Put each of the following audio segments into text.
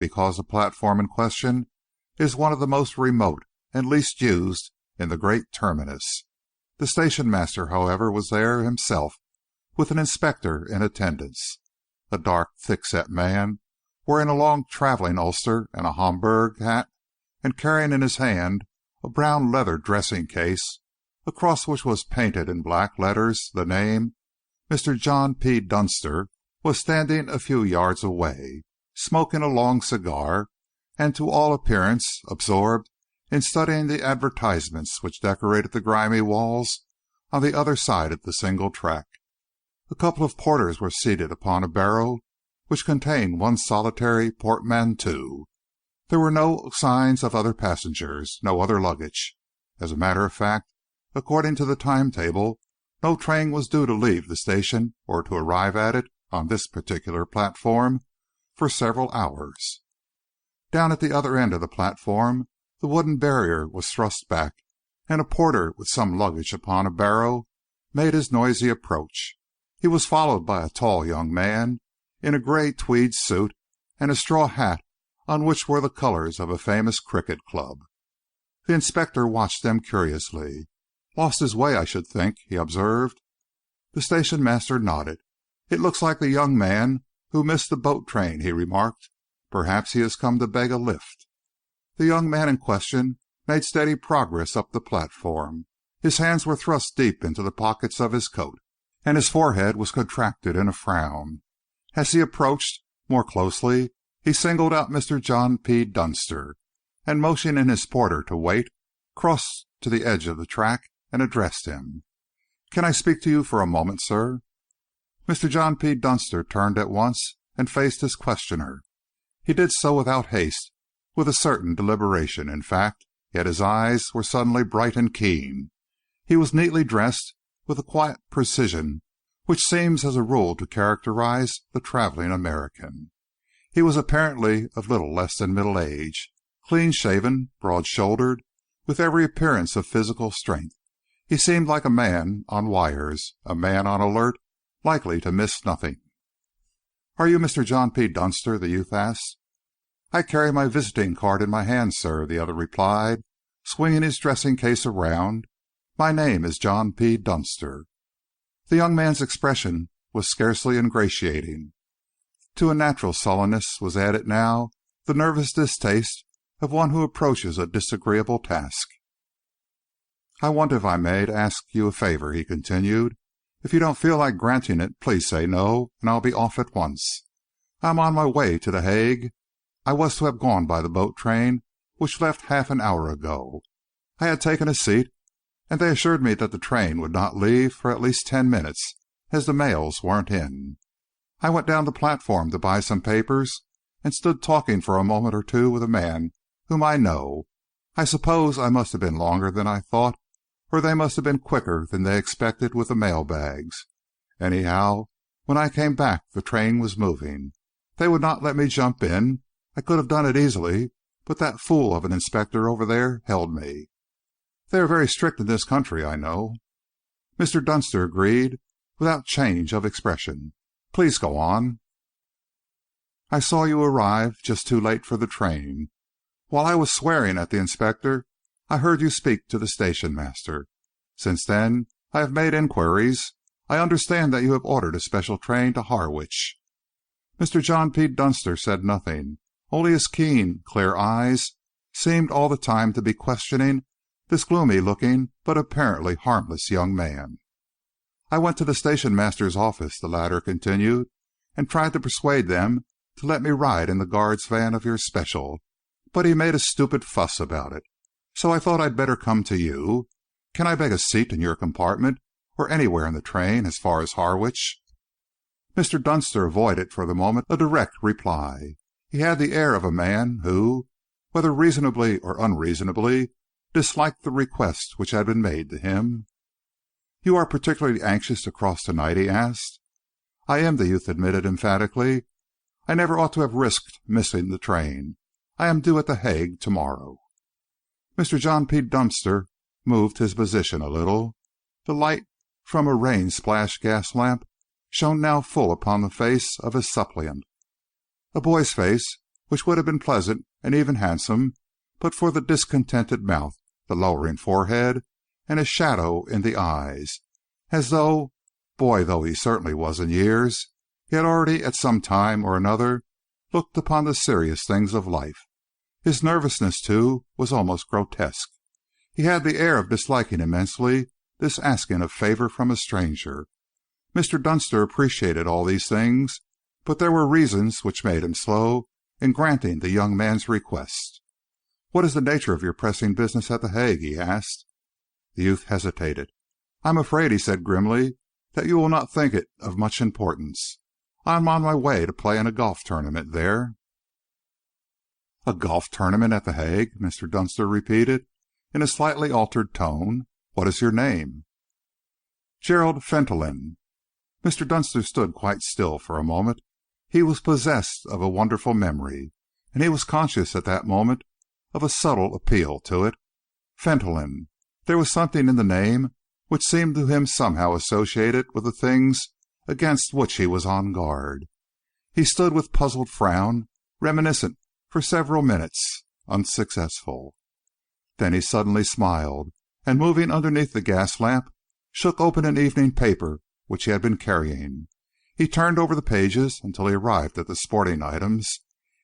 because the platform in question is one of the most remote and least used in the great terminus. The station master, however, was there himself, with an inspector in attendance. A dark, thick-set man, wearing a long traveling ulster and a Homburg hat, and carrying in his hand a brown leather dressing case, across which was painted in black letters the name Mr. John P. Dunster, was standing a few yards away, smoking a long cigar, and to all appearance absorbed in studying the advertisements which decorated the grimy walls on the other side of the single track. A couple of porters were seated upon a barrow which contained one solitary portmanteau. There were no signs of other passengers, no other luggage. As a matter of fact, according to the timetable, no train was due to leave the station or to arrive at it on this particular platform for several hours. Down at the other end of the platform, the wooden barrier was thrust back, and a porter with some luggage upon a barrow made his noisy approach. He was followed by a tall young man in a gray tweed suit and a straw hat on which were the colors of a famous cricket club. The inspector watched them curiously. "Lost his way, I should think," he observed. The station master nodded. "It looks like the young man who missed the boat train," he remarked. "Perhaps he has come to beg a lift." The young man in question made steady progress up the platform. His hands were thrust deep into the pockets of his coat, and his forehead was contracted in a frown. As he approached more closely, he singled out Mr. John P. Dunster, and motioning his porter to wait, crossed to the edge of the track and addressed him. "Can I speak to you for a moment, sir?" Mr. John P. Dunster turned at once and faced his questioner. He did so without haste, with a certain deliberation, in fact, yet his eyes were suddenly bright and keen. He was neatly dressed, with a quiet precision which seems as a rule to characterize the traveling American. He was apparently of little less than middle age, clean-shaven, broad-shouldered, with every appearance of physical strength. He seemed like a man on wires, a man on alert, likely to miss nothing. "Are you Mr. John P. Dunster?" the youth asked. "I carry my visiting card in my hand, sir," the other replied, swinging his dressing case around. "My name is John P. Dunster." The young man's expression was scarcely ingratiating. To a natural sullenness was added now the nervous distaste of one who approaches a disagreeable task. "I want, if I may, to ask you a favor," he continued. "If you don't feel like granting it, please say no, and I'll be off at once. I'm on my way to The Hague. I was to have gone by the boat train which left half an hour ago. I had taken a seat, and they assured me that the train would not leave for at least 10 minutes, as the mails weren't in. I went down the platform to buy some papers, and stood talking for a moment or two with a man whom I know. I suppose I must have been longer than I thought, or they must have been quicker than they expected with the mail bags. Anyhow, when I came back, the train was moving. They would not let me jump in. I could have done it easily, but that fool of an inspector over there held me. They are very strict in this country, I know." Mr. Dunster agreed, without change of expression. "Please go on." "I saw you arrive just too late for the train. While I was swearing at the inspector, I heard you speak to the station master. Since then I have made inquiries. I understand that you have ordered a special train to Harwich." Mr. John P. Dunster said nothing. Only his keen, clear eyes seemed all the time to be questioning this gloomy-looking but apparently harmless young man. "I went to the station master's office," the latter continued, "and tried to persuade them to let me ride in the guard's van of your special, but he made a stupid fuss about it. So I thought I'd better come to you. Can I beg a seat in your compartment, or anywhere in the train as far as Harwich?" Mr. Dunster avoided for the moment a direct reply. He had the air of a man who, whether reasonably or unreasonably, disliked the request which had been made to him. "You are particularly anxious to cross tonight?" he asked. "I am," the youth admitted emphatically. "I never ought to have risked missing the train. I am due at The Hague tomorrow." Mr. John P. Dunster moved his position a little. The light from a rain-splashed gas lamp shone now full upon the face of his suppliant. A boy's face, which would have been pleasant and even handsome but for the discontented mouth, the lowering forehead, and a shadow in the eyes, as though, boy though he certainly was in years, he had already at some time or another looked upon the serious things of life. His nervousness, too, was almost grotesque. He had the air of disliking immensely this asking of favor from a stranger. Mr. Dunster appreciated all these things, but there were reasons which made him slow in granting the young man's request. "What is the nature of your pressing business at The Hague?" he asked. The youth hesitated. "I am afraid," he said grimly, "that you will not think it of much importance. I am on my way to play in a golf tournament there." "A golf tournament at The Hague?" Mr. Dunster repeated, in a slightly altered tone. "What is your name?" "Gerald Fentolin." Mr. Dunster stood quite still for a moment. He was possessed of a wonderful memory, and he was conscious at that moment of a subtle appeal to it. Fentolin. There was something in the name which seemed to him somehow associated with the things against which he was on guard. He stood with puzzled frown, reminiscent for several minutes, unsuccessful. Then he suddenly smiled, and moving underneath the gas lamp, shook open an evening paper which he had been carrying. He turned over the pages until he arrived at the sporting items.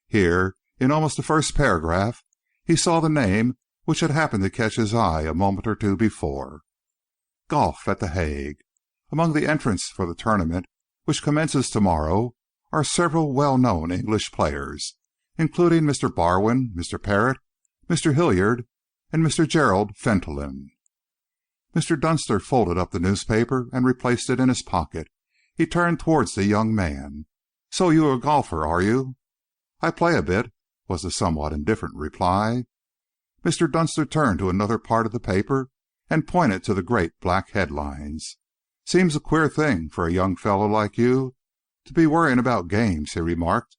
Here, in almost the first paragraph, he saw the name which had happened to catch his eye a moment or two before. Golf at The Hague. Among the entrants for the tournament, which commences tomorrow, are several well-known English players, including Mr. Barwin, Mr. Parrott, Mr. Hilliard, and Mr. Gerald Fentolin. Mr. Dunster folded up the newspaper and replaced it in his pocket. He turned towards the young man. "So you are a golfer, are you?" "I play a bit," was the somewhat indifferent reply. Mr. Dunster turned to another part of the paper and pointed to the great black headlines. "Seems a queer thing for a young fellow like you to be worrying about games," he remarked.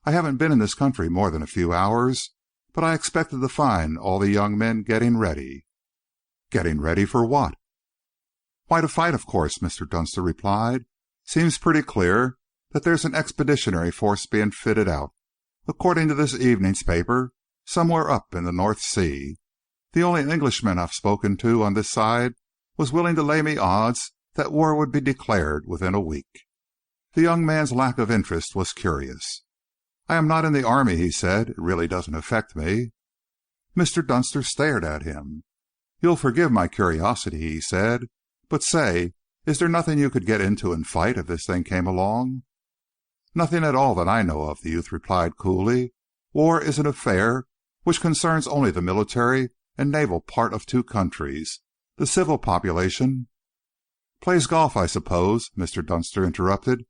"I haven't been in this country more than a few hours, but I expected to find all the young men getting ready." "Getting ready for what?" "Why, to fight, of course," Mr. Dunster replied. "Seems pretty clear that there's an expeditionary force being fitted out, according to this evening's paper, somewhere up in the North Sea. The only Englishman I've spoken to on this side was willing to lay me odds that war would be declared within a week." The young man's lack of interest was curious. "I am not in the army," he said. "It really doesn't affect me." Mr. Dunster stared at him. "You'll forgive my curiosity," he said, "but say, is there nothing you could get into and fight if this thing came along?" "Nothing at all that I know of," the youth replied coolly. "War is an affair which concerns only the military and naval part of two countries. The civil population—" "Plays golf, I suppose," Mr. Dunster interrupted.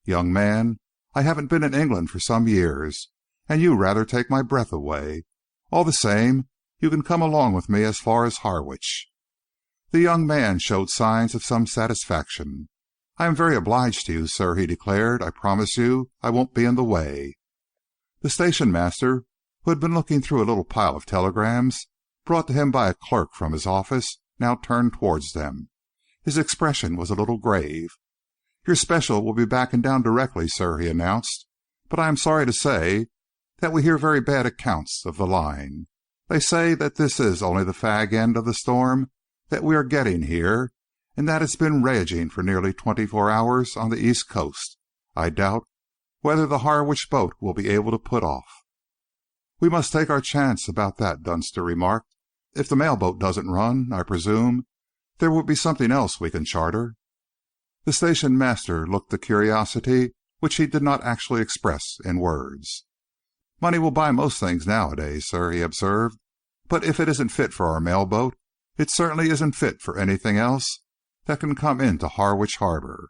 "Young man, I haven't been in England for some years, and you rather take my breath away. All the same, you can come along with me as far as Harwich." The young man showed signs of some satisfaction. "I am very obliged to you, sir," he declared. "I promise you I won't be in the way." The station master, who had been looking through a little pile of telegrams brought to him by a clerk from his office, now turned towards them. His expression was a little grave. "Your special will be backing down directly, sir," he announced. "But I am sorry to say that we hear very bad accounts of the line. They say that this is only the fag end of the storm that we are getting here, and that it's been raging for nearly 24 hours on the East Coast. I doubt whether the Harwich boat will be able to put off." "We must take our chance about that," Dunster remarked. "If the mail boat doesn't run, I presume there will be something else we can charter." The station master looked the curiosity which he did not actually express in words. "Money will buy most things nowadays, sir," he observed. "But if it isn't fit for our mail boat, it certainly isn't fit for anything else that can come into Harwich Harbour.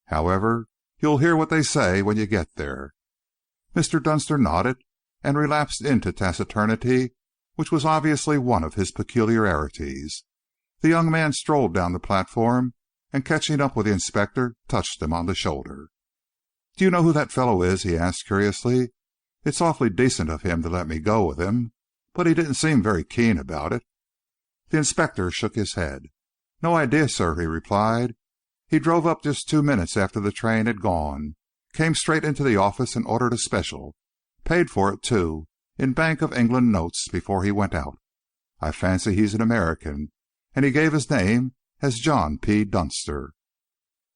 However, you'll hear what they say when you get there." Mr. Dunster nodded and relapsed into taciturnity, which was obviously one of his peculiarities. The young man strolled down the platform and, catching up with the inspector, touched him on the shoulder. "Do you know who that fellow is?" he asked curiously. "It's awfully decent of him to let me go with him, but he didn't seem very keen about it." The inspector shook his head. "No idea, sir," he replied. "He drove up just 2 minutes after the train had gone, came straight into the office and ordered a special. Paid for it, too, in Bank of England notes before he went out. I fancy he's an American, and he gave his name as John P. Dunster."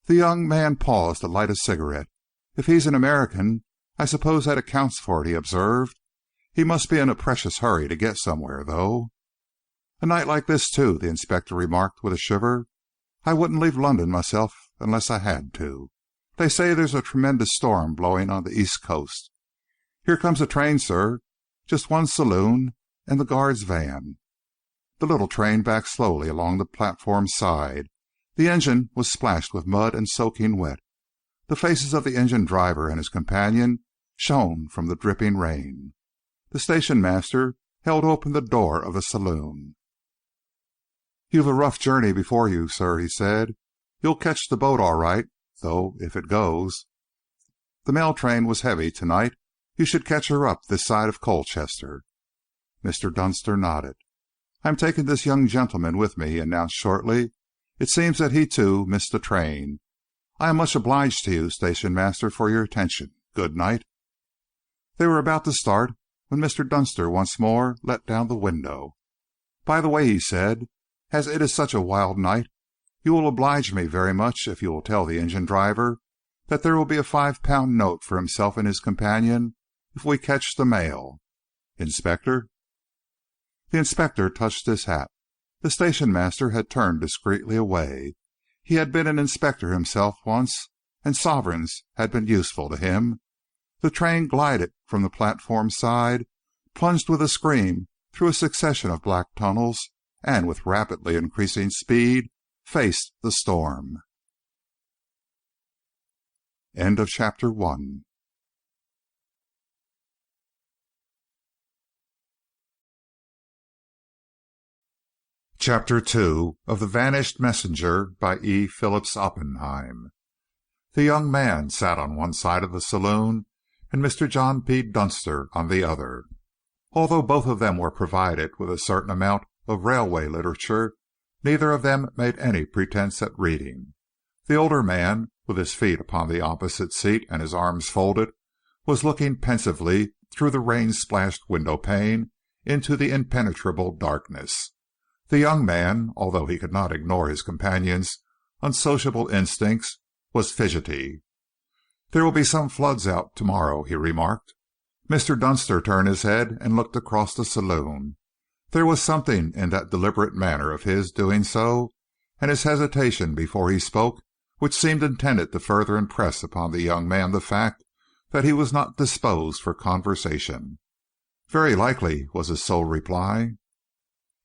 The young man paused to light a cigarette. "If he's an American, I suppose that accounts for it," he observed. "He must be in a precious hurry to get somewhere, though." "A night like this, too," the inspector remarked with a shiver. "I wouldn't leave London myself unless I had to. They say there's a tremendous storm blowing on the East Coast. Here comes a train, sir. Just one saloon and the guard's van." The little train backed slowly along the platform side. The engine was splashed with mud and soaking wet. The faces of the engine driver and his companion shone from the dripping rain. The station master held open the door of the saloon. "You've a rough journey before you, sir," he said. "You'll catch the boat all right, though, if it goes. The mail train was heavy tonight. You should catch her up this side of Colchester." Mr. Dunster nodded. "I am taking this young gentleman with me," he announced shortly. "It seems that he, too, missed the train. I am much obliged to you, station master, for your attention. Good night." They were about to start when Mr. Dunster once more let down the window. "By the way," he said, "as it is such a wild night, you will oblige me very much if you will tell the engine driver that there will be a £5 note for himself and his companion if we catch the mail. Inspector?" The inspector touched his hat. The station master had turned discreetly away. He had been an inspector himself once, and sovereigns had been useful to him. The train glided from the platform side, plunged with a scream through a succession of black tunnels, and with rapidly increasing speed faced the storm. End of chapter 1. Chapter 2 of The Vanished Messenger by E. Phillips Oppenheim. The young man sat on one side of the saloon and Mr. John P. Dunster on the other. Although both of them were provided with a certain amount of railway literature, neither of them made any pretense at reading. The older man, with his feet upon the opposite seat and his arms folded, was looking pensively through the rain-splashed window-pane into the impenetrable darkness. The young man, although he could not ignore his companion's unsociable instincts, was fidgety. "There will be some floods out to-morrow," he remarked. Mr. Dunster turned his head and looked across the saloon. There was something in that deliberate manner of his doing so, and his hesitation before he spoke, which seemed intended to further impress upon the young man the fact that he was not disposed for conversation. "Very likely," was his sole reply.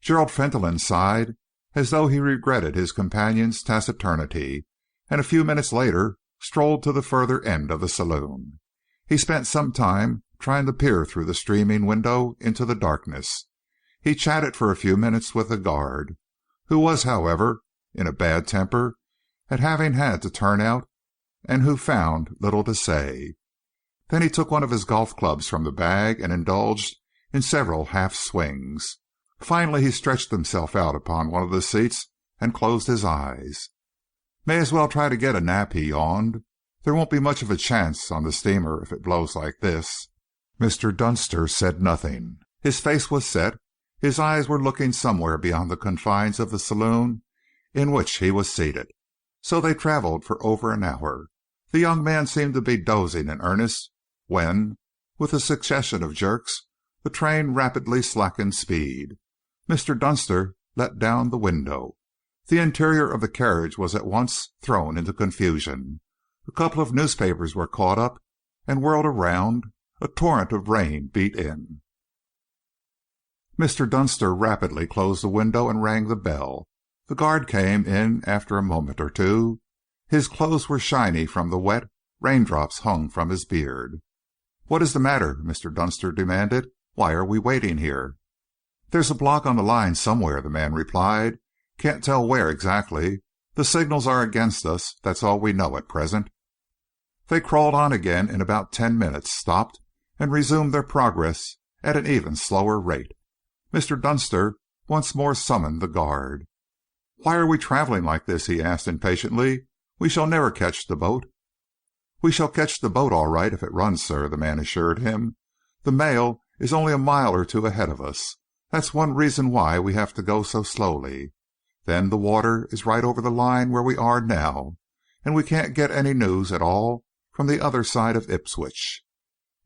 Gerald Fentolin sighed, as though he regretted his companion's taciturnity, and a few minutes later strolled to the further end of the saloon. He spent some time trying to peer through the streaming window into the darkness. He chatted for a few minutes with the guard, who was, however, in a bad temper at having had to turn out, and who found little to say. Then he took one of his golf clubs from the bag and indulged in several half swings. Finally he stretched himself out upon one of the seats and closed his eyes. "May as well try to get a nap," he yawned. "There won't be much of a chance on the steamer if it blows like this." Mr. Dunster said nothing. His face was set. His eyes were looking somewhere beyond the confines of the saloon in which he was seated. So they travelled for over an hour. The young man seemed to be dozing in earnest when, with a succession of jerks, the train rapidly slackened speed. Mr. Dunster let down the window. The interior of the carriage was at once thrown into confusion. A couple of newspapers were caught up and whirled around. A torrent of rain beat in. Mr. Dunster rapidly closed the window and rang the bell. The guard came in after a moment or two. His clothes were shiny from the wet. Raindrops hung from his beard. "What is the matter?" Mr. Dunster demanded. "Why are we waiting here?" "There's a block on the line somewhere," the man replied. "Can't tell where exactly. The signals are against us. That's all we know at present." They crawled on again in about 10 minutes, stopped, and resumed their progress at an even slower rate. Mr. Dunster once more summoned the guard. "Why are we travelling like this?" he asked impatiently. "We shall never catch the boat." "We shall catch the boat all right if it runs, sir," the man assured him. The mail is only a mile or two ahead of us. That's one reason why we have to go so slowly. Then the water is right over the line where we are now, and we can't get any news at all from the other side of Ipswich.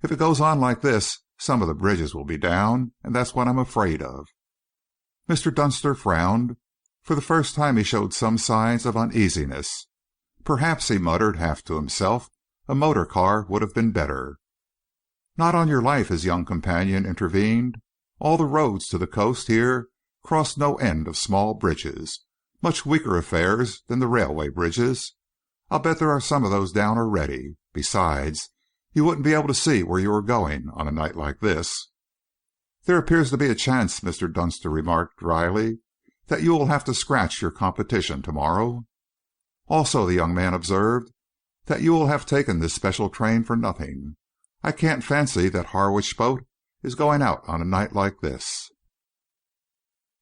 If it goes on like this, some of the bridges will be down, and that's what I'm afraid of." Mr. Dunster frowned. For the first time he showed some signs of uneasiness. "Perhaps," he muttered, half to himself, "a motor car would have been better." "Not on your life," his young companion intervened. "All the roads to the coast here cross no end of small bridges, much weaker affairs than the railway bridges. I'll bet there are some of those down already. Besides, you wouldn't be able to see where you were going on a night like this." "There appears to be a chance," Mr. Dunster remarked dryly, "that you will have to scratch your competition tomorrow. Also," the young man observed, "that you will have taken this special train for nothing. I can't fancy that Harwich boat is going out on a night like this."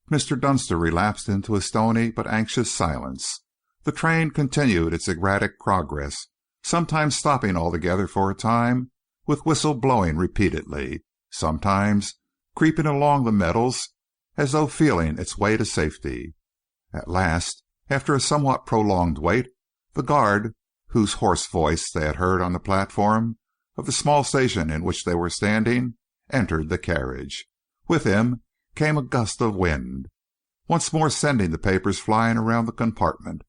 Mr. Dunster relapsed into a stony but anxious silence. The train continued its erratic progress, sometimes stopping altogether for a time, with whistle blowing repeatedly, sometimes creeping along the metals as though feeling its way to safety. At last, after a somewhat prolonged wait, the guard, whose hoarse voice they had heard on the platform of the small station in which they were standing, entered the carriage. With him came a gust of wind, once more sending the papers flying around the compartment.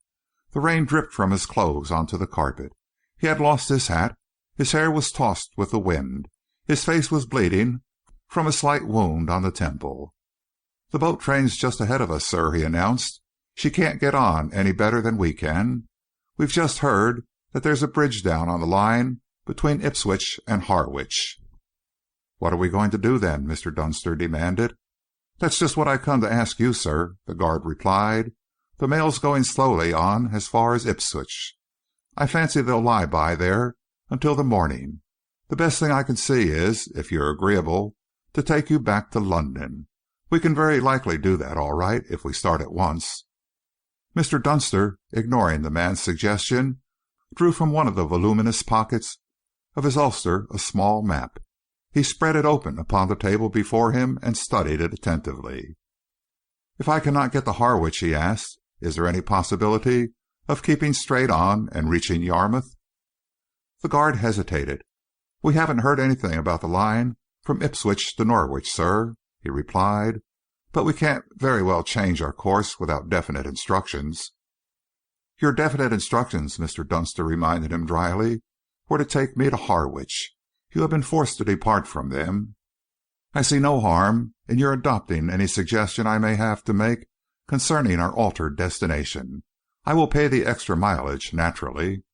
The rain dripped from his clothes onto the carpet. He had lost his hat. His hair was tossed with the wind. His face was bleeding from a slight wound on the temple. "The boat train's just ahead of us, sir," he announced. "She can't get on any better than we can. We've just heard that there's a bridge down on the line between Ipswich and Harwich." "What are we going to do then?" Mr. Dunster demanded. "That's just what I come to ask you, sir," the guard replied. "The mail's going slowly on as far as Ipswich. I fancy they'll lie by there until the morning. The best thing I can see is, if you're agreeable, to take you back to London. We can very likely do that all right, if we start at once." Mr. Dunster, ignoring the man's suggestion, drew from one of the voluminous pockets of his ulster a small map. He spread it open upon the table before him and studied it attentively. "If I cannot get to Harwich," he asked, "is there any possibility of keeping straight on and reaching Yarmouth?" The guard hesitated. "We haven't heard anything about the line from Ipswich to Norwich, sir," he replied, "but we can't very well change our course without definite instructions." "Your definite instructions," Mr. Dunster reminded him dryly, "were to take me to Harwich. You have been forced to depart from them. I see no harm in your adopting any suggestion I may have to make concerning our altered destination. I will pay the extra mileage, naturally."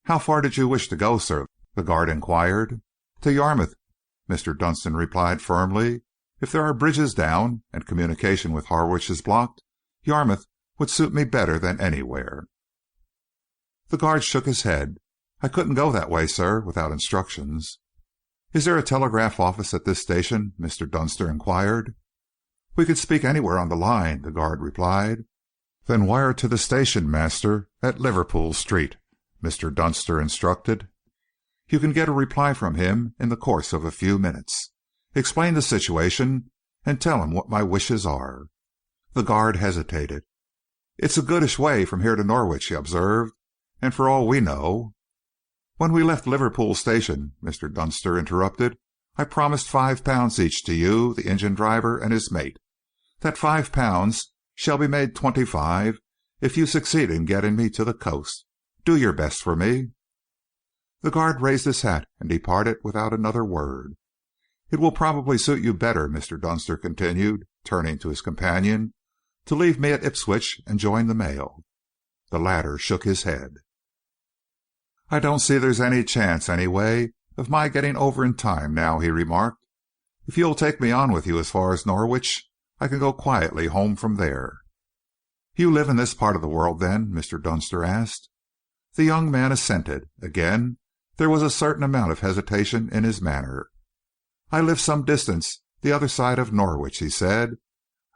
"How far did you wish to go, sir?" the guard inquired. "To Yarmouth," Mr. Dunster replied firmly. "If there are bridges down and communication with Harwich is blocked, Yarmouth would suit me better than anywhere." The guard shook his head. "I couldn't go that way, sir, without instructions." "Is there a telegraph office at this station?" Mr. Dunster inquired. "We could speak anywhere on the line," the guard replied. "Then wire to the station master at Liverpool Street," Mr. Dunster instructed. "You can get a reply from him in the course of a few minutes. Explain the situation and tell him what my wishes are." The guard hesitated. "It's a goodish way from here to Norwich," he observed, "and for all we know—" "When we left Liverpool Station," Mr. Dunster interrupted, "I promised £5 each to you, the engine driver, and his mate. That £5 shall be made 25 if you succeed in getting me to the coast. Do your best for me." The guard raised his hat and departed without another word. "It will probably suit you better," Mr. Dunster continued, turning to his companion, "to leave me at Ipswich and join the mail." The latter shook his head. "I don't see there's any chance, anyway, of my getting over in time now," he remarked. "If you'll take me on with you as far as Norwich, I can go quietly home from there." "You live in this part of the world, then?" Mr. Dunster asked. The young man assented. Again there was a certain amount of hesitation in his manner. "I live some distance the other side of Norwich," he said.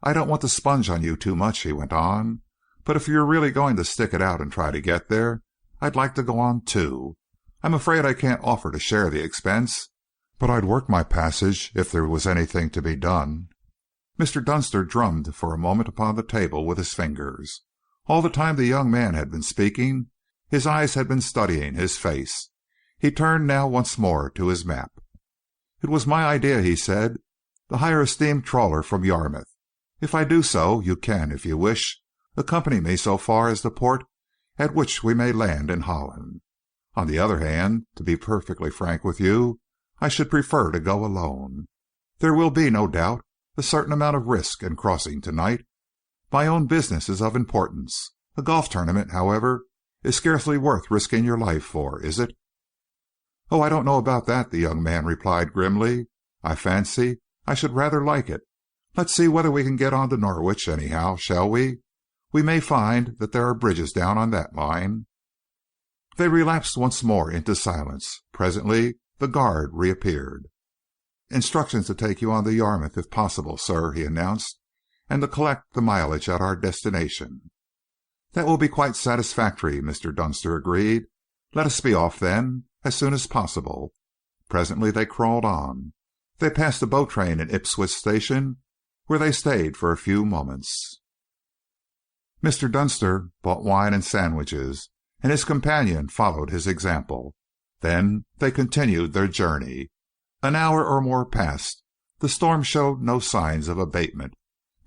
"I don't want to sponge on you too much," he went on, "but if you're really going to stick it out and try to get there, I'd like to go on, too. I'm afraid I can't offer to share the expense, "But I'd work my passage if there was anything to be done." Mr. Dunster drummed for a moment upon the table with his fingers. All the time the young man had been speaking, his eyes had been studying his face. He turned now once more to his map. "It was my idea," he said, "to hire a steam trawler from Yarmouth. If I do so, you can, if you wish, accompany me so far as the port at which we may land in Holland. On the other hand, to be perfectly frank with you, I should prefer to go alone. There will be, no doubt, a certain amount of risk in crossing tonight. My own business is of importance. A golf tournament, however, is scarcely worth risking your life for, is it?" "Oh, I don't know about that," the young man replied grimly. "I fancy I should rather like it. Let's see whether we can get on to Norwich, anyhow, shall we? We may find that there are bridges down on that line." They relapsed once more into silence. Presently the guard reappeared. "Instructions to take you on to Yarmouth, if possible, sir," he announced, "and to collect the mileage at our destination." "That will be quite satisfactory," Mr. Dunster agreed. "Let us be off, then, as soon as possible." Presently they crawled on. They passed the boat train in Ipswich station, where they stayed for a few moments. Mr. Dunster bought wine and sandwiches, and his companion followed his example. Then they continued their journey. An hour or more passed. The storm showed no signs of abatement.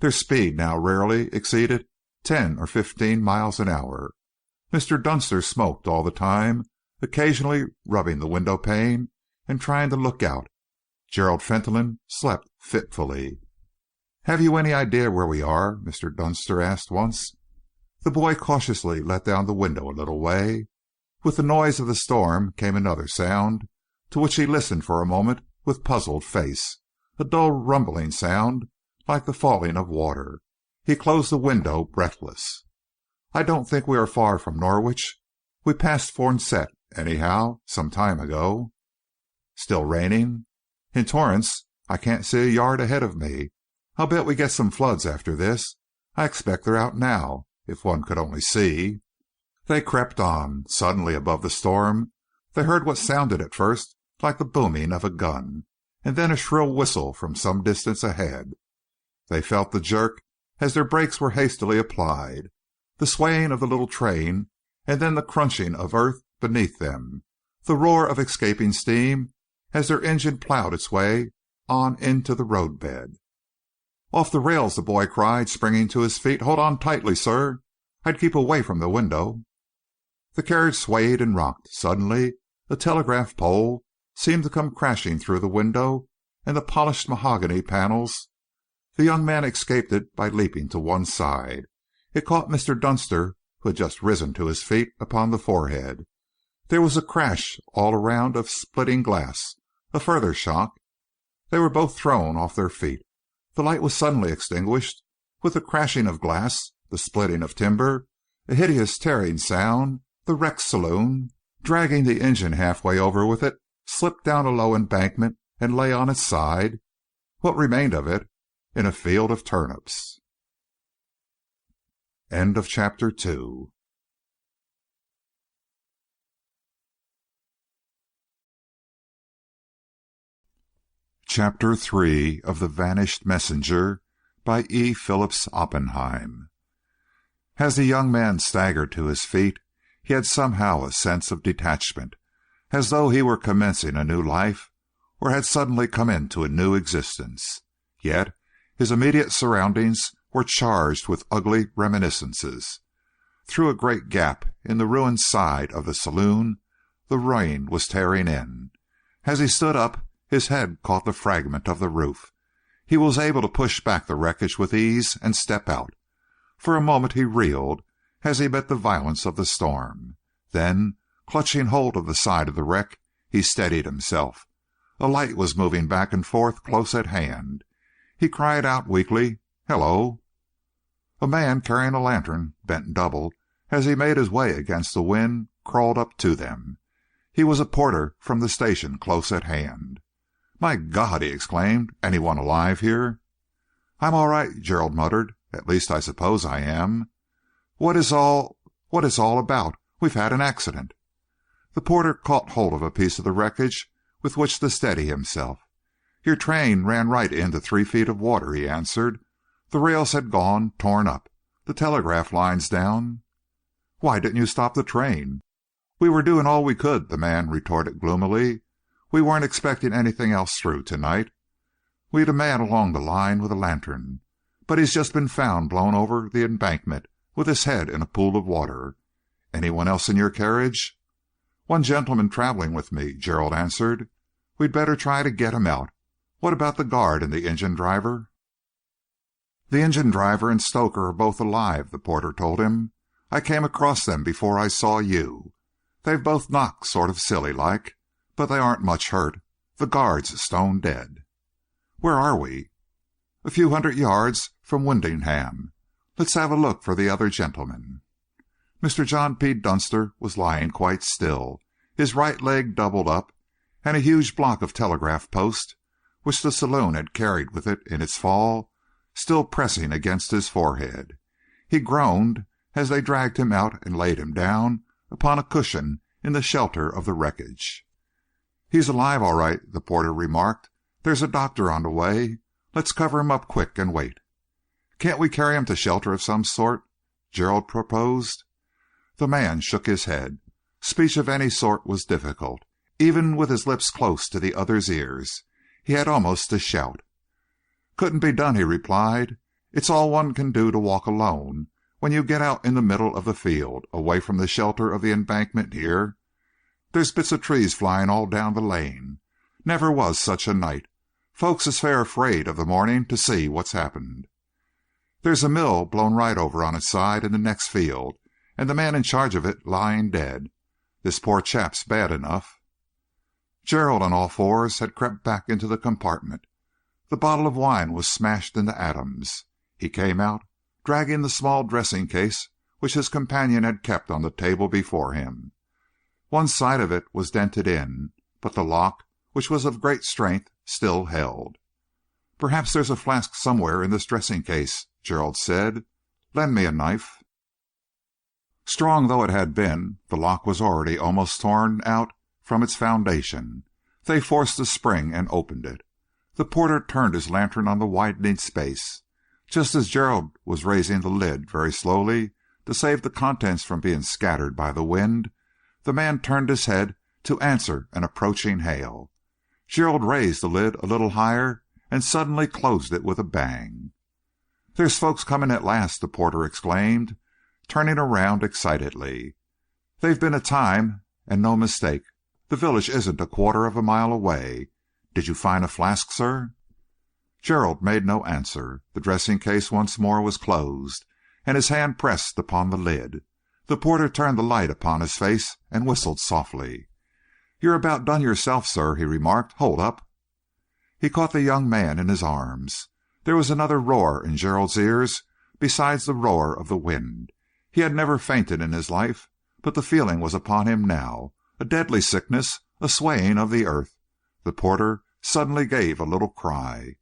Their speed now rarely exceeded 10 or 15 miles an hour. Mr. Dunster smoked all the time, occasionally rubbing the window pane and trying to look out. Gerald Fentolin slept fitfully. "Have you any idea where we are?" Mr. Dunster asked once. The boy cautiously let down the window a little way. With the noise of the storm came another sound, to which he listened for a moment with puzzled face, a dull rumbling sound like the falling of water. He closed the window, breathless. "I don't think we are far from Norwich. We passed Forncett, anyhow, some time ago." "Still raining?" "In torrents. I can't see a yard ahead of me. I'll bet we get some floods after this. I expect they're out now, if one could only see." They crept on. Suddenly, above the storm, they heard what sounded at first like the booming of a gun, and then a shrill whistle from some distance ahead. They felt the jerk as their brakes were hastily applied, the swaying of the little train, and then the crunching of earth beneath them, the roar of escaping steam as their engine plowed its way on into the roadbed. "Off the rails!" the boy cried, springing to his feet. "Hold on tightly, sir. I'd keep away from the window." The carriage swayed and rocked. Suddenly a telegraph pole seemed to come crashing through the window and the polished mahogany panels. The young man escaped it by leaping to one side. It caught Mr. Dunster, who had just risen to his feet, upon the forehead. There was a crash all around of splitting glass. A further shock. They were both thrown off their feet. The light was suddenly extinguished. With the crashing of glass, the splitting of timber, a hideous tearing sound, the wrecked saloon, dragging the engine halfway over with it, slipped down a low embankment and lay on its side, what remained of it, in a field of turnips. End of chapter 2. Chapter 3 of The Vanished Messenger by E. Phillips Oppenheim. As the young man staggered to his feet, he had somehow a sense of detachment, as though he were commencing a new life or had suddenly come into a new existence. Yet his immediate surroundings were charged with ugly reminiscences. Through a great gap in the ruined side of the saloon, the rain was tearing in. As he stood up, his head caught the fragment of the roof. He was able to push back the wreckage with ease and step out. For a moment he reeled as he met the violence of the storm. Then, clutching hold of the side of the wreck, he steadied himself. A light was moving back and forth close at hand. He cried out weakly, "Hello!" A man carrying a lantern, bent double, as he made his way against the wind, crawled up to them. He was a porter from the station close at hand. "My God!" he exclaimed. "Anyone alive here?" "I'm all right," Gerald muttered. "At least, I suppose I am. What is all about? We've had an accident." The porter caught hold of a piece of the wreckage with which to steady himself. "Your train ran right into 3 feet of water," he answered. "The rails had gone, torn up. The telegraph line's down." "Why didn't you stop the train?" "We were doing all we could," the man retorted gloomily. "We weren't expecting anything else through tonight. We'd a man along the line with a lantern, but he's just been found blown over the embankment with his head in a pool of water. Anyone else in your carriage?" "One gentleman traveling with me," Gerald answered. "We'd better try to get him out. What about the guard and the engine driver?" "The engine driver and stoker are both alive," the porter told him. "I came across them before I saw you. They've both knocked sort of silly like, but they aren't much hurt. The guard's stone dead." "Where are we?" "A few hundred yards from Wymondham. Let's have a look for the other gentleman." Mr. John P. Dunster was lying quite still, his right leg doubled up, and a huge block of telegraph post, which the saloon had carried with it in its fall, still pressing against his forehead. He groaned as they dragged him out and laid him down upon a cushion in the shelter of the wreckage. "He's alive all right," the porter remarked. "There's a doctor on the way. Let's cover him up quick and wait." "Can't we carry him to shelter of some sort?" Gerald proposed. The man shook his head. Speech of any sort was difficult. Even with his lips close to the other's ears, he had almost to shout. "Couldn't be done," he replied. "It's all one can do to walk alone when you get out in the middle of the field, away from the shelter of the embankment here. There's bits of trees flying all down the lane. Never was such a night. Folks is fair afraid of the morning to see what's happened. There's a mill blown right over on its side in the next field, and the man in charge of it lying dead. This poor chap's bad enough." Gerald, on all fours, had crept back into the compartment. The bottle of wine was smashed into atoms. He came out, dragging the small dressing case which his companion had kept on the table before him. One side of it was dented in, but the lock, which was of great strength, still held. "Perhaps there's a flask somewhere in this dressing case," Gerald said. "Lend me a knife." Strong though it had been, the lock was already almost torn out from its foundation. They forced the spring and opened it. The porter turned his lantern on the widening space. Just as Gerald was raising the lid very slowly to save the contents from being scattered by the wind, the man turned his head to answer an approaching hail. Gerald raised the lid a little higher and suddenly closed it with a bang. "There's folks coming at last," the porter exclaimed, turning around excitedly. "They've been a time, and no mistake. The village isn't a quarter of a mile away. Did you find a flask, sir?" Gerald made no answer. The dressing case once more was closed, and his hand pressed upon the lid. The porter turned the light upon his face and whistled softly. "You're about done yourself, sir," he remarked. "Hold up." He caught the young man in his arms. There was another roar in Gerald's ears besides the roar of the wind. He had never fainted in his life, but the feeling was upon him now, a deadly sickness, a swaying of the earth. The porter suddenly gave a little cry.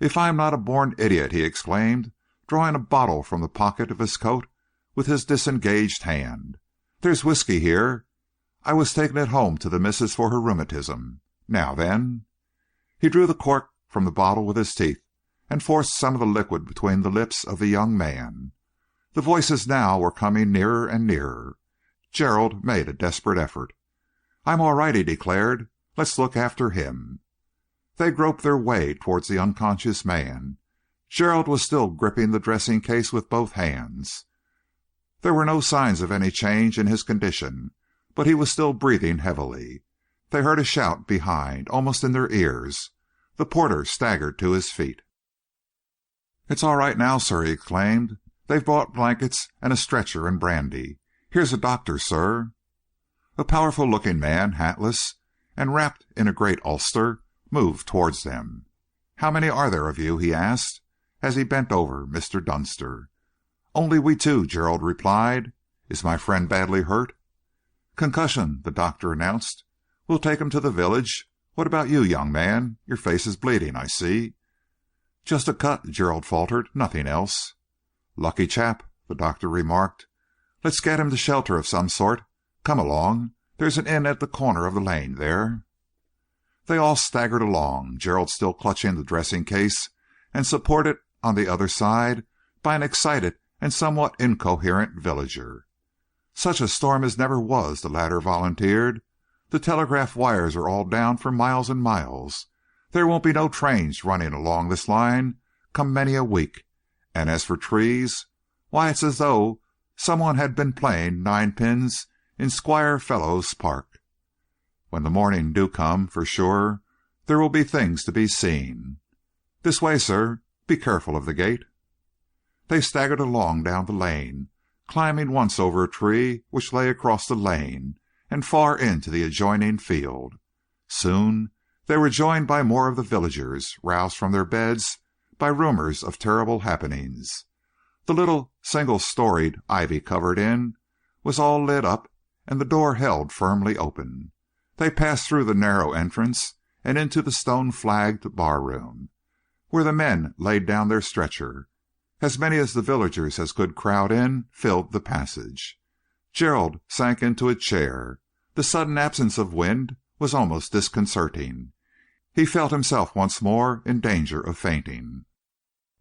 "If I am not a born idiot!" he exclaimed, drawing a bottle from the pocket of his coat with his disengaged hand. "There's whiskey here. I was taking it home to the missus for her rheumatism. Now then." He drew the cork from the bottle with his teeth and forced some of the liquid between the lips of the young man. The voices now were coming nearer and nearer. Gerald made a desperate effort. "I'm all right," he declared. "Let's look after him." They groped their way towards the unconscious man. Gerald was still gripping the dressing case with both hands. There were no signs of any change in his condition, but he was still breathing heavily. They heard a shout behind, almost in their ears. The porter staggered to his feet. "It's all right now, sir," he exclaimed. "They've brought blankets and a stretcher and brandy. Here's a doctor, sir." A powerful-looking man, hatless and wrapped in a great ulster, moved towards them. "How many are there of you?" he asked, as he bent over Mr. Dunster. "Only we two," Gerald replied. "Is my friend badly hurt?" "Concussion," the doctor announced. "We'll take him to the village. What about you, young man? Your face is bleeding, I see." "Just a cut," Gerald faltered. "Nothing else." "Lucky chap," the doctor remarked. "Let's get him to shelter of some sort. Come along. There's an inn at the corner of the lane there." They all staggered along, Gerald still clutching the dressing case and supported on the other side by an excited and somewhat incoherent villager. "Such a storm as never was," the latter volunteered. "The telegraph wires are all down for miles and miles. There won't be no trains running along this line come many a week. And as for trees, why, it's as though some one had been playing ninepins in Squire Fellowes Park. When the morning do come, for sure, there will be things to be seen. This way, sir. Be careful of the gate." They staggered along down the lane, climbing once over a tree which lay across the lane and far into the adjoining field. Soon they were joined by more of the villagers, roused from their beds by rumors of terrible happenings. The little single-storied, ivy-covered inn was all lit up, and the door held firmly open. They passed through the narrow entrance and into the stone-flagged bar-room, where the men laid down their stretcher. As many of the villagers as could crowd in filled the passage. Gerald sank into a chair. The sudden absence of wind was almost disconcerting. He felt himself once more in danger of fainting.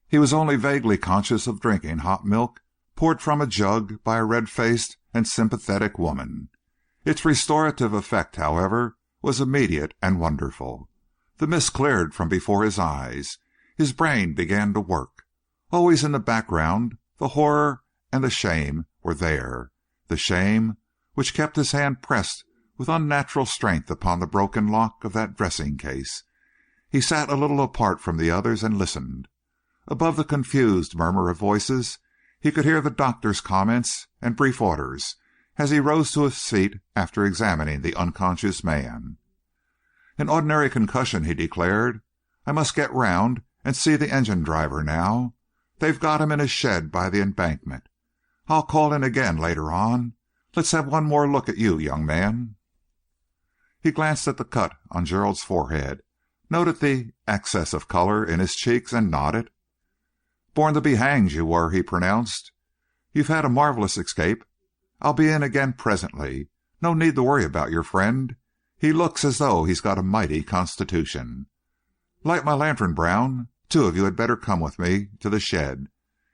He was only vaguely conscious of drinking hot milk poured from a jug by a red-faced and sympathetic woman. Its restorative effect, however, was immediate and wonderful. The mist cleared from before his eyes. His brain began to work. Always in the background, the horror and the shame were there. The shame which kept his hand pressed with unnatural strength upon the broken lock of that dressing-case. He sat a little apart from the others and listened. Above the confused murmur of voices, he could hear the doctor's comments and brief orders as he rose to his feet after examining the unconscious man. "An ordinary concussion," he declared. "I must get round and see the engine driver now. They've got him in a shed by the embankment. I'll call in again later on. Let's have one more look at you, young man." He glanced at the cut on Gerald's forehead, noted the access of color in his cheeks, and nodded. "Born to be hanged, you were," he pronounced. "You've had a marvelous escape. I'll be in again presently. No need to worry about your friend. He looks as though he's got a mighty constitution. Light my lantern, Brown. Two of you had better come with me to the shed.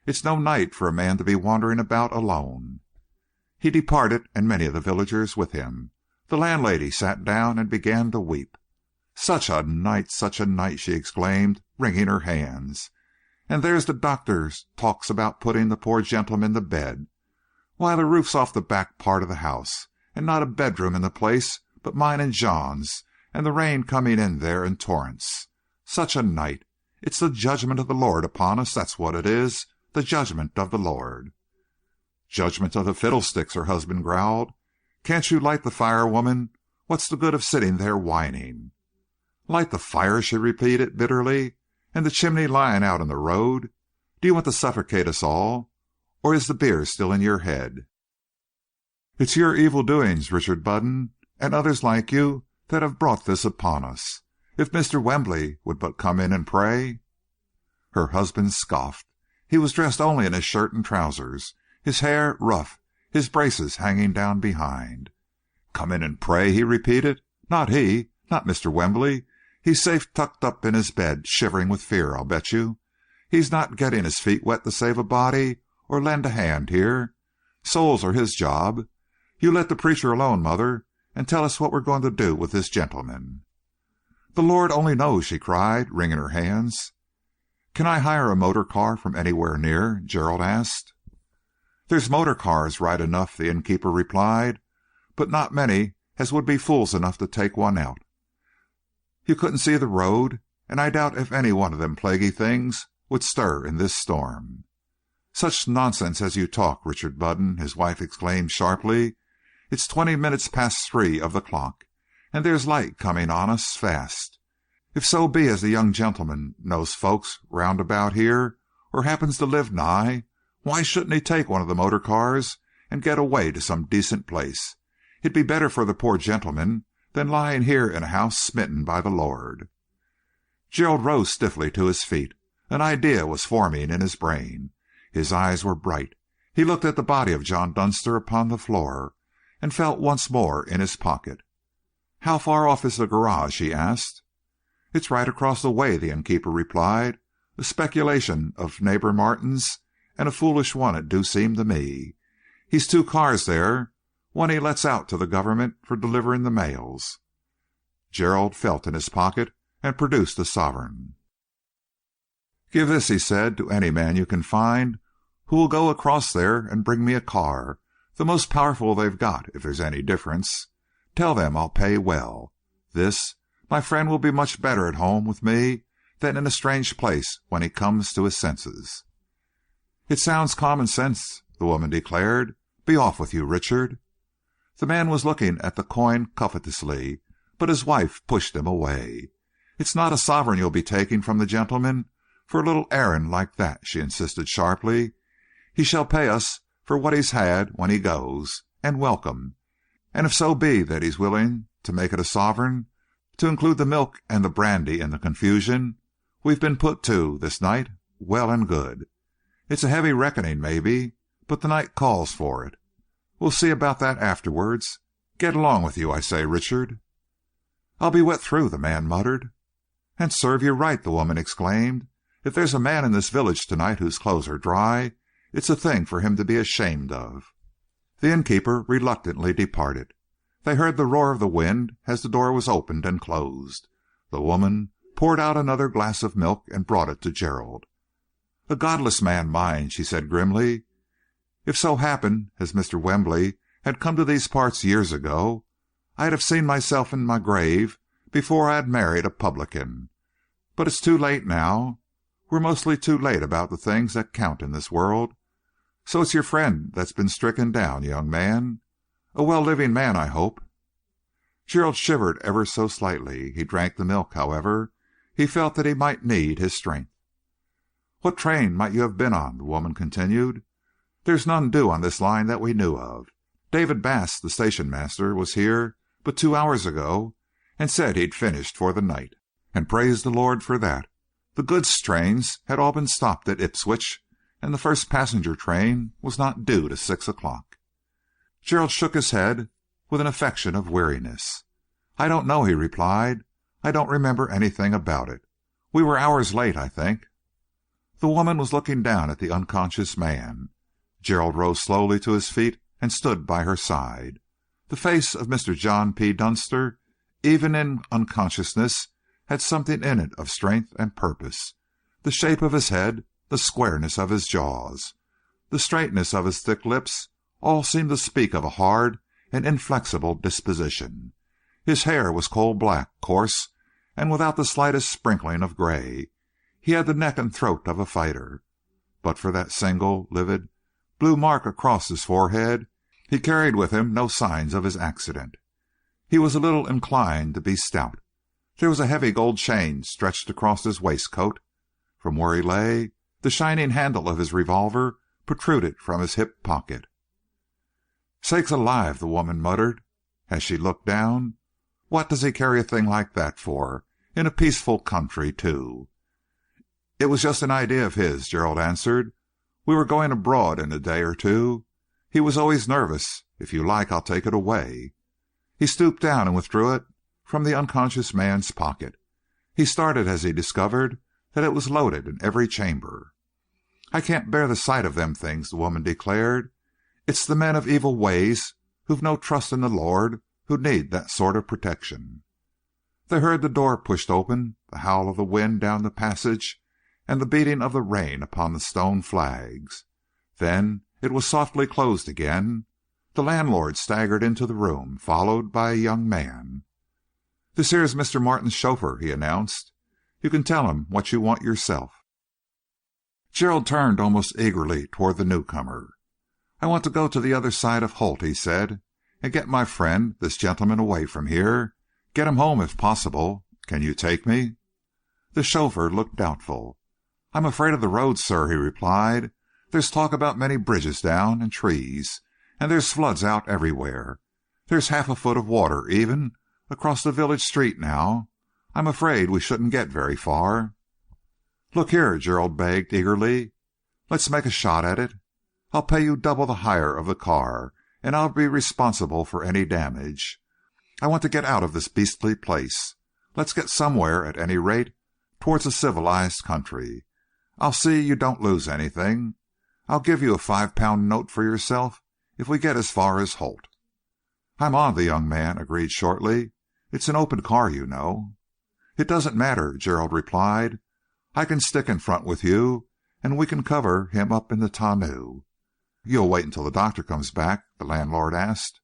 It's no night for a man to be wandering about alone." He departed, and many of the villagers with him. The landlady sat down and began to weep. "Such a night, such a night!" she exclaimed, wringing her hands. "And there's the doctor talks about putting the poor gentleman to bed. Why, the roof's off the back part of the house, and not a bedroom in the place but mine and John's, and the rain coming in there in torrents. Such a night! It's the judgment of the Lord upon us, that's what it is, the judgment of the Lord." "Judgment of the fiddlesticks," her husband growled. "Can't you light the fire, woman? What's the good of sitting there whining?" "Light the fire," she repeated bitterly, "and the chimney lying out in the road. Do you want to suffocate us all, or is the beer still in your head?" "It's your evil doings, Richard Budden, and others like you that have brought this upon us. If Mr. Wembley would but come in and pray—" Her husband scoffed. He was dressed only in his shirt and trousers, his hair rough, his braces hanging down behind. "Come in and pray," he repeated. "Not he, not Mr. Wembley. He's safe tucked up in his bed, shivering with fear, I'll bet you. He's not getting his feet wet to save a body or lend a hand here. Souls are his job. You let the preacher alone, Mother, and tell us what we're going to do with this gentleman." "The Lord only knows," she cried, wringing her hands. "Can I hire a motor car from anywhere near?" Gerald asked. "There's motor cars right enough," the innkeeper replied, "but not many as would be fools enough to take one out. You couldn't see the road, and I doubt if any one of them plaguey things would stir in this storm." "Such nonsense as you talk, Richard Budden," his wife exclaimed sharply. "It's 20 minutes past 3 of the clock, and there's light coming on us fast. If so be as the young gentleman knows folks round about here, or happens to live nigh, why shouldn't he take one of the motor cars and get away to some decent place? It'd be better for the poor gentleman than lying here in a house smitten by the Lord." Gerald rose stiffly to his feet. An idea was forming in his brain. His eyes were bright. He looked at the body of John Dunster upon the floor, and felt once more in his pocket. "How far off is the garage?" he asked. "It's right across the way," the innkeeper replied. "A speculation of neighbor Martin's, and a foolish one it do seem to me. He's two cars there. One he lets out to the government for delivering the mails." Gerald felt in his pocket and produced a sovereign. "Give this," he said, "to any man you can find who will go across there and bring me a car, the most powerful they've got, if there's any difference. Tell them I'll pay well. This, my friend, will be much better at home with me than in a strange place when he comes to his senses." "It sounds common sense," the woman declared. "Be off with you, Richard." The man was looking at the coin covetously, but his wife pushed him away. "It's not a sovereign you'll be taking from the gentleman for a little errand like that," she insisted sharply. "He shall pay us for what he's had when he goes, and welcome. And if so be that he's willing to make it a sovereign, to include the milk and the brandy in the confusion we've been put to this night, well and good. It's a heavy reckoning, maybe, but the night calls for it. We'll see about that afterwards. Get along with you, I say, Richard." "I'll be wet through," the man muttered. "And serve you right," the woman exclaimed. "If there's a man in this village tonight whose clothes are dry, it's a thing for him to be ashamed of." The innkeeper reluctantly departed. They heard the roar of the wind as the door was opened and closed. The woman poured out another glass of milk and brought it to Gerald. "A godless man, mine," she said grimly. "If so happened as Mr. Wembley had come to these parts years ago, I'd have seen myself in my grave before I had married a publican. But it's too late now. We're mostly too late about the things that count in this world. So it's your friend that's been stricken down, young man. A well-living man, I hope." Gerald shivered ever so slightly. He drank the milk, however. He felt that he might need his strength. "What train might you have been on?" the woman continued. "There's none due on this line that we knew of. David Bass, the station master, was here but 2 hours ago and said he'd finished for the night. And praise the Lord for that. The goods trains had all been stopped at Ipswich, and the first passenger train was not due to 6 o'clock. Gerald shook his head with an affection of weariness. "I don't know," he replied. "I don't remember anything about it. We were hours late, I think." The woman was looking down at the unconscious man. Gerald rose slowly to his feet and stood by her side. The face of Mr. John P. Dunster, even in unconsciousness, had something in it of strength and purpose. The shape of his head, the squareness of his jaws, the straightness of his thick lips, all seemed to speak of a hard and inflexible disposition. His hair was coal-black, coarse, and without the slightest sprinkling of gray. He had the neck and throat of a fighter. But for that single, livid, blue mark across his forehead, he carried with him no signs of his accident. He was a little inclined to be stout. There was a heavy gold chain stretched across his waistcoat. From where he lay, the shining handle of his revolver protruded from his hip pocket. "Sakes alive," the woman muttered, as she looked down. "What does he carry a thing like that for, in a peaceful country, too?" "It was just an idea of his," Gerald answered. "We were going abroad in a day or two. He was always nervous. If you like, I'll take it away." He stooped down and withdrew it from the unconscious man's pocket. He started as he discovered that it was loaded in every chamber. "I can't bear the sight of them things," the woman declared. "It's the men of evil ways who've no trust in the Lord who need that sort of protection." They heard the door pushed open, the howl of the wind down the passage, and the beating of the rain upon the stone flags. Then it was softly closed again. The landlord staggered into the room, followed by a young man. "This here is Mr. Martin's chauffeur," he announced. "You can tell him what you want yourself." Gerald turned almost eagerly toward the newcomer. "I want to go to the other side of Holt," he said, "and get my friend, this gentleman, away from here. Get him home, if possible. Can you take me?" The chauffeur looked doubtful. "I'm afraid of the road, sir," he replied. "There's talk about many bridges down, and trees, and there's floods out everywhere. There's half a foot of water, even, across the village street now. I'm afraid we shouldn't get very far." "Look here," Gerald begged eagerly. "Let's make a shot at it. I'll pay you double the hire of the car, and I'll be responsible for any damage. I want to get out of this beastly place. Let's get somewhere, at any rate, towards a civilized country. I'll see you don't lose anything. I'll give you a £5 note for yourself if we get as far as Holt." "I'm on," the young man agreed shortly. "It's an open car, you know." "It doesn't matter," Gerald replied. "I can stick in front with you, and we can cover him up in the tonneau." "You'll wait until the doctor comes back?" the landlord asked.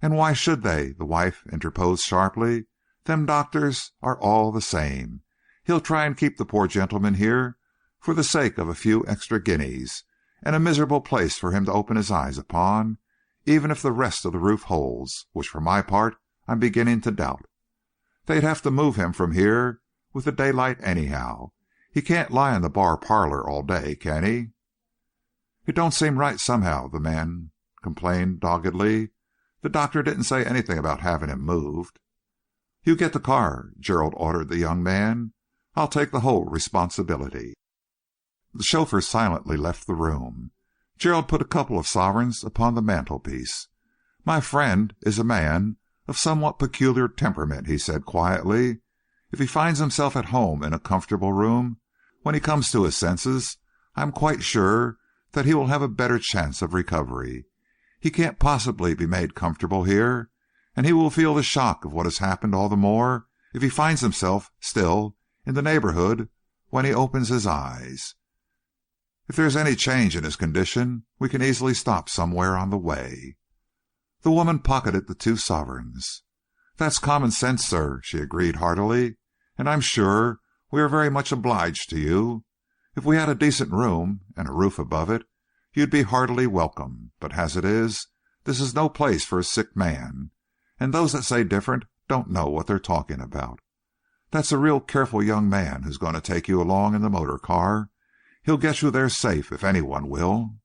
"And why should they?" the wife interposed sharply. "Them doctors are all the same. He'll try and keep the poor gentleman here for the sake of a few extra guineas, and a miserable place for him to open his eyes upon, even if the rest of the roof holds, which for my part I'm beginning to doubt. They'd have to move him from here with the daylight anyhow. He can't lie in the bar parlor all day, can he?" "It don't seem right somehow," the man complained doggedly. "The doctor didn't say anything about having him moved." "You get the car," Gerald ordered the young man. "I'll take the whole responsibility." The chauffeur silently left the room. Gerald put a couple of sovereigns upon the mantelpiece. "My friend is a man of somewhat peculiar temperament," he said quietly. "If he finds himself at home in a comfortable room when he comes to his senses, I am quite sure that he will have a better chance of recovery. He can't possibly be made comfortable here, and he will feel the shock of what has happened all the more if he finds himself still in the neighborhood when he opens his eyes. If there is any change in his condition, we can easily stop somewhere on the way." The woman pocketed the 2 sovereigns. "That's common sense, sir," she agreed heartily, "and I'm sure we are very much obliged to you. If we had a decent room and a roof above it, you'd be heartily welcome. But as it is, this is no place for a sick man, and those that say different don't know what they're talking about. That's a real careful young man who's going to take you along in the motor car. He'll get you there safe, if anyone will."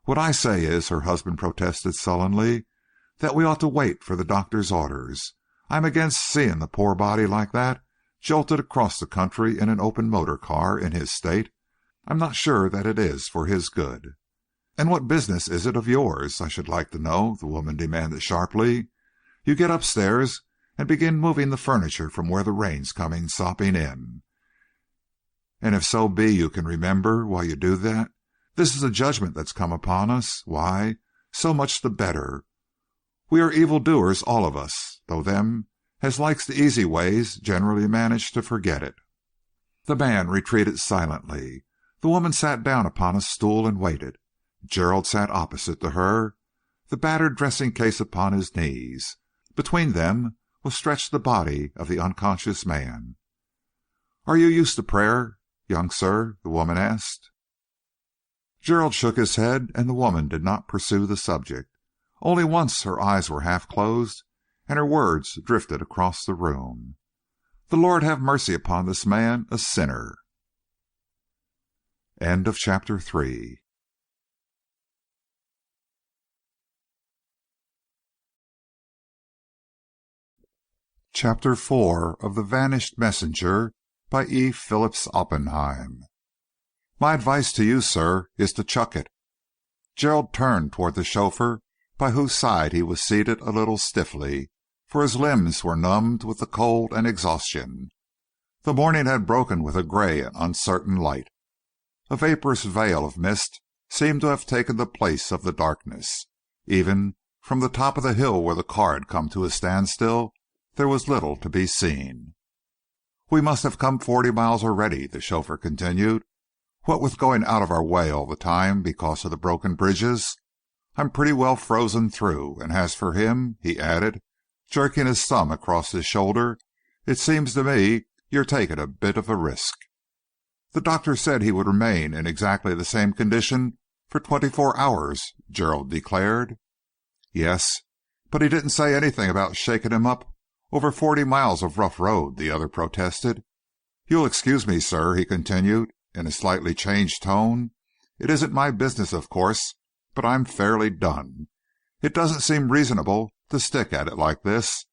"What I say is," her husband protested sullenly, "that we ought to wait for the doctor's orders. I'm against seeing the poor body like that jolted across the country in an open motor car in his state. I'm not sure that it is for his good." "And what business is it of yours, I should like to know?" the woman demanded sharply. "You get upstairs and begin moving the furniture from where the rain's coming sopping in. And if so be you can remember while you do that, this is a judgment that's come upon us, why, so much the better. We are evildoers, all of us, though them as likes the easy ways generally manage to forget it." The man retreated silently. The woman sat down upon a stool and waited. Gerald sat opposite to her, the battered dressing case upon his knees. Between them was stretched the body of the unconscious man. "Are you used to prayer, young sir?" the woman asked. Gerald shook his head, and the woman did not pursue the subject. Only once her eyes were half closed, and her words drifted across the room. "The Lord have mercy upon this man, a sinner." End of chapter 3. Chapter 4 of The Vanished Messenger by E. Phillips Oppenheim. "My advice to you, sir, is to chuck it." Gerald turned toward the chauffeur, by whose side he was seated a little stiffly, for his limbs were numbed with the cold and exhaustion. The morning had broken with a gray and uncertain light. A vaporous veil of mist seemed to have taken the place of the darkness. Even from the top of the hill where the car had come to a standstill, there was little to be seen. "We must have come 40 miles already," the chauffeur continued. "What with going out of our way all the time because of the broken bridges, I'm pretty well frozen through, and as for him," he added, jerking his thumb across his shoulder, "it seems to me you're taking a bit of a risk." "The doctor said he would remain in exactly the same condition for 24 hours," Gerald declared. "Yes, but he didn't say anything about shaking him up over 40 miles of rough road," the other protested. "You'll excuse me, sir," he continued, in a slightly changed tone. "It isn't my business, of course, but I'm fairly done. It doesn't seem reasonable to stick at it like this.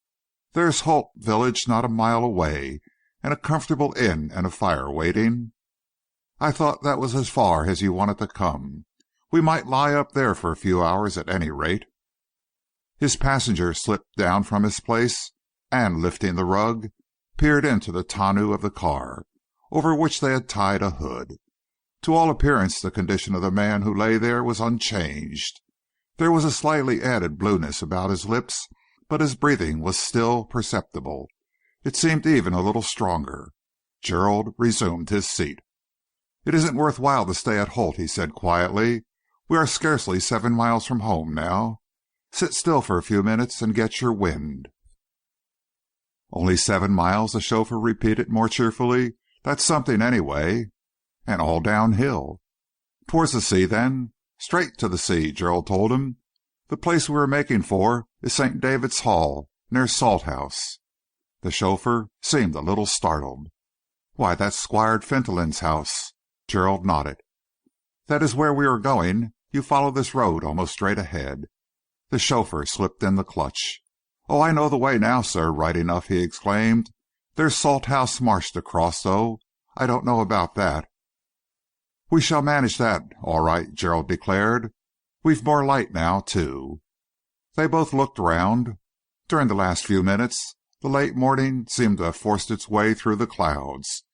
There's Holt village not a mile away, and a comfortable inn and a fire waiting. I thought that was as far as you wanted to come. We might lie up there for a few hours at any rate." His passenger slipped down from his place, and, lifting the rug, peered into the tonneau of the car, over which they had tied a hood. To all appearance, the condition of the man who lay there was unchanged. There was a slightly added blueness about his lips, but his breathing was still perceptible. It seemed even a little stronger. Gerald resumed his seat. "It isn't worth while to stay at Holt," he said quietly. "We are scarcely 7 miles from home now. Sit still for a few minutes and get your wind." "Only 7 miles," the chauffeur repeated more cheerfully. "That's something, anyway. And all downhill." "Towards the sea, then?" "Straight to the sea," Gerald told him. "The place we are making for is St. David's Hall, near Salthouse." The chauffeur seemed a little startled. "Why, that's Squire Fentolin's house." Gerald nodded. "That is where we are going. You follow this road almost straight ahead." The chauffeur slipped in the clutch. "Oh, I know the way now, sir, right enough," he exclaimed. "There's Salthouse Marsh to cross, though. I don't know about that." "We shall manage that, all right," Gerald declared. "We've more light now, too." They both looked round. During the last few minutes, the late morning seemed to have forced its way through the clouds.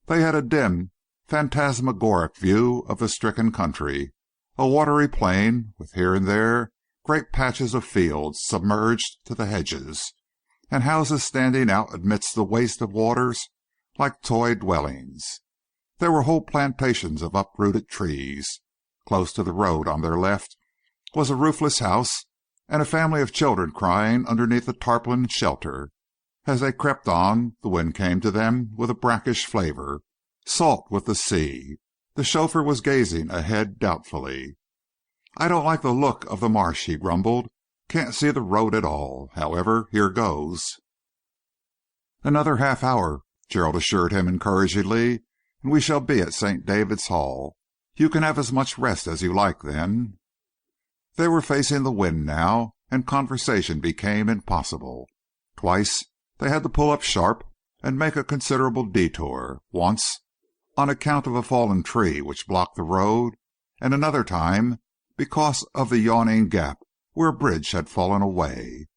They had a dim, phantasmagoric view of the stricken country, a watery plain, with here and there great patches of fields submerged to the hedges, and houses standing out amidst the waste of waters like toy dwellings. There were whole plantations of uprooted trees. Close to the road on their left was a roofless house, and a family of children crying underneath a tarpaulin shelter. As they crept on, the wind came to them with a brackish flavor, salt with the sea. The chauffeur was gazing ahead doubtfully. "I don't like the look of the marsh," he grumbled. "Can't see the road at all. However, here goes." "Another half hour," Gerald assured him encouragingly, "and we shall be at St. David's Hall. You can have as much rest as you like then." They were facing the wind now, and conversation became impossible. Twice they had to pull up sharp and make a considerable detour, once on account of a fallen tree which blocked the road, and another time because of the yawning gap where a bridge had fallen away.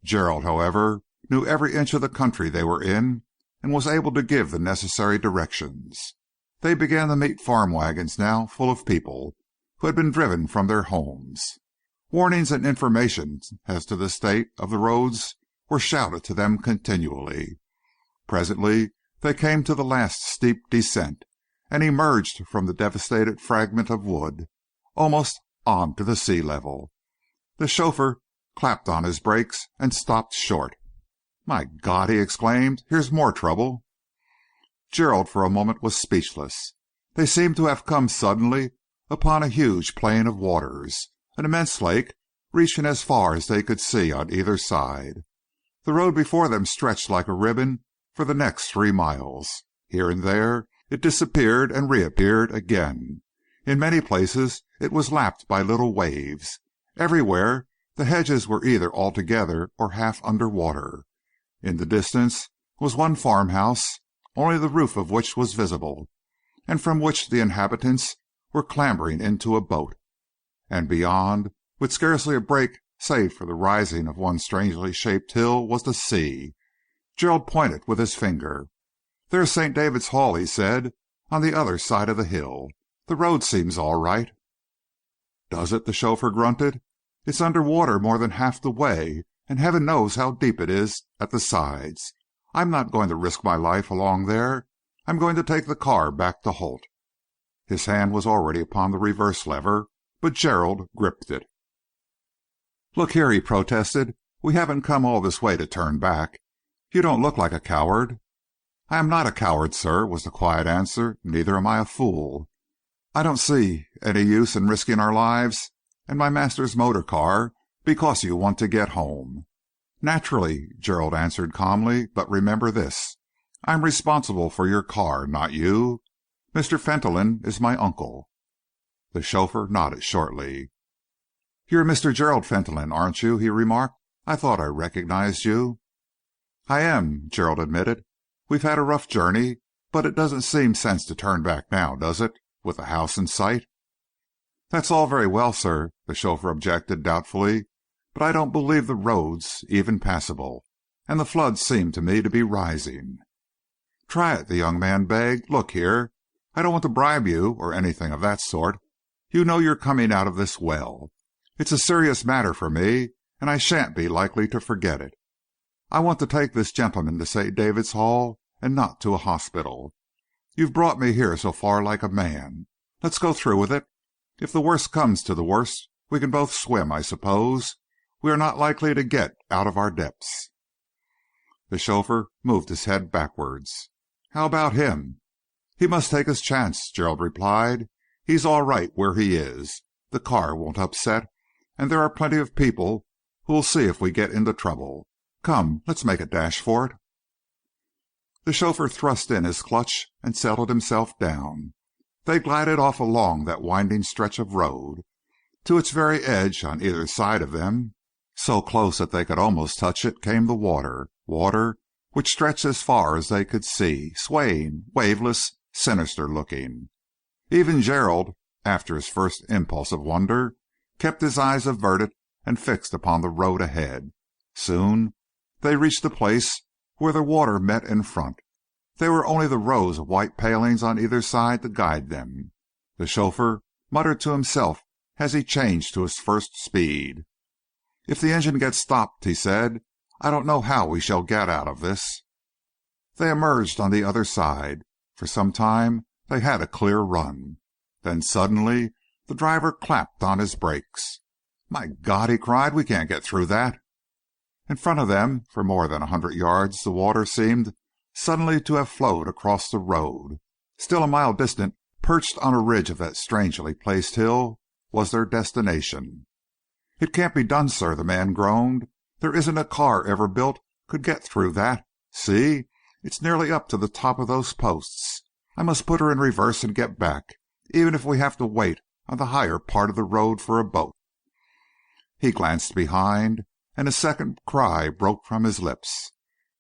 Gerald, however, knew every inch of the country they were in and was able to give the necessary directions. They began to meet farm wagons now full of people who had been driven from their homes. Warnings and information as to the state of the roads were shouted to them continually. Presently they came to the last steep descent, and emerged from the devastated fragment of wood, almost on to the sea level. The chauffeur clapped on his brakes and stopped short. "My God!" he exclaimed. "Here's more trouble." Gerald for a moment was speechless. They seemed to have come suddenly upon a huge plain of waters, an immense lake reaching as far as they could see on either side. The road before them stretched like a ribbon for the next 3 miles. Here and there it disappeared and reappeared again. In many places it was lapped by little waves. Everywhere the hedges were either altogether or half under water. In the distance was one farmhouse, only the roof of which was visible, and from which the inhabitants were clambering into a boat. And beyond, with scarcely a break save for the rising of one strangely shaped hill, was the sea. Gerald pointed with his finger. "There's St. David's Hall," he said, "on the other side of the hill. The road seems all right." "Does it?" the chauffeur grunted. "It's under water more than half the way, and heaven knows how deep it is at the sides. I'm not going to risk my life along there. I'm going to take the car back to Holt." His hand was already upon the reverse lever, but Gerald gripped it. "Look here," he protested. "We haven't come all this way to turn back. You don't look like a coward." "I am not a coward, sir," was the quiet answer. "Neither am I a fool. I don't see any use in risking our lives and my master's motor car because you want to get home." "Naturally," Gerald answered calmly. "But remember this. I'm responsible for your car, not you. Mr. Fentolin is my uncle." The chauffeur nodded shortly. "You're Mr. Gerald Fentolin, aren't you?" he remarked. "I thought I recognized you." "I am," Gerald admitted. "We've had a rough journey, but it doesn't seem sense to turn back now, does it, with the house in sight?" "That's all very well, sir," the chauffeur objected doubtfully, "but I don't believe the road's even passable. and the flood seemed to me to be rising. "Try it," the young man begged. "Look here, I don't want to bribe you or anything of that sort. You know you're coming out of this well. It's a serious matter for me, and I shan't be likely to forget it. I want to take this gentleman to St. David's Hall and not to a hospital. You've brought me here so far like a man. Let's go through with it. If the worst comes to the worst, we can both swim, I suppose. We are not likely to get out of our depths." The chauffeur moved his head backwards. "How about him?" "He must take his chance," Gerald replied. "He's all right where he is. The car won't upset, and there are plenty of people who'll see if we get into trouble. Come, let's make a dash for it." The chauffeur thrust in his clutch and settled himself down. They glided off along that winding stretch of road. To its very edge, on either side of them, so close that they could almost touch it, came the water which stretched as far as they could see, swaying, waveless, sinister looking. Even Gerald, after his first impulse of wonder, kept his eyes averted and fixed upon the road ahead. Soon they reached the place where the water met in front. There were only the rows of white palings on either side to guide them. The chauffeur muttered to himself as he changed to his first speed. "If the engine gets stopped," he said, "I don't know how we shall get out of this." They emerged on the other side. For some time they had a clear run. Then suddenly the driver clapped on his brakes. "My God!" he cried. "We can't get through that." In front of them, for more than 100 yards, the water seemed suddenly to have flowed across the road. Still a mile distant, perched on a ridge of that strangely placed hill, was their destination. "It can't be done, sir," the man groaned. "There isn't a car ever built could get through that. See, it's nearly up to the top of those posts. I must put her in reverse and get back, even if we have to wait on the higher part of the road for a boat." He glanced behind, and a second cry broke from his lips.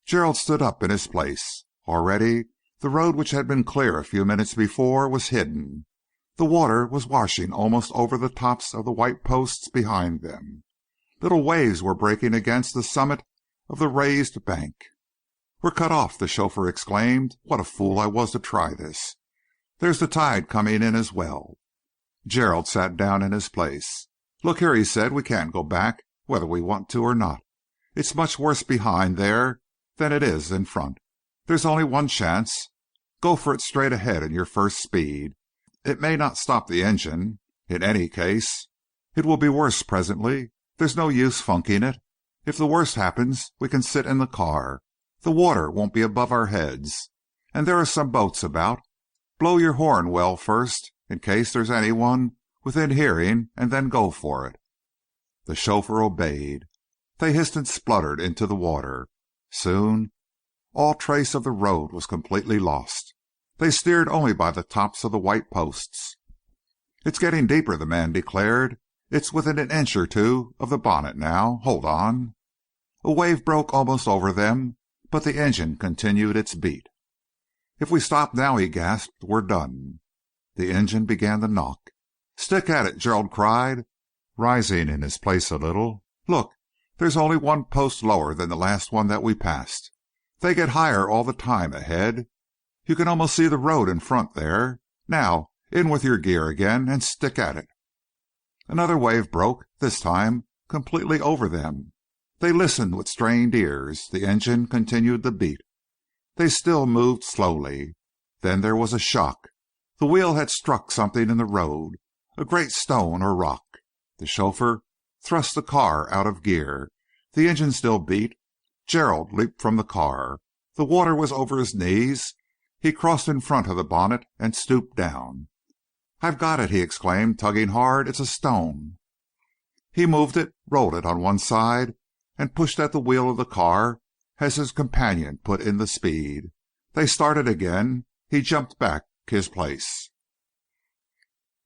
Gerald stood up in his place. Already the road, which had been clear a few minutes before, was hidden. The water was washing almost over the tops of the white posts behind them. Little waves were breaking against the summit of the raised bank. "We're cut off!" the chauffeur exclaimed. "What a fool I was to try this! There's the tide coming in as well." Gerald sat down in his place. "Look here," he said, "we can't go back, whether we want to or not. It's much worse behind there than it is in front. There's only one chance. Go for it straight ahead in your first speed. It may not stop the engine. In any case, it will be worse presently. There's no use funking it. If the worst happens, we can sit in the car. The water won't be above our heads, and there are some boats about. Blow your horn well first, in case there's anyone within hearing, and then go for it." The chauffeur obeyed. They hissed and spluttered into the water. Soon all trace of the road was completely lost. They steered only by the tops of the white posts. "It's getting deeper," the man declared. "It's within an inch or two of the bonnet now. Hold on." A wave broke almost over them, but the engine continued its beat. "If we stop now," he gasped, "we're done." The engine began to knock. "Stick at it," Gerald cried, rising in his place a little. "Look, there's only one post lower than the last one that we passed. They get higher all the time ahead. You can almost see the road in front there. Now, in with your gear again and stick at it." Another wave broke, this time completely over them. They listened with strained ears. The engine continued to beat. They still moved slowly. Then there was a shock. The wheel had struck something in the road, a great stone or rock. The chauffeur thrust the car out of gear. The engine still beat. Gerald leaped from the car. The water was over his knees. He crossed in front of the bonnet and stooped down. "I've got it!" he exclaimed, tugging hard. "It's a stone." He moved it, rolled it on one side, and pushed at the wheel of the car as his companion put in the speed. They started again. He jumped back his place.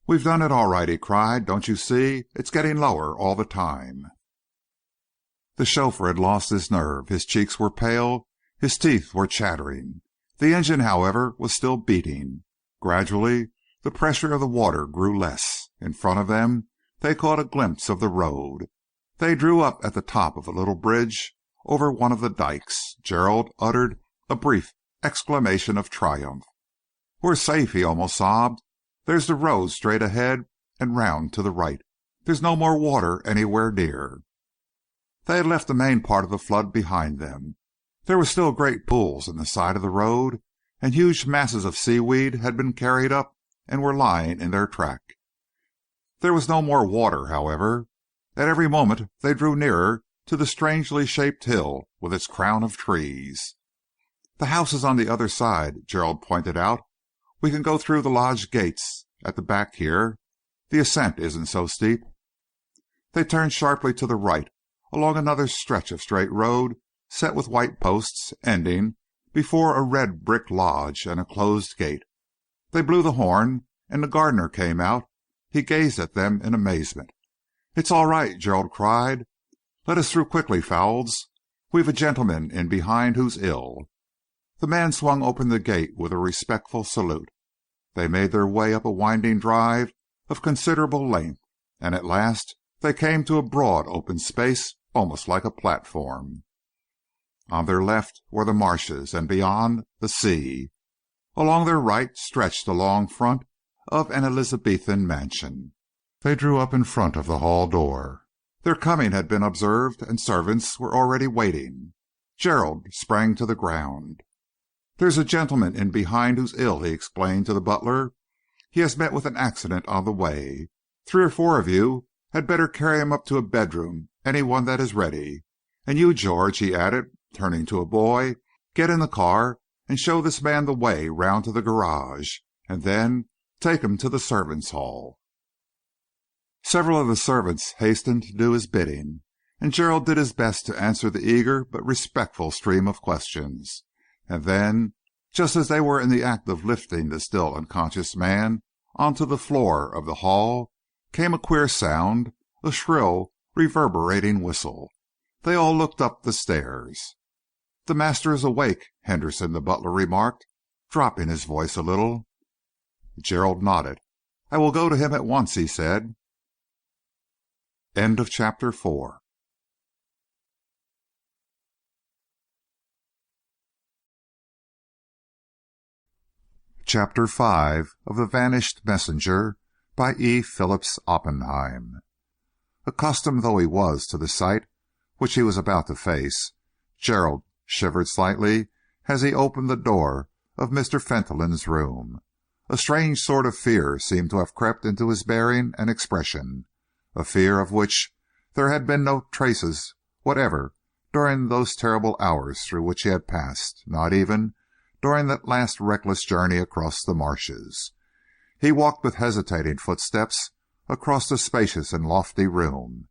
"We've done it all right," he cried. "Don't you see? It's getting lower all the time." The chauffeur had lost his nerve. His cheeks were pale. His teeth were chattering. The engine, however, was still beating. Gradually, the pressure of the water grew less. In front of them, they caught a glimpse of the road. They drew up at the top of a little bridge over one of the dikes. Gerald uttered a brief exclamation of triumph. "We're safe," he almost sobbed. "There's the road straight ahead and round to the right. There's no more water anywhere near." They had left the main part of the flood behind them. There were still great pools in the side of the road, and huge masses of seaweed had been carried up and were lying in their track. There was no more water, however. At every moment they drew nearer to the strangely shaped hill with its crown of trees. "The house is on the other side," Gerald pointed out. "We can go through the lodge gates at the back here. The ascent isn't so steep." They turned sharply to the right, along another stretch of straight road set with white posts, ending before a red brick lodge and a closed gate. They blew the horn, and the gardener came out. He gazed at them in amazement. "It's all right," Gerald cried. "Let us through quickly, Fowles. We've a gentleman in behind who's ill." The man swung open the gate with a respectful salute. They made their way up a winding drive of considerable length, and at last they came to a broad open space, almost like a platform. On their left were the marshes, and beyond, the sea. Along their right stretched the long front of an Elizabethan mansion. They drew up in front of the hall door. Their coming had been observed, and servants were already waiting. Gerald sprang to the ground. "There's a gentleman in behind who's ill," he explained to the butler. "He has met with an accident on the way. 3 or 4 of you had better carry him up to a bedroom, any one that is ready. And you, George," he added, turning to a boy, "get in the car and show this man the way round to the garage, and then take him to the servants' hall." Several of the servants hastened to do his bidding, and Gerald did his best to answer the eager but respectful stream of questions. And then, just as they were in the act of lifting the still unconscious man onto the floor of the hall, came a queer sound, a shrill, reverberating whistle. They all looked up the stairs. "The master is awake," Henderson the butler remarked, dropping his voice a little. Gerald nodded. "I will go to him at once," he said. End of chapter 4. Chapter 5 of The Vanished Messenger by E. Phillips Oppenheim. Accustomed though he was to the sight which he was about to face, Gerald shivered slightly as he opened the door of Mr. Fentolin's room. A strange sort of fear seemed to have crept into his bearing and expression, a fear of which there had been no traces whatever during those terrible hours through which he had passed, not even during that last reckless journey across the marshes. He walked with hesitating footsteps across the spacious and lofty room.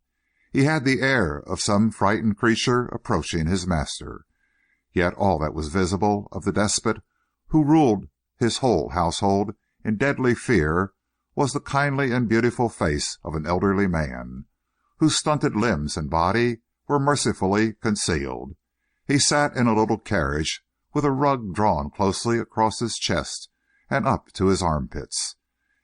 He had the air of some frightened creature approaching his master. Yet all that was visible of the despot who ruled his whole household in deadly fear was the kindly and beautiful face of an elderly man, whose stunted limbs and body were mercifully concealed. He sat in a little carriage with a rug drawn closely across his chest and up to his armpits.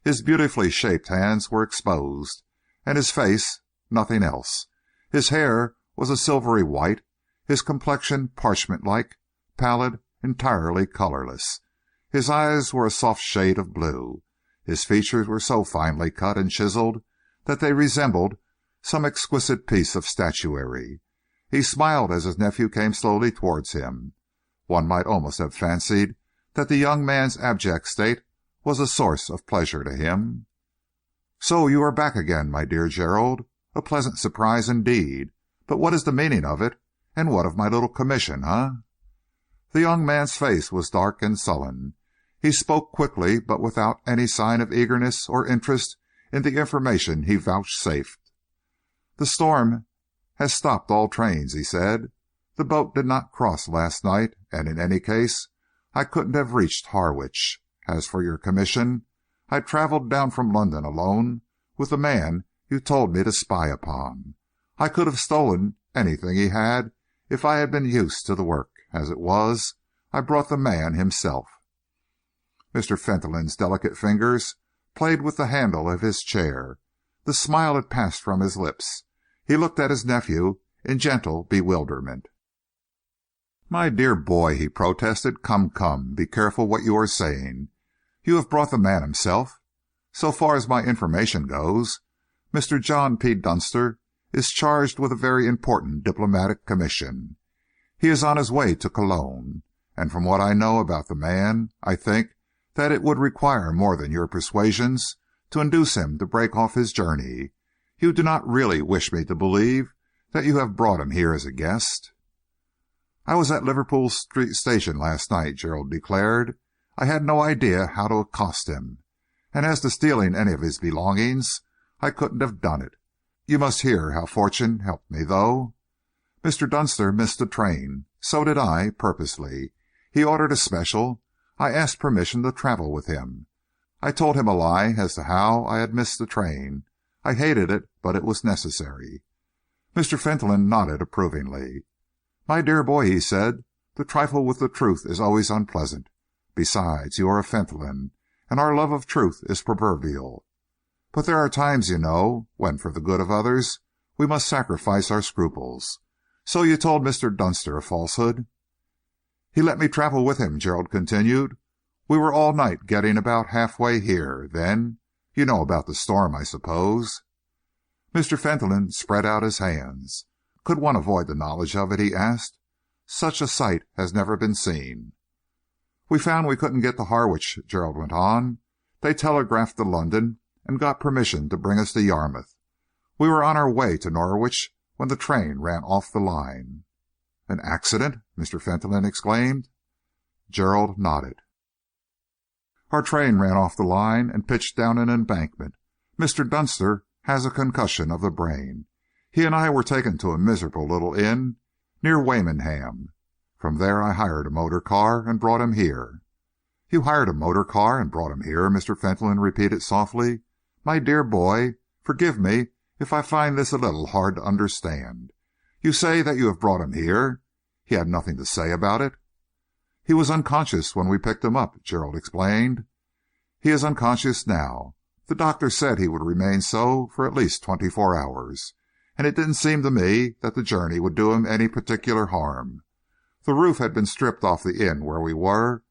His beautifully shaped hands were exposed, and his face nothing else. His hair was a silvery white, his complexion parchment-like, pallid, entirely colorless. His eyes were a soft shade of blue. His features were so finely cut and chiseled that they resembled some exquisite piece of statuary. He smiled as his nephew came slowly towards him. One might almost have fancied that the young man's abject state was a source of pleasure to him. "So you are back again, my dear Gerald. A pleasant surprise indeed. But what is the meaning of it? And what of my little commission, The young man's face was dark and sullen. He spoke quickly, but without any sign of eagerness or interest in the information he vouchsafed. "The storm has stopped all trains," he said. "The boat did not cross last night, and in any case I couldn't have reached Harwich. As for your commission, I travelled down from London alone with the man you told me to spy upon. I could have stolen anything he had if I had been used to the work. As it was, I brought the man himself." Mr. Fentolin's delicate fingers played with the handle of his chair. The smile had passed from his lips. He looked at his nephew in gentle bewilderment. "My dear boy," he protested, "come, come, be careful what you are saying. You have brought the man himself? So far as my information goes, Mr. John P. Dunster is charged with a very important diplomatic commission. He is on his way to Cologne, and from what I know about the man, I think that it would require more than your persuasions to induce him to break off his journey. You do not really wish me to believe that you have brought him here as a guest?" "I was at Liverpool Street Station last night," Gerald declared. "I had no idea how to accost him. And as to stealing any of his belongings, I couldn't have done it. You must hear how fortune helped me, though. Mr. Dunster missed the train. So did I, purposely. He ordered a special. I asked permission to travel with him. I told him a lie as to how I had missed the train. I hated it, but it was necessary." Mr. Fentolin nodded approvingly. "My dear boy," he said, "to trifle with the truth is always unpleasant. Besides, you are a Fentolin, and our love of truth is proverbial. But there are times, you know, when for the good of others we must sacrifice our scruples. So you told Mr. Dunster a falsehood?" "He let me travel with him," Gerald continued. "We were all night getting about halfway here. Then you know about the storm, I suppose?" Mr. Fentolin spread out his hands. "Could one avoid the knowledge of it?" he asked. "Such a sight has never been seen." "We found we couldn't get to Harwich," Gerald went on. "They telegraphed to London and got permission to bring us to Yarmouth. We were on our way to Norwich when the train ran off the line." "An accident?" Mr. Fentolin exclaimed. Gerald nodded. "Our train ran off the line and pitched down an embankment. Mr. Dunster has a concussion of the brain. He and I were taken to a miserable little inn near Wymondham. From there I hired a motor car and brought him here." "You hired a motor car and brought him here?" Mr. Fentolin repeated softly. "My dear boy, forgive me if I find this a little hard to understand. You say that you have brought him here. He had nothing to say about it?" "He was unconscious when we picked him up," Gerald explained. "He is unconscious now. The doctor said he would remain so for at least 24 hours, and it didn't seem to me that the journey would do him any particular harm. The roof had been stripped off the inn where we were,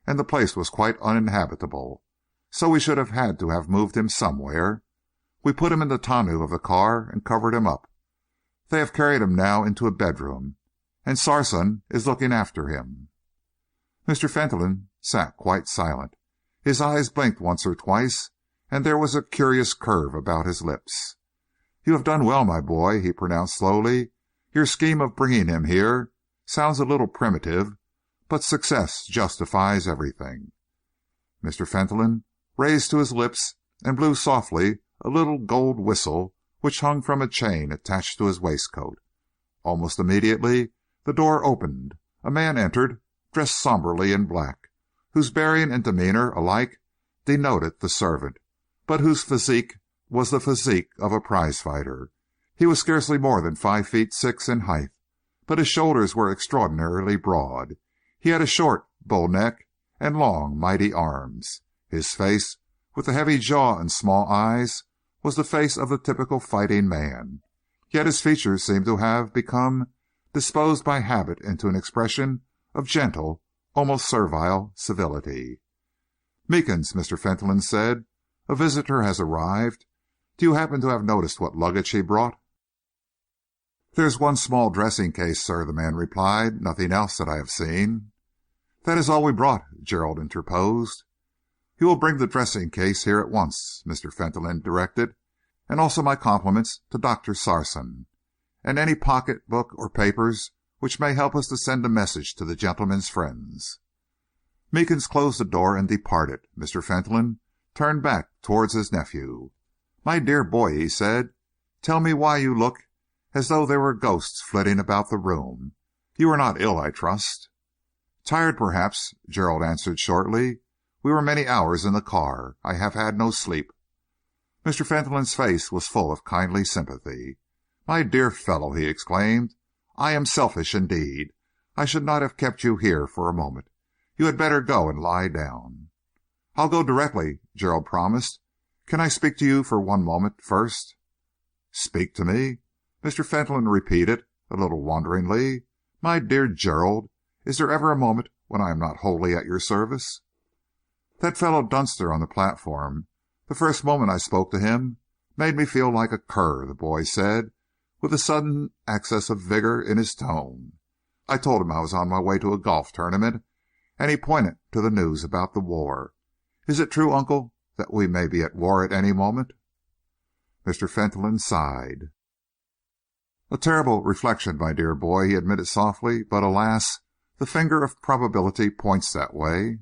and the place was quite uninhabitable, so we should have had to have moved him somewhere. We put him in the tonneau of the car and covered him up. They have carried him now into a bedroom, and Sarson is looking after him." Mr. Fentolin sat quite silent. His eyes blinked once or twice, and there was a curious curve about his lips. "You have done well, my boy," he pronounced slowly. "Your scheme of bringing him here sounds a little primitive, but success justifies everything." Mr. Fentolin raised to his lips and blew softly a little gold whistle which hung from a chain attached to his waistcoat. Almost immediately the door opened. A man entered, dressed sombrely in black, whose bearing and demeanour alike denoted the servant, but whose physique was the physique of a prize-fighter. He was scarcely more than 5 feet 6 in height, but his shoulders were extraordinarily broad. He had a short, bull neck and long, mighty arms. His face, with the heavy jaw and small eyes, was the face of the typical fighting man, yet his features seemed to have become disposed by habit into an expression of gentle, almost servile civility. "Meekins," Mr. Fentolin said, "a visitor has arrived. Do you happen to have noticed what luggage he brought?" "There's one small dressing case, sir," the man replied. "Nothing else that I have seen." "That is all we brought," Gerald interposed. "You will bring the dressing case here at once," Mr. Fentolin directed, "and also my compliments to Dr. Sarson, and any pocket book or papers which may help us to send a message to the gentleman's friends." Meekins closed the door and departed. Mr. Fentolin turned back towards his nephew. "My dear boy," he said, "tell me why you look as though there were ghosts flitting about the room. You are not ill, I trust?" "Tired, perhaps," Gerald answered shortly. "We were many hours in the car. I have had no sleep." Mr. Fentolin's face was full of kindly sympathy. "My dear fellow," he exclaimed, "I am selfish indeed. I should not have kept you here for a moment. You had better go and lie down." "I'll go directly," Gerald promised. "Can I speak to you for one moment first?" "Speak to me?" Mr. Fentolin repeated, a little wonderingly. "My dear Gerald, Is there ever a moment when I am not wholly at your service?" "That fellow Dunster on the platform, the first moment I spoke to him, made me feel like a cur," the boy said, with a sudden access of vigor in his tone. "I told him I was on my way to a golf tournament, and he pointed to the news about the war. Is it true, Uncle, that we may be at war at any moment?" Mr. Fentolin sighed. "A terrible reflection, my dear boy," he admitted softly, "but alas, the finger of probability points that way."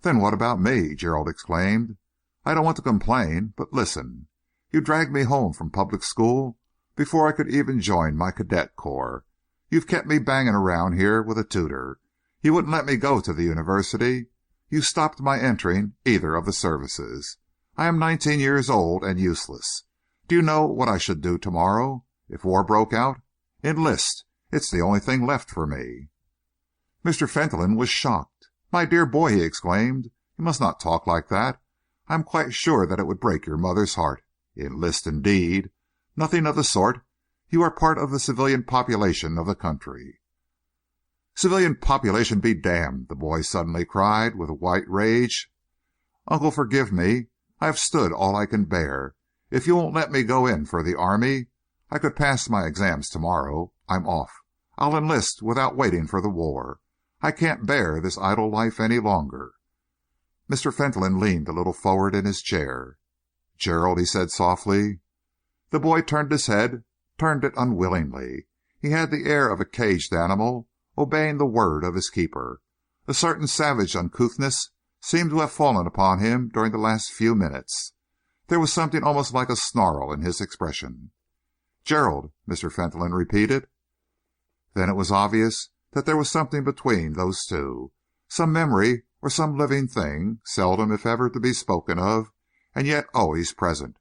"Then what about me?" Gerald exclaimed. "I don't want to complain, but listen. You dragged me home from public school before I could even join my cadet corps. You've kept me banging around here with a tutor. You wouldn't let me go to the university. You stopped my entering either of the services. I am 19 years old and useless. Do you know what I should do tomorrow if war broke out? Enlist. It's the only thing left for me." Mr. Fentolin was shocked. "My dear boy," he exclaimed, "you must not talk like that. I am quite sure that it would break your mother's heart. Enlist, indeed! Nothing of the sort. You are part of the civilian population of the country." "Civilian population be damned!" the boy suddenly cried, with a white rage. "Uncle, forgive me. I have stood all I can bear. If you won't let me go in for the army, I could pass my exams tomorrow. I'm off. I'll enlist without waiting for the war. I can't bear this idle life any longer." Mr. Fentolin leaned a little forward in his chair. "Gerald," he said softly. The boy turned his head, turned it unwillingly. He had the air of a caged animal obeying the word of his keeper. A certain savage uncouthness seemed to have fallen upon him during the last few minutes. There was something almost like a snarl in his expression. "Gerald," Mr. Fentolin repeated. Then it was obvious that there was something between those two, some memory or some living thing, seldom if ever to be spoken of, and yet always present.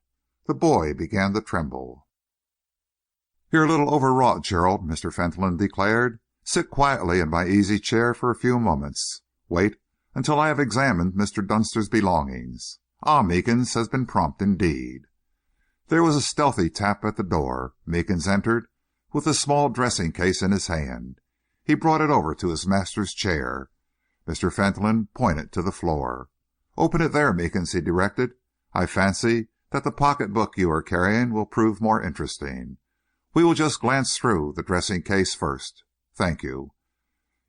The boy began to tremble. "You're a little overwrought, Gerald," Mr. Fentolin declared. "Sit quietly in my easy chair for a few moments. Wait until I have examined Mr. Dunster's belongings. Ah, Meekins has been prompt indeed." There was a stealthy tap at the door. Meekins entered with a small dressing case in his hand. He brought it over to his master's chair. Mr. Fentolin pointed to the floor. "Open it there, Meekins," he directed. "I fancy that the pocketbook you are carrying will prove more interesting. We will just glance through the dressing case first. Thank you.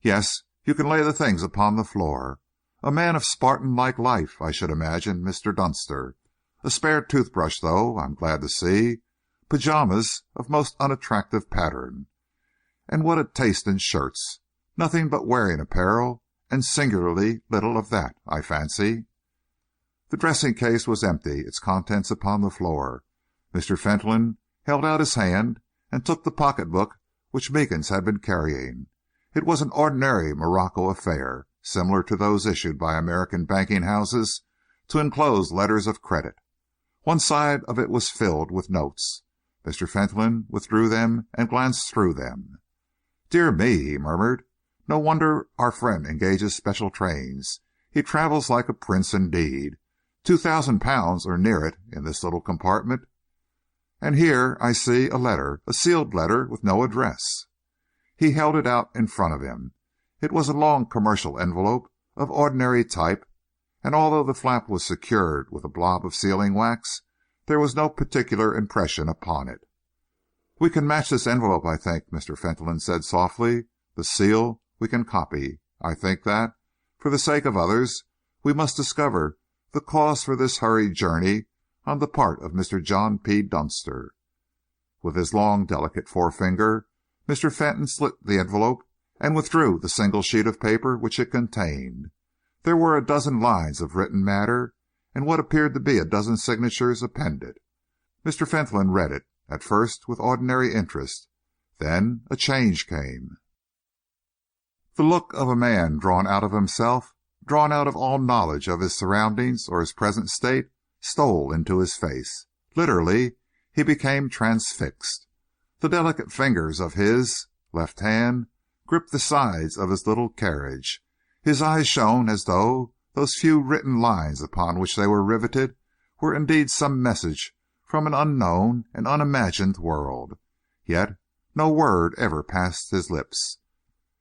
Yes, you can lay the things upon the floor. A man of Spartan-like life, I should imagine, Mr. Dunster. A spare toothbrush, though, I'm glad to see. Pyjamas of most unattractive pattern. And what a taste in shirts. Nothing but wearing apparel, and singularly little of that, I fancy." The dressing case was empty, its contents upon the floor. Mr. Fentolin held out his hand and took the pocketbook which Meekins had been carrying. It was an ordinary morocco affair, similar to those issued by American banking houses to enclose letters of credit. One side of it was filled with notes. Mr. Fentolin withdrew them and glanced through them. "Dear me," he murmured. "No wonder our friend engages special trains. He travels like a prince indeed. £2,000 or near it in this little compartment. And here I see a letter, a sealed letter with no address." He held it out in front of him. It was a long commercial envelope of ordinary type, and although the flap was secured with a blob of sealing wax, there was no particular impression upon it. "We can match this envelope, I think," Mr. Fentolin said softly. "The seal we can copy. I think that, for the sake of others, we must discover the cause for this hurried journey on the part of Mr. John P. Dunster." With his long, delicate forefinger, Mr. Fenton slit the envelope and withdrew the single sheet of paper which it contained. There were a dozen lines of written matter, and what appeared to be a dozen signatures appended. Mr. Fentolin read it, at first with ordinary interest. Then a change came. The look of a man drawn out of himself, drawn out of all knowledge of his surroundings or his present state, stole into his face. Literally, he became transfixed. The delicate fingers of his left hand gripped the sides of his little carriage. His eyes shone as though those few written lines upon which they were riveted were indeed some message from an unknown and unimagined world. Yet no word ever passed his lips.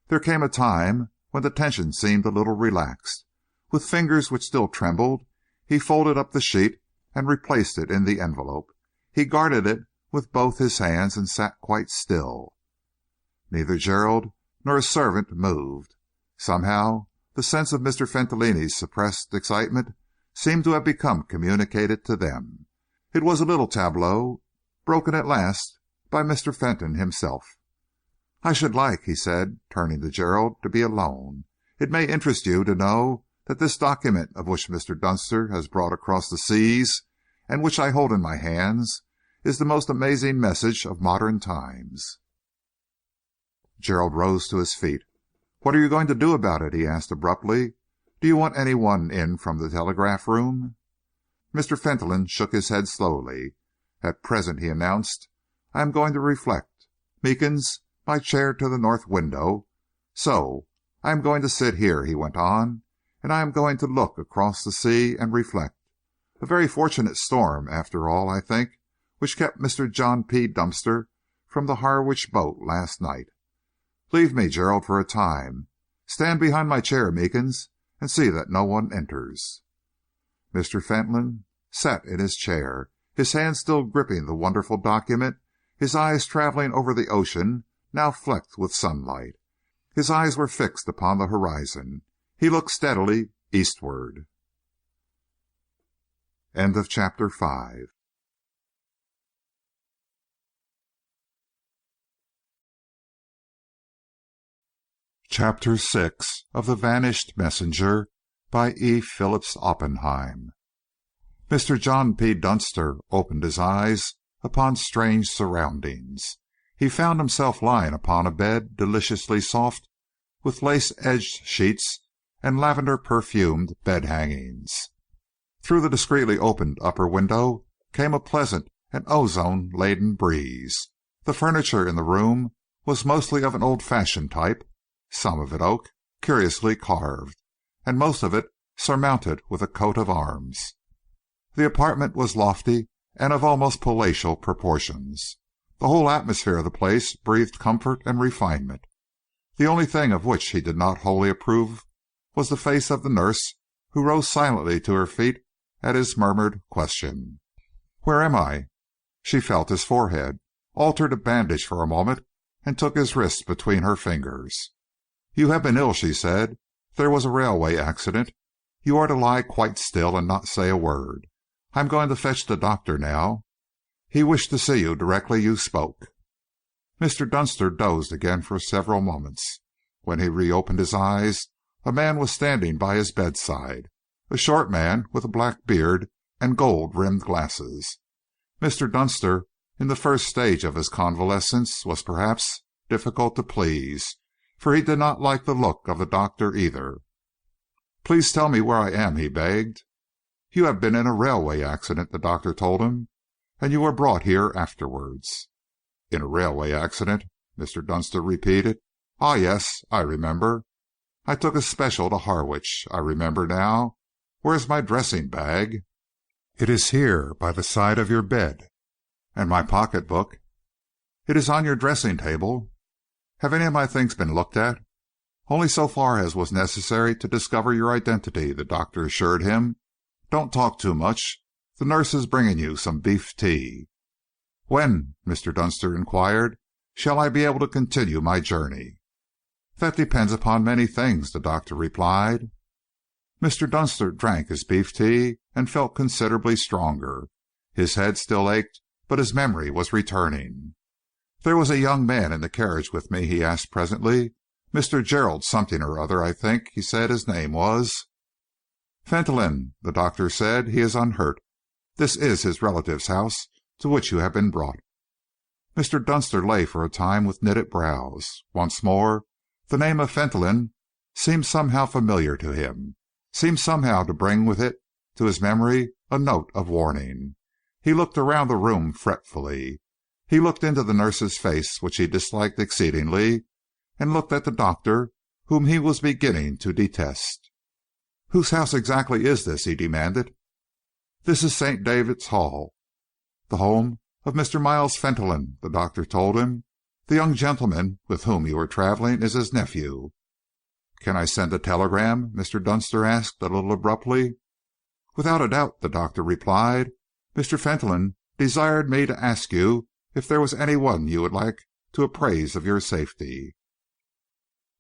There came a time when the tension seemed a little relaxed. With fingers which still trembled, he folded up the sheet and replaced it in the envelope. He guarded it with both his hands and sat quite still. Neither Gerald nor his servant moved. Somehow, the sense of Mr. Fentolin's suppressed excitement seemed to have become communicated to them. It was a little tableau, broken at last by Mr. Fenton himself. "I should like," he said, turning to Gerald, "to be alone. It may interest you to know that this document of which Mr. Dunster has brought across the seas, and which I hold in my hands, is the most amazing message of modern times." Gerald rose to his feet. "What are you going to do about it?" he asked abruptly. "Do you want any one in from the telegraph room?" Mr. Fentolin shook his head slowly. "At present," he announced, "I am going to reflect. Meekins, my chair to the north window. So I am going to sit here," he went on, "and I am going to look across the sea and reflect. A very fortunate storm, after all, I think, which kept Mr. John P. Dunster from the Harwich boat last night. Leave me, Gerald, for a time. Stand behind my chair, Meekins, and see that no one enters." Mr. Fentolin sat in his chair, his hands still gripping the wonderful document, his eyes traveling over the ocean, now flecked with sunlight. His eyes were fixed upon the horizon. He looked steadily eastward. End of chapter 5. Chapter 6 of The Vanished Messenger by E. Phillips Oppenheim. Mr. John P. Dunster opened his eyes upon strange surroundings. He found himself lying upon a bed deliciously soft, with lace-edged sheets and lavender-perfumed bed-hangings. Through the discreetly opened upper window came a pleasant and ozone-laden breeze. The furniture in the room was mostly of an old-fashioned type, some of it oak, curiously carved, and most of it surmounted with a coat of arms. The apartment was lofty and of almost palatial proportions. The whole atmosphere of the place breathed comfort and refinement. The only thing of which he did not wholly approve was the face of the nurse, who rose silently to her feet at his murmured question. "Where am I?" She felt his forehead, altered a bandage for a moment, and took his wrist between her fingers. "You have been ill," she said. "There was a railway accident. You are to lie quite still and not say a word. I am going to fetch the doctor now. He wished to see you directly you spoke." Mr. Dunster dozed again for several moments. When he reopened his eyes, a man was standing by his bedside, a short man with a black beard and gold-rimmed glasses. Mr. Dunster, in the first stage of his convalescence, was perhaps difficult to please, for he did not like the look of the doctor either. "Please tell me where I am," he begged. "You have been in a railway accident," the doctor told him, "and you were brought here afterwards." "In a railway accident?" Mr. Dunster repeated. "Ah, yes, I remember. I took a special to Harwich. I remember now. Where is my dressing bag?" "It is here, by the side of your bed." "And my pocketbook?" "It is on your dressing table." "Have any of my things been looked at?" "Only so far as was necessary to discover your identity," the doctor assured him. "Don't talk too much. The nurse is bringing you some beef tea." "When," Mr. Dunster inquired, "shall I be able to continue my journey?" "That depends upon many things," the doctor replied. Mr. Dunster drank his beef tea and felt considerably stronger. His head still ached, but his memory was returning. "There was a young man in the carriage with me," he asked presently. "Mr. Gerald something or other, I think he said his name was." "Fentolin," the doctor said. "He is unhurt. This is his relative's house to which you have been brought." Mr. Dunster lay for a time with knitted brows. Once more, the name of Fentolin seemed somehow familiar to him, seemed somehow to bring with it to his memory a note of warning. He looked around the room fretfully. He looked into the nurse's face, which he disliked exceedingly, and looked at the doctor, whom he was beginning to detest. "Whose house exactly is this?" he demanded. "This is St. David's Hall, the home of Mr. Miles Fentolin," the doctor told him. The young gentleman with whom you were traveling is his nephew." "Can I send a telegram?" Mr. Dunster asked, a little abruptly. "Without a doubt," the doctor replied. "Mr. Fentolin desired me to ask you if there was any one you would like to apprise of your safety."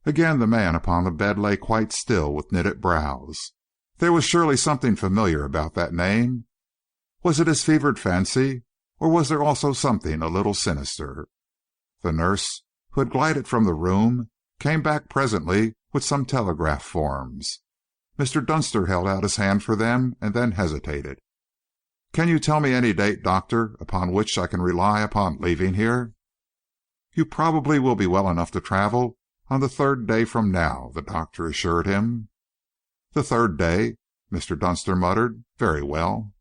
Again the man upon the bed lay quite still, with knitted brows. There was surely something familiar about that name. Was it his fevered fancy, or was there also something a little sinister? The nurse, who had glided from the room, came back presently with some telegraph forms. Mr. Dunster held out his hand for them and then hesitated. "Can you tell me any date, doctor, upon which I can rely upon leaving here?" "You probably will be well enough to travel on the third day from now," the doctor assured him. "The third day," Mr. Dunster muttered. "Very well."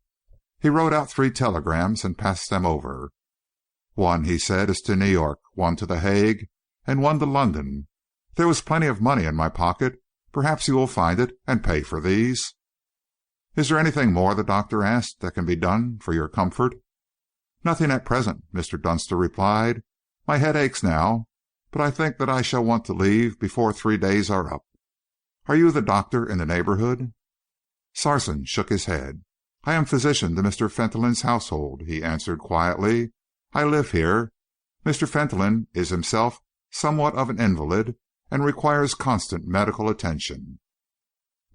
He wrote out 3 telegrams and passed them over. "One," he said, "is to New York, one to The Hague, and one to London. There was plenty of money in my pocket. Perhaps you will find it and pay for these." "Is there anything more," the doctor asked, "that can be done for your comfort?" "Nothing at present," Mr. Dunster replied. "My head aches now, but I think that I shall want to leave before 3 days are up. Are you the doctor in the neighbourhood?" Sarson shook his head. "I am physician to Mr. Fentolin's household," he answered quietly. "I live here. Mr. Fentolin is himself somewhat of an invalid and requires constant medical attention."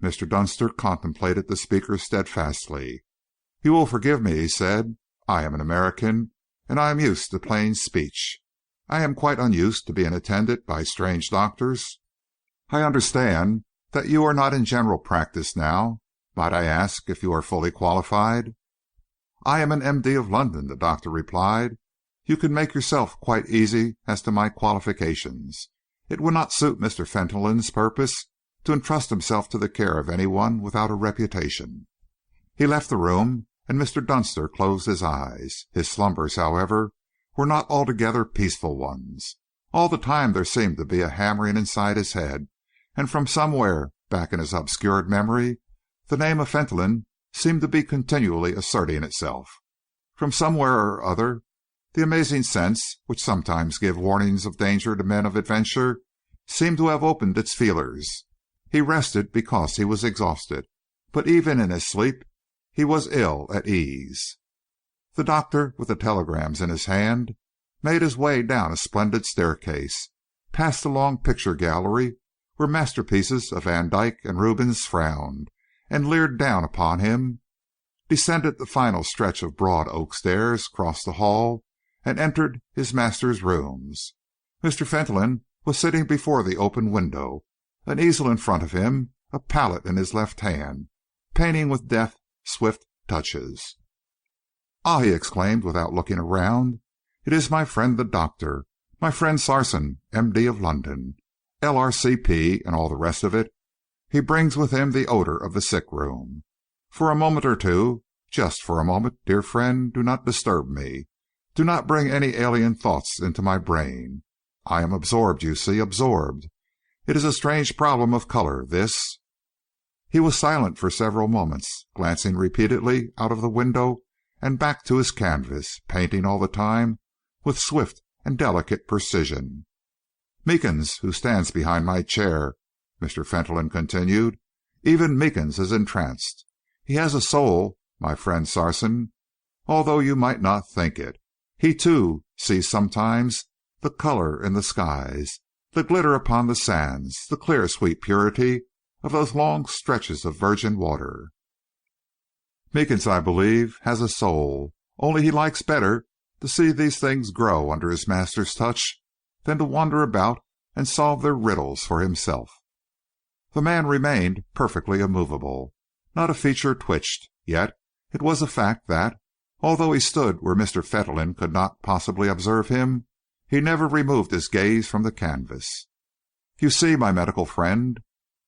Mr. Dunster contemplated the speaker steadfastly. "You will forgive me," he said. "I am an American, and I am used to plain speech. I am quite unused to being attended by strange doctors. I understand that you are not in general practice now. Might I ask if you are fully qualified?" "I am an M.D. of London," the doctor replied. "You can make yourself quite easy as to my qualifications. It would not suit Mr. Fentolin's purpose to entrust himself to the care of any one without a reputation." He left the room, and Mr. Dunster closed his eyes. His slumbers, however, were not altogether peaceful ones. All the time there seemed to be a hammering inside his head, and from somewhere back in his obscured memory, the name of Fentolin seemed to be continually asserting itself. From somewhere or other, the amazing sense, which sometimes gives warnings of danger to men of adventure, seemed to have opened its feelers. He rested because he was exhausted, but even in his sleep he was ill at ease. The doctor, with the telegrams in his hand, made his way down a splendid staircase, past a long picture gallery where masterpieces of Van Dyck and Rubens frowned and leered down upon him, descended the final stretch of broad oak stairs, crossed the hall, and entered his master's rooms. Mr. Fentolin was sitting before the open window, an easel in front of him, a palette in his left hand, painting with deft, swift touches. "Ah!" he exclaimed, without looking around. "It is my friend the doctor, my friend Sarson, M.D. of London, L.R.C.P., and all the rest of it. He brings with him the odour of the sick room. For a moment or two, just for a moment, dear friend, do not disturb me. Do not bring any alien thoughts into my brain. I am absorbed, you see, absorbed. It is a strange problem of colour, this." He was silent for several moments, glancing repeatedly out of the window and back to his canvas, painting all the time with swift and delicate precision. "Meekins, who stands behind my chair," Mr. Fentolin continued, "even Meekins is entranced. He has a soul, my friend Sarson, although you might not think it. He, too, sees sometimes the colour in the skies, the glitter upon the sands, the clear, sweet purity of those long stretches of virgin water. Meekins, I believe, has a soul, only he likes better to see these things grow under his master's touch than to wander about and solve their riddles for himself." The man remained perfectly immovable. Not a feature twitched. Yet it was a fact that, although he stood where Mr. Fentolin could not possibly observe him, he never removed his gaze from the canvas. "You see, my medical friend,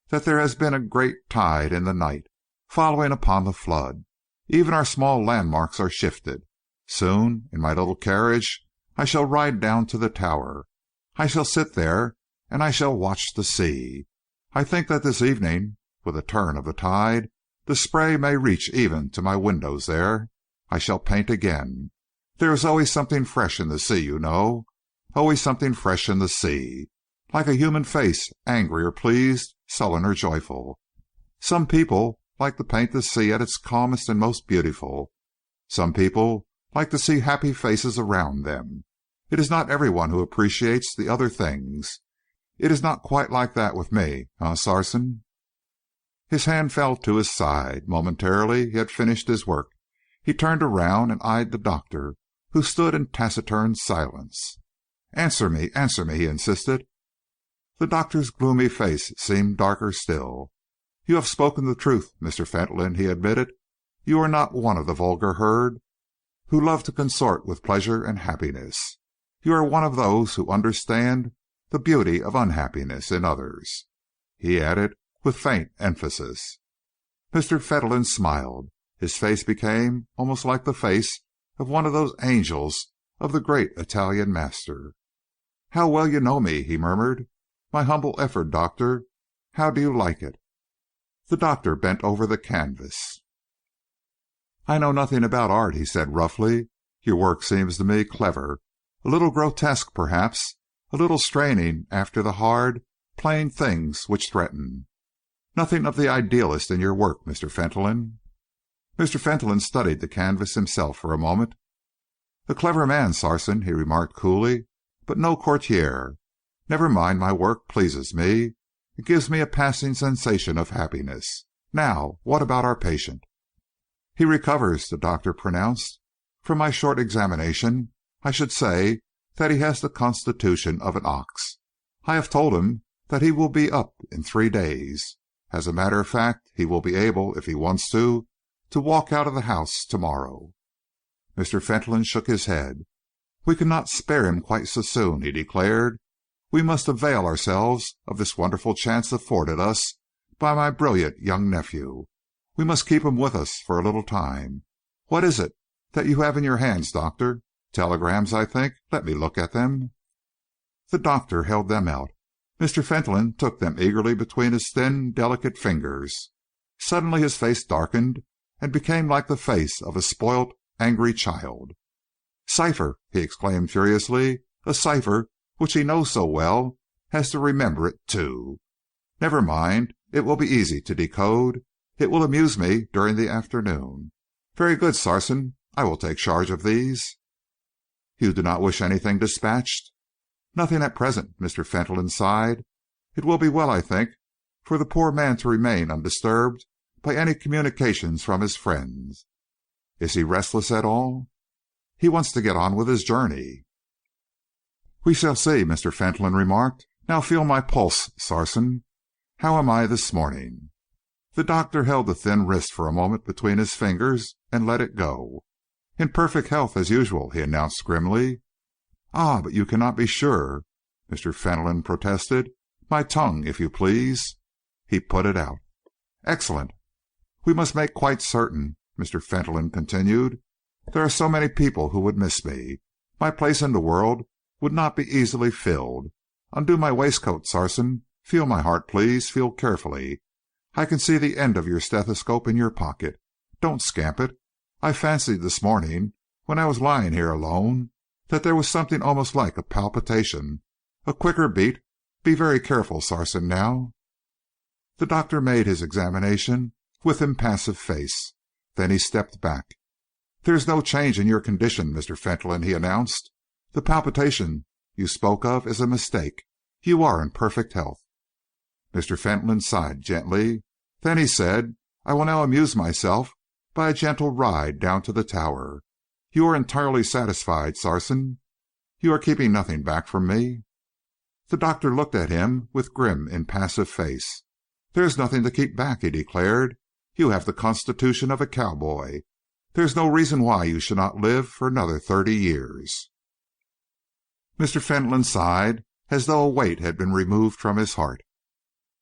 that there has been a great tide in the night, following upon the flood. Even our small landmarks are shifted. Soon, in my little carriage, I shall ride down to the tower. I shall sit there, and I shall watch the sea. I think that this evening, with a turn of the tide, the spray may reach even to my windows there. I shall paint again. There is always something fresh in the sea, you know. always something fresh in the sea, like a human face, angry or pleased, sullen or joyful. Some people like to paint the sea at its calmest and most beautiful. Some people like to see happy faces around them. It is not everyone who appreciates the other things. It is not quite like that with me, Sarson?" His hand fell to his side. Momentarily he had finished his work. He turned around and eyed the doctor, who stood in taciturn silence. Answer me," he insisted. The doctor's gloomy face seemed darker still. "You have spoken the truth, Mr. Fentolin," he admitted. "You are not one of the vulgar herd who love to consort with pleasure and happiness. You are one of those who understand the beauty of unhappiness in others," he added with faint emphasis. Mr. Fentolin smiled. His face became almost like the face of one of those angels of the great Italian master. "How well you know me," he murmured. "My humble effort, Doctor. How do you like it?" The doctor bent over the canvas. "I know nothing about art," he said roughly. "Your work seems to me clever, a little grotesque, perhaps, a little straining after the hard, plain things which threaten. Nothing of the idealist in your work, Mr. Fentolin." Mr. Fentolin studied the canvas himself for a moment. "A clever man, Sarson," he remarked coolly, "but no courtier. Never mind, my work pleases me. It gives me a passing sensation of happiness. Now, what about our patient?" "He recovers," the doctor pronounced. "From my short examination, I should say that he has the constitution of an ox. I have told him that he will be up in 3 days. As a matter of fact, he will be able, if he wants to walk out of the house to-morrow." Mr. Fentolin shook his head. "We cannot spare him quite so soon," he declared. "We must avail ourselves of this wonderful chance afforded us by my brilliant young nephew. We must keep him with us for a little time. What is it that you have in your hands, Doctor? Telegrams, I think. Let me look at them." The doctor held them out. Mr. Fentolin took them eagerly between his thin, delicate fingers. Suddenly his face darkened and became like the face of a spoilt, angry child. "Cipher!" he exclaimed furiously. "A cipher which he knows so well as to remember it, too. Never mind. It will be easy to decode. It will amuse me during the afternoon. Very good, Sarson. I will take charge of these." "You do not wish anything dispatched?" "Nothing at present," Mr. Fentolin sighed. "It will be well, I think, for the poor man to remain undisturbed by any communications from his friends. Is he restless at all?" "He wants to get on with his journey." "We shall see," Mr. Fentolin remarked. "Now feel my pulse, Sarson. How am I this morning?" The doctor held the thin wrist for a moment between his fingers and let it go. "In perfect health, as usual," he announced grimly. "Ah, but you cannot be sure," Mr. Fentolin protested. "My tongue, if you please." He put it out. "Excellent." "We must make quite certain," Mr. Fentolin continued. "There are so many people who would miss me. My place in the world would not be easily filled. Undo my waistcoat, Sarson. Feel my heart, please. Feel carefully. I can see the end of your stethoscope in your pocket. Don't scamp it. I fancied this morning, when I was lying here alone, that there was something almost like a palpitation, a quicker beat. Be very careful, Sarson, now." The doctor made his examination with impassive face. Then he stepped back. "There is no change in your condition, Mr. Fentolin," he announced. "The palpitation you spoke of is a mistake. You are in perfect health." Mr. Fentolin sighed gently. Then he said, "I will now amuse myself by a gentle ride down to the Tower. You are entirely satisfied, Sarson? You are keeping nothing back from me?" The doctor looked at him with grim, impassive face. "There is nothing to keep back," he declared. "You have the constitution of a cowboy. There is no reason why you should not live for another 30 years." Mr. Fentolin sighed as though a weight had been removed from his heart.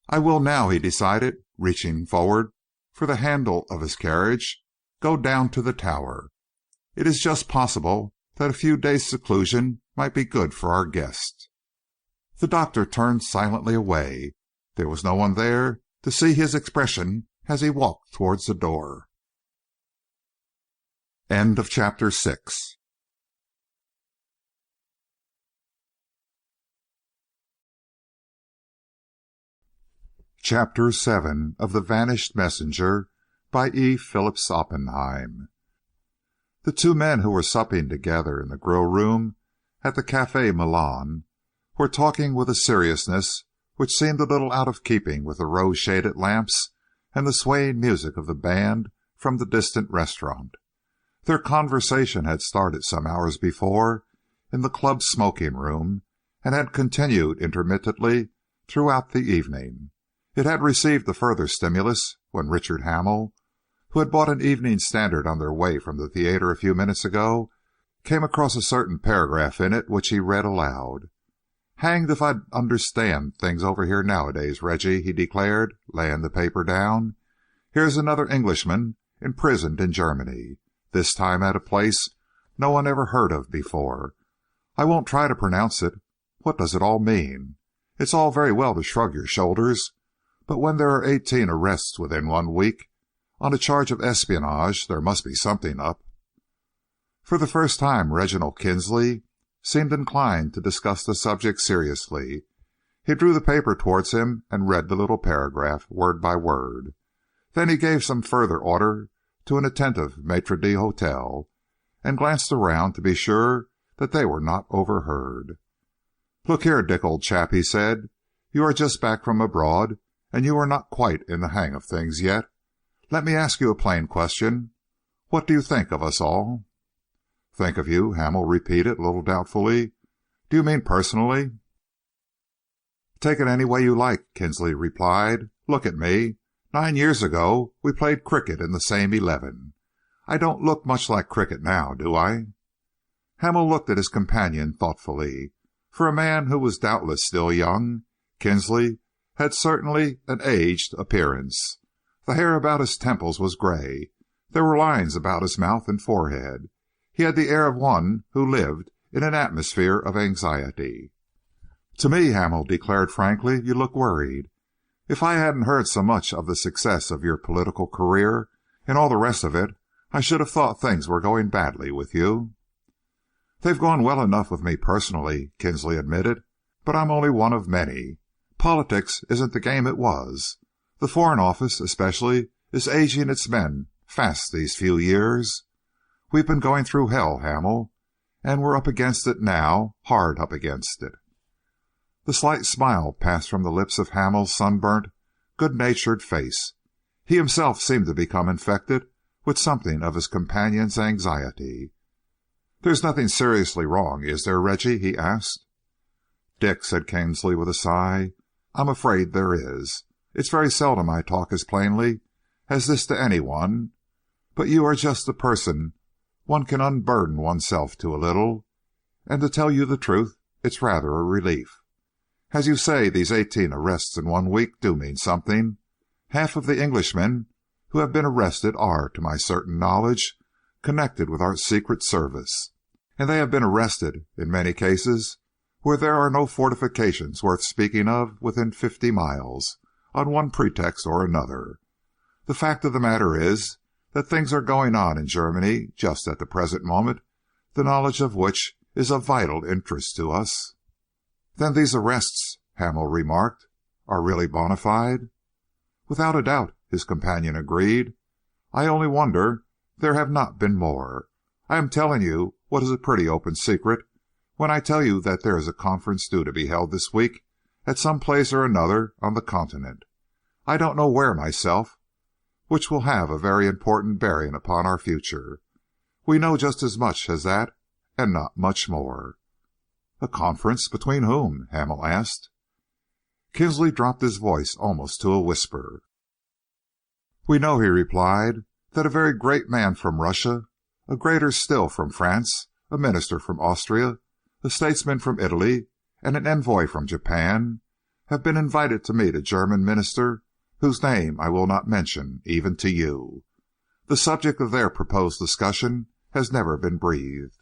"I will now," he decided, reaching forward for the handle of his carriage, "go down to the Tower. It is just possible that a few days' seclusion might be good for our guest." The doctor turned silently away. There was no one there to see his expression as he walked towards the door. End of chapter 6. Chapter 7 of The Vanished Messenger by E. Phillips Oppenheim. The two men who were supping together in the grill room at the Café Milan were talking with a seriousness which seemed a little out of keeping with the rose-shaded lamps and the swaying music of the band from the distant restaurant. Their conversation had started some hours before in the club smoking room and had continued intermittently throughout the evening. It had received a further stimulus when Richard Hamill, who had bought an Evening Standard on their way from the theater a few minutes ago, came across a certain paragraph in it which he read aloud. "Hanged if I'd understand things over here nowadays, Reggie," he declared, laying the paper down. "Here's another Englishman imprisoned in Germany, this time at a place no one ever heard of before. I won't try to pronounce it. What does it all mean? It's all very well to shrug your shoulders, but when there are 18 arrests within 1 week on a charge of espionage, there must be something up." For the first time, Reginald Kinsley seemed inclined to discuss the subject seriously. He drew the paper towards him and read the little paragraph, word by word. Then he gave some further order to an attentive maitre d'hotel, and glanced around to be sure that they were not overheard. "Look here, Dick, old chap," he said. "You are just back from abroad, and you are not quite in the hang of things yet. Let me ask you a plain question. What do you think of us all?" "Think of you?" Hamill repeated, a little doubtfully. "Do you mean personally?" "Take it any way you like," Kinsley replied. "Look at me. 9 years ago we played cricket in the same 11. I don't look much like cricket now, do I?" Hamill looked at his companion thoughtfully. For a man who was doubtless still young, Kinsley had certainly an aged appearance. The hair about his temples was gray. There were lines about his mouth and forehead. He had the air of one who lived in an atmosphere of anxiety. "To me," Hamill declared frankly, "you look worried. If I hadn't heard so much of the success of your political career and all the rest of it, I should have thought things were going badly with you." "They've gone well enough with me personally," Kinsley admitted, "but I'm only one of many. Politics isn't the game it was. The Foreign Office, especially, is aging its men fast these few years. We've been going through hell, Hamill, and we're up against it now, hard up against it." The slight smile passed from the lips of Hamill's sunburnt, good-natured face. He himself seemed to become infected with something of his companion's anxiety. "There's nothing seriously wrong, is there, Reggie?" he asked. "Dick," said Kinsley with a sigh, "I'm afraid there is. It's very seldom I talk as plainly as this to anyone, but you are just the person one can unburden oneself to a little, and to tell you the truth, it's rather a relief. As you say, these 18 arrests in 1 week do mean something. Half of the Englishmen who have been arrested are, to my certain knowledge, connected with our Secret Service, and they have been arrested, in many cases, where there are no fortifications worth speaking of within 50 miles, on one pretext or another. The fact of the matter is that things are going on in Germany just at the present moment, the knowledge of which is of vital interest to us." "Then these arrests," Hamill remarked, "are really bona fide?" "Without a doubt," his companion agreed. "I only wonder there have not been more. I am telling you what is a pretty open secret when I tell you that there is a conference due to be held this week at some place or another on the Continent. I don't know where myself, which will have a very important bearing upon our future. We know just as much as that, and not much more." "A conference? Between whom?" Hamill asked. Kinsley dropped his voice almost to a whisper. "We know," he replied, "that a very great man from Russia, a greater still from France, a minister from Austria, a statesman from Italy, and an envoy from Japan have been invited to meet a German minister whose name I will not mention even to you. The subject of their proposed discussion has never been breathed.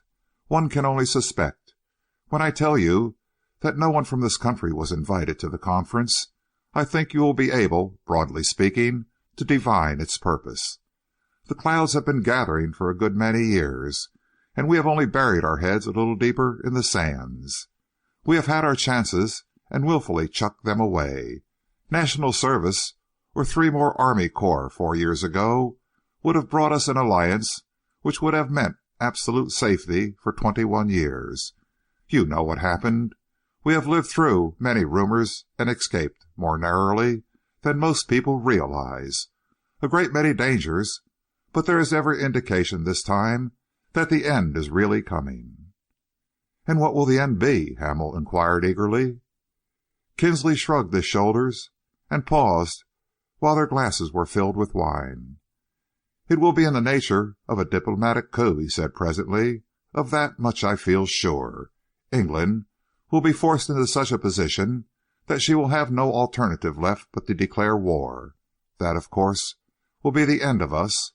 One can only suspect. When I tell you that no one from this country was invited to the conference, I think you will be able, broadly speaking, to divine its purpose. The clouds have been gathering for a good many years, and we have only buried our heads a little deeper in the sands. We have had our chances and willfully chucked them away. National service or 3 more Army Corps 4 years ago would have brought us an alliance which would have meant absolute safety for 21 years. You know what happened. We have lived through many rumors and escaped more narrowly than most people realize. A great many dangers, but there is every indication this time that the end is really coming." "And what will the end be?" Hamel inquired eagerly. Kinsley shrugged his shoulders and paused while their glasses were filled with wine. "It will be in the nature of a diplomatic coup," he said presently. "Of that much I feel sure. England will be forced into such a position that she will have no alternative left but to declare war. That, of course, will be the end of us.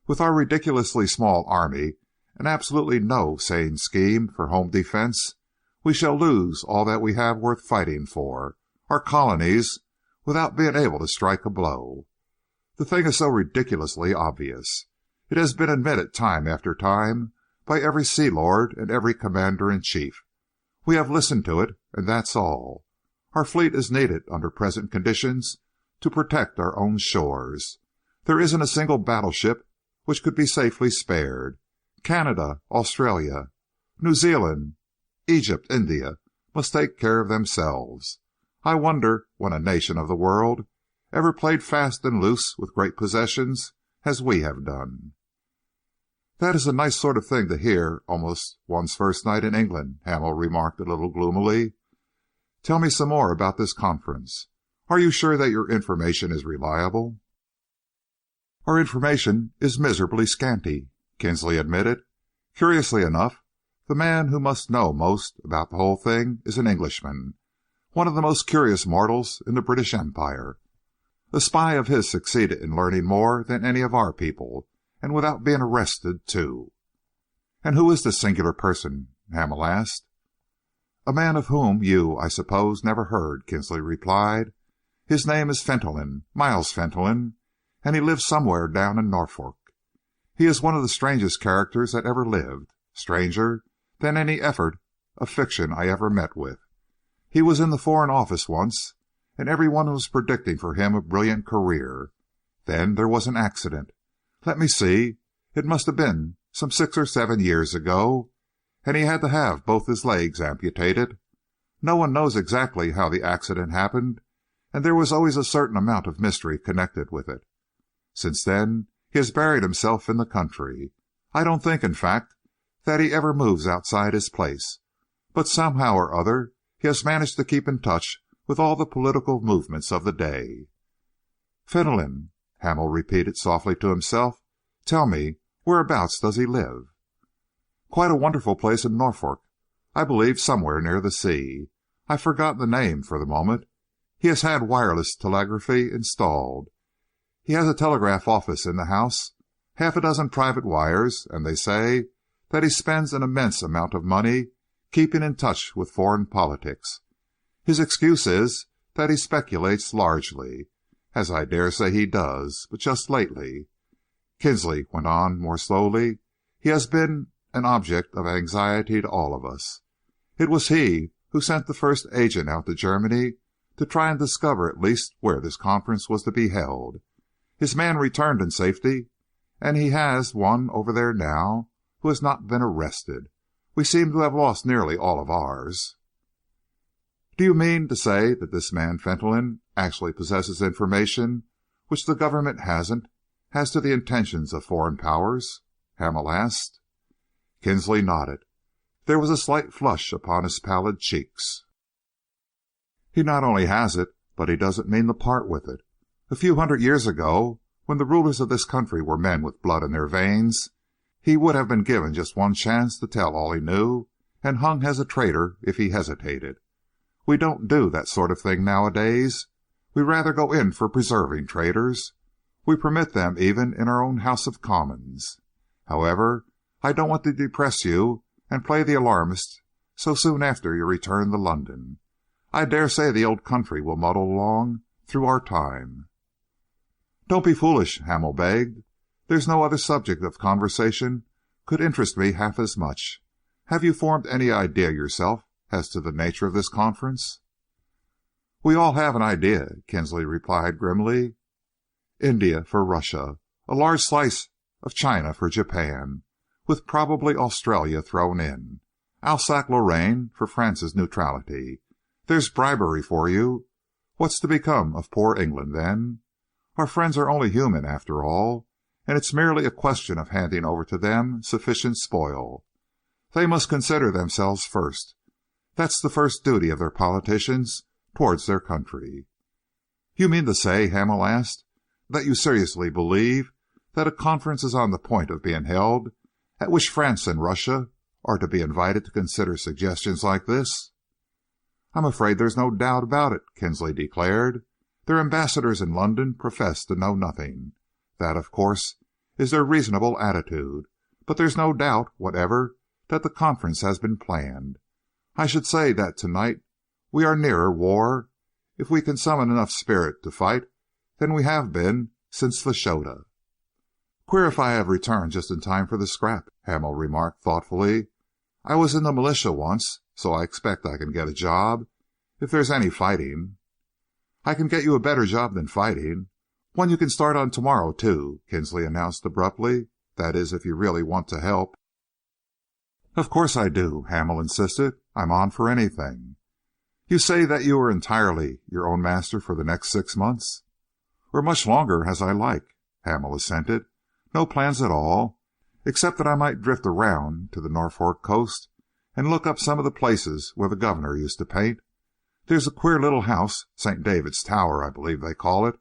With our ridiculously small army and absolutely no sane scheme for home defense, we shall lose all that we have worth fighting for, our colonies, without being able to strike a blow. The thing is so ridiculously obvious. It has been admitted time after time by every sea lord and every commander-in-chief. We have listened to it, and that's all. Our fleet is needed under present conditions to protect our own shores. There isn't a single battleship which could be safely spared. Canada, Australia, New Zealand, Egypt, India must take care of themselves. I wonder when a nation of the world ever played fast and loose with great possessions as we have done." "That is a nice sort of thing to hear almost one's first night in England," Hamel remarked a little gloomily. "Tell me some more about this conference. Are you sure that your information is reliable?" "Our information is miserably scanty," Kinsley admitted. "Curiously enough, the man who must know most about the whole thing is an Englishman, one of the most curious mortals in the British Empire. A spy of his succeeded in learning more than any of our people, and without being arrested, too." "And who is this singular person?" Hamel asked. "A man of whom you, I suppose, never heard," Kinsley replied. "His name is Fentolin, Miles Fentolin, and he lives somewhere down in Norfolk. He is one of the strangest characters that ever lived, stranger than any effort of fiction I ever met with. He was in the Foreign Office once, and everyone was predicting for him a brilliant career. Then there was an accident. Let me see, it must have been some 6 or 7 years ago, and he had to have both his legs amputated. No one knows exactly how the accident happened, and there was always a certain amount of mystery connected with it. Since then, he has buried himself in the country. I don't think, in fact, that he ever moves outside his place. But somehow or other, he has managed to keep in touch with all the political movements of the day." "Fentolin," Hamel repeated softly to himself. "Tell me, whereabouts does he live?" "Quite a wonderful place in Norfolk. I believe somewhere near the sea. I've forgotten the name for the moment. He has had wireless telegraphy installed. He has a telegraph office in the house, 6 private wires, and they say that he spends an immense amount of money keeping in touch with foreign politics. His excuse is that he speculates largely, as I dare say he does, but just lately," Kinsley went on more slowly, "he has been an object of anxiety to all of us. It was he who sent the first agent out to Germany to try and discover at least where this conference was to be held. His man returned in safety, and he has one over there now who has not been arrested. We seem to have lost nearly all of ours." "Do you mean to say that this man Fentolin actually possesses information which the government hasn't, as to the intentions of foreign powers?" Hamel asked. Kinsley nodded. There was a slight flush upon his pallid cheeks. "He not only has it, but he doesn't mean to part with it. A few 100 years ago, when the rulers of this country were men with blood in their veins, he would have been given just one chance to tell all he knew, and hung as a traitor if he hesitated. We don't do that sort of thing nowadays. We rather go in for preserving traitors. We permit them even in our own House of Commons. However, I don't want to depress you and play the alarmist so soon after your return to London. I dare say the old country will muddle along through our time." "Don't be foolish," Hamel begged. "There's no other subject of conversation could interest me half as much. Have you formed any idea yourself as to the nature of this conference?" "We all have an idea," Kinsley replied grimly. "India for Russia, a large slice of China for Japan, with probably Australia thrown in. Alsace-Lorraine for France's neutrality. There's bribery for you. What's to become of poor England, then? Our friends are only human, after all, and it's merely a question of handing over to them sufficient spoil. They must consider themselves first. That's the first duty of their politicians towards their country." "You mean to say," Hamel asked, "that you seriously believe that a conference is on the point of being held at which France and Russia are to be invited to consider suggestions like this?" "I'm afraid there's no doubt about it," Kinsley declared. "Their ambassadors in London profess to know nothing. That, of course, is their reasonable attitude, but there's no doubt whatever that the conference has been planned. I should say that tonight we are nearer war, if we can summon enough spirit to fight, than we have been since the Shota." "Queer if I have returned just in time for the scrap," Hamel remarked thoughtfully. "I was in the militia once, so I expect I can get a job, if there's any fighting." "I can get you a better job than fighting. One you can start on tomorrow, too," Kinsley announced abruptly. "That is, if you really want to help." "Of course I do," Hamel insisted. "I'm on for anything." "You say that you are entirely your own master for the next 6 months?" "Or much longer, as I like," Hamel assented. "No plans at all, except that I might drift around to the Norfolk coast and look up some of the places where the governor used to paint. There's a queer little house, St. David's Tower, I believe they call it,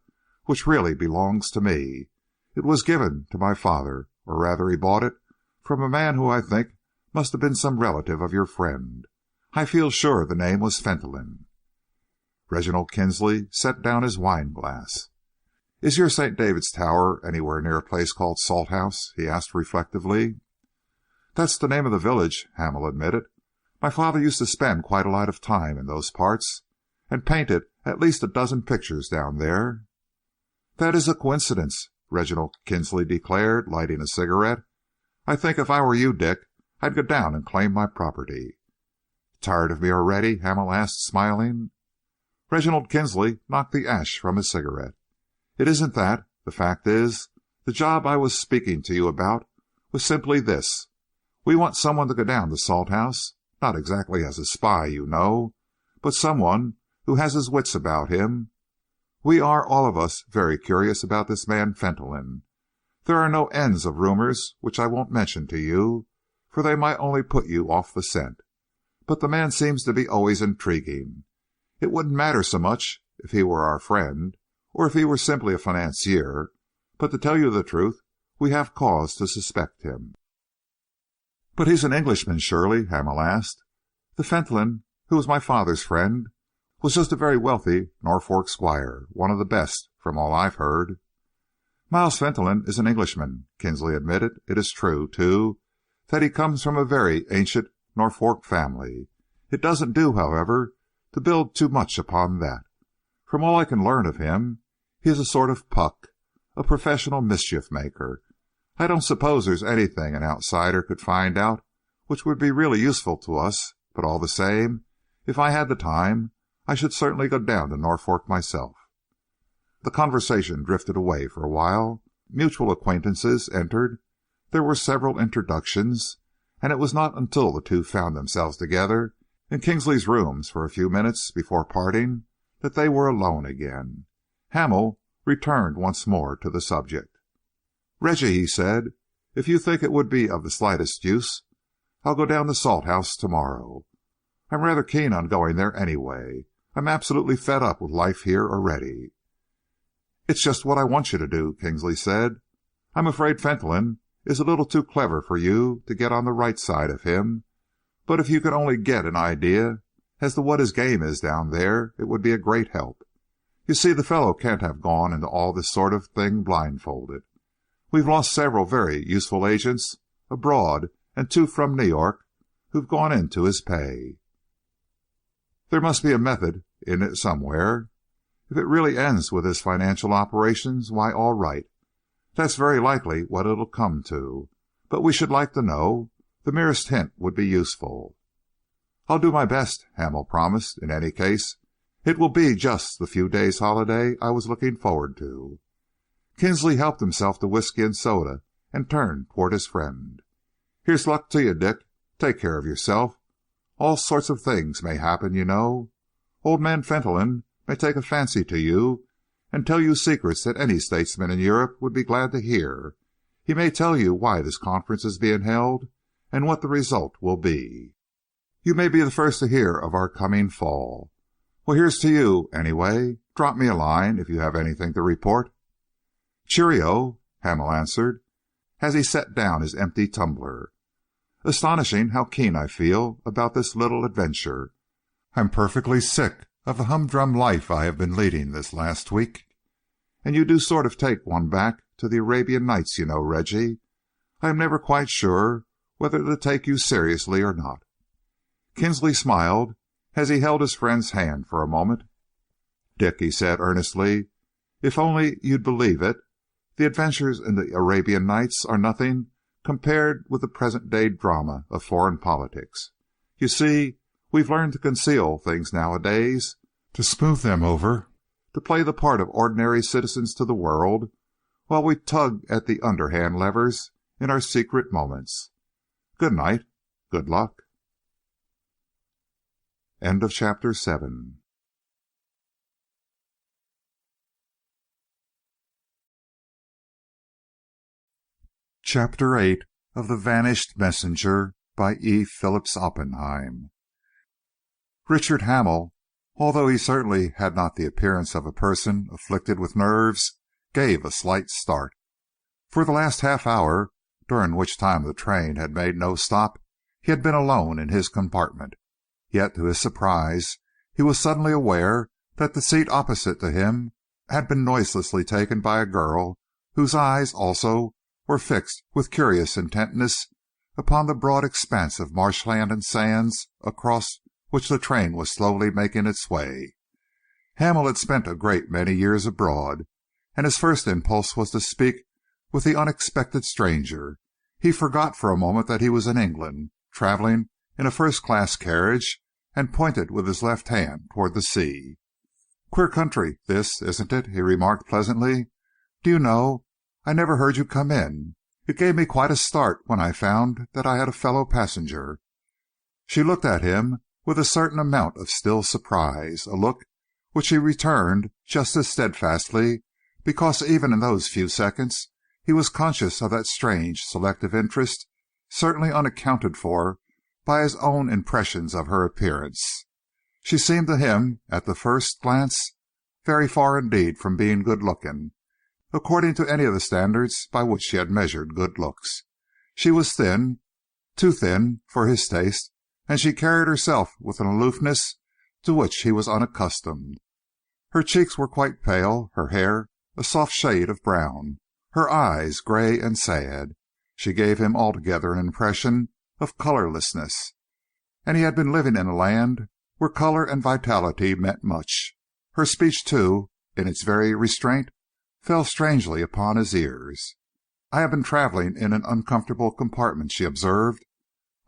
which really belongs to me. It was given to my father, or rather he bought it from a man who I think must have been some relative of your friend. I feel sure the name was Fentolin." Reginald Kinsley set down his wine-glass. "Is your St. David's Tower anywhere near a place called Salthouse?" he asked reflectively. "That's the name of the village," Hamel admitted. "My father used to spend quite a lot of time in those parts, and painted at least a dozen pictures down there." "That is a coincidence," Reginald Kinsley declared, lighting a cigarette. "I think if I were you, Dick, I'd go down and claim my property." "Tired of me already?" Hamel asked, smiling. Reginald Kinsley knocked the ash from his cigarette. "It isn't that. The fact is, the job I was speaking to you about was simply this. We want someone to go down to Salthouse, not exactly as a spy, you know, but someone who has his wits about him. We are, all of us, very curious about this man Fentolin. There are no ends of rumors which I won't mention to you, for they might only put you off the scent. But the man seems to be always intriguing. It wouldn't matter so much if he were our friend, or if he were simply a financier, but to tell you the truth, we have cause to suspect him." "But he's an Englishman, surely?" Hamel asked. "The Fentolin, who was my father's friend, was just a very wealthy Norfolk squire, one of the best, from all I've heard." "Miles Fentolin is an Englishman," Kinsley admitted. "It is true, too, that he comes from a very ancient Norfolk family. It doesn't do, however, to build too much upon that. From all I can learn of him, he is a sort of Puck, a professional mischief-maker. I don't suppose there's anything an outsider could find out which would be really useful to us, but all the same, if I had the time, I should certainly go down to Norfolk myself." The conversation drifted away for a while. Mutual acquaintances entered. There were several introductions, and it was not until the two found themselves together in Kinsley's rooms for a few minutes before parting that they were alone again. Hamel returned once more to the subject. "Reggie," he said, "if you think it would be of the slightest use, I'll go down to Salthouse tomorrow. I'm rather keen on going there anyway. I'm absolutely fed up with life here already." "It's just what I want you to do," Kinsley said. "I'm afraid Fentolin is a little too clever for you to get on the right side of him, but if you could only get an idea as to what his game is down there, it would be a great help. You see, the fellow can't have gone into all this sort of thing blindfolded. We've lost several very useful agents abroad and 2 from New York who've gone into his pay. There must be a method in it somewhere. If it really ends with his financial operations, why, all right. That's very likely what it'll come to. But we should like to know. The merest hint would be useful." "I'll do my best," Hamel promised. "In any case, It will be just the few days' holiday I was looking forward to." Kinsley helped himself to whisky and soda and turned toward his friend. "Here's luck to you, Dick. Take care of yourself. All sorts of things may happen, you know. Old man Fentolin may take a fancy to you and tell you secrets that any statesman in Europe would be glad to hear. He may tell you why this conference is being held and what the result will be. You may be the first to hear of our coming fall. Well, here's to you, anyway. Drop me a line if you have anything to report." "Cheerio," Hamel answered, as he set down his empty tumbler. "Astonishing how keen I feel about this little adventure. I'm perfectly sick of the humdrum life I have been leading this last week. And you do sort of take one back to the Arabian Nights, you know, Reggie. I am never quite sure whether to take you seriously or not." Kinsley smiled as he held his friend's hand for a moment. "Dick," he said earnestly, "if only you'd believe it, the adventures in the Arabian Nights are nothing compared with the present-day drama of foreign politics. You see, we've learned to conceal things nowadays, to smooth them over, to play the part of ordinary citizens to the world, while we tug at the underhand levers in our secret moments. Good night. Good luck." End of chapter 7. Chapter 8 of The Vanished Messenger by E. Phillips Oppenheim. Richard Hamel, although he certainly had not the appearance of a person afflicted with nerves, gave a slight start. For the last half hour, during which time the train had made no stop, he had been alone in his compartment. Yet, to his surprise, he was suddenly aware that the seat opposite to him had been noiselessly taken by a girl whose eyes, also, were fixed with curious intentness upon the broad expanse of marshland and sands across which the train was slowly making its way. Hamel had spent a great many years abroad, and his first impulse was to speak with the unexpected stranger. He forgot for a moment that he was in England, traveling in a first-class carriage, and pointed with his left hand toward the sea. "Queer country, this, isn't it?" he remarked pleasantly. "Do you know, I never heard you come in. It gave me quite a start when I found that I had a fellow passenger." She looked at him with a certain amount of still surprise, a look which he returned just as steadfastly, because even in those few seconds he was conscious of that strange selective interest, certainly unaccounted for by his own impressions of her appearance. She seemed to him, at the first glance, very far indeed from being good-looking, according to any of the standards by which he had measured good looks. She was thin, too thin for his taste, and she carried herself with an aloofness to which he was unaccustomed. Her cheeks were quite pale, her hair a soft shade of brown, her eyes gray and sad. She gave him altogether an impression of colorlessness, and he had been living in a land where color and vitality meant much. Her speech, too, in its very restraint, fell strangely upon his ears. "I have been traveling in an uncomfortable compartment," she observed.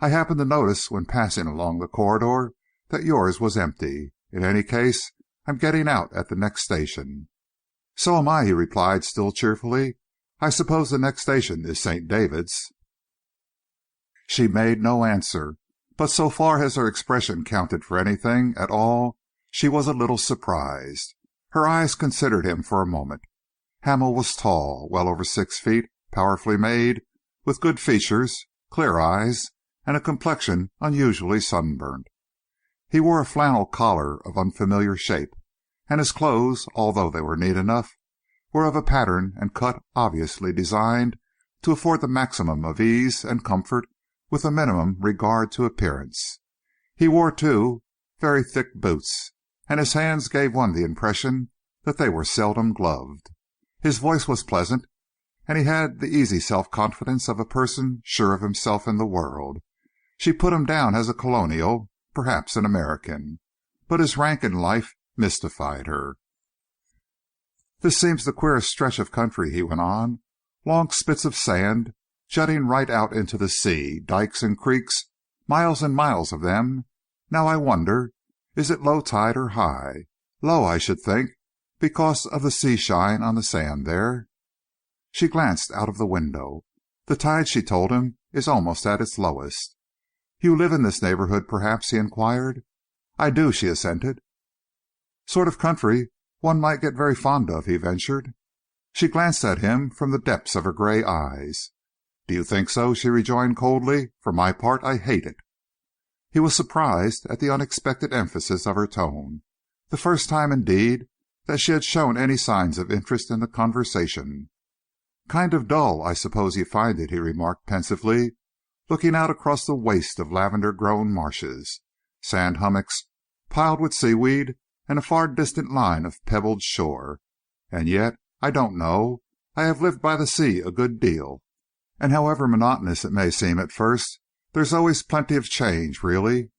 "I happened to notice when passing along the corridor that yours was empty. In any case, I'm getting out at the next station." "So am I," he replied, still cheerfully. "I suppose the next station is St. David's." She made no answer, but so far as her expression counted for anything at all, she was a little surprised. Her eyes considered him for a moment. Hamel was tall, well over 6 feet, powerfully made, with good features, clear eyes, and a complexion unusually sunburnt. He wore a flannel collar of unfamiliar shape, and his clothes, although they were neat enough, were of a pattern and cut obviously designed to afford the maximum of ease and comfort with a minimum regard to appearance. He wore, too, very thick boots, and his hands gave one the impression that they were seldom gloved. His voice was pleasant, and he had the easy self-confidence of a person sure of himself in the world. She put him down as a colonial, perhaps an American, but his rank in life mystified her. "This seems the queerest stretch of country," he went on. "Long spits of sand, jutting right out into the sea, dikes and creeks, miles and miles of them. Now I wonder, is it low tide or high? Low, I should think, because of the sea shine on the sand there." She glanced out of the window. "The tide," she told him, "is almost at its lowest." "You live in this neighborhood, perhaps?" he inquired. "I do," she assented. "Sort of country one might get very fond of," he ventured. She glanced at him from the depths of her gray eyes. "Do you think so?" she rejoined coldly. "For my part, I hate it." He was surprised at the unexpected emphasis of her tone, the first time, indeed, that she had shown any signs of interest in the conversation. "Kind of dull, I suppose you find it," he remarked pensively, looking out across the waste of lavender-grown marshes, sand hummocks piled with seaweed, and a far distant line of pebbled shore. "And yet, I don't know. I have lived by the sea a good deal, and however monotonous it may seem at first, there's always plenty of change, really.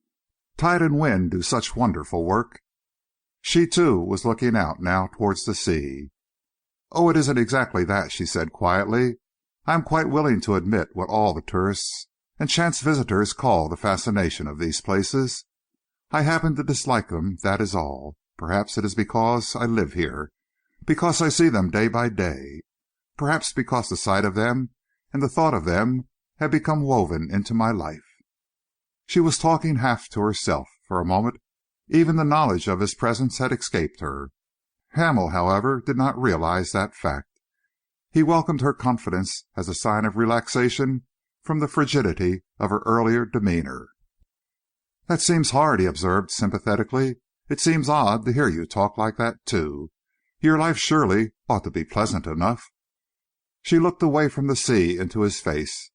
Tide and wind do such wonderful work." She, too, was looking out now towards the sea. "Oh, it isn't exactly that," she said quietly. "I am quite willing to admit what all the tourists and chance visitors call the fascination of these places. I happen to dislike them, that is all. Perhaps it is because I live here, because I see them day by day. Perhaps because the sight of them and the thought of them have become woven into my life." She was talking half to herself. For a moment, even the knowledge of his presence had escaped her. Hamel, however, did not realize that fact. He welcomed her confidence as a sign of relaxation from the frigidity of her earlier demeanor. "That seems hard," he observed sympathetically. "It seems odd to hear you talk like that, too. Your life surely ought to be pleasant enough." She looked away from the sea into his face.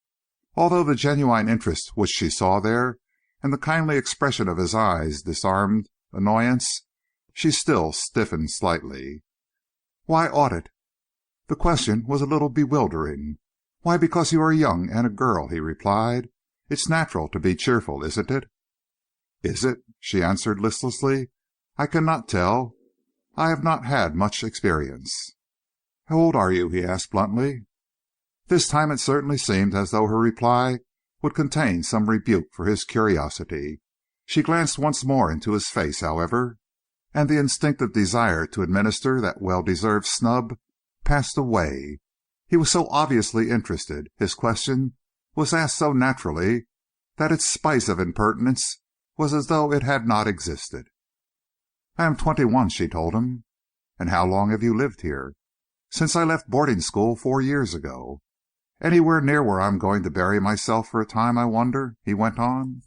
Although the genuine interest which she saw there and the kindly expression of his eyes disarmed annoyance, she still stiffened slightly. "Why ought it?" The question was a little bewildering. "Why, because you are young and a girl," he replied. "It's natural to be cheerful, isn't it?" "Is it?" she answered listlessly. "I cannot tell. I have not had much experience." "How old are you?" he asked bluntly. This time it certainly seemed as though her reply would contain some rebuke for his curiosity. She glanced once more into his face, however, and the instinctive desire to administer that well-deserved snub passed away. He was so obviously interested, his question was asked so naturally, that its spice of impertinence was as though it had not existed. "I am 21, she told him. "And how long have you lived here?" "Since I left boarding school 4 years ago." "Anywhere near where I am going to bury myself for a time, I wonder?" he went on.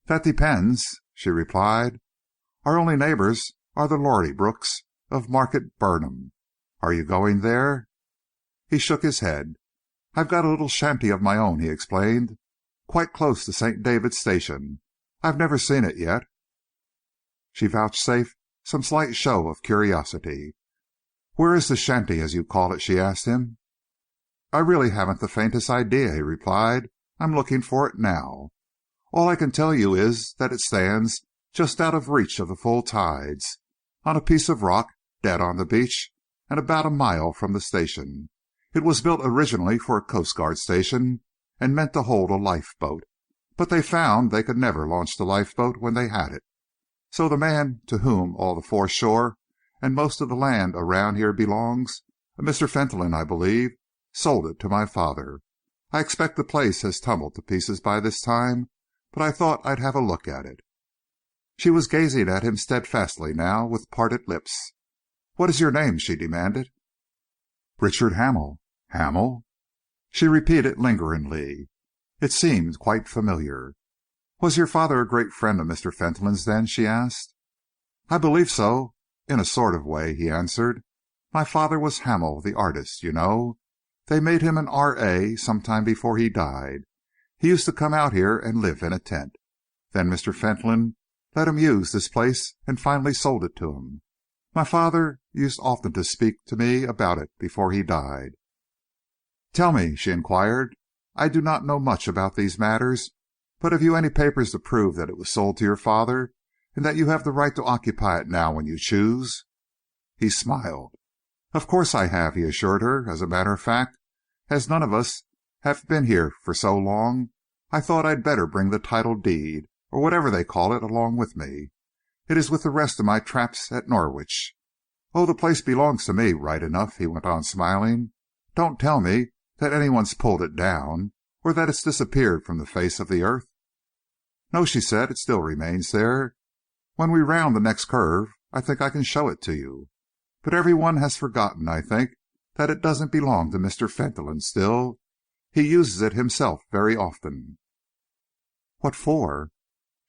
"That depends," she replied. "Our only neighbours are the Lorrybrooks of Market Burnham. Are you going there?" He shook his head. "I've got a little shanty of my own," he explained, "quite close to St. David's Station. I've never seen it yet." She vouchsafed some slight show of curiosity. "Where is the shanty, as you call it?" she asked him. "I really haven't the faintest idea," he replied. "I'm looking for it now. All I can tell you is that it stands just out of reach of the full tides, on a piece of rock, dead on the beach, and about a mile from the station. It was built originally for a Coast Guard station and meant to hold a lifeboat, but they found they could never launch the lifeboat when they had it. So the man to whom all the foreshore and most of the land around here belongs, a Mr. Fentolin, I believe, sold it to my father. I expect the place has tumbled to pieces by this time, but I thought I'd have a look at it." She was gazing at him steadfastly now, with parted lips. "What is your name?" she demanded. "Richard Hamel." "Hamel?" she repeated lingeringly. It seemed quite familiar. "Was your father a great friend of Mr. Fentolin's, then?" she asked. "I believe so, in a sort of way," he answered. "My father was Hamel, the artist, you know. They made him an R.A. some time before he died. He used to come out here and live in a tent. Then Mr. Fentolin let him use this place and finally sold it to him. My father used often to speak to me about it before he died." "Tell me," she inquired. "I do not know much about these matters, but have you any papers to prove that it was sold to your father, and that you have the right to occupy it now when you choose?" He smiled. "Of course I have," he assured her. "As a matter of fact, as none of us have been here for so long, I thought I'd better bring the title deed, or whatever they call it, along with me. It is with the rest of my traps at Norwich." "Oh, the place belongs to me, right enough," he went on, smiling. "Don't tell me that anyone's pulled it down, or that it's disappeared from the face of the earth." "No," she said, "it still remains there. When we round the next curve, I think I can show it to you. But every one has forgotten, I think, that it doesn't belong to Mr. Fentolin still. He uses it himself very often." "What for?"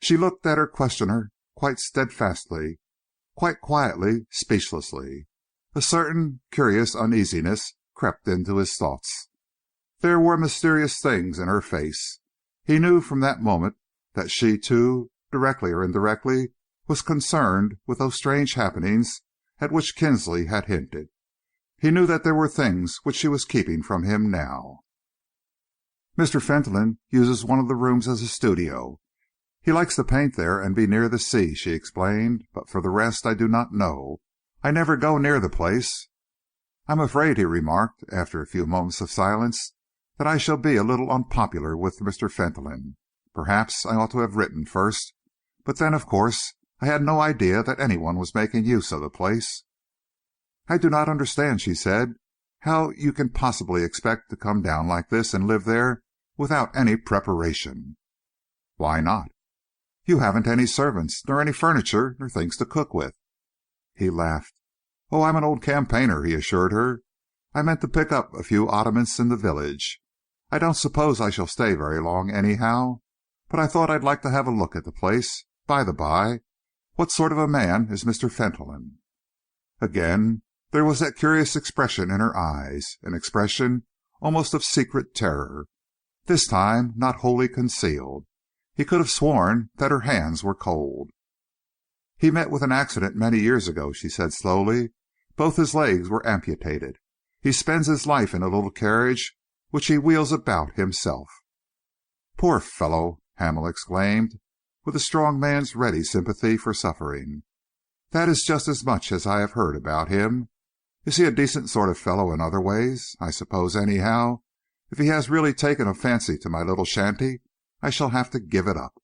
She looked at her questioner quite steadfastly, quite quietly, speechlessly. A certain curious uneasiness crept into his thoughts. There were mysterious things in her face. He knew from that moment that she, too, directly or indirectly, was concerned with those strange happenings at which Kinsley had hinted. He knew that there were things which she was keeping from him now. "Mr. Fentolin uses one of the rooms as a studio. He likes to paint there and be near the sea," she explained. "But for the rest, I do not know. I never go near the place." "I'm afraid," he remarked, after a few moments of silence, "that I shall be a little unpopular with Mr. Fentolin. Perhaps I ought to have written first. But then, of course, I had no idea that anyone was making use of the place." "I do not understand," she said, "how you can possibly expect to come down like this and live there without any preparation." "Why not?" "You haven't any servants, nor any furniture, nor things to cook with." He laughed. "Oh, I'm an old campaigner," he assured her. "I meant to pick up a few oddments in the village. I don't suppose I shall stay very long, anyhow. But I thought I'd like to have a look at the place. By the by, what sort of a man is Mr. Fentolin?" Again there was that curious expression in her eyes, an expression almost of secret terror, this time not wholly concealed. He could have sworn that her hands were cold. "He met with an accident many years ago," she said slowly. "Both his legs were amputated. He spends his life in a little carriage which he wheels about himself." "Poor fellow!" Hamel exclaimed, with a strong man's ready sympathy for suffering. "That is just as much as I have heard about him. Is he a decent sort of fellow in other ways? I suppose, anyhow, if he has really taken a fancy to my little shanty, I shall have to give it up."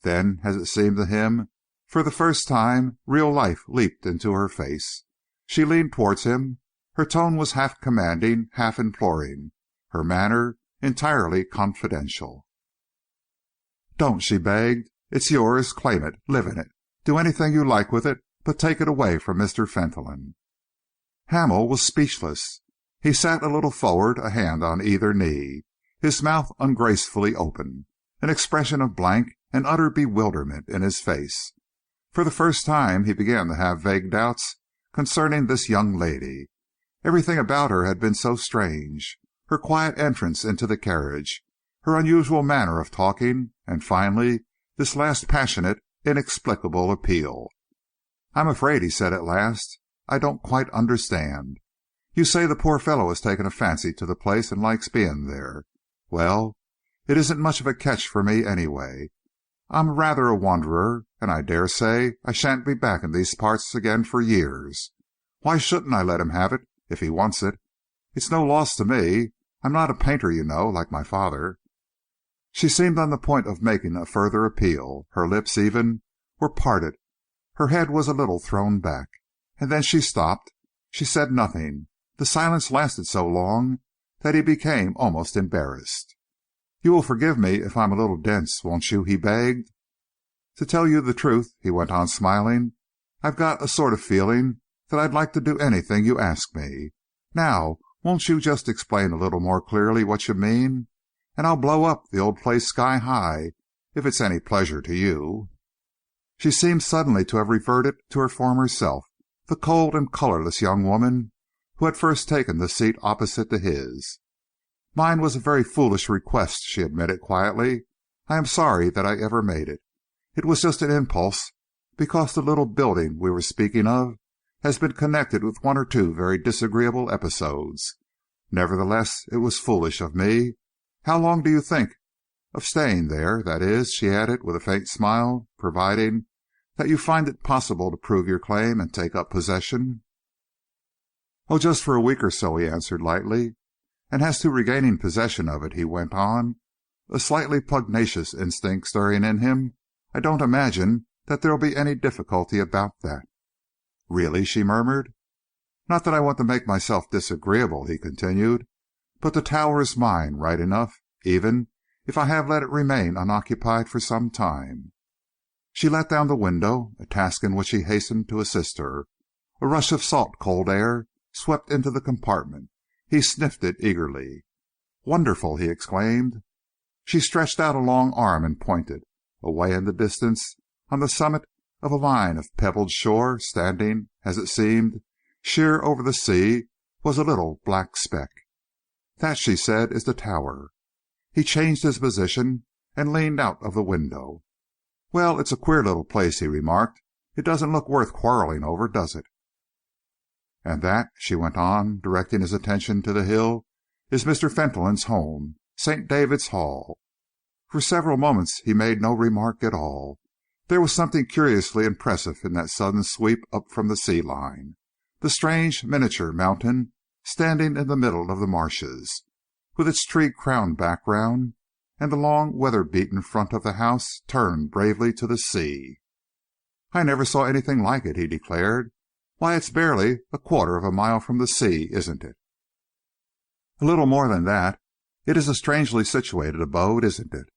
Then, as it seemed to him, for the first time real life leaped into her face. She leaned towards him. Her tone was half commanding, half imploring, her manner entirely confidential. "Don't," she begged. "It's yours. Claim it. Live in it. Do anything you like with it, but take it away from Mr. Fentolin." Hamel was speechless. He sat a little forward, a hand on either knee, his mouth ungracefully open, an expression of blank and utter bewilderment in his face. For the first time he began to have vague doubts concerning this young lady. Everything about her had been so strange. Her quiet entrance into the carriage, her unusual manner of talking, and finally this last passionate, inexplicable appeal. "I'm afraid," he said at last, "I don't quite understand. You say the poor fellow has taken a fancy to the place and likes being there. Well, it isn't much of a catch for me, anyway. I'm rather a wanderer, and I dare say I shan't be back in these parts again for years. Why shouldn't I let him have it, if he wants it? It's no loss to me. I'm not a painter, you know, like my father." She seemed on the point of making a further appeal. Her lips, even, were parted. Her head was a little thrown back. And then she stopped. She said nothing. The silence lasted so long that he became almost embarrassed. "You will forgive me if I'm a little dense, won't you?" he begged. "To tell you the truth," he went on, smiling, "I've got a sort of feeling that I'd like to do anything you ask me. Now, won't you just explain a little more clearly what you mean? And I'll blow up the old place sky high, if it's any pleasure to you." She seemed suddenly to have reverted to her former self, the cold and colourless young woman who had first taken the seat opposite to his. "Mine was a very foolish request," she admitted quietly. "I am sorry that I ever made it. It was just an impulse, because the little building we were speaking of has been connected with one or two very disagreeable episodes. Nevertheless, it was foolish of me. How long do you think of staying there? That is," she added, with a faint smile, "providing that you find it possible to prove your claim and take up possession?" "Oh, just for a week or so," he answered lightly. "And as to regaining possession of it," he went on, a slightly pugnacious instinct stirring in him, "I don't imagine that there'll be any difficulty about that." "Really?" she murmured. "Not that I want to make myself disagreeable," he continued, "but the tower is mine, right enough, even if I have let it remain unoccupied for some time." She let down the window, a task in which he hastened to assist her. A rush of salt, cold air swept into the compartment. He sniffed it eagerly. "Wonderful!" he exclaimed. She stretched out a long arm and pointed. Away in the distance, on the summit of a line of pebbled shore, standing, as it seemed, sheer over the sea, was a little black speck. "That," she said, "is the tower." He changed his position and leaned out of the window. "Well, it's a queer little place," he remarked. "It doesn't look worth quarreling over, does it?" "And that," she went on, directing his attention to the hill, "is Mr. Fentolin's home, St. David's Hall." For several moments he made no remark at all. There was something curiously impressive in that sudden sweep up from the sea line. The strange miniature mountain standing in the middle of the marshes, with its tree-crowned background, and the long weather-beaten front of the house turned bravely to the sea. "I never saw anything like it," he declared. "Why, it's barely a quarter of a mile from the sea, isn't it?" "A little more than that. It is a strangely situated abode, isn't it?"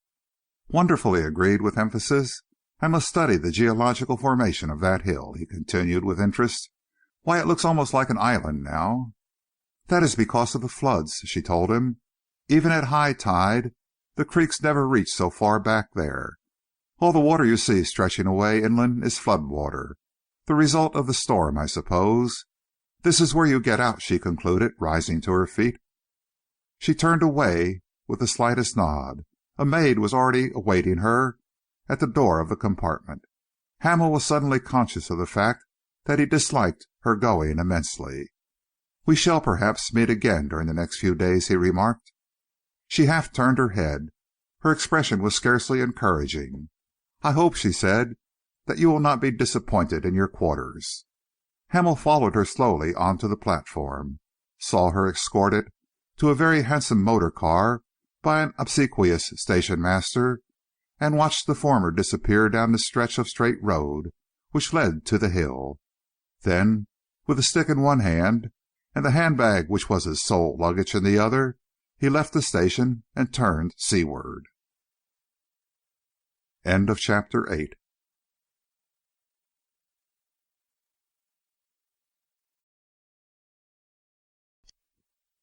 "Wonderful," he agreed with emphasis. "I must study the geological formation of that hill," he continued with interest. "Why, it looks almost like an island now." "That is because of the floods," she told him. "Even at high tide the creeks never reach so far back there. All the water you see stretching away inland is flood water, the result of the storm, I suppose. This is where you get out," she concluded, rising to her feet. She turned away with the slightest nod. A maid was already awaiting her at the door of the compartment. Hamel was suddenly conscious of the fact that he disliked her going immensely. "We shall perhaps meet again during the next few days," he remarked. She half turned her head. Her expression was scarcely encouraging. "I hope," she said, "that you will not be disappointed in your quarters." Hamel followed her slowly on to the platform, saw her escorted to a very handsome motor car by an obsequious station master, and watched the former disappear down the stretch of straight road which led to the hill. Then, with a stick in one hand and the handbag which was his sole luggage in the other, he left the station and turned seaward. End of chapter 8.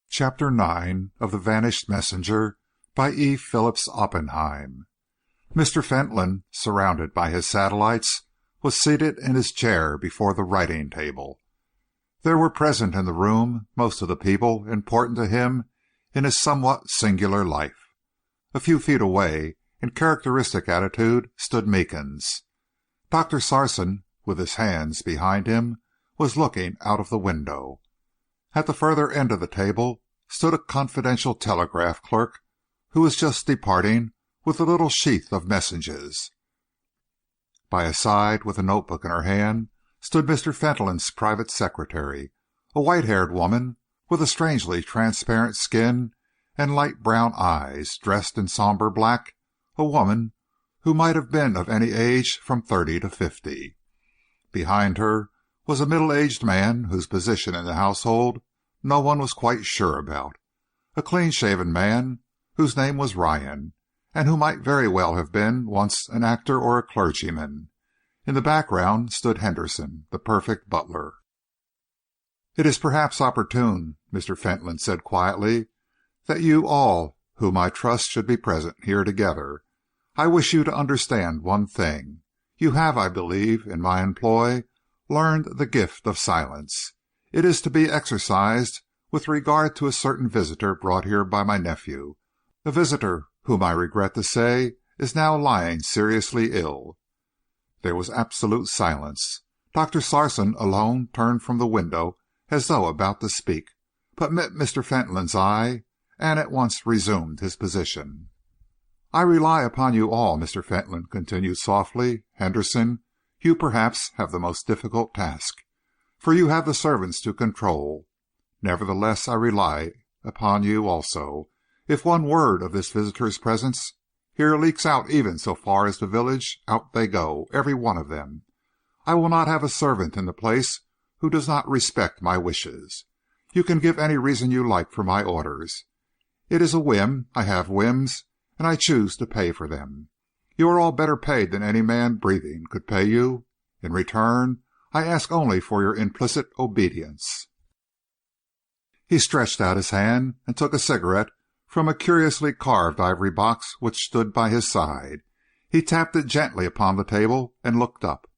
Chapter 9 of The Vanished Messenger by E. Phillips Oppenheim. Mr. Fentolin, surrounded by his satellites, was seated in his chair before the writing table. There were present in the room most of the people important to him in his somewhat singular life. A few feet away, in characteristic attitude, stood Meekins. Dr. Sarson, with his hands behind him, was looking out of the window. At the further end of the table stood a confidential telegraph clerk who was just departing with a little sheath of messages. By his side, with a notebook in her hand, stood Mr. Fentolin's private secretary, a white-haired woman with a strangely transparent skin and light brown eyes, dressed in sombre black, a woman who might have been of any age from 30 to 50. Behind her was a middle-aged man whose position in the household no one was quite sure about, a clean-shaven man whose name was Ryan, and who might very well have been once an actor or a clergyman. In the background stood Henderson, the perfect butler. "It is perhaps opportune," Mr. Fentolin said quietly, "that you all whom I trust should be present here together. I wish you to understand one thing. You have, I believe, in my employ, learned the gift of silence. It is to be exercised with regard to a certain visitor brought here by my nephew, a visitor whom I regret to say is now lying seriously ill." There was absolute silence. Dr. Sarson alone turned from the window as though about to speak, but met Mr. Fentolin's eye and at once resumed his position. "I rely upon you all," Mr. Fentolin continued softly. "Henderson, you perhaps have the most difficult task, for you have the servants to control. Nevertheless, I rely upon you also. If one word of this visitor's presence here leaks out even so far as the village. Out they go, every one of them. I will not have a servant in the place who does not respect my wishes. You can give any reason you like for my orders. It is a whim. I have whims, and I choose to pay for them. You are all better paid than any man breathing could pay you. In return, I ask only for your implicit obedience." He stretched out his hand and took a cigarette from a curiously carved ivory box which stood by his side. He tapped it gently upon the table and looked up.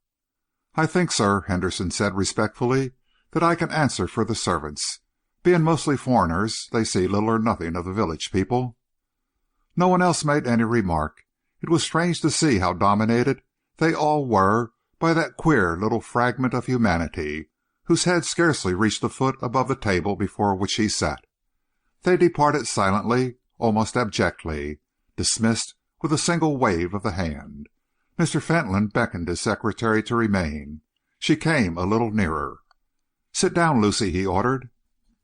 "I think, sir," Henderson said respectfully, "that I can answer for the servants. Being mostly foreigners, they see little or nothing of the village people." No one else made any remark. It was strange to see how dominated they all were by that queer little fragment of humanity, whose head scarcely reached a foot above the table before which he sat. They departed silently, almost abjectly, dismissed with a single wave of the hand. Mr. Fentolin beckoned his secretary to remain. She came a little nearer. "Sit down, Lucy," he ordered.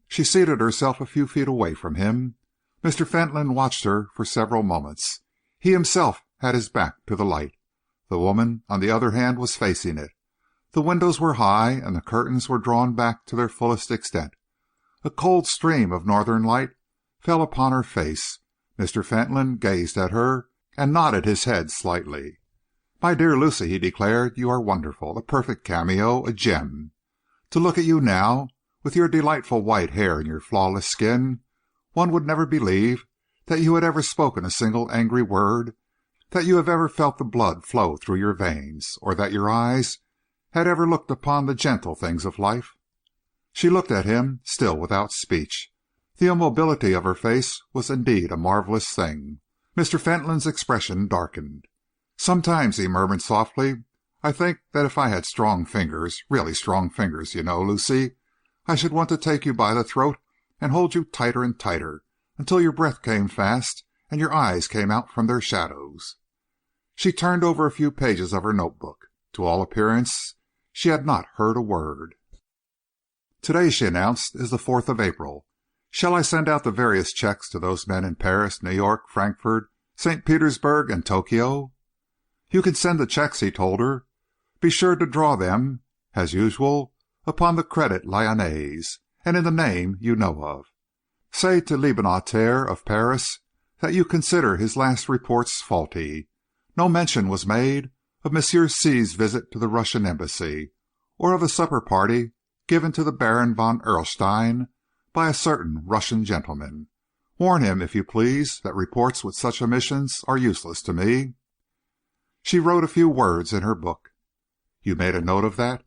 She seated herself a few feet away from him. Mr. Fentolin watched her for several moments. He himself had his back to the light. The woman, on the other hand, was facing it. The windows were high, and the curtains were drawn back to their fullest extent. A cold stream of northern light fell upon her face. Mr. Fentolin gazed at her and nodded his head slightly. "My dear Lucy," he declared, "you are wonderful, a perfect cameo, a gem. To look at you now, with your delightful white hair and your flawless skin, one would never believe that you had ever spoken a single angry word, that you have ever felt the blood flow through your veins, or that your eyes had ever looked upon the gentle things of life." She looked at him, still without speech. The immobility of her face was indeed a marvelous thing. Mr. Fentolin's expression darkened. "Sometimes," he murmured softly, "I think that if I had strong fingers, really strong fingers, you know, Lucy, I should want to take you by the throat and hold you tighter and tighter until your breath came fast and your eyes came out from their shadows." She turned over a few pages of her notebook. To all appearance, she had not heard a word. "Today," she announced, "is the 4th of April. Shall I send out the various checks to those men in Paris, New York, Frankfurt, St. Petersburg, and Tokyo?" "You can send the checks," he told her. "Be sure to draw them, as usual, upon the Credit Lyonnaise, and in the name you know of. Say to le bon auteur of Paris that you consider his last reports faulty. No mention was made of Monsieur C's visit to the Russian Embassy, or of a supper party given to the Baron von Erlstein by a certain Russian gentleman. Warn him, if you please, that reports with such omissions are useless to me." She wrote a few words in her book. "You made a note of that?"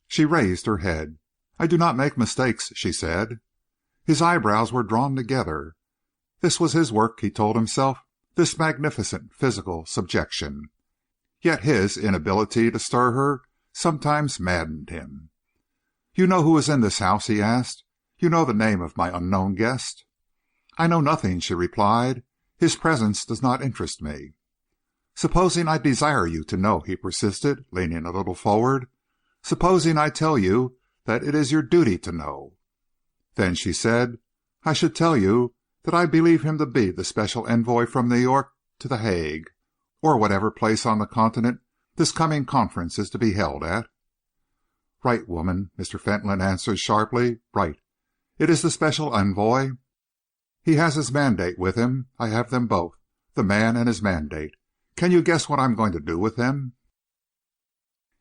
She raised her head. "I do not make mistakes," she said. His eyebrows were drawn together. This was his work, he told himself, this magnificent physical subjection. Yet his inability to stir her sometimes maddened him. "You know who is in this house?" he asked. "You know the name of my unknown guest?" "I know nothing," she replied. "His presence does not interest me." "Supposing I desire you to know," he persisted, leaning a little forward. "Supposing I tell you that it is your duty to know?" "Then," she said, "I should tell you that I believe him to be the special envoy from New York to The Hague, or whatever place on the continent this coming conference is to be held at." "Right, woman," Mr. Fentolin answered sharply. "Right. It is the special envoy. He has his mandate with him. I have them both, the man and his mandate. Can you guess what I am going to do with them?"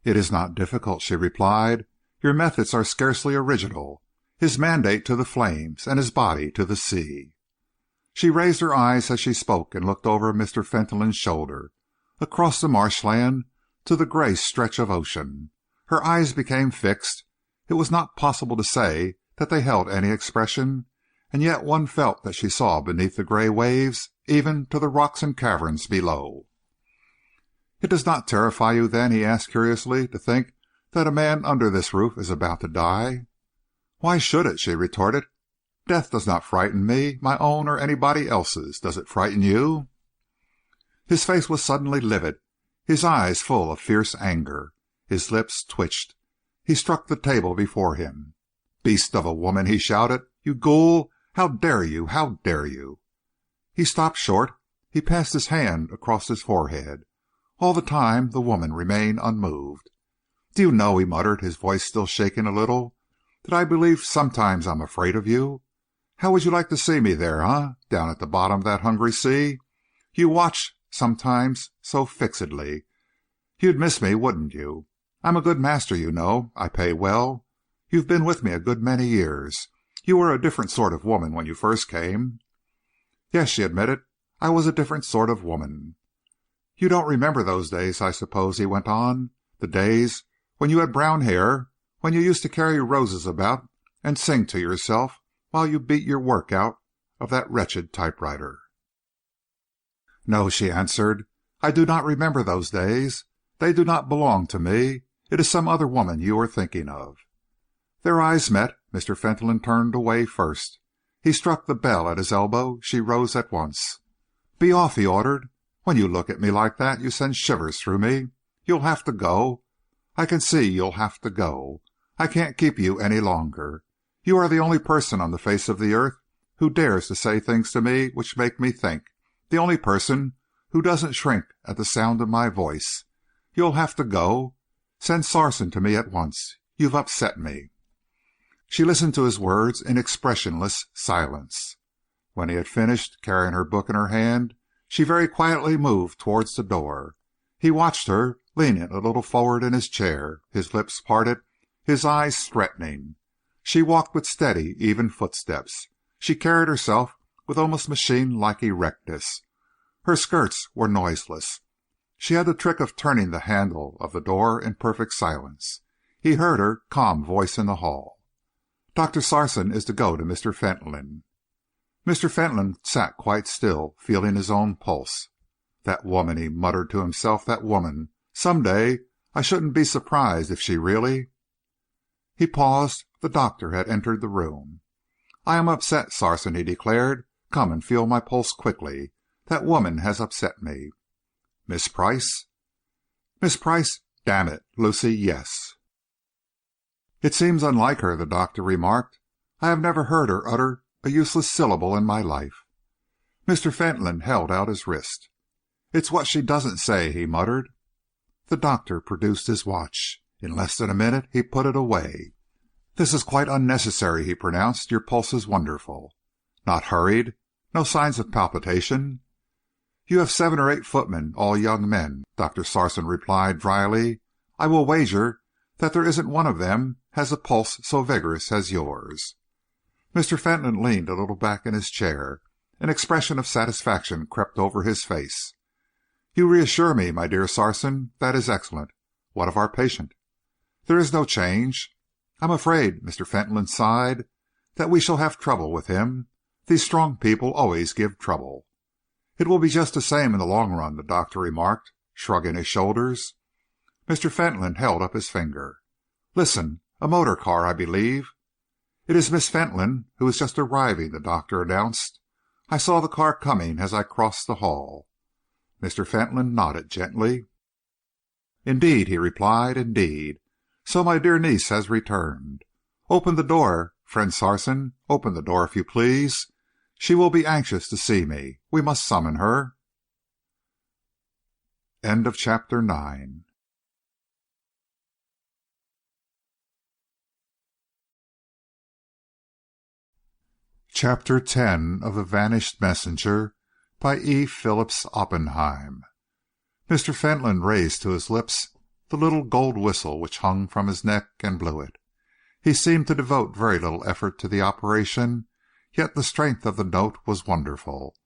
"It is not difficult," she replied. "Your methods are scarcely original. His mandate to the flames, and his body to the sea." She raised her eyes as she spoke and looked over Mr. Fentolin's shoulder, across the marshland to the grey stretch of ocean. Her eyes became fixed. It was not possible to say that they held any expression, and yet one felt that she saw beneath the grey waves, even to the rocks and caverns below. "It does not terrify you, then," he asked curiously, "to think that a man under this roof is about to die?" "Why should it?" she retorted. "Death does not frighten me, my own or anybody else's. Does it frighten you?" His face was suddenly livid, his eyes full of fierce anger. His lips twitched. He struck the table before him. "Beast of a woman!" he shouted. "You ghoul! How dare you? How dare you?" He stopped short. He passed his hand across his forehead. All the time the woman remained unmoved. "Do you know," he muttered, his voice still shaking a little, "that I believe sometimes I'm afraid of you? How would you like to see me there, down at the bottom of that hungry sea? You watch sometimes so fixedly. You'd miss me, wouldn't you? I'm a good master, you know. I pay well. You've been with me a good many years. You were a different sort of woman when you first came." "Yes," she admitted, "I was a different sort of woman." "You don't remember those days, I suppose," he went on. "The days when you had brown hair, when you used to carry roses about and sing to yourself while you beat your work out of that wretched typewriter." "No," she answered. "I do not remember those days. They do not belong to me. It is some other woman you are thinking of." Their eyes met. Mr. Fentolin turned away first. He struck the bell at his elbow. She rose at once. "Be off," he ordered. "When you look at me like that, you send shivers through me. You'll have to go. I can see you'll have to go. I can't keep you any longer. You are the only person on the face of the earth who dares to say things to me which make me think, the only person who doesn't shrink at the sound of my voice. You'll have to go. Send Sarson to me at once. You've upset me." She listened to his words in expressionless silence. When he had finished, carrying her book in her hand, she very quietly moved towards the door. He watched her, leaning a little forward in his chair, his lips parted, his eyes threatening. She walked with steady, even footsteps. She carried herself with almost machine-like erectness. Her skirts were noiseless. She had the trick of turning the handle of the door in perfect silence. He heard her calm voice in the hall. "Dr. Sarson is to go to Mr. Fentolin." Mr. Fentolin sat quite still, feeling his own pulse. "That woman," he muttered to himself, "that woman. Some day I shouldn't be surprised if she really—" He paused. The doctor had entered the room. "I am upset, Sarson," he declared. "Come and feel my pulse quickly. That woman has upset me." "Miss Price?" "Miss Price? Damn it, Lucy, yes." "It seems unlike her," the doctor remarked. "I have never heard her utter a useless syllable in my life." Mr. Fentolin held out his wrist. "It's what she doesn't say," he muttered. The doctor produced his watch. In less than a minute he put it away. "This is quite unnecessary," he pronounced. "Your pulse is wonderful." "Not hurried? No signs of palpitation?" "You have 7 or 8 footmen, all young men," Dr. Sarson replied dryly. "I will wager that there isn't one of them has a pulse so vigorous as yours." Mr. Fentolin leaned a little back in his chair. An expression of satisfaction crept over his face. "You reassure me, my dear Sarson. That is excellent. What of our patient?" "There is no change." "I'm afraid," Mr. Fentolin sighed, "that we shall have trouble with him. These strong people always give trouble." "It will be just the same in the long run," the doctor remarked, shrugging his shoulders. Mr. Fentolin held up his finger. "Listen, a motor car, I believe." "It is Miss Fentolin who is just arriving," the doctor announced. "I saw the car coming as I crossed the hall." Mr. Fentolin nodded gently. "Indeed," he replied, "indeed. So my dear niece has returned. Open the door, friend Sarson. Open the door, if you please. She will be anxious to see me. We must summon her." Chapter 9. Chapter 10 of The Vanished Messenger by E. Phillips Oppenheim. Mr. Fentolin raised to his lips the little gold whistle which hung from his neck and blew it. He seemed to devote very little effort to the operation, yet the strength of the note was wonderful.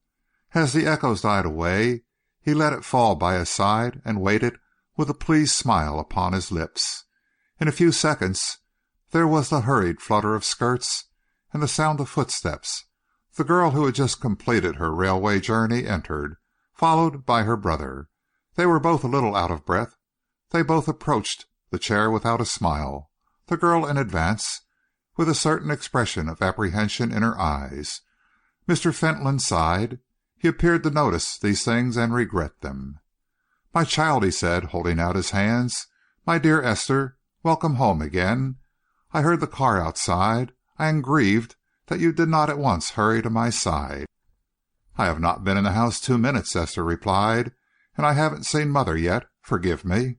As the echoes died away, he let it fall by his side and waited with a pleased smile upon his lips. In a few seconds there was the hurried flutter of skirts and the sound of footsteps. The girl who had just completed her railway journey entered, followed by her brother. They were both a little out of breath. They both approached the chair without a smile, the girl in advance, with a certain expression of apprehension in her eyes. Mr. Fentolin sighed. He appeared to notice these things and regret them. "My child," he said, holding out his hands. "My dear Esther, welcome home again. I heard the car outside. I am grieved that you did not at once hurry to my side." "I have not been in the house 2 minutes," Esther replied, "and I haven't seen mother yet. Forgive me."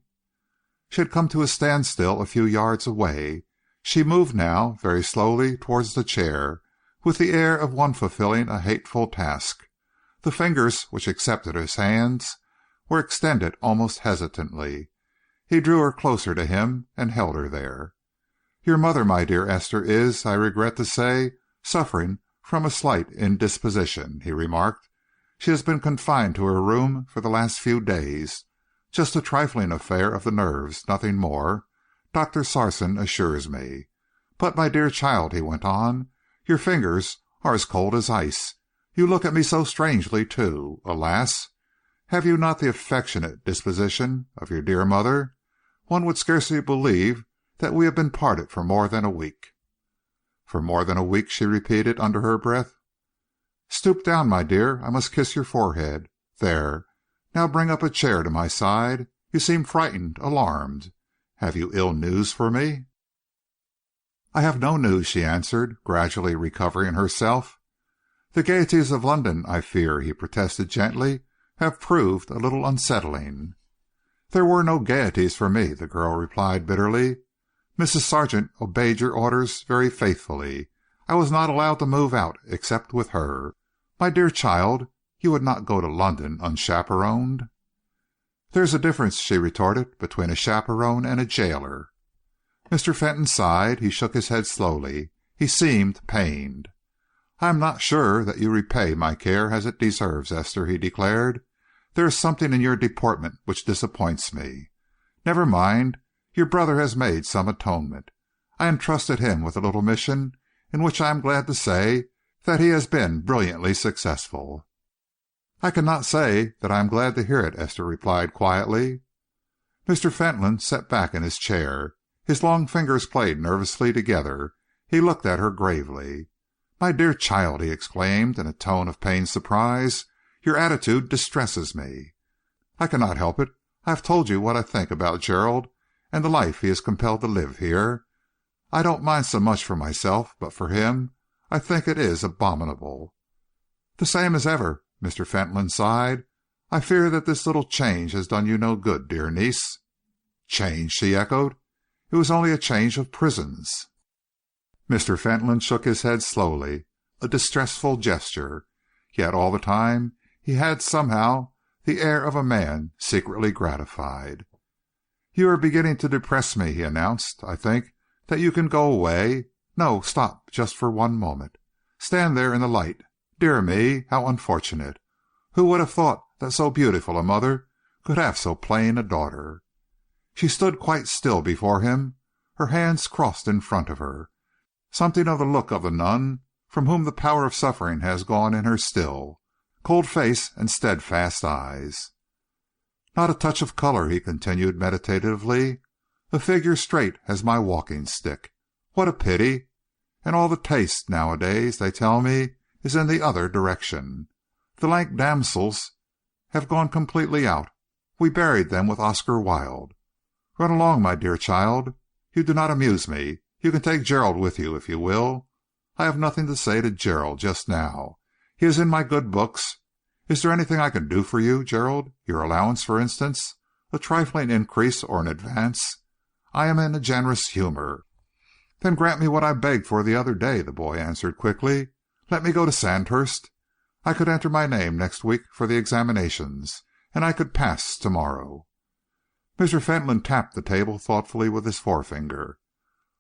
She had come to a standstill a few yards away. She moved now, very slowly, towards the chair, with the air of one fulfilling a hateful task. The fingers which accepted his hands were extended almost hesitantly. He drew her closer to him and held her there. "Your mother, my dear Esther, is, I regret to say, suffering from a slight indisposition," he remarked. "She has been confined to her room for the last few days. Just a trifling affair of the nerves, nothing more, Dr. Sarson assures me. But, my dear child," he went on, "your fingers are as cold as ice. You look at me so strangely, too. Alas! Have you not the affectionate disposition of your dear mother? One would scarcely believe that we have been parted for more than a week." "For more than a week," she repeated under her breath. "Stoop down, my dear. I must kiss your forehead. There. Now bring up a chair to my side. You seem frightened, alarmed. Have you ill news for me?" "I have no news," she answered, gradually recovering herself. "The gaieties of London, I fear," he protested gently, "have proved a little unsettling." "There were no gaieties for me," the girl replied bitterly. "Mrs. Sargent obeyed your orders very faithfully. I was not allowed to move out except with her. My dear child, you would not go to London unchaperoned?" "There is a difference," she retorted, "between a chaperon and a jailer." Mr. Fentolin sighed. He shook his head slowly. He seemed pained. "I am not sure that you repay my care as it deserves, Esther," he declared. "There is something in your deportment which disappoints me. Never mind. Your brother has made some atonement. I entrusted him with a little mission in which I am glad to say that he has been brilliantly successful." "I cannot say that I am glad to hear it," Esther replied quietly. Mr. Fentolin sat back in his chair. His long fingers played nervously together. He looked at her gravely. "My dear child," he exclaimed, in a tone of pained surprise, "your attitude distresses me." "I cannot help it. I have told you what I think about Gerald and the life he is compelled to live here. I don't mind so much for myself, but for him I think it is abominable." "The same as ever," Mr. Fentolin sighed. "I fear that this little change has done you no good, dear niece." "Change?" she echoed. "It was only a change of prisons." Mr. Fentolin shook his head slowly, a distressful gesture. Yet all the time he had somehow the air of a man secretly gratified. "You are beginning to depress me," he announced. "I think that you can go away. No, stop just for one moment. Stand there in the light. Dear me, how unfortunate! Who would have thought that so beautiful a mother could have so plain a daughter?" She stood quite still before him, her hands crossed in front of her. Something of the look of the nun from whom the power of suffering has gone in her still, cold face and steadfast eyes. "Not a touch of colour," he continued meditatively. "A figure straight as my walking stick. What a pity! And all the taste nowadays, they tell me, is in the other direction. The lank damsels have gone completely out. We buried them with Oscar Wilde. Run along, my dear child. You do not amuse me. You can take Gerald with you, if you will. I have nothing to say to Gerald just now. He is in my good books. Is there anything I can do for you, Gerald? Your allowance, for instance? A trifling increase or an advance? I am in a generous humour." "Then grant me what I begged for the other day," the boy answered quickly. "Let me go to Sandhurst. I could enter my name next week for the examinations, and I could pass to morrow." Mr. Fentolin tapped the table thoughtfully with his forefinger.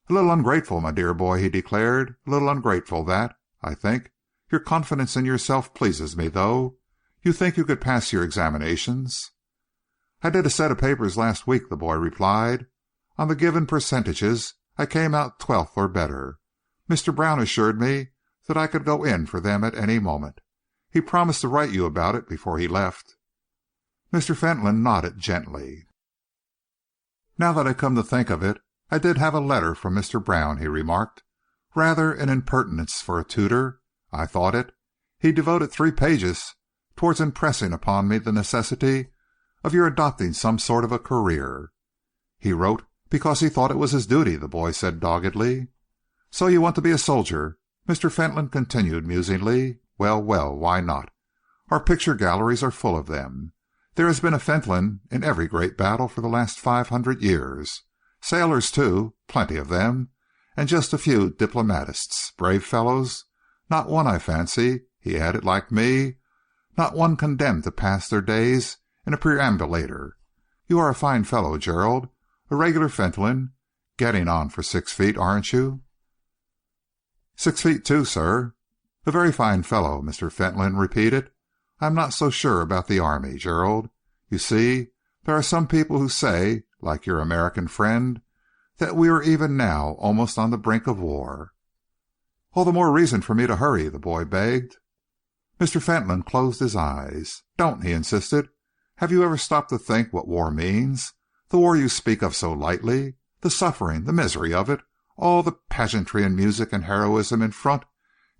"A little ungrateful, my dear boy," he declared. "A little ungrateful, that, I think. Your confidence in yourself pleases me, though. You think you could pass your examinations?" "I did a set of papers last week," the boy replied. "On the given percentages I came out 12th or better. Mr. Brown assured me that I could go in for them at any moment. He promised to write you about it before he left." Mr. Fentolin nodded gently. "Now that I come to think of it, I did have a letter from Mr. Brown," he remarked. "Rather an impertinence for a tutor, I thought it. He devoted 3 pages towards impressing upon me the necessity of your adopting some sort of a career." "He wrote because he thought it was his duty," the boy said doggedly. "So you want to be a soldier," Mr. Fentolin continued musingly. "Well, well, why not? Our picture galleries are full of them. There has been a Fentolin in every great battle for the last 500 years. Sailors, too, plenty of them, and just a few diplomatists, brave fellows. Not one, I fancy," he added, "like me, not one condemned to pass their days in a perambulator. You are a fine fellow, Gerald, a regular Fentolin, getting on for 6 feet, aren't you?" "6 feet 2, sir." "A very fine fellow," Mr. Fentolin repeated. "I am not so sure about the army, Gerald. You see, there are some people who say, like your American friend, that we are even now almost on the brink of war." "All the more reason for me to hurry," the boy begged. Mr. Fentolin closed his eyes. "Don't," he insisted. "Have you ever stopped to think what war means? The war you speak of so lightly? The suffering, the misery of it, all the pageantry and music and heroism in front,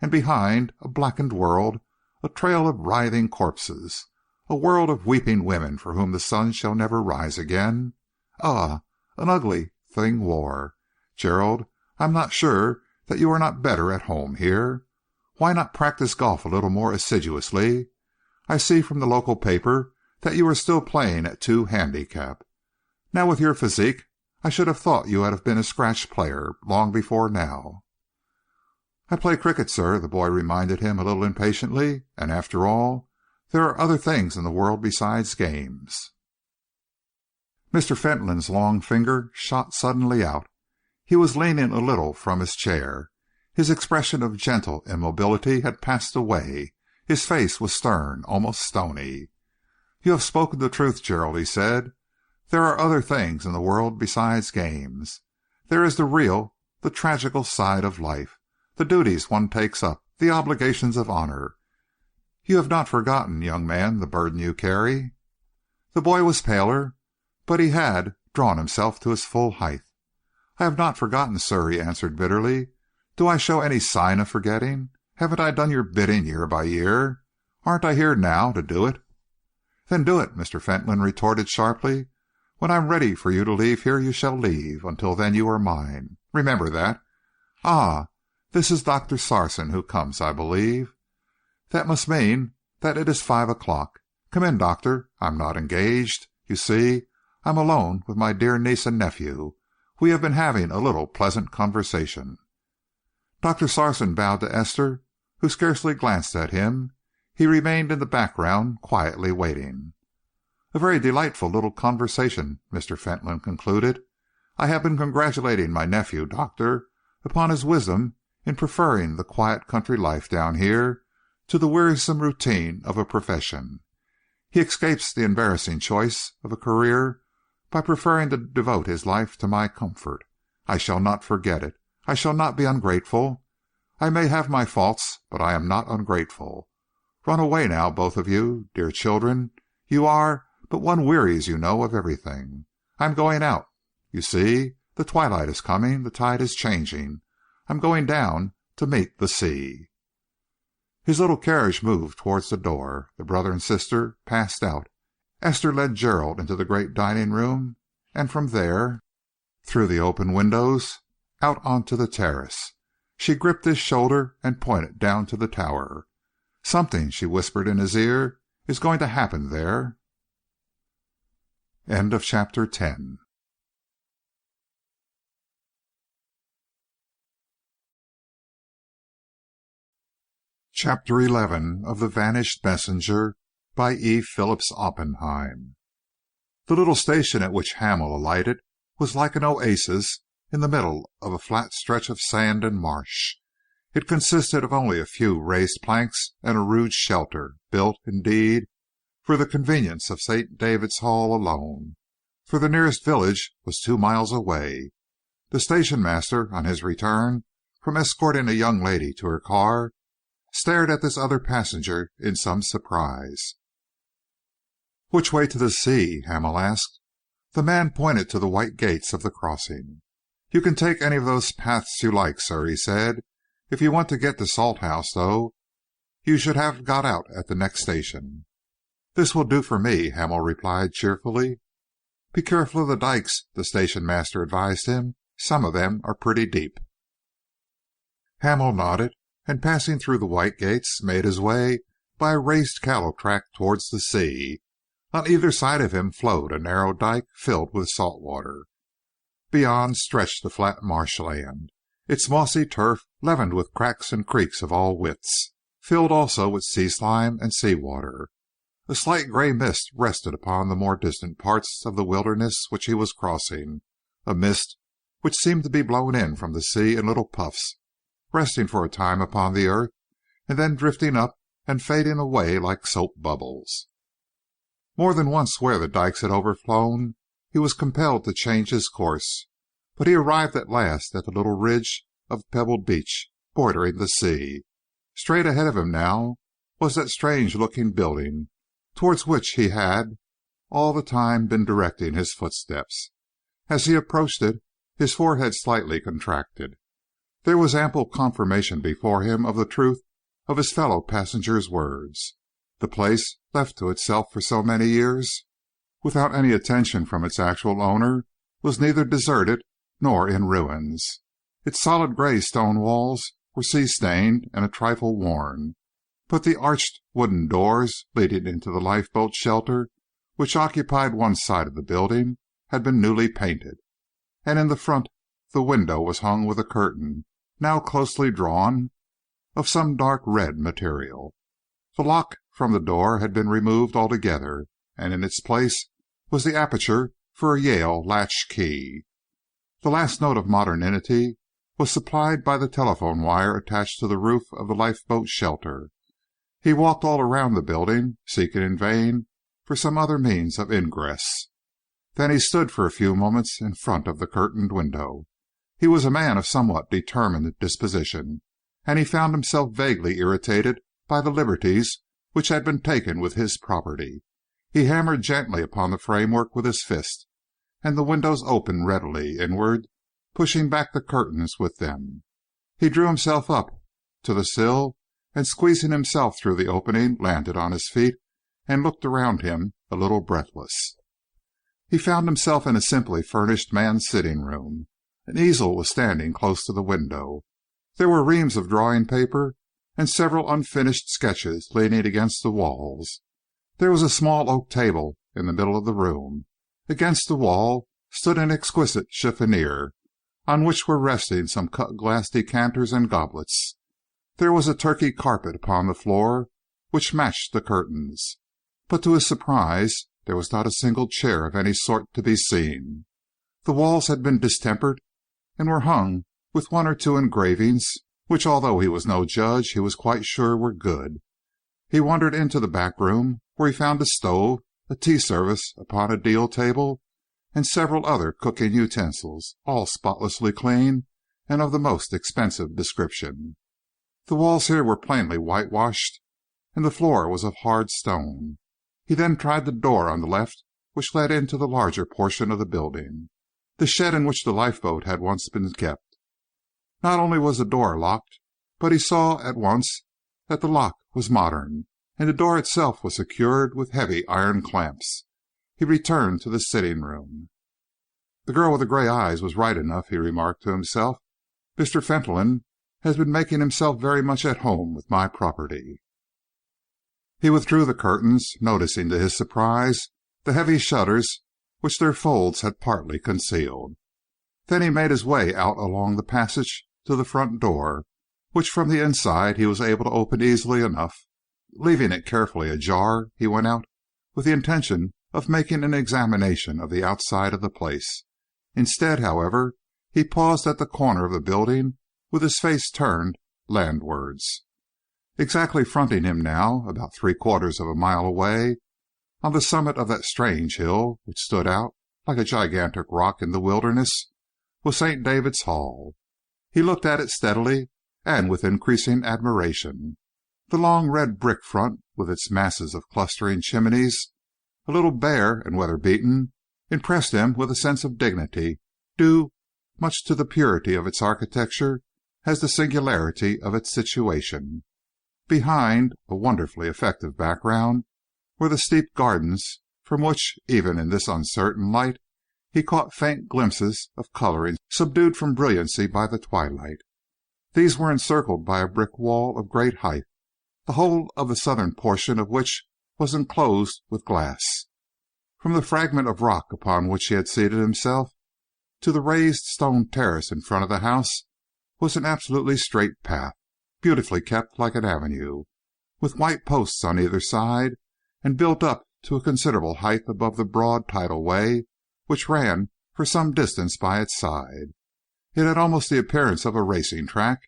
and behind a blackened world, a trail of writhing corpses, a world of weeping women for whom the sun shall never rise again. Ah, an ugly thing war. Gerald, I am not sure that you are not better at home here. Why not practice golf a little more assiduously? I see from the local paper that you are still playing at 2 handicap. Now, with your physique, I should have thought you would have been a scratch player long before now." "I play cricket, sir," the boy reminded him a little impatiently. "And after all, there are other things in the world besides games." Mr. Fentolin's long finger shot suddenly out. He was leaning a little from his chair. His expression of gentle immobility had passed away. His face was stern, almost stony. "You have spoken the truth, Gerald," he said. "There are other things in the world besides games. There is the real, the tragical side of life, the duties one takes up, the obligations of honor. You have not forgotten, young man, the burden you carry?" The boy was paler, but he had drawn himself to his full height. "I have not forgotten, sir," he answered bitterly. "Do I show any sign of forgetting? Haven't I done your bidding year by year? Aren't I here now to do it?" "Then do it," Mr. Fentolin retorted sharply. "When I am ready for you to leave here, you shall leave. Until then you are mine. Remember that. Ah, this is Dr. Sarson who comes, I believe. That must mean that it is 5 o'clock. Come in, doctor. I am not engaged. You see, I am alone with my dear niece and nephew. We have been having a little pleasant conversation." Dr. Sarson bowed to Esther, who scarcely glanced at him. He remained in the background, quietly waiting. "A very delightful little conversation," Mr. Fentolin concluded. "I have been congratulating my nephew, doctor, upon his wisdom in preferring the quiet country life down here to the wearisome routine of a profession. He escapes the embarrassing choice of a career by preferring to devote his life to my comfort. I shall not forget it. I shall not be ungrateful. I may have my faults, but I am not ungrateful. Run away now, both of you, dear children. You are, but one wearies, you know, of everything. I am going out. You see, the twilight is coming. The tide is changing. I am going down to meet the sea." His little carriage moved towards the door. The brother and sister passed out. Esther led Gerald into the great dining room, and from there, through the open windows, out onto the terrace. She gripped his shoulder and pointed down to the tower. "Something," she whispered in his ear, "is going to happen there." End of chapter 10. Chapter 11 of The Vanished Messenger by E. Phillips Oppenheim. The little station at which Hamel alighted was like an oasis in the middle of a flat stretch of sand and marsh. It consisted of only a few raised planks and a rude shelter, built, indeed, for the convenience of St. David's Hall alone, for the nearest village was 2 miles away. The station master, on his return from escorting a young lady to her car, stared at this other passenger in some surprise. "Which way to the sea?" Hamel asked. The man pointed to the white gates of the crossing. "You can take any of those paths you like, sir," he said. "If you want to get to Salthouse, though, you should have got out at the next station." "This will do for me," Hamel replied cheerfully. "Be careful of the dikes," the station master advised him. "Some of them are pretty deep." Hamel nodded, and passing through the white gates, made his way by a raised cattle track towards the sea. On either side of him flowed a narrow dike filled with salt water. Beyond stretched the flat marshland, its mossy turf leavened with cracks and creeks of all widths, filled also with sea slime and sea water. A slight gray mist rested upon the more distant parts of the wilderness which he was crossing, a mist which seemed to be blown in from the sea in little puffs, resting for a time upon the earth, and then drifting up and fading away like soap bubbles. More than once where the dikes had overflown, he was compelled to change his course, but he arrived at last at the little ridge of pebbled beach bordering the sea. Straight ahead of him now was that strange-looking building towards which he had all the time been directing his footsteps. As he approached it, his forehead slightly contracted. There was ample confirmation before him of the truth of his fellow passenger's words. The place, left to itself for so many years, without any attention from its actual owner, was neither deserted nor in ruins. Its solid gray stone walls were sea-stained and a trifle worn, but the arched wooden doors leading into the lifeboat shelter, which occupied one side of the building, had been newly painted, and in the front the window was hung with a curtain, now closely drawn, of some dark red material. The lock from the door had been removed altogether, and in its place was the aperture for a Yale latch key. The last note of modernity was supplied by the telephone wire attached to the roof of the lifeboat shelter. He walked all around the building, seeking in vain for some other means of ingress. Then he stood for a few moments in front of the curtained window. He was a man of somewhat determined disposition, and he found himself vaguely irritated by the liberties which had been taken with his property. He hammered gently upon the framework with his fist, and the windows opened readily inward, pushing back the curtains with them. He drew himself up to the sill, and squeezing himself through the opening, landed on his feet and looked around him, a little breathless. He found himself in a simply furnished man's sitting room. An easel was standing close to the window. There were reams of drawing paper and several unfinished sketches leaning against the walls. There was a small oak table in the middle of the room. Against the wall stood an exquisite chiffonier, on which were resting some cut-glass decanters and goblets. There was a Turkey carpet upon the floor, which matched the curtains. But to his surprise, there was not a single chair of any sort to be seen. The walls had been distempered, and were hung with one or two engravings, which, although he was no judge, he was quite sure were good. He wandered into the back room, where he found a stove, a tea service upon a deal table, and several other cooking utensils, all spotlessly clean and of the most expensive description. The walls here were plainly whitewashed, and the floor was of hard stone. He then tried the door on the left, which led into the larger portion of the building, the shed in which the lifeboat had once been kept. Not only was the door locked, but he saw at once that the lock was modern, and the door itself was secured with heavy iron clamps. He returned to the sitting room. "The girl with the gray eyes was right enough," he remarked to himself. "Mr. Fentolin has been making himself very much at home with my property." He withdrew the curtains, noticing to his surprise the heavy shutters which their folds had partly concealed. Then he made his way out along the passage to the front door, which from the inside he was able to open easily enough. Leaving it carefully ajar, he went out with the intention of making an examination of the outside of the place. Instead, however, he paused at the corner of the building with his face turned landwards. Exactly fronting him now, about 3/4 of a mile away, on the summit of that strange hill which stood out like a gigantic rock in the wilderness, was St. David's Hall. He looked at it steadily and with increasing admiration. The long red brick front, with its masses of clustering chimneys, a little bare and weather-beaten, impressed him with a sense of dignity due much to the purity of its architecture as the singularity of its situation. Behind, a wonderfully effective background, were the steep gardens from which, even in this uncertain light, he caught faint glimpses of colouring subdued from brilliancy by the twilight. These were encircled by a brick wall of great height, the whole of the southern portion of which was enclosed with glass. From the fragment of rock upon which he had seated himself to the raised stone terrace in front of the house was an absolutely straight path, beautifully kept like an avenue, with white posts on either side, and built up to a considerable height above the broad tidal way which ran for some distance by its side. It had almost the appearance of a racing track,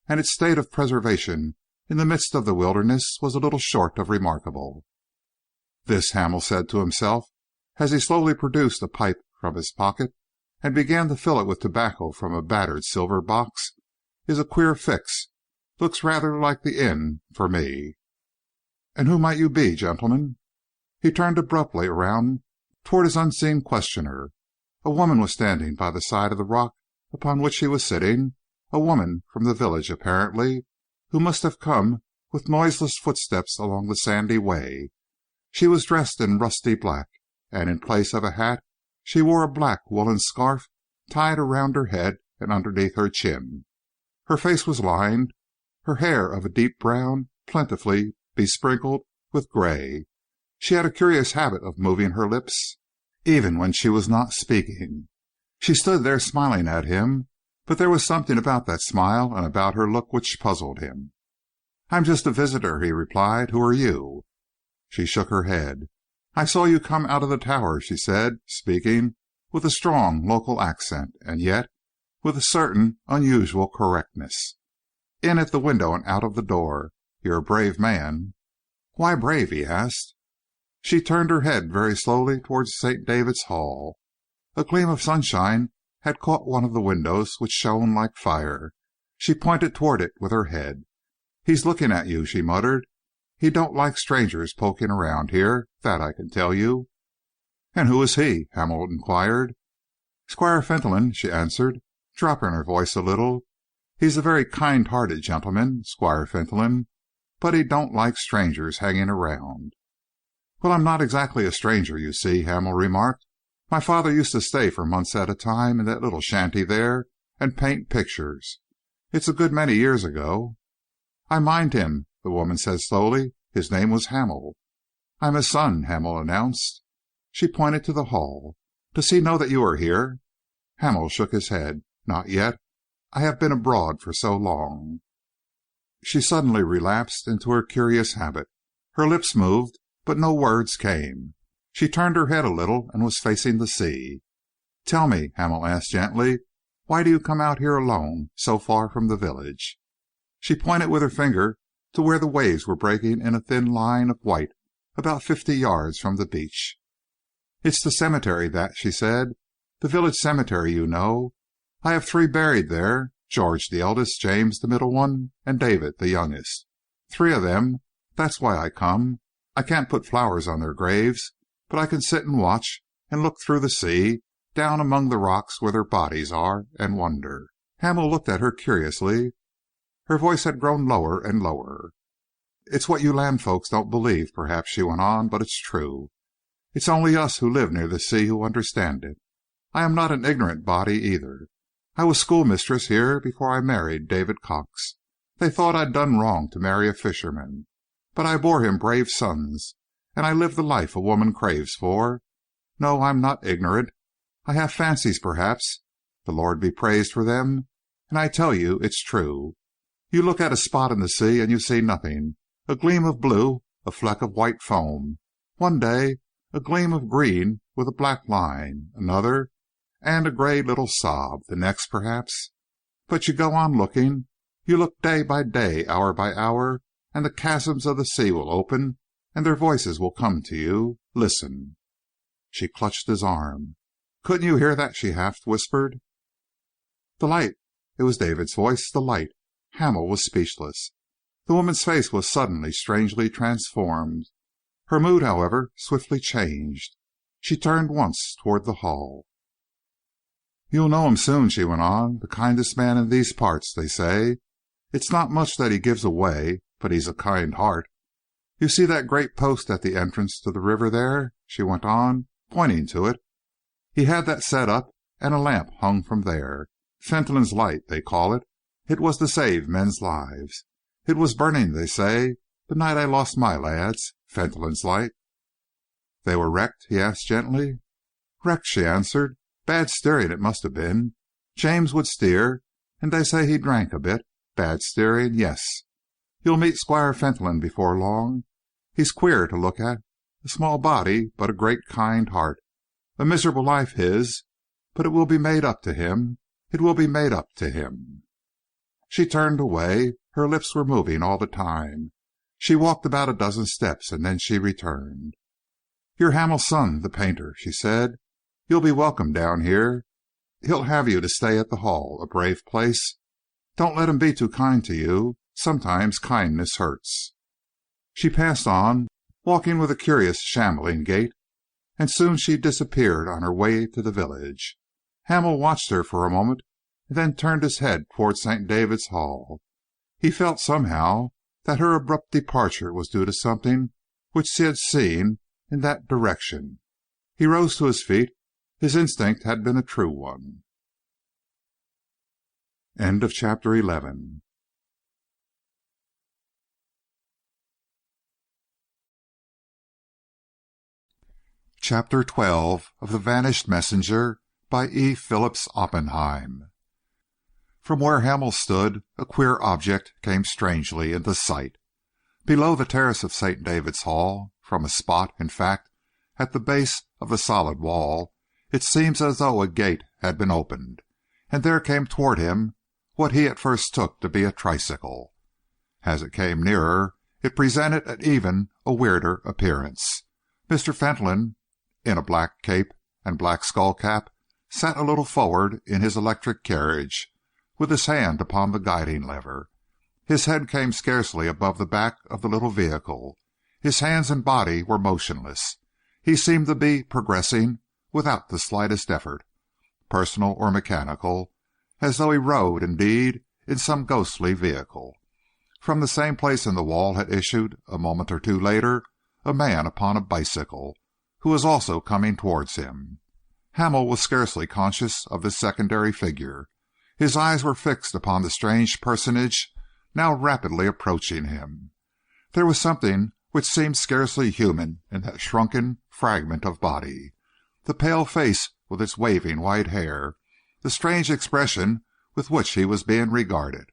and its state of preservation in the midst of the wilderness was a little short of remarkable. This, Hamel said to himself, as he slowly produced a pipe from his pocket and began to fill it with tobacco from a battered silver box, is a queer fix. Looks rather like the inn for me. And who might you be, gentlemen? He turned abruptly around toward his unseen questioner. A woman was standing by the side of the rock upon which he was sitting, a woman from the village apparently, who must have come with noiseless footsteps along the sandy way. She was dressed in rusty black, and in place of a hat she wore a black woolen scarf tied around her head and underneath her chin. Her face was lined, her hair of a deep brown, plentifully besprinkled with gray. She had a curious habit of moving her lips, even when she was not speaking. She stood there smiling at him, but there was something about that smile and about her look which puzzled him. "I'm just a visitor," he replied. "Who are you?" She shook her head. "I saw you come out of the tower," she said, speaking with a strong local accent, and yet with a certain unusual correctness. "In at the window and out of the door. You're a brave man." "Why brave?" he asked. She turned her head very slowly towards St. David's Hall. A gleam of sunshine had caught one of the windows, which shone like fire. She pointed toward it with her head. "He's looking at you," she muttered. "He don't like strangers poking around here, that I can tell you." "And who is he?" Hamel inquired. "Squire Fentolin," she answered, dropping her voice a little. "He's a very kind-hearted gentleman, Squire Fentolin, but he don't like strangers hanging around." "Well, I'm not exactly a stranger, you see," Hamel remarked. "My father used to stay for months at a time in that little shanty there and paint pictures. It's a good many years ago." "I mind him," the woman said slowly. "His name was Hamel." "I'm his son," Hamel announced. She pointed to the hall. "Does he know that you are here?" Hamel shook his head. "Not yet. I have been abroad for so long." She suddenly relapsed into her curious habit. Her lips moved, but no words came. She turned her head a little and was facing the sea. "Tell me," Hamel asked gently, "why do you come out here alone, so far from the village?" She pointed with her finger to where the waves were breaking in a thin line of white about 50 yards from the beach. "It's the cemetery, that," she said. "The village cemetery, you know. I have 3 buried there, George the eldest, James the middle one, and David the youngest. 3 of them. That's why I come. I can't put flowers on their graves, but I can sit and watch and look through the sea, down among the rocks where their bodies are, and wonder." Hamel looked at her curiously. Her voice had grown lower and lower. "It's what you land folks don't believe, perhaps," she went on, "but it's true. It's only us who live near the sea who understand it. I am not an ignorant body, either. I was schoolmistress here before I married David Cox. They thought I'd done wrong to marry a fisherman, but I bore him brave sons, and I lived the life a woman craves for. No, I'm not ignorant. I have fancies, perhaps. The Lord be praised for them. And I tell you, it's true. You look at a spot in the sea and you see nothing. A gleam of blue, a fleck of white foam. One day, a gleam of green with a black line. Another, and a gray little sob. The next, perhaps. But you go on looking. You look day by day, hour by hour, and the chasms of the sea will open, and their voices will come to you. Listen." She clutched his arm. "Couldn't you hear that?" she half whispered. "The light!" It was David's voice. "The light!" Hamel was speechless. The woman's face was suddenly strangely transformed. Her mood, however, swiftly changed. She turned once toward the hall. "You'll know him soon," she went on. "The kindest man in these parts, they say. It's not much that he gives away, but he's a kind heart. You see that great post at the entrance to the river there?" she went on, pointing to it. "He had that set up, and a lamp hung from there. Fentolin's light, they call it. It was to save men's lives. It was burning, they say, The night I lost my lads, Fentolin's light." "They were wrecked?" he asked gently. "Wrecked," she answered. "Bad steering it must have been. James would steer, and they say he drank a bit. Bad steering, yes. You'll meet Squire Fentolin before long. He's queer to look at. A small body, but a great kind heart. A miserable life his, but it will be made up to him. It will be made up to him." She turned away. Her lips were moving all the time. She walked about a dozen steps, and then she returned. "You're Hamel's son, the painter," she said. "You'll be welcome down here. He'll have you to stay at the Hall, a brave place. Don't let him be too kind to you. Sometimes kindness hurts." She passed on, walking with a curious shambling gait, and soon she disappeared on her way to the village. Hamel watched her for a moment, and then turned his head towards St. David's Hall. He felt somehow that her abrupt departure was due to something which he had seen in that direction. He rose to his feet. His instinct had been a true one. End of chapter 11. Chapter 12 of The Vanished Messenger by E. Phillips Oppenheim. From where Hamel stood, a queer object came strangely into sight. Below the terrace of St. David's Hall, from a spot, in fact, at the base of the solid wall, it seems as though a gate had been opened, and there came toward him what he at first took to be a tricycle. As it came nearer, it presented an even a weirder appearance. Mr. Fentolin, in a black cape and black skull-cap, sat a little forward in his electric carriage, with his hand upon the guiding lever. His head came scarcely above the back of the little vehicle. His hands and body were motionless. He seemed to be progressing without the slightest effort, personal or mechanical, as though he rode, indeed, in some ghostly vehicle. From the same place in the wall had issued, a moment or two later, a man upon a bicycle, who was also coming towards him. Hamel was scarcely conscious of this secondary figure. His eyes were fixed upon the strange personage now rapidly approaching him. There was something which seemed scarcely human in that shrunken fragment of body. The pale face with its waving white hair, the strange expression with which he was being regarded.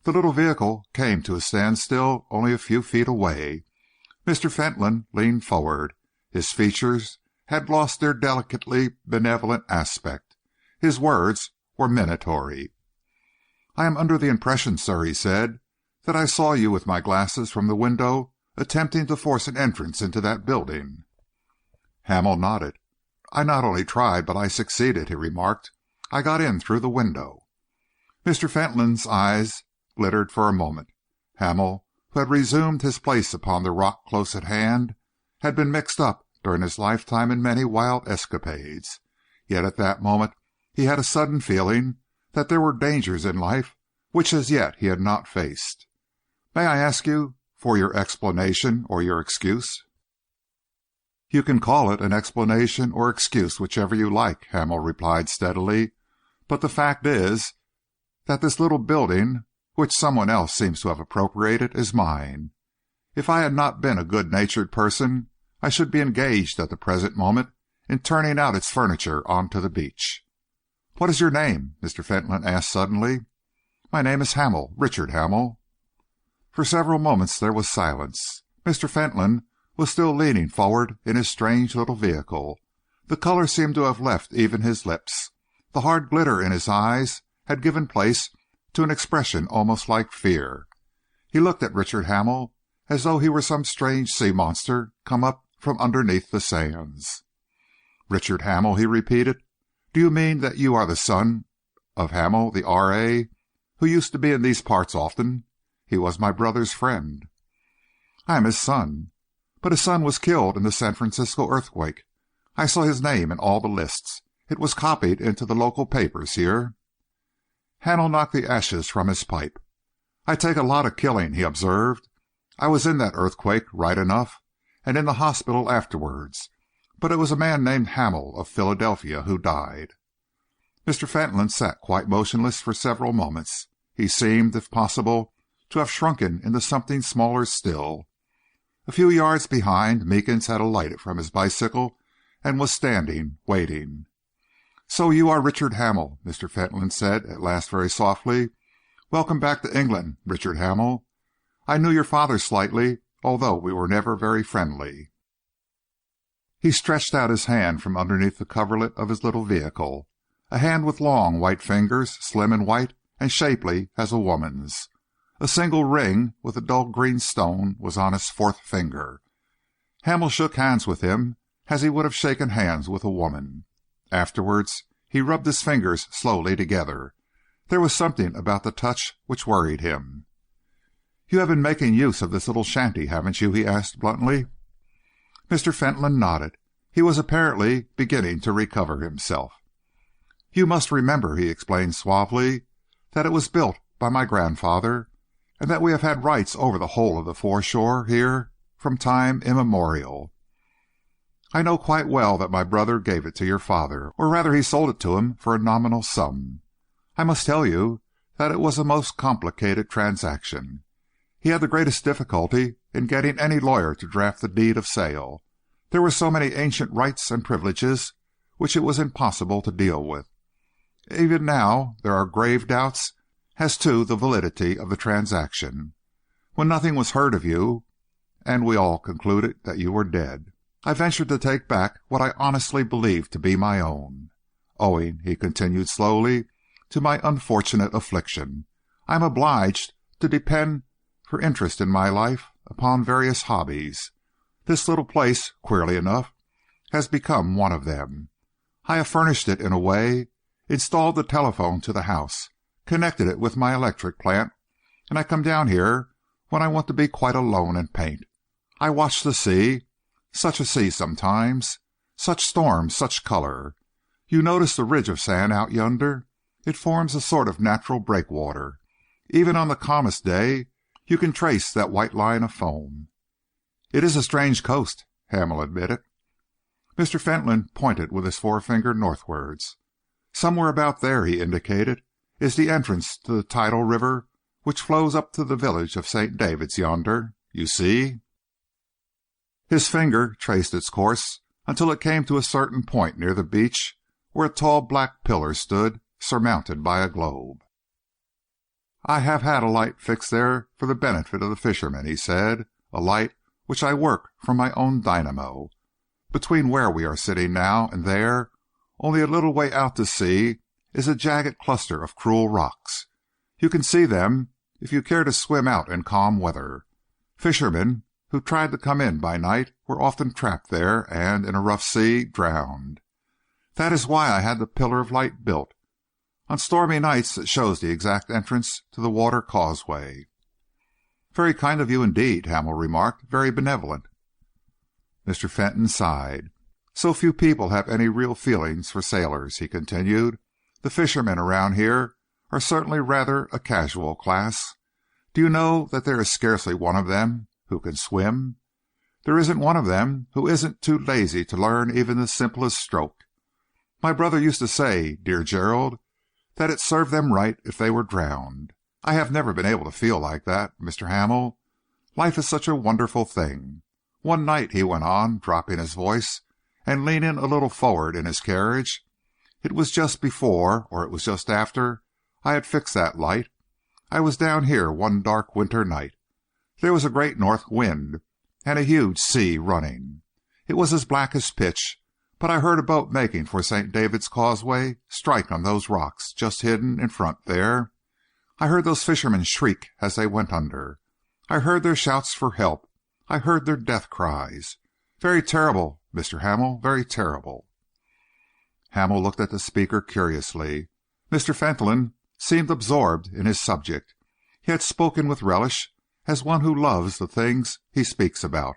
The little vehicle came to a standstill only a few feet away. Mr. Fentolin leaned forward. His features had lost their delicately benevolent aspect. His words were minatory. "I am under the impression, sir," he said, "that I saw you with my glasses from the window attempting to force an entrance into that building." Hamel nodded. "I not only tried, but I succeeded," he remarked. "I got in through the window." Mr. Fentolin's eyes glittered for a moment. Hamel, who had resumed his place upon the rock close at hand, had been mixed up during his lifetime in many wild escapades. Yet at that moment he had a sudden feeling that there were dangers in life which as yet he had not faced. "May I ask you for your explanation or your excuse?" "You can call it an explanation or excuse, whichever you like," Hamel replied steadily. "But the fact is that this little building, which someone else seems to have appropriated, is mine. If I had not been a good-natured person, I should be engaged at the present moment in turning out its furniture onto the beach." "What is your name?" Mr. Fentolin asked suddenly. "My name is Hamel, Richard Hamel." For several moments there was silence. Mr. Fentolin was still leaning forward in his strange little vehicle. The color seemed to have left even his lips. The hard glitter in his eyes had given place to an expression almost like fear. He looked at Richard Hamel as though he were some strange sea monster come up from underneath the sands. "Richard Hamel," he repeated. "Do you mean that you are the son of Hamel, the R.A., who used to be in these parts often? He was my brother's friend." "I am his son. But his son was killed in the San Francisco earthquake. I saw his name in all the lists. It was copied into the local papers here." Hamel knocked the ashes from his pipe. "I take a lot of killing," he observed. "I was in that earthquake, right enough, and in the hospital afterwards. But it was a man named Hamel of Philadelphia who died." Mr. Fentolin sat quite motionless for several moments. He seemed, if possible, to have shrunken into something smaller still. A few yards behind, Meekins had alighted from his bicycle and was standing, waiting. "So you are Richard Hamill," Mr. Fentolin said at last very softly. "Welcome back to England, Richard Hamill. I knew your father slightly, although we were never very friendly." He stretched out his hand from underneath the coverlet of his little vehicle, a hand with long white fingers, slim and white and shapely as a woman's. A single ring with a dull green stone was on his fourth finger. Hamill shook hands with him as he would have shaken hands with a woman. Afterwards, he rubbed his fingers slowly together. There was something about the touch which worried him. "You have been making use of this little shanty, haven't you?" he asked bluntly. Mr. Fentolin nodded. He was apparently beginning to recover himself. "You must remember," he explained suavely, "that it was built by my grandfather, and that we have had rights over the whole of the foreshore here from time immemorial. I know quite well that my brother gave it to your father, or rather he sold it to him for a nominal sum. I must tell you that it was a most complicated transaction. He had the greatest difficulty in getting any lawyer to draft the deed of sale. There were so many ancient rights and privileges which it was impossible to deal with. Even now there are grave doubts as to the validity of the transaction. When nothing was heard of you, and we all concluded that you were dead, I ventured to take back what I honestly believed to be my own. Owing," he continued slowly, "to my unfortunate affliction, I am obliged to depend for interest in my life upon various hobbies. This little place, queerly enough, has become one of them. I have furnished it in a way, installed the telephone to the house, connected it with my electric plant, and I come down here when I want to be quite alone and paint. I watch the sea. Such a sea sometimes. Such storms, such color. You notice the ridge of sand out yonder? It forms a sort of natural breakwater. Even on the calmest day you can trace that white line of foam." "It is a strange coast," Hamill admitted. Mr. Fentolin pointed with his forefinger northwards. "Somewhere about there," he indicated, "is the entrance to the tidal river which flows up to the village of St. David's yonder. You see?" His finger traced its course until it came to a certain point near the beach where a tall black pillar stood, surmounted by a globe. "I have had a light fixed there for the benefit of the fishermen," he said, "a light which I work from my own dynamo. Between where we are sitting now and there, only a little way out to sea, is a jagged cluster of cruel rocks. You can see them if you care to swim out in calm weather. Fishermen who tried to come in by night were often trapped there and, in a rough sea, drowned. That is why I had the pillar of light built. On stormy nights it shows the exact entrance to the water causeway." "Very kind of you indeed," Hamill remarked. "Very benevolent." Mr. Fentolin sighed. "So few people have any real feelings for sailors," he continued. "The fishermen around here are certainly rather a casual class. Do you know that there is scarcely one of them who can swim? There isn't one of them who isn't too lazy to learn even the simplest stroke. My brother used to say, dear Gerald, that it served them right if they were drowned. I have never been able to feel like that, Mr. Hamill. Life is such a wonderful thing. One night," he went on, dropping his voice and leaning a little forward in his carriage, "it was just before, or it was just after, I had fixed that light. I was down here one dark winter night. There was a great north wind and a huge sea running. It was as black as pitch, but I heard a boat making for St. David's Causeway strike on those rocks just hidden in front there. I heard those fishermen shriek as they went under. I heard their shouts for help. I heard their death cries. Very terrible, Mr. Hamill, very terrible." Hamill looked at the speaker curiously. Mr. Fentolin seemed absorbed in his subject. He had spoken with relish, as one who loves the things he speaks about.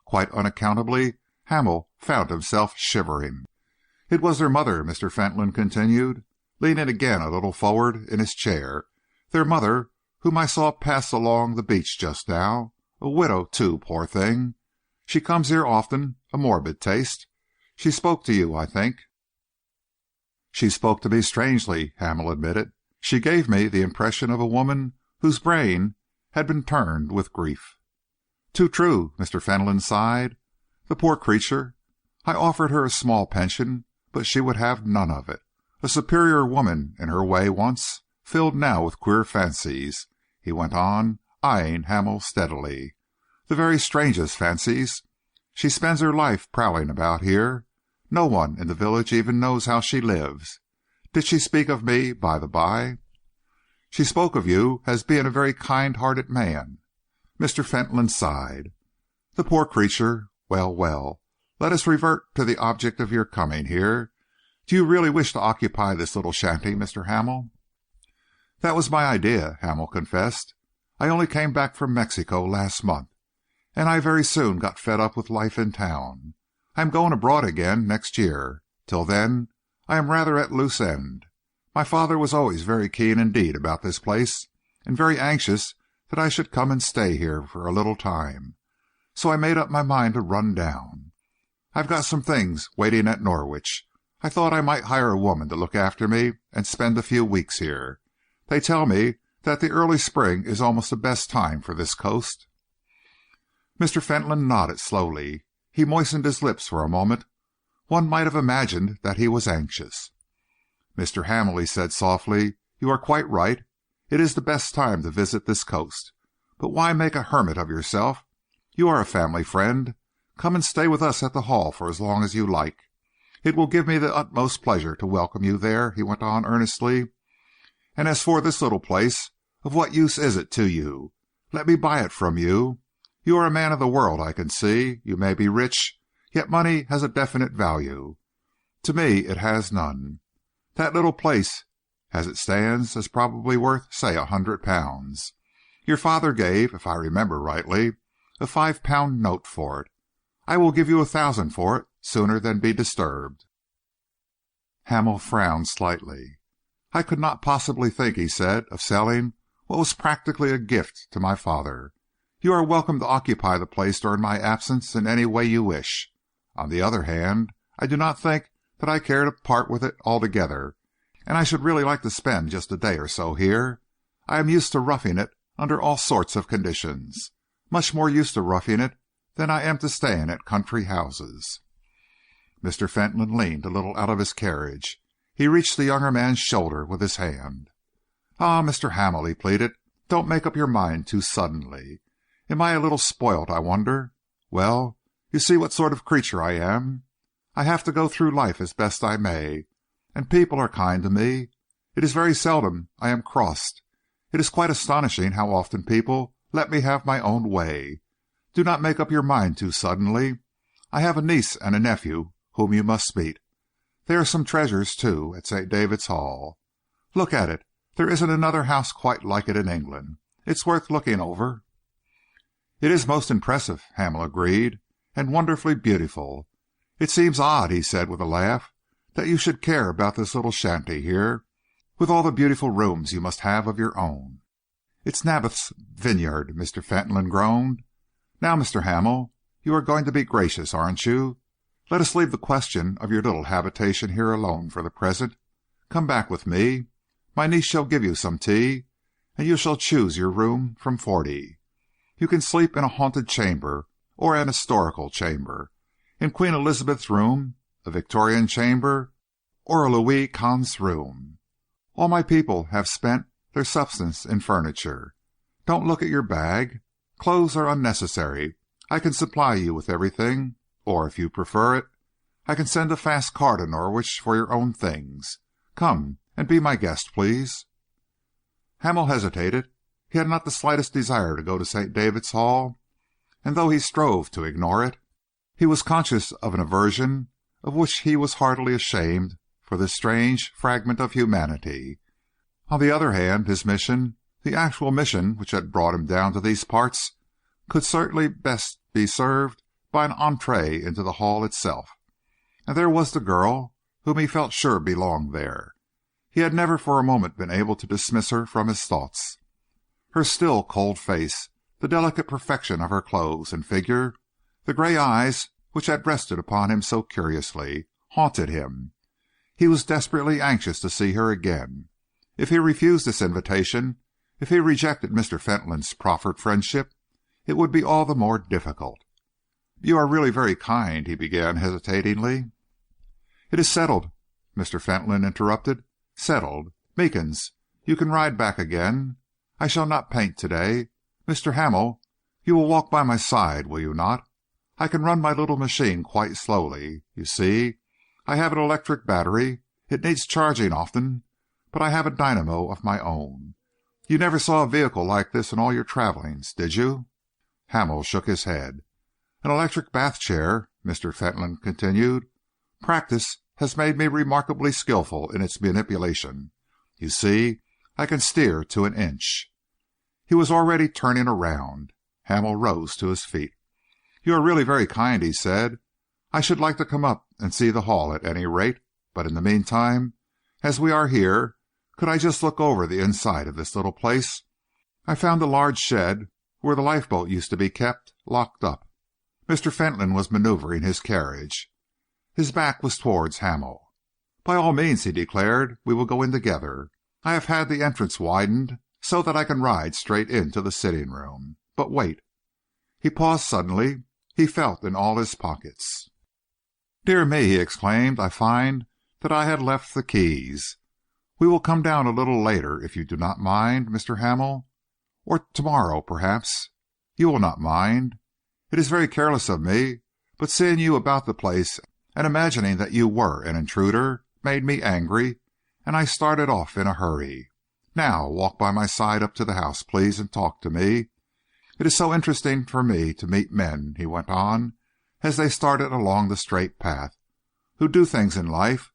Quite unaccountably, Hamill found himself shivering. "It was their mother," Mr. Fentolin continued, leaning again a little forward in his chair. "Their mother, whom I saw pass along the beach just now. A widow, too, poor thing. She comes here often, a morbid taste. She spoke to you, I think." "She spoke to me strangely," Hamill admitted. "She gave me the impression of a woman whose brain had been turned with grief. "Too true," Mr. Fentolin sighed. "The poor creature! I offered her a small pension, but she would have none of it. A superior woman in her way once, filled now with queer fancies," he went on, eyeing Hamel steadily. "The very strangest fancies. She spends her life prowling about here. No one in the village even knows how she lives. Did she speak of me, by the by?" "She spoke of you as being a very kind-hearted man." Mr. Fentolin sighed. "The poor creature! Well, well, let us revert to the object of your coming here. Do you really wish to occupy this little shanty, Mr. Hamel?" "That was my idea," Hamel confessed. "I only came back from Mexico last month, and I very soon got fed up with life in town. I am going abroad again next year. Till then, I am rather at loose end. My father was always very keen indeed about this place, and very anxious that I should come and stay here for a little time. So I made up my mind to run down. I've got some things waiting at Norwich. I thought I might hire a woman to look after me and spend a few weeks here. They tell me that the early spring is almost the best time for this coast." Mr. Fentolin nodded slowly. He moistened his lips for a moment. One might have imagined that he was anxious. "Mr. Hamel," he said softly, "you are quite right. It is the best time to visit this coast. But why make a hermit of yourself? You are a family friend. Come and stay with us at the Hall for as long as you like. It will give me the utmost pleasure to welcome you there," he went on earnestly. "And as for this little place, of what use is it to you? Let me buy it from you. You are a man of the world, I can see. You may be rich, yet money has a definite value. To me it has none. That little place, as it stands, is probably worth, say, £100. Your father gave, if I remember rightly, a £5 note for it. I will give you 1,000 for it sooner than be disturbed." Hamel frowned slightly. "I could not possibly think," he said, "of selling what was practically a gift to my father. You are welcome to occupy the place during my absence in any way you wish. On the other hand, I do not think that I care to part with it altogether, and I should really like to spend just a day or so here. I am used to roughing it under all sorts of conditions, much more used to roughing it than I am to staying at country houses." Mr. Fentolin leaned a little out of his carriage. He reached the younger man's shoulder with his hand. "Ah, Mr. Hamel," he pleaded, "don't make up your mind too suddenly. Am I a little spoilt, I wonder? Well, you see what sort of creature I am. I have to go through life as best I may, and people are kind to me. It is very seldom I am crossed. It is quite astonishing how often people let me have my own way. Do not make up your mind too suddenly. I have a niece and a nephew whom you must meet. There are some treasures, too, at St. David's Hall. Look at it. There isn't another house quite like it in England. It's worth looking over." "It is most impressive," Hamel agreed, "and wonderfully beautiful. It seems odd," he said with a laugh, "that you should care about this little shanty here, with all the beautiful rooms you must have of your own." "It's Naboth's vineyard," Mr. Fentolin groaned. "Now, Mr. Hamel, you are going to be gracious, aren't you? Let us leave the question of your little habitation here alone for the present. Come back with me. My niece shall give you some tea, and you shall choose your room from 40. You can sleep in a haunted chamber or an historical chamber, in Queen Elizabeth's room, a Victorian chamber, or a Louis Quinze room. All my people have spent their substance in furniture. Don't look at your bag. Clothes are unnecessary. I can supply you with everything, or, if you prefer it, I can send a fast car to Norwich for your own things. Come and be my guest, please." Hamel hesitated. He had not the slightest desire to go to St. David's Hall, and though he strove to ignore it, he was conscious of an aversion of which he was heartily ashamed for this strange fragment of humanity. On the other hand, his mission, the actual mission which had brought him down to these parts, could certainly best be served by an entrée into the Hall itself. And there was the girl, whom he felt sure belonged there. He had never for a moment been able to dismiss her from his thoughts. Her still, cold face, the delicate perfection of her clothes and figure, the grey eyes which had rested upon him so curiously, haunted him. He was desperately anxious to see her again. If he refused this invitation, If he rejected Mr. Fentolin's proffered friendship, it would be all the more difficult. "You are really very kind," he began hesitatingly. "It is settled," Mr. Fentolin interrupted. "Settled. Meekins, you can ride back again. I shall not paint to day. Mr. Hamel, you will walk by my side, will you not? I can run my little machine quite slowly. You see, I have an electric battery. It needs charging often, but I have a dynamo of my own. You never saw a vehicle like this in all your travellings, did you?" Hamel shook his head. "An electric bath chair," Mr. Fentolin continued. "Practice has made me remarkably skilful in its manipulation. You see, I can steer to an inch." He was already turning around. Hamel rose to his feet. "You are really very kind," he said. "I should like to come up and see the Hall at any rate, but in the meantime, as we are here, could I just look over the inside of this little place? I found the large shed where the lifeboat used to be kept locked up." Mr. Fentolin was manoeuvring his carriage. His back was towards Hamel. "By all means," he declared. "We will go in together. I have had the entrance widened so that I can ride straight into the sitting room. But wait." He paused suddenly. He felt in all his pockets. "Dear me," he exclaimed, "I find that I had left the keys. We will come down a little later, if you do not mind, Mr. Hamel. Or to-morrow, perhaps. You will not mind. It is very careless of me, but seeing you about the place and imagining that you were an intruder made me angry, and I started off in a hurry. Now, walk by my side up to the house, please, and talk to me. It is so interesting for me to meet men," he went on, as they started along the straight path, "who do things in life,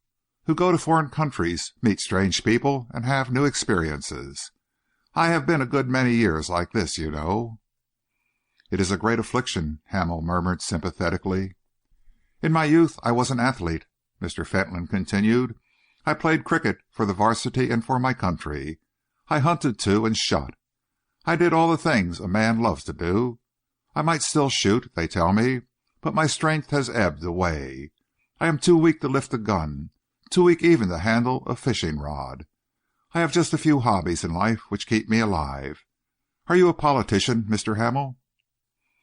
who go to foreign countries, meet strange people, and have new experiences. I have been a good many years like this, you know." "It is a great affliction," Hamel murmured sympathetically. "In my youth I was an athlete," Mr. Fentolin continued. "I played cricket for the varsity and for my country. I hunted, too, and shot. I did all the things a man loves to do. I might still shoot, they tell me, but my strength has ebbed away. I am too weak to lift a gun, too weak even to handle a fishing rod. I have just a few hobbies in life which keep me alive. Are you a politician, Mr. Hamel?"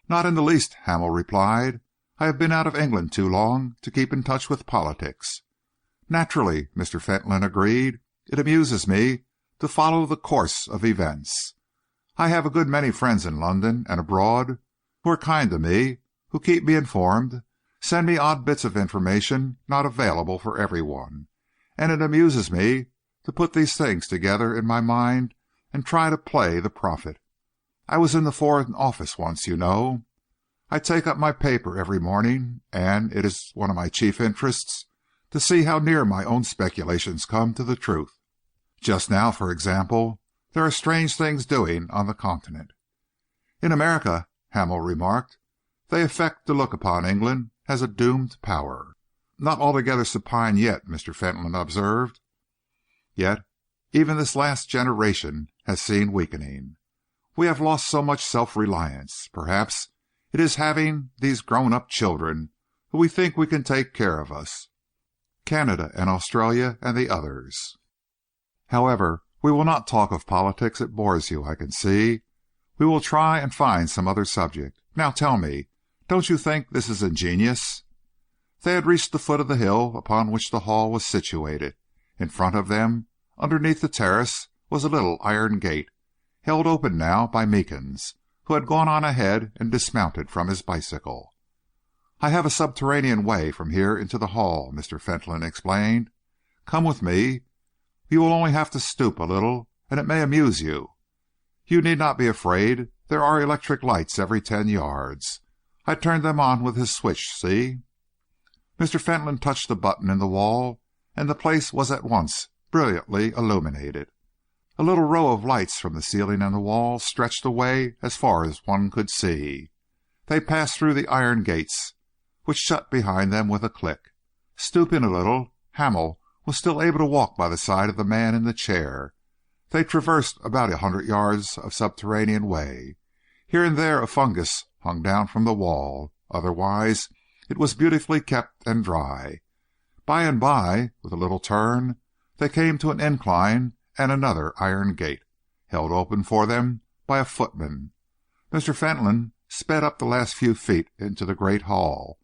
"Not in the least," Hamel replied. "I have been out of England too long to keep in touch with politics." "Naturally," Mr. Fentolin agreed. "It amuses me to follow the course of events. I have a good many friends in London and abroad who are kind to me, who keep me informed, send me odd bits of information not available for everyone, and it amuses me to put these things together in my mind and try to play the prophet. I was in the Foreign Office once, you know. I take up my paper every morning, and it is one of my chief interests to see how near my own speculations come to the truth. Just now, for example, there are strange things doing on the Continent." "In America," Hamel remarked, "they affect to look upon England as a doomed power." "Not altogether supine yet," Mr. Fentolin observed. "Yet even this last generation has seen weakening. We have lost so much self-reliance. Perhaps it is having these grown-up children who we think we can take care of us. Canada and Australia and the others. However, we will not talk of politics. It bores you, I can see. We will try and find some other subject. Now tell me, don't you think this is ingenious?" They had reached the foot of the hill upon which the Hall was situated. In front of them, underneath the terrace, was a little iron gate, held open now by Meekins, who had gone on ahead and dismounted from his bicycle. "I have a subterranean way from here into the Hall," Mr. Fentolin explained. "Come with me. You will only have to stoop a little, and it may amuse you. You need not be afraid. There are electric lights every 10 yards. I turned them on with this switch, see?" Mr. Fentolin touched a button in the wall, and the place was at once brilliantly illuminated. A little row of lights from the ceiling and the wall stretched away as far as one could see. They passed through the iron gates, which shut behind them with a click. Stooping a little, Hamel was still able to walk by the side of the man in the chair. They traversed about 100 yards of subterranean way. Here and there a fungus hung down from the wall. Otherwise, it was beautifully kept and dry. By and by, with a little turn, they came to an incline and another iron gate. held open for them by a footman. Mr. Fentolin sped up the last few feet into the great hall,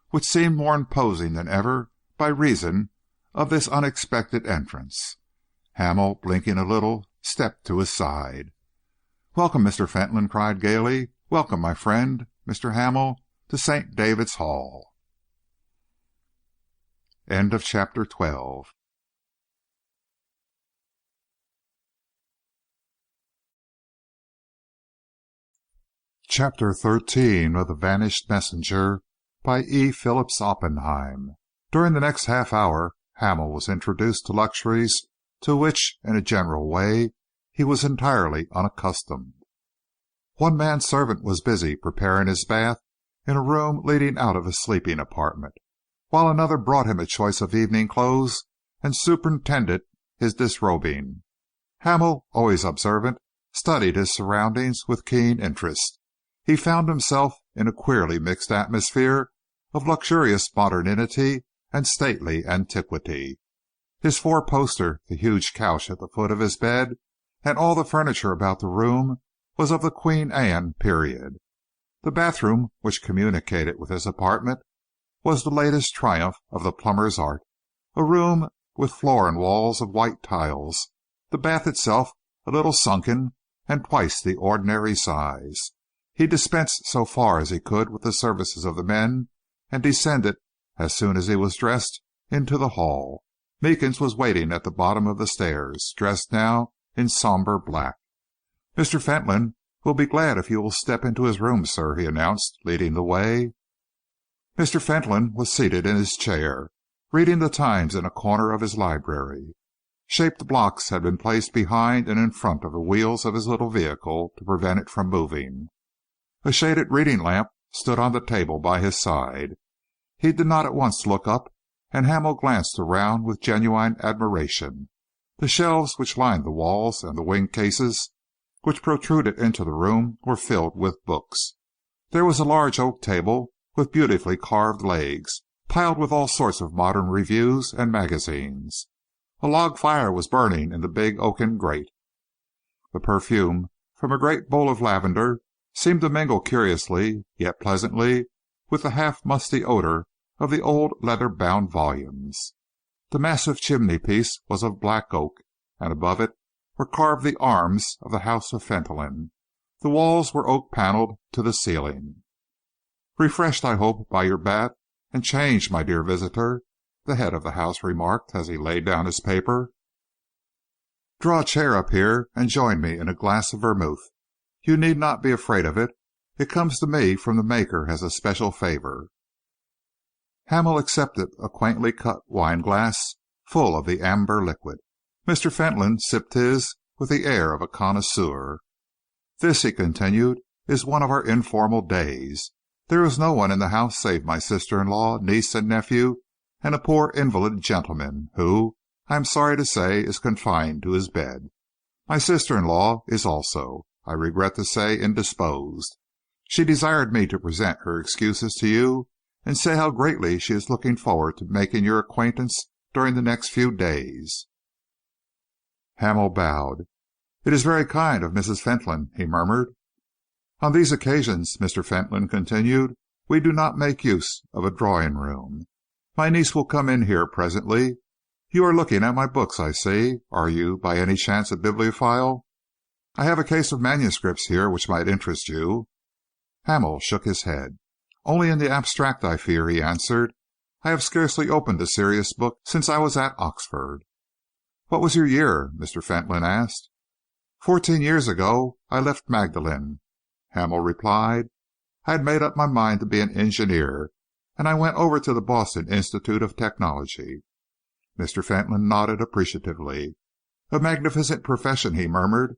which seemed more imposing than ever by reason of this unexpected entrance. Hamel, blinking a little, stepped to his side. "Welcome, Mr. Fentolin," cried gaily. "Welcome, my friend, Mr. Hamel, to St. David's Hall." End of chapter 12. Chapter 13 of The Vanished Messenger by E. Phillips Oppenheim. During the next half hour, Hamel was introduced to luxuries to which, in a general way, he was entirely unaccustomed. One manservant was busy preparing his bath in a room leading out of his sleeping apartment, while another brought him a choice of evening clothes and superintended his disrobing. Hamel, always observant, studied his surroundings with keen interest. He found himself in a queerly mixed atmosphere of luxurious modernity and stately antiquity. His four-poster, the huge couch at the foot of his bed, and all the furniture about the room was of the Queen Anne period. The bathroom, which communicated with his apartment, was the latest triumph of the plumber's art, a room with floor and walls of white tiles, the bath itself a little sunken and twice the ordinary size. He dispensed so far as he could with the services of the men, and descended, as soon as he was dressed, into the hall. Meekins was waiting at the bottom of the stairs, dressed now in sombre black. "Mr. Fentolin will be glad if you will step into his room, sir," he announced, leading the way. Mr. Fentolin was seated in his chair, reading the Times in a corner of his library. Shaped blocks had been placed behind and in front of the wheels of his little vehicle to prevent it from moving. A shaded reading lamp stood on the table by his side. He did not at once look up, and Hamel glanced around with genuine admiration. The shelves which lined the walls and the wing cases which protruded into the room were filled with books. There was a large oak table with beautifully carved legs, piled with all sorts of modern reviews and magazines. A log fire was burning in the big oaken grate. The perfume from a great bowl of lavender seemed to mingle curiously, yet pleasantly, with the half-musty odour of the old leather-bound volumes. The massive chimney-piece was of black oak, and above it were carved the arms of the House of Fentolin. The walls were oak-panelled to the ceiling. "Refreshed, I hope, by your bath and change, my dear visitor," the head of the house remarked as he laid down his paper. "Draw a chair up here and join me in a glass of vermouth. You need not be afraid of it. It comes to me from the maker as a special favour." Hamel accepted a quaintly cut wine-glass full of the amber liquid. Mr. Fentolin sipped his with the air of a connoisseur. "This," he continued, "is one of our informal days. There is no one in the house save my sister-in-law, niece, and nephew, and a poor invalid gentleman who, I am sorry to say, is confined to his bed. My sister-in-law is also, I regret to say, indisposed. She desired me to present her excuses to you and say how greatly she is looking forward to making your acquaintance during the next few days." Hamel bowed. "It is very kind of Mrs. Fentolin," he murmured. "On these occasions," Mr. Fentolin continued, "we do not make use of a drawing-room. My niece will come in here presently. You are looking at my books, I see. Are you, by any chance, a bibliophile? I have a case of manuscripts here which might interest you." Hamel shook his head. "Only in the abstract, I fear," he answered. "I have scarcely opened a serious book since I was at Oxford." "What was your year?" Mr. Fentolin asked. 14 years ago I left Magdalen," Hamel replied. "I had made up my mind to be an engineer, and I went over to the Boston Institute of Technology." Mr. Fentolin nodded appreciatively. "A magnificent profession," he murmured.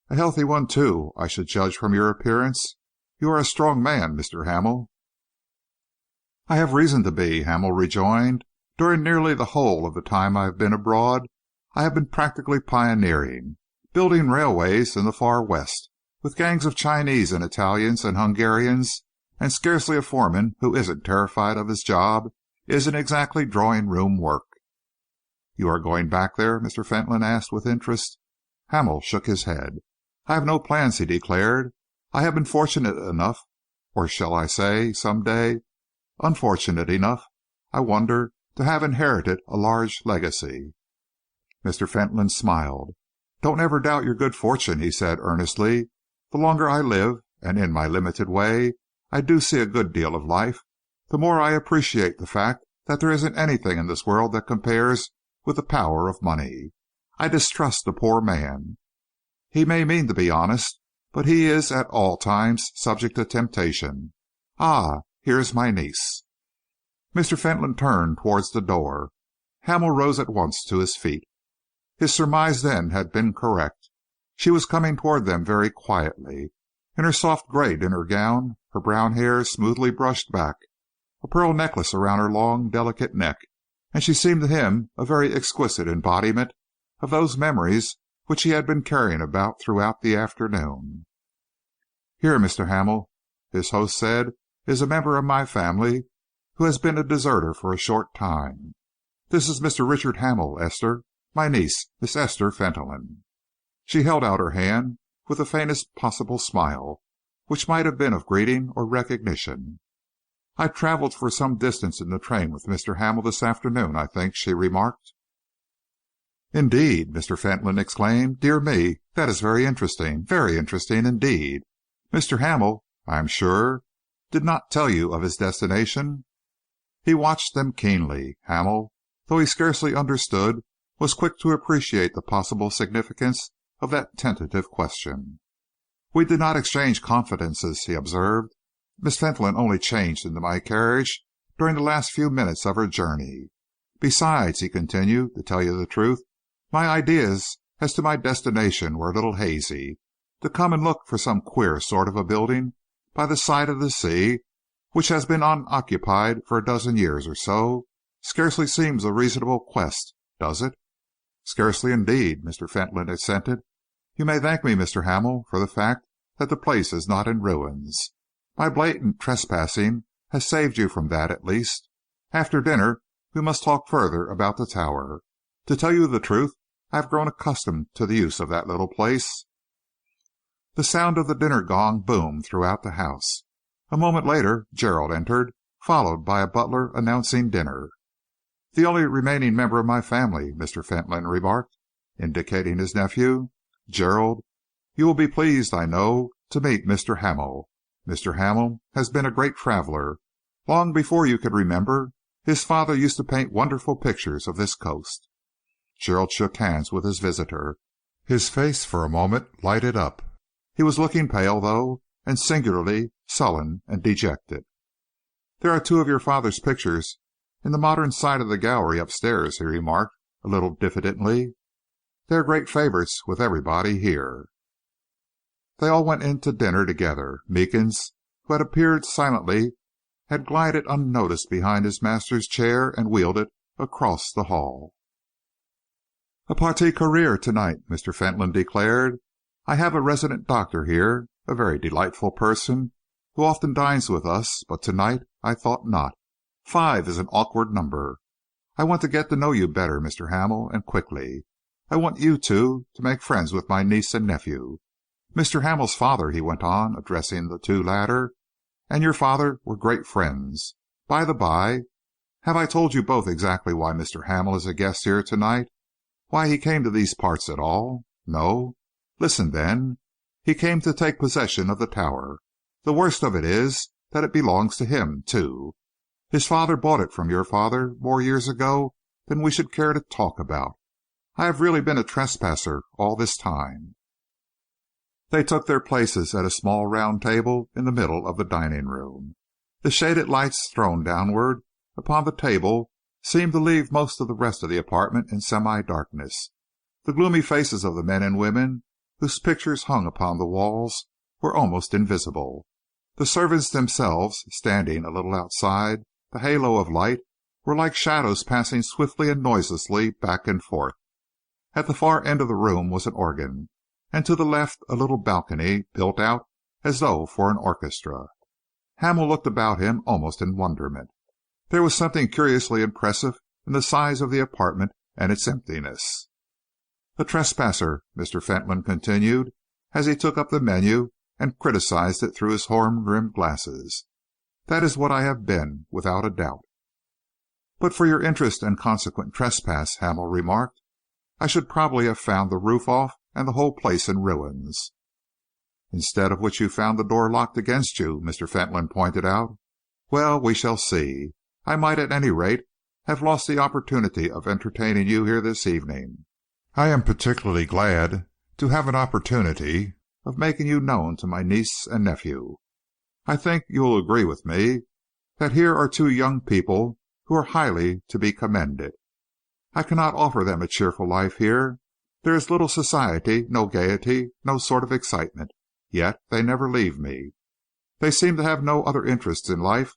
"A healthy one, too, I should judge from your appearance. You are a strong man, Mr. Hamel." "I have reason to be," Hamel rejoined. "During nearly the whole of the time I have been abroad, I have been practically pioneering, building railways in the far West, with gangs of Chinese and Italians and Hungarians, and scarcely a foreman who isn't terrified of his job isn't exactly drawing-room work." "You are going back there?" Mr. Fentolin asked with interest. Hamel shook his head. "I have no plans," he declared. "I have been fortunate enough, or shall I say, some day, unfortunate enough, I wonder, to have inherited a large legacy." Mr. Fentolin smiled. "Don't ever doubt your good fortune," he said earnestly. "The longer I live, and in my limited way I do see a good deal of life, the more I appreciate the fact that there isn't anything in this world that compares with the power of money. I distrust the poor man. He may mean to be honest, but he is at all times subject to temptation. Ah, here is my niece." Mr. Fentolin turned towards the door. Hamel rose at once to his feet. His surmise then had been correct. She was coming toward them very quietly, in her soft grey dinner gown, her brown hair smoothly brushed back, a pearl necklace around her long, delicate neck, and she seemed to him a very exquisite embodiment of those memories which he had been carrying about throughout the afternoon. "Here, Mr. Hamel," his host said, "is a member of my family who has been a deserter for a short time. This is Mr. Richard Hamel, Esther, my niece, Miss Esther Fentolin." She held out her hand with the faintest possible smile, which might have been of greeting or recognition. "I travelled for some distance in the train with Mr. Hamel this afternoon, I think," she remarked. "Indeed!" Mr. Fentolin exclaimed. "Dear me, that is very interesting indeed. Mr. Hamel, I am sure, did not tell you of his destination?" He watched them keenly. Hamel, though he scarcely understood, was quick to appreciate the possible significance of that tentative question. "We did not exchange confidences," he observed. "Miss Fentolin only changed into my carriage during the last few minutes of her journey. Besides," he continued, "to tell you the truth, my ideas as to my destination were a little hazy. To come and look for some queer sort of a building by the side of the sea, which has been unoccupied for a dozen years or so, scarcely seems a reasonable quest, does it?" "Scarcely indeed," Mr. Fentolin assented. "You may thank me, Mr. Hamel, for the fact that the place is not in ruins. My blatant trespassing has saved you from that, at least. After dinner we must talk further about the Tower. To tell you the truth, I have grown accustomed to the use of that little place." The sound of the dinner gong boomed throughout the house. A moment later Gerald entered, followed by a butler announcing dinner. "The only remaining member of my family," Mr. Fentolin remarked, indicating his nephew. "Gerald, you will be pleased, I know, to meet Mr. Hamel. Mr. Hamel has been a great traveller. Long before you can remember, his father used to paint wonderful pictures of this coast." Gerald shook hands with his visitor. His face for a moment lighted up. He was looking pale, though, and singularly sullen and dejected. "There are two of your father's pictures in the modern side of the gallery upstairs," he remarked, a little diffidently. "They are great favourites with everybody here." They all went in to dinner together. Meekins, who had appeared silently, had glided unnoticed behind his master's chair and wheeled it across the hall. "A partie Courier to night," Mr. Fentolin declared. "I have a resident doctor here, a very delightful person, who often dines with us, but to night I thought not. 5 is an awkward number. I want to get to know you better, Mr. Hamel, and quickly. I want you two to make friends with my niece and nephew. Mr. Hamel's father," he went on, addressing the two latter, "and your father were great friends. By the by, have I told you both exactly why Mr. Hamel is a guest here to night? Why he came to these parts at all? No? Listen, then. He came to take possession of the Tower. The worst of it is that it belongs to him, too. His father bought it from your father more years ago than we should care to talk about. I have really been a trespasser all this time." They took their places at a small round table in the middle of the dining room. The shaded lights thrown downward upon the table seemed to leave most of the rest of the apartment in semi-darkness. The gloomy faces of the men and women whose pictures hung upon the walls were almost invisible. The servants themselves, standing a little outside the halo of light, were like shadows passing swiftly and noiselessly back and forth. At the far end of the room was an organ, and to the left a little balcony built out as though for an orchestra. Hamel looked about him almost in wonderment. There was something curiously impressive in the size of the apartment and its emptiness. "A trespasser," Mr. Fentolin continued, as he took up the menu and criticised it through his horn-rimmed glasses. "That is what I have been, without a doubt." "But for your interest and consequent trespass," Hamel remarked, "I should probably have found the roof off and the whole place in ruins." "Instead of which you found the door locked against you," Mr. Fentolin pointed out. "Well, we shall see. I might, at any rate, have lost the opportunity of entertaining you here this evening. I am particularly glad to have an opportunity of making you known to my niece and nephew. I think you will agree with me that here are two young people who are highly to be commended. I cannot offer them a cheerful life here. There is little society, no gaiety, no sort of excitement. Yet they never leave me. They seem to have no other interests in life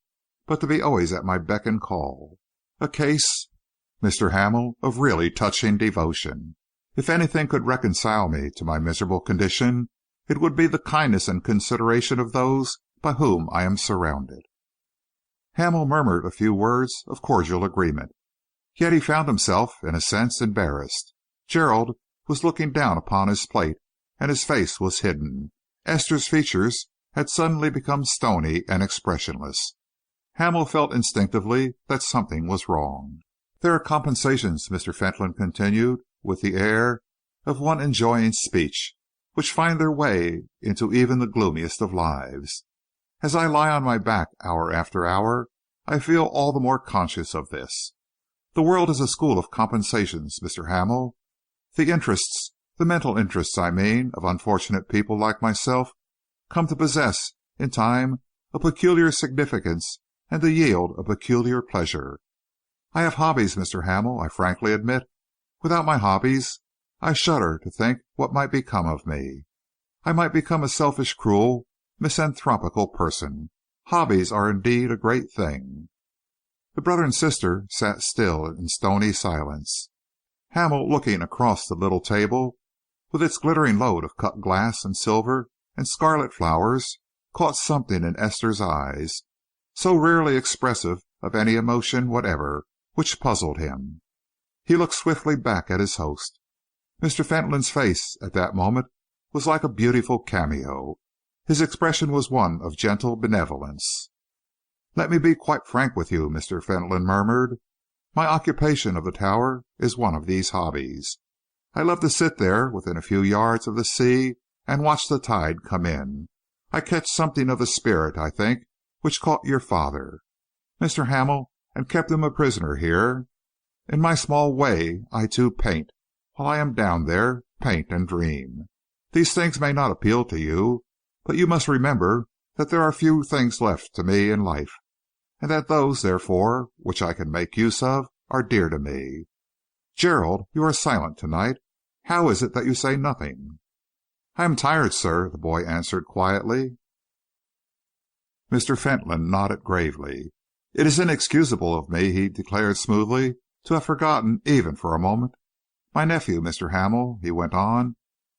but to be always at my beck and call. A case, Mr. Hamel, of really touching devotion. If anything could reconcile me to my miserable condition, it would be the kindness and consideration of those by whom I am surrounded." Hamel murmured a few words of cordial agreement. Yet he found himself, in a sense, embarrassed. Gerald was looking down upon his plate, and his face was hidden. Esther's features had suddenly become stony and expressionless. Hamel felt instinctively that something was wrong. "There are compensations," Mr. Fentolin continued, with the air of one enjoying speech, "which find their way into even the gloomiest of lives. As I lie on my back hour after hour, I feel all the more conscious of this. The world is a school of compensations, Mr. Hamel. The interests, the mental interests, I mean, of unfortunate people like myself, come to possess, in time, a peculiar significance and to yield a peculiar pleasure. I have hobbies, Mr. Hamel, I frankly admit. Without my hobbies, I shudder to think what might become of me. I might become a selfish, cruel, misanthropical person. Hobbies are indeed a great thing." The brother and sister sat still in stony silence. Hamel, looking across the little table, with its glittering load of cut glass and silver and scarlet flowers, caught something in Esther's eyes, so rarely expressive of any emotion whatever, which puzzled him. He looked swiftly back at his host. Mr. Fentolin's face at that moment was like a beautiful cameo. His expression was one of gentle benevolence. "Let me be quite frank with you," Mr. Fentolin murmured. "My occupation of the Tower is one of these hobbies. I love to sit there within a few yards of the sea and watch the tide come in. I catch something of the spirit, I think, which caught your father, Mr. Hamel, and kept him a prisoner here. In my small way, I too paint. While I am down there, paint and dream. These things may not appeal to you, but you must remember that there are few things left to me in life, and that those, therefore, which I can make use of, are dear to me. Gerald, you are silent to night. How is it that you say nothing?" "I am tired, sir," the boy answered quietly. Mr. Fentolin nodded gravely. "It is inexcusable of me," he declared smoothly, "to have forgotten, even for a moment. My nephew, Mr. Hamel," he went on,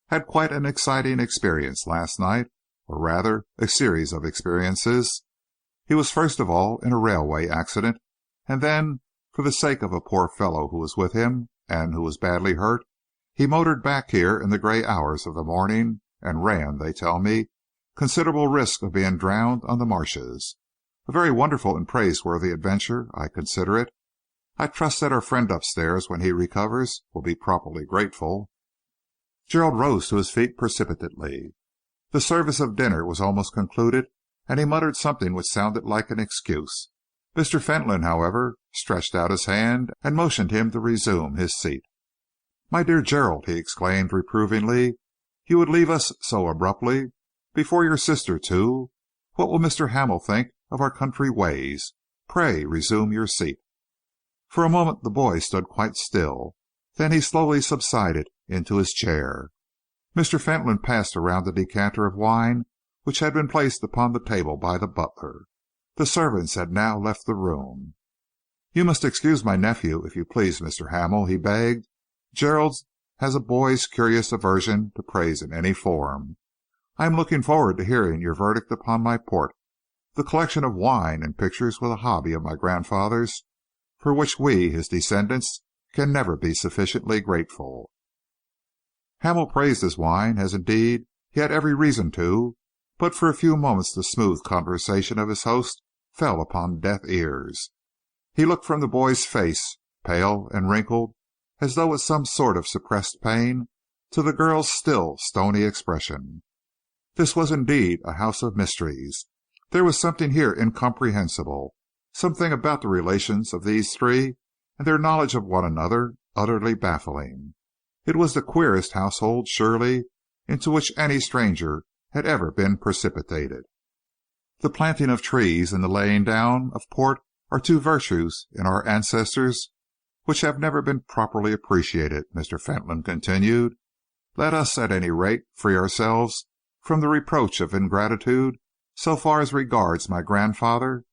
"had quite an exciting experience last night, or rather a series of experiences. He was first of all in a railway accident, and then, for the sake of a poor fellow who was with him and who was badly hurt, he motored back here in the grey hours of the morning and ran, they tell me, considerable risk of being drowned on the marshes. A very wonderful and praiseworthy adventure, I consider it. I trust that our friend upstairs, when he recovers, will be properly grateful." Gerald rose to his feet precipitately. The service of dinner was almost concluded, and he muttered something which sounded like an excuse. Mr. Fentolin, however, stretched out his hand and motioned him to resume his seat. "My dear Gerald," he exclaimed reprovingly, "you would leave us so abruptly, before your sister, too. What will Mr. Hamel think of our country ways? Pray resume your seat." For a moment the boy stood quite still. Then he slowly subsided into his chair. Mr. Fentolin passed around a decanter of wine which had been placed upon the table by the butler. The servants had now left the room. "You must excuse my nephew, if you please, Mr. Hamel," he begged. "Gerald has a boy's curious aversion to praise in any form. I am looking forward to hearing your verdict upon my port. The collection of wine and pictures was a hobby of my grandfather's, for which we, his descendants, can never be sufficiently grateful." Hamel praised his wine, as indeed he had every reason to, but for a few moments the smooth conversation of his host fell upon deaf ears. He looked from the boy's face, pale and wrinkled, as though with some sort of suppressed pain, to the girl's still, stony expression. This was indeed a house of mysteries. There was something here incomprehensible, something about the relations of these three and their knowledge of one another utterly baffling. It was the queerest household, surely, into which any stranger had ever been precipitated. The planting of trees and the laying down of port are two virtues in our ancestors which have never been properly appreciated, Mr. Fentolin continued. Let us, at any rate, free ourselves from the reproach of ingratitude so far as regards my grandfather,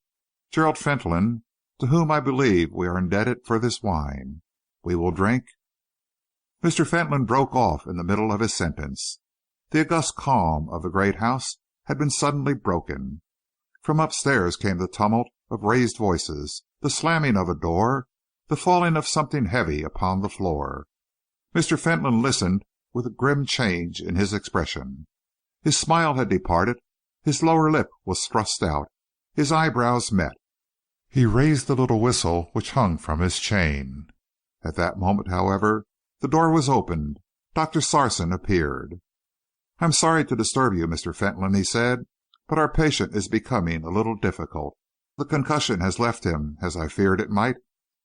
Gerald Fentolin, to whom I believe we are indebted for this wine. We will drink." Mr. Fentolin broke off in the middle of his sentence. The august calm of the great house had been suddenly broken. From upstairs came the tumult of raised voices, the slamming of a door, the falling of something heavy upon the floor. Mr. Fentolin listened with a grim change in his expression. His smile had departed. His lower lip was thrust out. His eyebrows met. He raised the little whistle which hung from his chain. At that moment, however, the door was opened. Dr. Sarson appeared. "I am sorry to disturb you, Mr. Fentolin," he said, "but our patient is becoming a little difficult. The concussion has left him, as I feared it might,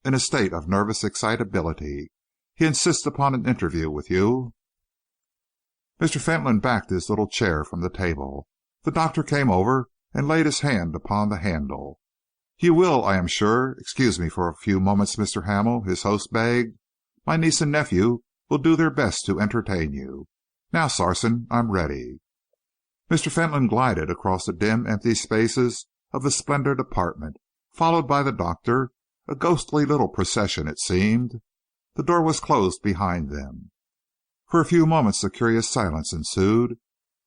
in a state of nervous excitability. He insists upon an interview with you." Mr. Fentolin backed his little chair from the table. The doctor came over and laid his hand upon the handle. "You will, I am sure, excuse me for a few moments, Mr. Hamel," his host begged. "My niece and nephew will do their best to entertain you. Now, Sarson, I'm ready." Mr. Fentolin glided across the dim, empty spaces of the splendid apartment, followed by the doctor, a ghostly little procession it seemed. The door was closed behind them. For a few moments a curious silence ensued.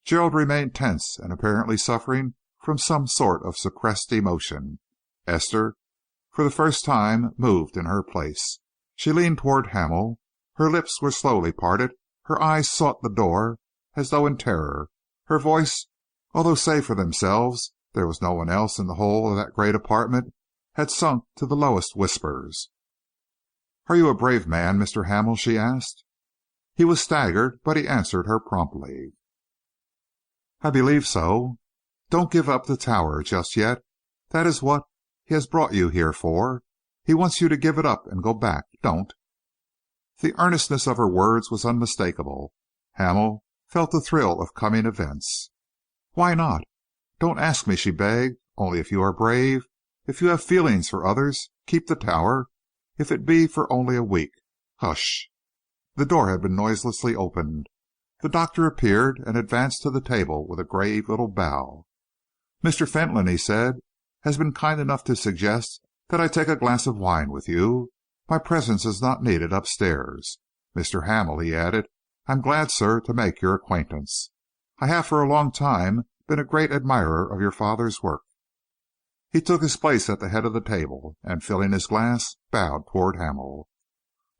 Gerald remained tense and apparently suffering from some sort of suppressed emotion. Esther, for the first time, moved in her place. She leaned toward Hamel. Her lips were slowly parted. Her eyes sought the door as though in terror. Her voice, although save for themselves there was no one else in the whole of that great apartment, had sunk to the lowest whispers. "Are you a brave man, Mr. Hamel?" she asked. He was staggered, but he answered her promptly. "I believe so." "Don't give up the Tower just yet. That is what he has brought you here for. He wants you to give it up and go back. Don't." The earnestness of her words was unmistakable. Hamel felt the thrill of coming events. "Why not? Don't ask me," she begged. "Only if you are brave, if you have feelings for others, keep the Tower, if it be for only a week. Hush!" The door had been noiselessly opened. The doctor appeared and advanced to the table with a grave little bow. "Mr. Fentolin," he said, "has been kind enough to suggest that I take a glass of wine with you. My presence is not needed upstairs. Mr. Hamel," he added, "I am glad, sir, to make your acquaintance. I have for a long time been a great admirer of your father's work." He took his place at the head of the table, and, filling his glass, bowed toward Hamel.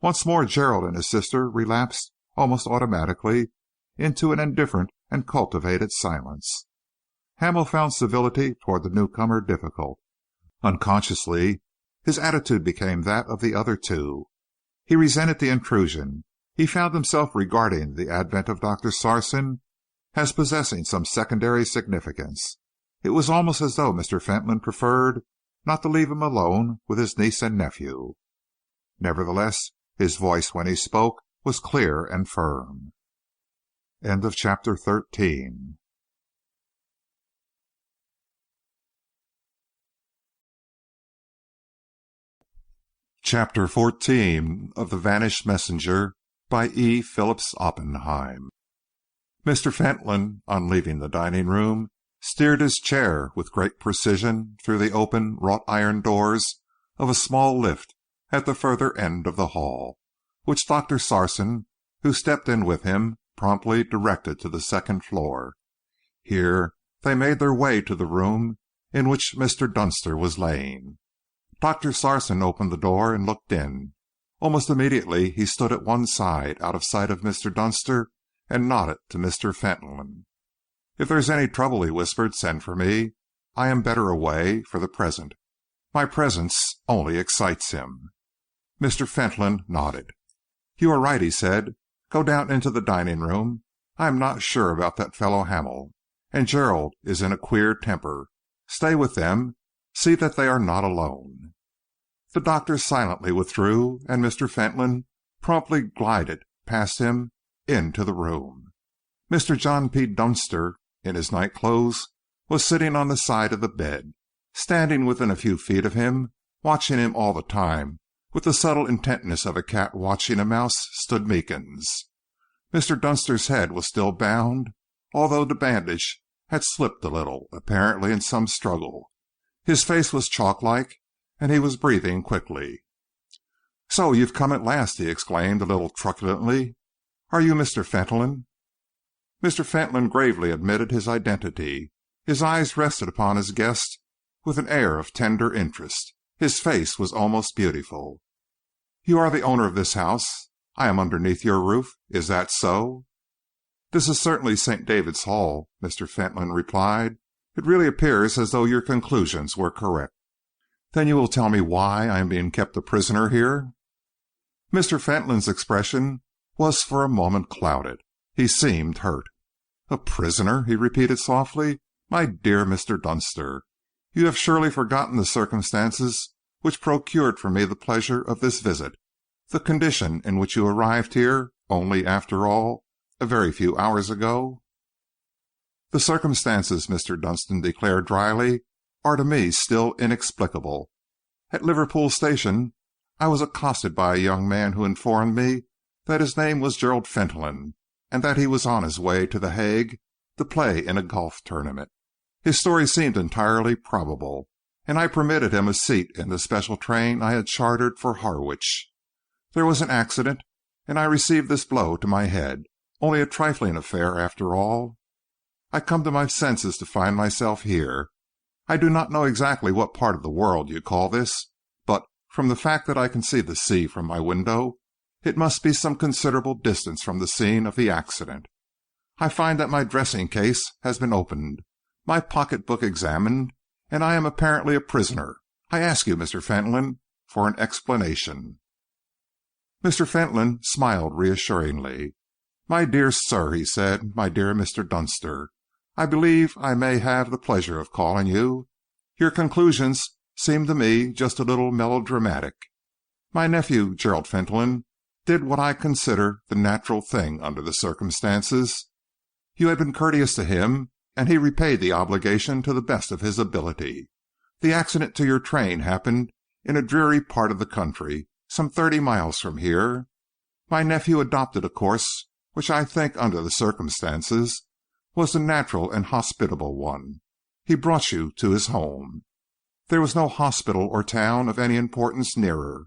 Once more Gerald and his sister relapsed almost automatically into an indifferent and cultivated silence. Hamel found civility toward the newcomer difficult. Unconsciously, his attitude became that of the other two. He resented the intrusion. He found himself regarding the advent of Dr. Sarson as possessing some secondary significance. It was almost as though Mr. Fentolin preferred not to leave him alone with his niece and nephew. Nevertheless, his voice, when he spoke, was clear and firm. End of chapter 13. Chapter 14 of The Vanished Messenger by E. Phillips Oppenheim. Mr. Fentolin, on leaving the dining room, steered his chair with great precision through the open wrought iron doors of a small lift at the further end of the hall, which Dr. Sarson, who stepped in with him, promptly directed to the second floor. Here they made their way to the room in which Mr. Dunster was laying. Dr. Sarson opened the door and looked in. Almost immediately he stood at one side, out of sight of Mr. Dunster and nodded to Mr. Fentolin. "If there is any trouble," he whispered, "send for me. I am better away, for the present. My presence only excites him." Mr. Fentolin nodded. "You are right," he said. "Go down into the dining room. I am not sure about that fellow Hamel, and Gerald is in a queer temper. Stay with them. See that they are not alone." The doctor silently withdrew, and Mr. Fentolin promptly glided past him into the room. Mr. John P. Dunster, in his night clothes, was sitting on the side of the bed. Standing within a few feet of him, watching him all the time with the subtle intentness of a cat watching a mouse, stood Meekins. Mr. Dunster's head was still bound, although the bandage had slipped a little, apparently in some struggle. His face was chalk-like, and he was breathing quickly. "So you've come at last," he exclaimed a little truculently. "Are you Mr. Fentolin?" Mr. Fentolin gravely admitted his identity. His eyes rested upon his guest with an air of tender interest. His face was almost beautiful. "You are the owner of this house? I am underneath your roof? Is that so?" "This is certainly St. David's Hall," Mr. Fentolin replied. "It really appears as though your conclusions were correct." "Then you will tell me why I am being kept a prisoner here?" Mr. Fentolin's expression was for a moment clouded. He seemed hurt. "A prisoner?" he repeated softly. "My dear Mr. Dunster, you have surely forgotten the circumstances which procured for me the pleasure of this visit, the condition in which you arrived here only, after all, a very few hours ago." "The circumstances," Mr. Dunster declared dryly, "are to me still inexplicable. At Liverpool Station I was accosted by a young man who informed me that his name was Gerald Fentolin, and that he was on his way to The Hague to play in a golf tournament. His story seemed entirely probable, and I permitted him a seat in the special train I had chartered for Harwich. There was an accident, and I received this blow to my head, only a trifling affair after all. I come to my senses to find myself here. I do not know exactly what part of the world you call this, but from the fact that I can see the sea from my window, it must be some considerable distance from the scene of the accident. I find that my dressing case has been opened, my pocket-book examined, and I am apparently a prisoner. I ask you, Mr. Fentolin, for an explanation." Mr. Fentolin smiled reassuringly. "My dear sir," he said, "my dear Mr. Dunster, I believe I may have the pleasure of calling you. Your conclusions seem to me just a little melodramatic. My nephew, Gerald Fentolin, did what I consider the natural thing under the circumstances. You had been courteous to him, and he repaid the obligation to the best of his ability. The accident to your train happened in a dreary part of the country, some 30 miles from here. My nephew adopted a course which I think, under the circumstances, was the natural and hospitable one. He brought you to his home. There was no hospital or town of any importance nearer."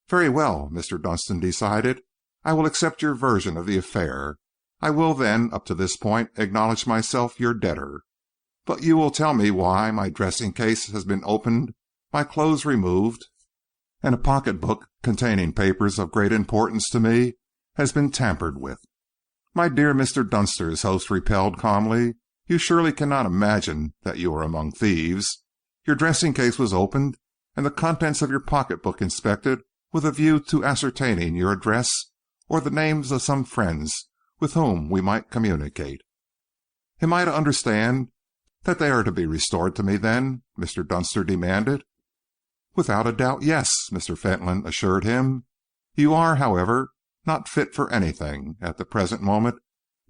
"Very well," Mr. Dunster decided. "I will accept your version of the affair. I will then, up to this point, acknowledge myself your debtor. But you will tell me why my dressing case has been opened, my clothes removed, and a pocket-book containing papers of great importance to me has been tampered with." "My dear Mr. Dunster," his host repelled calmly, "you surely cannot imagine that you are among thieves. Your dressing case was opened, and the contents of your pocket-book inspected with a view to ascertaining your address or the names of some friends with whom we might communicate." "Am I to understand that they are to be restored to me, then?" Mr. Dunster demanded. "Without a doubt, yes," Mr. Fentolin assured him. "You are, however, not fit for anything, at the present moment,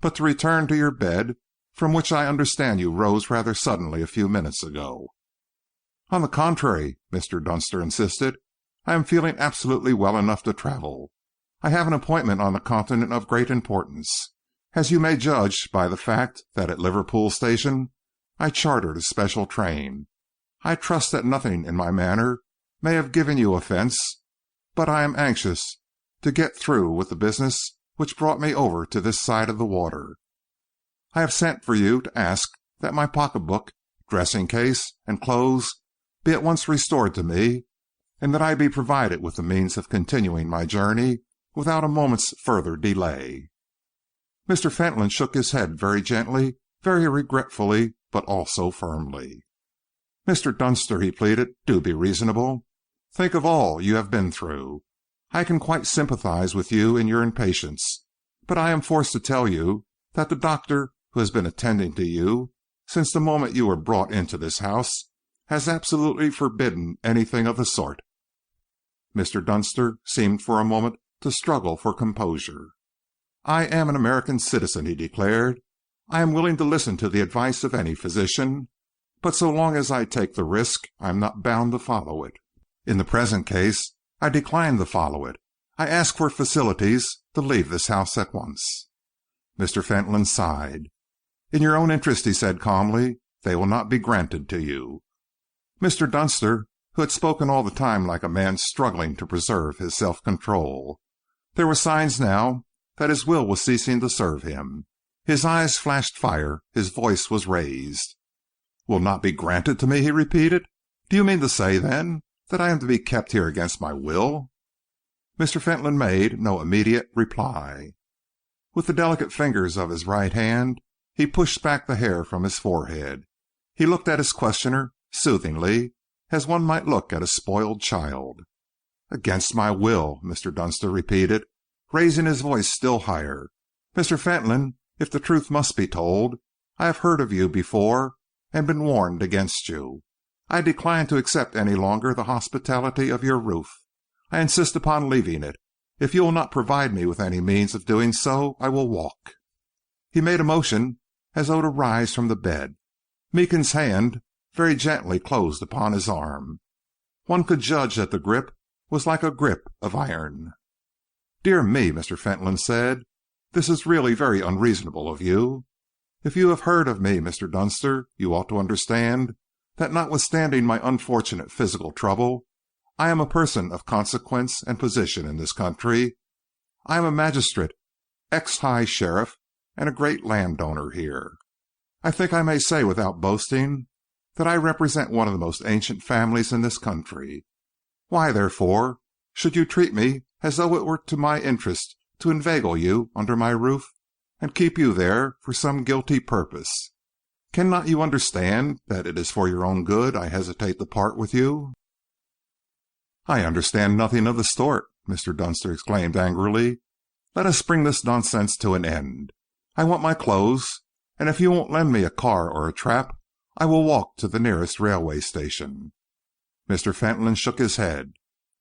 but to return to your bed, from which I understand you rose rather suddenly a few minutes ago." "On the contrary," Mr. Dunster insisted, "I am feeling absolutely well enough to travel. I have an appointment on the Continent of great importance, as you may judge by the fact that at Liverpool Station I chartered a special train. I trust that nothing in my manner may have given you offence, but I am anxious to get through with the business which brought me over to this side of the water. I have sent for you to ask that my pocket-book, dressing case, and clothes be at once restored to me, and that I be provided with the means of continuing my journey without a moment's further delay." Mr. Fentolin shook his head very gently, very regretfully, but also firmly. "Mr. Dunster," he pleaded, "do be reasonable. Think of all you have been through. I can quite sympathize with you in your impatience, but I am forced to tell you that the doctor who has been attending to you since the moment you were brought into this house has absolutely forbidden anything of the sort." Mr. Dunster seemed for a moment to struggle for composure. "I am an American citizen," he declared. "I am willing to listen to the advice of any physician, but so long as I take the risk, I am not bound to follow it. In the present case, I decline to follow it. I ask for facilities to leave this house at once." Mr. Fentolin sighed. "In your own interest," he said calmly, "they will not be granted to you." Mr. Dunster, who had spoken all the time like a man struggling to preserve his self-control. There were signs now that his will was ceasing to serve him. His eyes flashed fire. His voice was raised. "Will not be granted to me?" he repeated. "Do you mean to say, then, that I am to be kept here against my will?" Mr. Fentolin made no immediate reply. With the delicate fingers of his right hand, he pushed back the hair from his forehead. He looked at his questioner soothingly, as one might look at a spoiled child. "Against my will," Mr. Dunster repeated, raising his voice still higher. "Mr. Fentolin, if the truth must be told, I have heard of you before and been warned against you. I decline to accept any longer the hospitality of your roof. I insist upon leaving it. If you will not provide me with any means of doing so, I will walk." He made a motion as though to rise from the bed. Meekins' hand very gently closed upon his arm. One could judge that the grip was like a grip of iron. "Dear me," Mr. Fentolin said, "this is really very unreasonable of you. If you have heard of me, Mr. Dunster, you ought to understand that notwithstanding my unfortunate physical trouble, I am a person of consequence and position in this country. I am a magistrate, ex-high sheriff, and a great landowner here. I think I may say without boasting that I represent one of the most ancient families in this country. Why, therefore, should you treat me as though it were to my interest to inveigle you under my roof and keep you there for some guilty purpose? Cannot you understand that it is for your own good I hesitate to part with you?" "I understand nothing of the sort," Mr. Dunster exclaimed angrily. "Let us bring this nonsense to an end. I want my clothes, and if you won't lend me a car or a trap, I will walk to the nearest railway station." Mr. Fentolin shook his head.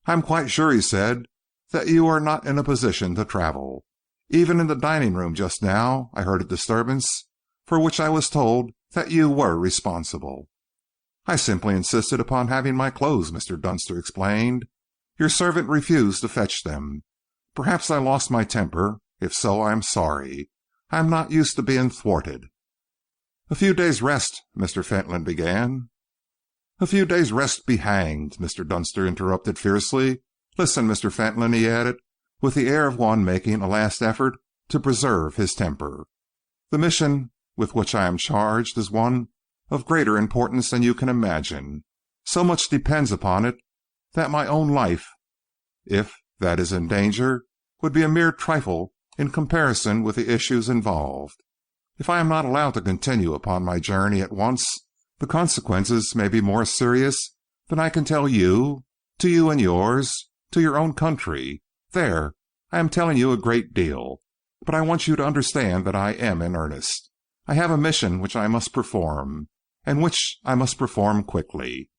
"I am quite sure," he said, "that you are not in a position to travel. Even in the dining room just now I heard a disturbance for which I was told that you were responsible." "I simply insisted upon having my clothes," Mr. Dunster explained. "Your servant refused to fetch them. Perhaps I lost my temper. If so, I am sorry. I am not used to being thwarted." "A few days' rest," Mr. Fentolin began. "A few days' rest be hanged," Mr. Dunster interrupted fiercely. "Listen, Mr. Fentolin," he added, with the air of one making a last effort to preserve his temper. "The mission with which I am charged is one of greater importance than you can imagine. So much depends upon it that my own life, if that is in danger, would be a mere trifle in comparison with the issues involved. If I am not allowed to continue upon my journey at once, the consequences may be more serious than I can tell you, to you and yours, to your own country. There, I am telling you a great deal, but I want you to understand that I am in earnest. I have a mission which I must perform, and which I must perform quickly."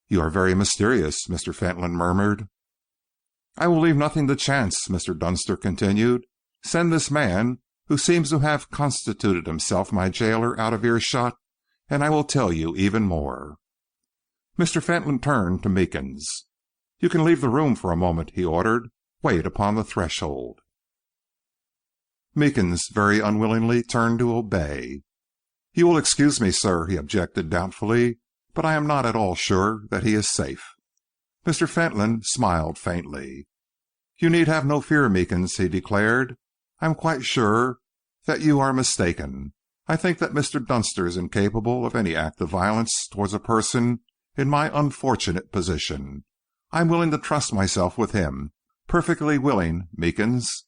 "You are very mysterious," Mr. Fentolin murmured. "I will leave nothing to chance," Mr. Dunster continued. "Send this man, who seems to have constituted himself my jailer, out of earshot, and I will tell you even more." Mr. Fentolin turned to Meekins. "You can leave the room for a moment," he ordered. "Wait upon the threshold." Meekins very unwillingly turned to obey. "You will excuse me, sir," he objected doubtfully, "but I am not at all sure that he is safe." Mr. Fentolin smiled faintly. "You need have no fear, Meekins," he declared. "I am quite sure that you are mistaken. I think that Mr. Dunster is incapable of any act of violence towards a person in my unfortunate position. I am willing to trust myself with him. Perfectly willing, Meekins."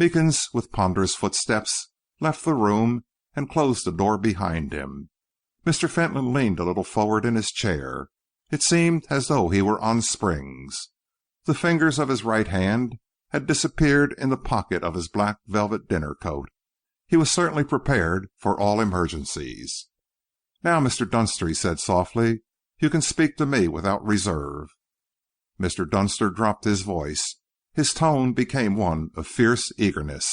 Meekins, with ponderous footsteps, left the room and closed the door behind him. Mr. Fentolin leaned a little forward in his chair. It seemed as though he were on springs. The fingers of his right hand had disappeared in the pocket of his black velvet dinner coat. He was certainly prepared for all emergencies. "Now, Mr. Dunster," he said softly, "you can speak to me without reserve." Mr. Dunster dropped his voice. His tone became one of fierce eagerness.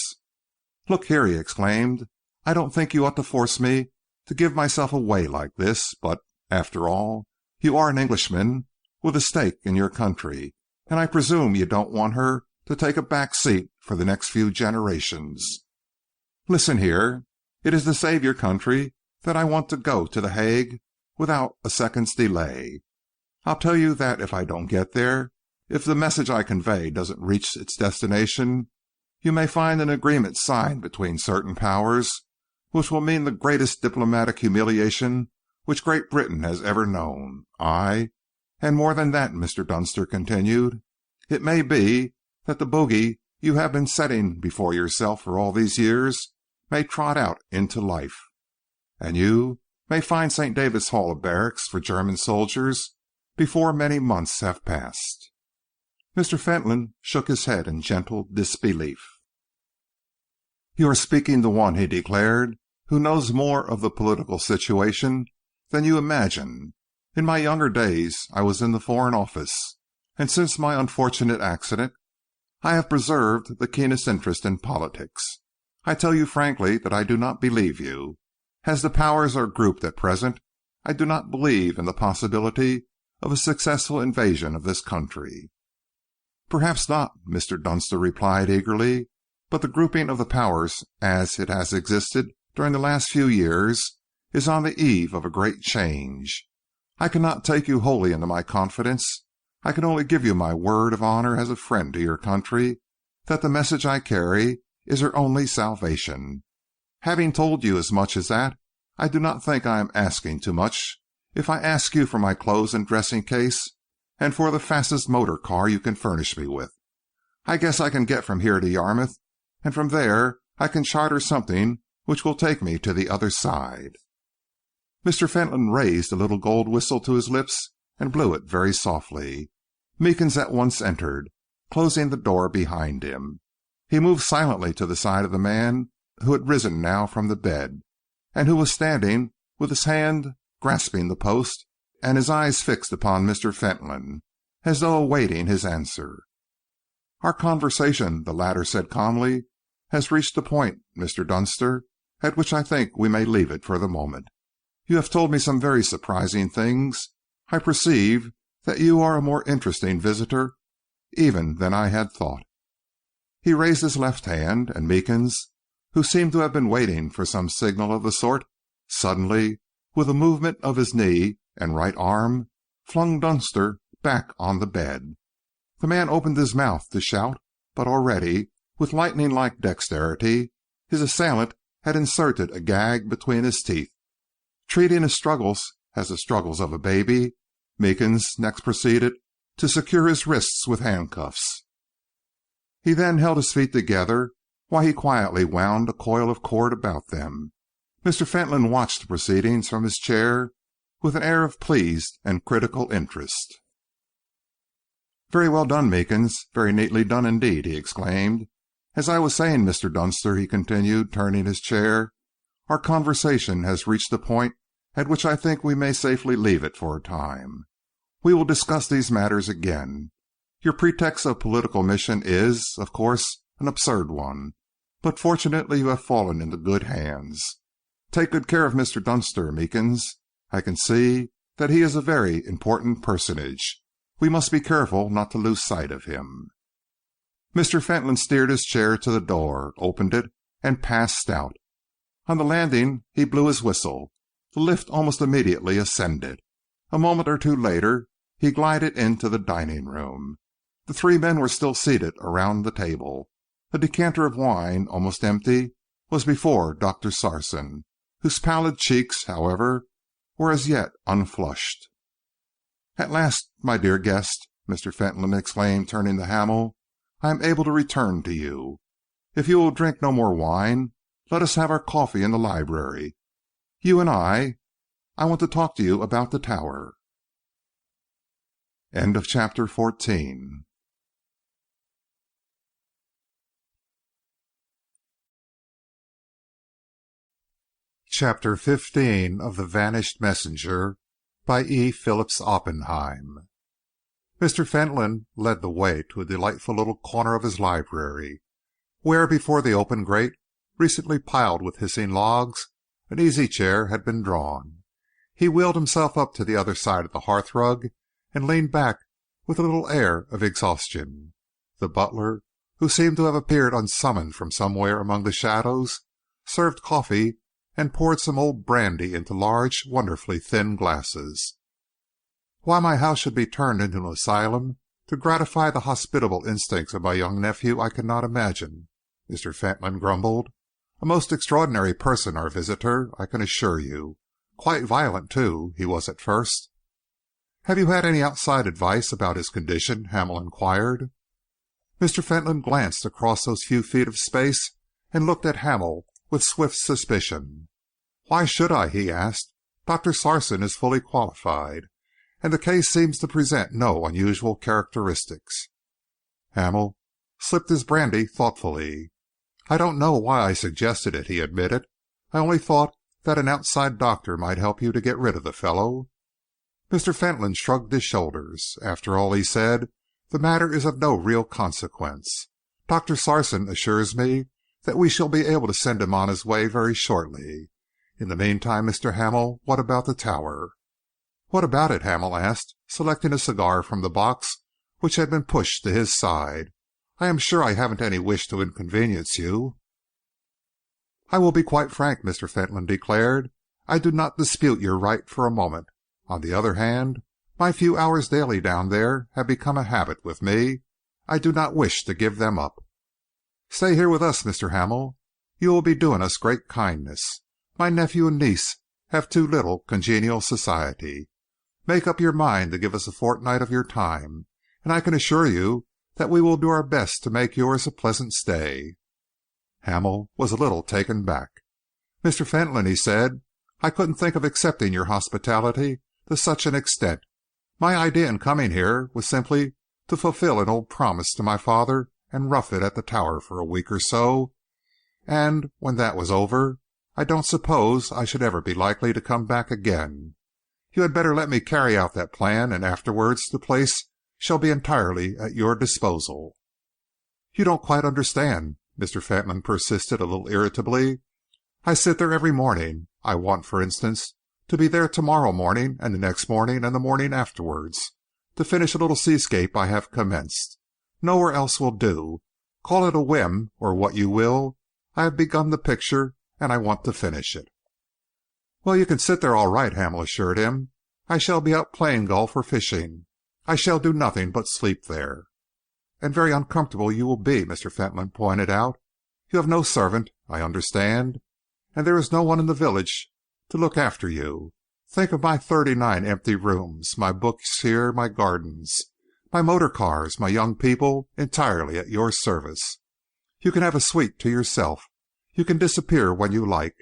"Look here," he exclaimed, "I don't think you ought to force me to give myself away like this, but, after all, you are an Englishman with a stake in your country, and I presume you don't want her to take a back seat for the next few generations. Listen here. It is to save your country that I want to go to The Hague without a second's delay. I'll tell you that if I don't get there, if the message I convey doesn't reach its destination, you may find an agreement signed between certain powers which will mean the greatest diplomatic humiliation which Great Britain has ever known. Aye, and more than that," Mr. Dunster continued. "It may be that the bogey you have been setting before yourself for all these years may trot out into life, and you may find St. David's Hall a barracks for German soldiers before many months have passed." Mr. Fentolin shook his head in gentle disbelief. "You are speaking to one," he declared, "who knows more of the political situation than you imagine. In my younger days I was in the Foreign Office, and since my unfortunate accident I have preserved the keenest interest in politics. I tell you frankly that I do not believe you. As the powers are grouped at present, I do not believe in the possibility of a successful invasion of this country." "Perhaps not," Mr. Dunster replied eagerly, "but the grouping of the powers as it has existed during the last few years is on the eve of a great change. I cannot take you wholly into my confidence. I can only give you my word of honor as a friend to your country that the message I carry is her only salvation. Having told you as much as that, I do not think I am asking too much if I ask you for my clothes and dressing case and for the fastest motor car you can furnish me with. I guess I can get from here to Yarmouth, and from there I can charter something which will take me to the other side." Mr. Fentolin raised a little gold whistle to his lips and blew it very softly. Meekins at once entered, closing the door behind him. He moved silently to the side of the man who had risen now from the bed, and who was standing with his hand grasping the post and his eyes fixed upon Mr. Fentolin, as though awaiting his answer. "Our conversation," the latter said calmly, "has reached a point, Mr. Dunster, at which I think we may leave it for the moment. You have told me some very surprising things. I perceive that you are a more interesting visitor even than I had thought." He raised his left hand, and Meekins, who seemed to have been waiting for some signal of the sort, suddenly, with a movement of his knee and right arm, flung Dunster back on the bed. The man opened his mouth to shout, but already, with lightning-like dexterity, his assailant had inserted a gag between his teeth. Treating his struggles as the struggles of a baby, Meekins next proceeded to secure his wrists with handcuffs. He then held his feet together while he quietly wound a coil of cord about them. Mr. Fentolin watched the proceedings from his chair with an air of pleased and critical interest. "Very well done, Meekins. Very neatly done indeed," he exclaimed. "As I was saying, Mr. Dunster," he continued, turning his chair, "our conversation has reached a point at which I think we may safely leave it for a time. We will discuss these matters again. Your pretext of political mission is, of course, an absurd one, but fortunately you have fallen into good hands. Take good care of Mr. Dunster, Meekins. I can see that he is a very important personage. We must be careful not to lose sight of him." Mr. Fentolin steered his chair to the door, opened it, and passed out. On the landing he blew his whistle. The lift almost immediately ascended. A moment or two later he glided into the dining room. The three men were still seated around the table. A decanter of wine, almost empty, was before Dr. Sarson, whose pallid cheeks, however, were as yet unflushed. "At last, my dear guest," Mr. Fentolin exclaimed, turning to Hamel, "I am able to return to you. If you will drink no more wine, let us have our coffee in the library. You and I want to talk to you about the tower." End of chapter 14. Chapter 15 of The Vanished Messenger by E. Phillips Oppenheim. Mr. Fentolin led the way to a delightful little corner of his library, where, before the open grate, recently piled with hissing logs, an easy chair had been drawn. He wheeled himself up to the other side of the hearthrug and leaned back with a little air of exhaustion. The butler, who seemed to have appeared unsummoned from somewhere among the shadows, served coffee and poured some old brandy into large, wonderfully thin glasses. Why my house should be turned into an asylum to gratify the hospitable instincts of my young nephew I cannot imagine, Mr. Fentolin grumbled. A most extraordinary person, our visitor, I can assure you. Quite violent, too, he was at first. "Have you had any outside advice about his condition?" Hamel inquired. Mr. Fentolin glanced across those few feet of space and looked at Hamel with swift suspicion. "Why should I?" he asked. "Dr. Sarson is fully qualified, and the case seems to present no unusual characteristics." Hamel sipped his brandy thoughtfully. "I don't know why I suggested it," he admitted. "I only thought that an outside doctor might help you to get rid of the fellow." Mr. Fentolin shrugged his shoulders. "After all," he said, "the matter is of no real consequence. Dr. Sarson assures me that we shall be able to send him on his way very shortly. In the meantime, Mr. Hamel, what about the tower?" "What about it?" Hamel asked, selecting a cigar from the box which had been pushed to his side. "I am sure I haven't any wish to inconvenience you." "I will be quite frank," Mr. Fentolin declared. "I do not dispute your right for a moment. On the other hand, my few hours daily down there have become a habit with me. I do not wish to give them up." "Stay here with us, Mr. Hamel. You will be doing us great kindness. My nephew and niece have too little congenial society. Make up your mind to give us a fortnight of your time, and I can assure you that we will do our best to make yours a pleasant stay." Hamel was a little taken back. "Mr. Fentolin," he said, "I couldn't think of accepting your hospitality to such an extent. My idea in coming here was simply to fulfill an old promise to my father and rough it at the Tower for a week or so, and when that was over, I don't suppose I should ever be likely to come back again. You had better let me carry out that plan, and afterwards the place shall be entirely at your disposal." "You don't quite understand," Mr. Fentolin persisted a little irritably. "I sit there every morning. I want, for instance, to be there tomorrow morning and the next morning and the morning afterwards, to finish a little seascape I have commenced. Nowhere else will do. Call it a whim or what you will. I have begun the picture, and I want to finish it." "Well, you can sit there all right," Hamel assured him. "I shall be out playing golf or fishing. I shall do nothing but sleep there." "And very uncomfortable you will be," Mr. Fentolin pointed out. "You have no servant, I understand, and there is no one in the village to look after you. Think of my 39 empty rooms, my books here, my gardens, my motor cars, my young people, entirely at your service. You can have a suite to yourself. You can disappear when you like.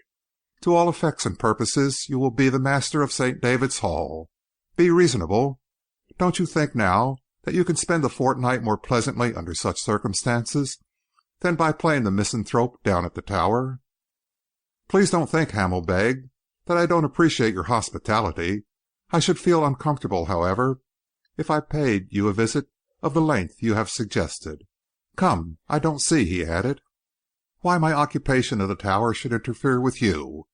To all effects and purposes, you will be the master of St. David's Hall. Be reasonable. Don't you think now that you can spend a fortnight more pleasantly under such circumstances than by playing the misanthrope down at the Tower?" "Please don't think," Hamel begged, "that I don't appreciate your hospitality. I should feel uncomfortable, however, if I paid you a visit of the length you have suggested. Come, I don't see," he added, "why my occupation of the Tower should interfere with you.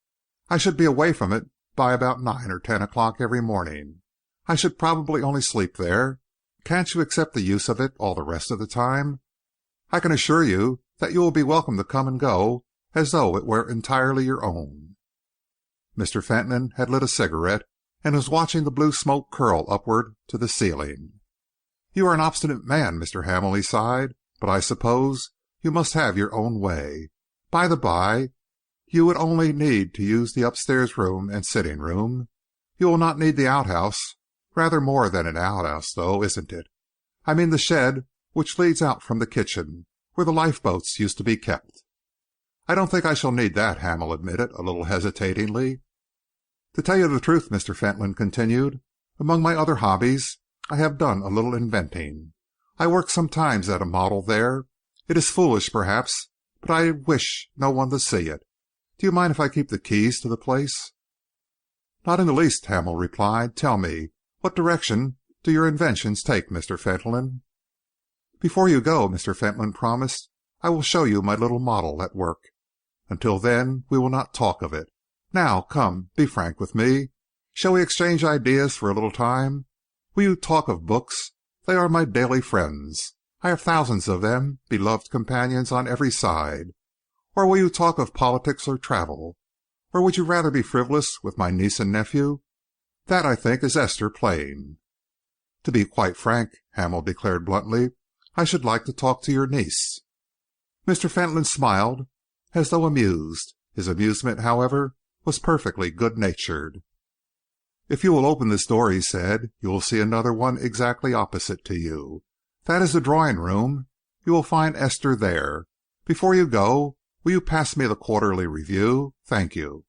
I should be away from it by about 9 or 10 o'clock every morning. I should probably only sleep there. Can't you accept the use of it all the rest of the time? I can assure you that you will be welcome to come and go as though it were entirely your own." Mr. Fentolin had lit a cigarette and was watching the blue smoke curl upward to the ceiling. "You are an obstinate man, Mr. Hamel," he sighed, "but I suppose you must have your own way. By the by, you would only need to use the upstairs room and sitting room. You will not need the outhouse. Rather more than an outhouse, though, isn't it? I mean the shed which leads out from the kitchen. where the lifeboats used to be kept." "I don't think I shall need that," Hamel admitted, a little hesitatingly. "To tell you the truth," Mr. Fentolin continued, "among my other hobbies, I have done a little inventing. I work sometimes at a model there. It is foolish, perhaps, but I wish no one to see it. Do you mind if I keep the keys to the place?" "Not in the least," Hamel replied. "Tell me, what direction do your inventions take, Mr. Fentolin?" "Before you go," Mr. Fentolin promised, "I will show you my little model at work. Until then, we will not talk of it. Now, come, be frank with me. Shall we exchange ideas for a little time? Will you talk of books? They are my daily friends. I have thousands of them, beloved companions on every side. Or will you talk of politics or travel? Or would you rather be frivolous with my niece and nephew? That, I think, is Esther plain." "To be quite frank," Hamel declared bluntly, "I should like to talk to your niece." Mr. Fentolin smiled, as though amused. His amusement, however, was perfectly good-natured. "If you will open this door," he said, "you will see another one exactly opposite to you. That is the drawing-room. You will find Esther there. Before you go, will you pass me the Quarterly Review? Thank you."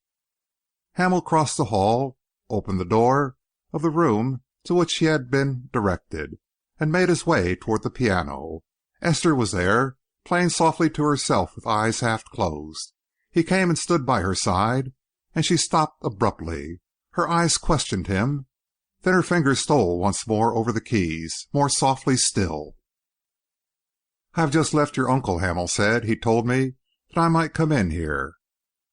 Hamel crossed the hall, opened the door of the room to which he had been directed, and made his way toward the piano. Esther was there, playing softly to herself with eyes half closed. He came and stood by her side, and she stopped abruptly. Her eyes questioned him. Then her fingers stole once more over the keys, more softly still. "I have just left your uncle," Hamel said. "He told me that I might come in here."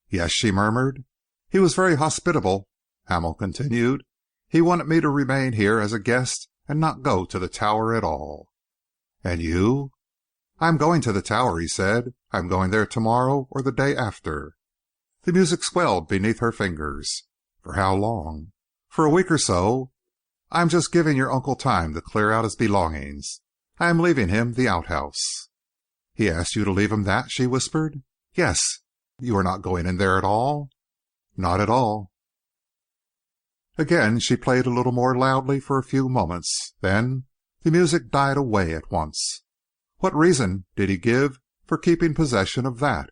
"Yes?" she murmured. "He was very hospitable," Hamel continued. "He wanted me to remain here as a guest and not go to the Tower at all." "And you?" "I am going to the Tower," he said. "I am going there tomorrow or the day after." The music swelled beneath her fingers. "For how long?" "For a week or so. I am just giving your uncle time to clear out his belongings. I am leaving him the outhouse." "He asked you to leave him that?" she whispered. "Yes." "You are not going in there at all?" "Not at all." Again she played a little more loudly for a few moments. Then the music died away at once. "What reason did he give for keeping possession of that?"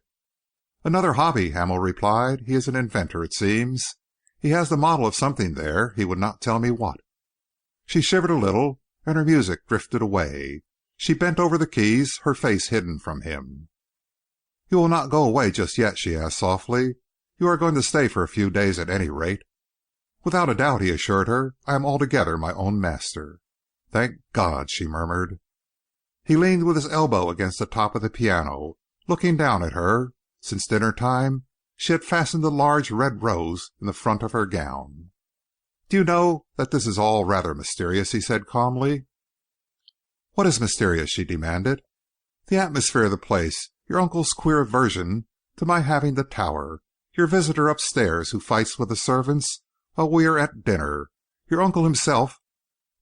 "Another hobby," Hamel replied. "He is an inventor, it seems. He has the model of something there. He would not tell me what." She shivered a little, and her music drifted away. She bent over the keys, her face hidden from him. "You will not go away just yet?" she asked softly. "You are going to stay for a few days at any rate." "Without a doubt," he assured her. "I am altogether my own master." "Thank God!" she murmured. He leaned with his elbow against the top of the piano, looking down at her. Since dinner time she had fastened a large red rose in the front of her gown. "Do you know that this is all rather mysterious?" he said calmly. "What is mysterious?" she demanded. "The atmosphere of the place, your uncle's queer aversion to my having the Tower, your visitor upstairs who fights with the servants while we are at dinner, your uncle himself,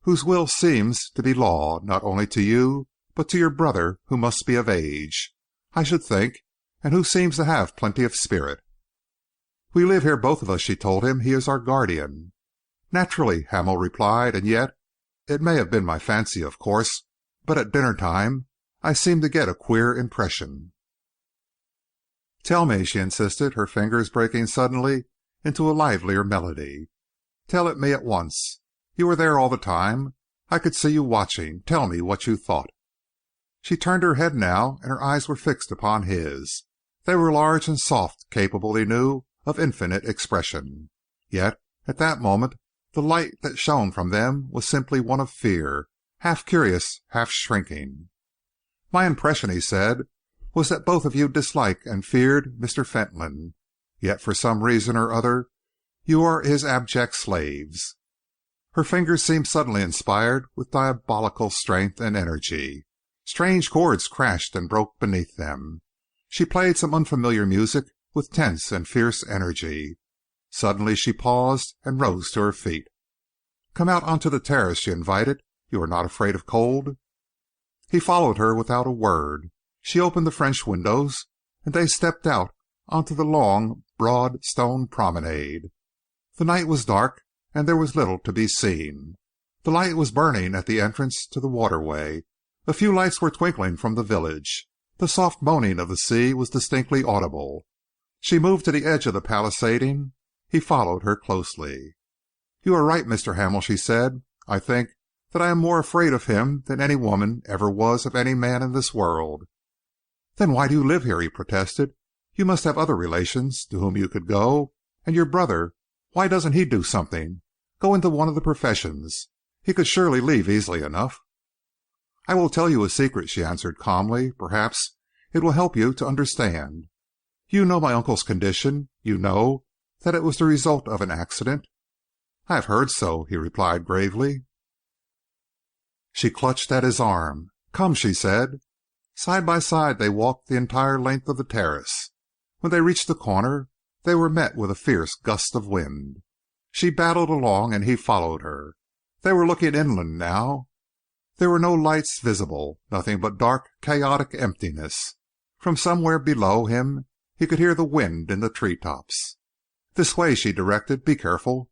whose will seems to be law not only to you, but to your brother, who must be of age, I should think, and who seems to have plenty of spirit." "We live here, both of us," she told him. "He is our guardian." "Naturally," Hamel replied, "and yet, it may have been my fancy, of course, but at dinner time I seem to get a queer impression." "Tell me," she insisted, her fingers breaking suddenly into a livelier melody. "Tell it me at once. You were there all the time. I could see you watching. Tell me what you thought." She turned her head now, and her eyes were fixed upon his. They were large and soft, capable, he knew, of infinite expression. Yet, at that moment, the light that shone from them was simply one of fear, half curious, half shrinking. "My impression," he said, "was that both of you disliked and feared Mr. Fentolin. Yet, for some reason or other, you are his abject slaves." Her fingers seemed suddenly inspired with diabolical strength and energy. Strange chords crashed and broke beneath them. She played some unfamiliar music with tense and fierce energy. Suddenly she paused and rose to her feet. "Come out onto the terrace," she invited. "You are not afraid of cold?" He followed her without a word. She opened the French windows, and they stepped out onto the long, broad stone promenade. The night was dark, and there was little to be seen. The light was burning at the entrance to the waterway. A few lights were twinkling from the village. The soft moaning of the sea was distinctly audible. She moved to the edge of the palisading. He followed her closely. "You are right, Mr. Hamel," she said. "I think that I am more afraid of him than any woman ever was of any man in this world." "Then why do you live here?" he protested. "You must have other relations to whom you could go. And your brother, why doesn't he do something? Go into one of the professions. He could surely leave easily enough." "I will tell you a secret," she answered calmly. "Perhaps it will help you to understand. You know my uncle's condition. You know that it was the result of an accident." "I have heard so," he replied gravely. She clutched at his arm. "Come," she said. Side by side they walked the entire length of the terrace. When they reached the corner, they were met with a fierce gust of wind. She battled along and he followed her. They were looking inland now. There were no lights visible, nothing but dark, chaotic emptiness. From somewhere below him he could hear the wind in the treetops. "This way," she directed. "Be careful."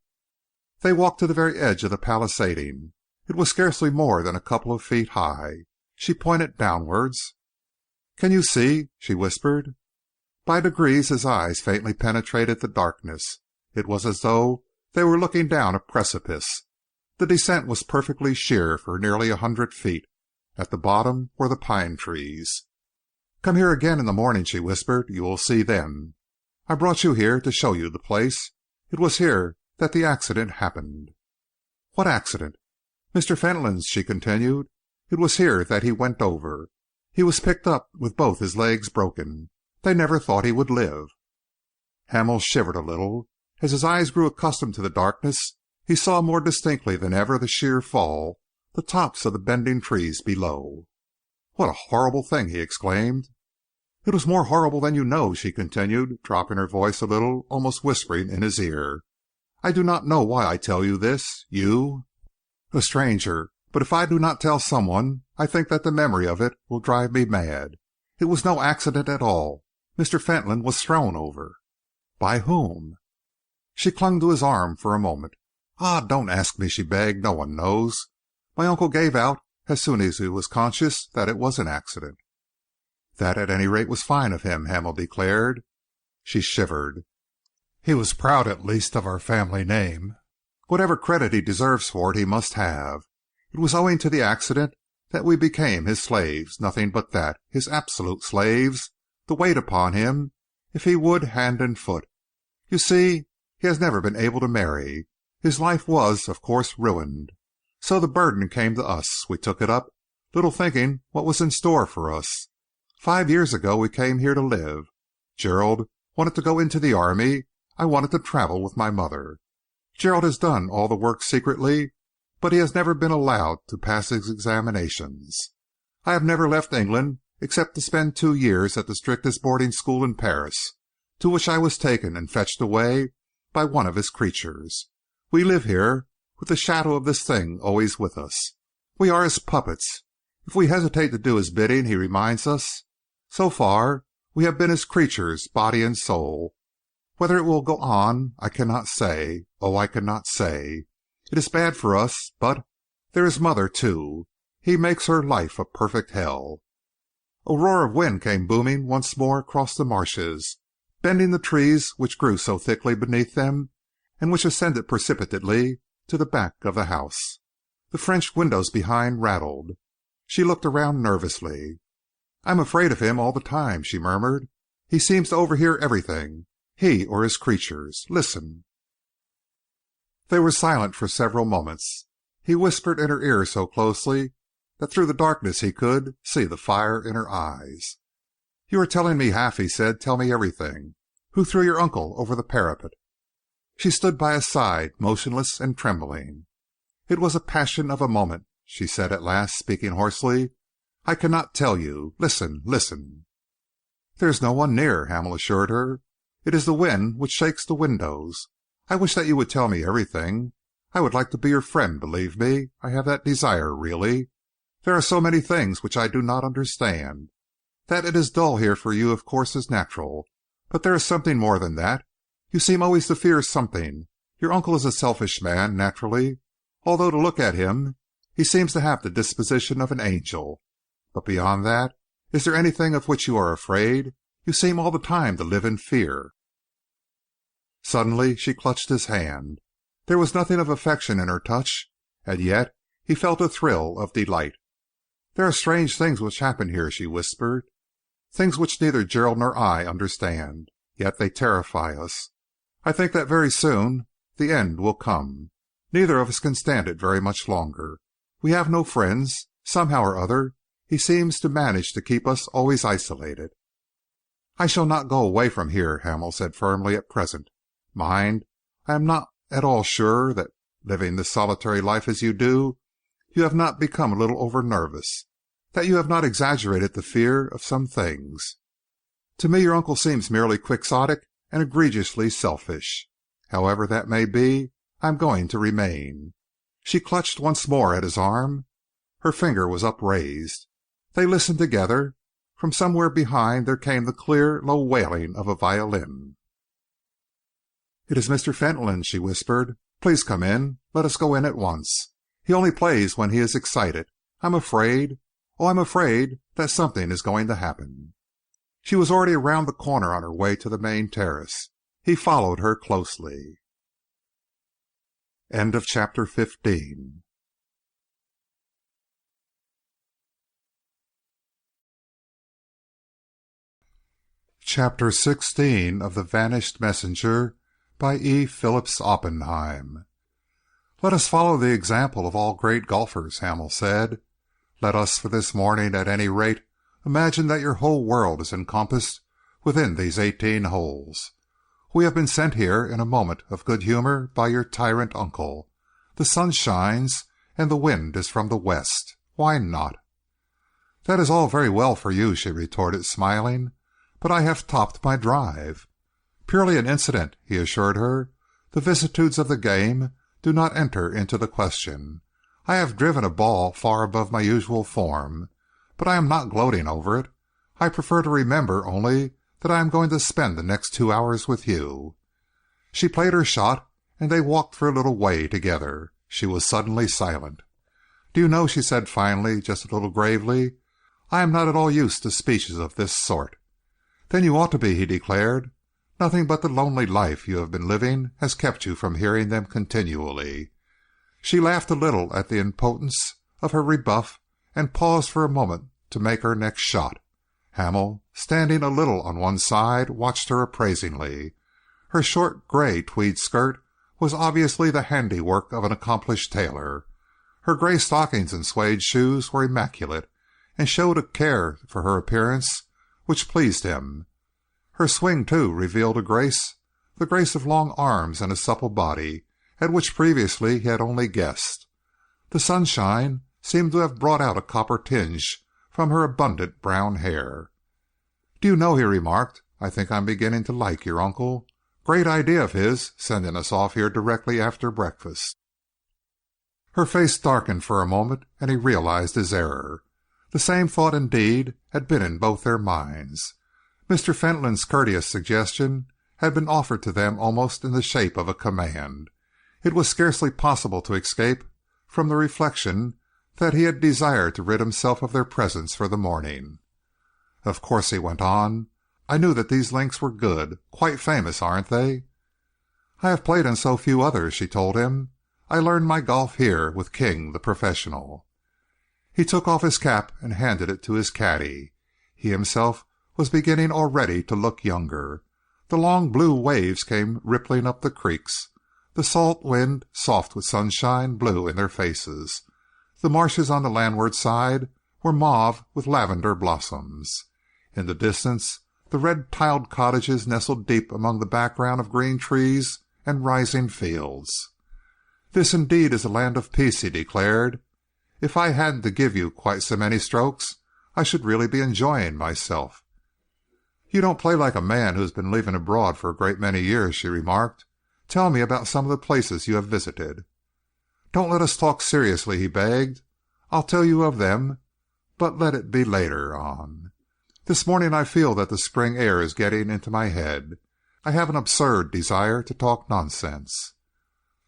They walked to the very edge of the palisading. It was scarcely more than a couple of feet high. She pointed downwards. "Can you see?" she whispered. By degrees his eyes faintly penetrated the darkness. It was as though they were looking down a precipice. The descent was perfectly sheer for nearly 100 feet. At the bottom were the pine trees. "Come here again in the morning," she whispered. "You will see then. I brought you here to show you the place. It was here that the accident happened." "What accident?" "Mr. Fentolin's," she continued. "It was here that he went over. He was picked up with both his legs broken. They never thought he would live." Hamel shivered a little. As his eyes grew accustomed to the darkness, he saw more distinctly than ever the sheer fall, the tops of the bending trees below. "What a horrible thing!" he exclaimed. "It was more horrible than you know," she continued, dropping her voice a little, almost whispering in his ear. "I do not know why I tell you this. You, a stranger, but if I do not tell someone, I think that the memory of it will drive me mad. It was no accident at all. Mr. Fentolin was thrown over." "By whom?" She clung to his arm for a moment. "Ah, don't ask me," she begged. "No one knows. My uncle gave out as soon as he was conscious that it was an accident." "That, at any rate, was fine of him," Hamel declared. She shivered. "He was proud, at least, of our family name. Whatever credit he deserves for it, he must have. It was owing to the accident that we became his slaves, nothing but that, his absolute slaves, to wait upon him, if he would, hand and foot. You see, he has never been able to marry. His life was, of course, ruined. So the burden came to us. We took it up, little thinking what was in store for us. 5 years ago we came here to live. Gerald wanted to go into the army. I wanted to travel with my mother. Gerald has done all the work secretly, but he has never been allowed to pass his examinations. I have never left England except to spend 2 years at the strictest boarding school in Paris, to which I was taken and fetched away by one of his creatures. We live here, with the shadow of this thing always with us. We are his puppets. If we hesitate to do his bidding, he reminds us. So far, we have been his creatures, body and soul. Whether it will go on, I cannot say. Oh, I cannot say. It is bad for us, but there is mother, too. He makes her life a perfect hell." A roar of wind came booming once more across the marshes, bending the trees which grew so thickly beneath them and which ascended precipitately to the back of the house. The French windows behind rattled. She looked around nervously. "I'm afraid of him all the time," she murmured. "He seems to overhear everything. He or his creatures. Listen." They were silent for several moments. He whispered in her ear so closely that through the darkness he could see the fire in her eyes. "You are telling me half," he said. "Tell me everything. Who threw your uncle over the parapet?" She stood by his side, motionless and trembling. "It was a passion of a moment," she said at last, speaking hoarsely. "I cannot tell you. Listen, listen." "There is no one near," Hamel assured her. "It is the wind which shakes the windows. I wish that you would tell me everything. I would like to be your friend, believe me. I have that desire, really. There are so many things which I do not understand. That it is dull here for you, of course, is natural. But there is something more than that. You seem always to fear something. Your uncle is a selfish man, naturally, although to look at him, he seems to have the disposition of an angel. But beyond that, Is there anything of which you are afraid? You seem all the time to live in fear." Suddenly she clutched his hand. There was nothing of affection in her touch, and yet he felt a thrill of delight. "There are strange things which happen here," she whispered. "Things which neither Gerald nor I understand. Yet they terrify us. I think that very soon the end will come. Neither of us can stand it very much longer. We have no friends. Somehow or other he seems to manage to keep us always isolated." "I shall not go away from here," Hamel said firmly, "at present. Mind, I am not at all sure that, living this solitary life as you do, you have not become a little over-nervous, that you have not exaggerated the fear of some things. To me your uncle seems merely quixotic and egregiously selfish. However that may be, I am going to remain." She clutched once more at his arm. Her finger was upraised. They listened together. From somewhere behind there came the clear, low wailing of a violin. "It is Mr. Fentolin," she whispered. "Please come in. Let us go in at once. He only plays when he is excited. I'm afraid. Oh, I'm afraid that something is going to happen." She was already around the corner on her way to the main terrace. He followed her closely. End of chapter 15. Chapter 16 of The Vanished Messenger by E. Phillips Oppenheim. "Let us follow the example of all great golfers," Hamel said. "Let us, for this morning at any rate, imagine that your whole world is encompassed within these 18 holes. We have been sent here in a moment of good humour by your tyrant uncle. The sun shines, and the wind is from the west. Why not?" "That is all very well for you," she retorted, smiling, "but I have topped my drive." "Purely an incident," he assured her. "The vicissitudes of the game do not enter into the question. I have driven a ball far above my usual form, but I am not gloating over it. I prefer to remember only that I am going to spend the next 2 hours with you." She played her shot, and they walked for a little way together. She was suddenly silent. "Do you know," she said finally, just a little gravely, "I am not at all used to speeches of this sort." "Then you ought to be," he declared. "Nothing but the lonely life you have been living has kept you from hearing them continually." She laughed a little at the impotence of her rebuff and paused for a moment to make her next shot. Hamel, standing a little on one side, watched her appraisingly. Her short grey tweed skirt was obviously the handiwork of an accomplished tailor. Her grey stockings and suede shoes were immaculate, and showed a care for her appearance which pleased him. Her swing, too, revealed a grace, the grace of long arms and a supple body, at which previously he had only guessed. The sunshine seemed to have brought out a copper tinge from her abundant brown hair. "Do you know," he remarked, "I think I'm beginning to like your uncle. Great idea of his, sending us off here directly after breakfast." Her face darkened for a moment, and he realized his error. The same thought, indeed, had been in both their minds. Mr. Fentolin's courteous suggestion had been offered to them almost in the shape of a command. It was scarcely possible to escape from the reflection that he had desired to rid himself of their presence for the morning. "Of course," he went on, "I knew that these links were good. Quite famous, aren't they?" "I have played on so few others," she told him. "I learned my golf here with King, the professional." He took off his cap and handed it to his caddy. He himself was beginning already to look younger. The long blue waves came rippling up the creeks. The salt wind, soft with sunshine, blew in their faces. The marshes on the landward side were mauve with lavender blossoms. In the distance, the red-tiled cottages nestled deep among the background of green trees and rising fields. "This indeed is a land of peace," he declared. "If I hadn't to give you quite so many strokes, I should really be enjoying myself." "You don't play like a man who has been living abroad for a great many years," she remarked. "Tell me about some of the places you have visited." "Don't let us talk seriously," he begged. "I'll tell you of them, but let it be later on. This morning I feel that the spring air is getting into my head. I have an absurd desire to talk nonsense."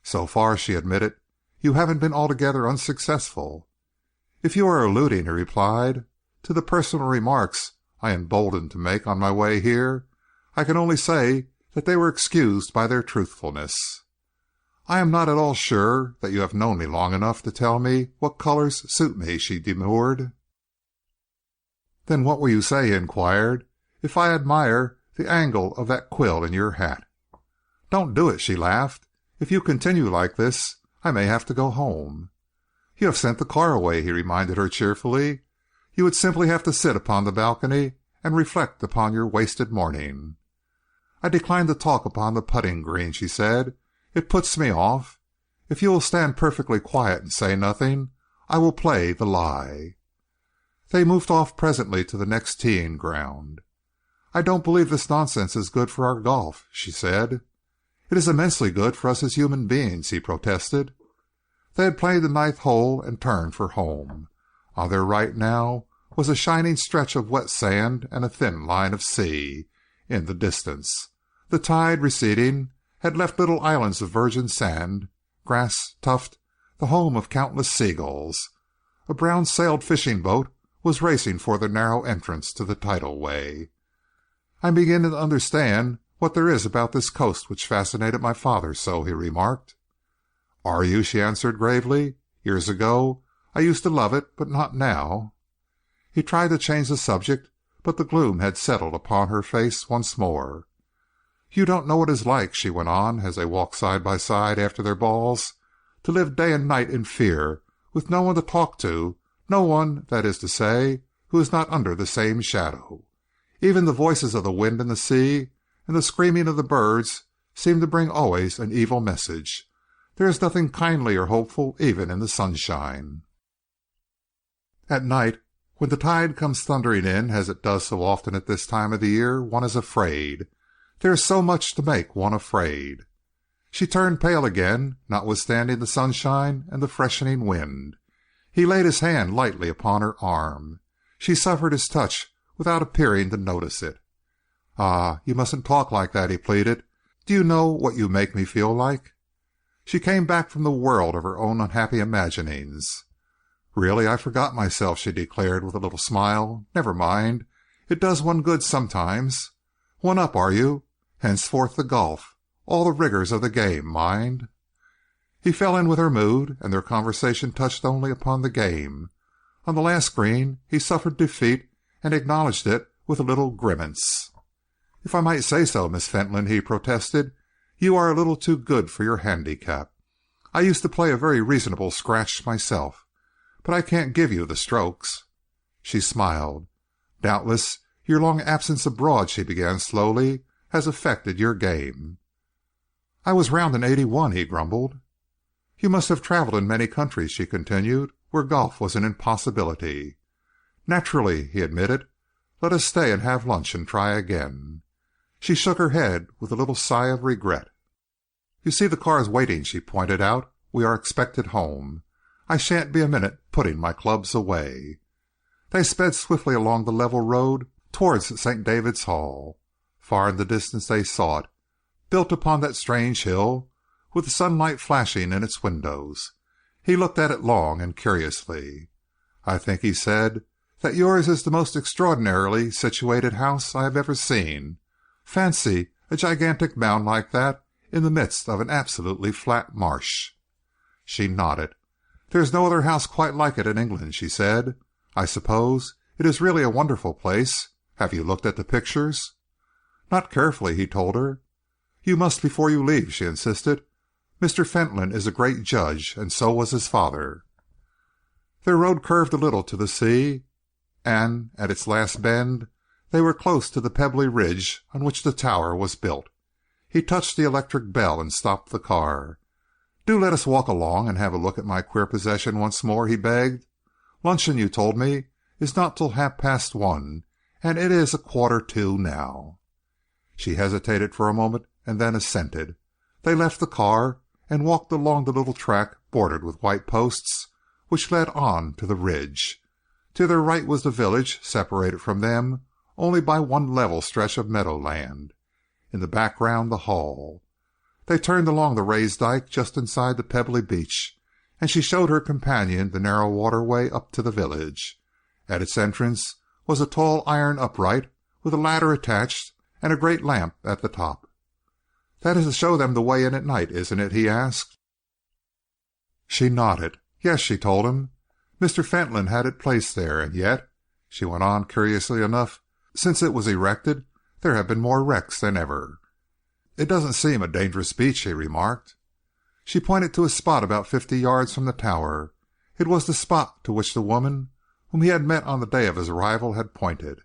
"So far," she admitted, "you haven't been altogether unsuccessful." "If you are alluding," he replied, to the personal remarks I am emboldened to make on my way here, I can only say that they were excused by their truthfulness. I am not at all sure that you have known me long enough to tell me what colors suit me," she demurred. "Then what will you say," he inquired, "if I admire the angle of that quill in your hat?" "Don't do it," she laughed. "If you continue like this, I may have to go home." "You have sent the car away," he reminded her cheerfully. "You would simply have to sit upon the balcony and reflect upon your wasted morning." "I decline to talk upon the putting green," she said. "It puts me off. If you will stand perfectly quiet and say nothing, I will play the lie." They moved off presently to the next teeing ground. "I don't believe this nonsense is good for our golf," she said. "It is immensely good for us as human beings," he protested. They had played the ninth hole and turned for home. On their right now was a shining stretch of wet sand and a thin line of sea in the distance. The tide, receding, had left little islands of virgin sand, grass tuft, the home of countless seagulls. A brown-sailed fishing boat was racing for the narrow entrance to the tidal way. "I'm beginning to understand what there is about this coast which fascinated my father so," he remarked. "Are you?" she answered gravely. "Years ago I used to love it, but not now." He tried to change the subject, but the gloom had settled upon her face once more. "You don't know what it is like," she went on, as they walked side by side after their balls, "to live day and night in fear, with no one to talk to, no one, that is to say, who is not under the same shadow. Even the voices of the wind and the sea, and the screaming of the birds, seem to bring always an evil message. There is nothing kindly or hopeful even in the sunshine. At night, when the tide comes thundering in, as it does so often at this time of the year, one is afraid. There is so much to make one afraid." She turned pale again, notwithstanding the sunshine and the freshening wind. He laid his hand lightly upon her arm. She suffered his touch without appearing to notice it. "Ah, you mustn't talk like that," he pleaded. "Do you know what you make me feel like?" She came back from the world of her own unhappy imaginings. "Really, I forgot myself," she declared with a little smile. "Never mind. It does one good sometimes. One up, are you? Henceforth the golf. All the rigors of the game, mind." He fell in with her mood, and their conversation touched only upon the game. On the last green he suffered defeat and acknowledged it with a little grimace. "If I might say so, Miss Fentolin," he protested, "you are a little too good for your handicap. I used to play a very reasonable scratch myself, but I can't give you the strokes." She smiled. "Doubtless your long absence abroad," she began slowly, "has affected your game." "I was round in '81, he grumbled. "You must have travelled in many countries," she continued, "where golf was an impossibility." "Naturally," he admitted. "Let us stay and have lunch and try again." She shook her head with a little sigh of regret. "You see the car is waiting," she pointed out. "We are expected home. I shan't be a minute putting my clubs away." They sped swiftly along the level road towards St. David's Hall. Far in the distance they saw it, built upon that strange hill, with the sunlight flashing in its windows. He looked at it long and curiously. "I think," he said, "that yours is the most extraordinarily situated house I have ever seen. Fancy a gigantic mound like that in the midst of an absolutely flat marsh." She nodded. "There is no other house quite like it in England," she said. "I suppose it is really a wonderful place. Have you looked at the pictures?" "Not carefully," he told her. "You must before you leave," she insisted. "Mr. Fentolin is a great judge, and so was his father." Their road curved a little to the sea, and at its last bend they were close to the pebbly ridge on which the tower was built. He touched the electric bell and stopped the car. "Do let us walk along and have a look at my queer possession once more," he begged. "Luncheon, you told me, is not till 1:30, and it is 1:45 now." She hesitated for a moment and then assented. They left the car and walked along the little track bordered with white posts which led on to the ridge. To their right was the village, separated from them only by one level stretch of meadowland. In the background the Hall. They turned along the raised dyke just inside the pebbly beach, and she showed her companion the narrow waterway up to the village. At its entrance was a tall iron upright with a ladder attached and a great lamp at the top. "That is to show them the way in at night, isn't it?" he asked. She nodded. Yes, she told him. Mr. Fentolin had it placed there, and yet, she went on curiously enough, since it was erected, there have been more wrecks than ever. "It doesn't seem a dangerous beach," he remarked. She pointed to a spot about 50 yards from the tower. It was the spot to which the woman whom he had met on the day of his arrival had pointed.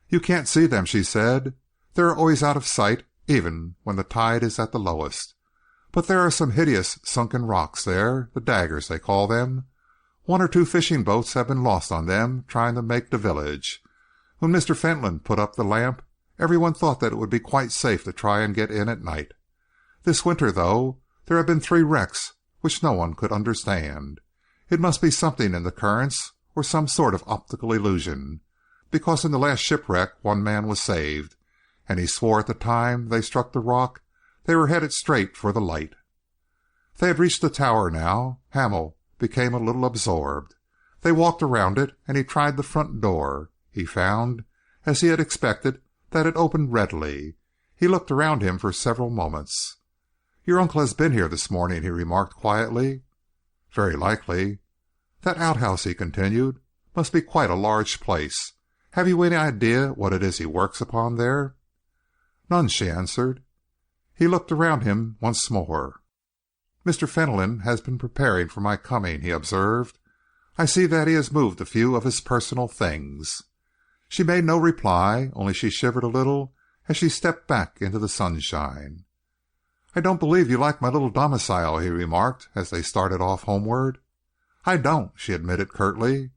"You can't see them," she said. "They are always out of sight, even when the tide is at the lowest. But there are some hideous sunken rocks there, the daggers they call them. 1 or 2 fishing boats have been lost on them trying to make the village. When Mr. Fentolin put up the lamp, everyone thought that it would be quite safe to try and get in at night. This winter, though, there have been 3 wrecks which no one could understand. It must be something in the currents or some sort of optical illusion, because in the last shipwreck 1 man was saved, and he swore at the time they struck the rock they were headed straight for the light." They had reached the tower now. Hamel became a little absorbed. They walked around it, and he tried the front door. He found, as he had expected, that it opened readily. He looked around him for several moments. "Your uncle has been here this morning," he remarked quietly. "Very likely." "That outhouse," he continued, "must be quite a large place. Have you any idea what it is he works upon there?" "None," she answered. He looked around him once more. "Mr. Fentolin has been preparing for my coming," he observed. "I see that he has moved a few of his personal things." She made no reply, only she shivered a little as she stepped back into the sunshine. "I don't believe you like my little domicile," he remarked as they started off homeward. "I don't," she admitted curtly.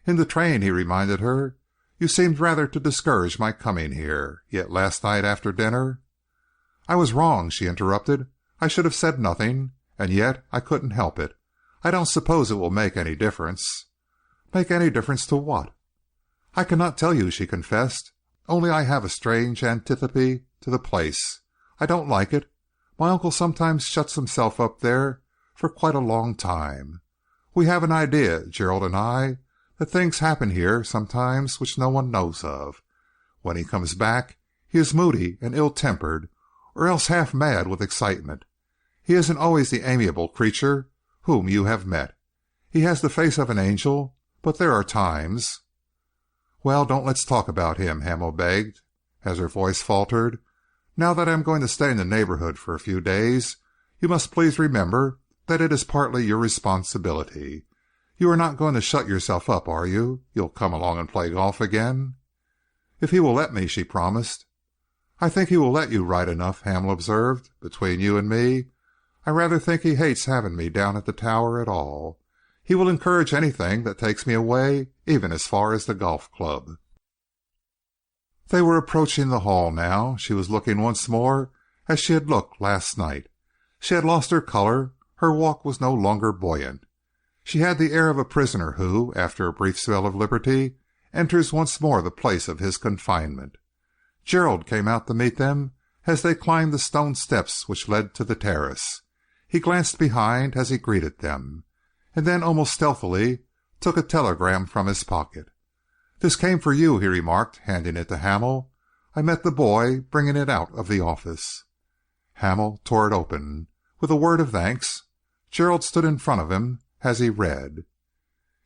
"In the train," he reminded her, "you seemed rather to discourage my coming here. Yet last night after dinner—" "I was wrong," she interrupted. "I should have said nothing, and yet I couldn't help it. I don't suppose it will make any difference." "Make any difference to what?" "I cannot tell you," she confessed. "Only I have a strange antipathy to the place. I don't like it. My uncle sometimes shuts himself up there for quite a long time. We have an idea, Gerald and I, that things happen here sometimes which no one knows of. When he comes back, he is moody and ill-tempered, or else half mad with excitement. He isn't always the amiable creature whom you have met. He has the face of an angel, but there are times—" "Well, don't let's talk about him," Hamel begged, as her voice faltered. "Now that I am going to stay in the neighborhood for a few days, you must please remember that it is partly your responsibility. You are not going to shut yourself up, are you? You'll come along and play golf again?" "If he will let me," she promised. "I think he will let you right enough," Hamel observed. "Between you and me, I rather think he hates having me down at the Tower at all. He will encourage anything that takes me away, even as far as the golf club." They were approaching the hall now. She was looking once more as she had looked last night. She had lost her colour. Her walk was no longer buoyant. She had the air of a prisoner who, after a brief spell of liberty, enters once more the place of his confinement. Gerald came out to meet them as they climbed the stone steps which led to the terrace. He glanced behind as he greeted them, and then almost stealthily took a telegram from his pocket. "This came for you," he remarked, handing it to Hamel. "I met the boy bringing it out of the office." Hamel tore it open. With a word of thanks, Gerald stood in front of him as he read.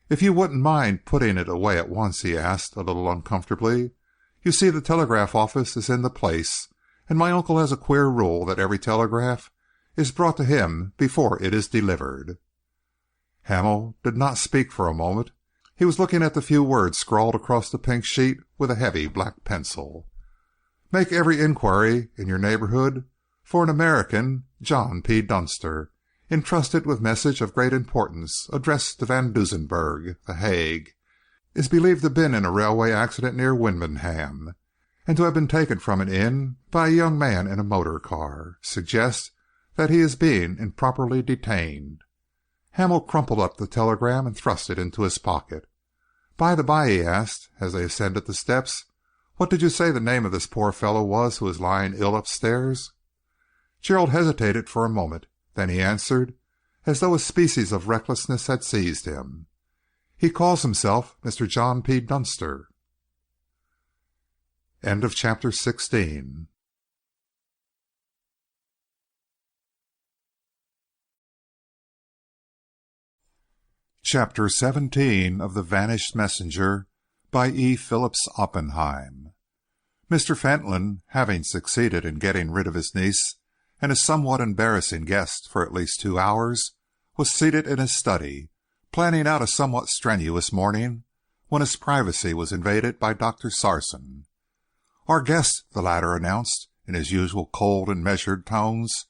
"If you wouldn't mind putting it away at once," he asked, a little uncomfortably. "You see, the telegraph office is in the place, and my uncle has a queer rule that every telegraph is brought to him before it is delivered." Hamel did not speak for a moment. He was looking at the few words scrawled across the pink sheet with a heavy black pencil. "Make every inquiry in your neighborhood for an American, John P. Dunster, entrusted with message of great importance, addressed to Van Dusenberg, The Hague. Is believed to have been in a railway accident near Wymondham, and to have been taken from an inn by a young man in a motor car. Suggests that he is being improperly detained." Hamel crumpled up the telegram and thrust it into his pocket. "By the by," he asked, as they ascended the steps, "what did you say the name of this poor fellow was who is lying ill upstairs?" Gerald hesitated for a moment. Then he answered, as though a species of recklessness had seized him. He calls himself Mr. John P. Dunster. End of chapter 16. Chapter 17 of The Vanished Messenger by E. Phillips Oppenheim. Mr. Fentolin, having succeeded in getting rid of his niece and a somewhat embarrassing guest for at least 2 hours, was seated in his study, planning out a somewhat strenuous morning, when his privacy was invaded by Dr. Sarson. "Our guest," the latter announced, in his usual cold and measured tones,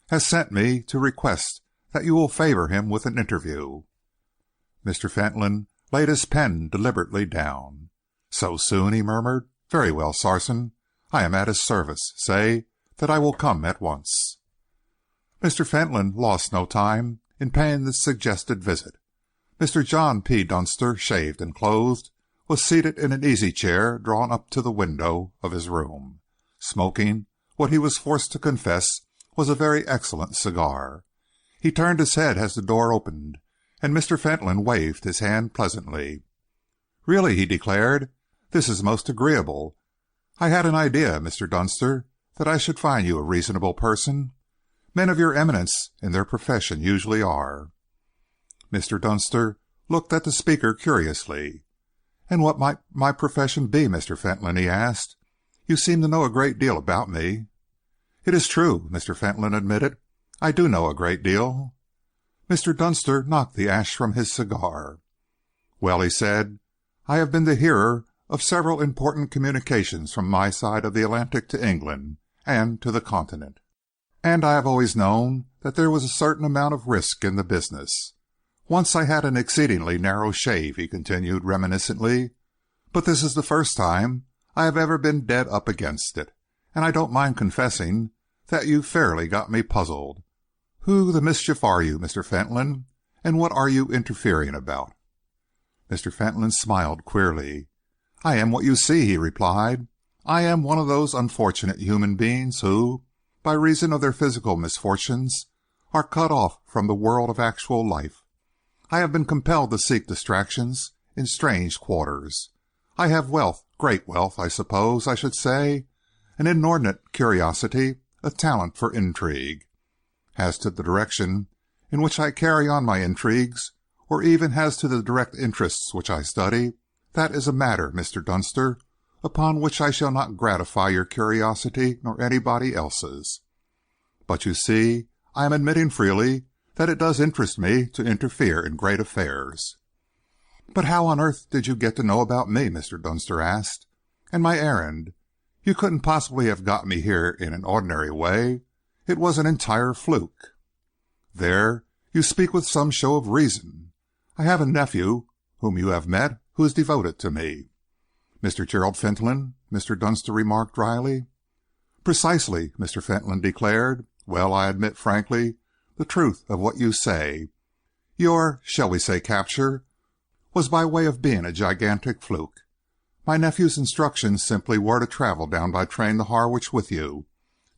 "has sent me to request that you will favor him with an interview." Mr. Fentolin laid his pen deliberately down. "So soon?" he murmured. "Very well, Sarson. I am at his service. Say that I will come at once." Mr. Fentolin lost no time in paying this suggested visit. Mr. John P. Dunster, shaved and clothed, was seated in an easy chair drawn up to the window of his room, smoking what he was forced to confess was a very excellent cigar. He turned his head as the door opened, and Mr. Fentolin waved his hand pleasantly. "Really," he declared, "this is most agreeable. I had an idea, Mr. Dunster, that I should find you a reasonable person. Men of your eminence in their profession usually are." Mr. Dunster looked at the speaker curiously. "And what might my profession be, Mr. Fentolin?" he asked. "You seem to know a great deal about me." "It is true," Mr. Fentolin admitted. "I do know a great deal." Mr. Dunster knocked the ash from his cigar. "Well," he said, "I have been the hearer of several important communications from my side of the Atlantic to England and to the Continent. And I have always known that there was a certain amount of risk in the business. Once I had an exceedingly narrow shave," he continued reminiscently, "but this is the first time I have ever been dead up against it, and I don't mind confessing that you've fairly got me puzzled. Who the mischief are you, Mr. Fentolin, and what are you interfering about?" Mr. Fentolin smiled queerly. "I am what you see," he replied. "I am one of those unfortunate human beings who, by reason of their physical misfortunes, are cut off from the world of actual life. I have been compelled to seek distractions in strange quarters. I have wealth, great wealth, I suppose I should say, an inordinate curiosity, a talent for intrigue. As to the direction in which I carry on my intrigues, or even as to the direct interests which I study, that is a matter, Mr. Dunster, upon which I shall not gratify your curiosity nor anybody else's. But you see, I am admitting freely that it does interest me to interfere in great affairs." "But how on earth did you get to know about me?" Mr. Dunster asked. "And my errand? You couldn't possibly have got me here in an ordinary way. It was an entire fluke." "There you speak with some show of reason. I have a nephew whom you have met who is devoted to me." "Mr. Gerald Fentolin?" Mr. Dunster remarked dryly. "Precisely," Mr. Fentolin declared. "Well, I admit frankly the truth of what you say. Your, shall we say, capture was by way of being a gigantic fluke. My nephew's instructions simply were to travel down by train to Harwich with you,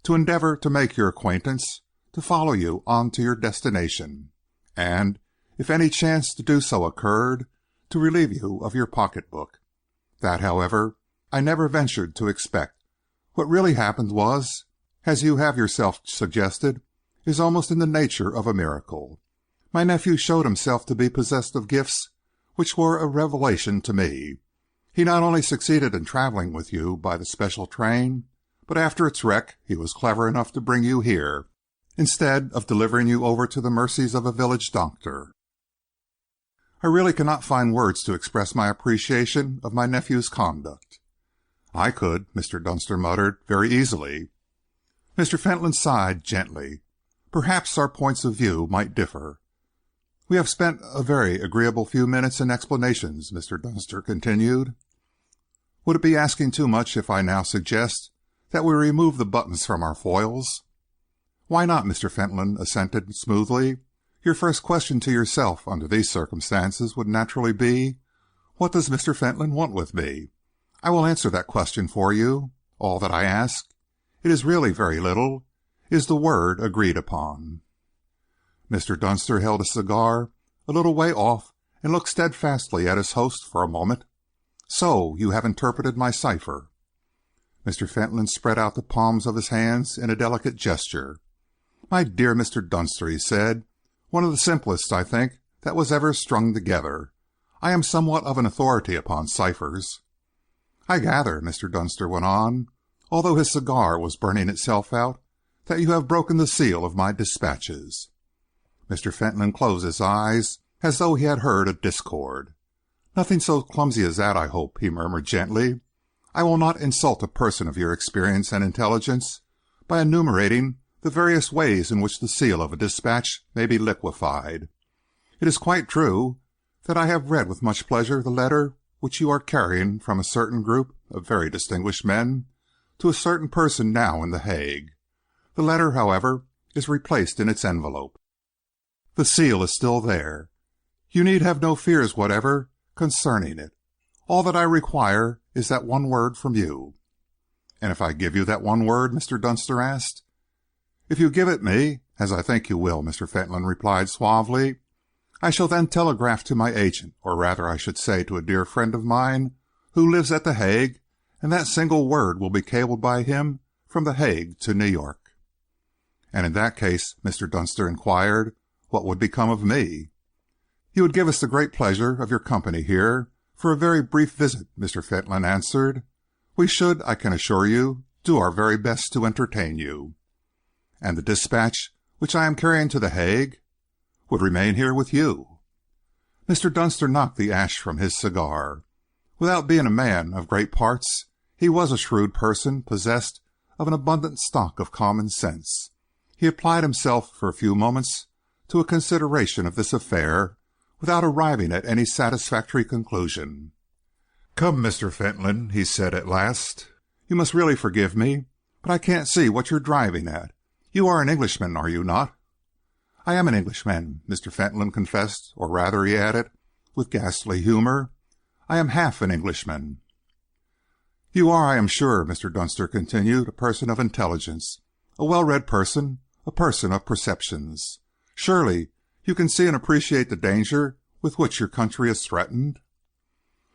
to endeavor to make your acquaintance, to follow you on to your destination, and, if any chance to do so occurred, to relieve you of your pocketbook. That, however, I never ventured to expect. What really happened was, as you have yourself suggested, is almost in the nature of a miracle. My nephew showed himself to be possessed of gifts which were a revelation to me. He not only succeeded in traveling with you by the special train, but after its wreck he was clever enough to bring you here, instead of delivering you over to the mercies of a village doctor. I really cannot find words to express my appreciation of my nephew's conduct." "I could," Mr. Dunster muttered, "very easily." Mr. Fentolin sighed gently. "Perhaps our points of view might differ." "We have spent a very agreeable few minutes in explanations," Mr. Dunster continued. "Would it be asking too much if I now suggest that we remove the buttons from our foils?" "Why not?" Mr. Fentolin assented smoothly. "Your first question to yourself under these circumstances would naturally be, what does Mr. Fentolin want with me? I will answer that question for you. All that I ask, it is really very little, is the word agreed upon." Mr. Dunster held his cigar a little way off and looked steadfastly at his host for a moment. "So you have interpreted my cipher?" Mr. Fentolin spread out the palms of his hands in a delicate gesture. "My dear Mr. Dunster," he said, "one of the simplest, I think, that was ever strung together. I am somewhat of an authority upon ciphers." "I gather," Mr. Dunster went on, although his cigar was burning itself out, "that you have broken the seal of my dispatches." Mr. Fentolin closed his eyes as though he had heard a discord. "Nothing so clumsy as that, I hope," he murmured gently. "I will not insult a person of your experience and intelligence by enumerating the various ways in which the seal of a dispatch may be liquefied. It is quite true that I have read with much pleasure the letter which you are carrying from a certain group of very distinguished men to a certain person now in The Hague. The letter, however, is replaced in its envelope. The seal is still there. You need have no fears whatever concerning it. All that I require is that one word from you." "And if I give you that one word?" Mr. Dunster asked. "If you give it me, as I think you will," Mr. Fentolin replied suavely, "I shall then telegraph to my agent, or rather I should say to a dear friend of mine who lives at The Hague, and that single word will be cabled by him from The Hague to New York." "And in that case," Mr. Dunster inquired, "what would become of me?" "You would give us the great pleasure of your company here for a very brief visit," Mr. Fentolin answered. "We should, I can assure you, do our very best to entertain you." "And the dispatch which I am carrying to The Hague?" "Would remain here with you." Mr. Dunster knocked the ash from his cigar. Without being a man of great parts, he was a shrewd person possessed of an abundant stock of common sense. He applied himself for a few moments to a consideration of this affair without arriving at any satisfactory conclusion. "Come, Mr. Fentolin," he said at last, "you must really forgive me, but I can't see what you're driving at. You are an Englishman, are you not?" "I am an Englishman," Mr. Fentolin confessed, or rather, he added, with ghastly humour, "I am half an Englishman." "You are, I am sure," Mr. Dunster continued, "a person of intelligence, a well-read person, a person of perceptions. Surely you can see and appreciate the danger with which your country is threatened?"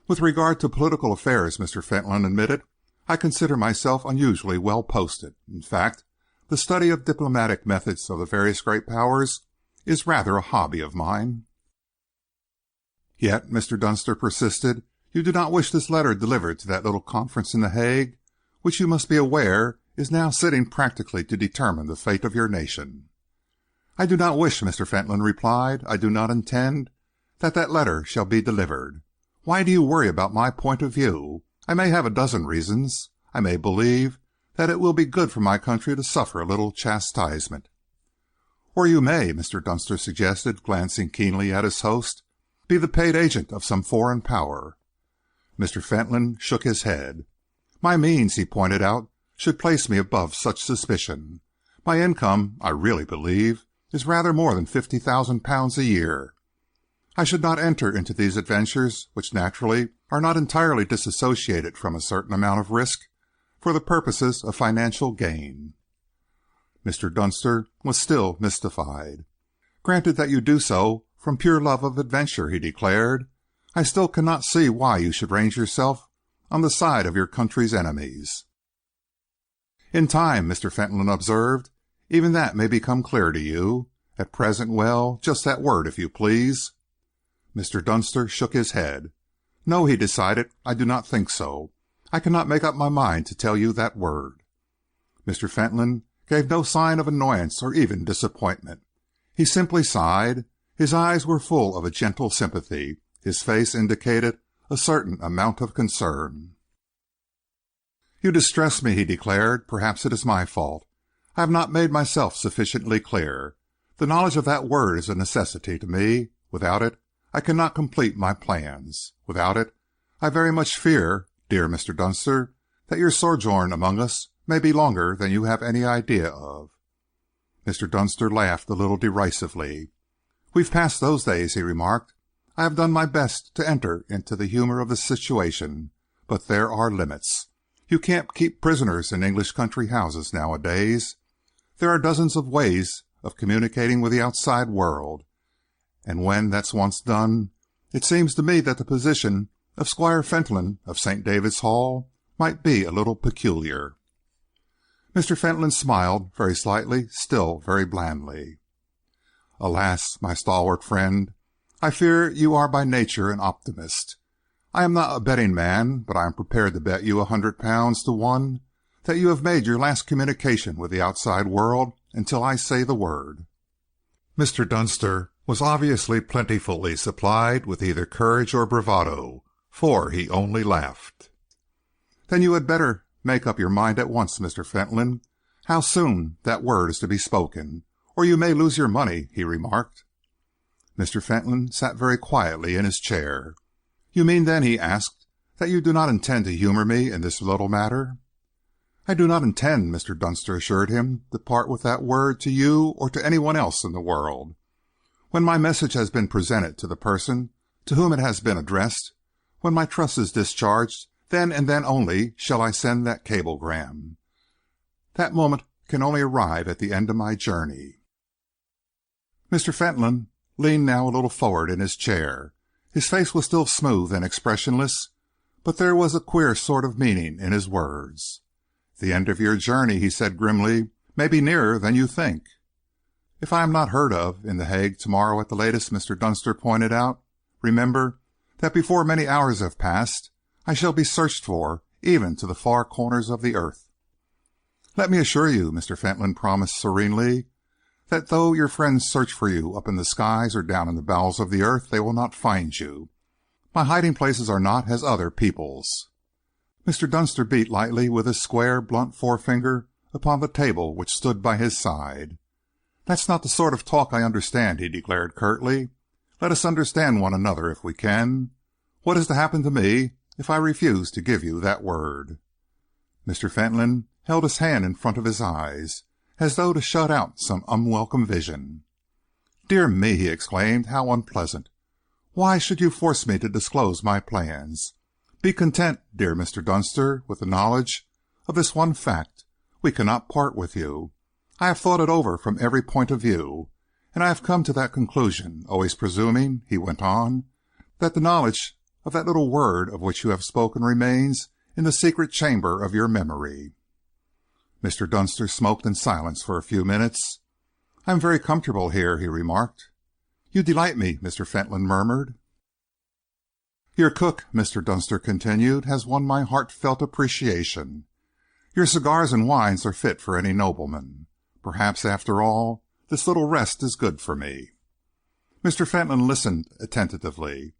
"With regard to political affairs," Mr. Fentolin admitted, "I consider myself unusually well posted. In fact, the study of diplomatic methods of the various great powers is rather a hobby of mine." "Yet," Mr. Dunster persisted, "you do not wish this letter delivered to that little conference in The Hague, which you must be aware is now sitting practically to determine the fate of your nation." "I do not wish," Mr. Fentolin replied, "I do not intend that that letter shall be delivered. Why do you worry about my point of view? I may have a dozen reasons. I may believe that it will be good for my country to suffer a little chastisement." "Or you may," Mr. Dunster suggested, glancing keenly at his host, "be the paid agent of some foreign power." Mr. Fentolin shook his head. "My means," he pointed out, "should place me above such suspicion. My income, I really believe, is rather more than £50,000 a year. I should not enter into these adventures, which naturally are not entirely disassociated from a certain amount of risk, for the purposes of financial gain." Mr. Dunster was still mystified. "Granted that you do so from pure love of adventure," he declared, "I still cannot see why you should range yourself on the side of your country's enemies." "In time," Mr. Fentolin observed, "even that may become clear to you. At present, well, just that word, if you please." Mr. Dunster shook his head. "No," he decided, "I do not think so. I cannot make up my mind to tell you that word." Mr. Fentolin gave no sign of annoyance or even disappointment. He simply sighed. His eyes were full of a gentle sympathy. His face indicated a certain amount of concern. "You distress me," he declared. "Perhaps it is my fault. I have not made myself sufficiently clear. The knowledge of that word is a necessity to me. Without it, I cannot complete my plans. Without it, I very much fear, dear Mr. Dunster, that your sojourn among us may be longer than you have any idea of." Mr. Dunster laughed a little derisively. "We've passed those days," he remarked. "I have done my best to enter into the humour of the situation, but there are limits. You can't keep prisoners in English country houses nowadays. There are dozens of ways of communicating with the outside world, and when that's once done, It seems to me that the position of Squire Fentolin of St. David's Hall might be a little peculiar." Mr. Fentolin smiled very slightly, still very blandly. "Alas, my stalwart friend, I fear you are by nature an optimist. I am not a betting man, but I am prepared to bet you £100 to 1 that you have made your last communication with the outside world until I say the word." Mr. Dunster was obviously plentifully supplied with either courage or bravado, for he only laughed. "Then you had better make up your mind at once, Mr. Fentolin, how soon that word is to be spoken, or you may lose your money," he remarked. Mr. Fentolin sat very quietly in his chair. "You mean, then," he asked, "that you do not intend to humor me in this little matter?" "I do not intend," Mr. Dunster assured him, "to part with that word to you or to anyone else in the world. When my message has been presented to the person to whom it has been addressed, when my trust is discharged, then and then only shall I send that cablegram. That moment can only arrive at the end of my journey." Mr. Fentolin leaned now a little forward in his chair. His face was still smooth and expressionless, but there was a queer sort of meaning in his words. "The end of your journey," he said grimly, "may be nearer than you think." "If I am not heard of in The Hague tomorrow at the latest," Mr. Dunster pointed out, "remember that before many hours have passed, I shall be searched for, even to the far corners of the earth." "Let me assure you," Mr. Fentolin promised serenely, "that though your friends search for you up in the skies or down in the bowels of the earth, they will not find you. My hiding places are not as other people's." Mr. Dunster beat lightly with his square, blunt forefinger upon the table which stood by his side. "That's not the sort of talk I understand," he declared curtly. "Let us understand one another if we can. What is to happen to me if I refuse to give you that word?" Mr. Fentolin held his hand in front of his eyes, as though to shut out some unwelcome vision. "Dear me!" he exclaimed. "How unpleasant! Why should you force me to disclose my plans? Be content, dear Mr. Dunster, with the knowledge of this one fact. We cannot part with you. I have thought it over from every point of view, and I have come to that conclusion, always presuming," he went on, "that the knowledge of that little word of which you have spoken remains in the secret chamber of your memory." Mr. Dunster smoked in silence for a few minutes. "I am very comfortable here," he remarked. "You delight me," Mr. Fentolin murmured. "Your cook," Mr. Dunster continued, "has won my heartfelt appreciation. Your cigars and wines are fit for any nobleman. Perhaps, after all, this little rest is good for me." Mr. Fentolin listened attentively.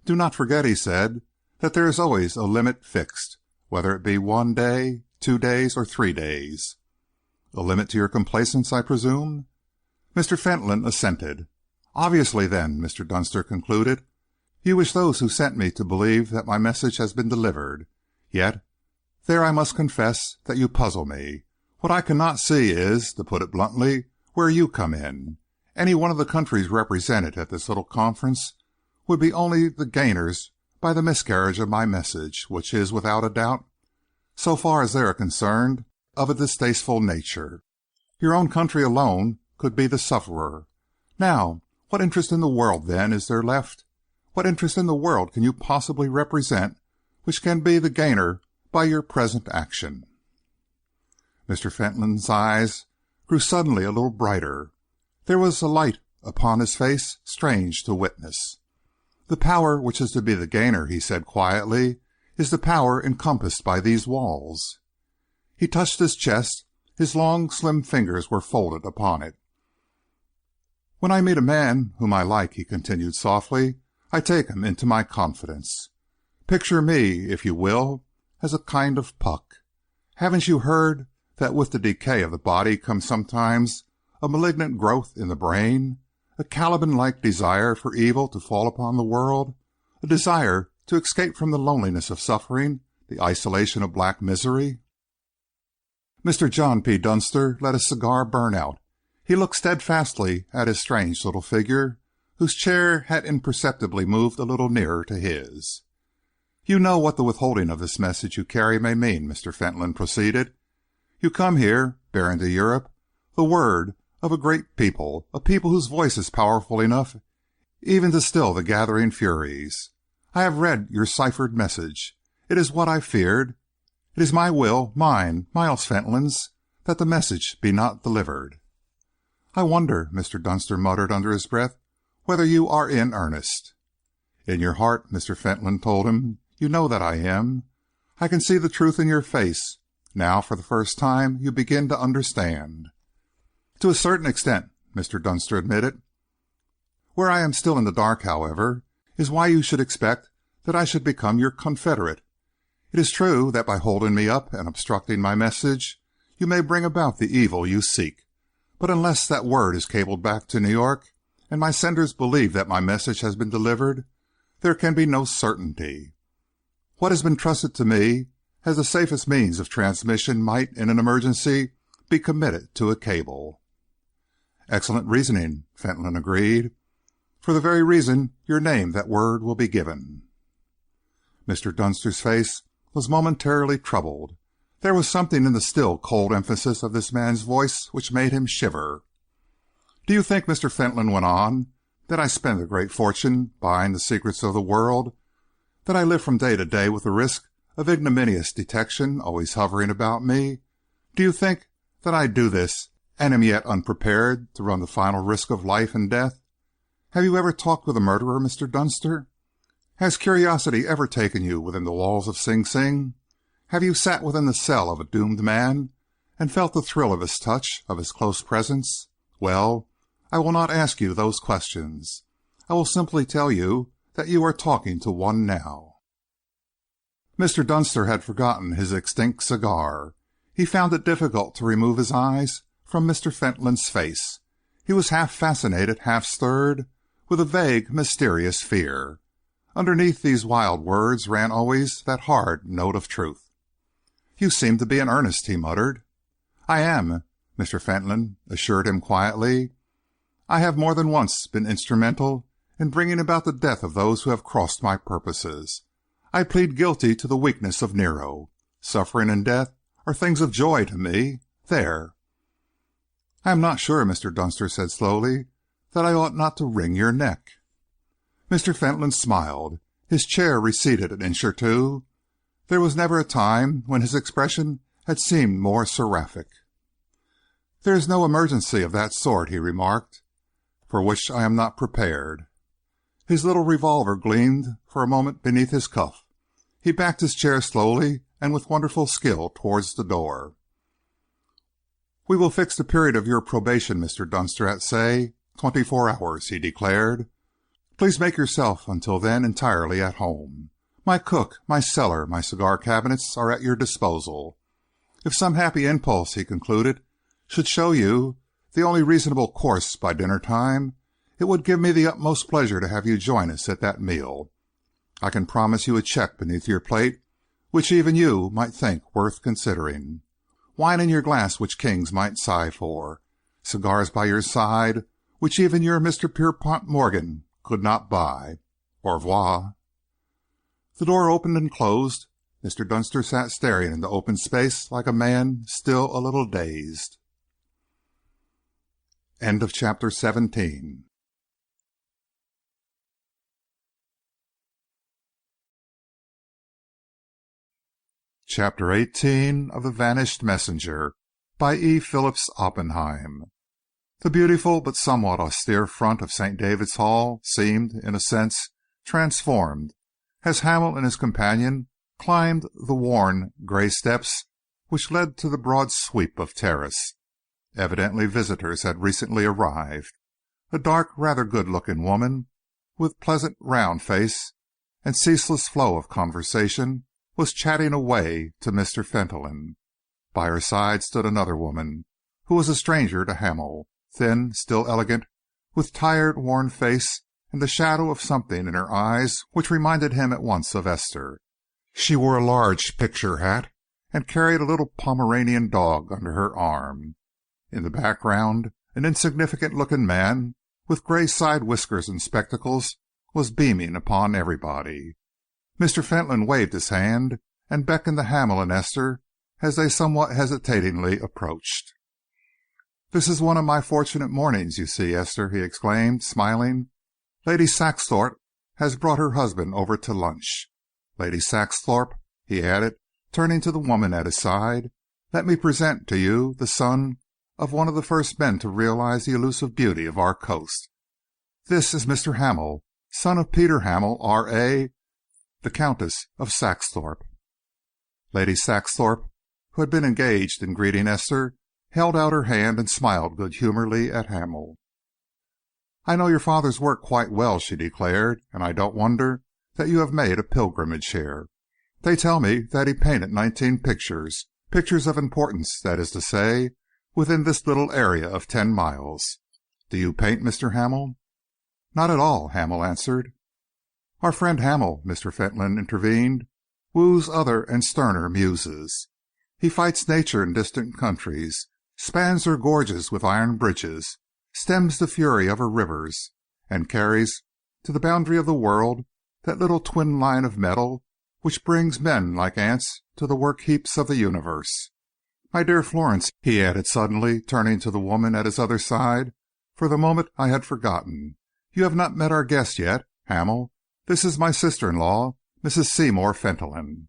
"Do not forget," he said, "that there is always a limit fixed, whether it be 1 day, 2 days, or 3 days." "A limit to your complaisance, I presume?" Mr. Fentolin assented. "Obviously, then," Mr. Dunster concluded, "you wish those who sent me to believe that my message has been delivered. Yet, there I must confess that you puzzle me. What I cannot see is, to put it bluntly, where you come in. Any one of the countries represented at this little conference would be only the gainers by the miscarriage of my message, which is, without a doubt, so far as they are concerned, of a distasteful nature. Your own country alone could be the sufferer. Now, what interest in the world, then, is there left? What interest in the world can you possibly represent which can be the gainer by your present action?" Mr. Fentolin's eyes grew suddenly a little brighter. There was a light upon his face strange to witness. "The power which is to be the gainer," he said quietly, "is the power encompassed by these walls." He touched his chest. His long, slim fingers were folded upon it. "When I meet a man whom I like," he continued softly, "I take him into my confidence. Picture me, if you will, as a kind of Puck. Haven't you heard that with the decay of the body comes sometimes a malignant growth in the brain, a Caliban-like desire for evil to fall upon the world, a desire to escape from the loneliness of suffering, the isolation of black misery?" Mr. John P. Dunster let his cigar burn out. He looked steadfastly at his strange little figure, whose chair had imperceptibly moved a little nearer to his. "You know what the withholding of this message you carry may mean," Mr. Fentolin proceeded. "You come here, bearing to Europe the word of a great people, a people whose voice is powerful enough, even to still the gathering furies. I have read your ciphered message. It is what I feared. It is my will, mine, Miles Fentolin's, that the message be not delivered." "I wonder," Mr. Dunster muttered under his breath, "whether you are in earnest." "In your heart," Mr. Fentolin told him, "you know that I am. I can see the truth in your face. Now, for the first time, you begin to understand." "To a certain extent," Mr. Dunster admitted. "Where I am still in the dark, however, is why you should expect that I should become your confederate. It is true that by holding me up and obstructing my message, you may bring about the evil you seek. But unless that word is cabled back to New York, and my senders believe that my message has been delivered, there can be no certainty. What has been trusted to me as the safest means of transmission might, in an emergency, be committed to a cable." "Excellent reasoning," Fentolin agreed. "For the very reason your name that word will be given." Mr. Dunster's face was momentarily troubled. There was something in the still, cold emphasis of this man's voice which made him shiver. "Do you think," Mr. Fentolin went on, "that I spend a great fortune buying the secrets of the world, that I live from day to day with the risk of ignominious detection always hovering about me? Do you think that I do this and am yet unprepared to run the final risk of life and death? Have you ever talked with a murderer, Mr. Dunster? Has curiosity ever taken you within the walls of Sing Sing? Have you sat within the cell of a doomed man and felt the thrill of his touch, of his close presence? Well, I will not ask you those questions. I will simply tell you that you are talking to one now." Mr. Dunster had forgotten his extinct cigar. He found it difficult to remove his eyes from Mr. Fentolin's face. He was half fascinated, half stirred, with a vague, mysterious fear. Underneath these wild words ran always that hard note of truth. "You seem to be in earnest," he muttered. "I am," Mr. Fentolin assured him quietly. "I have more than once been instrumental in bringing about the death of those who have crossed my purposes. I plead guilty to the weakness of Nero. Suffering and death are things of joy to me. There." "I am not sure," Mr. Dunster said slowly, "that I ought not to wring your neck." Mr. Fentolin smiled. His chair receded an inch or two. There was never a time when his expression had seemed more seraphic. "There is no emergency of that sort," he remarked, "for which I am not prepared." His little revolver gleamed for a moment beneath his cuff. He backed his chair slowly and with wonderful skill towards the door. "We will fix the period of your probation, Mr. Dunster, at, say, 24 hours," he declared. "Please make yourself until then entirely at home. My cook, my cellar, my cigar cabinets are at your disposal. If some happy impulse," he concluded, "should show you the only reasonable course by dinner time, it would give me the utmost pleasure to have you join us at that meal. I can promise you a cheque beneath your plate, which even you might think worth considering. Wine in your glass which kings might sigh for. Cigars by your side which even your Mr. Pierpont Morgan could not buy. Au revoir." The door opened and closed. Mr. Dunster sat staring into open space like a man still a little dazed. End of chapter 17. Chapter 18 of The Vanished Messenger by E. Phillips Oppenheim. The beautiful but somewhat austere front of St. David's Hall seemed, in a sense, transformed as Hamel and his companion climbed the worn, grey steps which led to the broad sweep of terrace. Evidently visitors had recently arrived. A dark, rather good-looking woman, with pleasant round face and ceaseless flow of conversation, was chatting away to Mr. Fentolin. By her side stood another woman, who was a stranger to Hamel, thin, still elegant, with tired, worn face and the shadow of something in her eyes which reminded him at once of Esther. She wore a large picture hat and carried a little Pomeranian dog under her arm. In the background, an insignificant-looking man with grey side whiskers and spectacles was beaming upon everybody. Mr. Fentolin waved his hand and beckoned to Hamel and Esther as they somewhat hesitatingly approached. "This is one of my fortunate mornings, you see, Esther," he exclaimed, smiling. Lady Saxthorpe has brought her husband over to lunch. Lady Saxthorpe," he added, turning to the woman at his side, "let me present to you the son of one of the first men to realize the elusive beauty of our coast. This is Mr. Hamel, son of Peter Hamel, R.A., the Countess of Saxthorpe." Lady Saxthorpe, who had been engaged in greeting Esther, held out her hand and smiled good-humoredly at Hamel. "I know your father's work quite well," she declared, "and I don't wonder that you have made a pilgrimage here. They tell me that he painted 19 pictures, pictures of importance, that is to say, within this little area of 10 miles. Do you paint, Mr. Hamel?" "Not at all," Hamel answered. "Our friend Hamel," Mr. Fentolin intervened, "woos other and sterner muses. He fights nature in distant countries, spans her gorges with iron bridges, stems the fury of her rivers, and carries to the boundary of the world that little twin line of metal which brings men like ants to the work heaps of the universe. My dear Florence," he added suddenly, turning to the woman at his other side, "for the moment I had forgotten. You have not met our guest yet. Hamel, this is my sister-in-law, Mrs. Seymour Fentolin."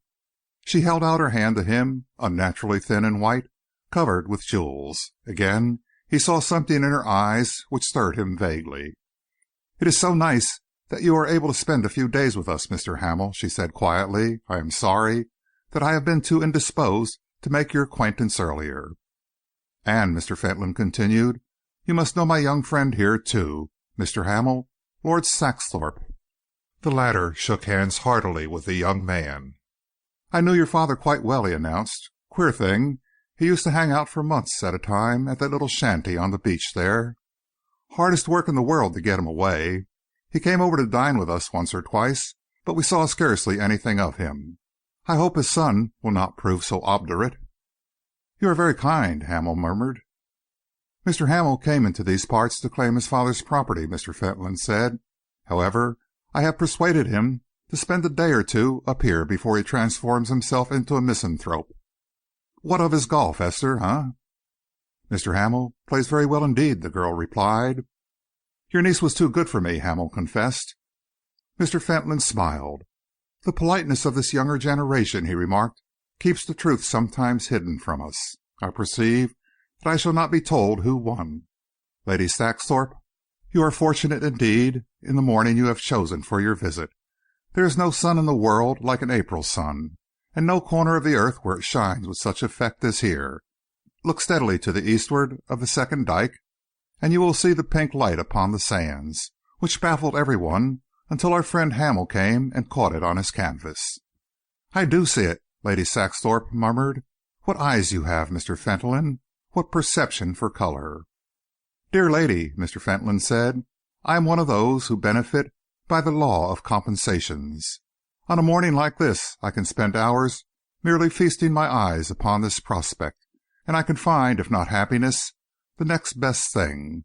She held out her hand to him, unnaturally thin and white, covered with jewels. Again he saw something in her eyes which stirred him vaguely. "It is so nice that you are able to spend a few days with us, Mr. Hamel," she said quietly. "I am sorry that I have been too indisposed to make your acquaintance earlier." "And," Mr. Fentolin continued, "you must know my young friend here, too, Mr. Hamel, Lord Saxthorpe." The latter shook hands heartily with the young man. "I knew your father quite well," he announced. "Queer thing, he used to hang out for months at a time at that little shanty on the beach there. Hardest work in the world to get him away. He came over to dine with us once or twice, but we saw scarcely anything of him. I hope his son will not prove so obdurate." "You are very kind," Hamel murmured. "Mr. Hamel came into these parts to claim his father's property," Mr. Fentolin said. "However, I have persuaded him to spend a day or two up here before he transforms himself into a misanthrope. What of his golf, Esther, eh?" "Mr. Hamel plays very well indeed," the girl replied. "Your niece was too good for me," Hamel confessed. Mr. Fentolin smiled. "The politeness of this younger generation," he remarked, "keeps the truth sometimes hidden from us. I perceive that I shall not be told who won. Lady Saxthorpe, you are fortunate indeed in the morning you have chosen for your visit. There is no sun in the world like an April sun, and no corner of the earth where it shines with such effect as here. Look steadily to the eastward of the second dyke, and you will see the pink light upon the sands, which baffled every one until our friend Hamel came and caught it on his canvas." "I do see it," Lady Saxthorpe murmured. "What eyes you have, Mr. Fentolin! What perception for colour!" "Dear lady," Mr. Fentolin said, "I am one of those who benefit by the law of compensations. On a morning like this I can spend hours merely feasting my eyes upon this prospect, and I can find, if not happiness, the next best thing.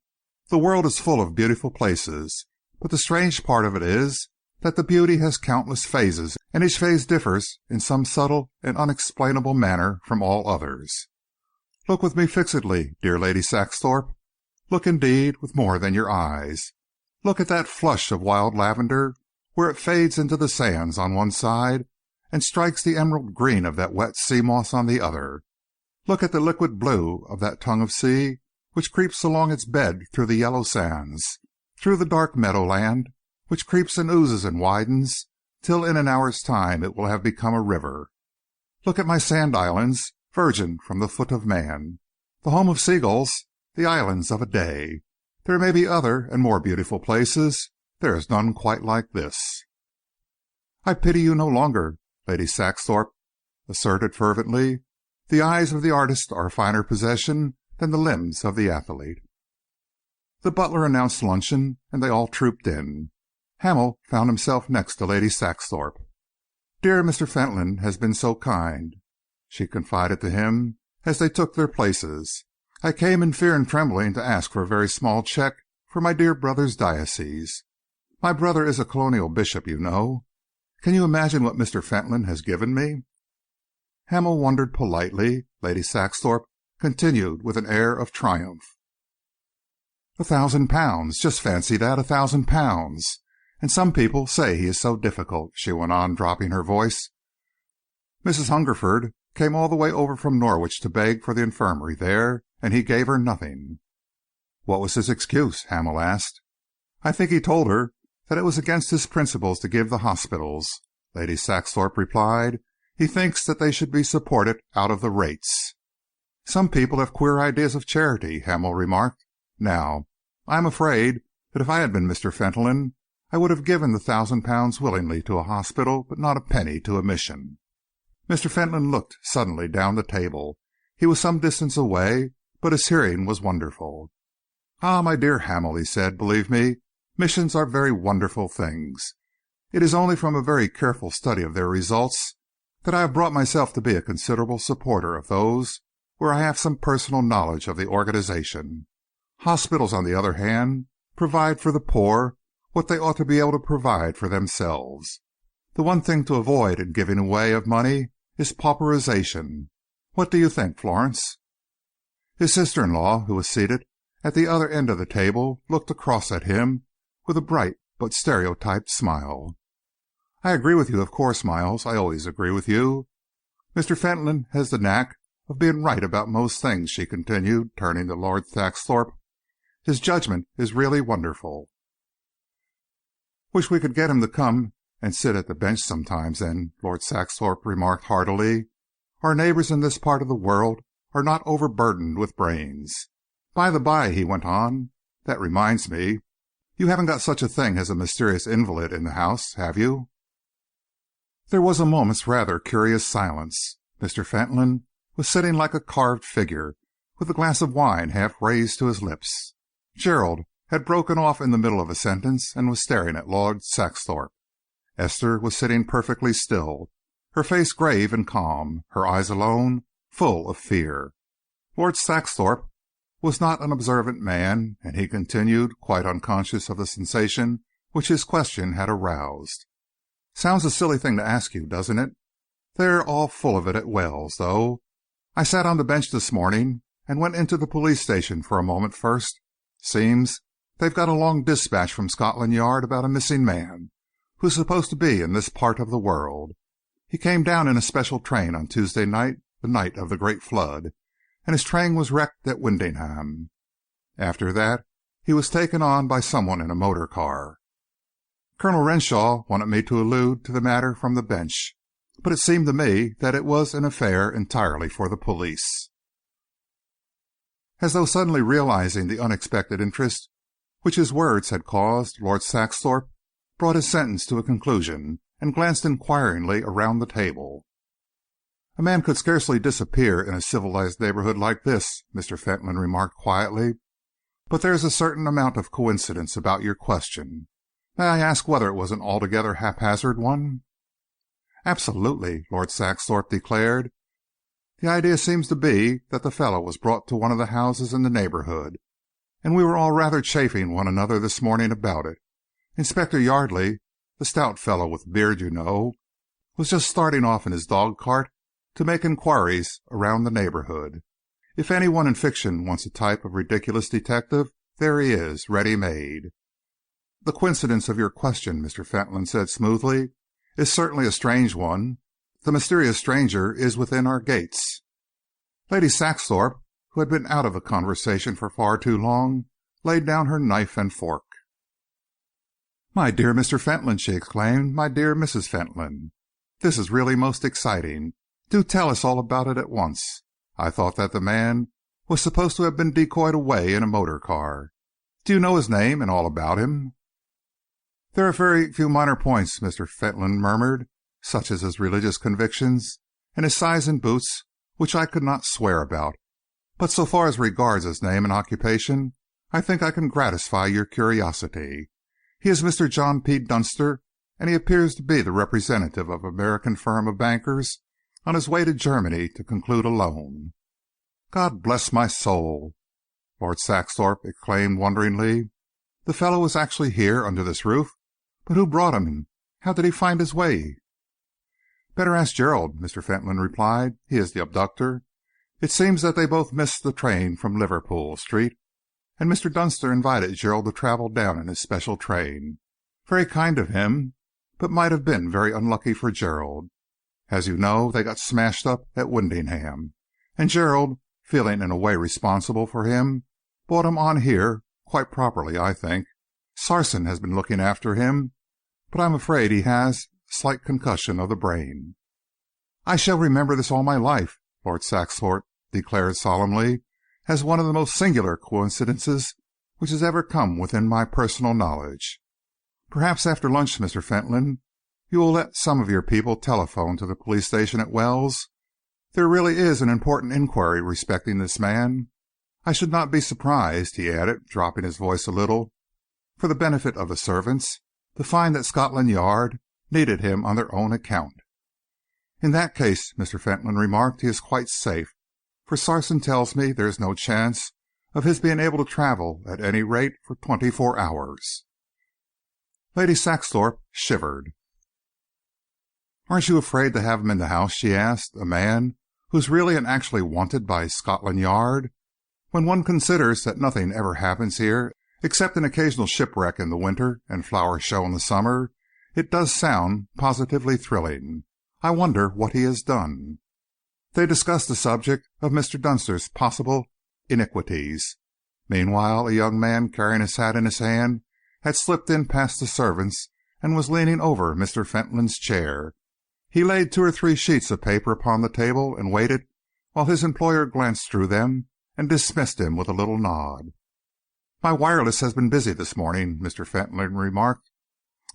The world is full of beautiful places, but the strange part of it is that the beauty has countless phases, and each phase differs in some subtle and unexplainable manner from all others. Look with me fixedly, dear Lady Saxthorpe. Look, indeed, with more than your eyes. Look at that flush of wild lavender where it fades into the sands on one side and strikes the emerald green of that wet sea moss on the other. Look at the liquid blue of that tongue of sea which creeps along its bed through the yellow sands, through the dark meadowland, which creeps and oozes and widens till in an hour's time it will have become a river. Look at my sand islands, virgin from the foot of man, the home of seagulls, the islands of a day. There may be other and more beautiful places. There is none quite like this." "I pity you no longer," Lady Saxthorpe asserted fervently. "The eyes of the artist are a finer possession than the limbs of the athlete." The butler announced luncheon, and they all trooped in. Hamel found himself next to Lady Saxthorpe. "Dear Mr. Fentolin has been so kind," she confided to him as they took their places. "I came in fear and trembling to ask for a very small cheque for my dear brother's diocese. My brother is a colonial bishop, you know. Can you imagine what Mr. Fentolin has given me?" Hamel wondered politely. Lady Saxthorpe continued with an air of triumph. £1,000! Just fancy that, £1,000! And some people say he is so difficult," she went on, dropping her voice. "Mrs. Hungerford came all the way over from Norwich to beg for the infirmary there, and he gave her nothing." "What was his excuse?" Hamel asked. "I think he told her that it was against his principles to give the hospitals," Lady Saxthorpe replied. "He thinks that they should be supported out of the rates." "Some people have queer ideas of charity," Hamel remarked. "Now, I am afraid that if I had been Mr. Fentolin, I would have given the £1,000 willingly to a hospital, but not a penny to a mission." Mr. Fentolin looked suddenly down the table. He was some distance away, but his hearing was wonderful. "Ah, my dear Hamel," he said, "believe me, missions are very wonderful things. It is only from a very careful study of their results that I have brought myself to be a considerable supporter of those where I have some personal knowledge of the organization. Hospitals, on the other hand, provide for the poor what they ought to be able to provide for themselves. The one thing to avoid in giving away of money is pauperization. What do you think, Florence?" His sister-in-law, who was seated at the other end of the table, looked across at him with a bright but stereotyped smile. "I agree with you, of course, Miles. I always agree with you. Mr. Fentolin has the knack of being right about most things," she continued, turning to Lord Saxthorpe. "His judgment is really wonderful." "Wish we could get him to come and sit at the bench sometimes, then," Lord Saxthorpe remarked heartily. "Our neighbours in this part of the world are not overburdened with brains. By the by," he went on, "that reminds me, you haven't got such a thing as a mysterious invalid in the house, have you?" There was a moment's rather curious silence. Mr. Fentolin was sitting like a carved figure, with a glass of wine half raised to his lips. Gerald had broken off in the middle of a sentence and was staring at Lord Saxthorpe. Esther was sitting perfectly still, her face grave and calm, her eyes alone full of fear. Lord Saxthorpe was not an observant man, and he continued, quite unconscious of the sensation which his question had aroused. "Sounds a silly thing to ask you, doesn't it? They're all full of it at Wells, though. I sat on the bench this morning and went into the police station for a moment first. Seems they've got a long dispatch from Scotland Yard about a missing man who's supposed to be in this part of the world. He came down in a special train on Tuesday night, the night of the great flood, and his train was wrecked at Wymondham. After that, he was taken on by someone in a motor car. Colonel Renshaw wanted me to allude to the matter from the bench, but it seemed to me that it was an affair entirely for the police." As though suddenly realizing the unexpected interest which his words had caused, Lord Saxthorpe brought his sentence to a conclusion and glanced inquiringly around the table. "A man could scarcely disappear in a civilized neighbourhood like this," Mr. Fentolin remarked quietly. "But there is a certain amount of coincidence about your question. May I ask whether it was an altogether haphazard one?" "Absolutely," Lord Saxthorpe declared. "The idea seems to be that the fellow was brought to one of the houses in the neighbourhood, and we were all rather chaffing one another this morning about it. Inspector Yardley, the stout fellow with the beard, you know, was just starting off in his dog-cart to make inquiries around the neighbourhood. If anyone in fiction wants a type of ridiculous detective, there he is, ready-made." "The coincidence of your question," Mr. Fentolin said smoothly, "is certainly a strange one. The mysterious stranger is within our gates." Lady Saxthorpe, who had been out of the conversation for far too long, laid down her knife and fork. "My dear Mr. Fentolin," she exclaimed, "my dear Mrs. Fentolin, this is really most exciting. Do tell us all about it at once. I thought that the man was supposed to have been decoyed away in a motor car. Do you know his name and all about him?" "There are very few minor points," Mr. Fentolin murmured, "such as his religious convictions and his size and boots, which I could not swear about. But so far as regards his name and occupation, I think I can gratify your curiosity. He is Mr. John P. Dunster, and he appears to be the representative of an American firm of bankers on his way to Germany to conclude a loan." "God bless my soul!" Lord Saxthorpe exclaimed wonderingly. "The fellow is actually here under this roof? But who brought him? How did he find his way?" "Better ask Gerald," Mr. Fentolin replied. "He is the abductor. It seems that they both missed the train from Liverpool Street, and Mr. Dunster invited Gerald to travel down in his special train. Very kind of him, but might have been very unlucky for Gerald. As you know, they got smashed up at Wymondham, and Gerald, feeling in a way responsible for him, brought him on here, quite properly, I think. Sarson has been looking after him, but I'm afraid he has a slight concussion of the brain." "I shall remember this all my life," Lord Saxthorpe declared solemnly, "as one of the most singular coincidences which has ever come within my personal knowledge. Perhaps after lunch, Mr. Fentolin, you will let some of your people telephone to the police station at Wells. There really is an important inquiry respecting this man. I should not be surprised," he added, dropping his voice a little, for the benefit of the servants, "to find that Scotland Yard needed him on their own account." "In that case," Mr. Fentolin remarked, "he is quite safe, for Sarson tells me there is no chance of his being able to travel at any rate for 24 hours." Lady Saxthorpe shivered. "Aren't you afraid to have him in the house?" she asked. "A man who's really and actually wanted by Scotland Yard? When one considers that nothing ever happens here except an occasional shipwreck in the winter and flower show in the summer, it does sound positively thrilling. I wonder what he has done." They discussed the subject of Mr. Dunster's possible iniquities. Meanwhile, a young man carrying his hat in his hand had slipped in past the servants and was leaning over Mr. Fentolin's chair. He laid 2 or 3 sheets of paper upon the table and waited while his employer glanced through them and dismissed him with a little nod. "My wireless has been busy this morning," Mr. Fentolin remarked.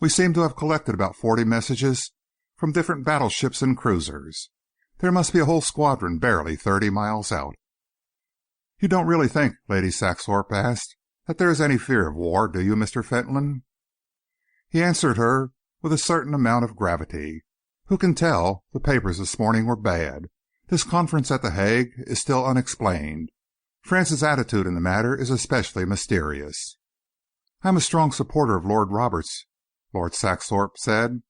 "We seem to have collected about 40 messages from different battleships and cruisers. There must be a whole squadron barely 30 miles out." "You don't really think," Lady Saxthorpe asked, "that there is any fear of war, do you, Mr. Fentolin?" He answered her with a certain amount of gravity. "Who can tell? The papers this morning were bad. This conference at The Hague is still unexplained. France's attitude in the matter is especially mysterious." "I am a strong supporter of Lord Roberts," Lord Saxthorpe said,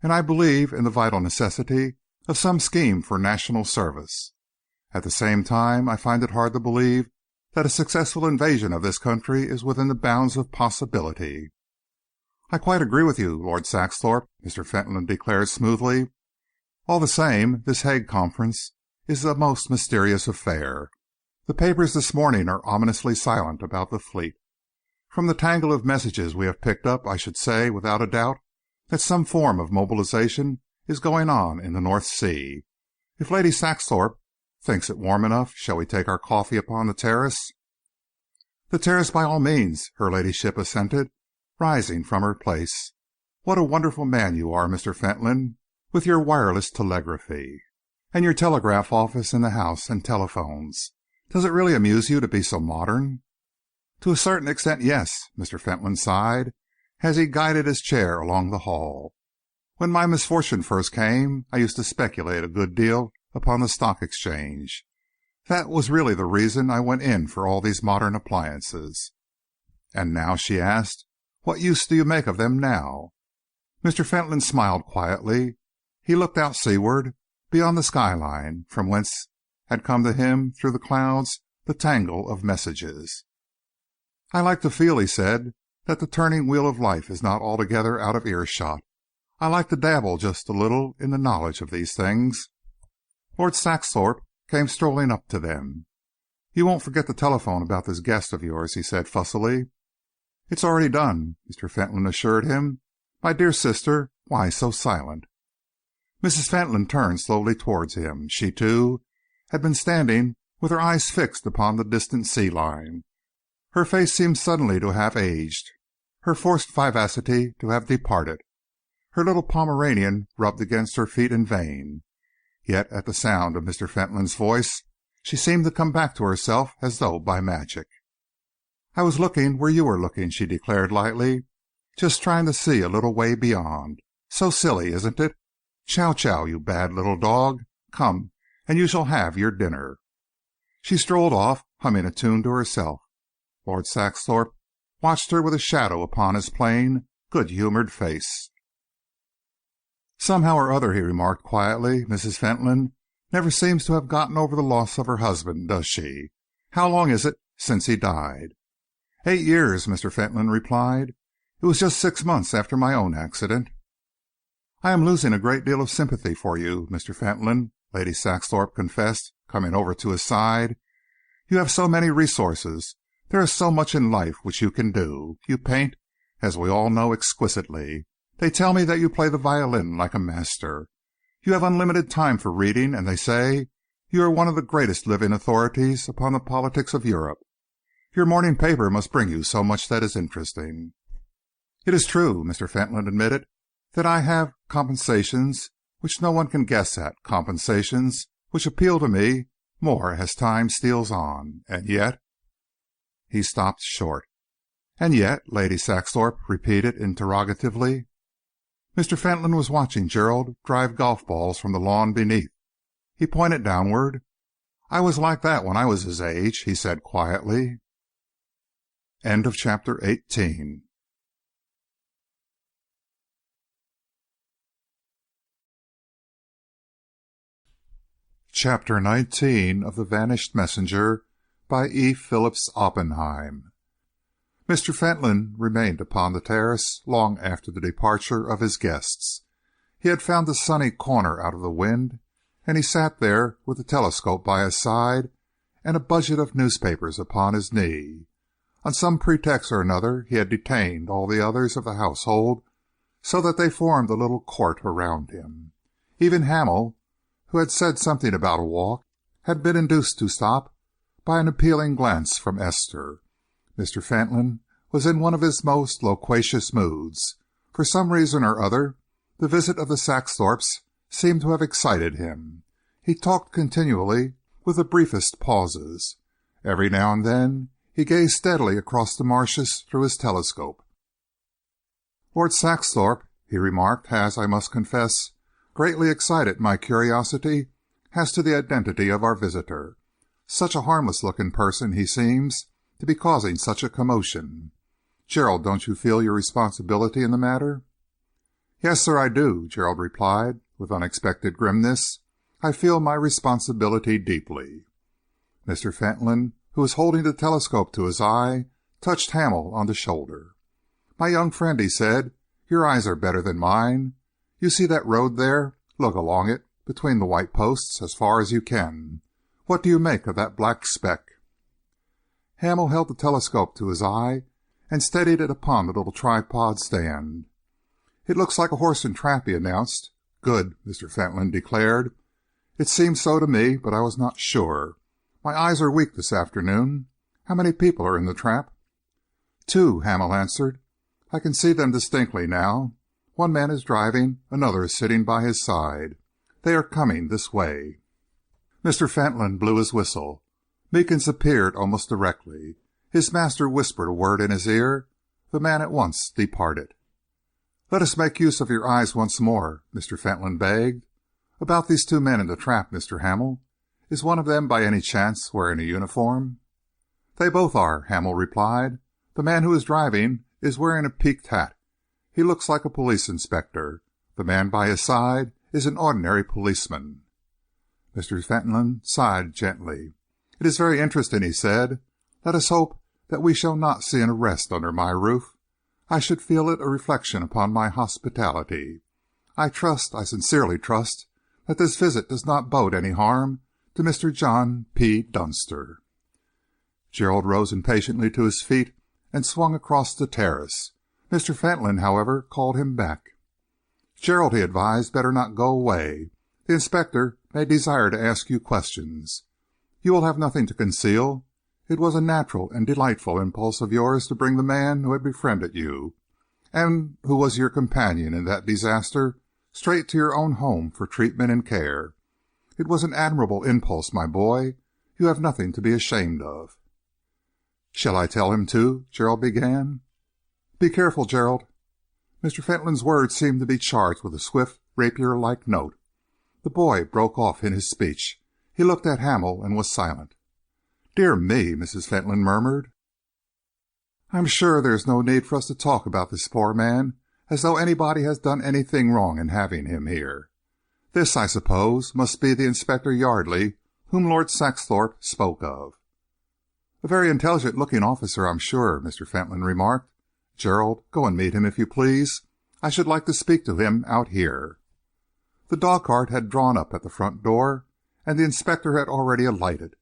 "and I believe in the vital necessity of some scheme for national service. At the same time, I find it hard to believe that a successful invasion of this country is within the bounds of possibility." "I quite agree with you, Lord Saxthorpe," Mr. Fentolin declared smoothly. "All the same, this Hague Conference is a most mysterious affair. The papers this morning are ominously silent about the fleet. From the tangle of messages we have picked up, I should say, without a doubt, that some form of mobilization is going on in the North Sea. If Lady Saxthorpe thinks it warm enough, shall we take our coffee upon the terrace?" "The terrace by all means," her ladyship assented, rising from her place. "What a wonderful man you are, Mr. Fentolin, with your wireless telegraphy, and your telegraph office in the house, and telephones. Does it really amuse you to be so modern?" "To a certain extent, yes," Mr. Fentolin sighed, as he guided his chair along the hall. "When my misfortune first came, I used to speculate a good deal upon the Stock Exchange. That was really the reason I went in for all these modern appliances." "And now," she asked, "what use do you make of them now?" Mr. Fentolin smiled quietly. He looked out seaward, beyond the skyline, from whence had come to him through the clouds the tangle of messages. "I like to feel," he said, "that the turning wheel of life is not altogether out of earshot. I like to dabble just a little in the knowledge of these things." Lord Saxthorpe came strolling up to them. "You won't forget to telephone about this guest of yours," he said fussily. "It's already done," Mr. Fentolin assured him. "My dear sister, why so silent?" Mrs. Fentolin turned slowly towards him. She, too, had been standing with her eyes fixed upon the distant sea line. Her face seemed suddenly to have aged, her forced vivacity to have departed. Her little Pomeranian rubbed against her feet in vain. Yet at the sound of Mr. Fentolin's voice, she seemed to come back to herself as though by magic. "I was looking where you were looking," she declared lightly, "just trying to see a little way beyond. So silly, isn't it? Chow chow, you bad little dog. Come, and you shall have your dinner." She strolled off, humming a tune to herself. Lord Saxthorpe watched her with a shadow upon his plain, good-humoured face. "Somehow or other," he remarked quietly, "Mrs. Fentolin never seems to have gotten over the loss of her husband, does she? How long is it since he died?" 8 years, Mr. Fentolin replied. It was just 6 months after my own accident. I am losing a great deal of sympathy for you, Mr. Fentolin, Lady Saxthorpe confessed, coming over to his side. You have so many resources. There is so much in life which you can do. You paint, as we all know, exquisitely. They tell me that you play the violin like a master. You have unlimited time for reading, and they say you are one of the greatest living authorities upon the politics of Europe. Your morning paper must bring you so much that is interesting. It is true, Mr. Fentolin admitted, that I have compensations which no one can guess at, compensations which appeal to me more as time steals on. And yet—" He stopped short. "And yet?" Lady Saxthorpe repeated interrogatively. Mr. Fentolin was watching Gerald drive golf balls from the lawn beneath. He pointed downward. "I was like that when I was his age," he said quietly. End of chapter 18. Chapter 19 of The Vanished Messenger by E. Phillips Oppenheim. Mr. Fentolin remained upon the terrace long after the departure of his guests. He had found a sunny corner out of the wind, and he sat there with the telescope by his side and a budget of newspapers upon his knee. On some pretext or another he had detained all the others of the household, so that they formed a little court around him. Even Hamel, who had said something about a walk, had been induced to stop by an appealing glance from Esther. Mr. Fentolin was in one of his most loquacious moods. For some reason or other, the visit of the Saxthorpes seemed to have excited him. He talked continually, with the briefest pauses. Every now and then he gazed steadily across the marshes through his telescope. "Lord Saxthorpe," he remarked, "has, I must confess, greatly excited my curiosity as to the identity of our visitor. Such a harmless-looking person he seems to be causing such a commotion. Gerald, don't you feel your responsibility in the matter?" "Yes, sir, I do," Gerald replied, with unexpected grimness. "I feel my responsibility deeply." Mr. Fentolin, who was holding the telescope to his eye, touched Hamel on the shoulder. "My young friend," he said, "your eyes are better than mine. You see that road there? Look along it, between the white posts, as far as you can. What do you make of that black speck?" Hamel held the telescope to his eye and steadied it upon the little tripod stand. "It looks like a horse and trap," he announced. "Good," Mr. Fentolin declared. "It seemed so to me, but I was not sure. My eyes are weak this afternoon. How many people are in the trap?" "Two," Hamel answered. "I can see them distinctly now. One man is driving, another is sitting by his side. They are coming this way." Mr. Fentolin blew his whistle. Meekins appeared almost directly. His master whispered a word in his ear. The man at once departed. "Let us make use of your eyes once more," Mr. Fentolin begged. "About these two men in the trap, Mr. Hamel. Is one of them by any chance wearing a uniform?" "They both are," Hamel replied. "The man who is driving is wearing a peaked hat. He looks like a police inspector. The man by his side is an ordinary policeman." Mr. Fentolin sighed gently. "It is very interesting," he said. "Let us hope that we shall not see an arrest under my roof. I should feel it a reflection upon my hospitality. I sincerely trust, that this visit does not bode any harm to Mr. John P. Dunster." Gerald rose impatiently to his feet and swung across the terrace. Mr. Fentolin, however, called him back. "Gerald," he advised, "better not go away. The inspector may desire to ask you questions. You will have nothing to conceal. It was a natural and delightful impulse of yours to bring the man who had befriended you, and who was your companion in that disaster, straight to your own home for treatment and care. It was an admirable impulse, my boy. You have nothing to be ashamed of." "Shall I tell him to?" Gerald began. "Be careful, Gerald." Mr. Fentolin's words seemed to be charged with a swift, rapier-like note. The boy broke off in his speech. He looked at Hamel and was silent. "Dear me," Mrs. Fentolin murmured. "I am sure there is no need for us to talk about this poor man as though anybody has done anything wrong in having him here. This, I suppose, must be the Inspector Yardley whom Lord Saxthorpe spoke of." "A very intelligent-looking officer, I'm sure," Mr. Fentolin remarked. "Gerald, go and meet him, if you please. I should like to speak to him out here." The dog-cart had drawn up at the front door, and the inspector had already alighted.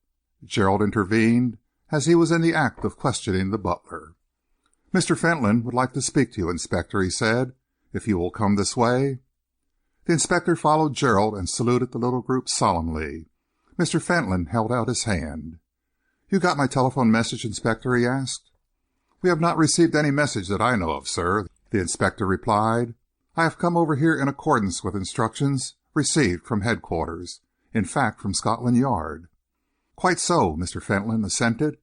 Gerald intervened as he was in the act of questioning the butler. "Mr. Fentolin would like to speak to you, Inspector," he said. "If you will come this way." The inspector followed Gerald and saluted the little group solemnly. Mr. Fentolin held out his hand. "You got my telephone message, Inspector?" he asked. "We have not received any message that I know of, sir," the inspector replied. "I have come over here in accordance with instructions received from headquarters, in fact, from Scotland Yard." "Quite so," Mr. Fentolin assented.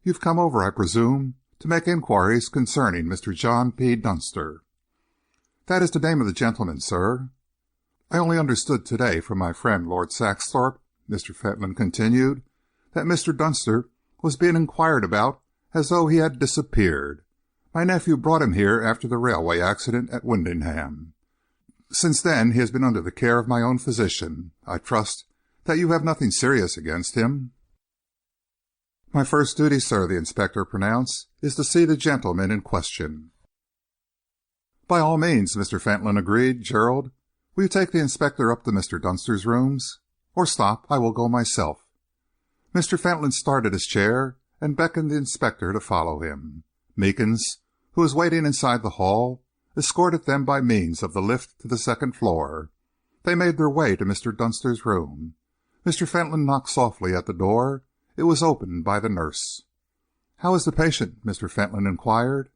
"You've come over, I presume, to make inquiries concerning Mr. John P. Dunster." "That is the name of the gentleman, sir." "I only understood to-day from my friend Lord Saxthorpe," Mr. Fentolin continued, "that Mr. Dunster was being inquired about as though he had disappeared. My nephew brought him here after the railway accident at Wymondham. Since then he has been under the care of my own physician. I trust that you have nothing serious against him." "My first duty, sir," the inspector pronounced, "is to see the gentleman in question." "By all means," Mr. Fentolin agreed. "Gerald, will you take the inspector up to Mr. Dunster's rooms? Or stop, I will go myself." Mr. Fentolin started his chair and beckoned the inspector to follow him. Meekins, who was waiting inside the hall, escorted them by means of the lift to the second floor. They made their way to Mr. Dunster's room. Mr. Fentolin knocked softly at the door. It was opened by the nurse. "How is the patient?" Mr. Fentolin inquired.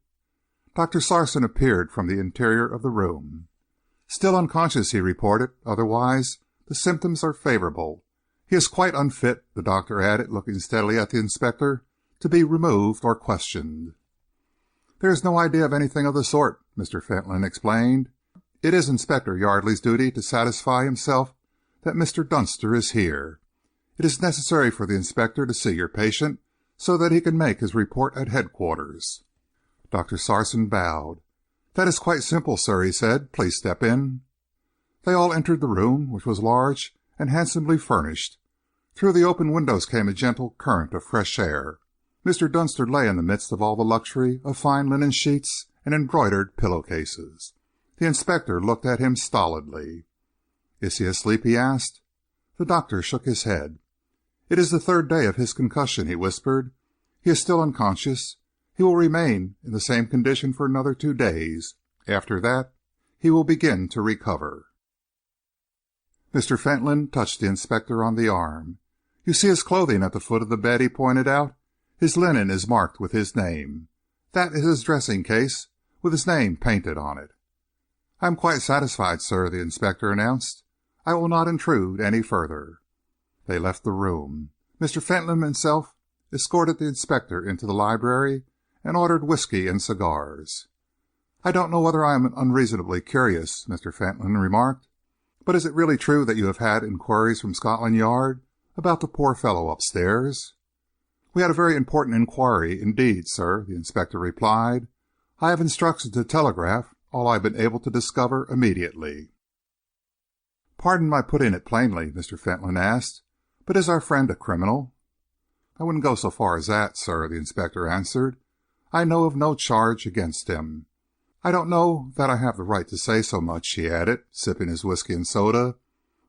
Dr. Sarson appeared from the interior of the room. "Still unconscious," he reported. "Otherwise, the symptoms are favourable. He is quite unfit," the doctor added, looking steadily at the inspector, "to be removed or questioned." "There is no idea of anything of the sort," Mr. Fentolin explained. "It is Inspector Yardley's duty to satisfy himself that Mr. Dunster is here. It is necessary for the inspector to see your patient so that he can make his report at headquarters." Dr. Sarson bowed. "That is quite simple, sir," he said. "Please step in." They all entered the room, which was large and handsomely furnished. Through the open windows came a gentle current of fresh air. Mr. Dunster lay in the midst of all the luxury of fine linen sheets and embroidered pillow-cases. The inspector looked at him stolidly. "Is he asleep?" he asked. The doctor shook his head. "It is the third day of his concussion," he whispered. "He is still unconscious. He will remain in the same condition for another 2 days. After that, he will begin to recover." Mr. Fentolin touched the inspector on the arm. "You see his clothing at the foot of the bed," he pointed out. "His linen is marked with his name. That is his dressing-case, with his name painted on it." "I am quite satisfied, sir," the inspector announced. "I will not intrude any further." They left the room. Mr. Fentolin himself escorted the inspector into the library and ordered whisky and cigars. "I don't know whether I am unreasonably curious," Mr. Fentolin remarked, "but is it really true that you have had inquiries from Scotland Yard about the poor fellow upstairs?" "We had a very important inquiry indeed, sir," the inspector replied. "I have instructions to telegraph all I have been able to discover immediately." "Pardon my putting it plainly," Mr. Fentolin asked, "but is our friend a criminal?" "I wouldn't go so far as that, sir," the inspector answered. "I know of no charge against him. I don't know that I have the right to say so much," he added, sipping his whisky and soda,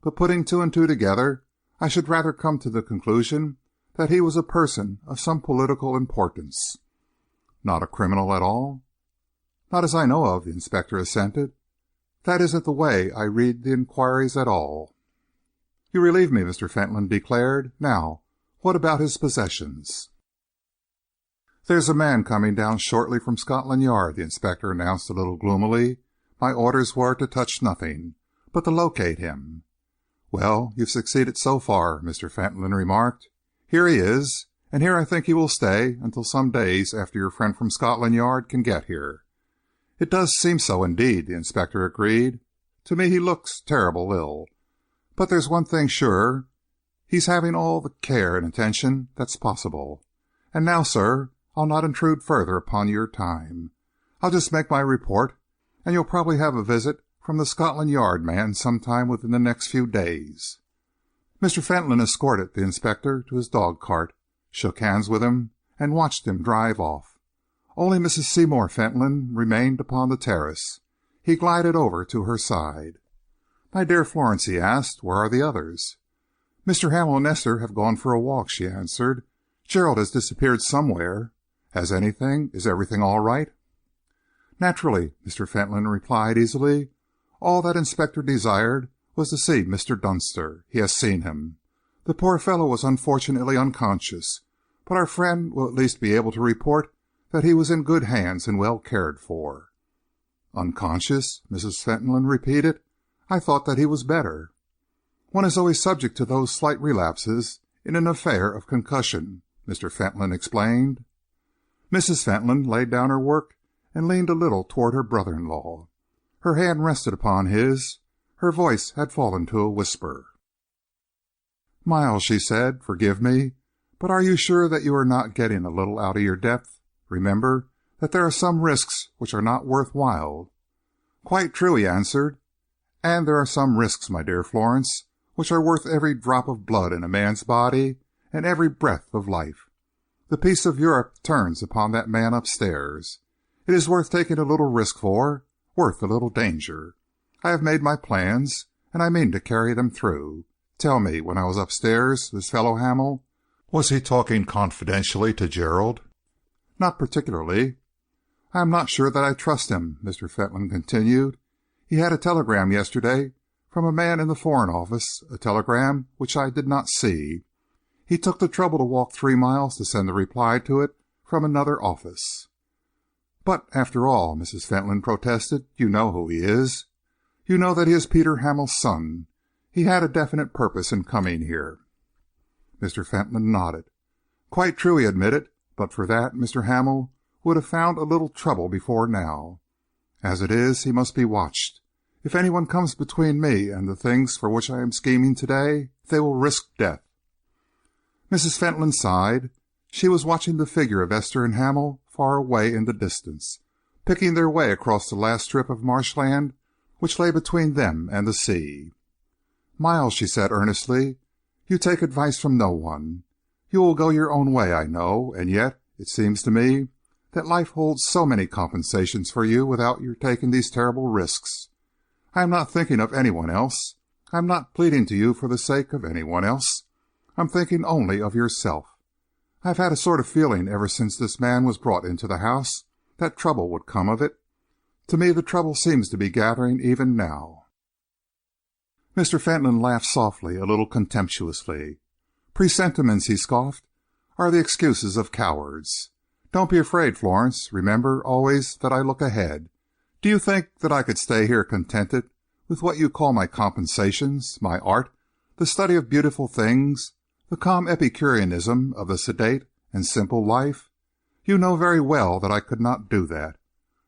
"but putting two and two together, I should rather come to the conclusion that he was a person of some political importance." "Not a criminal at all?" "Not as I know of," the inspector assented. "That isn't the way I read the inquiries at all." "You relieve me," Mr. Fentolin declared. "Now, what about his possessions?" "There's a man coming down shortly from Scotland Yard," the inspector announced a little gloomily. "My orders were to touch nothing, but to locate him." "Well, you've succeeded so far," Mr. Fentolin remarked. "Here he is, and here I think he will stay until some days after your friend from Scotland Yard can get here." "It does seem so, indeed," the inspector agreed. "To me he looks terrible ill. But there's one thing sure. He's having all the care and attention that's possible. And now, sir, I'll not intrude further upon your time. I'll just make my report, and you'll probably have a visit from the Scotland Yard man sometime within the next few days." Mr. Fentolin escorted the inspector to his dog-cart, shook hands with him, and watched him drive off. Only Mrs. Seymour Fentolin remained upon the terrace. He glided over to her side. "My dear Florence," he asked, "where are the others?" "Mr. Hamel and Esther have gone for a walk," she answered. "Gerald has disappeared somewhere. Is everything all right?" "Naturally," Mr. Fentolin replied easily. "All that Inspector desired was to see Mr. Dunster. He has seen him. The poor fellow was unfortunately unconscious, but our friend will at least be able to report that he was in good hands and well cared for." "Unconscious?" Mrs. Fentolin repeated. "I thought that he was better." "One is always subject to those slight relapses in an affair of concussion," Mr. Fentolin explained. Mrs. Fentolin laid down her work and leaned a little toward her brother-in-law. Her hand rested upon his. Her voice had fallen to a whisper. "Miles," she said, "forgive me, but are you sure that you are not getting a little out of your depth? Remember that there are some risks which are not worth while." "Quite true," he answered. "And there are some risks, my dear Florence, which are worth every drop of blood in a man's body and every breath of life. The peace of Europe turns upon that man upstairs. It is worth taking a little risk for, worth a little danger. I have made my plans, and I mean to carry them through. Tell me, when I was upstairs, this fellow Hamel, was he talking confidentially to Gerald?" "Not particularly." "I am not sure that I trust him," Mr. Fentolin continued. "He had a telegram yesterday from a man in the Foreign Office, a telegram which I did not see. He took the trouble to walk 3 miles to send the reply to it from another office." "But, after all," Mrs. Fentolin protested, "you know who he is. You know that he is Peter Hamel's son. He had a definite purpose in coming here." Mr. Fentolin nodded. "Quite true," he admitted. "But for that, Mr. Hamel would have found a little trouble before now. As it is, he must be watched. If anyone comes between me and the things for which I am scheming today, they will risk death." Mrs. Fentolin sighed. She was watching the figure of Esther and Hamel far away in the distance, picking their way across the last strip of marshland which lay between them and the sea. "Miles," she said earnestly, "you take advice from no one. You will go your own way, I know, and yet it seems to me that life holds so many compensations for you without your taking these terrible risks. I am not thinking of anyone else. I am not pleading to you for the sake of anyone else. I am thinking only of yourself. I have had a sort of feeling ever since this man was brought into the house that trouble would come of it. To me the trouble seems to be gathering even now." Mr. Fentolin laughed softly, a little contemptuously. "Presentiments," he scoffed, "are the excuses of cowards. Don't be afraid, Florence. Remember always that I look ahead. Do you think that I could stay here contented with what you call my compensations, my art, the study of beautiful things, the calm epicureanism of the sedate and simple life? You know very well that I could not do that.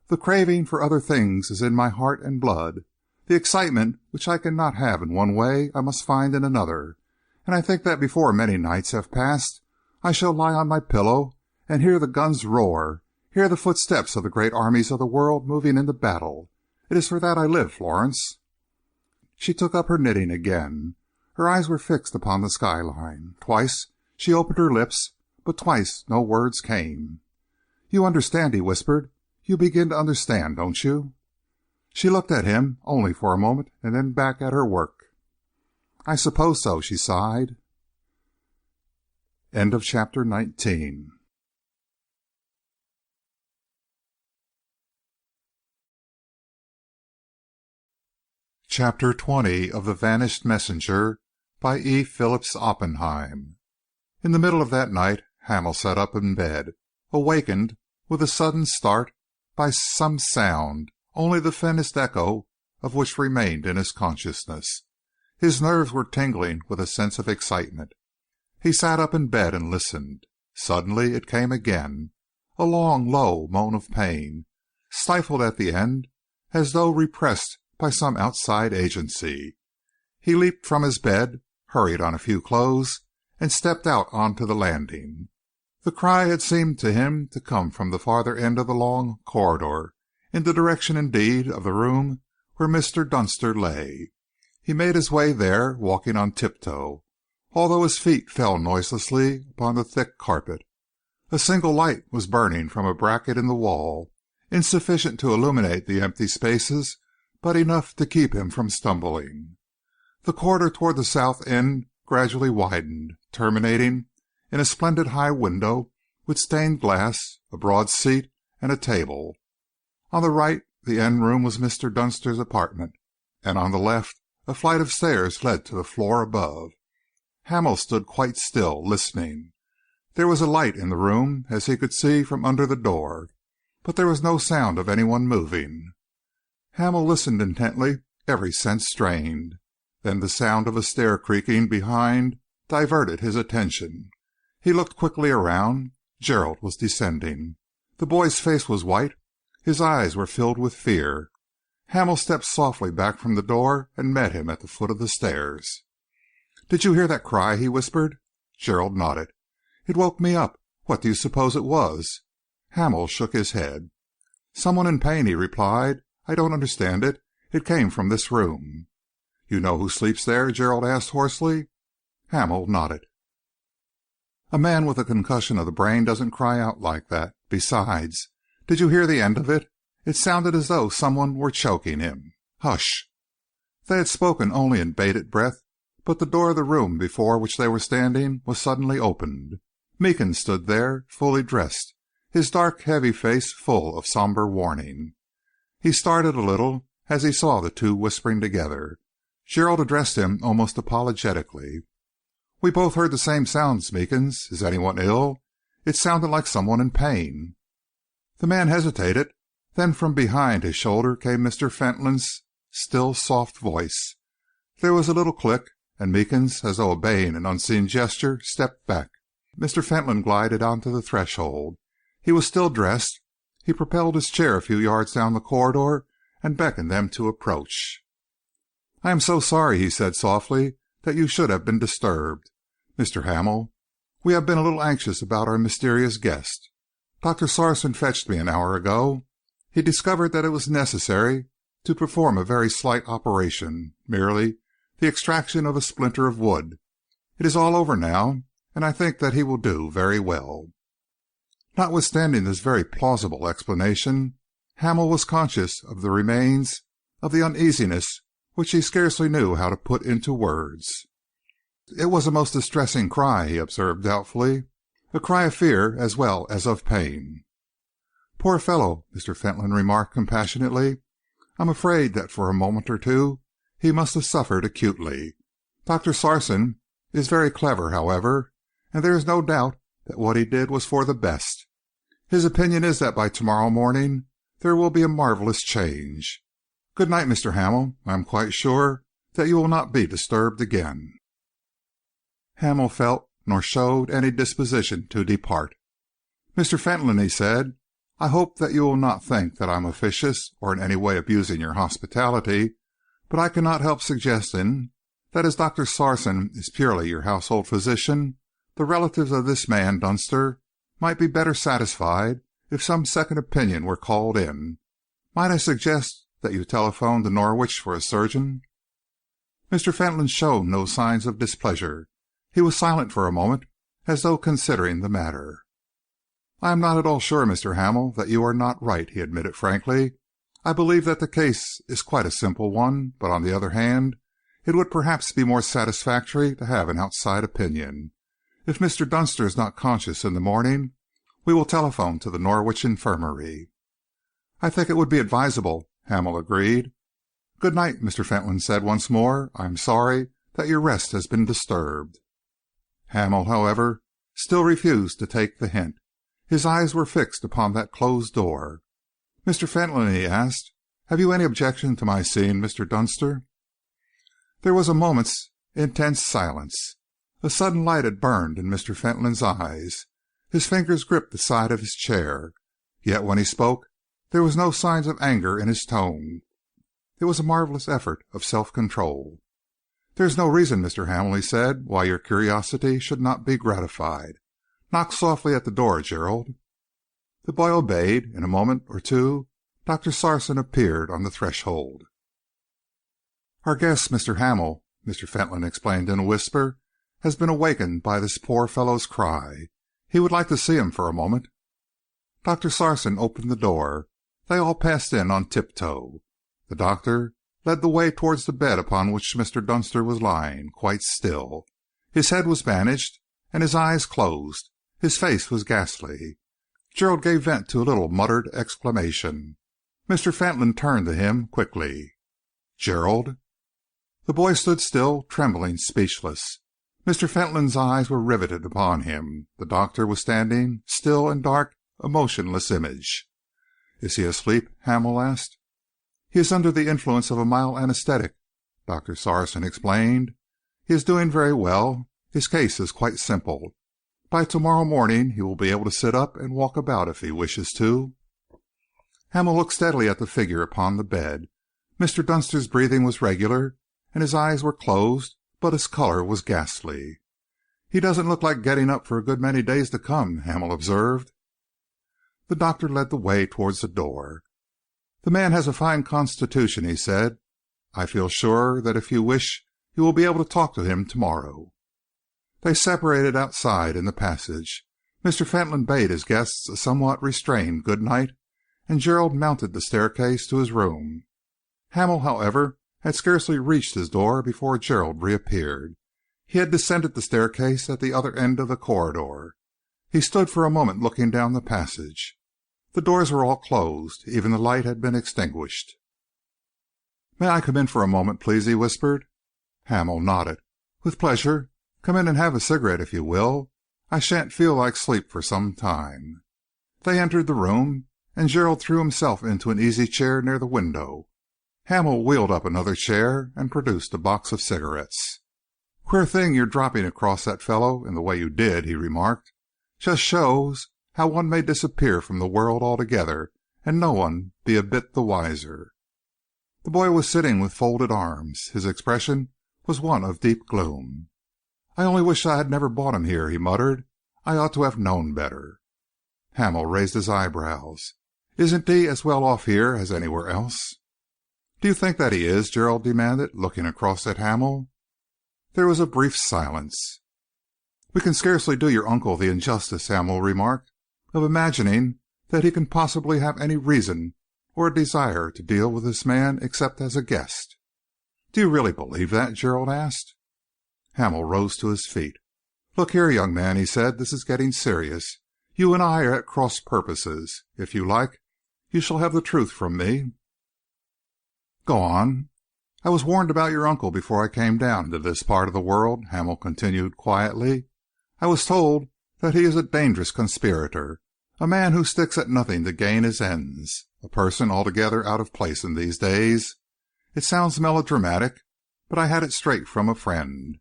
The craving for other things is in my heart and blood. The excitement which I cannot have in one way I must find in another, and I think that before many nights have passed I shall lie on my pillow and hear the guns roar, hear the footsteps of the great armies of the world moving into battle. It is for that I live, Florence." She took up her knitting again. Her eyes were fixed upon the skyline. Twice she opened her lips, but twice no words came. "You understand," he whispered. "You begin to understand, don't you?" She looked at him only for a moment and then back at her work. "I suppose so," she sighed. End of chapter 19. Chapter 20 of The Vanished Messenger by E. Phillips Oppenheim. In the middle of that night, Hamel sat up in bed, awakened with a sudden start by some sound, only the faintest echo of which remained in his consciousness. His nerves were tingling with a sense of excitement. He sat up in bed and listened. Suddenly it came again, a long, low moan of pain, stifled at the end, as though repressed by some outside agency. He leaped from his bed, hurried on a few clothes, and stepped out onto the landing. The cry had seemed to him to come from the farther end of the long corridor, in the direction, indeed, of the room where Mr. Dunster lay. He made his way there, walking on tiptoe, although his feet fell noiselessly upon the thick carpet. A single light was burning from a bracket in the wall, insufficient to illuminate the empty spaces, but enough to keep him from stumbling. The corridor toward the south end gradually widened, terminating in a splendid high window with stained glass, a broad seat, and a table. On the right, the end room was Mr. Dunster's apartment, and on the left, a flight of stairs led to the floor above. Hamel stood quite still, listening. There was a light in the room, as he could see from under the door, but there was no sound of anyone moving. Hamel listened intently, every sense strained. Then the sound of a stair creaking behind diverted his attention. He looked quickly around. Gerald was descending. The boy's face was white. His eyes were filled with fear. Hamel stepped softly back from the door and met him at the foot of the stairs. "Did you hear that cry?" he whispered. Gerald nodded. "It woke me up. What do you suppose it was?" Hamel shook his head. "Someone in pain," he replied. "I don't understand it. It came from this room." "You know who sleeps there?" Gerald asked hoarsely. Hamel nodded. "A man with a concussion of the brain doesn't cry out like that. Besides, did you hear the end of it? It sounded as though someone were choking him. Hush!" They had spoken only in bated breath, but the door of the room before which they were standing was suddenly opened. Meekins stood there, fully dressed, his dark, heavy face full of sombre warning. He started a little as he saw the two whispering together. Gerald addressed him almost apologetically. "We both heard the same sounds, Meekins. Is anyone ill? It sounded like someone in pain." The man hesitated. Then from behind his shoulder came Mr. Fentolin's still, soft voice. There was a little click, and Meekins, as though obeying an unseen gesture, stepped back. Mr. Fentolin glided onto the threshold. He was still dressed. He propelled his chair a few yards down the corridor and beckoned them to approach. "I am so sorry," he said softly, "that you should have been disturbed. Mr. Hamel, we have been a little anxious about our mysterious guest. Dr. Sarson fetched me an hour ago. He discovered that it was necessary to perform a very slight operation, merely the extraction of a splinter of wood. It is all over now, and I think that he will do very well." Notwithstanding this very plausible explanation, Hamel was conscious of the remains of the uneasiness which he scarcely knew how to put into words. "It was a most distressing cry," he observed doubtfully, "a cry of fear as well as of pain." "Poor fellow," Mr. Fentolin remarked compassionately. "I'm afraid that for a moment or two he must have suffered acutely. Dr. Sarson is very clever, however, and there is no doubt that what he did was for the best. His opinion is that by tomorrow morning there will be a marvellous change. Good night, Mr. Hamel. I am quite sure that you will not be disturbed again." Hamel felt nor showed any disposition to depart. "Mr. Fentolin," he said, "I hope that you will not think that I am officious or in any way abusing your hospitality, but I cannot help suggesting that as Dr. Sarson is purely your household physician, the relatives of this man Dunster might be better satisfied if some second opinion were called in. Might I suggest that you telephone to Norwich for a surgeon?" Mr. Fentolin showed no signs of displeasure. He was silent for a moment, as though considering the matter. "I am not at all sure, Mr. Hamel, that you are not right," he admitted frankly. "I believe that the case is quite a simple one, but on the other hand, it would perhaps be more satisfactory to have an outside opinion. If Mr. Dunster is not conscious in the morning, we will telephone to the Norwich Infirmary." "I think it would be advisable," Hamel agreed. "Good night," Mr. Fentolin said once more. "I am sorry that your rest has been disturbed." Hamel, however, still refused to take the hint. His eyes were fixed upon that closed door. "Mr. Fentolin," he asked, "have you any objection to my seeing Mr. Dunster?" There was a moment's intense silence. A sudden light had burned in Mr. Fentolin's eyes. His fingers gripped the side of his chair. Yet when he spoke, there was no signs of anger in his tone. It was a marvellous effort of self-control. "There is no reason, Mr. Hamel," he said, "why your curiosity should not be gratified. Knock softly at the door, Gerald." The boy obeyed. In a moment or two, Dr. Sarson appeared on the threshold. "Our guest, Mr. Hamel," Mr. Fentolin explained in a whisper, "has been awakened by this poor fellow's cry. He would like to see him for a moment. Dr. Sarson opened the door. They all passed in on tiptoe. The doctor led the way towards the bed upon which Mr. Dunster was lying, quite still. His head was bandaged, and his eyes closed. His face was ghastly. Gerald gave vent to a little muttered exclamation. Mr. Fentolin turned to him quickly. "Gerald?" The boy stood still, trembling, speechless. Mr. Fentolin's eyes were riveted upon him. The doctor was standing, still and dark, a motionless image. "Is he asleep?" Hamel asked. "He is under the influence of a mild anaesthetic," Dr. Sarson explained. "He is doing very well. His case is quite simple. By tomorrow morning he will be able to sit up and walk about if he wishes to." Hamel looked steadily at the figure upon the bed. Mr. Dunster's breathing was regular, and his eyes were closed, but his colour was ghastly. "He doesn't look like getting up for a good many days to come," Hamel observed. The doctor led the way towards the door. "The man has a fine constitution," he said. "I feel sure that if you wish you will be able to talk to him tomorrow." They separated outside in the passage. Mr. Fentolin bade his guests a somewhat restrained good night, and Gerald mounted the staircase to his room. Hamel, however, had scarcely reached his door before Gerald reappeared. He had descended the staircase at the other end of the corridor. He stood for a moment looking down the passage. The doors were all closed. Even the light had been extinguished. "May I come in for a moment, please?" he whispered. Hamel nodded. "With pleasure. Come in and have a cigarette, if you will. I shan't feel like sleep for some time." They entered the room, and Gerald threw himself into an easy chair near the window. Hamel wheeled up another chair and produced a box of cigarettes. "Queer thing your dropping across that fellow in the way you did," he remarked. "Just shows how one may disappear from the world altogether and no one be a bit the wiser." The boy was sitting with folded arms. His expression was one of deep gloom. "I only wish I had never brought him here," he muttered. "I ought to have known better." Hamel raised his eyebrows. "Isn't he as well off here as anywhere else?" "Do you think that he is?" Gerald demanded, looking across at Hamel. There was a brief silence. "We can scarcely do your uncle the injustice," Hamel remarked, "of imagining that he can possibly have any reason or a desire to deal with this man except as a guest." "Do you really believe that?" Gerald asked. Hamel rose to his feet. "Look here, young man," he said, "this is getting serious. You and I are at cross purposes. If you like, you shall have the truth from me." "Go on." "I was warned about your uncle before I came down into this part of the world," Hamel continued quietly. "I was told that he is a dangerous conspirator, a man who sticks at nothing to gain his ends, a person altogether out of place in these days. It sounds melodramatic, but I had it straight from a friend.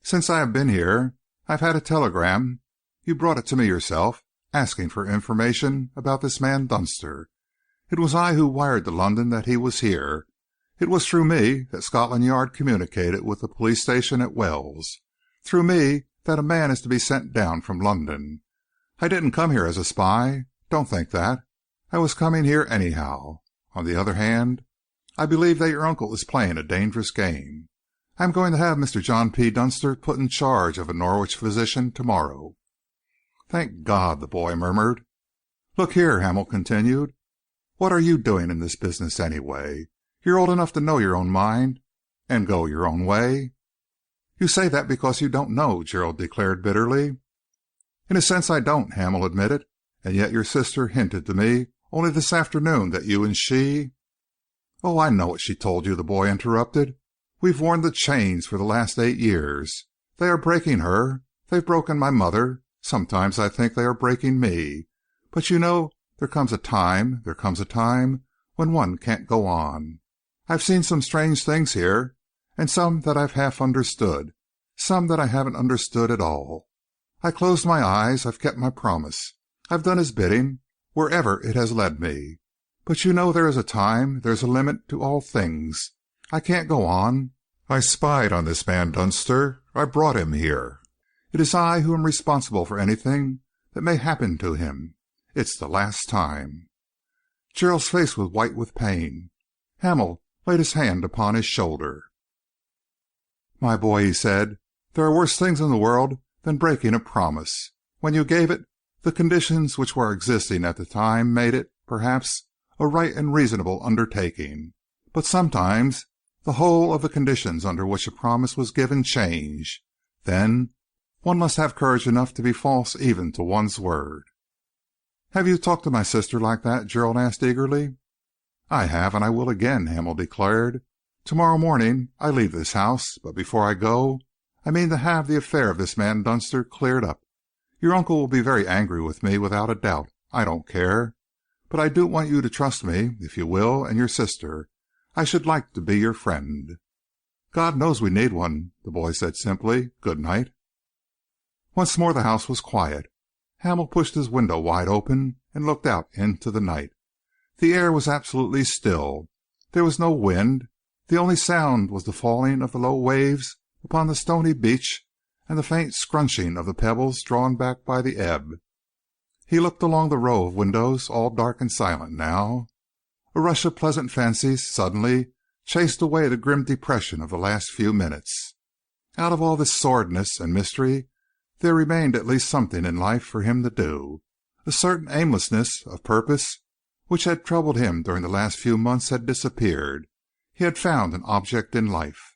Since I have been here, I've had a telegram, you brought it to me yourself, asking for information about this man Dunster. It was I who wired to London that he was here. It was through me that Scotland Yard communicated with the police station at Wells. Through me that a man is to be sent down from London. I didn't come here as a spy. Don't think that. I was coming here anyhow. On the other hand, I believe that your uncle is playing a dangerous game. I am going to have Mr. John P. Dunster put in charge of a Norwich physician tomorrow." "Thank God," the boy murmured. "Look here," Hamel continued. "What are you doing in this business, anyway? You're old enough to know your own mind and go your own way." "You say that because you don't know," Gerald declared bitterly. "In a sense I don't," Hamel admitted. "And yet your sister hinted to me only this afternoon that you and she—" "Oh, I know what she told you," the boy interrupted. "We've worn the chains for the last 8 years. They are breaking her. They've broken my mother. Sometimes I think they are breaking me. But you know, there comes a time when one can't go on. I've seen some strange things here, and some that I've half understood, some that I haven't understood at all. I closed my eyes. I've kept my promise. I've done his bidding, wherever it has led me. But you know there is a time, there's a limit to all things. I can't go on. I spied on this man Dunster. I brought him here. It is I who am responsible for anything that may happen to him. It's the last time." Gerald's face was white with pain. Hamel laid his hand upon his shoulder. "My boy," he said, "there are worse things in the world than breaking a promise. When you gave it, The conditions which were existing at the time made it, perhaps, a right and reasonable undertaking. But sometimes the whole of the conditions under which a promise was given change. Then one must have courage enough to be false even to one's word. "Have you talked to my sister like that?" Gerald asked eagerly. "I have, and I will again," Hamel declared. "Tomorrow morning I leave this house, but before I go I mean to have the affair of this man Dunster cleared up. Your uncle will be very angry with me, without a doubt. I don't care. But I do want you to trust me, if you will, and your sister. I should like to be your friend." "God knows we need one," the boy said simply. "Good night." Once more the house was quiet. Hamel pushed his window wide open and looked out into the night. The air was absolutely still. There was no wind. The only sound was the falling of the low waves upon the stony beach and the faint scrunching of the pebbles drawn back by the ebb. He looked along the row of windows, all dark and silent now. A rush of pleasant fancies suddenly chased away the grim depression of the last few minutes. Out of all this sordidness and mystery there remained at least something in life for him to do. A certain aimlessness of purpose which had troubled him during the last few months had disappeared. He had found an object in life.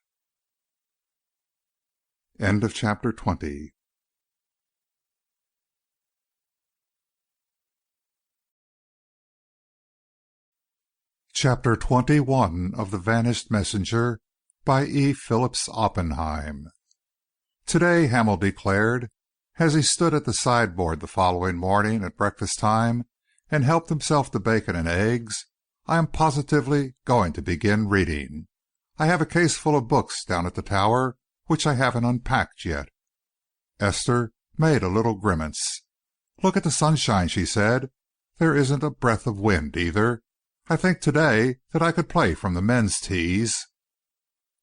End of chapter 20. Chapter 21 of The Vanished Messenger by E. Phillips Oppenheim. Today, Hamel declared, as he stood at the sideboard the following morning at breakfast time and helped himself to bacon and eggs, "I am positively going to begin reading. I have a case full of books down at the Tower which I haven't unpacked yet." Esther made a little grimace. "Look at the sunshine," she said. "There isn't a breath of wind either. I think today that I could play from the men's tees."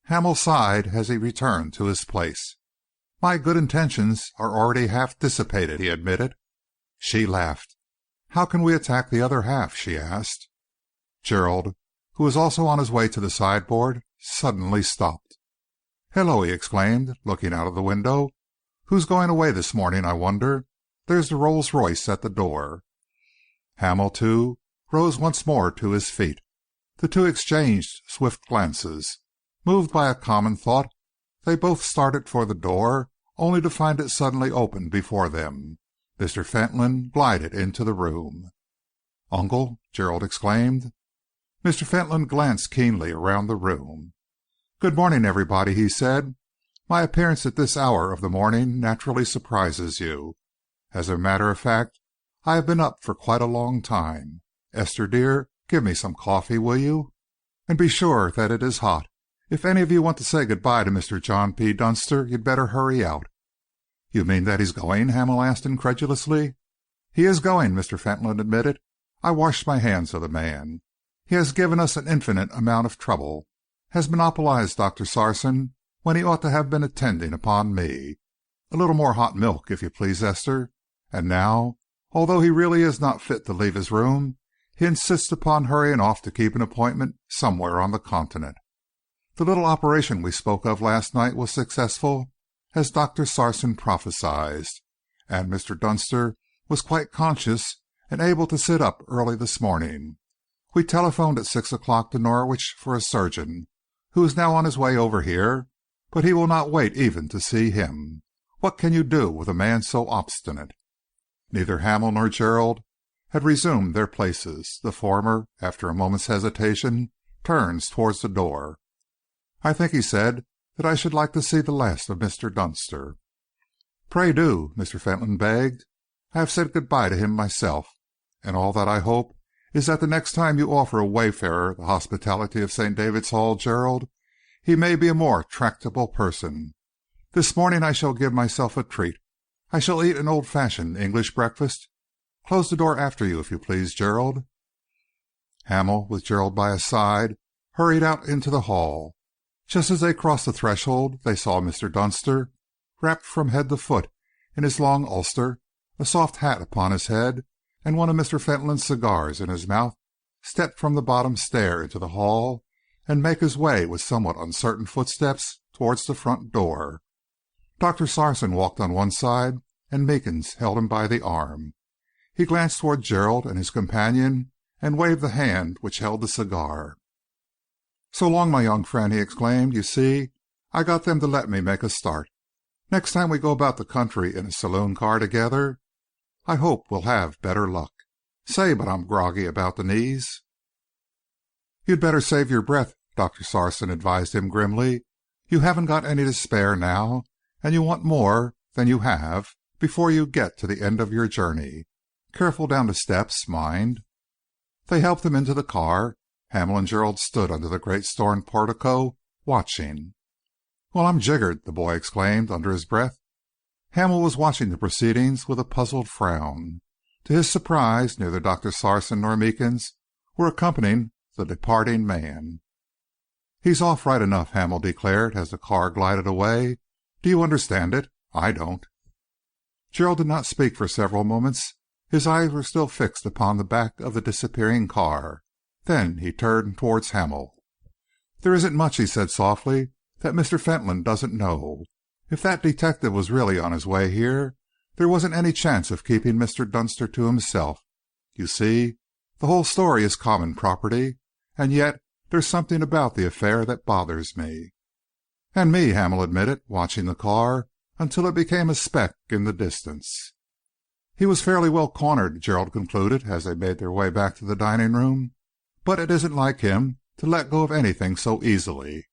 Hamel sighed as he returned to his place. "My good intentions are already half dissipated," he admitted. She laughed. "How can we attack the other half?" she asked. Gerald, who was also on his way to the sideboard, suddenly stopped. "Hello!" he exclaimed, looking out of the window. "Who's going away this morning, I wonder? There's the Rolls-Royce at the door." Hamel, too, rose once more to his feet. The two exchanged swift glances. Moved by a common thought, they both started for the door, only to find it suddenly opened before them. Mr. Fentolin glided into the room. "Uncle!" Gerald exclaimed. Mr. Fentolin glanced keenly around the room. "Good morning, everybody," he said. "My appearance at this hour of the morning naturally surprises you. As a matter of fact, I have been up for quite a long time. Esther, dear, give me some coffee, will you? And be sure that it is hot. If any of you want to say good-bye to Mr. John P. Dunster, you'd better hurry out." "You mean that he's going?" Hamel asked incredulously. "He is going," Mr. Fentolin admitted. "I wash my hands of the man. He has given us an infinite amount of trouble, has monopolized Dr. Sarson when he ought to have been attending upon me. A little more hot milk, if you please, Esther. And now, although he really is not fit to leave his room, he insists upon hurrying off to keep an appointment somewhere on the Continent. The little operation we spoke of last night was successful, as Dr. Sarson prophesied, and Mr. Dunster was quite conscious and able to sit up early this morning. We telephoned at 6 o'clock to Norwich for a surgeon, who is now on his way over here, but he will not wait even to see him. What can you do with a man so obstinate?" Neither Hamel nor Gerald had resumed their places. The former, after a moment's hesitation, turns towards the door. "I think," he said, "that I should like to see the last of Mr. Dunster." "Pray do," Mr. Fentolin begged. "I have said good-bye to him myself, and all that I hope is that the next time you offer a wayfarer the hospitality of St. David's Hall, Gerald, he may be a more tractable person. This morning I shall give myself a treat. I shall eat an old-fashioned English breakfast. Close the door after you, if you please, Gerald." Hamel, with Gerald by his side, hurried out into the hall. Just as they crossed the threshold, they saw Mr. Dunster, wrapped from head to foot in his long ulster, a soft hat upon his head, and one of Mr. Fentolin's cigars in his mouth, step from the bottom stair into the hall and make his way with somewhat uncertain footsteps towards the front door. Dr. Sarson walked on one side, and Meekins held him by the arm. He glanced toward Gerald and his companion and waved the hand which held the cigar. "So long, my young friend," he exclaimed. "You see, I got them to let me make a start. Next time we go about the country in a saloon car together, I hope we'll have better luck. Say, but I'm groggy about the knees." "You'd better save your breath," Dr. Sarson advised him grimly. "You haven't got any to spare now, and you want more than you have before you get to the end of your journey. Careful down the steps, mind." They helped him into the car. Hamel and Gerald stood under the great stone portico, watching. "Well, I'm jiggered!" the boy exclaimed under his breath. Hamel was watching the proceedings with a puzzled frown. To his surprise, neither Dr. Sarson nor Meekins were accompanying the departing man. "He's off right enough," Hamel declared as the car glided away. "Do you understand it? I don't." Gerald did not speak for several moments. His eyes were still fixed upon the back of the disappearing car. Then he turned towards Hamel. "There isn't much," he said softly, "that Mr. Fentolin doesn't know. If that detective was really on his way here, there wasn't any chance of keeping Mr. Dunster to himself. You see, the whole story is common property, and yet there's something about the affair that bothers me." "And me," Hamel admitted, watching the car until it became a speck in the distance. "He was fairly well cornered," Gerald concluded as they made their way back to the dining room. "But it isn't like him to let go of anything so easily."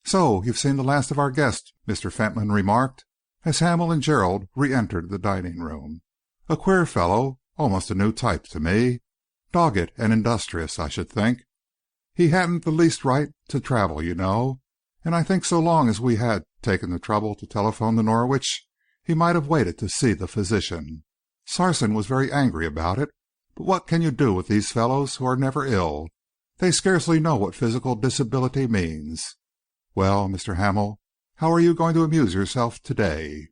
"So you've seen the last of our guest," Mr. Fentolin remarked, as Hamel and Gerald re-entered the dining room. "A queer fellow, almost a new type to me. Dogged and industrious, I should think. He hadn't the least right to travel, you know, and I think so long as we had taken the trouble to telephone to Norwich, he might have waited to see the physician. Sarson was very angry about it. But what can you do with these fellows who are never ill? They scarcely know what physical disability means. Well, Mr. Hamel, how are you going to amuse yourself today?"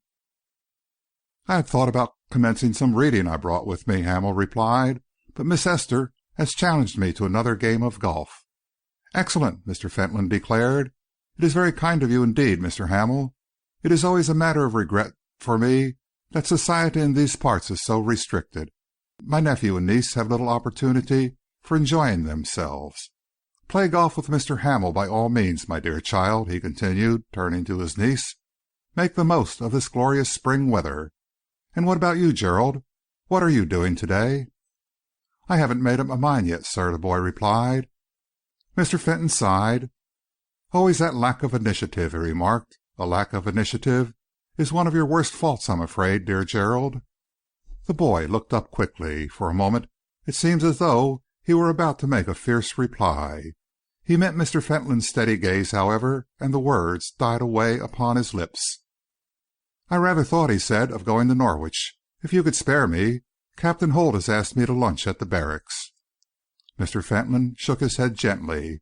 "I had thought about commencing some reading I brought with me," Hamel replied, "but Miss Esther has challenged me to another game of golf." "Excellent," Mr. Fentolin declared. "It is very kind of you indeed, Mr. Hamel. It is always a matter of regret for me that society in these parts is so restricted. My nephew and niece have little opportunity for enjoying themselves. Play golf with Mr. Hamel by all means, my dear child," he continued, turning to his niece. "Make the most of this glorious spring weather. And what about you, Gerald? What are you doing today?" "I haven't made up my mind yet, sir," the boy replied. Mr. Fenton sighed. "Always that lack of initiative," he remarked. "A lack of initiative is one of your worst faults, I'm afraid, dear Gerald." The boy looked up quickly. For a moment it seemed as though he were about to make a fierce reply. He met Mr. Fentolin's steady gaze, however, and the words died away upon his lips. "I rather thought," he said, "of going to Norwich. If you could spare me, Captain Holt has asked me to lunch at the barracks." Mr. Fentolin shook his head gently.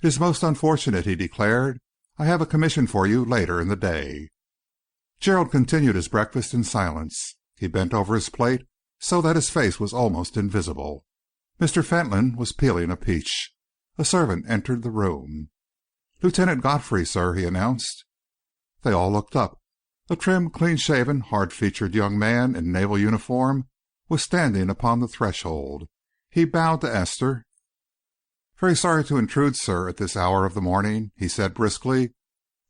"It is most unfortunate," he declared. "I have a commission for you later in the day." Gerald continued his breakfast in silence. He bent over his plate so that his face was almost invisible. Mr. Fentolin was peeling a peach. A servant entered the room. "Lieutenant Godfrey, sir," he announced. They all looked up. A trim, clean-shaven, hard-featured young man in naval uniform was standing upon the threshold. He bowed to Esther. "Very sorry to intrude, sir, at this hour of the morning," he said briskly.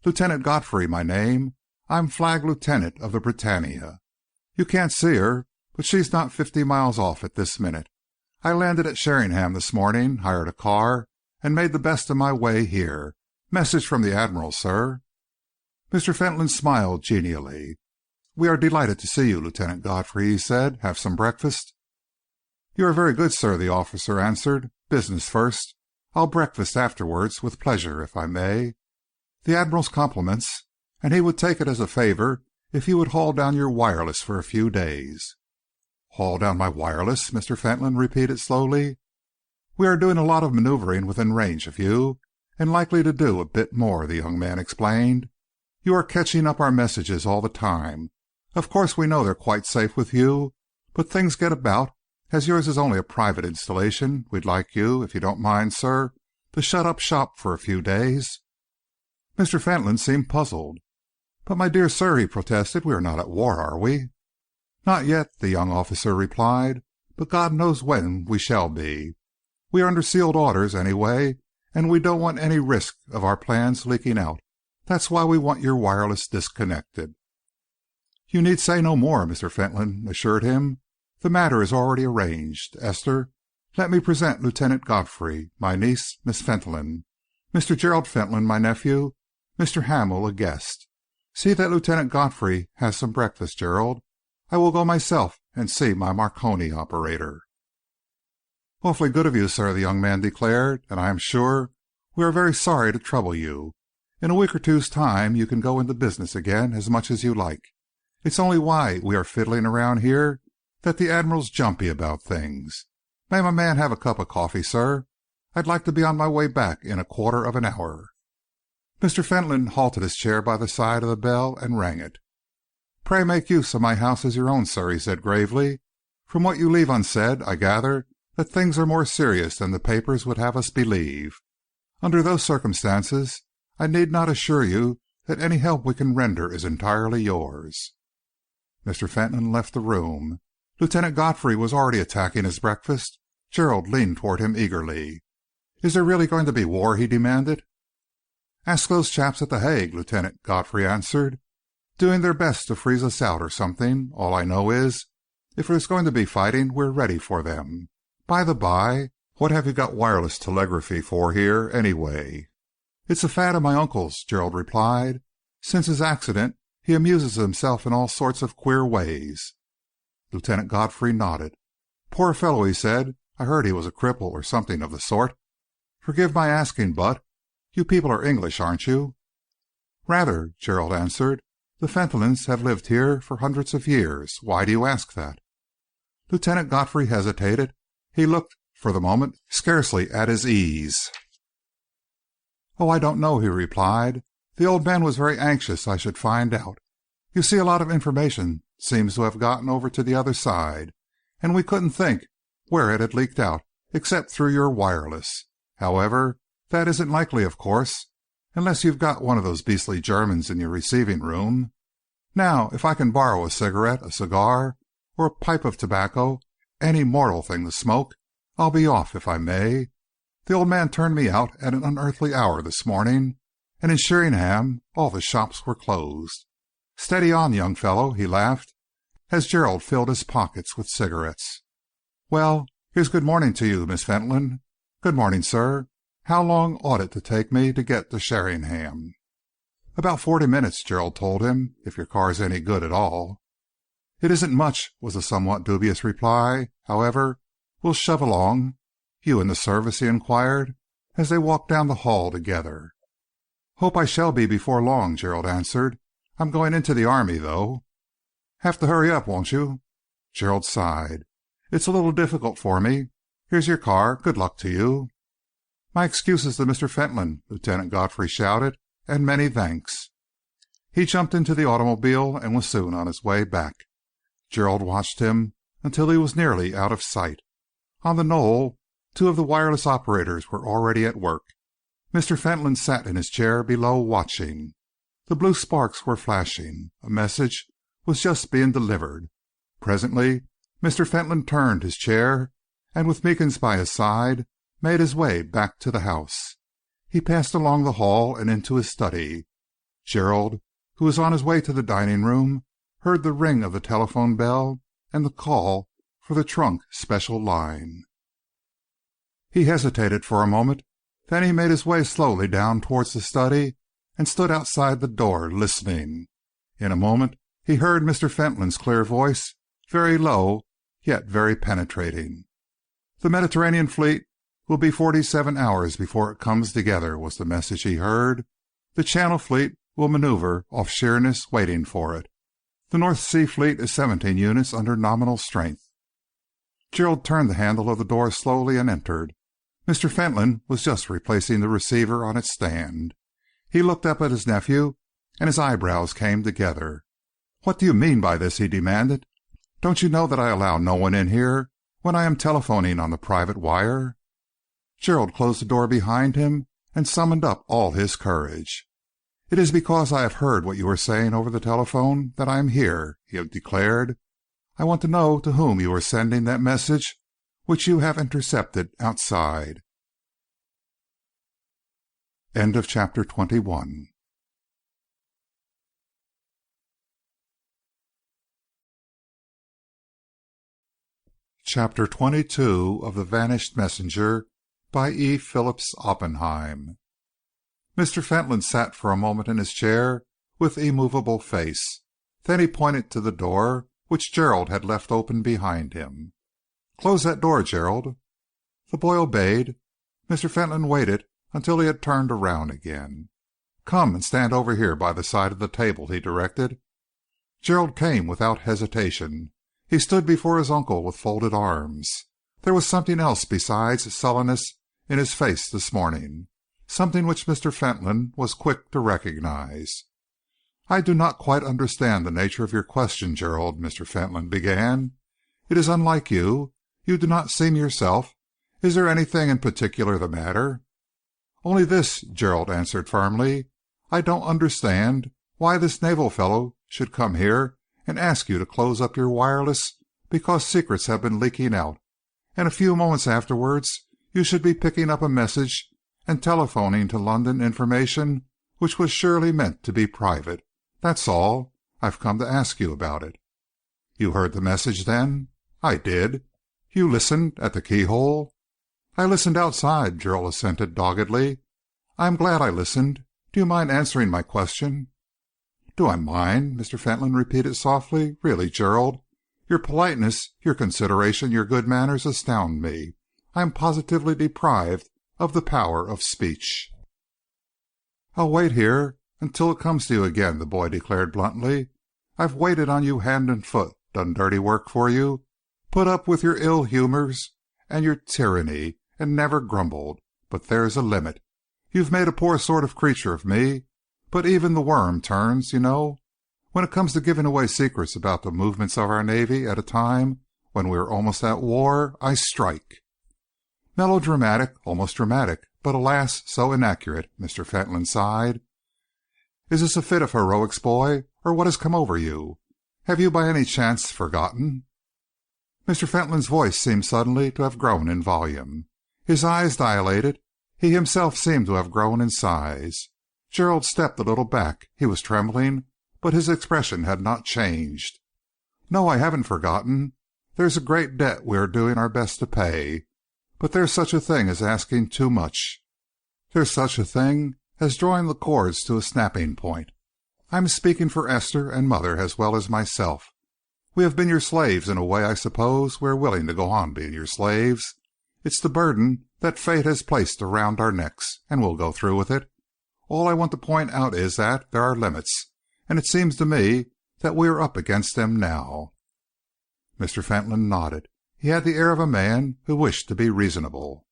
"Lieutenant Godfrey, my name. I'm Flag Lieutenant of the Britannia. You can't see her, but she's not 50 miles off at this minute. I landed at Sheringham this morning, hired a car, and made the best of my way here. Message from the Admiral, sir." Mr. Fentolin smiled genially. "We are delighted to see you, Lieutenant Godfrey," he said. "Have some breakfast?" "You are very good, sir," the officer answered. "Business first. I'll breakfast afterwards, with pleasure, if I may. The Admiral's compliments, and he would take it as a favour if you would haul down your wireless for a few days." "Haul down my wireless?" Mr. Fentolin repeated slowly. "We are doing a lot of manoeuvring within range of you, and likely to do a bit more," the young man explained. "You are catching up our messages all the time. Of course we know they're quite safe with you, but things get about. As yours is only a private installation, we'd like you, if you don't mind, sir, to shut up shop for a few days." Mr. Fentolin seemed puzzled. "But, my dear sir," he protested, "we are not at war, are we?" "Not yet," the young officer replied, "but God knows when we shall be. We are under sealed orders, anyway, and we don't want any risk of our plans leaking out. That's why we want your wireless disconnected." "You need say no more," Mr. Fentolin assured him. "The matter is already arranged. Esther, let me present Lieutenant Godfrey, my niece, Miss Fentolin. Mr. Gerald Fentolin, my nephew. Mr. Hamel, a guest. See that Lieutenant Godfrey has some breakfast, Gerald. I will go myself and see my Marconi operator." "Awfully good of you, sir," the young man declared, "and I am sure we are very sorry to trouble you. In a week or two's time you can go into business again as much as you like. It's only while we are fiddling around here that the Admiral's jumpy about things. May my man have a cup of coffee, sir? I'd like to be on my way back in a quarter of an hour." Mr. Fentolin halted his chair by the side of the bell and rang it. "Pray make use of my house as your own, sir," he said gravely. "From what you leave unsaid, I gather that things are more serious than the papers would have us believe. Under those circumstances, I need not assure you that any help we can render is entirely yours." Mr. Fentolin left the room. Lieutenant Godfrey was already attacking his breakfast. Gerald leaned toward him eagerly. "Is there really going to be war?" he demanded. "Ask those chaps at The Hague," Lieutenant Godfrey answered. "Doing their best to freeze us out or something. All I know is, if there's going to be fighting, we're ready for them. By the by, what have you got wireless telegraphy for here, anyway?" "It's a fad of my uncle's," Gerald replied. "Since his accident, he amuses himself in all sorts of queer ways." Lieutenant Godfrey nodded. "Poor fellow," he said. "I heard he was a cripple or something of the sort. Forgive my asking, but you people are English, aren't you?" "Rather," Gerald answered. "The Fentolins have lived here for hundreds of years. Why do you ask that?" Lieutenant Godfrey hesitated. He looked, for the moment, scarcely at his ease. "Oh, I don't know," he replied. "The old man was very anxious I should find out. You see, a lot of information seems to have gotten over to the other side, and we couldn't think where it had leaked out, except through your wireless. However, that isn't likely, of course, unless you've got one of those beastly Germans in your receiving room. Now, if I can borrow a cigarette, a cigar, or a pipe of tobacco, any mortal thing to smoke, I'll be off, if I may. The old man turned me out at an unearthly hour this morning, and in Sheringham all the shops were closed. Steady on, young fellow," he laughed, as Gerald filled his pockets with cigarettes. "Well, here's good morning to you, Miss Fentolin." "Good morning, sir. How long ought it to take me to get to Sheringham?" "About 40 minutes," Gerald told him, "if your car's any good at all." "It isn't much," was the somewhat dubious reply. "However, we'll shove along. You in the service?" he inquired, as they walked down the hall together. "Hope I shall be before long," Gerald answered. "I'm going into the army, though." "Have to hurry up, won't you?" Gerald sighed. "It's a little difficult for me. Here's your car. Good luck to you." "My excuses to Mr. Fentolin," Lieutenant Godfrey shouted, "and many thanks." He jumped into the automobile and was soon on his way back. Gerald watched him until he was nearly out of sight. On the knoll, two of the wireless operators were already at work. Mr. Fentolin sat in his chair below, watching. The blue sparks were flashing. A message was just being delivered. Presently, Mr. Fentolin turned his chair, and with Meekins by his side, made his way back to the house. He passed along the hall and into his study. Gerald, who was on his way to the dining room, heard the ring of the telephone bell and the call for the trunk special line. He hesitated for a moment. Then he made his way slowly down towards the study and stood outside the door, listening. In a moment he heard Mr. Fentolin's clear voice, very low, yet very penetrating. "The Mediterranean fleet will be 47 hours before it comes together," was the message he heard. "The Channel fleet will maneuver off Sheerness, waiting for it. The North Sea fleet is 17 units under nominal strength." Gerald turned the handle of the door slowly and entered. Mr. Fentolin was just replacing the receiver on its stand. He looked up at his nephew, and his eyebrows came together. "What do you mean by this?" he demanded. "Don't you know that I allow no one in here when I am telephoning on the private wire?" Gerald closed the door behind him and summoned up all his courage. "It is because I have heard what you were saying over the telephone that I am here," he declared. I want to know to whom you are sending that message which you have intercepted outside. End of chapter 21. Chapter 22 of The Vanished Messenger by E. Phillips Oppenheim. Mr. Fentolin sat for a moment in his chair with immovable face. Then he pointed to the door which Gerald had left open behind him. "Close that door, Gerald." The boy obeyed. Mr. Fentolin waited until he had turned around again. "Come and stand over here by the side of the table," he directed. Gerald came without hesitation. He stood before his uncle with folded arms. There was something else besides sullenness in his face this morning, something which Mr. Fentolin was quick to recognize. "I do not quite understand the nature of your question, Gerald," Mr. Fentolin began. "It is unlike you. You do not seem yourself. Is there anything in particular the matter?" "Only this," Gerald answered firmly. "I don't understand why this naval fellow should come here and ask you to close up your wireless because secrets have been leaking out, and a few moments afterwards you should be picking up a message and telephoning to London information which was surely meant to be private. That's all. I've come to ask you about it." "You heard the message, then?" "I did." "You listened at the keyhole?" "I listened outside," Gerald assented doggedly. "I am glad I listened. Do you mind answering my question?" "Do I mind?" Mr. Fentolin repeated softly. "Really, Gerald, your politeness, your consideration, your good manners astound me. I am positively deprived of the power of speech." "I'll wait here until it comes to you again," the boy declared bluntly. "I've waited on you hand and foot, done dirty work for you, put up with your ill humours and your tyranny, and never grumbled. But there's a limit. You've made a poor sort of creature of me, but even the worm turns, you know. When it comes to giving away secrets about the movements of our Navy at a time when we are almost at war, I strike." "Melodramatic, almost dramatic, but alas, so inaccurate," Mr. Fentolin sighed. "Is this a fit of heroics, boy, or what has come over you? Have you by any chance forgotten?" Mr. Fentolin's voice seemed suddenly to have grown in volume. His eyes dilated. He himself seemed to have grown in size. Gerald stepped a little back. He was trembling, but his expression had not changed. "No, I haven't forgotten. There's a great debt we are doing our best to pay. But there's such a thing as asking too much. There's such a thing as drawing the cords to a snapping point. I'm speaking for Esther and Mother as well as myself. We have been your slaves in a way. I suppose we are willing to go on being your slaves. It's the burden that fate has placed around our necks, and we'll go through with it. All I want to point out is that there are limits, and it seems to me that we are up against them now." Mr. Fentolin nodded. He had the air of a man who wished to be reasonable.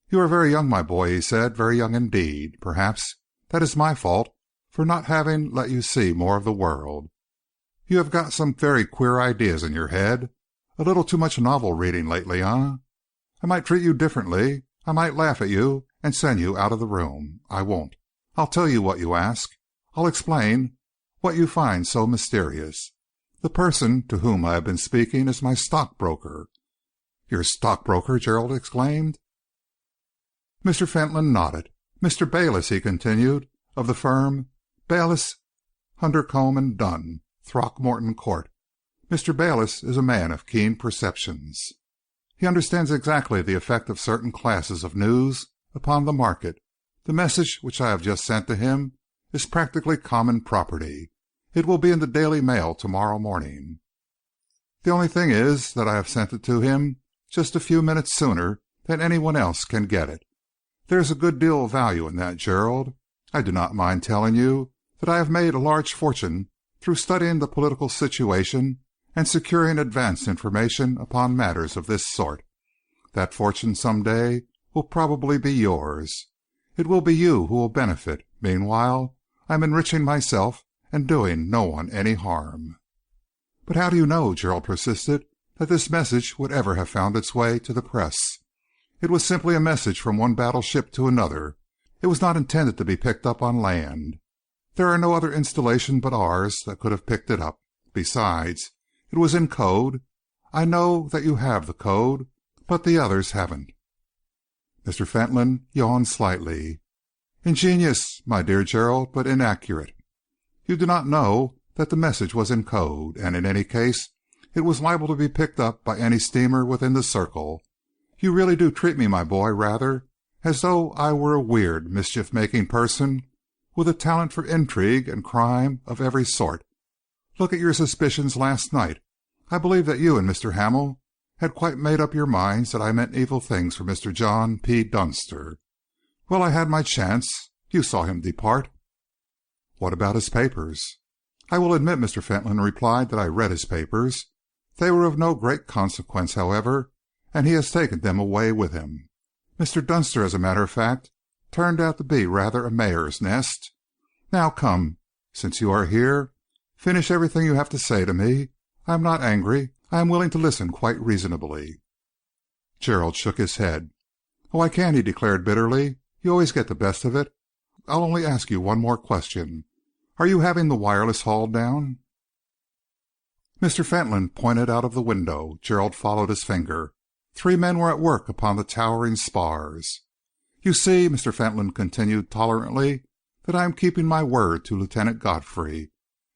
"You are very young, my boy," he said, "very young indeed. Perhaps that is my fault for not having let you see more of the world. You have got some very queer ideas in your head. A little too much novel reading lately, eh? I might treat you differently. I might laugh at you and send you out of the room. I won't. I'll tell you what you ask. I'll explain what you find so mysterious. The person to whom I have been speaking is my stockbroker." "Your stockbroker?" Gerald exclaimed. Mr. Fentolin nodded. "Mr. Bayliss," he continued, "of the firm Bayliss, Hundercombe and Dunn, Throckmorton Court. Mr. Bayliss is a man of keen perceptions. He understands exactly the effect of certain classes of news upon the market. The message which I have just sent to him is practically common property. It will be in the Daily Mail tomorrow morning. The only thing is that I have sent it to him just a few minutes sooner than anyone else can get it. There is a good deal of value in that, Gerald. I do not mind telling you that I have made a large fortune through studying the political situation and securing advance information upon matters of this sort. That fortune some day will probably be yours. It will be you who will benefit. Meanwhile, I am enriching myself and doing no one any harm." "But how do you know," Gerald persisted, "that this message would ever have found its way to the press? It was simply a message from one battleship to another. It was not intended to be picked up on land. There are no other installation but ours that could have picked it up. Besides, it It was in code. I know that you have the code, but the others haven't." Mr. Fentolin yawned slightly. "Ingenious, my dear Gerald, but inaccurate. You do not know that the message was in code, and in any case it was liable to be picked up by any steamer within the circle. You really do treat me, my boy, rather as though I were a weird, mischief-making person with a talent for intrigue and crime of every sort. Look at your suspicions last night. I believe that you and Mr. Hamel had quite made up your minds that I meant evil things for Mr. John P. Dunster. Well, I had my chance. You saw him depart." "What about his papers?" "I will admit," Mr. Fentolin replied, "that I read his papers. They were of no great consequence, however, and he has taken them away with him. Mr. Dunster, as a matter of fact, turned out to be rather a mare's nest. Now come, since you are here, finish everything you have to say to me. I am not angry. I am willing to listen quite reasonably." Gerald shook his head. "Oh, I can't," he declared bitterly. "You always get the best of it. I'll only ask you one more question. Are you having the wireless hauled down?" Mr. Fentolin pointed out of the window. Gerald followed his finger. 3 men were at work upon the towering spars. "You see," Mr. Fentolin continued tolerantly, "that I am keeping my word to Lieutenant Godfrey.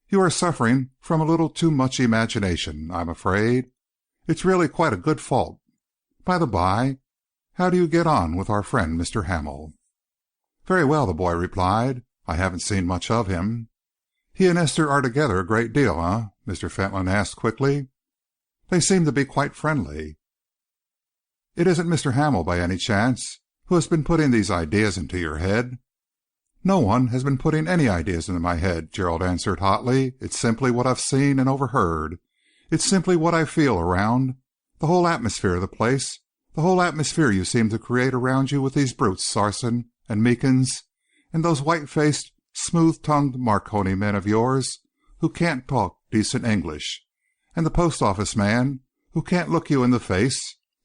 You are suffering from a little too much imagination, I'm afraid. It's really quite a good fault. By the by, how do you get on with our friend Mr. Hamel?" "Very well," the boy replied. "I haven't seen much of him." "He and Esther are together a great deal, eh?" Mr. Fentolin asked quickly. "They seem to be quite friendly." "It isn't Mr. Hamel, by any chance, who has been putting these ideas into your head?" "No one has been putting any ideas into my head," Gerald answered hotly. "It's simply what I've seen and overheard. It's simply what I feel around. The whole atmosphere of the place. The whole atmosphere you seem to create around you with these brutes, Sarson and Meekins, and those white-faced, smooth-tongued Marconi men of yours who can't talk decent English, and the post-office man who can't look you in the face,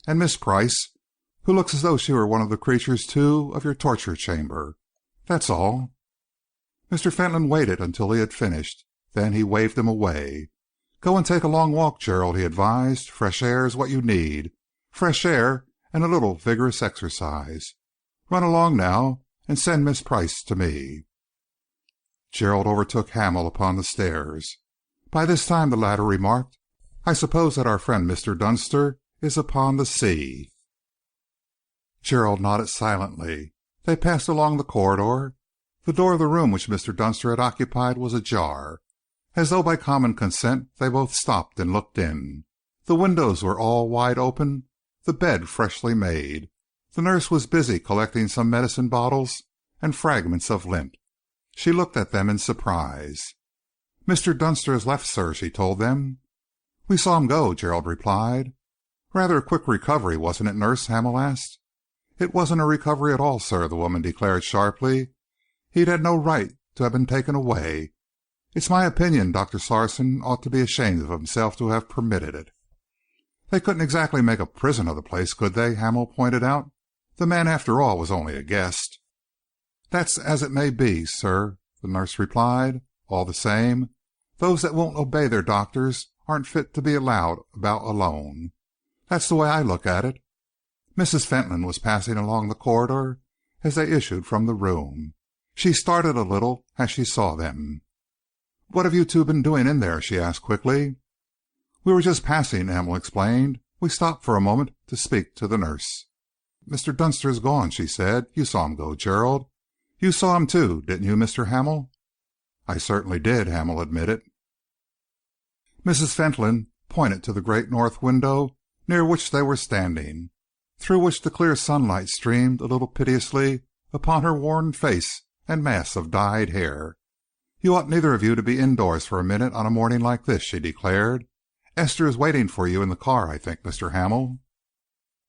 and Miss Price, who looks as though she were one of the creatures, too, of your torture chamber. That's all." Mr. Fentolin waited until he had finished. Then he waved him away. "Go and take a long walk, Gerald," he advised. "Fresh air is what you need. Fresh air and a little vigorous exercise. Run along now and send Miss Price to me." Gerald overtook Hamel upon the stairs. "By this time," the latter remarked, "I suppose that our friend Mr. Dunster is upon the sea." Gerald nodded silently. They passed along the corridor. The door of the room which Mr. Dunster had occupied was ajar. As though by common consent, they both stopped and looked in. The windows were all wide open, the bed freshly made. The nurse was busy collecting some medicine bottles and fragments of lint. She looked at them in surprise. "Mr. Dunster has left, sir," she told them. "We saw him go," Gerald replied. "Rather a quick recovery, wasn't it, nurse?" Hamel asked. "It wasn't a recovery at all, sir," the woman declared sharply. "He'd had no right to have been taken away. It's my opinion Dr. Sarson ought to be ashamed of himself to have permitted it." "They couldn't exactly make a prison of the place, could they?" Hamel pointed out. "The man, after all, was only a guest." "That's as it may be, sir," the nurse replied. "All the same, those that won't obey their doctors aren't fit to be allowed about alone. That's the way I look at it." Mrs. Fentolin was passing along the corridor as they issued from the room. She started a little as she saw them. "What have you two been doing in there?" she asked quickly. "We were just passing," Hamel explained. "We stopped for a moment to speak to the nurse." "Mr. Dunster is gone," she said. "You saw him go, Gerald. You saw him too, didn't you, Mr. Hamel?" "I certainly did," Hamel admitted. Mrs. Fentolin pointed to the great north window near which they were standing, through which the clear sunlight streamed a little piteously upon her worn face and mass of dyed hair. "You ought neither of you to be indoors for a minute on a morning like this," she declared. "Esther is waiting for you in the car, I think, Mr. Hamel."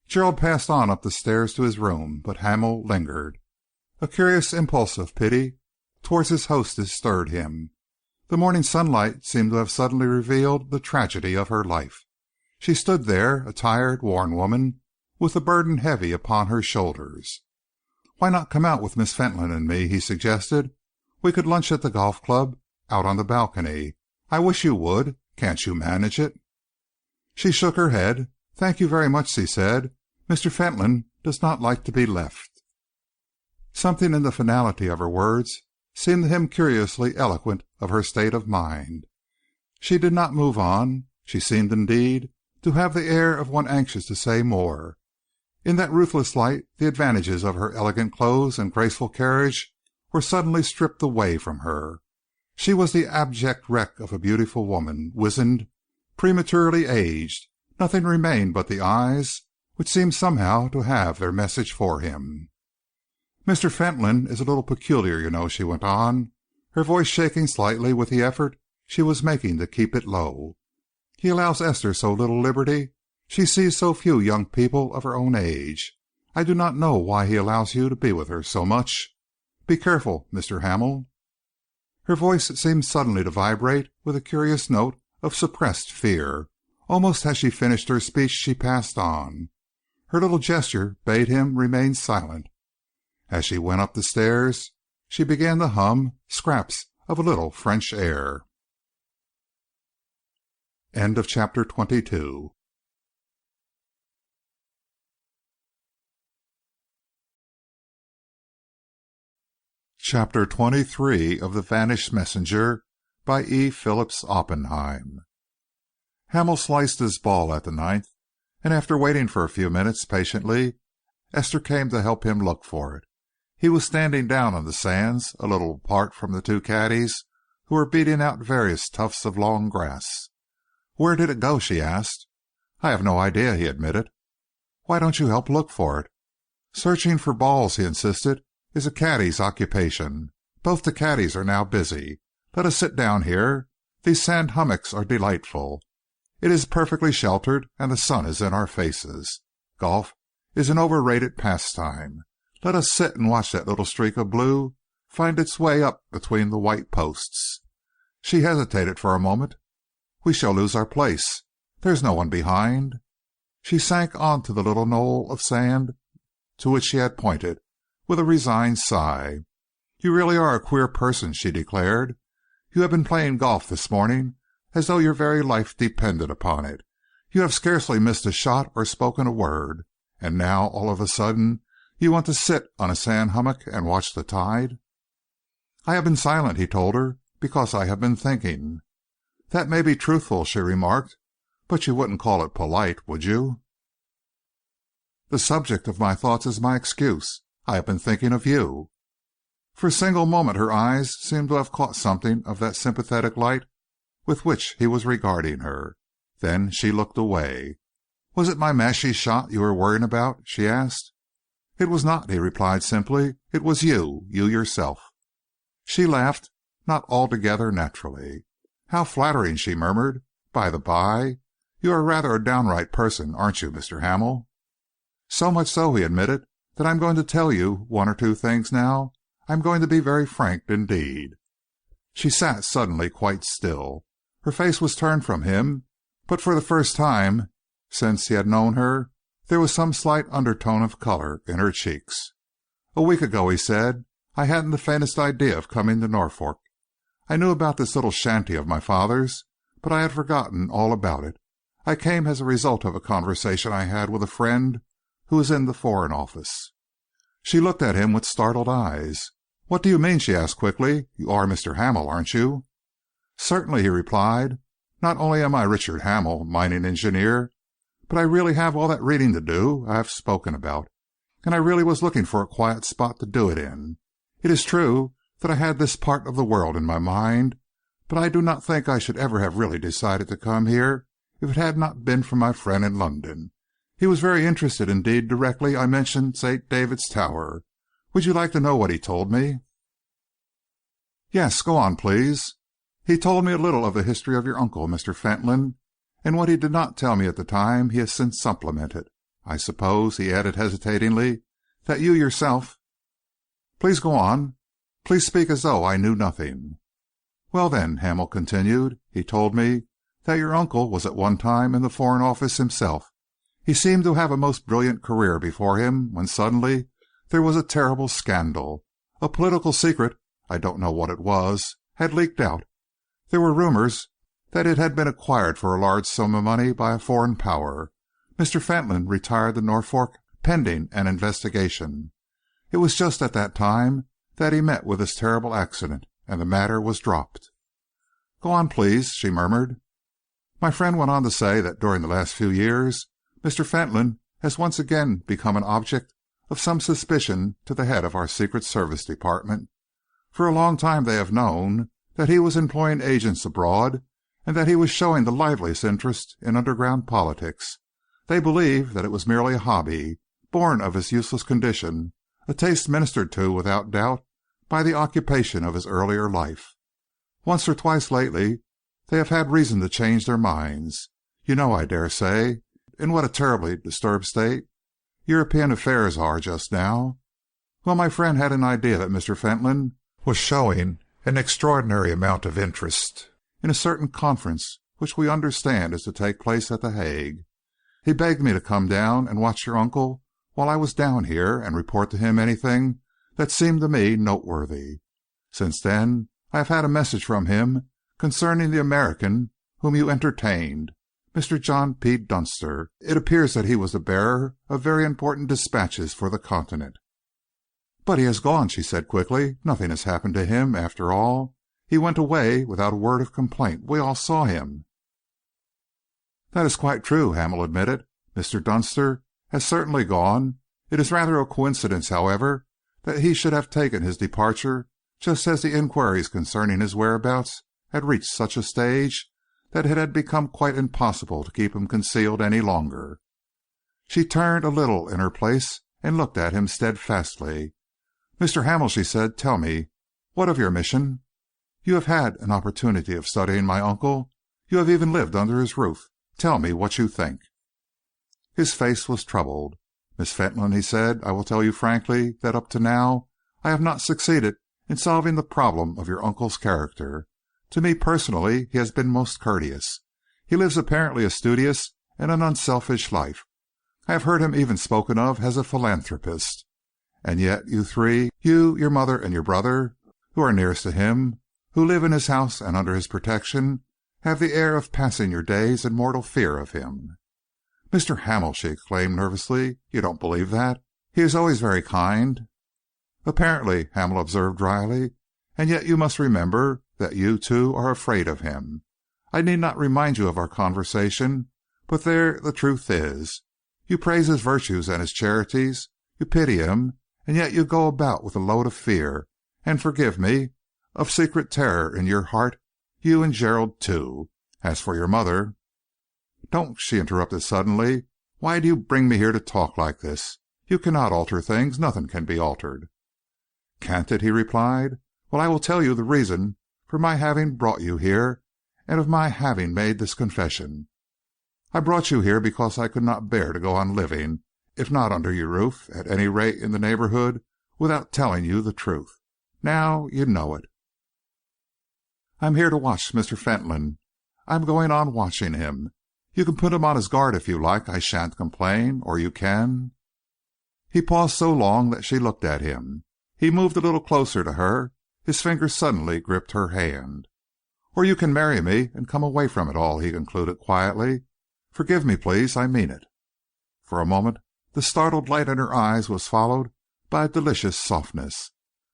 Gerald passed on up the stairs to his room, but Hamel lingered. A curious impulse of pity towards his hostess stirred him. The morning sunlight seemed to have suddenly revealed the tragedy of her life. She stood there, a tired, worn woman, with a burden heavy upon her shoulders. "Why not come out with Miss Fentolin and me?" he suggested. "We could lunch at the golf club, out on the balcony. I wish you would. Can't you manage it?" She shook her head. "Thank you very much," she said. "Mr. Fentolin does not like to be left." Something in the finality of her words seemed to him curiously eloquent of her state of mind. She did not move on. She seemed, indeed, to have the air of one anxious to say more. In that ruthless light the advantages of her elegant clothes and graceful carriage were suddenly stripped away from her. She was the abject wreck of a beautiful woman, wizened, prematurely aged. Nothing remained but the eyes, which seemed somehow to have their message for him. "Mr. Fentolin is a little peculiar, you know," she went on, her voice shaking slightly with the effort she was making to keep it low. "He allows Esther so little liberty. She sees so few young people of her own age. I do not know why he allows you to be with her so much. Be careful, Mr. Hamel." Her voice seemed suddenly to vibrate with a curious note of suppressed fear. Almost as she finished her speech she passed on. Her little gesture bade him remain silent. As she went up the stairs, she began to hum scraps of a little French air. End of chapter 22. Chapter 23 of The Vanished Messenger by E. Phillips Oppenheim. Hamel sliced his ball at the ninth, and after waiting for a few minutes patiently, Esther came to help him look for it. He was standing down on the sands, a little apart from the two caddies, who were beating out various tufts of long grass. "Where did it go?" she asked. "I have no idea," he admitted. "Why don't you help look for it?" "Searching for balls," he insisted, "is a caddie's occupation. Both the caddies are now busy. Let us sit down here. These sand hummocks are delightful. It is perfectly sheltered, and the sun is in our faces. Golf is an overrated pastime. Let us sit and watch that little streak of blue find its way up between the white posts." She hesitated for a moment. "We shall lose our place. There is no one behind." She sank on to the little knoll of sand to which she had pointed, with a resigned sigh. "You really are a queer person," she declared. "You have been playing golf this morning as though your very life depended upon it. You have scarcely missed a shot or spoken a word. And now, all of a sudden, you want to sit on a sand hummock and watch the tide." "I have been silent," he told her, "because I have been thinking." "That may be truthful," she remarked, "but you wouldn't call it polite, would you?" "The subject of my thoughts is my excuse. I have been thinking of you." For a single moment her eyes seemed to have caught something of that sympathetic light with which he was regarding her. Then she looked away. "Was it my mashie shot you were worrying about?" she asked. "It was not," he replied simply. "It was you yourself." She laughed, not altogether naturally. "How flattering," she murmured. "By the by, you are rather a downright person, aren't you, Mr. Hamel?" "So much so," he admitted, "that I'm going to tell you one or two things now. I'm going to be very frank indeed." She sat suddenly quite still. Her face was turned from him, but for the first time since he had known her, there was some slight undertone of colour in her cheeks. "A week ago," he said, "I hadn't the faintest idea of coming to Norfolk. I knew about this little shanty of my father's, but I had forgotten all about it. I came as a result of a conversation I had with a friend who is in the Foreign Office." She looked at him with startled eyes. "What do you mean?" she asked quickly. "You are Mr. Hamel, aren't you?" "Certainly," he replied. "Not only am I Richard Hamel, mining engineer, but I really have all that reading to do I have spoken about, and I really was looking for a quiet spot to do it in. It is true that I had this part of the world in my mind, but I do not think I should ever have really decided to come here if it had not been for my friend in London. He was very interested indeed directly I mentioned St. David's Tower. Would you like to know what he told me?" "Yes, go on, please." "He told me a little of the history of your uncle, Mr. Fentolin, and what he did not tell me at the time he has since supplemented. I suppose," he added hesitatingly, "that you yourself—" "Please go on. Please speak as though I knew nothing." "Well, then," Hamel continued, "he told me that your uncle was at one time in the Foreign Office himself. He seemed to have a most brilliant career before him when suddenly there was a terrible scandal. A political secret, I don't know what it was, had leaked out. There were rumours that it had been acquired for a large sum of money by a foreign power. Mr. Fentolin retired to Norfolk pending an investigation. It was just at that time that he met with this terrible accident, and the matter was dropped." "Go on, please," she murmured. "My friend went on to say that during the last few years Mr. Fentolin has once again become an object of some suspicion to the head of our Secret Service Department. For a long time they have known that he was employing agents abroad and that he was showing the liveliest interest in underground politics. They believe that it was merely a hobby, born of his useless condition, a taste ministered to, without doubt, by the occupation of his earlier life. Once or twice lately they have had reason to change their minds. You know, I dare say, in what a terribly disturbed state European affairs are just now. Well, my friend had an idea that Mr. Fentolin was showing an extraordinary amount of interest in a certain conference which we understand is to take place at The Hague. He begged me to come down and watch your uncle while I was down here and report to him anything that seemed to me noteworthy. Since then I have had a message from him concerning the American whom you entertained, Mr. John P. Dunster. It appears that he was the bearer of very important dispatches for the Continent." "But he has gone," she said quickly. "Nothing has happened to him, after all. He went away without a word of complaint. We all saw him." "That is quite true," Hamel admitted. "Mr. Dunster has certainly gone. It is rather a coincidence, however, that he should have taken his departure just as the inquiries concerning his whereabouts had reached such a stage that it had become quite impossible to keep him concealed any longer." She turned a little in her place and looked at him steadfastly. "Mr. Hamel," she said, "tell me, what of your mission? You have had an opportunity of studying my uncle. You have even lived under his roof. Tell me what you think." His face was troubled. "Miss Fentolin," he said, "I will tell you frankly that up to now I have not succeeded in solving the problem of your uncle's character. To me personally he has been most courteous. He lives apparently a studious and an unselfish life. I have heard him even spoken of as a philanthropist. And yet you three, you, your mother and your brother, who are nearest to him, who live in his house and under his protection, have the air of passing your days in mortal fear of him." "Mr. Hamel," she exclaimed nervously, "you don't believe that? He is always very kind." "Apparently," Hamel observed dryly, "and yet you must remember that you, too, are afraid of him. I need not remind you of our conversation, but there the truth is. You praise his virtues and his charities, you pity him, and yet you go about with a load of fear, and forgive me, of secret terror in your heart, you and Gerald, too. As for your mother—" "Don't," she interrupted suddenly. "Why do you bring me here to talk like this? You cannot alter things. Nothing can be altered." "Can't it?" he replied. "Well, I will tell you the reason for my having brought you here and of my having made this confession. I brought you here because I could not bear to go on living, if not under your roof, at any rate in the neighbourhood, without telling you the truth. Now you know it. I am here to watch Mr. Fentolin. I am going on watching him. You can put him on his guard if you like. I shan't complain. Or you can—" He paused so long that she looked at him. He moved a little closer to her. His fingers suddenly gripped her hand. "Or you can marry me and come away from it all," he concluded quietly. "Forgive me, please. I mean it." For a moment the startled light in her eyes was followed by a delicious softness.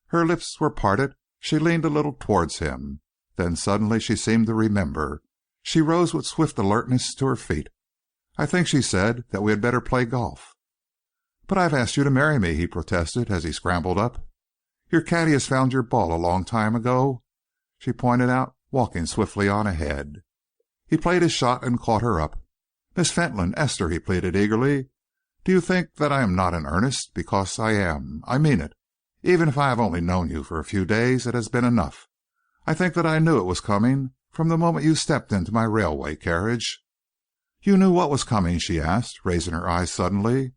Her lips were parted. She leaned a little towards him. Then suddenly she seemed to remember. She rose with swift alertness to her feet. "I think," she said, "that we had better play golf." "But I have asked you to marry me," he protested as he scrambled up. "Your caddy has found your ball a long time ago," she pointed out, walking swiftly on ahead. He played his shot and caught her up. "Miss Fentolin, Esther," he pleaded eagerly, "do you think that I am not in earnest? Because I am. I mean it. Even if I have only known you for a few days, it has been enough. I think that I knew it was coming from the moment you stepped into my railway carriage." "You knew what was coming?" she asked, raising her eyes suddenly.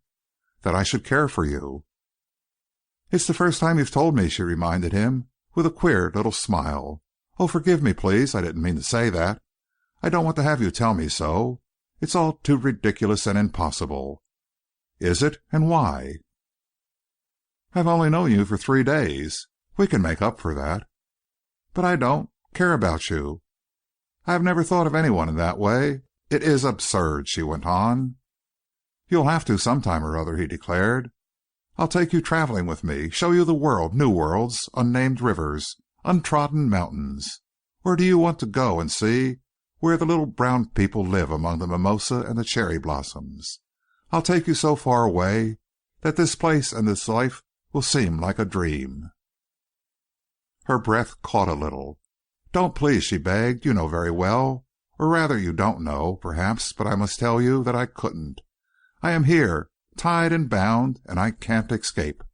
"That I should care for you." "It's the first time you've told me," she reminded him, with a queer little smile. "Oh, forgive me, please. I didn't mean to say that. I don't want to have you tell me so. It's all too ridiculous and impossible." "Is it? And why?" "I've only known you for 3 days." "We can make up for that." "But I don't care about you." I have never thought of anyone in that way. It is absurd," she went on. "You'll have to some time or other," he declared. "I'll take you traveling with me, show you the world, new worlds, unnamed rivers, untrodden mountains. Or do you want to go and see where the little brown people live among the mimosa and the cherry blossoms? I'll take you so far away that this place and this life will seem like a dream." Her breath caught a little. "Don't, please," she begged. "You know very well, or rather you don't know, perhaps, but I must tell you that I couldn't. I am here, tied and bound, and I can't escape."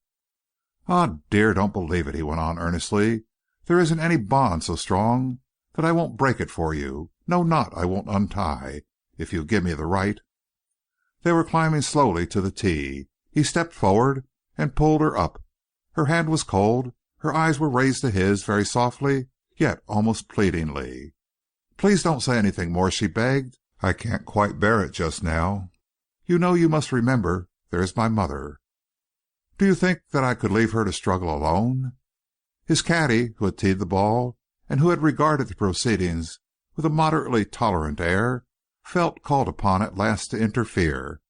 "Ah, dear, don't believe it," he went on earnestly. "There isn't any bond so strong that I won't break it for you. No knot I won't untie, if you give me the right." They were climbing slowly to the tee. He stepped forward and pulled her up. Her hand was cold. Her eyes were raised to his very softly, yet almost pleadingly. "Please don't say anything more," she begged. "I can't quite bear it just now. You know you must remember there is my mother." "Do you think that I could leave her to struggle alone?" His caddy, who had teed the ball, and who had regarded the proceedings with a moderately tolerant air, felt called upon at last to interfere.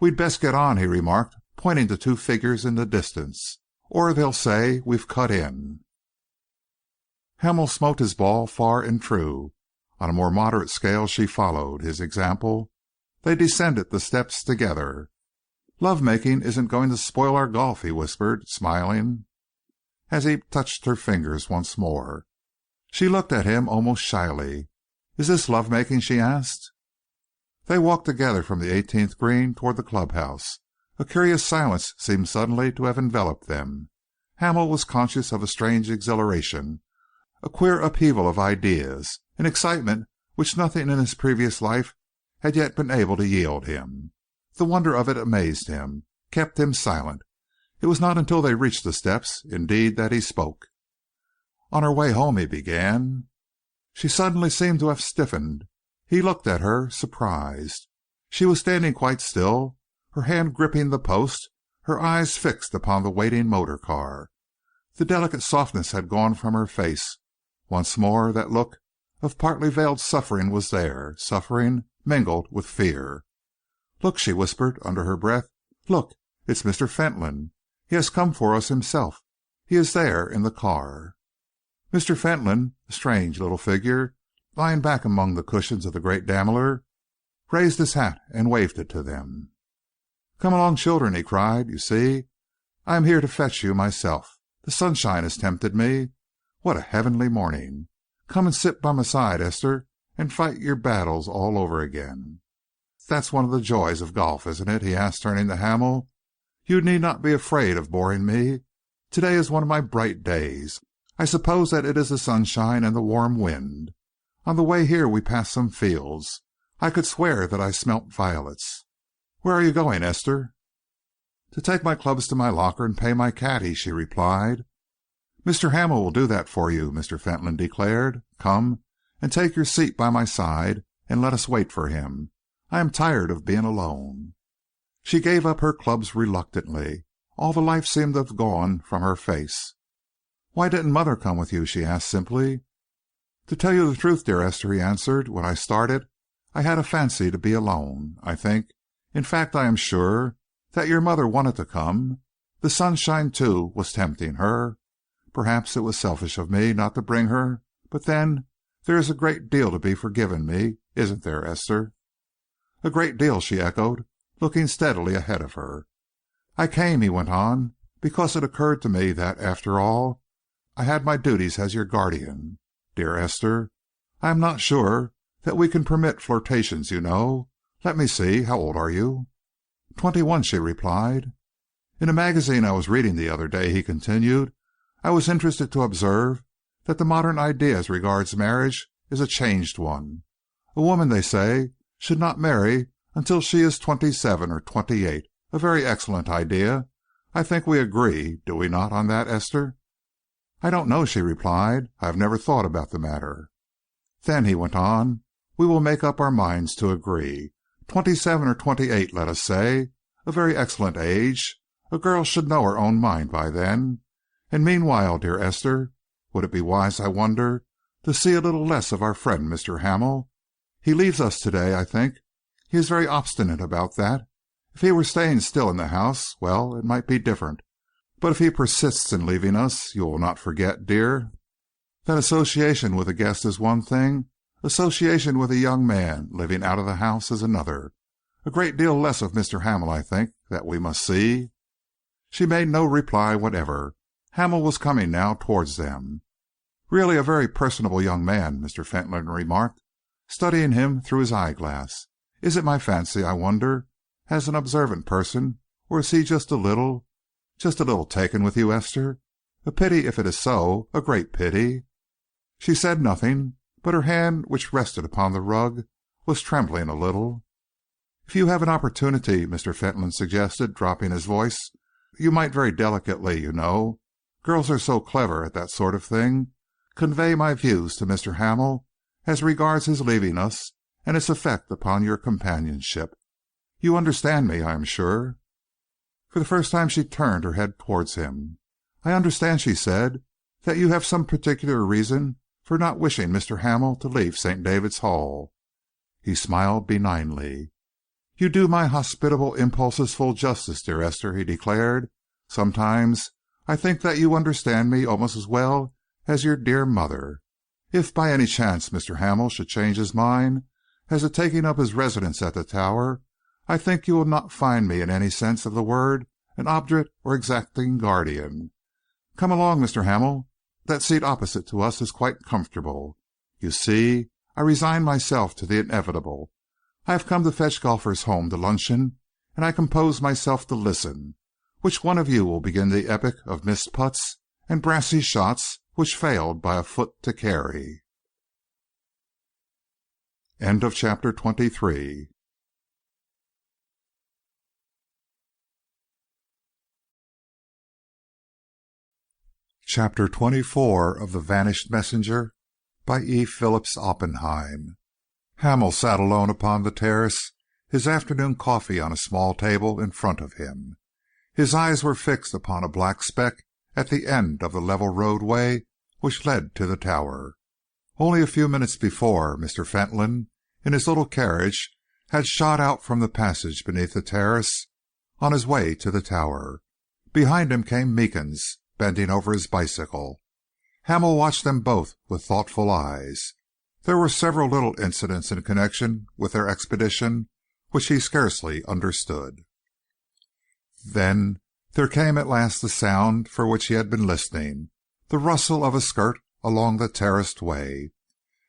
"We'd best get on," he remarked, pointing to two figures in the distance, "or they'll say we've cut in." Hamel smote his ball far and true. On a more moderate scale she followed his example. They descended the steps together. "Love making isn't going to spoil our golf," he whispered, smiling, as he touched her fingers once more. She looked at him almost shyly. "Is this love making?" she asked. They walked together from the 18th green toward the clubhouse. A curious silence seemed suddenly to have enveloped them. Hamel was conscious of a strange exhilaration, a queer upheaval of ideas, an excitement which nothing in his previous life had yet been able to yield him. The wonder of it amazed him, kept him silent. It was not until they reached the steps, indeed, that he spoke. "On our way home," he began. She suddenly seemed to have stiffened. He looked at her, surprised. She was standing quite still, her hand gripping the post, her eyes fixed upon the waiting motor car. The delicate softness had gone from her face. Once more that look of partly veiled suffering was there, suffering mingled with fear. "Look," she whispered under her breath. "Look, it's Mr. Fentolin. He has come for us himself. He is there in the car." Mr. Fentolin, a strange little figure, lying back among the cushions of the great Daimler, raised his hat and waved it to them. "Come along, children," he cried. "You see, I am here to fetch you myself. The sunshine has tempted me. What a heavenly morning! Come and sit by my side, Esther, and fight your battles all over again. That's one of the joys of golf, isn't it?" he asked, turning to Hamel. "You need not be afraid of boring me. Today is one of my bright days. I suppose that it is the sunshine and the warm wind. On the way here we passed some fields. I could swear that I smelt violets. Where are you going, Esther?" "To take my clubs to my locker and pay my caddy," she replied. "Mr. Hamel will do that for you," Mr. Fentolin declared. "Come and take your seat by my side and let us wait for him. I am tired of being alone." She gave up her clubs reluctantly. All the life seemed to have gone from her face. "Why didn't mother come with you?" she asked simply. "To tell you the truth, dear Esther," he answered, "when I started, I had a fancy to be alone. I think, in fact I am sure, that your mother wanted to come. The sunshine, too, was tempting her. Perhaps it was selfish of me not to bring her, but then there is a great deal to be forgiven me, isn't there, Esther?" "A great deal," she echoed, looking steadily ahead of her. "I came," he went on, "because it occurred to me that, after all, I had my duties as your guardian. Dear Esther, I am not sure that we can permit flirtations, you know. Let me see, how old are you?" 21, she replied. "In a magazine I was reading the other day," he continued, "I was interested to observe that the modern idea as regards marriage is a changed one. A woman, they say, should not marry until she is 27 or 28. A very excellent idea. I think we agree, do we not, on that, Esther?" "I don't know," she replied. "I have never thought about the matter." "Then," he went on, "we will make up our minds to agree. 27 or 28, let us say. A very excellent age. A girl should know her own mind by then. And meanwhile, dear Esther, would it be wise, I wonder, to see a little less of our friend Mr. Hamel. He leaves us today, I think. He is very obstinate about that. If he were staying still in the house, well, it might be different. But if he persists in leaving us, you will not forget, dear, that association with a guest is one thing, association with a young man living out of the house is another. A great deal less of Mr. Hamel, I think, that we must see." She made no reply whatever. Hamel was coming now towards them. "Really a very personable young man," Mr. Fentolin remarked, studying him through his eyeglass. "Is it my fancy, I wonder, as an observant person, or is he just a little taken with you, Esther? A pity if it is so, a great pity." She said nothing, but her hand, which rested upon the rug, was trembling a little. "If you have an opportunity," Mr. Fentolin suggested, dropping his voice, "you might very delicately, you know, girls are so clever at that sort of thing, convey my views to Mr. Hamel as regards his leaving us and its effect upon your companionship. You understand me, I am sure." For the first time she turned her head towards him. "I understand," she said, "that you have some particular reason for not wishing Mr. Hamel to leave St. David's Hall." He smiled benignly. "You do my hospitable impulses full justice, dear Esther," he declared. "Sometimes I think that you understand me almost as well as your dear mother. If by any chance Mr. Hamel should change his mind as to taking up his residence at the Tower, I think you will not find me in any sense of the word an obdurate or exacting guardian. Come along, Mr. Hamel. That seat opposite to us is quite comfortable. You see, I resign myself to the inevitable. I have come to fetch golfers home to luncheon, and I compose myself to listen. Which one of you will begin the epic of missed putts and brassy shots which failed by a foot to carry?" End of chapter 23. Chapter 24 of The Vanished Messenger by E. Phillips Oppenheim. Hamel sat alone upon the terrace, his afternoon coffee on a small table in front of him. His eyes were fixed upon a black speck at the end of the level roadway which led to the Tower. Only a few minutes before, Mr. Fentolin, in his little carriage, had shot out from the passage beneath the terrace on his way to the Tower. Behind him came Meekins, bending over his bicycle. Hamel watched them both with thoughtful eyes. There were several little incidents in connection with their expedition which he scarcely understood. Then there came at last the sound for which he had been listening, the rustle of a skirt along the terraced way.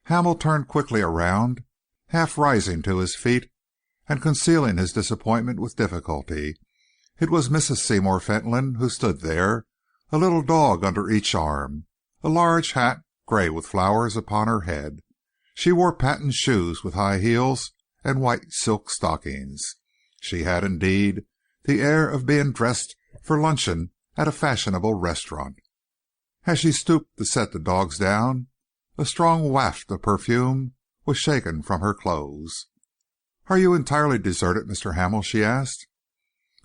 Hamel turned quickly around, half rising to his feet and concealing his disappointment with difficulty. It was Mrs. Seymour Fentolin who stood there, a little dog under each arm, a large hat, grey with flowers, upon her head. She wore patent shoes with high heels and white silk stockings. She had, indeed, the air of being dressed for luncheon at a fashionable restaurant. As she stooped to set the dogs down, a strong waft of perfume was shaken from her clothes. "Are you entirely deserted, Mr. Hamel?" she asked.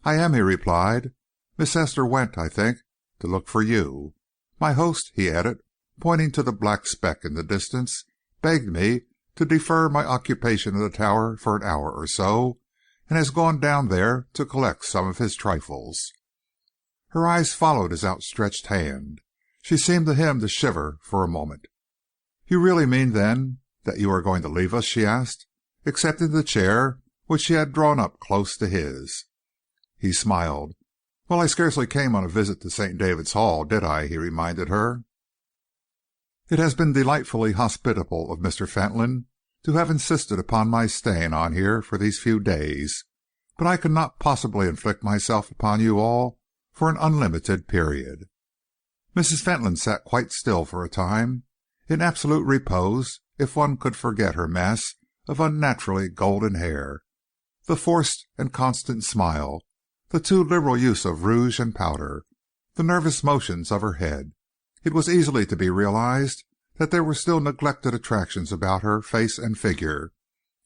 "I am," he replied. "Miss Esther went, I think, to look for you. My host," he added, pointing to the black speck in the distance, "begged me to defer my occupation of the Tower for an hour or so, and has gone down there to collect some of his trifles." Her eyes followed his outstretched hand. She seemed to him to shiver for a moment. "You really mean, then, that you are going to leave us?" she asked, accepting the chair which she had drawn up close to his. He smiled. "Well, I scarcely came on a visit to St. David's Hall, did I?" he reminded her. "It has been delightfully hospitable of Mr. Fentolin to have insisted upon my staying on here for these few days, but I could not possibly inflict myself upon you all for an unlimited period." Mrs. Fentolin sat quite still for a time, in absolute repose, if one could forget her mass of unnaturally golden hair, the forced and constant smile, the too liberal use of rouge and powder, the nervous motions of her head. It was easily to be realized that there were still neglected attractions about her face and figure.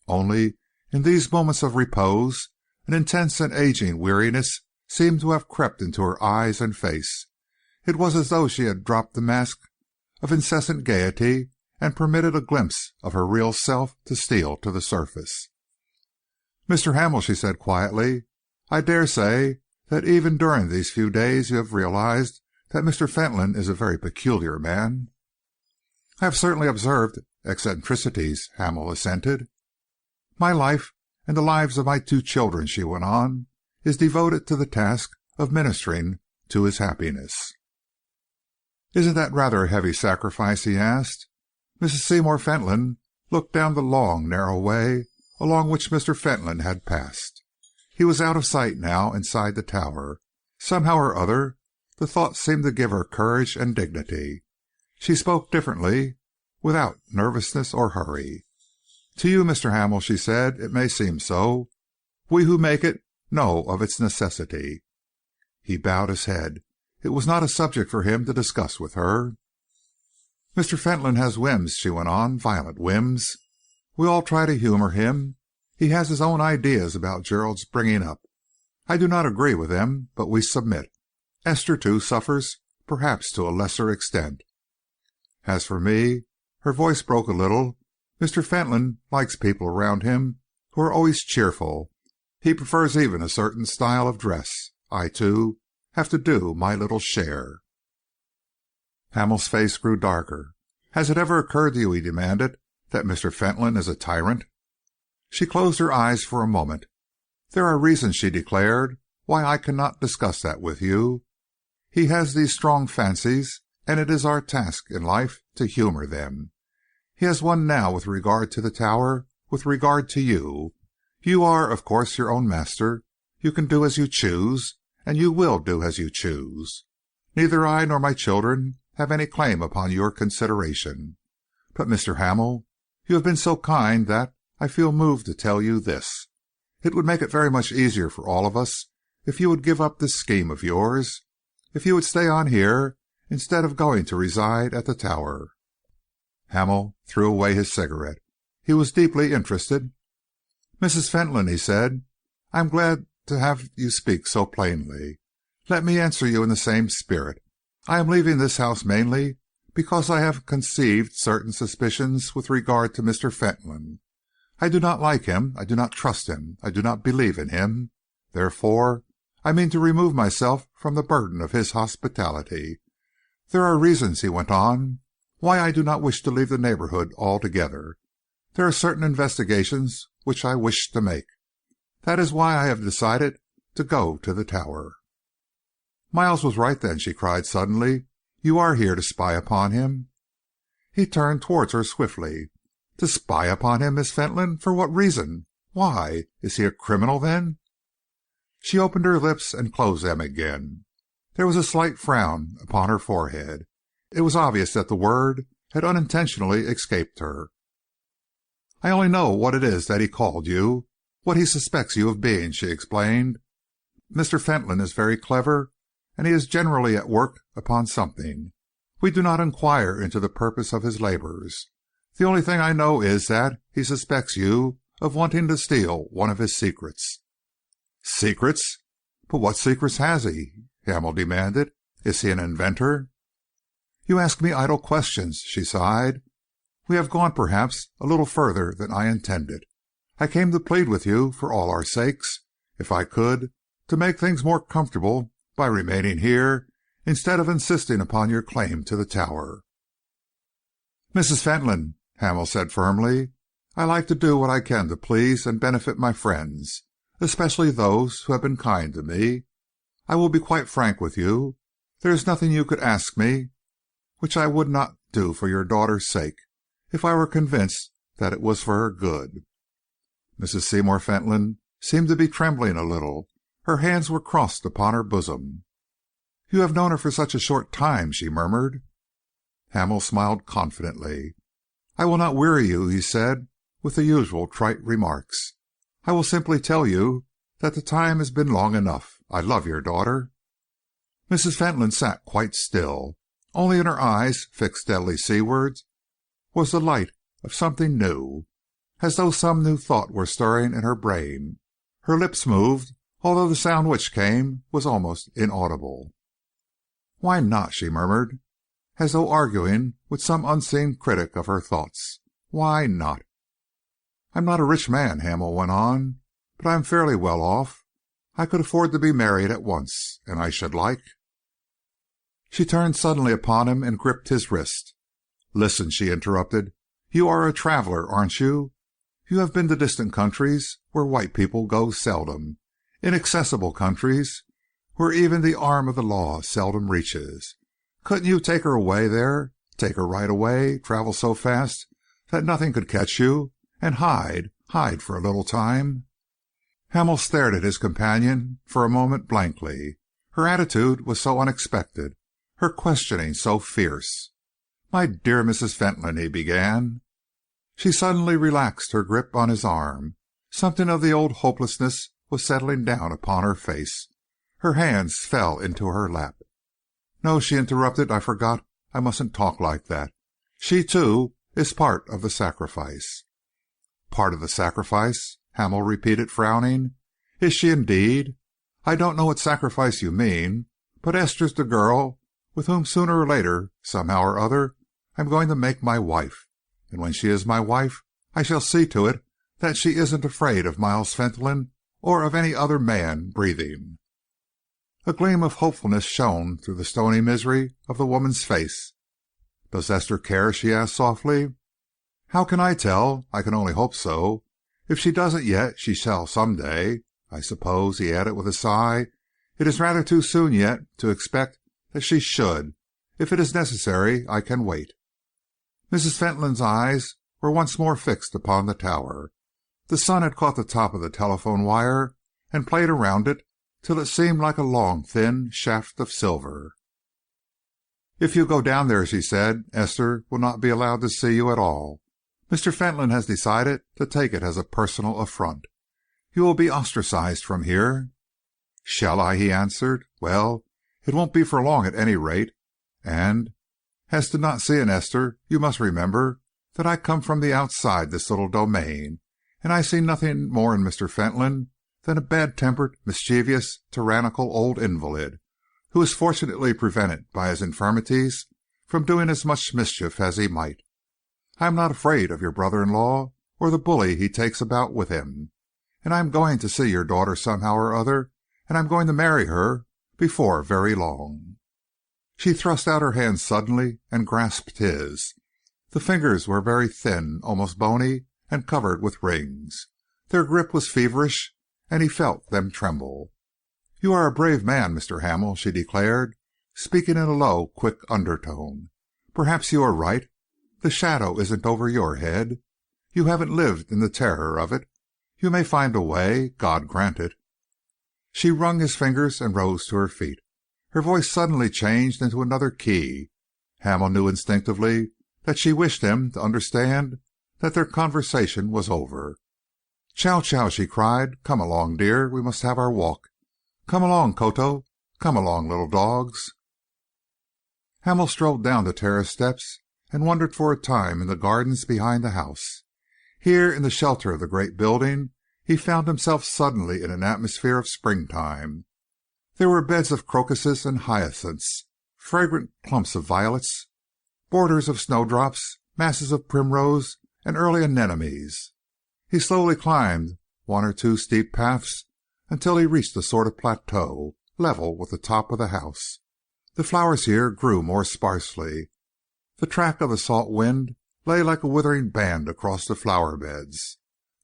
Only, in these moments of repose, an intense and aging weariness seemed to have crept into her eyes and face. It was as though she had dropped the mask of incessant gaiety and permitted a glimpse of her real self to steal to the surface. "Mr. Hamel," she said quietly, "I dare say that even during these few days you have realized that Mr. Fentolin is a very peculiar man." "I have certainly observed eccentricities," Hamel assented. "My life, and the lives of my two children," she went on, "is devoted to the task of ministering to his happiness." "Isn't that rather a heavy sacrifice?" he asked. Mrs. Seymour Fentolin looked down the long, narrow way along which Mr. Fentolin had passed. He was out of sight now, inside the tower. Somehow or other, the thought seemed to give her courage and dignity. She spoke differently, without nervousness or hurry. "To you, Mr. Hamel," she said, "it may seem so. We who make it know of its necessity." He bowed his head. It was not a subject for him to discuss with her. "Mr. Fentolin has whims," she went on, "violent whims. We all try to humour him. He has his own ideas about Gerald's bringing up. I do not agree with them, but we submit. Esther, too, suffers, perhaps to a lesser extent. As for me," her voice broke a little, "Mr. Fentolin likes people around him who are always cheerful. He prefers even a certain style of dress. I, too, have to do my little share." Hamel's face grew darker. "Has it ever occurred to you," he demanded, "that Mr. Fentolin is a tyrant?" She closed her eyes for a moment. "There are reasons," she declared, "why I cannot discuss that with you. He has these strong fancies, and it is our task in life to humour them. He has one now with regard to the Tower, with regard to you. You are, of course, your own master. You can do as you choose, and you will do as you choose. Neither I nor my children have any claim upon your consideration. But, Mr. Hamel, you have been so kind that I feel moved to tell you this. It would make it very much easier for all of us if you would give up this scheme of yours, if you would stay on here instead of going to reside at the Tower." Hamel threw away his cigarette. He was deeply interested. "Mrs. Fentolin," he said, "I am glad to have you speak so plainly. Let me answer you in the same spirit. I am leaving this house mainly because I have conceived certain suspicions with regard to Mr. Fentolin. I do not like him. I do not trust him. I do not believe in him. Therefore, I mean to remove myself from the burden of his hospitality. There are reasons," he went on, "why I do not wish to leave the neighbourhood altogether. There are certain investigations which I wish to make. That is why I have decided to go to the Tower." "Miles was right, then," she cried suddenly. "You are here to spy upon him." He turned towards her swiftly. "To spy upon him, Miss Fentolin? For what reason? Why? Is he a criminal, then?" She opened her lips and closed them again. There was a slight frown upon her forehead. It was obvious that the word had unintentionally escaped her. "I only know what it is that he called you, what he suspects you of being," she explained. "Mr. Fentolin is very clever, and he is generally at work upon something. We do not inquire into the purpose of his labours. The only thing I know is that he suspects you of wanting to steal one of his secrets." "Secrets? But what secrets has he?" Hamel demanded. "Is he an inventor?" "You ask me idle questions," she sighed. "We have gone, perhaps, a little further than I intended. I came to plead with you, for all our sakes, if I could, to make things more comfortable by remaining here instead of insisting upon your claim to the Tower." "Mrs. Fentolin," Hamel said firmly, "I like to do what I can to please and benefit my friends, especially those who have been kind to me. I will be quite frank with you. There is nothing you could ask me which I would not do for your daughter's sake, if I were convinced that it was for her good." Mrs. Seymour Fentolin seemed to be trembling a little. Her hands were crossed upon her bosom. "You have known her for such a short time," she murmured. Hamel smiled confidently. "I will not weary you," he said, "with the usual trite remarks. I will simply tell you that the time has been long enough. I love your daughter." Mrs. Fentolin sat quite still. Only in her eyes, fixed steadily seaward, was the light of something new, as though some new thought were stirring in her brain. Her lips moved, although the sound which came was almost inaudible. "Why not?" she murmured. as though arguing with some unseen critic of her thoughts. "Why not?" "I'm not a rich man," Hamel went on, "but I am fairly well off. I could afford to be married at once, and I should like—" She turned suddenly upon him and gripped his wrist. "Listen," she interrupted. "You are a traveller, aren't you? You have been to distant countries where white people go seldom, inaccessible countries where even the arm of the law seldom reaches. Couldn't you take her away there, take her right away, travel so fast that nothing could catch you, and hide for a little time?" Hamel stared at his companion for a moment blankly. Her attitude was so unexpected, her questioning so fierce. "My dear Mrs. Fentolin," he began. She suddenly relaxed her grip on his arm. Something of the old hopelessness was settling down upon her face. Her hands fell into her lap. "No," she interrupted, "I forgot. I mustn't talk like that. She, too, is part of the sacrifice." "Part of the sacrifice?" Hamel repeated, frowning. "Is she indeed? I don't know what sacrifice you mean, but Esther's the girl with whom sooner or later, somehow or other, I'm going to make my wife. And when she is my wife, I shall see to it that she isn't afraid of Miles Fentolin or of any other man breathing." A gleam of hopefulness shone through the stony misery of the woman's face. "Does Esther care?" she asked softly. "How can I tell? I can only hope so. If she doesn't yet, she shall some day. I suppose," he added with a sigh, "it is rather too soon yet to expect that she should. If it is necessary, I can wait." Mrs. Fentolin's eyes were once more fixed upon the tower. The sun had caught the top of the telephone wire and played around it till it seemed like a long, thin shaft of silver. "If you go down there," she said, "Esther will not be allowed to see you at all. Mr. Fentolin has decided to take it as a personal affront. You will be ostracized from here." "Shall I?" he answered. "Well, it won't be for long at any rate. And as to not seeing Esther, you must remember that I come from the outside this little domain, and I see nothing more in Mr. Fentolin than a bad-tempered, mischievous, tyrannical old invalid, who is fortunately prevented by his infirmities from doing as much mischief as he might. I am not afraid of your brother-in-law or the bully he takes about with him. And I am going to see your daughter somehow or other, and I am going to marry her before very long." She thrust out her hand suddenly and grasped his. The fingers were very thin, almost bony, and covered with rings. Their grip was feverish, and he felt them tremble. "You are a brave man, Mr. Hamel," she declared, speaking in a low, quick undertone. "Perhaps you are right. The shadow isn't over your head. You haven't lived in the terror of it. You may find a way. God grant it." She wrung his fingers and rose to her feet. Her voice suddenly changed into another key. Hamel knew instinctively that she wished him to understand that their conversation was over. "Chow Chow," she cried. "Come along, dear. We must have our walk. Come along, Koto. Come along, little dogs." Hamel strolled down the terrace steps and wandered for a time in the gardens behind the house. Here, in the shelter of the great building, he found himself suddenly in an atmosphere of springtime. There were beds of crocuses and hyacinths, fragrant clumps of violets, borders of snowdrops, masses of primrose and early anemones. He slowly climbed one or two steep paths until he reached a sort of plateau, level with the top of the house. The flowers here grew more sparsely. The track of the salt wind lay like a withering band across the flower beds.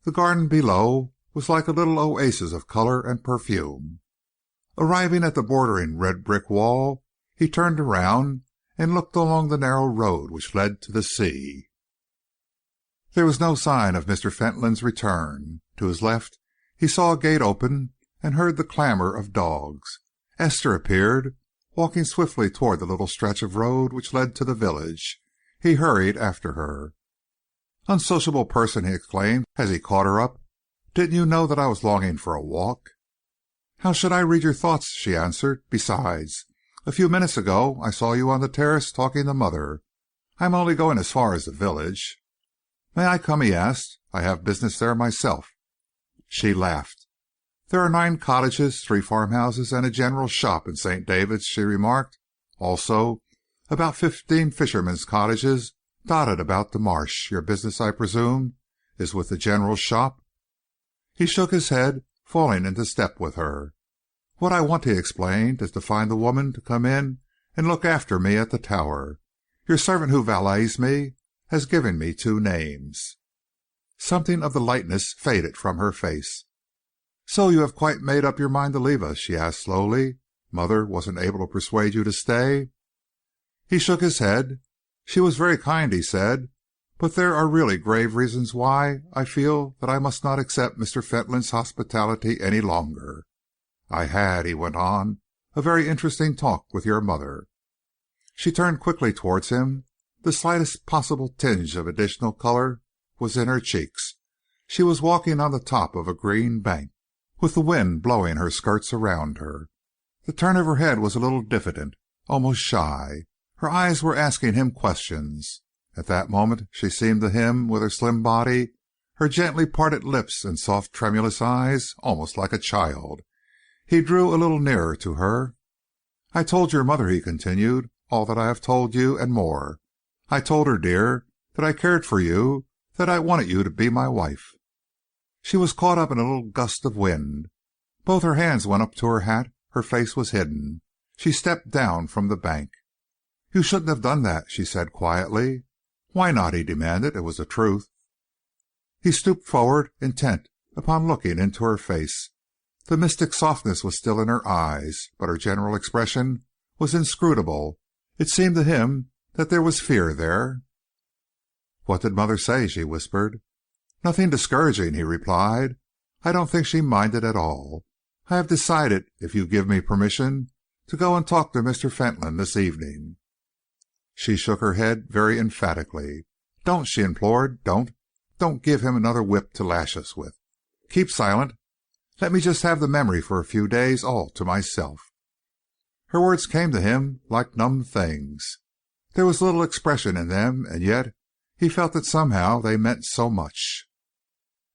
The garden below was like a little oasis of color and perfume. Arriving at the bordering red brick wall, he turned around and looked along the narrow road which led to the sea. There was no sign of Mr. Fentolin's return. To his left he saw a gate open and heard the clamor of dogs. Esther appeared, walking swiftly toward the little stretch of road which led to the village. He hurried after her. "Unsociable person," he exclaimed, as he caught her up. "Didn't you know that I was longing for a walk?" "How should I read your thoughts?" she answered. "Besides, a few minutes ago I saw you on the terrace talking to Mother. I am only going as far as the village." "May I come?" he asked. "I have business there myself." She laughed. "There are 9 cottages, 3 farmhouses, and a general shop in St. David's," she remarked. "Also About 15 fishermen's cottages dotted about the marsh. Your business, I presume, is with the general shop?" He shook his head, falling into step with her. "What I want," he explained, "is to find the woman to come in and look after me at the Tower. Your servant who valets me has given me 2 names." Something of the lightness faded from her face. "So you have quite made up your mind to leave us?" she asked slowly. "Mother wasn't able to persuade you to stay?" He shook his head. "She was very kind," he said, "but there are really grave reasons why I feel that I must not accept Mr. Fentolin's hospitality any longer. I had," he went on, "a very interesting talk with your mother." She turned quickly towards him. The slightest possible tinge of additional colour was in her cheeks. She was walking on the top of a green bank, with the wind blowing her skirts around her. The turn of her head was a little diffident, almost shy. Her eyes were asking him questions. At that moment she seemed to him, with her slim body, her gently parted lips and soft tremulous eyes, almost like a child. He drew a little nearer to her. "I told your mother," he continued, "all that I have told you, and more. I told her, dear, that I cared for you, that I wanted you to be my wife." She was caught up in a little gust of wind. Both her hands went up to her hat. Her face was hidden. She stepped down from the bank. "You shouldn't have done that," she said quietly. "Why not?" he demanded. "It was the truth." He stooped forward, intent upon looking into her face. The mystic softness was still in her eyes, but her general expression was inscrutable. It seemed to him that there was fear there. "What did mother say?" she whispered. "Nothing discouraging," he replied. "I don't think she minded at all. I have decided, if you give me permission, to go and talk to Mr. Fentolin this evening." She shook her head very emphatically. "Don't," she implored. "Don't. Don't give him another whip to lash us with. Keep silent. Let me just have the memory for a few days all to myself." Her words came to him like numb things. There was little expression in them, and yet he felt that somehow they meant so much.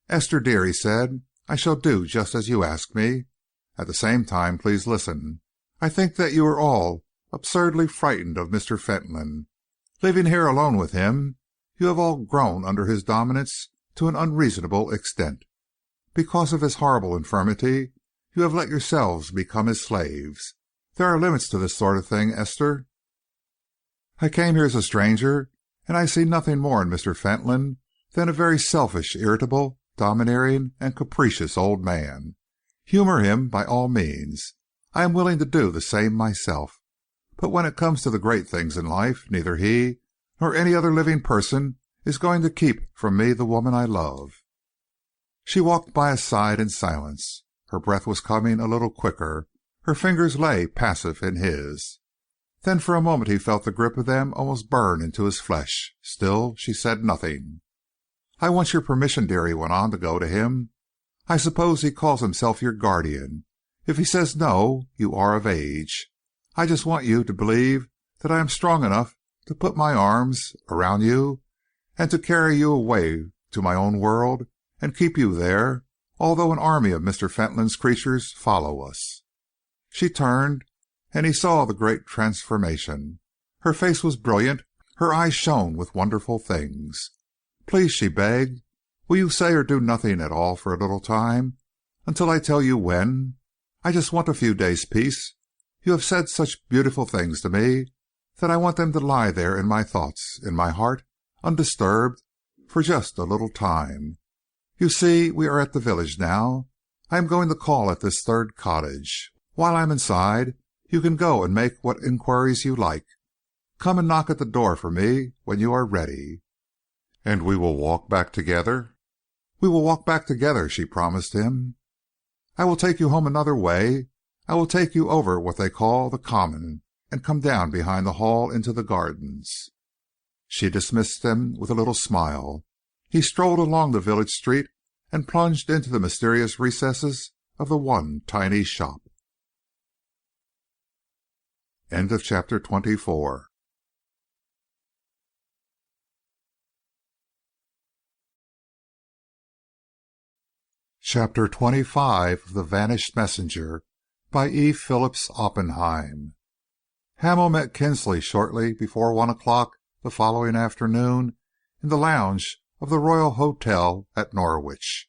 "Esther, dear," he said, "I shall do just as you ask me. At the same time, please listen. I think that you are all absurdly frightened of Mr. Fentolin. Living here alone with him, you have all grown under his dominance to an unreasonable extent. Because of his horrible infirmity, you have let yourselves become his slaves. There are limits to this sort of thing, Esther. I came here as a stranger, and I see nothing more in Mr. Fentolin than a very selfish, irritable, domineering, and capricious old man. Humour him by all means. I am willing to do the same myself. But when it comes to the great things in life, neither he nor any other living person is going to keep from me the woman I love." She walked by his side in silence. Her breath was coming a little quicker. Her fingers lay passive in his. Then for a moment he felt the grip of them almost burn into his flesh. Still she said nothing. "I want your permission, dear," he went on, "to go to him. I suppose he calls himself your guardian. If he says no, you are of age. I just want you to believe that I am strong enough to put my arms around you and to carry you away to my own world and keep you there, although an army of Mr. Fentolin's creatures follow us." She turned, and he saw the great transformation. Her face was brilliant. Her eyes shone with wonderful things. "Please," she begged, "will you say or do nothing at all for a little time, until I tell you when? I just want a few days' peace. You have said such beautiful things to me that I want them to lie there in my thoughts, in my heart, undisturbed, for just a little time. You see, we are at the village now. I am going to call at this third cottage. While I am inside, you can go and make what inquiries you like. Come and knock at the door for me when you are ready." "And we will walk back together?" "We will walk back together," she promised him. "I will take you home another way. I will take you over what they call the common and come down behind the Hall into the gardens." She dismissed him with a little smile. He strolled along the village street and plunged into the mysterious recesses of the one tiny shop. End of chapter 24. Chapter 25 of The Vanished Messenger by E. Phillips Oppenheim. Hamel met Kinsley shortly before 1 o'clock the following afternoon in the lounge of the Royal Hotel at Norwich.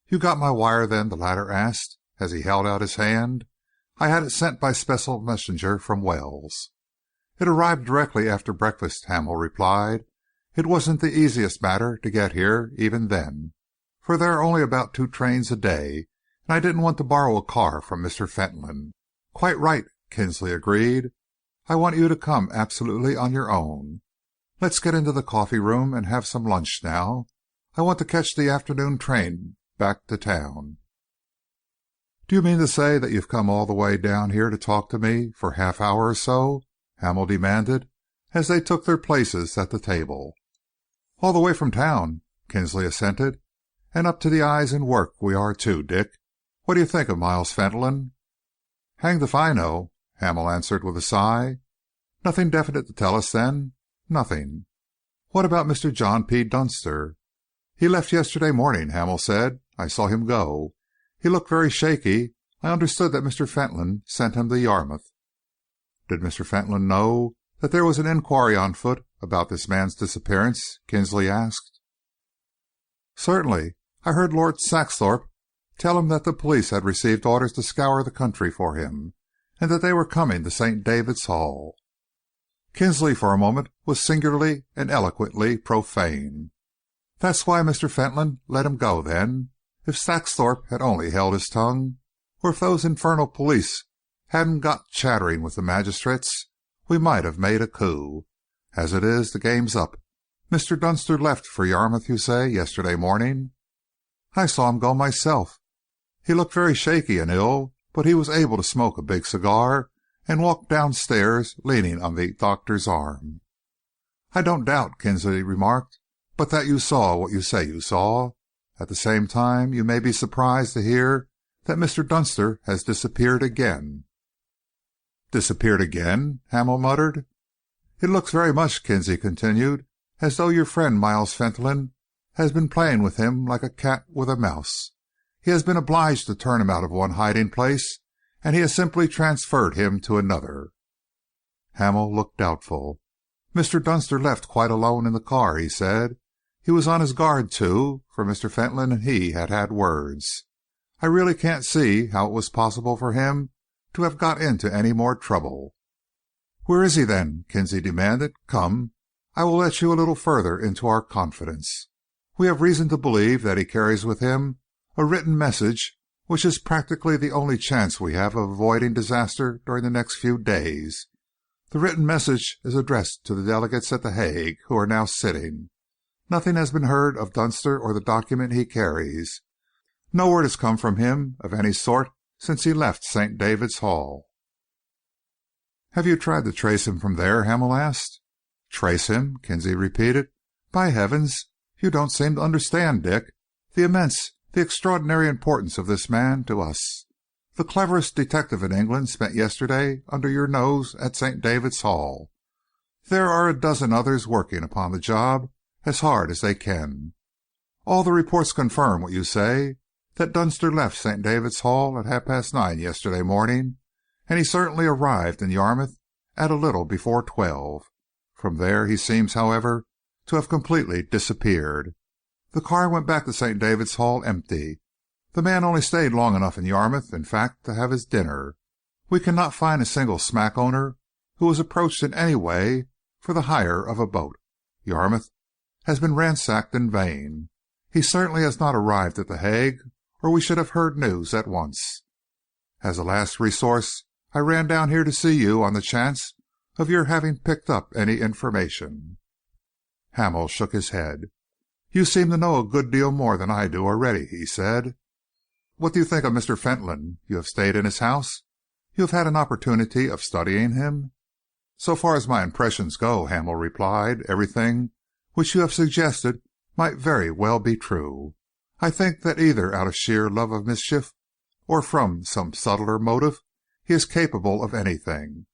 "You got my wire, then?" the latter asked, as he held out his hand. "I had it sent by special messenger from Wells." "It arrived directly after breakfast," Hamel replied. "It wasn't the easiest matter to get here, even then, for there are only about 2 trains a day, and I didn't want to borrow a car from Mr. Fentolin." "Quite right," Kinsley agreed. "I want you to come absolutely on your own. Let's get into the coffee room and have some lunch now. I want to catch the afternoon train back to town." "Do you mean to say that you've come all the way down here to talk to me for half hour or so?" Hamel demanded, as they took their places at the table. "All the way from town," Kinsley assented. "And up to the eyes in work we are too, Dick. What do you think of Miles Fentolin?" "Hanged if I know," Hamel answered with a sigh. "Nothing definite to tell us, then?" "Nothing." "What about Mr. John P. Dunster?" "He left yesterday morning," Hamel said. "I saw him go. He looked very shaky. I understood that Mr. Fentolin sent him to Yarmouth." "Did Mr. Fentolin know that there was an inquiry on foot about this man's disappearance?" Kinsley asked. "Certainly. I heard Lord Saxthorpe tell him that the police had received orders to scour the country for him, and that they were coming to St. David's Hall." Kinsley, for a moment, was singularly and eloquently profane. "That's why Mr. Fentolin let him go, then. If Saxthorpe had only held his tongue, or if those infernal police hadn't got chattering with the magistrates, we might have made a coup. As it is, the game's up. Mr. Dunster left for Yarmouth, you say, yesterday morning?" "I saw him go myself. He looked very shaky and ill, but he was able to smoke a big cigar and walk downstairs leaning on the doctor's arm." "I don't doubt," Kinsley remarked, "but that you saw what you say you saw. At the same time, you may be surprised to hear that Mr. Dunster has disappeared again." "Disappeared again?" Hamel muttered. "It looks very much," Kinsley continued, "as though your friend Miles Fentolin has been playing with him like a cat with a mouse. He has been obliged to turn him out of one hiding place, and he has simply transferred him to another." Hamel looked doubtful. "Mr. Dunster left quite alone in the car," he said. "He was on his guard, too, for Mr. Fentolin and he had had words. I really can't see how it was possible for him to have got into any more trouble." "Where is he, then?" Kinsley demanded. "Come, I will let you a little further into our confidence. We have reason to believe that he carries with him a written message which is practically the only chance we have of avoiding disaster during the next few days. The written message is addressed to the delegates at The Hague, who are now sitting. Nothing has been heard of Dunster or the document he carries. No word has come from him of any sort since he left St. David's Hall." "Have you tried to trace him from there?" Hamel asked. "Trace him?" Kinsley repeated. "By heavens, you don't seem to understand, Dick. The extraordinary importance of this man to us. The cleverest detective in England spent yesterday under your nose at St. David's Hall. There are a dozen others working upon the job as hard as they can. All the reports confirm what you say, that Dunster left St. David's Hall at 9:30 yesterday morning, and he certainly arrived in Yarmouth at a little before 12. From there he seems, however, to have completely disappeared. The car went back to St. David's Hall empty. The man only stayed long enough in Yarmouth, in fact, to have his dinner. We cannot find a single smack owner who was approached in any way for the hire of a boat. Yarmouth has been ransacked in vain. He certainly has not arrived at The Hague, or we should have heard news at once. As a last resource, I ran down here to see you on the chance of your having picked up any information." Hamel shook his head. "You seem to know a good deal more than I do already," he said. "What do you think of Mr. Fentolin? You have stayed in his house? You have had an opportunity of studying him?" "So far as my impressions go," Hamel replied, "everything which you have suggested might very well be true. I think that either out of sheer love of mischief or from some subtler motive, he is capable of anything.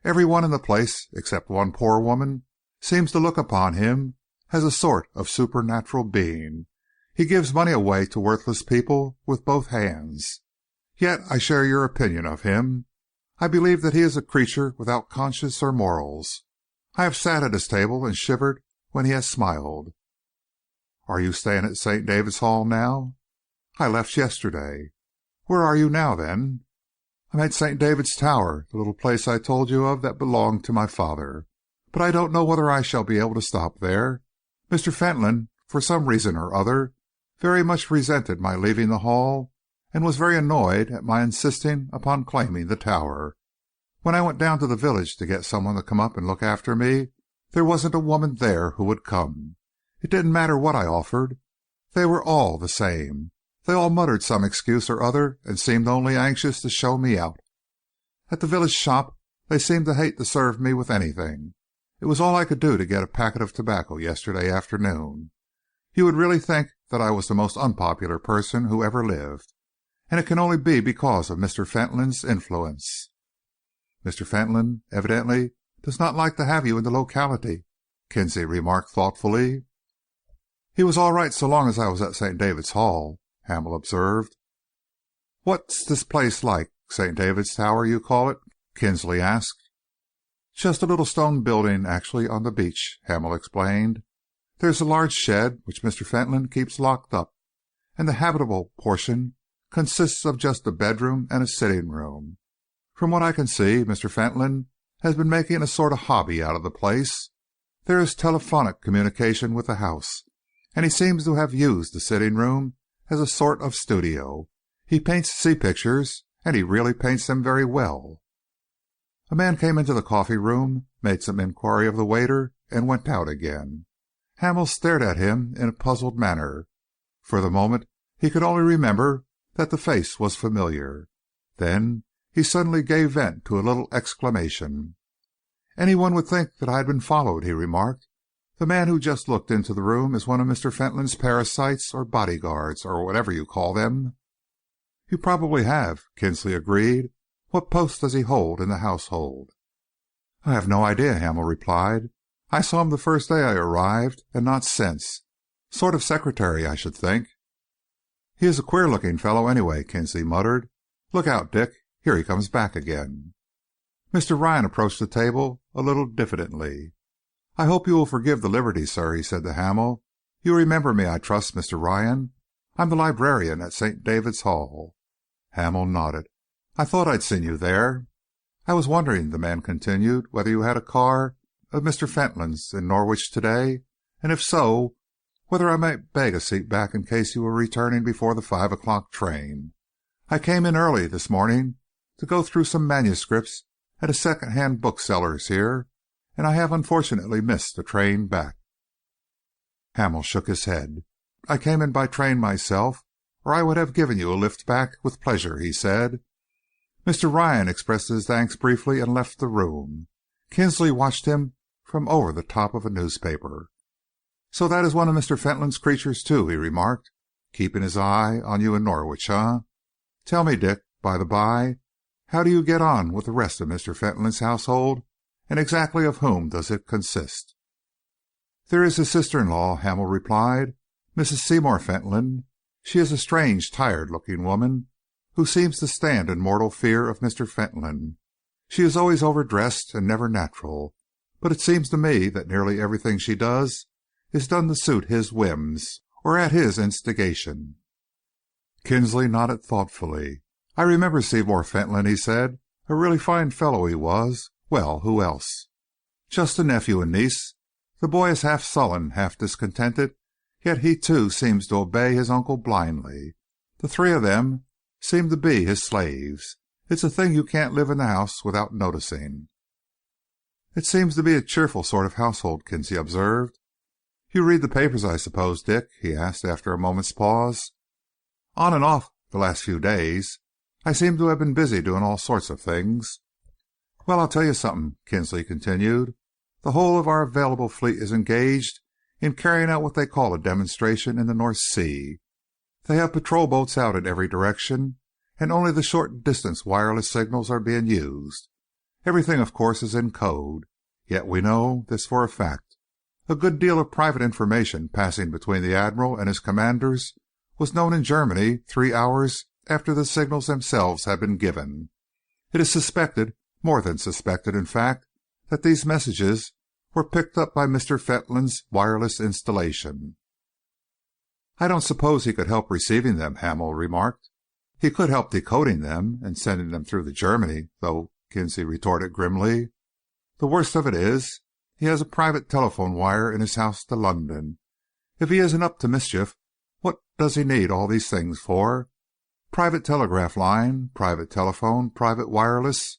Every one in the place, except one poor woman, seems to look upon him as a sort of supernatural being. He gives money away to worthless people with both hands. Yet I share your opinion of him. I believe that he is a creature without conscience or morals. I have sat at his table and shivered when he has smiled." "Are you staying at St. David's Hall now?" "I left yesterday." "Where are you now, then?" "I'm at St. David's Tower, the little place I told you of that belonged to my father. But I don't know whether I shall be able to stop there. Mr. Fentolin, for some reason or other, very much resented my leaving the Hall, and was very annoyed at my insisting upon claiming the Tower. When I went down to the village to get someone to come up and look after me, there wasn't a woman there who would come. It didn't matter what I offered. They were all the same. They all muttered some excuse or other and seemed only anxious to show me out. At the village shop they seemed to hate to serve me with anything. It was all I could do to get a packet of tobacco yesterday afternoon. You would really think that I was the most unpopular person who ever lived. And it can only be because of Mr. Fentolin's influence." "Mr. Fentolin evidently does not like to have you in the locality," Kinsley remarked thoughtfully. "He was all right so long as I was at St. David's Hall," Hamel observed. "What's this place like, St. David's Tower, you call it?" Kinsley asked. "Just a little stone building actually on the beach," Hamel explained. "There's a large shed which Mr. Fentolin keeps locked up, and the habitable portion consists of just a bedroom and a sitting room. From what I can see, Mr. Fentolin has been making a sort of hobby out of the place. There is telephonic communication with the house, and he seems to have used the sitting room as a sort of studio. He paints sea pictures, and he really paints them very well." A man came into the coffee room, made some inquiry of the waiter, and went out again. Hamel stared at him in a puzzled manner. For the moment he could only remember that the face was familiar. Then he suddenly gave vent to a little exclamation. "Anyone would think that I had been followed," he remarked. "The man who just looked into the room is one of Mr. Fentolin's parasites or bodyguards, or whatever you call them." "You probably have," Kinsley agreed. "What post does he hold in the household?" "I have no idea," Hamel replied. "I saw him the first day I arrived, and not since. Sort of secretary, I should think." "He is a queer-looking fellow, anyway," Kinsley muttered. "Look out, Dick. Here he comes back again." Mr. Ryan approached the table a little diffidently. "I hope you will forgive the liberty, sir," he said to Hamel. "You remember me, I trust, Mr. Ryan? I'm the librarian at St. David's Hall." Hamel nodded. "I thought I'd seen you there." "I was wondering," the man continued, "whether you had a car of Mr. Fentolin's in Norwich today, and if so, whether I might beg a seat back in case you were returning before the 5 o'clock train. I came in early this morning to go through some manuscripts at a second-hand bookseller's here, and I have unfortunately missed the train back." Hamel shook his head. "I came in by train myself, or I would have given you a lift back with pleasure," he said. Mr. Ryan expressed his thanks briefly and left the room. Kinsley watched him from over the top of a newspaper. "So that is one of Mr. Fentolin's creatures, too," he remarked. "Keeping his eye on you in Norwich, eh? Tell me, Dick, by the by, how do you get on with the rest of Mr. Fentolin's household, and exactly of whom does it consist?" "There is his sister-in-law," Hamel replied, "Mrs. Seymour Fentolin. She is a strange, tired-looking woman who seems to stand in mortal fear of Mr. Fentolin. She is always overdressed and never natural, but it seems to me that nearly everything she does is done to suit his whims or at his instigation." Kinsley nodded thoughtfully. "I remember Seymour Fentolin," he said. "A really fine fellow he was. Well, who else?" "Just a nephew and niece. The boy is half sullen, half discontented, yet he too seems to obey his uncle blindly. The three of them seem to be his slaves. It's a thing you can't live in the house without noticing." "It seems to be a cheerful sort of household," Kinsley observed. "You read the papers, I suppose, Dick?" he asked after a moment's pause. "On and off the last few days. I seem to have been busy doing all sorts of things." "Well, I'll tell you something," Kinsley continued. "The whole of our available fleet is engaged in carrying out what they call a demonstration in the North Sea. They have patrol boats out in every direction, and only the short-distance wireless signals are being used. Everything, of course, is in code. Yet we know this for a fact. A good deal of private information passing between the Admiral and his commanders was known in Germany 3 hours after the signals themselves had been given. It is suspected, more than suspected, in fact, that these messages were picked up by Mr. Fentolin's wireless installation." "I don't suppose he could help receiving them," Hamel remarked. "He could help decoding them and sending them through to Germany, though," Kinsley retorted grimly. "The worst of it is, he has a private telephone wire in his house to London. If he isn't up to mischief, what does he need all these things for? Private telegraph line, private telephone, private wireless.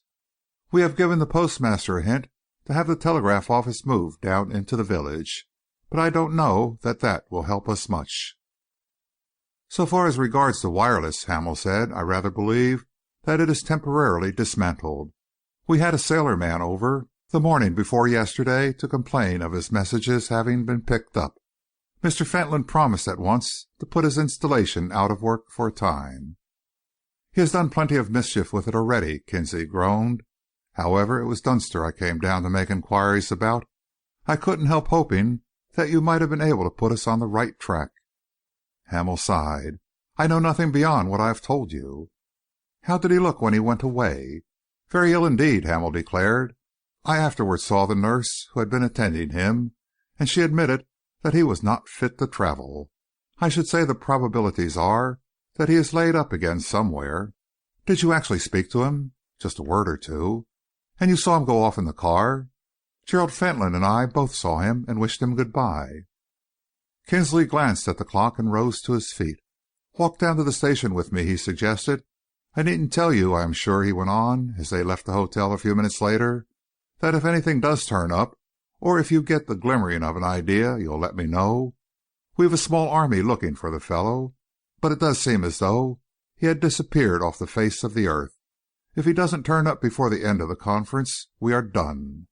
We have given the postmaster a hint to have the telegraph office moved down into the village, but I don't know that that will help us much." "So far as regards the wireless," Hamel said, "I rather believe that it is temporarily dismantled. We had a sailorman over the morning before yesterday to complain of his messages having been picked up. Mr. Fentolin promised at once to put his installation out of work for a time." "He has done plenty of mischief with it already," Kinsley groaned. "However, it was Dunster I came down to make enquiries about. I couldn't help hoping that you might have been able to put us on the right track." Hamel sighed. "I know nothing beyond what I have told you." "How did he look when he went away?" "Very ill indeed," Hamel declared. "I afterwards saw the nurse who had been attending him, and she admitted that he was not fit to travel. I should say the probabilities are that he is laid up again somewhere." "Did you actually speak to him?" "Just a word or two." "And you saw him go off in the car?" "Gerald Fentolin and I both saw him and wished him good bye." Kinsley glanced at the clock and rose to his feet. "Walk down to the station with me," he suggested. "I needn't tell you, I am sure," he went on, as they left the hotel a few minutes later, "that if anything does turn up, or if you get the glimmering of an idea, you'll let me know. We've a small army looking for the fellow, but it does seem as though he had disappeared off the face of the earth. If he doesn't turn up before the end of the conference, we are done."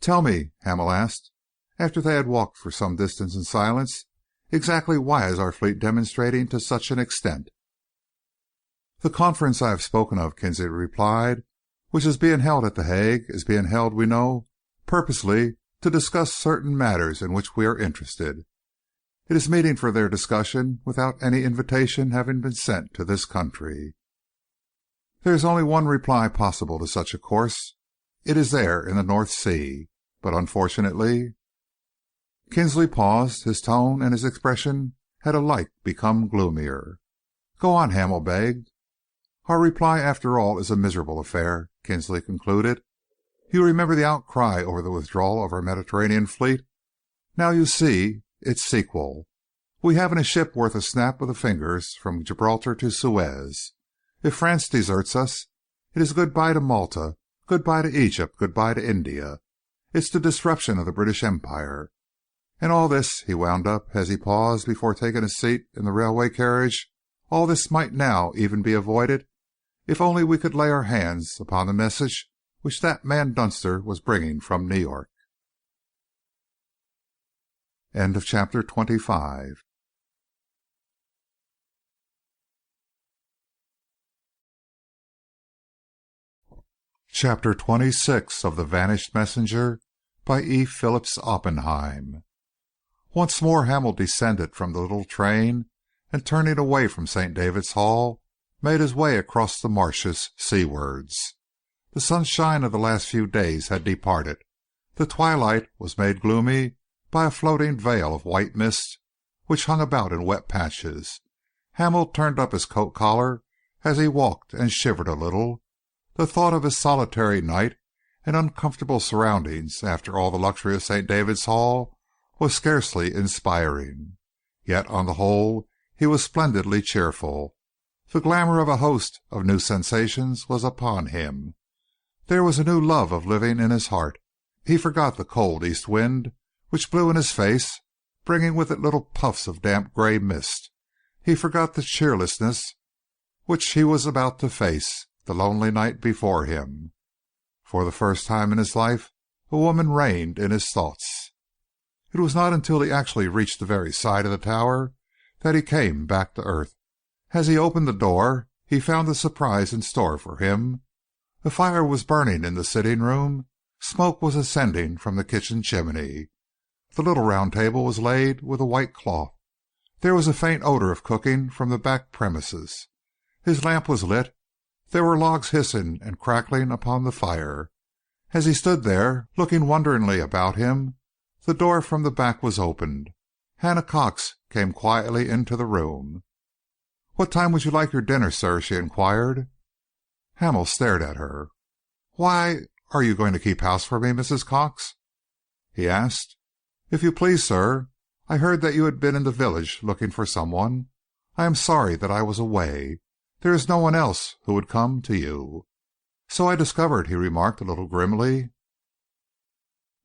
"Tell me," Hamel asked, after they had walked for some distance in silence, "exactly why is our fleet demonstrating to such an extent?" "The conference I have spoken of," Kinsley replied, "which is being held at The Hague, is being held, we know, purposely to discuss certain matters in which we are interested. It is meeting for their discussion without any invitation having been sent to this country. There is only one reply possible to such a course. It is there in the North Sea. But unfortunately—" Kinsley paused. His tone and his expression had alike become gloomier. "Go on," Hamel begged. "Our reply, after all, is a miserable affair," Kinsley concluded. "You remember the outcry over the withdrawal of our Mediterranean fleet? Now you see its sequel. We haven't a ship worth a snap of the fingers from Gibraltar to Suez. If France deserts us, it is good-bye to Malta, good-bye to Egypt, good-bye to India. It's the disruption of the British Empire. And all this," he wound up, as he paused before taking a seat in the railway carriage, "all this might now even be avoided if only we could lay our hands upon the message which that man Dunster was bringing from New York." End of chapter 25. Chapter 26 of The Vanished Messenger by E. Phillips Oppenheim. Once more Hamel descended from the little train and, turning away from St. David's Hall, made his way across the marshes seawards. The sunshine of the last few days had departed. The twilight was made gloomy by a floating veil of white mist which hung about in wet patches. Hamel turned up his coat collar as he walked and shivered a little. The thought of his solitary night and uncomfortable surroundings after all the luxury of St. David's Hall was scarcely inspiring. Yet, on the whole, he was splendidly cheerful. The glamour of a host of new sensations was upon him. There was a new love of living in his heart. He forgot the cold east wind which blew in his face, bringing with it little puffs of damp grey mist. He forgot the cheerlessness which he was about to face, the lonely night before him. For the first time in his life, a woman reigned in his thoughts. It was not until he actually reached the very side of the tower that he came back to earth. As he opened the door, he found a surprise in store for him. A fire was burning in the sitting-room. Smoke was ascending from the kitchen chimney. The little round table was laid with a white cloth. There was a faint odour of cooking from the back premises. His lamp was lit. There were logs hissing and crackling upon the fire. As he stood there, looking wonderingly about him, the door from the back was opened. Hannah Cox came quietly into the room. "What time would you like your dinner, sir?" she inquired. Hamel stared at her. "Why, are you going to keep house for me, Mrs. Cox?" he asked. "If you please, sir, I heard that you had been in the village looking for someone. I am sorry that I was away. There is no one else who would come to you." "So I discovered," he remarked a little grimly.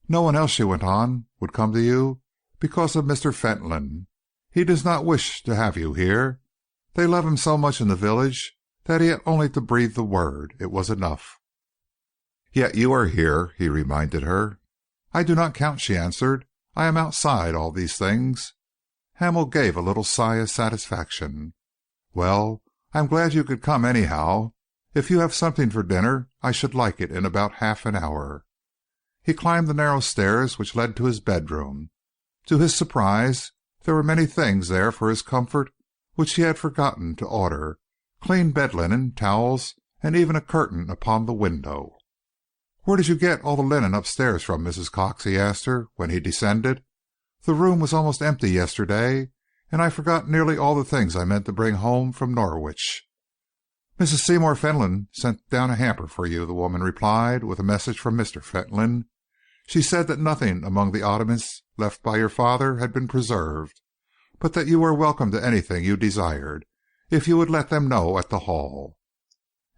"No one else," she went on, "would come to you because of Mr. Fentolin. He does not wish to have you here. They love him so much in the village that he had only to breathe the word. It was enough." "Yet you are here," he reminded her. "I do not count," she answered. "I am outside all these things." Hamel gave a little sigh of satisfaction. "Well, I am glad you could come anyhow. If you have something for dinner, I should like it in about half an hour." He climbed the narrow stairs which led to his bedroom. To his surprise, there were many things there for his comfort which he had forgotten to order: clean bed linen, towels, and even a curtain upon the window. "Where did you get all the linen upstairs from, Mrs. Cox?" he asked her when he descended. "The room was almost empty yesterday, and I forgot nearly all the things I meant to bring home from Norwich." "Mrs. Seymour Fentolin sent down a hamper for you," the woman replied, "with a message from Mr. Fentolin. She said that nothing among the oddments left by your father had been preserved, but that you were welcome to anything you desired, if you would let them know at the Hall."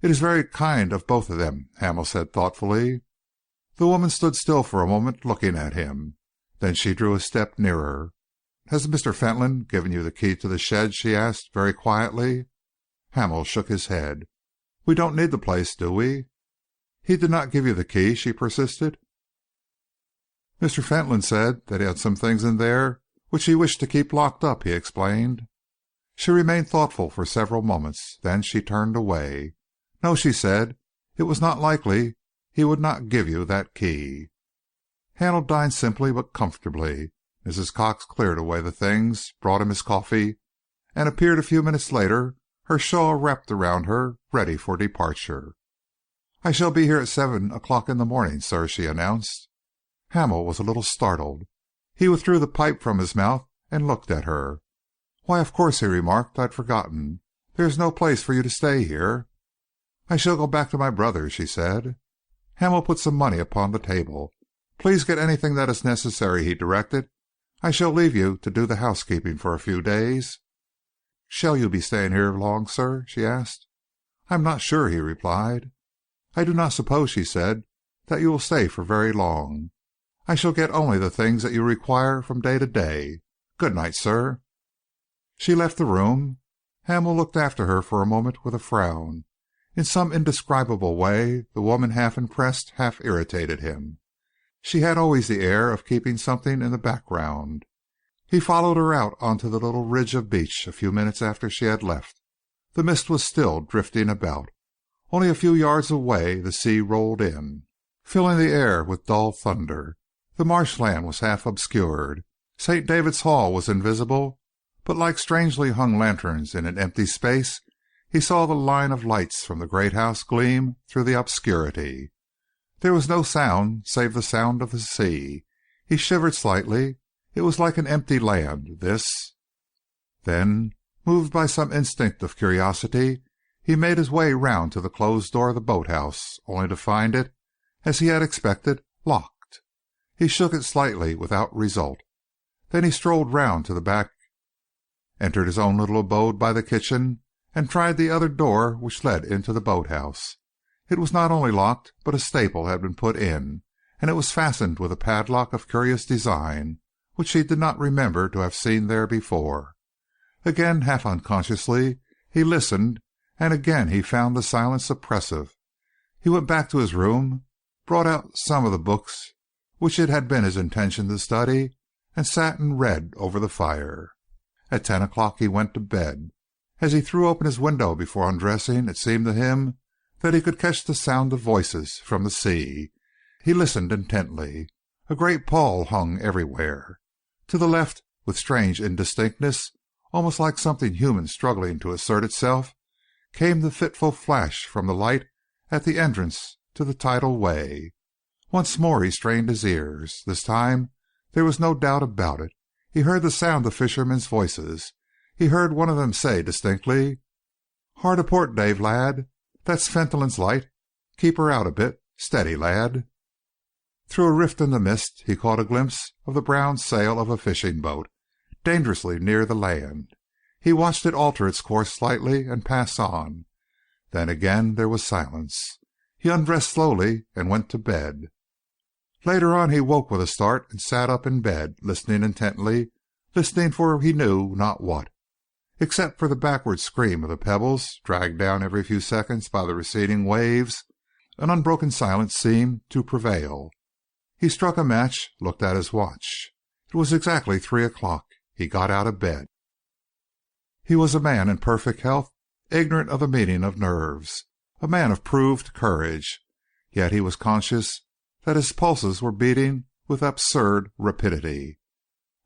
"It is very kind of both of them," Hamel said thoughtfully. The woman stood still for a moment, looking at him. Then she drew a step nearer. "Has Mr. Fentolin given you the key to the shed?" she asked, very quietly. Hamel shook his head. "We don't need the place, do we?" "He did not give you the key?" she persisted. "Mr. Fentolin said that he had some things in there which he wished to keep locked up," he explained. She remained thoughtful for several moments. Then she turned away. "No," she said, "it was not likely he would not give you that key." Hamel dined simply but comfortably. Mrs. Cox cleared away the things, brought him his coffee, and appeared a few minutes later, her shawl wrapped around her, ready for departure. "I shall be here at 7 o'clock in the morning, sir," she announced. Hamel was a little startled. He withdrew the pipe from his mouth and looked at her. "Why, of course," he remarked. "I'd forgotten. There is no place for you to stay here." "I shall go back to my brother's," she said. Hamel put some money upon the table. "Please get anything that is necessary," he directed. "I shall leave you to do the housekeeping for a few days." "Shall you be staying here long, sir?" she asked. "I am not sure," he replied. "I do not suppose," she said, "that you will stay for very long. I shall get only the things that you require from day to day. Good night, sir." She left the room. Hamel looked after her for a moment with a frown. In some indescribable way, the woman half impressed, half irritated him. She had always the air of keeping something in the background. He followed her out onto the little ridge of beach a few minutes after she had left. The mist was still drifting about. Only a few yards away the sea rolled in, filling the air with dull thunder. The marshland was half obscured. St. David's Hall was invisible, but like strangely hung lanterns in an empty space, he saw the line of lights from the great house gleam through the obscurity. There was no sound save the sound of the sea. He shivered slightly. It was like an empty land, this. Then, moved by some instinct of curiosity, he made his way round to the closed door of the boat house, only to find it, as he had expected, locked. He shook it slightly without result. Then he strolled round to the back, entered his own little abode by the kitchen, and tried the other door which led into the boat house. It was not only locked, but a staple had been put in, and it was fastened with a padlock of curious design, which he did not remember to have seen there before. Again, half unconsciously, he listened, and again he found the silence oppressive. He went back to his room, brought out some of the books which it had been his intention to study, and sat and read over the fire. At 10 o'clock he went to bed. As he threw open his window before undressing, it seemed to him that he could catch the sound of voices from the sea. He listened intently. A great pall hung everywhere. To the left, with strange indistinctness, almost like something human struggling to assert itself, came the fitful flash from the light at the entrance to the tidal way. Once more he strained his ears. This time there was no doubt about it. He heard the sound of fishermen's voices. He heard one of them say distinctly, "Hard a port, Dave, lad. That's Fentolin's light. Keep her out a bit. Steady, lad." Through a rift in the mist he caught a glimpse of the brown sail of a fishing boat, dangerously near the land. He watched it alter its course slightly and pass on. Then again there was silence. He undressed slowly and went to bed. Later on he woke with a start and sat up in bed, listening intently, listening for he knew not what. Except for the backward scream of the pebbles, dragged down every few seconds by the receding waves, an unbroken silence seemed to prevail. He struck a match, looked at his watch. It was exactly 3 o'clock. He got out of bed. He was a man in perfect health, ignorant of the meaning of nerves, a man of proved courage. Yet he was conscious that his pulses were beating with absurd rapidity.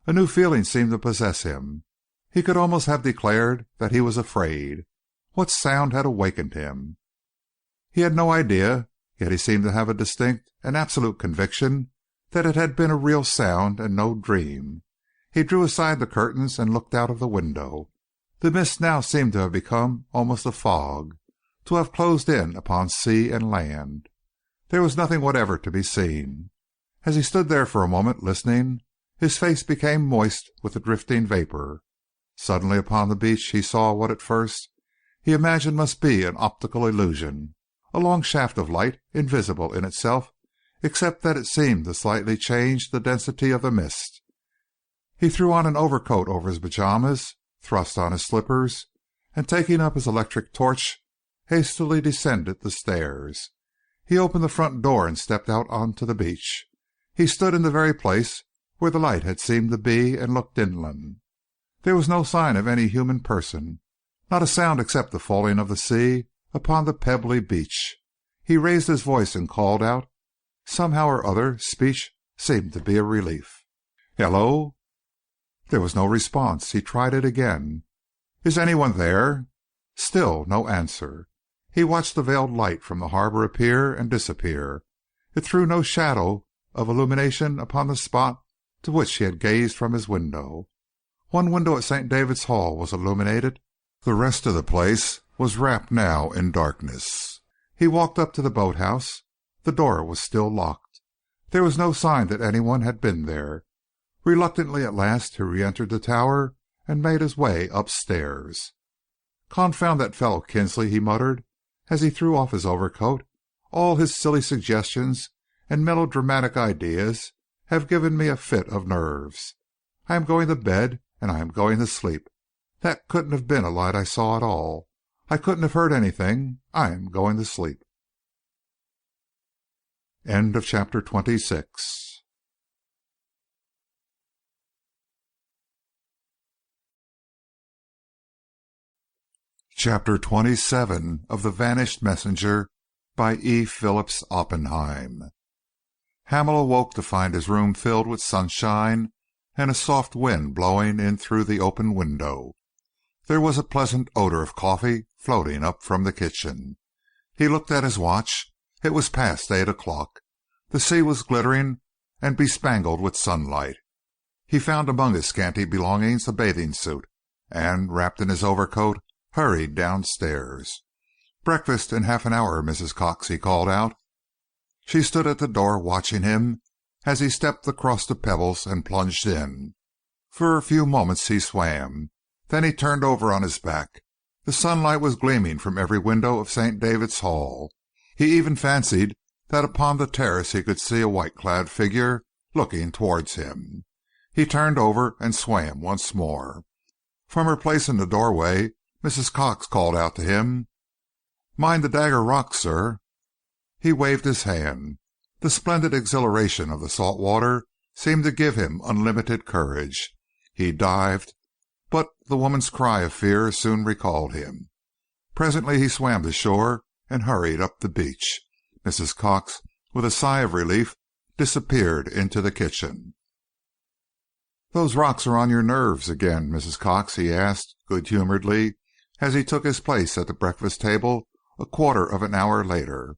A new feeling seemed to possess him. He could almost have declared that he was afraid. What sound had awakened him? He had no idea, yet he seemed to have a distinct and absolute conviction that it had been a real sound and no dream. He drew aside the curtains and looked out of the window. The mist now seemed to have become almost a fog, to have closed in upon sea and land. There was nothing whatever to be seen. As he stood there for a moment listening, his face became moist with the drifting vapor. Suddenly upon the beach he saw what at first he imagined must be an optical illusion, a long shaft of light, invisible in itself, except that it seemed to slightly change the density of the mist. He threw on an overcoat over his pajamas, thrust on his slippers, and taking up his electric torch, hastily descended the stairs. He opened the front door and stepped out onto the beach. He stood in the very place where the light had seemed to be and looked inland. There was no sign of any human person, not a sound except the falling of the sea upon the pebbly beach. He raised his voice and called out. Somehow or other, speech seemed to be a relief. "Hello?" There was no response. He tried it again. "Is anyone there?" Still no answer. He watched the veiled light from the harbor appear and disappear. It threw no shadow of illumination upon the spot to which he had gazed from his window. One window at St. David's Hall was illuminated. The rest of the place was wrapped now in darkness. He walked up to the boathouse. The door was still locked. There was no sign that anyone had been there. Reluctantly at last he re-entered the tower and made his way upstairs. "Confound that fellow Kinsley," he muttered, as he threw off his overcoat. "All his silly suggestions and melodramatic ideas have given me a fit of nerves. I am going to bed, and I am going to sleep. That couldn't have been a light I saw at all. I couldn't have heard anything. I am going to sleep." End of chapter 26. Chapter 27 of The Vanished Messenger by E. Phillips Oppenheim. Hamel awoke to find his room filled with sunshine and a soft wind blowing in through the open window. There was a pleasant odor of coffee floating up from the kitchen. He looked at his watch. It was past 8 o'clock. The sea was glittering and bespangled with sunlight. He found among his scanty belongings a bathing suit, and, wrapped in his overcoat, hurried downstairs. "Breakfast in half an hour, Mrs. Cox," he called out. She stood at the door watching him as he stepped across the pebbles and plunged in. For a few moments he swam. Then he turned over on his back. The sunlight was gleaming from every window of St. David's Hall. He even fancied that upon the terrace he could see a white-clad figure looking towards him. He turned over and swam once more. From her place in the doorway, Mrs. Cox called out to him, "Mind the Dagger Rocks, sir." He waved his hand. The splendid exhilaration of the salt water seemed to give him unlimited courage. He dived, but the woman's cry of fear soon recalled him. Presently he swam to shore and hurried up the beach. Mrs. Cox, with a sigh of relief, disappeared into the kitchen. "Those rocks are on your nerves again, Mrs. Cox?" he asked good-humoredly, as he took his place at the breakfast table a quarter of an hour later.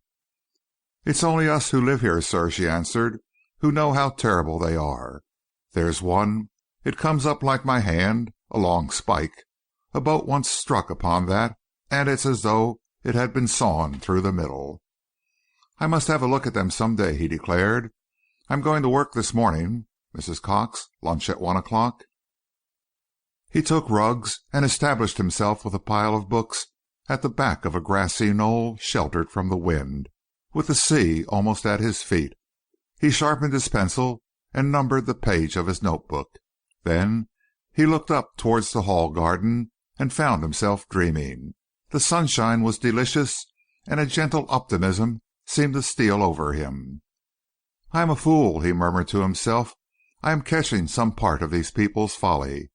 "It's only us who live here, sir," she answered, "who know how terrible they are. There's one. It comes up like my hand, a long spike. A boat once struck upon that, and it's as though it had been sawn through the middle." "I must have a look at them some day," he declared. "I'm going to work this morning. Mrs. Cox, lunch at 1 o'clock." He took rugs and established himself with a pile of books at the back of a grassy knoll sheltered from the wind, with the sea almost at his feet. He sharpened his pencil and numbered the page of his notebook. Then he looked up towards the Hall garden and found himself dreaming. The sunshine was delicious, and a gentle optimism seemed to steal over him. "I am a fool," he murmured to himself. "I am catching some part of these people's folly.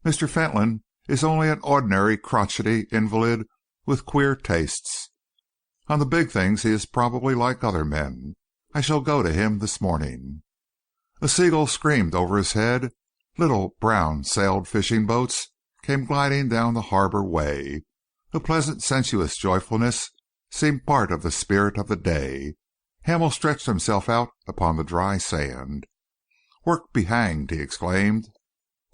Mr. Fentolin is only an ordinary crotchety invalid with queer tastes. On the big things he is probably like other men. I shall go to him this morning." A seagull screamed over his head. Little brown-sailed fishing boats came gliding down the harbor way. A pleasant sensuous joyfulness seemed part of the spirit of the day. Hamel stretched himself out upon the dry sand. "Work be hanged!" he exclaimed.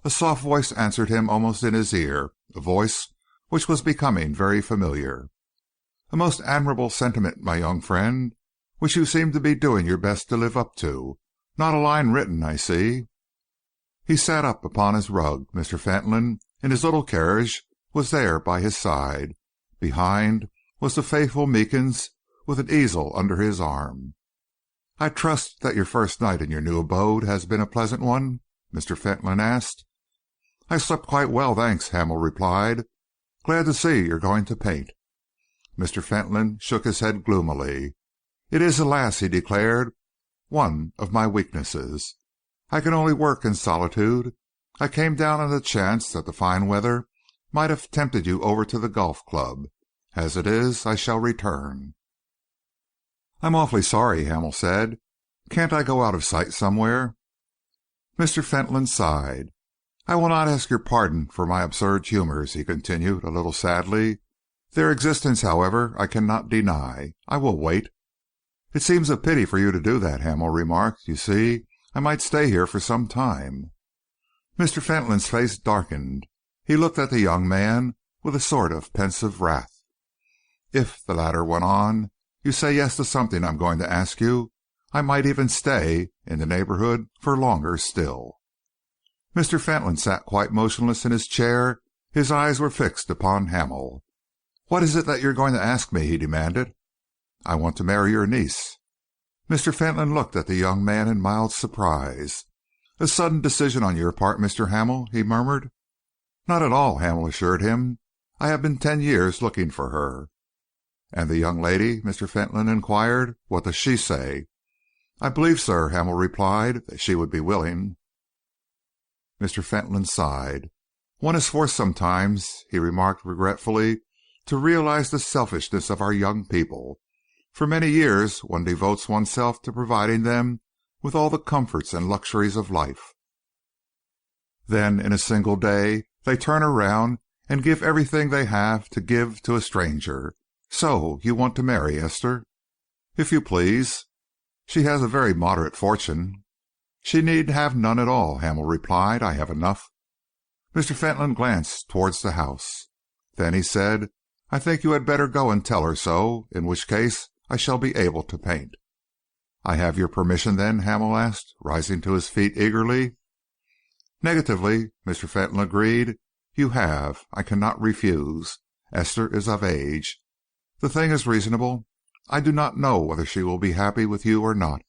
A soft voice answered him almost in his ear, a voice which was becoming very familiar. "A most admirable sentiment, my young friend, which you seem to be doing your best to live up to. Not a line written, I see." He sat up upon his rug. Mr. Fentolin, in his little carriage, was there by his side. Behind was the faithful Meekins, with an easel under his arm. "I trust that your first night in your new abode has been a pleasant one?" Mr. Fentolin asked. "I slept quite well, thanks," Hamel replied. "Glad to see you're going to paint." Mr. Fentolin shook his head gloomily. "It is, alas," he declared, "one of my weaknesses. I can only work in solitude. I came down on the chance that the fine weather might have tempted you over to the golf club. As it is, I shall return." "I'm awfully sorry," Hamel said. "Can't I go out of sight somewhere?" Mr. Fentolin sighed. "I will not ask your pardon for my absurd humours," he continued, a little sadly. "Their existence, however, I cannot deny. I will wait." "It seems a pity for you to do that," Hamel remarked. "You see, I might stay here for some time." Mr. Fentolin's face darkened. He looked at the young man with a sort of pensive wrath. "If," the latter went on, "you say yes to something I am going to ask you, I might even stay in the neighbourhood for longer still." Mr. Fentolin sat quite motionless in his chair. His eyes were fixed upon Hamel. "What is it that you are going to ask me?" he demanded. "I want to marry your niece." Mr. Fentolin looked at the young man in mild surprise. "A sudden decision on your part, Mr. Hamel?" he murmured. "Not at all," Hamel assured him. "I have been 10 years looking for her." "And the young lady?" Mr. Fentolin enquired. "What does she say?" "I believe, sir," Hamel replied, "that she would be willing." Mr. Fentolin sighed. "One is forced sometimes," he remarked regretfully, "to realize the selfishness of our young people. For many years one devotes oneself to providing them with all the comforts and luxuries of life. Then, in a single day, they turn around and give everything they have to give to a stranger. So you want to marry Esther?" "If you please." "She has a very moderate fortune." "She need have none at all," Hamel replied. "I have enough." Mr. Fentolin glanced towards the house. Then he said, "I think you had better go and tell her so, in which case I shall be able to paint." "I have your permission, then?" Hamel asked, rising to his feet eagerly. "Negatively," Mr. Fentolin agreed. "You have. I cannot refuse. Esther is of age. The thing is reasonable. I do not know whether she will be happy with you or not.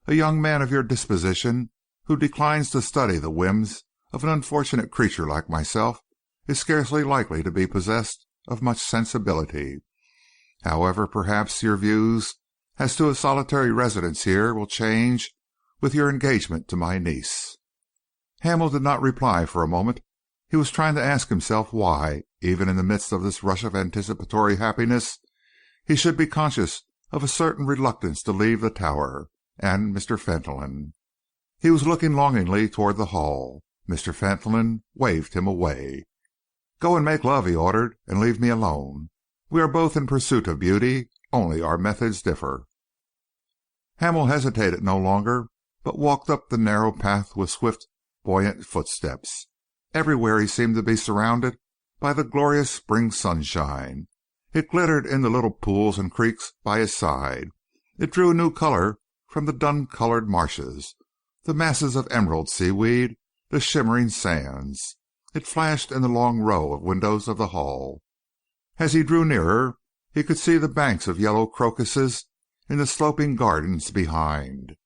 A young man of your disposition who declines to study the whims of an unfortunate creature like myself is scarcely likely to be possessed of much sensibility. However, perhaps your views as to a solitary residence here will change with your engagement to my niece." Hamel did not reply for a moment. He was trying to ask himself why, even in the midst of this rush of anticipatory happiness, he should be conscious of a certain reluctance to leave the Tower and Mr. Fentolin. He was looking longingly toward the Hall. Mr. Fentolin waved him away. "Go and make love," he ordered, "and leave me alone. We are both in pursuit of beauty, only our methods differ." Hamel hesitated no longer, but walked up the narrow path with swift, buoyant footsteps. Everywhere he seemed to be surrounded by the glorious spring sunshine. It glittered in the little pools and creeks by his side. It drew a new colour from the dun-coloured marshes, the masses of emerald seaweed, the shimmering sands. It flashed in the long row of windows of the hall. As he drew nearer, he could see the banks of yellow crocuses in the sloping gardens behind.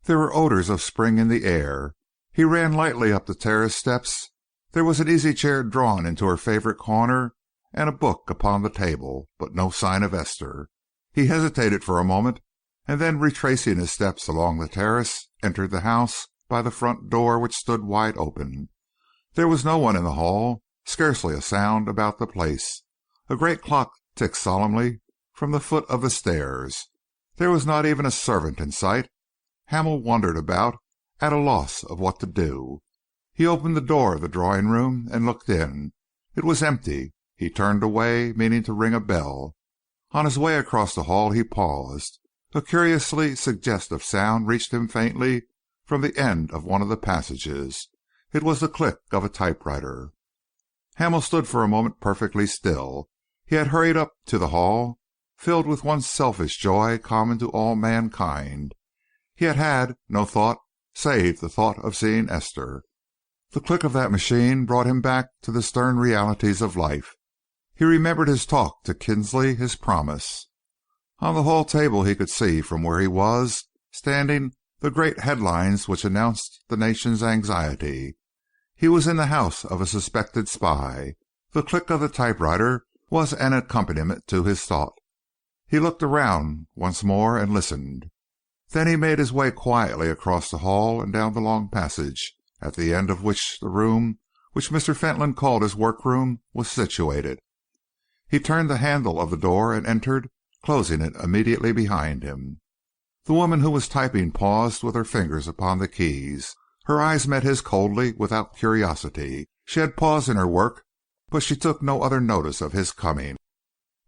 There were odours of spring in the air. He ran lightly up the terrace steps. There was an easy chair drawn into her favourite corner, and a book upon the table, but no sign of Esther. He hesitated for a moment, and then, retracing his steps along the terrace, entered the house by the front door, which stood wide open. There was no one in the hall, scarcely a sound about the place. A great clock ticked solemnly from the foot of the stairs. There was not even a servant in sight. Hamel wandered about, at a loss of what to do. He opened the door of the drawing-room and looked in. It was empty. He turned away, meaning to ring a bell. On his way across the hall he paused. A curiously suggestive sound reached him faintly from the end of one of the passages. It was the click of a typewriter. Hamel stood for a moment perfectly still. He had hurried up to the hall, filled with one selfish joy common to all mankind. He had had no thought save the thought of seeing Esther. The click of that machine brought him back to the stern realities of life. He remembered his talk to Kinsley, his promise. On the hall table he could see from where he was standing the great headlines which announced the nation's anxiety. He was in the house of a suspected spy. The click of the typewriter was an accompaniment to his thought. He looked around once more and listened. Then he made his way quietly across the hall and down the long passage, at the end of which the room which Mr. Fentolin called his workroom was situated. He turned the handle of the door and entered, closing it immediately behind him. The woman who was typing paused with her fingers upon the keys. Her eyes met his coldly, without curiosity. She had paused in her work, but she took no other notice of his coming.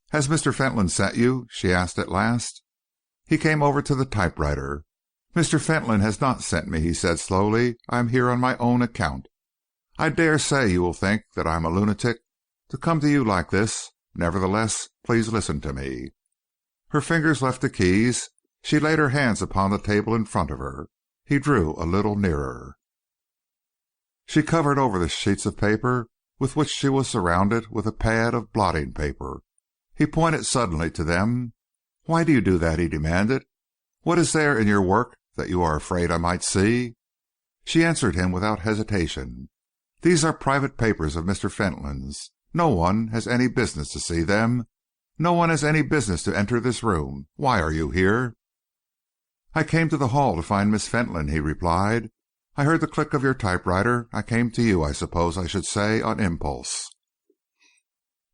"Has Mr. Fentolin sent you?" she asked at last. He came over to the typewriter. "Mr. Fentolin has not sent me," he said slowly. "I am here on my own account. I dare say you will think that I am a lunatic to come to you like this. Nevertheless, please listen to me." Her fingers left the keys. She laid her hands upon the table in front of her. He drew a little nearer. She covered over the sheets of paper with which she was surrounded with a pad of blotting paper. He pointed suddenly to them. "Why do you do that?" he demanded. "What is there in your work that you are afraid I might see?" She answered him without hesitation. "These are private papers of Mr. Fentolin's. No one has any business to see them. No one has any business to enter this room. Why are you here?" "I came to the hall to find Miss Fentolin," he replied. "I heard the click of your typewriter. I came to you, I suppose I should say, on impulse."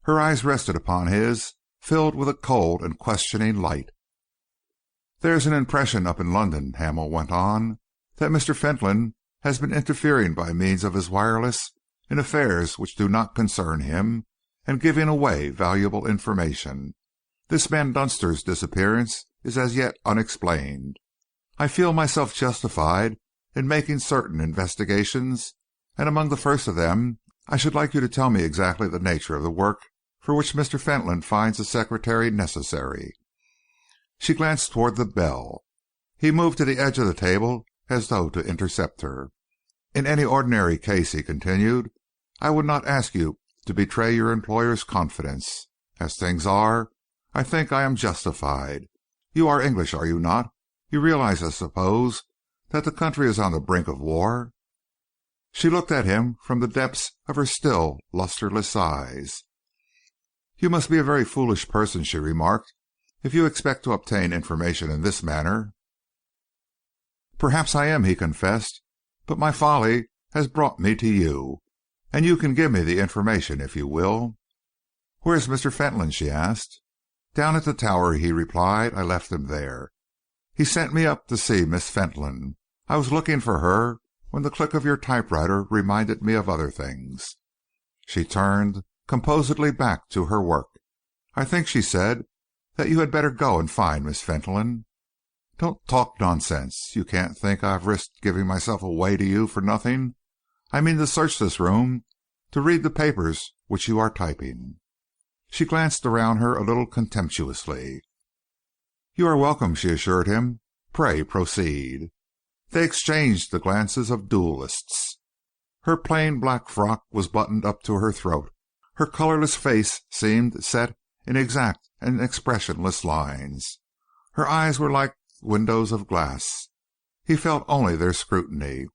Her eyes rested upon his, filled with a cold and questioning light. "There is an impression up in London," Hamel went on, "that Mr. Fentolin has been interfering by means of his wireless in affairs which do not concern him, and giving away valuable information. This man Dunster's disappearance is as yet unexplained. I feel myself justified in making certain investigations, and among the first of them I should like you to tell me exactly the nature of the work for which Mr. Fentolin finds a secretary necessary." She glanced toward the bell. He moved to the edge of the table as though to intercept her. "In any ordinary case," he continued, "I would not ask you to betray your employer's confidence. As things are, I think I am justified. You are English, are you not? You realize, I suppose, that the country is on the brink of war?" She looked at him from the depths of her still, lustreless eyes. "You must be a very foolish person," she remarked, "if you expect to obtain information in this manner." "Perhaps I am," he confessed, "but my folly has brought me to you, and you can give me the information if you will." "Where is Mr. Fentolin?" she asked. "Down at the Tower," he replied. "I left him there. He sent me up to see Miss Fentolin. I was looking for her when the click of your typewriter reminded me of other things." She turned composedly back to her work. "I think," she said, "that you had better go and find Miss Fentolin." "Don't talk nonsense. You can't think I have risked giving myself away to you for nothing. I mean to search this room, to read the papers which you are typing." She glanced around her a little contemptuously. "You are welcome," she assured him. "Pray proceed." They exchanged the glances of duelists. Her plain black frock was buttoned up to her throat. Her colorless face seemed set in exact and expressionless lines. Her eyes were like windows of glass. He felt only their scrutiny.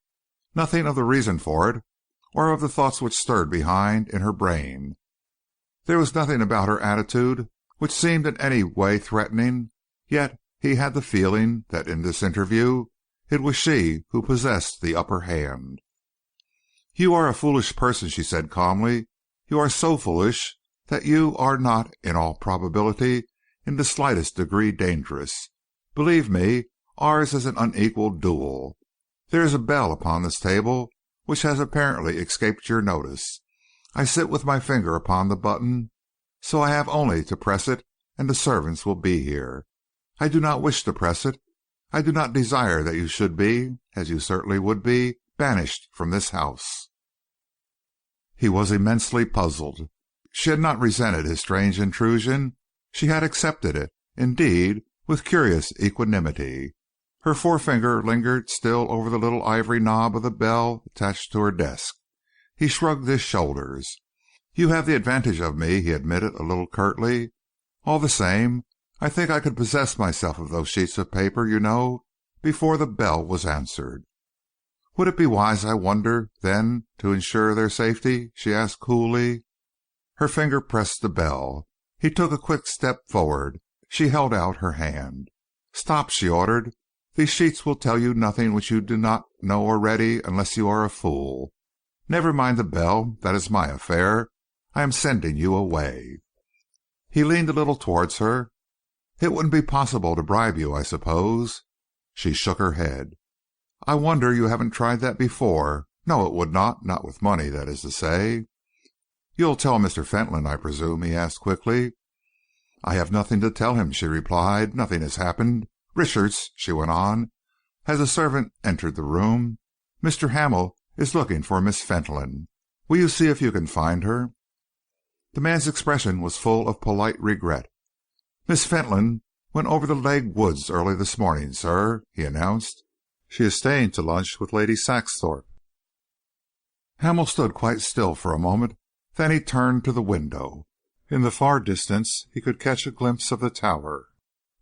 Nothing of the reason for it, or of the thoughts which stirred behind in her brain. There was nothing about her attitude which seemed in any way threatening, yet he had the feeling that in this interview it was she who possessed the upper hand. "You are a foolish person," she said calmly. "You are so foolish that you are not, in all probability, in the slightest degree dangerous. Believe me, ours is an unequal duel. There is a bell upon this table which has apparently escaped your notice. I sit with my finger upon the button, so I have only to press it and the servants will be here. I do not wish to press it. I do not desire that you should be, as you certainly would be, banished from this house." He was immensely puzzled. She had not resented his strange intrusion. She had accepted it, indeed, with curious equanimity. Her forefinger lingered still over the little ivory knob of the bell attached to her desk. He shrugged his shoulders. "You have the advantage of me," he admitted a little curtly. "All the same, I think I could possess myself of those sheets of paper, you know, before the bell was answered." "Would it be wise, I wonder, then, to insure their safety?" she asked coolly. Her finger pressed the bell. He took a quick step forward. She held out her hand. "Stop," she ordered. "These sheets will tell you nothing which you do not know already unless you are a fool. Never mind the bell. That is my affair. I am sending you away." He leaned a little towards her. "It wouldn't be possible to bribe you, I suppose?" She shook her head. "I wonder you haven't tried that before. No, it would not with money, that is to say." "You'll tell Mr. Fentolin, I presume?" he asked quickly. "I have nothing to tell him," she replied. "Nothing has happened. Richards," she went on, as a servant entered the room, "Mr. Hamel is looking for Miss Fentolin. Will you see if you can find her?" The man's expression was full of polite regret. "Miss Fentolin went over the Legh Woods early this morning, sir," he announced. "She is staying to lunch with Lady Saxthorpe." Hamel stood quite still for a moment. Then he turned to the window. In the far distance he could catch a glimpse of the tower.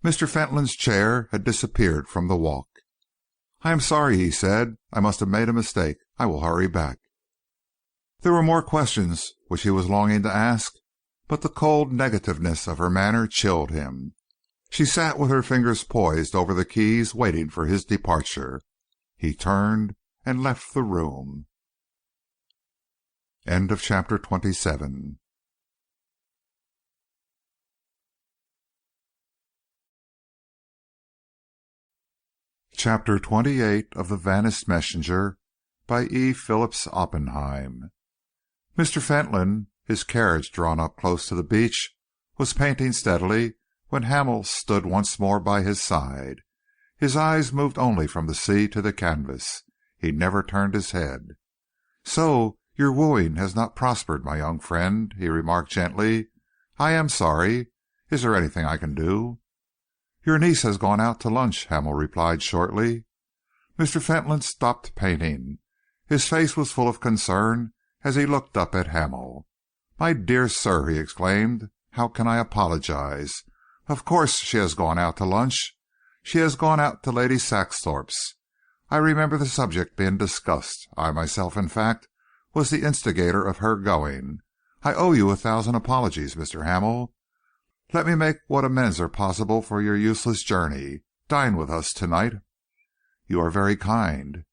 Mr. Fentolin's chair had disappeared from the walk. "I am sorry," he said. "I must have made a mistake. I will hurry back." There were more questions which he was longing to ask, but the cold negativeness of her manner chilled him. She sat with her fingers poised over the keys, waiting for his departure. He turned and left the room. End of chapter 27. Chapter 28 of The Vanished Messenger by E. Phillips Oppenheim. Mr. Fentolin, his carriage drawn up close to the beach, was painting steadily when Hamel stood once more by his side. His eyes moved only from the sea to the canvas. He never turned his head. "So your wooing has not prospered, my young friend," he remarked gently. "I am sorry. Is there anything I can do?" "Your niece has gone out to lunch," Hamel replied shortly. Mr. Fentolin stopped painting. His face was full of concern as he looked up at Hamel. "My dear sir," he exclaimed, "how can I apologize? Of course she has gone out to lunch. She has gone out to Lady Saxthorpe's. I remember the subject being discussed. I myself, in fact, was the instigator of her going. I owe you 1,000 apologies, Mr. Hamel. Let me make what amends are possible for your useless journey. Dine with us to-night." "You are very kind."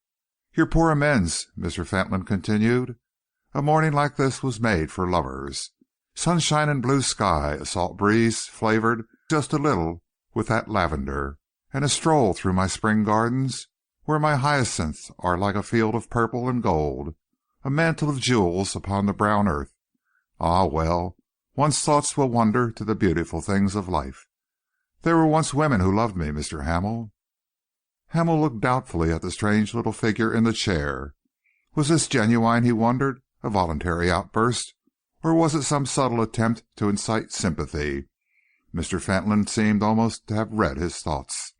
"Your poor amends," Mr. Fentolin continued. "A morning like this was made for lovers. Sunshine and blue sky, a salt breeze flavoured just a little with that lavender, and a stroll through my spring gardens where my hyacinths are like a field of purple and gold, a mantle of jewels upon the brown earth. Ah, well, one's thoughts will wander to the beautiful things of life. There were once women who loved me, Mr. Hamel." Hamel looked doubtfully at the strange little figure in the chair. Was this genuine, he wondered, a voluntary outburst, or was it some subtle attempt to incite sympathy? Mr. Fentolin seemed almost to have read his thoughts.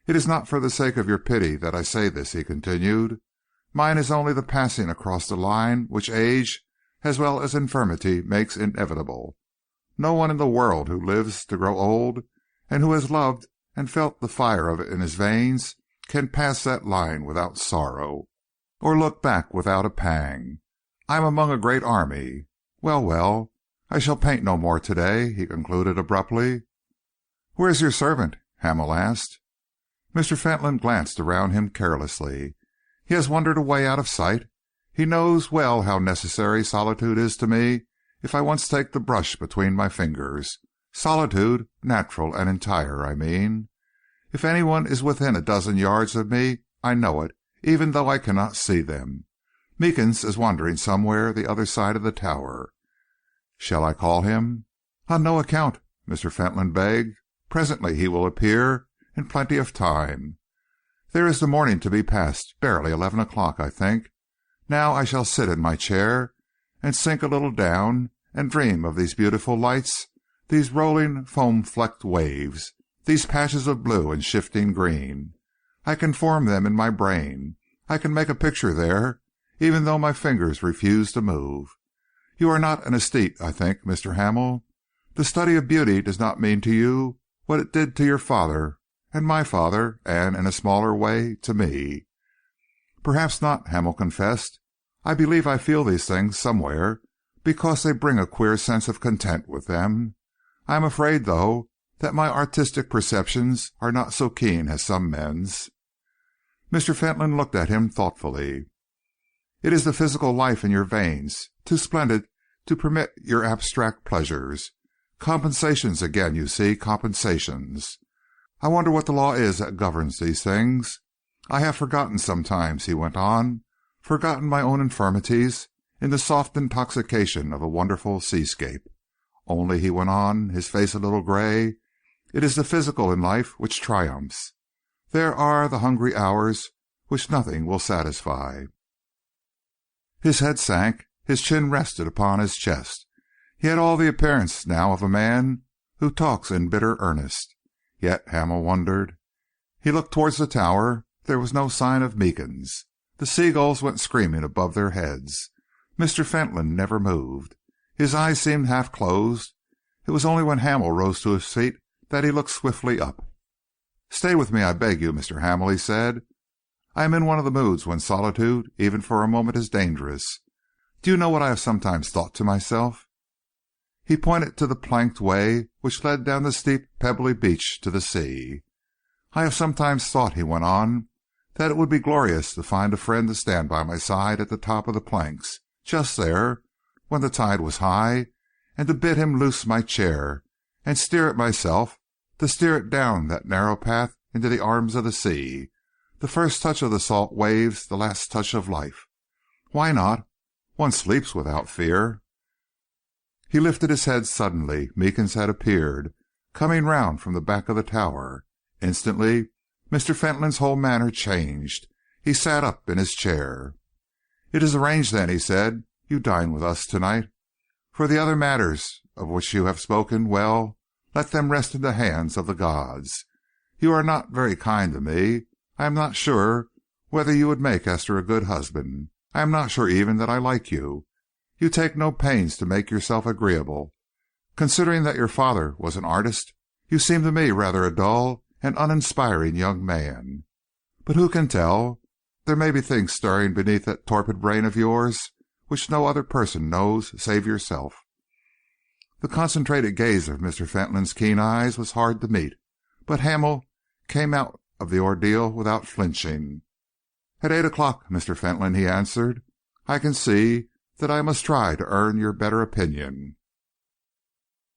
"It is not for the sake of your pity that I say this," he continued. "Mine is only the passing across the line which age as well as infirmity makes inevitable. No one in the world who lives to grow old and who has loved and felt the fire of it in his veins can pass that line without sorrow, or look back without a pang. I am among a great army. Well, well, I shall paint no more today," he concluded abruptly. "Where is your servant?" Hamel asked. Mr. Fentolin glanced around him carelessly. "He has wandered away out of sight. He knows well how necessary solitude is to me if I once take the brush between my fingers. Solitude, natural and entire, I mean. If anyone is within a dozen yards of me, I know it, even though I cannot see them. Meekins is wandering somewhere the other side of the tower. Shall I call him?" "On no account," Mr. Fentolin begged. "Presently he will appear, in plenty of time. There is the morning to be passed, barely 11 o'clock, I think. Now I shall sit in my chair and sink a little down and dream of these beautiful lights, these rolling foam-flecked waves, these patches of blue and shifting green. I can form them in my brain. I can make a picture there, even though my fingers refuse to move. You are not an aesthete, I think, Mr. Hamel. The study of beauty does not mean to you what it did to your father and my father and, in a smaller way, to me." "Perhaps not," Hamel confessed. "I believe I feel these things somewhere, because they bring a queer sense of content with them. I am afraid, though, that my artistic perceptions are not so keen as some men's." Mr. Fentolin looked at him thoughtfully. "It is the physical life in your veins, too splendid to permit your abstract pleasures. Compensations again, you see, compensations. I wonder what the law is that governs these things. I have forgotten sometimes," he went on, "forgotten my own infirmities in the soft intoxication of a wonderful seascape. Only," he went on, his face a little grey, "it is the physical in life which triumphs. There are the hungry hours which nothing will satisfy." His head sank, his chin rested upon his chest. He had all the appearance now of a man who talks in bitter earnest. Yet, Hamel wondered. He looked towards the tower. There was no sign of Meekins. The seagulls went screaming above their heads. Mr. Fentolin never moved. His eyes seemed half closed. It was only when Hamel rose to his feet that he looked swiftly up. "Stay with me, I beg you, Mr. Hamel," he said. "I am in one of the moods when solitude, even for a moment, is dangerous. Do you know what I have sometimes thought to myself?" He pointed to the planked way which led down the steep, pebbly beach to the sea. "I have sometimes thought," he went on, "that it would be glorious to find a friend to stand by my side at the top of the planks, just there, when the tide was high, and to bid him loose my chair and steer it myself, to steer it down that narrow path into the arms of the sea, the first touch of the salt waves, the last touch of life. Why not? One sleeps without fear." He lifted his head suddenly. Meekins had appeared, coming round from the back of the tower. Instantly, Mr. Fentolin's whole manner changed. He sat up in his chair. "It is arranged, then," he said. "You dine with us tonight. For the other matters of which you have spoken, well, let them rest in the hands of the gods. You are not very kind to me. I am not sure whether you would make Esther a good husband. I am not sure even that I like you. You take no pains to make yourself agreeable. Considering that your father was an artist, you seem to me rather a dull and uninspiring young man. But who can tell? There may be things stirring beneath that torpid brain of yours which no other person knows save yourself." The concentrated gaze of Mr. Fentolin's keen eyes was hard to meet, but Hamel came out of the ordeal without flinching. "At 8 o'clock, Mr. Fentolin," he answered. "I can see that I must try to earn your better opinion."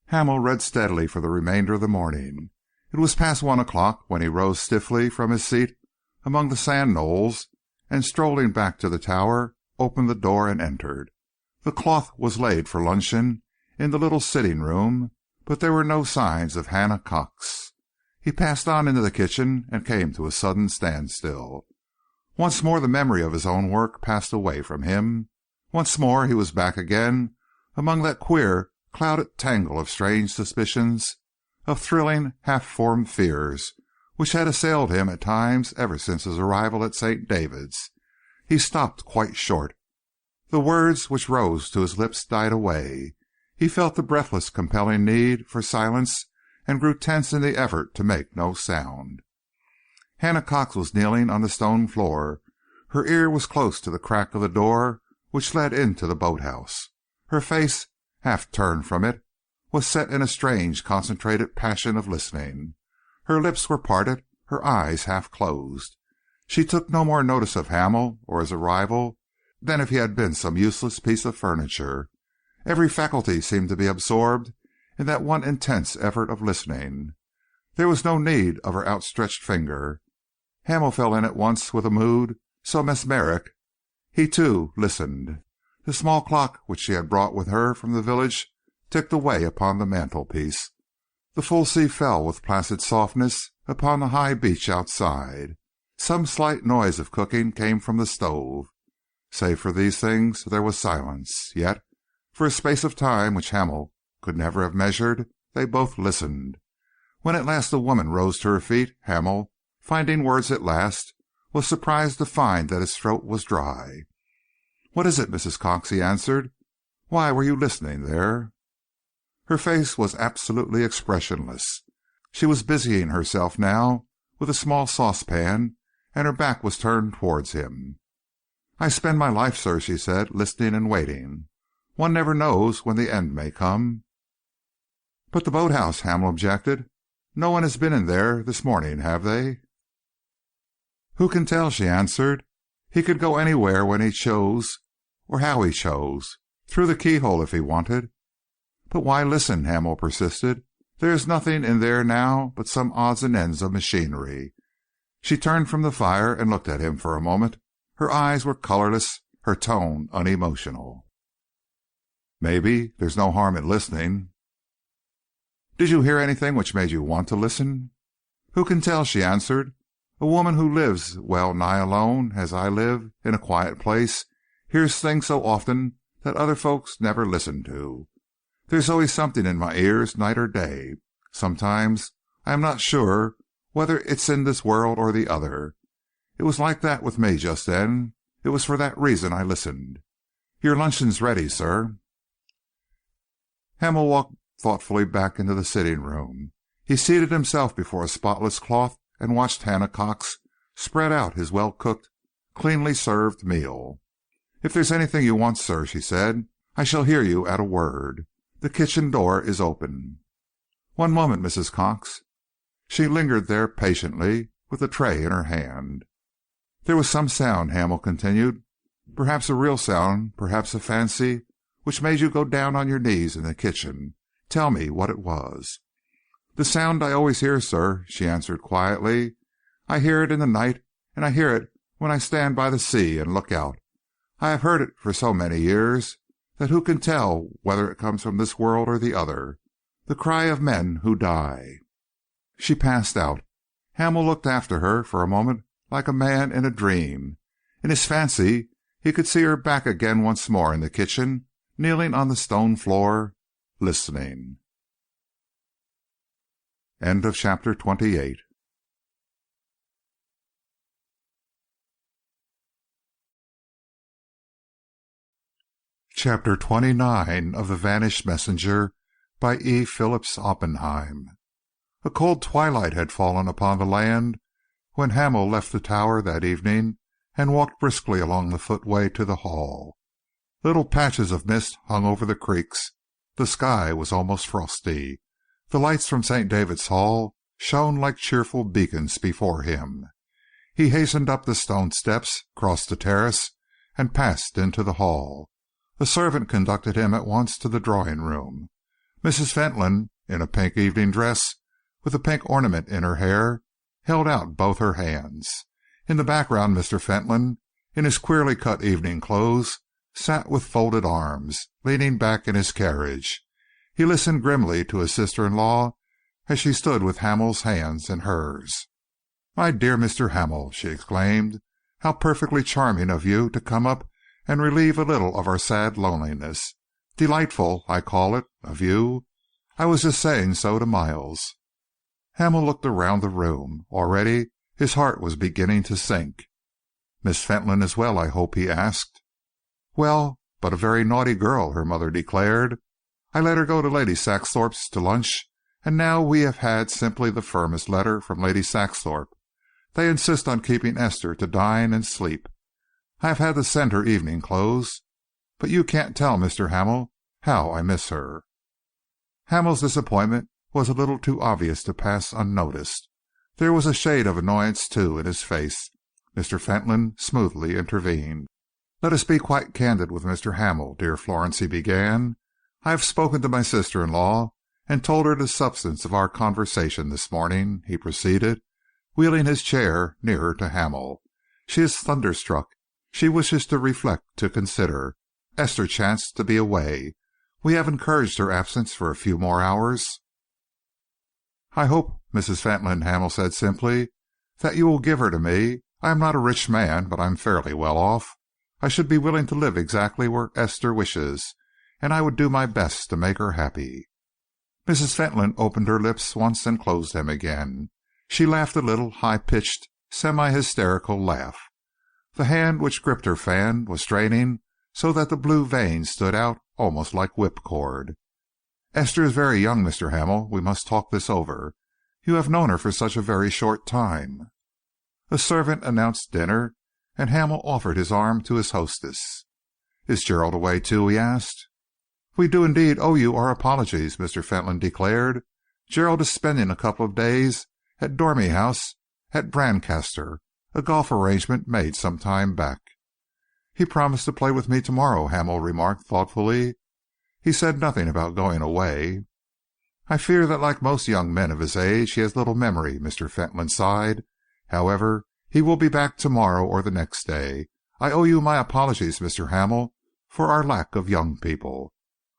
Hamel read steadily for the remainder of the morning. It was past 1 o'clock when he rose stiffly from his seat among the sand knolls and, strolling back to the tower, opened the door and entered. The cloth was laid for luncheon in the little sitting room, but there were no signs of Hannah Cox. He passed on into the kitchen and came to a sudden standstill. Once more the memory of his own work passed away from him. Once more he was back again among that queer, clouded tangle of strange suspicions, of thrilling, half-formed fears which had assailed him at times ever since his arrival at St. David's. He stopped quite short. The words which rose to his lips died away. He felt the breathless, compelling need for silence and grew tense in the effort to make no sound. Hannah Cox was kneeling on the stone floor. Her ear was close to the crack of the door which led into the boathouse. Her face, half turned from it, was set in a strange, concentrated passion of listening. Her lips were parted, her eyes half closed. She took no more notice of Hamel or his arrival than if he had been some useless piece of furniture. Every faculty seemed to be absorbed in that one intense effort of listening. There was no need of her outstretched finger. Hamel fell in at once with a mood so mesmeric. He, too, listened. The small clock which she had brought with her from the village ticked away upon the mantelpiece. The full sea fell with placid softness upon the high beach outside. Some slight noise of cooking came from the stove. Save for these things, there was silence. Yet, for a space of time which Hamel could never have measured, they both listened. When at last the woman rose to her feet, Hamel, finding words at last, was surprised to find that his throat was dry. "What is it, Mrs. Cox?" he answered. "Why were you listening there?" Her face was absolutely expressionless. She was busying herself now with a small saucepan, and her back was turned towards him. "I spend my life, sir," she said, "listening and waiting. One never knows when the end may come." "But the boathouse," Hamel objected. "No one has been in there this morning, have they?" "Who can tell?" she answered. "He could go anywhere when he chose, or how he chose. Through the keyhole if he wanted." "But why listen?" Hamel persisted. "There is nothing in there now but some odds and ends of machinery." She turned from the fire and looked at him for a moment. Her eyes were colourless, her tone unemotional. "Maybe. There's no harm in listening." "Did you hear anything which made you want to listen?" "Who can tell?" she answered. "A woman who lives well nigh alone, as I live, in a quiet place, hears things so often that other folks never listen to. There's always something in my ears, night or day. Sometimes I am not sure whether it's in this world or the other. It was like that with me just then. It was for that reason I listened. Your luncheon's ready, sir." Hamel walked thoughtfully back into the sitting room. He seated himself before a spotless cloth and watched Hannah Cox spread out his well-cooked, cleanly served meal. "If there's anything you want, sir," she said, "I shall hear you at a word. The kitchen door is open." "One moment, Mrs. Cox." She lingered there patiently, with the tray in her hand. "There was some sound," Hamel continued, "perhaps a real sound, perhaps a fancy, which made you go down on your knees in the kitchen. Tell me what it was." "The sound I always hear, sir," she answered quietly. "I hear it in the night, and I hear it when I stand by the sea and look out. I have heard it for so many years that who can tell whether it comes from this world or the other? The cry of men who die." She passed out. Hamel looked after her for a moment like a man in a dream. In his fancy he could see her back again once more in the kitchen, kneeling on the stone floor, listening. End of chapter 28. Chapter 29 of The Vanished Messenger by E. Phillips Oppenheim. A cold twilight had fallen upon the land when Hamel left the tower that evening and walked briskly along the footway to the hall. Little patches of mist hung over the creeks. The sky was almost frosty. The lights from St. David's Hall shone like cheerful beacons before him. He hastened up the stone steps, crossed the terrace, and passed into the hall. A servant conducted him at once to the drawing-room. Mrs. Fentolin, in a pink evening dress, with a pink ornament in her hair, held out both her hands. In the background Mr. Fentolin, in his queerly cut evening clothes, sat with folded arms, leaning back in his carriage. He listened grimly to his sister-in-law as she stood with Hamel's hands in hers. "My dear Mr. Hamel," she exclaimed, "how perfectly charming of you to come up and relieve a little of our sad loneliness. Delightful, I call it, of you. I was just saying so to Miles." Hamel looked around the room. Already his heart was beginning to sink. "Miss Fentolin is well, I hope?" he asked. "Well, but a very naughty girl," her mother declared. "I let her go to Lady Saxthorpe's to lunch, and now we have had simply the firmest letter from Lady Saxthorpe. They insist on keeping Esther to dine and sleep. I have had to send her evening clothes. But you can't tell Mr. Hamel how I miss her." Hamel's disappointment was a little too obvious to pass unnoticed. There was a shade of annoyance, too, in his face. Mr. Fentolin smoothly intervened. "Let us be quite candid with Mr. Hamel, dear Florence," he began. "I have spoken to my sister-in-law and told her the substance of our conversation this morning," he proceeded, wheeling his chair nearer to Hamel. "She is thunderstruck. She wishes to reflect, to consider. Esther chanced to be away. We have encouraged her absence for a few more hours." "I hope, Mrs. Fentolin," Hamel said simply, "that you will give her to me. I am not a rich man, but I am fairly well off. I should be willing to live exactly where Esther wishes, and I would do my best to make her happy." Mrs. Fentolin opened her lips once and closed them again. She laughed a little, high-pitched, semi-hysterical laugh. The hand which gripped her fan was straining so that the blue veins stood out almost like whipcord. "Esther is very young, Mr. Hamel. We must talk this over. You have known her for such a very short time." A servant announced dinner, and Hamel offered his arm to his hostess. "Is Gerald away, too?" he asked. "We do indeed owe you our apologies," Mr. Fentolin declared. "Gerald is spending a couple of days at Dormy House at Brancaster, a golf arrangement made some time back." "He promised to play with me tomorrow," Hamel remarked thoughtfully. "He said nothing about going away." "I fear that like most young men of his age, he has little memory," Mr. Fentolin sighed. "However, he will be back tomorrow or the next day. I owe you my apologies, Mr. Hamel, for our lack of young people.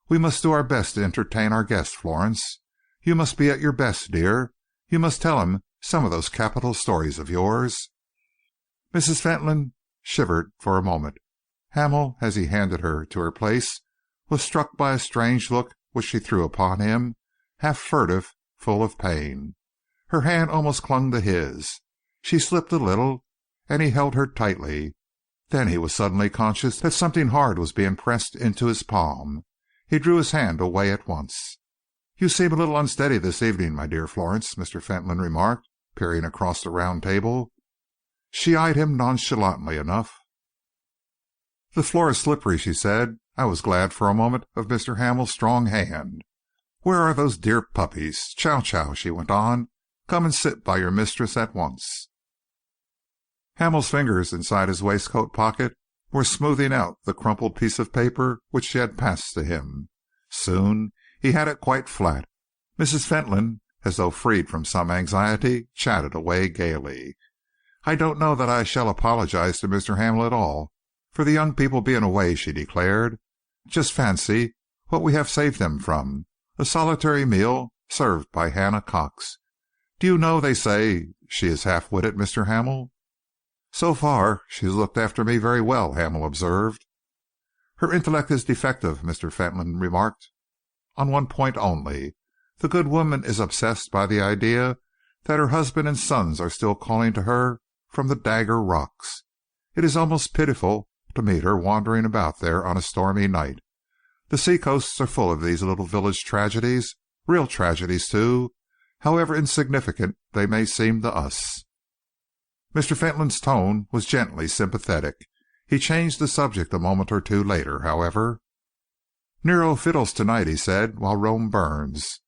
We must do our best to entertain our guest, Florence. You must be at your best, dear. You must tell him some of those capital stories of yours." Mrs. Fentolin shivered for a moment. Hamel, as he handed her to her place, was struck by a strange look which she threw upon him, half furtive, full of pain. Her hand almost clung to his. She slipped a little, and he held her tightly. Then he was suddenly conscious that something hard was being pressed into his palm. He drew his hand away at once. "You seem a little unsteady this evening, my dear Florence," Mr. Fentolin remarked, peering across the round table. She eyed him nonchalantly enough. "The floor is slippery," she said. "I was glad for a moment of Mr. Hamel's strong hand. Where are those dear puppies? Chow Chow," she went on. "Come and sit by your mistress at once." Hamel's fingers inside his waistcoat pocket were smoothing out the crumpled piece of paper which she had passed to him. Soon he had it quite flat. Mrs. Fentolin, as though freed from some anxiety, chatted away gaily. "I don't know that I shall apologize to Mr. Hamel at all for the young people being away," she declared. "Just fancy what we have saved them from. A solitary meal served by Hannah Cox. Do you know they say she is half-witted, Mr. Hamel?" "So far, she has looked after me very well," Hamel observed. "Her intellect is defective," Mr. Fentolin remarked. "On one point only. The good woman is obsessed by the idea that her husband and sons are still calling to her from the Dagger Rocks. It is almost pitiful to meet her wandering about there on a stormy night. The seacoasts are full of these little village tragedies, real tragedies, too, however insignificant they may seem to us." Mr. Fentolin's tone was gently sympathetic. He changed the subject a moment or two later, however. "Nero fiddles tonight," he said, "while Rome burns.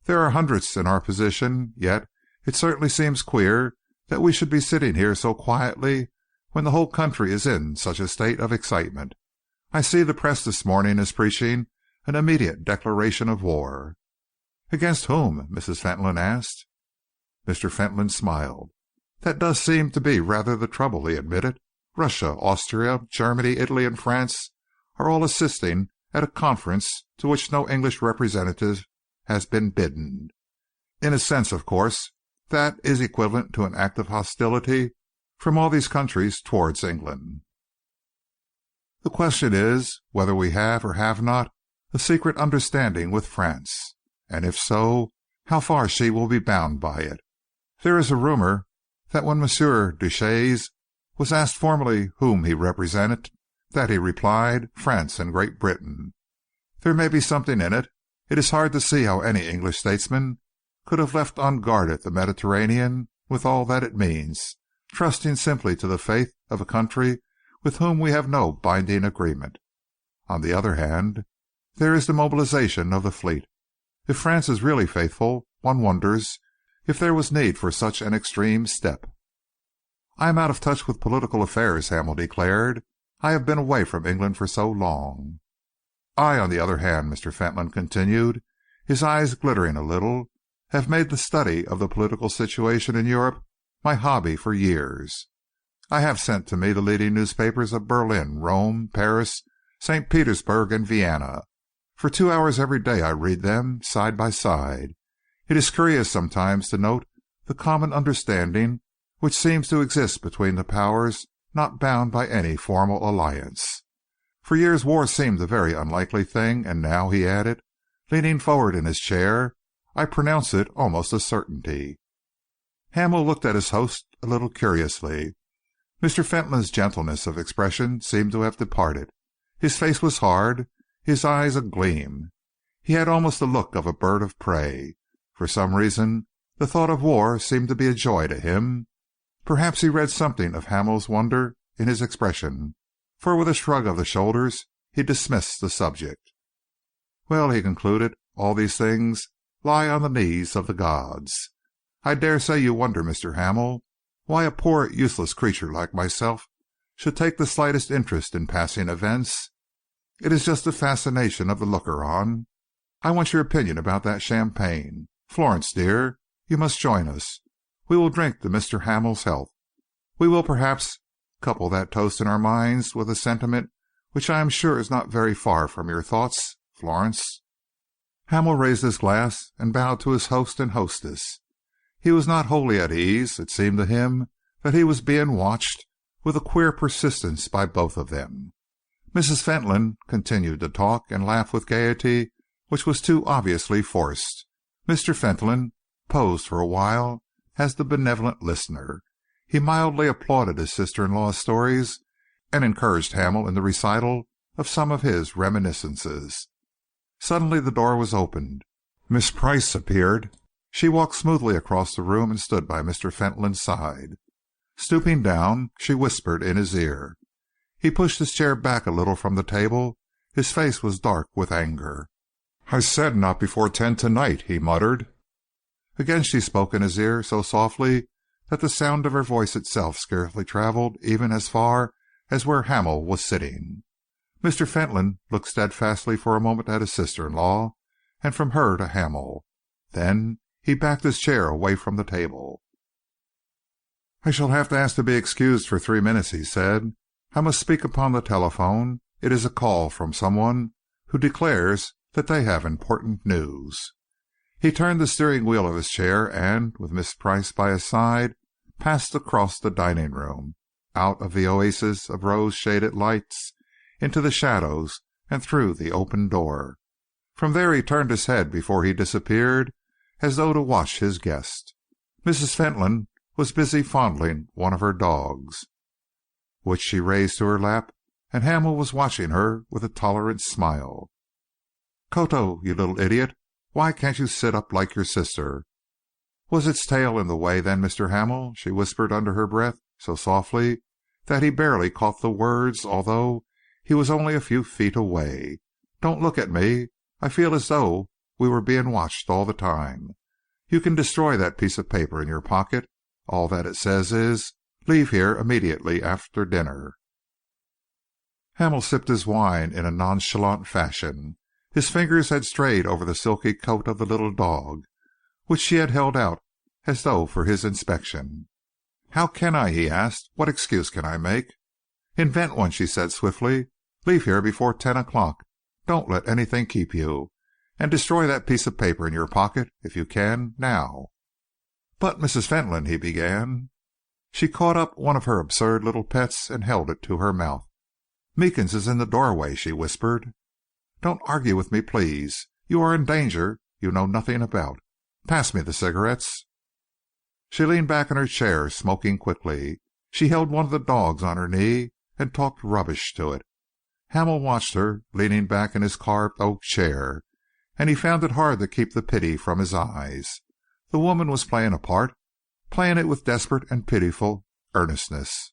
There are hundreds in our position, yet it certainly seems queer that we should be sitting here so quietly when the whole country is in such a state of excitement. I see the press this morning is preaching an immediate declaration of war." "Against whom?" Mrs. Fentolin asked. Mr. Fentolin smiled. "That does seem to be rather the trouble," he admitted. "Russia, Austria, Germany, Italy and France are all assisting at a conference to which no English representative has been bidden. In a sense, of course, that is equivalent to an act of hostility from all these countries towards England. The question is whether we have or have not a secret understanding with France, and if so, how far she will be bound by it. There is a rumor that when Monsieur Duchesne was asked formally whom he represented, that he replied, France and Great Britain. There may be something in it. It is hard to see how any English statesman could have left unguarded the Mediterranean with all that it means, trusting simply to the faith of a country with whom we have no binding agreement. On the other hand, there is the mobilization of the fleet. If France is really faithful, one wonders if there was need for such an extreme step. "I am out of touch with political affairs," Hamel declared. "I have been away from England for so long." "I, on the other hand," Mr. Fentolin continued, his eyes glittering a little, "have made the study of the political situation in Europe my hobby for years. I have sent to me the leading newspapers of Berlin, Rome, Paris, St. Petersburg, and Vienna. For 2 hours every day I read them, side by side. It is curious sometimes to note the common understanding which seems to exist between the powers not bound by any formal alliance. For years war seemed a very unlikely thing, and now," he added, leaning forward in his chair, "I pronounce it almost a certainty." Hamel looked at his host a little curiously. Mr. Fentolin's gentleness of expression seemed to have departed. His face was hard, his eyes agleam. He had almost the look of a bird of prey. For some reason, the thought of war seemed to be a joy to him. Perhaps he read something of Hamel's wonder in his expression, for with a shrug of the shoulders he dismissed the subject. "Well," he concluded, "all these things lie on the knees of the gods. I dare say you wonder, Mr. Hamel, why a poor, useless creature like myself should take the slightest interest in passing events. It is just the fascination of the looker-on. I want your opinion about that champagne. Florence, dear, you must join us. We will drink to Mr. Hamel's health. We will perhaps couple that toast in our minds with a sentiment which I am sure is not very far from your thoughts, Florence." Hamel raised his glass and bowed to his host and hostess. He was not wholly at ease. It seemed to him that he was being watched with a queer persistence by both of them. Mrs. Fentolin continued to talk and laugh with gaiety which was too obviously forced. Mr. Fentolin posed for a while as the benevolent listener. He mildly applauded his sister-in-law's stories and encouraged Hamel in the recital of some of his reminiscences. Suddenly the door was opened. Miss Price appeared. She walked smoothly across the room and stood by Mr. Fentolin's side. Stooping down, she whispered in his ear. He pushed his chair back a little from the table. His face was dark with anger. "I said not before 10 tonight," he muttered. Again she spoke in his ear so softly that the sound of her voice itself scarcely travelled even as far as where Hamel was sitting. Mr. Fentolin looked steadfastly for a moment at his sister-in-law, and from her to Hamel. Then he backed his chair away from the table. "I shall have to ask to be excused for 3 minutes," he said. "I must speak upon the telephone. It is a call from someone who declares that they have important news." He turned the steering wheel of his chair and, with Miss Price by his side, passed across the dining room, out of the oasis of rose-shaded lights, into the shadows, and through the open door. From there he turned his head before he disappeared, as though to watch his guest. Mrs. Fentolin was busy fondling one of her dogs, which she raised to her lap, and Hamel was watching her with a tolerant smile. "Koto, you little idiot, why can't you sit up like your sister? Was its tail in the way then, Mr. Hamel?" she whispered under her breath, so softly that he barely caught the words, although he was only a few feet away. "Don't look at me. I feel as though we were being watched all the time. You can destroy that piece of paper in your pocket. All that it says is, 'Leave here immediately after dinner.'" Hamel sipped his wine in a nonchalant fashion. His fingers had strayed over the silky coat of the little dog, which she had held out as though for his inspection. "How can I?" he asked. "What excuse can I make?" "Invent one," she said swiftly. Leave here before 10 o'clock. Don't let anything keep you. And destroy that piece of paper in your pocket, if you can, now." "But, Mrs. Fentolin," he began. She caught up one of her absurd little pets and held it to her mouth. "Meekins is in the doorway," she whispered. "Don't argue with me, please. You are in danger you know nothing about. Pass me the cigarettes." She leaned back in her chair, smoking quickly. She held one of the dogs on her knee and talked rubbish to it. Hamel watched her, leaning back in his carved oak chair, and he found it hard to keep the pity from his eyes. The woman was playing a part, playing it with desperate and pitiful earnestness,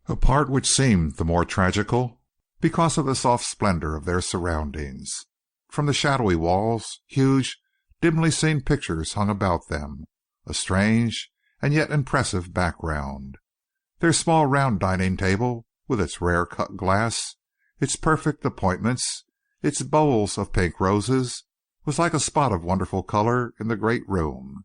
a part which seemed the more tragical because of the soft splendor of their surroundings. From the shadowy walls, huge, dimly seen pictures hung about them, a strange and yet impressive background. Their small round dining table, with its rare cut glass, its perfect appointments, its bowls of pink roses, was like a spot of wonderful color in the great room.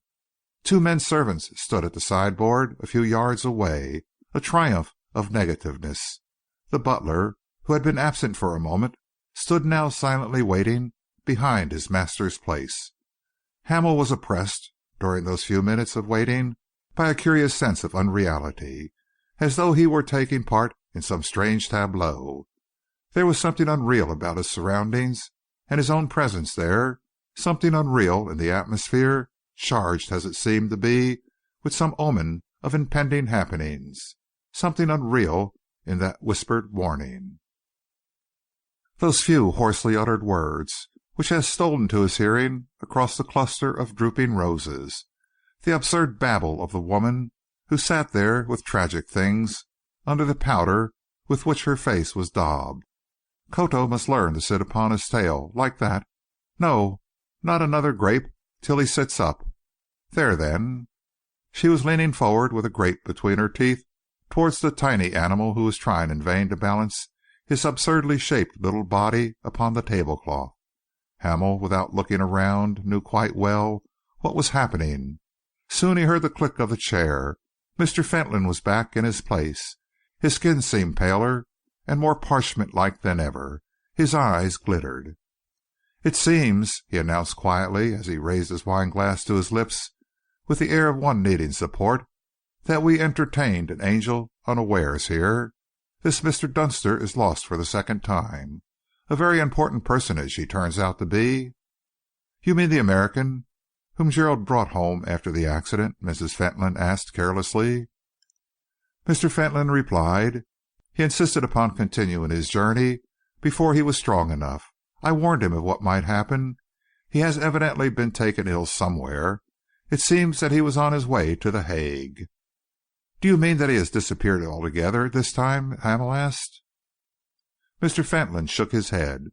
Two men servants stood at the sideboard a few yards away, a triumph of negativeness. The butler, who had been absent for a moment, stood now silently waiting behind his master's place. Hamel was oppressed, during those few minutes of waiting, by a curious sense of unreality, as though he were taking part in some strange tableau. There was something unreal about his surroundings and his own presence there, something unreal in the atmosphere, charged as it seemed to be with some omen of impending happenings, something unreal in that whispered warning. Those few hoarsely uttered words, which had stolen to his hearing across the cluster of drooping roses, the absurd babble of the woman who sat there with tragic things under the powder with which her face was daubed. Koto must learn to sit upon his tail, like that. No, not another grape till he sits up. There, then. She was leaning forward with a grape between her teeth towards the tiny animal who was trying in vain to balance his absurdly shaped little body upon the tablecloth. Hamel, without looking around, knew quite well what was happening. Soon he heard the click of the chair. Mr. Fentolin was back in his place. His skin seemed paler and more parchment-like than ever. His eyes glittered. "It seems," he announced quietly, as he raised his wine-glass to his lips, with the air of one needing support, "that we entertained an angel unawares here. This Mr. Dunster is lost for the second time. A very important personage he turns out to be." "You mean the American whom Gerald brought home after the accident?" Mrs. Fentolin asked carelessly. Mr. Fentolin replied. "He insisted upon continuing his journey before he was strong enough. I warned him of what might happen. He has evidently been taken ill somewhere. It seems that he was on his way to The Hague." "Do you mean that he has disappeared altogether this time?" Hamel asked. Mr. Fentolin shook his head.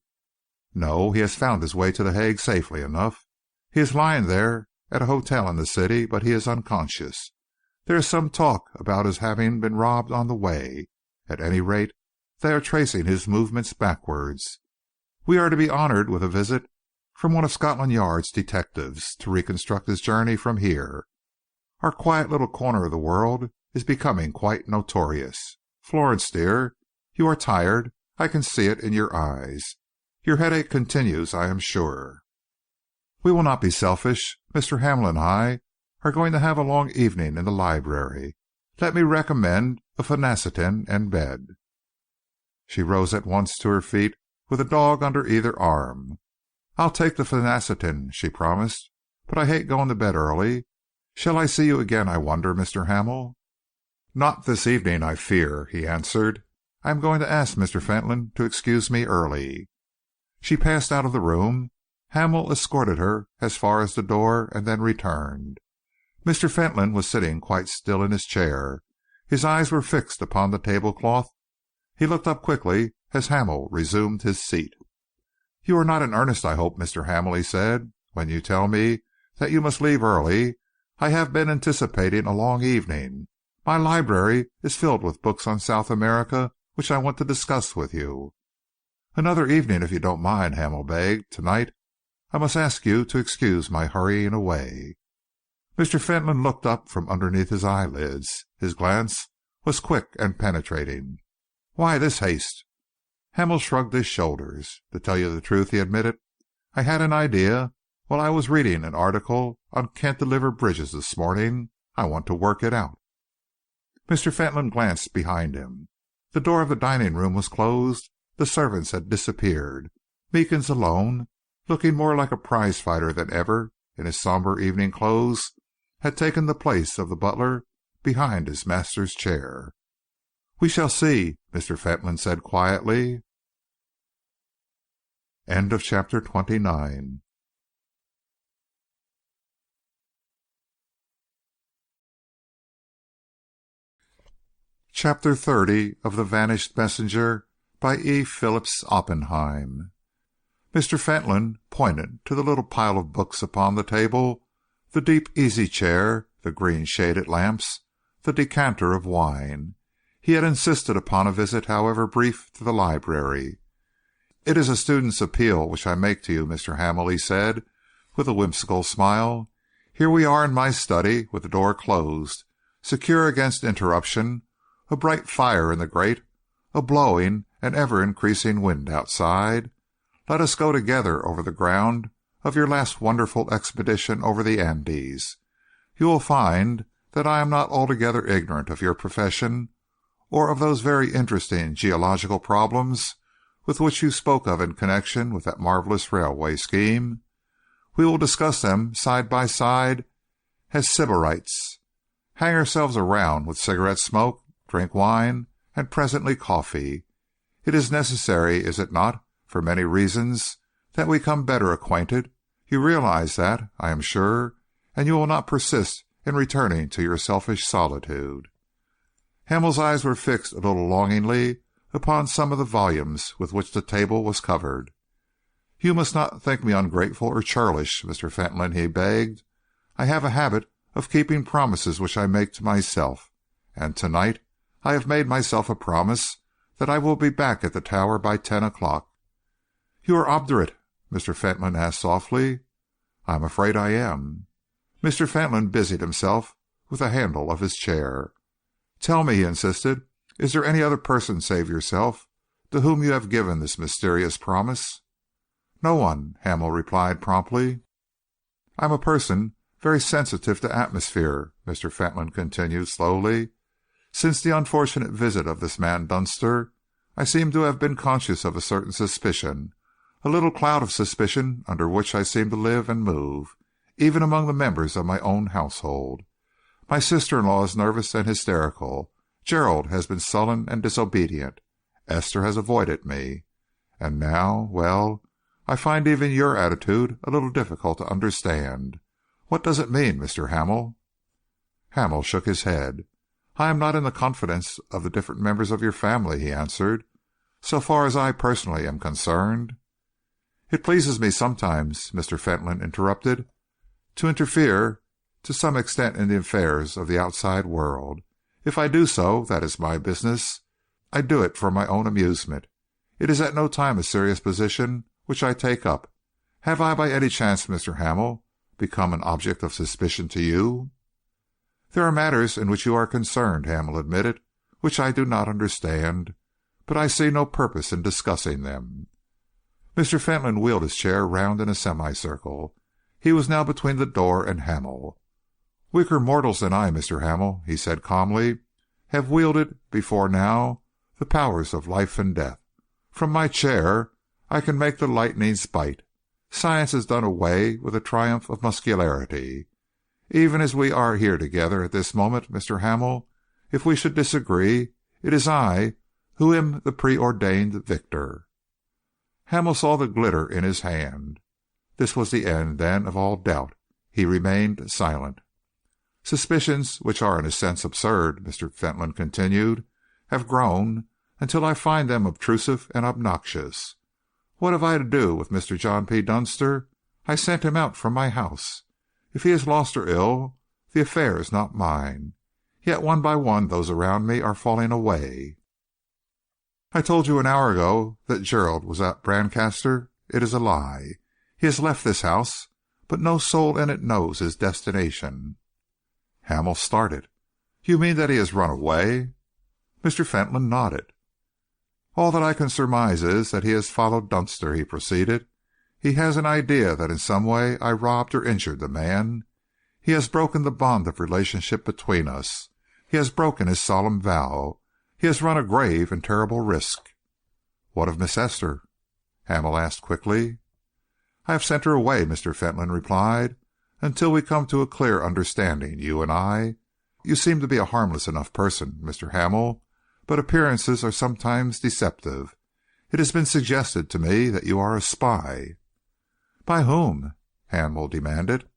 "No, he has found his way to The Hague safely enough. He is lying there at a hotel in the city, but he is unconscious. There is some talk about his having been robbed on the way. At any rate, they are tracing his movements backwards. We are to be honoured with a visit from one of Scotland Yard's detectives to reconstruct his journey from here. Our quiet little corner of the world is becoming quite notorious. Florence, dear, you are tired. I can see it in your eyes. Your headache continues, I am sure. We will not be selfish. Mr. Hamel and I are going to have a long evening in the library. Let me recommend a phenacetin and bed." She rose at once to her feet, with a dog under either arm. "I'll take the phenacetin," she promised, "but I hate going to bed early. Shall I see you again, I wonder, Mr. Hamel?" "Not this evening, I fear," he answered. "I am going to ask Mr. Fentolin to excuse me early." She passed out of the room. Hamel escorted her as far as the door and then returned. Mr. Fentolin was sitting quite still in his chair. His eyes were fixed upon the tablecloth. He looked up quickly as Hamel resumed his seat. "You are not in earnest, I hope, Mr. Hamel," he said, "when you tell me that you must leave early. I have been anticipating a long evening. My library is filled with books on South America which I want to discuss with you." "Another evening, if you don't mind," Hamel begged. "Tonight I must ask you to excuse my hurrying away." Mr. Fentolin looked up from underneath his eyelids. His glance was quick and penetrating. "Why this haste?" Hamel shrugged his shoulders. "To tell you the truth," he admitted, "I had an idea while I was reading an article on cantilever bridges this morning. I want to work it out." Mr. Fentolin glanced behind him. The door of the dining room was closed. The servants had disappeared. Meekins alone, looking more like a prize fighter than ever in his sombre evening clothes, had taken the place of the butler behind his master's chair. "We shall see," Mr. Fentolin said quietly. End of chapter 29. Chapter 30 of The Vanished Messenger by E. Phillips Oppenheim. Mr. Fentolin pointed to the little pile of books upon the table, the deep easy chair, the green shaded lamps, the decanter of wine. He had insisted upon a visit, however brief, to the library. "It is a student's appeal which I make to you, Mr. Hamel," he said, with a whimsical smile. "Here we are in my study, with the door closed, secure against interruption, a bright fire in the grate, a blowing and ever-increasing wind outside. Let us go together over the ground of your last wonderful expedition over the Andes. You will find that I am not altogether ignorant of your profession, or of those very interesting geological problems with which you spoke of in connection with that marvelous railway scheme. We will discuss them side by side as sybarites, hang ourselves around with cigarette smoke, drink wine, and presently coffee. It is necessary, is it not, for many reasons, that we come better acquainted? You realize that, I am sure, and you will not persist in returning to your selfish solitude." Hamel's eyes were fixed a little longingly upon some of the volumes with which the table was covered. "You must not think me ungrateful or churlish, Mr. Fentolin," he begged. "I have a habit of keeping promises which I make to myself, and tonight I have made myself a promise that I will be back at the Tower by 10 o'clock. "You are obdurate?" Mr. Fentolin asked softly. "I am afraid I am." Mr. Fentolin busied himself with the handle of his chair. "Tell me," he insisted, "is there any other person save yourself to whom you have given this mysterious promise?" "No one," Hamel replied promptly. "I am a person very sensitive to atmosphere," Mr. Fentolin continued slowly. "Since the unfortunate visit of this man Dunster, I seem to have been conscious of a certain suspicion, a little cloud of suspicion under which I seem to live and move, even among the members of my own household. My sister-in-law is nervous and hysterical. Gerald has been sullen and disobedient. Esther has avoided me. And now, well, I find even your attitude a little difficult to understand. What does it mean, Mr. Hamel?" Hamel shook his head. "I am not in the confidence of the different members of your family," he answered, "so far as I personally am concerned." "It pleases me sometimes," Mr. Fentolin interrupted, "to interfere to some extent in the affairs of the outside world. If I do so, that is my business. I do it for my own amusement. It is at no time a serious position which I take up. Have I by any chance, Mr. Hamel, become an object of suspicion to you?" "There are matters in which you are concerned," Hamel admitted, "which I do not understand, but I see no purpose in discussing them." Mr. Fentolin wheeled his chair round in a semicircle. He was now between the door and Hamel. "Weaker mortals than I, Mr. Hamel," he said calmly, "have wielded before now the powers of life and death. From my chair I can make the lightnings bite. Science has done away with the triumph of muscularity. Even as we are here together at this moment, Mr. Hamel, if we should disagree, it is I who am the preordained victor." Hamel saw the glitter in his hand. This was the end, then, of all doubt. He remained silent. "Suspicions, which are in a sense absurd," Mr. Fentolin continued, "have grown until I find them obtrusive and obnoxious. What have I to do with Mr. John P. Dunster? I sent him out from my house. If he is lost or ill, the affair is not mine. Yet one by one those around me are falling away. I told you an hour ago that Gerald was at Brancaster. It is a lie. He has left this house, but no soul in it knows his destination." Hamel started. "You mean that he has run away?" Mr. Fentolin nodded. "All that I can surmise is that he has followed Dunster," he proceeded. "He has an idea that in some way I robbed or injured the man. He has broken the bond of relationship between us. He has broken his solemn vow. He has run a grave and terrible risk." "What of Miss Esther?" Hamel asked quickly. "I have sent her away," Mr. Fentolin replied, "until we come to a clear understanding, you and I. You seem to be a harmless enough person, Mr. Hamel, but appearances are sometimes deceptive. It has been suggested to me that you are a spy." "By whom?" Hamel demanded.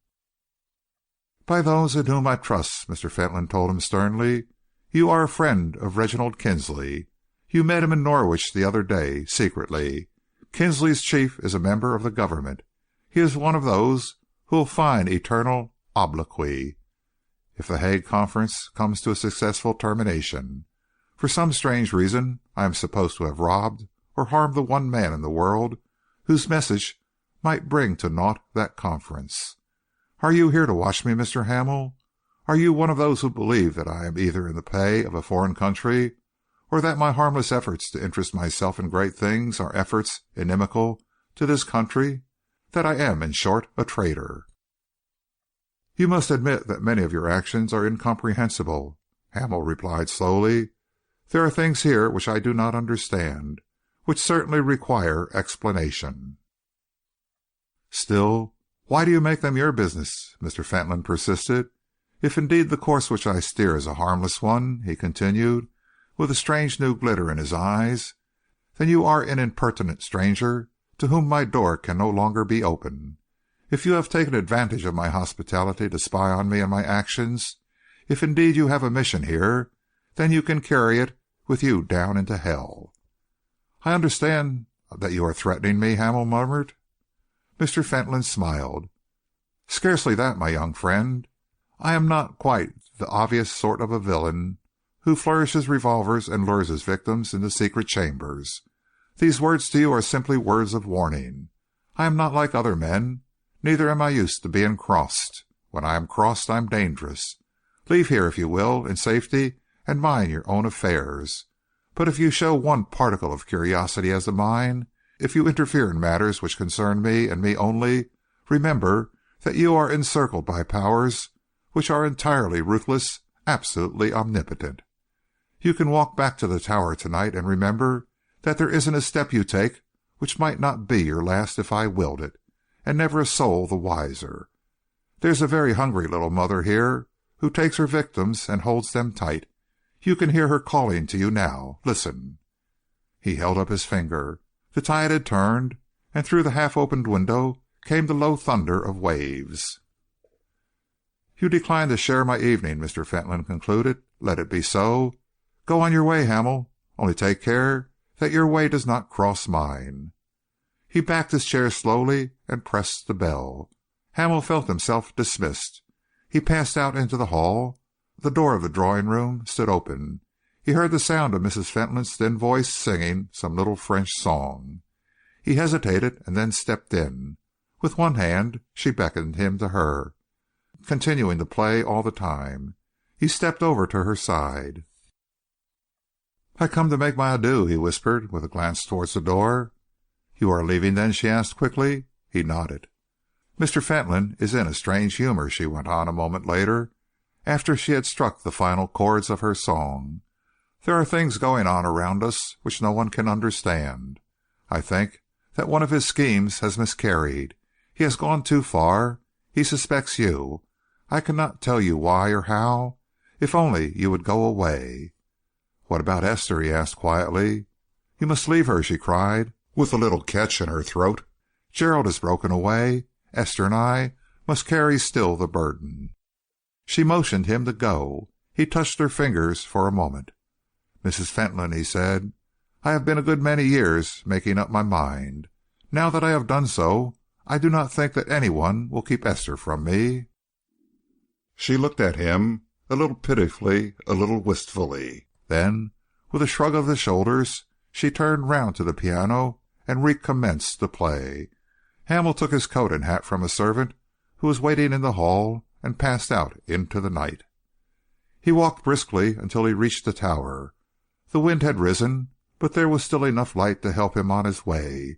"By those in whom I trust," Mr. Fentolin told him sternly. "You are a friend of Reginald Kinsley. You met him in Norwich the other day, secretly. Kinsley's chief is a member of the Government. He is one of those who will find eternal obloquy if the Hague Conference comes to a successful termination. For some strange reason, I am supposed to have robbed or harmed the one man in the world whose message might bring to naught that conference. Are you here to watch me, Mr. Hamel? Are you one of those who believe that I am either in the pay of a foreign country, or that my harmless efforts to interest myself in great things are efforts inimical to this country? That I am, in short, a traitor?" "You must admit that many of your actions are incomprehensible," Hamel replied slowly. "There are things here which I do not understand, which certainly require explanation." "Still, why do you make them your business?" Mr. Fentolin persisted. "If indeed the course which I steer is a harmless one," he continued, with a strange new glitter in his eyes, "then you are an impertinent stranger to whom my door can no longer be open. If you have taken advantage of my hospitality to spy on me and my actions, if indeed you have a mission here, then you can carry it with you down into hell." "I understand that you are threatening me," Hamel murmured. Mr. Fentolin smiled. "Scarcely that, my young friend. I am not quite the obvious sort of a villain who flourishes revolvers and lures his victims into secret chambers. These words to you are simply words of warning. I am not like other men, neither am I used to being crossed. When I am crossed, I am dangerous. Leave here, if you will, in safety, and mind your own affairs. But if you show one particle of curiosity as to mine, if you interfere in matters which concern me and me only, remember that you are encircled by powers which are entirely ruthless, absolutely omnipotent. You can walk back to the Tower tonight and remember that there isn't a step you take which might not be your last if I willed it, and never a soul the wiser. There's a very hungry little mother here who takes her victims and holds them tight. You can hear her calling to you now. Listen." He held up his finger. The tide had turned, and through the half-opened window came the low thunder of waves. "You decline to share my evening," Mr. Fentolin concluded. "Let it be so. Go on your way, Hamel. Only take care that your way does not cross mine." He backed his chair slowly and pressed the bell. Hamel felt himself dismissed. He passed out into the hall. The door of the drawing-room stood open. He heard the sound of Mrs. Fentolin's thin voice singing some little French song. He hesitated and then stepped in. With one hand she beckoned him to her, continuing to play all the time. He stepped over to her side. "I come to make my adieux," he whispered, with a glance towards the door. "You are leaving, then?" she asked quickly. He nodded. "Mr. Fentolin is in a strange humour," she went on a moment later, after she had struck the final chords of her song. "There are things going on around us which no one can understand. I think that one of his schemes has miscarried. He has gone too far. He suspects you. I cannot tell you why or how. If only you would go away." "What about Esther?" he asked quietly. "You must leave her," she cried, with a little catch in her throat. "Gerald has broken away. Esther and I must carry still the burden." She motioned him to go. He touched her fingers for a moment. "Mrs. Fentolin," he said, "I have been a good many years making up my mind. Now that I have done so, I do not think that anyone will keep Esther from me." She looked at him a little pitifully, a little wistfully. Then, with a shrug of the shoulders, she turned round to the piano and recommenced to play. Hamel took his coat and hat from a servant who was waiting in the hall and passed out into the night. He walked briskly until he reached the Tower. The wind had risen, but there was still enough light to help him on his way.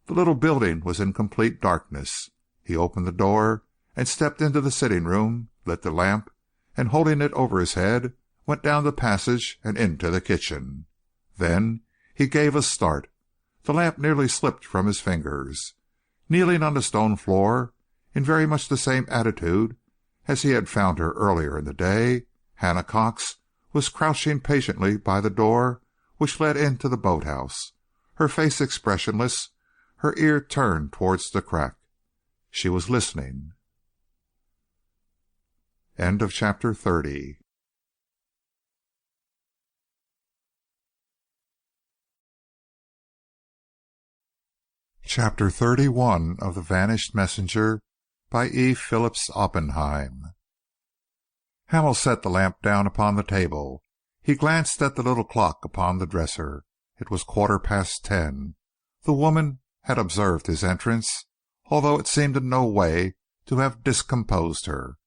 The little building was in complete darkness. He opened the door and stepped into the sitting room, lit the lamp, and holding it over his head, went down the passage and into the kitchen. Then he gave a start. The lamp nearly slipped from his fingers. Kneeling on the stone floor, in very much the same attitude as he had found her earlier in the day, Hannah Cox was crouching patiently by the door which led into the boathouse, her face expressionless, her ear turned towards the crack. She was listening. End of chapter 30. Chapter 31 of The Vanished Messenger by E. Phillips Oppenheim. Hamel set the lamp down upon the table. He glanced at the little clock upon the dresser. It was 10:15. The woman had observed his entrance, although it seemed in no way to have discomposed her.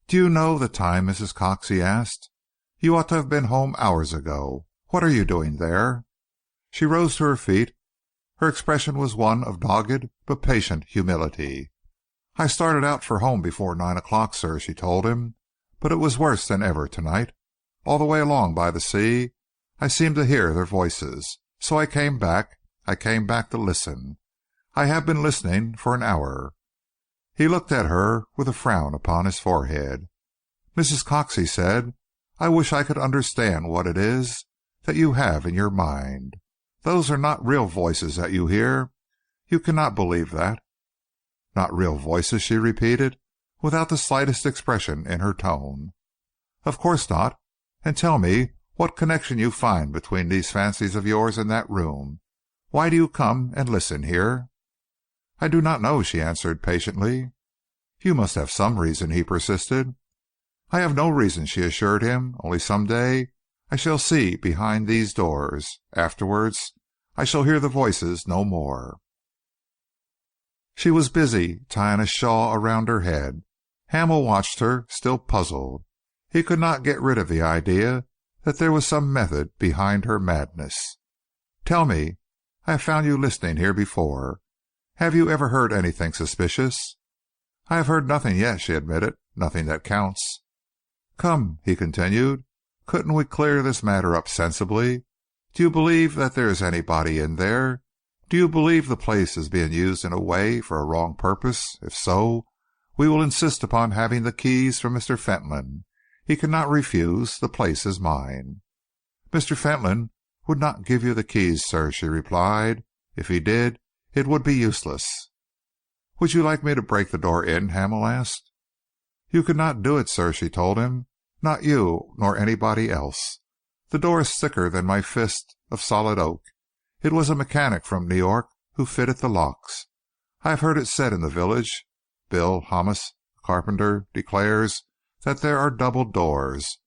"Do you know the time, Mrs. Cox?" he asked. "You ought to have been home hours ago. What are you doing there?" She rose to her feet. Her expression was one of dogged but patient humility. "I started out for home before 9 o'clock, sir," she told him, "but it was worse than ever tonight. All the way along by the sea I seemed to hear their voices, so I came back. I came back to listen. I have been listening for an hour." He looked at her with a frown upon his forehead. "Mrs. Cox," he said, "I wish I could understand what it is that you have in your mind. Those are not real voices that you hear. You cannot believe that." "Not real voices?" she repeated, without the slightest expression in her tone. "Of course not. And tell me what connection you find between these fancies of yours and that room. Why do you come and listen here?" "I do not know," she answered patiently. "You must have some reason," he persisted. "I have no reason," she assured him. "Only some day I shall see behind these doors. Afterwards I shall hear the voices no more." She was busy tying a shawl around her head. Hamel watched her, still puzzled. He could not get rid of the idea that there was some method behind her madness. "Tell me, I have found you listening here before. Have you ever heard anything suspicious?" "I have heard nothing yet," she admitted. "Nothing that counts." "Come," he continued, "couldn't we clear this matter up sensibly? Do you believe that there is anybody in there? Do you believe the place is being used in a way for a wrong purpose? If so, we will insist upon having the keys from Mr. Fentolin. He cannot refuse. The place is mine." "Mr. Fentolin would not give you the keys, sir," she replied. "If he did, it would be useless." "Would you like me to break the door in?" Hamel asked. "You could not do it, sir," she told him. "Not you, nor anybody else. The door is thicker than my fist, of solid oak. It was a mechanic from New York who fitted the locks. I have heard it said in the village. Bill Hamas, carpenter, declares that there are double doors.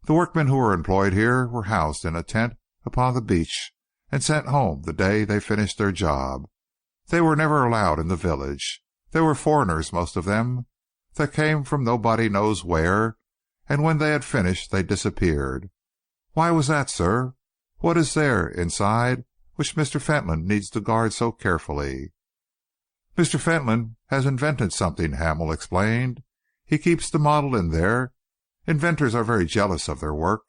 The workmen who were employed here were housed in a tent upon the beach and sent home the day they finished their job. They were never allowed in the village. They were foreigners, most of them, that came from nobody knows where, and when they had finished they disappeared. Why was that, sir? What is there inside which Mr. Fentolin needs to guard so carefully?" "Mr. Fentolin has invented something," Hamel explained. "He keeps the model in there. Inventors are very jealous of their work."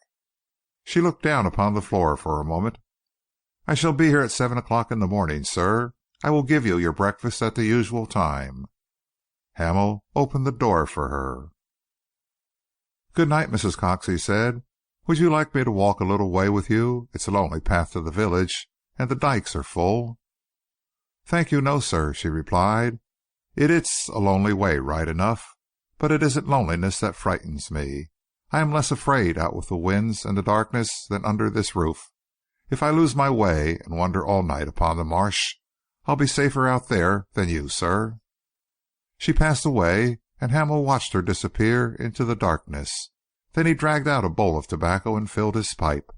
She looked down upon the floor for a moment. "I shall be here at 7 o'clock in the morning, sir. I will give you your breakfast at the usual time." Hamel opened the door for her. "Good night, Mrs. Cox," he said. "Would you like me to walk a little way with you? It's a lonely path to the village, and the dikes are full." "Thank you, no, sir," she replied. "It's a lonely way, right enough, but it isn't loneliness that frightens me. I am less afraid out with the winds and the darkness than under this roof. If I lose my way and wander all night upon the marsh, I'll be safer out there than you, sir." She passed away, and Hamel watched her disappear into the darkness. Then he dragged out a bowl of tobacco and filled his pipe.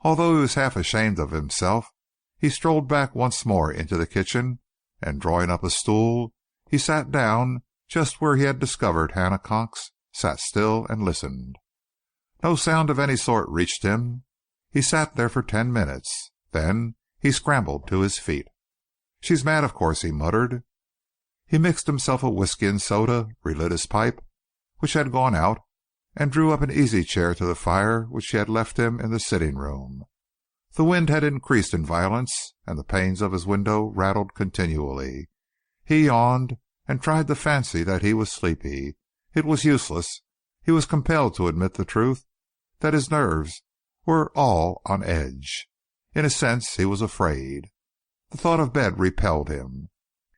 Although he was half ashamed of himself, he strolled back once more into the kitchen, and drawing up a stool, he sat down just where he had discovered Hannah Cox, sat still and listened. No sound of any sort reached him. He sat there for 10 minutes. Then he scrambled to his feet. "She's mad, of course," he muttered. He mixed himself a whiskey and soda, relit his pipe, which had gone out, and drew up an easy chair to the fire which she had left him in the sitting room. The wind had increased in violence, and the panes of his window rattled continually. He yawned and tried to fancy that he was sleepy. It was useless. He was compelled to admit the truth, that his nerves were all on edge. In a sense, he was afraid. The thought of bed repelled him.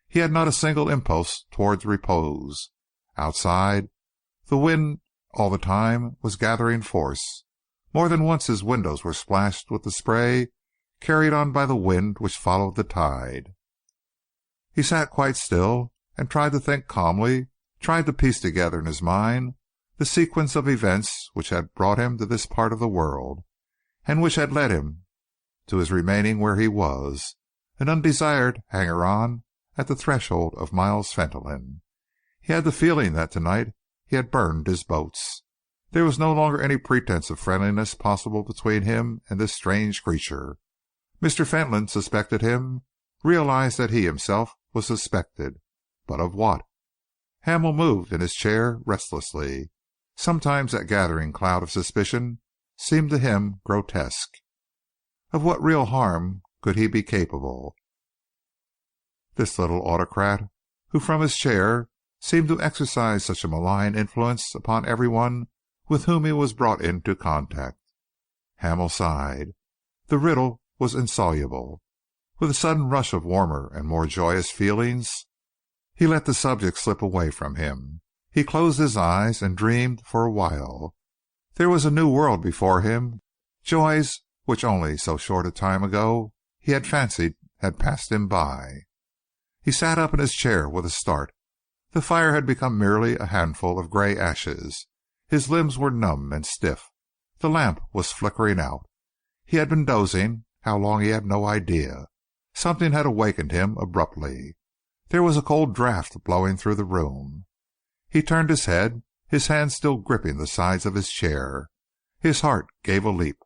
He had not a single impulse towards repose. Outside, the wind all the time was gathering force. More than once his windows were splashed with the spray carried on by the wind which followed the tide. He sat quite still and tried to think calmly, tried to piece together in his mind the sequence of events which had brought him to this part of the world, and which had led him to his remaining where he was, an undesired hanger-on at the threshold of Miles Fentolin. He had the feeling that tonight he had burned his boats. There was no longer any pretense of friendliness possible between him and this strange creature. Mr. Fentolin suspected him, realized that he himself was suspected. But of what? Hamel moved in his chair restlessly. Sometimes that gathering cloud of suspicion seemed to him grotesque. Of what real harm could he be capable, this little autocrat, who from his chair seemed to exercise such a malign influence upon everyone with whom he was brought into contact? Hamel sighed. The riddle was insoluble. With a sudden rush of warmer and more joyous feelings, he let the subject slip away from him. He closed his eyes and dreamed for a while. There was a new world before him, joys which only so short a time ago he had fancied had passed him by. He sat up in his chair with a start. The fire had become merely a handful of gray ashes. His limbs were numb and stiff. The lamp was flickering out. He had been dozing, how long he had no idea. Something had awakened him abruptly. There was a cold draught blowing through the room. He turned his head, his hands still gripping the sides of his chair. His heart gave a leap.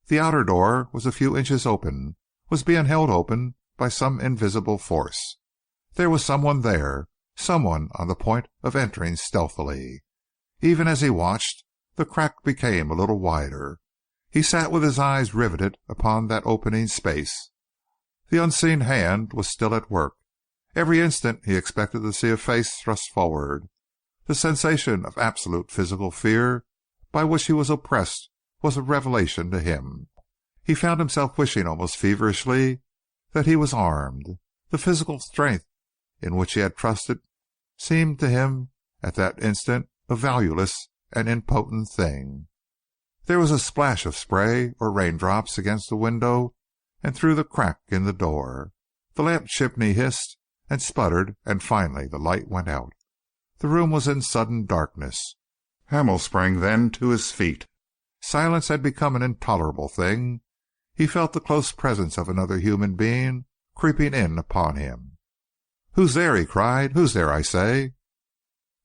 The outer door was a few inches open, was being held open by some invisible force. There was someone there, someone on the point of entering stealthily. Even as he watched, the crack became a little wider. He sat with his eyes riveted upon that opening space. The unseen hand was still at work. Every instant he expected to see a face thrust forward. The sensation of absolute physical fear by which he was oppressed was a revelation to him. He found himself wishing almost feverishly that he was armed. The physical strength in which he had trusted seemed to him at that instant a valueless and impotent thing. There was a splash of spray or raindrops against the window and through the crack in the door. The lamp chimney hissed and sputtered, and finally the light went out. The room was in sudden darkness. Hamel sprang then to his feet. Silence had become an intolerable thing. He felt the close presence of another human being creeping in upon him. "Who's there?" he cried. "Who's there, I say?"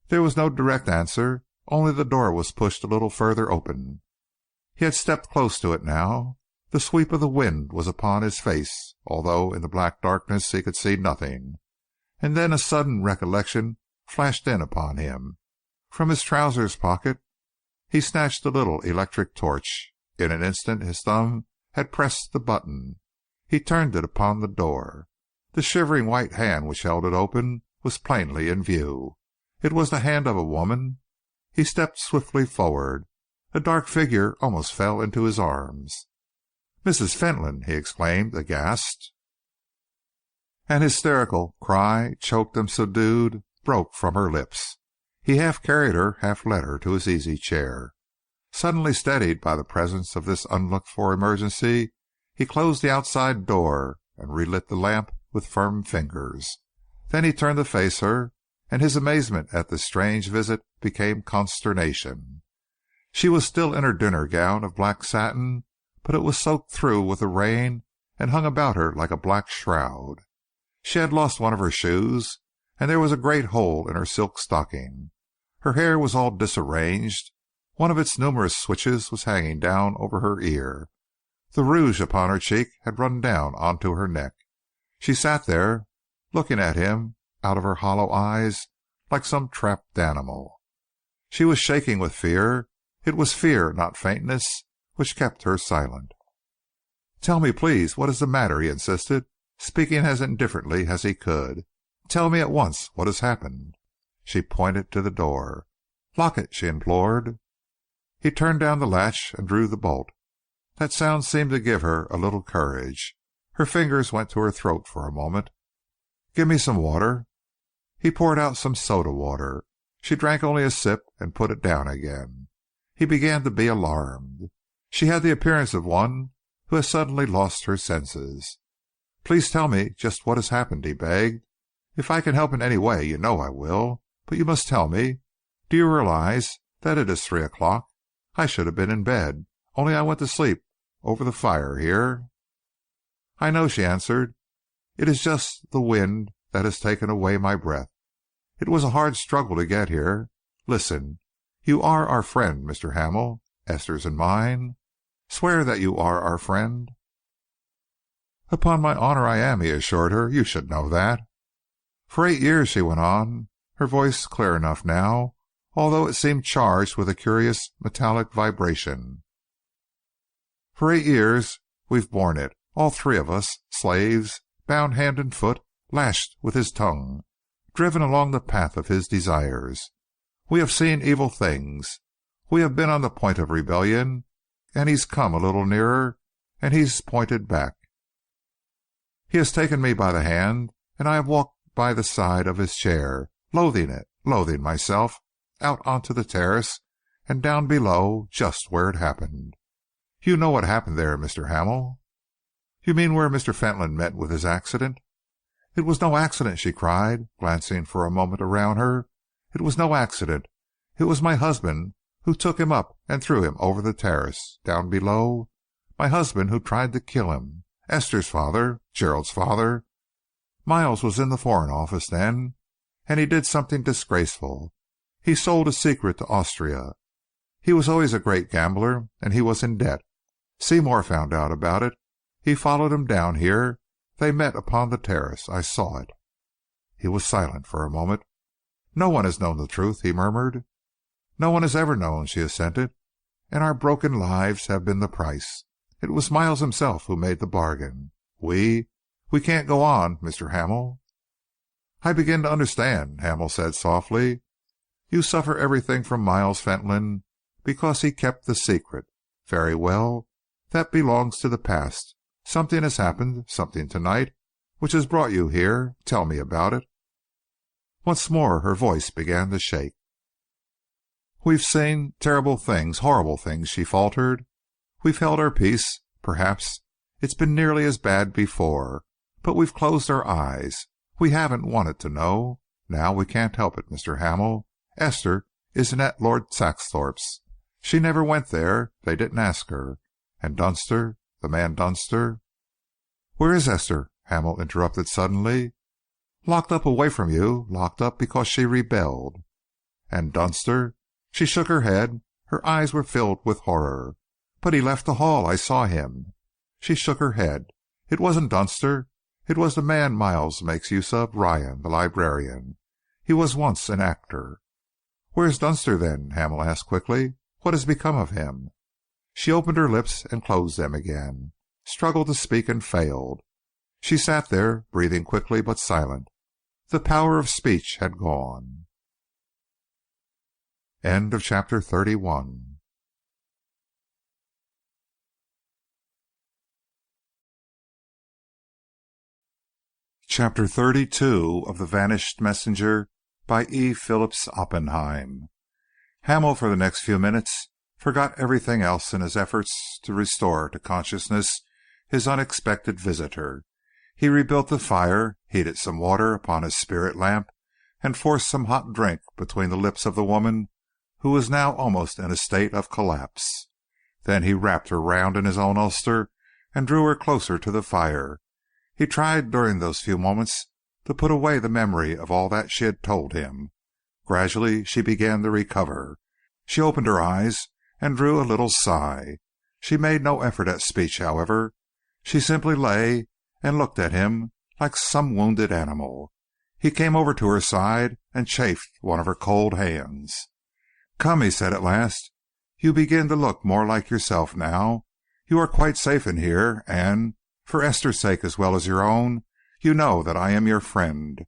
There was no direct answer, only the door was pushed a little further open. He had stepped close to it now. The sweep of the wind was upon his face, although in the black darkness he could see nothing. And then a sudden recollection flashed in upon him. From his trousers pocket he snatched a little electric torch. In an instant his thumb had pressed the button. He turned it upon the door. The shivering white hand which held it open was plainly in view. It was the hand of a woman. He stepped swiftly forward. A dark figure almost fell into his arms. "Mrs. Fentolin!" he exclaimed, aghast. An hysterical cry, choked and subdued, broke from her lips. He half carried her, half led her to his easy chair. Suddenly steadied by the presence of this unlooked-for emergency, he closed the outside door and relit the lamp with firm fingers. Then he turned to face her, and his amazement at this strange visit became consternation. She was still in her dinner gown of black satin, but it was soaked through with the rain and hung about her like a black shroud. She had lost one of her shoes, and there was a great hole in her silk stocking. Her hair was all disarranged. One of its numerous switches was hanging down over her ear. The rouge upon her cheek had run down onto her neck. She sat there, looking at him out of her hollow eyes like some trapped animal. She was shaking with fear. It was fear, not faintness, which kept her silent. "Tell me, please, what is the matter?" he insisted, speaking as indifferently as he could. "Tell me at once what has happened." She pointed to the door. "Lock it," she implored. He turned down the latch and drew the bolt. That sound seemed to give her a little courage. Her fingers went to her throat for a moment. "Give me some water." He poured out some soda water. She drank only a sip and put it down again. He began to be alarmed. She had the appearance of one who has suddenly lost her senses. "Please tell me just what has happened," he begged. "If I can help in any way, you know I will. But you must tell me. Do you realize that it is 3 o'clock? I should have been in bed, only I went to sleep over the fire here." "I know," she answered. "It is just the wind that has taken away my breath. It was a hard struggle to get here. Listen. You are our friend, Mr. Hamel, Esther's and mine. Swear that you are our friend." "Upon my honor I am," he assured her. "You should know that." "For 8 years," she went on, her voice clear enough now, although it seemed charged with a curious metallic vibration. "For 8 years we've borne it, all three of us, slaves, bound hand and foot, lashed with his tongue, driven along the path of his desires. We have seen evil things. We have been on the point of rebellion, and he's come a little nearer, and he's pointed back. He has taken me by the hand, and I have walked by the side of his chair, loathing it, loathing myself, out onto the terrace, and down below, just where it happened. You know what happened there, Mr. Hamel?" "You mean where Mr. Fentolin met with his accident?" "It was no accident," she cried, glancing for a moment around her. "It was no accident. It was my husband who took him up and threw him over the terrace, down below. My husband who tried to kill him. Esther's father, Gerald's father. Miles was in the Foreign Office then, and he did something disgraceful. He sold a secret to Austria. He was always a great gambler, and he was in debt. Seymour found out about it. He followed him down here. They met upon the terrace. I saw it." He was silent for a moment. "No one has known the truth," he murmured. "No one has ever known," she assented. "And our broken lives have been the price. It was Miles himself who made the bargain. We can't go on, Mr. Hamel." "I begin to understand," Hamel said softly. "You suffer everything from Miles Fentolin because he kept the secret. Very well. That belongs to the past. Something has happened, something tonight, which has brought you here. Tell me about it." Once more her voice began to shake. "We've seen terrible things, horrible things," she faltered. "We've held our peace. Perhaps it's been nearly as bad before, but we've closed our eyes. We haven't wanted to know. Now we can't help it, Mr. Hamel. Esther isn't at Lord Saxthorpe's. She never went there. They didn't ask her. And Dunster, the man Dunster—" "Where is Esther?" Hamel interrupted suddenly. "Locked up away from you, locked up because she rebelled." "And Dunster?" She shook her head. Her eyes were filled with horror. "But he left the Hall. I saw him." She shook her head. "It wasn't Dunster. It was the man Miles makes use of, Ryan, the librarian. He was once an actor." "Where is Dunster, then?" Hamel asked quickly. "What has become of him?" She opened her lips and closed them again, struggled to speak and failed. She sat there, breathing quickly but silent. The power of speech had gone. End of chapter 31. Chapter 32 of The Vanished Messenger by E. Phillips Oppenheim. Hamel, for the next few minutes, forgot everything else in his efforts to restore to consciousness his unexpected visitor. He rebuilt the fire, heated some water upon his spirit lamp, and forced some hot drink between the lips of the woman who was now almost in a state of collapse. Then he wrapped her round in his own ulster and drew her closer to the fire. He tried during those few moments to put away the memory of all that she had told him. Gradually she began to recover. She opened her eyes and drew a little sigh. She made no effort at speech, however. She simply lay and looked at him like some wounded animal. He came over to her side and chafed one of her cold hands. "Come," he said at last. "You begin to look more like yourself now. You are quite safe in here, and, for Esther's sake as well as your own, you know that I am your friend."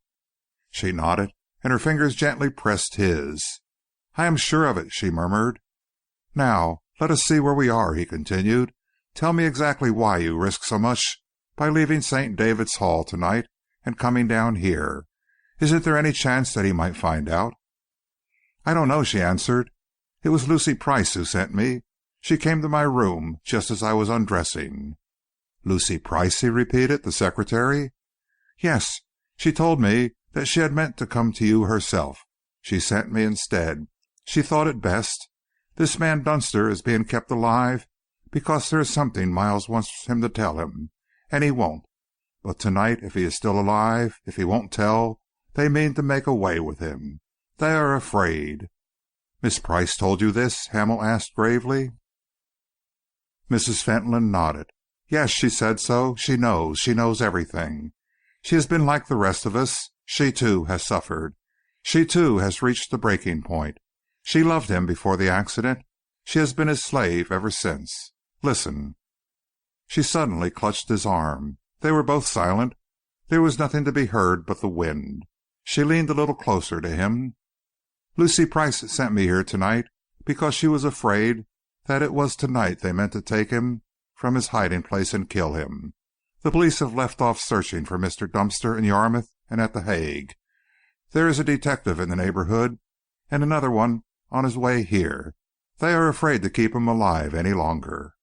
She nodded, and her fingers gently pressed his. "I am sure of it," she murmured. "Now, let us see where we are," he continued. "Tell me exactly why you risk so much by leaving St. David's Hall tonight and coming down here. Isn't there any chance that he might find out?" "I don't know," she answered. "It was Lucy Price who sent me. She came to my room just as I was undressing." "Lucy Price?" he repeated. "The secretary?" "Yes. She told me that she had meant to come to you herself. She sent me instead. She thought it best. This man Dunster is being kept alive because there is something Miles wants him to tell him, and he won't. But tonight, if he is still alive, if he won't tell, they mean to make away with him. They are afraid." "Miss Price told you this?" Hamel asked gravely. Mrs. Fentolin nodded. "Yes, she said so. She knows everything. She has been like the rest of us. She, too, has suffered. She, too, has reached the breaking point. She loved him before the accident. She has been his slave ever since. Listen." She suddenly clutched his arm. They were both silent. There was nothing to be heard but the wind. She leaned a little closer to him. "Lucy Price sent me here tonight because she was afraid that it was tonight they meant to take him from his hiding place and kill him. The police have left off searching for Mr. Dunster in Yarmouth and at The Hague. There is a detective in the neighbourhood and another one on his way here. They are afraid to keep him alive any longer."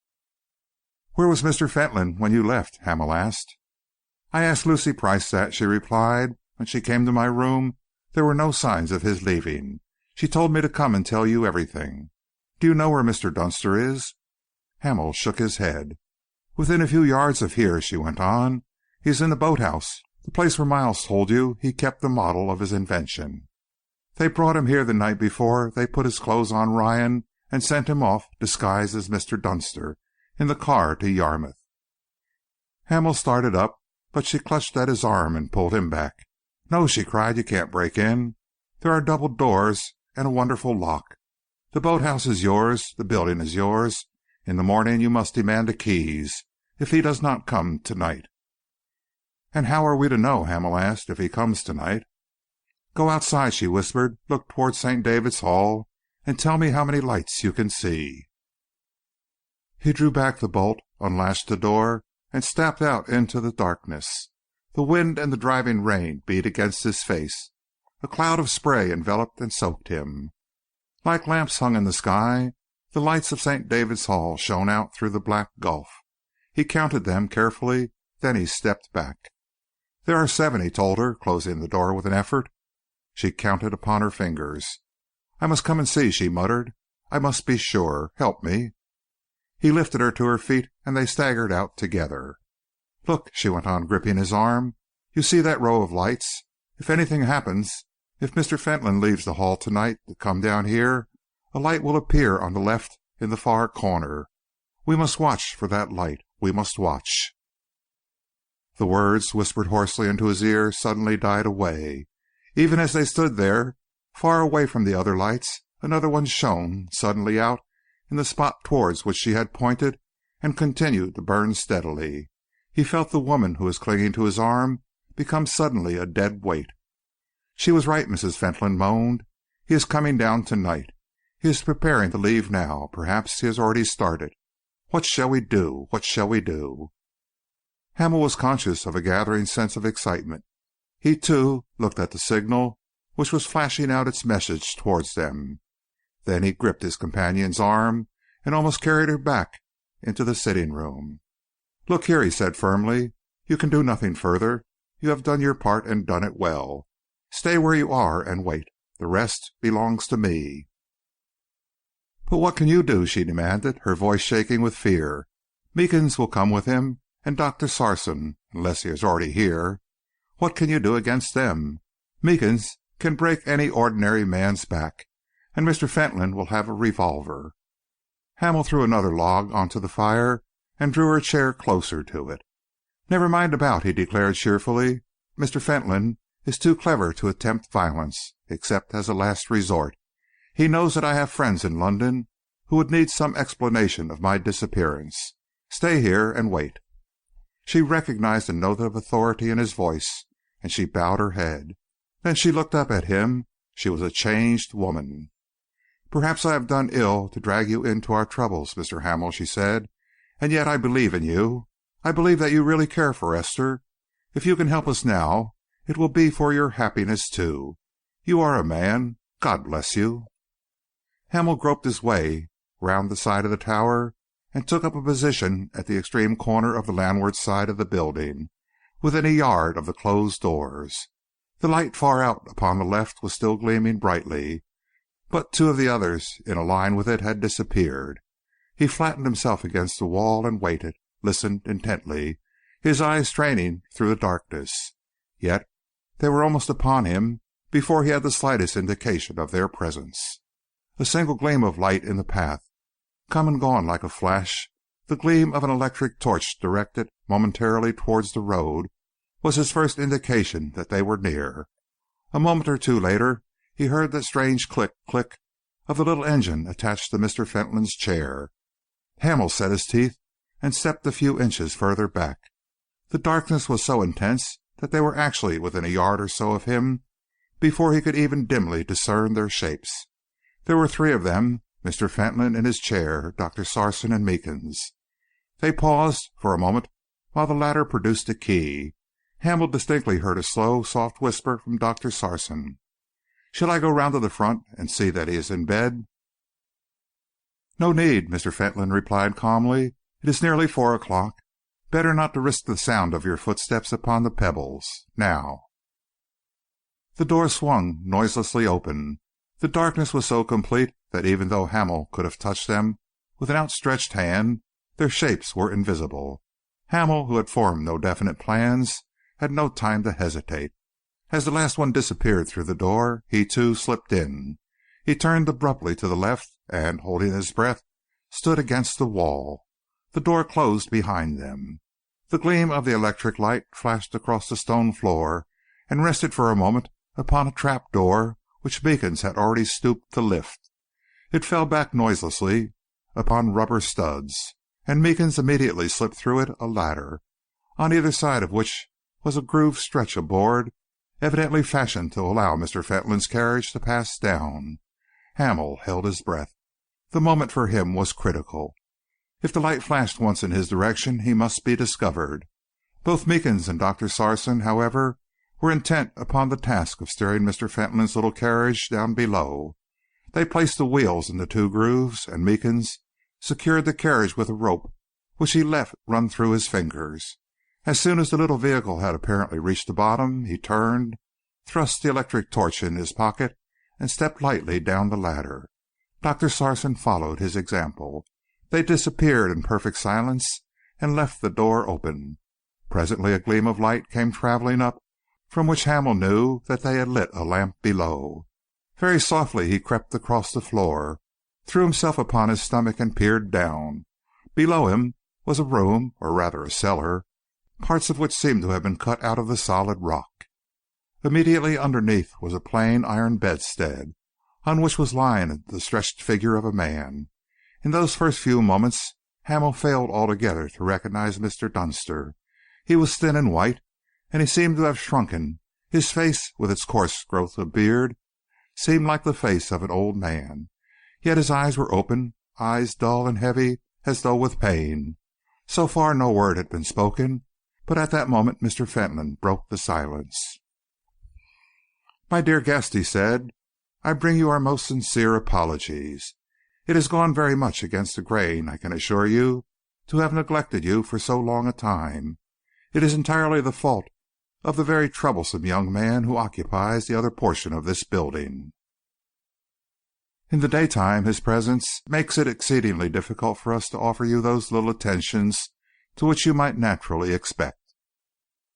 "Where was Mr. Fentolin when you left?" Hamel asked. "I asked Lucy Price that," she replied. "When she came to my room, there were no signs of his leaving. She told me to come and tell you everything. Do you know where Mr. Dunster is?" Hamel shook his head. "Within a few yards of here," she went on. "He is in the boathouse, the place where Miles told you he kept the model of his invention. They brought him here the night before they put his clothes on Ryan and sent him off, disguised as Mr. Dunster, in the car to Yarmouth." Hamel started up, but she clutched at his arm and pulled him back. "No," she cried, "you can't break in. There are double doors and a wonderful lock. The boathouse is yours. The building is yours. In the morning you must demand the keys, if he does not come tonight." "And how are we to know," Hamel asked, "if he comes tonight?" "Go outside," she whispered. "Look towards St. David's Hall and tell me how many lights you can see." He drew back the bolt, unlatched the door, and stepped out into the darkness. The wind and the driving rain beat against his face. A cloud of spray enveloped and soaked him. Like lamps hung in the sky, the lights of St. David's Hall shone out through the black gulf. He counted them carefully, then he stepped back. "There are 7, he told her, closing the door with an effort. She counted upon her fingers. "I must come and see," she muttered. "I must be sure. Help me." He lifted her to her feet, and they staggered out together. "Look," she went on, gripping his arm. "You see that row of lights? If anything happens, if Mr. Fentolin leaves the Hall tonight to come down here, a light will appear on the left in the far corner. We must watch for that light. We must watch." The words, whispered hoarsely into his ear, suddenly died away. Even as they stood there, far away from the other lights, another one shone suddenly out in the spot towards which she had pointed and continued to burn steadily. He felt the woman who was clinging to his arm become suddenly a dead weight. "She was right," Mrs. Fentolin moaned. "He is coming down tonight. He is preparing to leave now. Perhaps he has already started. What shall we do? What shall we do?" Hamel was conscious of a gathering sense of excitement. He, too, looked at the signal, which was flashing out its message towards them. Then he gripped his companion's arm and almost carried her back into the sitting-room. "Look here," he said firmly. "You can do nothing further. You have done your part and done it well. Stay where you are and wait. The rest belongs to me." "But what can you do?" she demanded, her voice shaking with fear. "Meekins will come with him, and Dr. Sarson, unless he is already here. What can you do against them? Meekins can break any ordinary man's back, and Mr. Fentolin will have a revolver." Hamel threw another log onto the fire and drew her chair closer to it. "Never mind about," he declared cheerfully. "Mr. Fentolin is too clever to attempt violence, except as a last resort. He knows that I have friends in London who would need some explanation of my disappearance. Stay here and wait." She recognized a note of authority in his voice, and she bowed her head. Then she looked up at him. She was a changed woman. "Perhaps I have done ill to drag you into our troubles, Mr. Hamel," she said, "and yet I believe in you. I believe that you really care for Esther. If you can help us now, it will be for your happiness too. You are a man. God bless you." Hamel groped his way round the side of the tower and took up a position at the extreme corner of the landward side of the building, within a yard of the closed doors. The light far out upon the left was still gleaming brightly, but two of the others in a line with it had disappeared. He flattened himself against the wall and waited, listened intently, his eyes straining through the darkness. Yet they were almost upon him before he had the slightest indication of their presence. A single gleam of light in the path, come and gone like a flash, the gleam of an electric torch directed momentarily towards the road, was his first indication that they were near. A moment or two later he heard that strange click, click of the little engine attached to Mr. Fentolin's chair. Hamel set his teeth and stepped a few inches further back. The darkness was so intense that they were actually within a yard or so of him before he could even dimly discern their shapes. There were three of them, Mr. Fentolin in his chair, Dr. Sarson and Meekins. They paused for a moment while the latter produced a key. Hamel distinctly heard a slow, soft whisper from Dr. Sarson. "Shall I go round to the front and see that he is in bed?" "No need," Mr. Fentolin replied calmly. "It is nearly 4 o'clock. Better not to risk the sound of your footsteps upon the pebbles. Now." The door swung noiselessly open. The darkness was so complete that even though Hamel could have touched them with an outstretched hand, their shapes were invisible. Hamel, who had formed no definite plans, had no time to hesitate. As the last one disappeared through the door, he too slipped in. He turned abruptly to the left and, holding his breath, stood against the wall. The door closed behind them. The gleam of the electric light flashed across the stone floor and rested for a moment upon a trap door which Meekins had already stooped to lift. It fell back noiselessly upon rubber studs, and Meekins immediately slipped through it a ladder, on either side of which was a grooved stretch of board, evidently fashioned to allow Mr. Fentolin's carriage to pass down. Hamel held his breath. The moment for him was critical. If the light flashed once in his direction, he must be discovered. Both Meekins and Dr. Sarson, however, were intent upon the task of steering Mr. Fentolin's little carriage down below. They placed the wheels in the two grooves, and Meekins secured the carriage with a rope, which he let run through his fingers. As soon as the little vehicle had apparently reached the bottom, he turned, thrust the electric torch in his pocket, and stepped lightly down the ladder. Dr. Sarson followed his example. They disappeared in perfect silence and left the door open. Presently a gleam of light came travelling up, from which Hamel knew that they had lit a lamp below. Very softly he crept across the floor, threw himself upon his stomach and peered down. Below him was a room, or rather a cellar, parts of which seemed to have been cut out of the solid rock. Immediately underneath was a plain iron bedstead, on which was lying the stretched figure of a man. In those first few moments Hamel failed altogether to recognize Mr. Dunster. He was thin and white, and he seemed to have shrunken. His face, with its coarse growth of beard, seemed like the face of an old man. Yet his eyes were open, eyes dull and heavy as though with pain. So far no word had been spoken, but at that moment Mr. Fentolin broke the silence. "My dear guest," he said, "I bring you our most sincere apologies. It has gone very much against the grain, I can assure you, to have neglected you for so long a time. It is entirely the fault of the very troublesome young man who occupies the other portion of this building. In the daytime his presence makes it exceedingly difficult for us to offer you those little attentions to which you might naturally expect."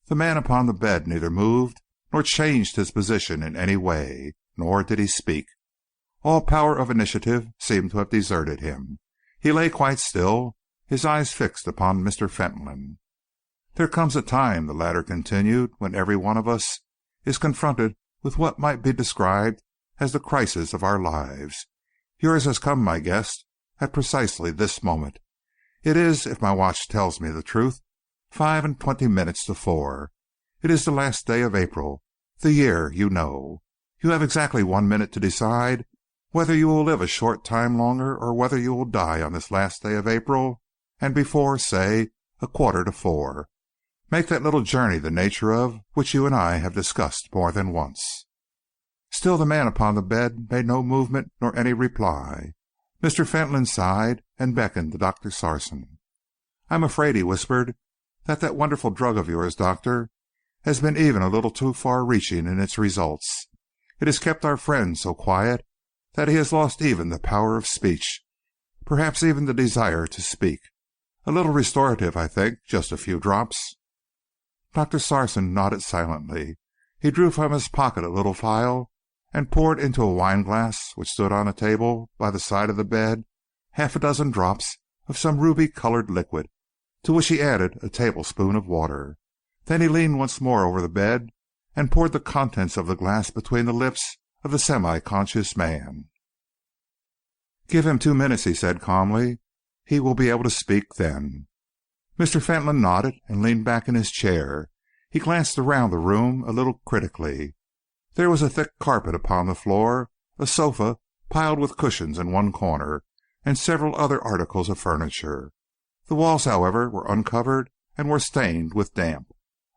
The man upon the bed neither moved nor changed his position in any way, nor did he speak. All power of initiative seemed to have deserted him. He lay quite still, his eyes fixed upon Mr. Fentolin. "There comes a time," the latter continued, "when every one of us is confronted with what might be described as the crisis of our lives. Yours has come, my guest, at precisely this moment. It is, if my watch tells me the truth, 25 to 4. It is the last day of April. The year you know. You have exactly 1 minute to decide whether you will live a short time longer or whether you will die on this last day of April and before, say, 3:15. Make that little journey the nature of which you and I have discussed more than once." Still the man upon the bed made no movement nor any reply. Mr. Fentolin sighed and beckoned to Dr. Sarson. "I'm afraid," he whispered, that wonderful drug of yours, Doctor, has been even a little too far-reaching in its results. It has kept our friend so quiet that he has lost even the power of speech, perhaps even the desire to speak. A little restorative, I think, just a few drops." Dr. Sarson nodded silently. He drew from his pocket a little phial and poured into a wineglass which stood on a table by the side of the bed half a dozen drops of some ruby-colored liquid, to which he added a tablespoonful of water. Then he leaned once more over the bed and poured the contents of the glass between the lips of the semi-conscious man. "Give him 2 minutes," he said calmly. "He will be able to speak then." Mr. Fentolin nodded and leaned back in his chair. He glanced around the room a little critically. There was a thick carpet upon the floor, a sofa piled with cushions in one corner, and several other articles of furniture. The walls, however, were uncovered and were stained with damp.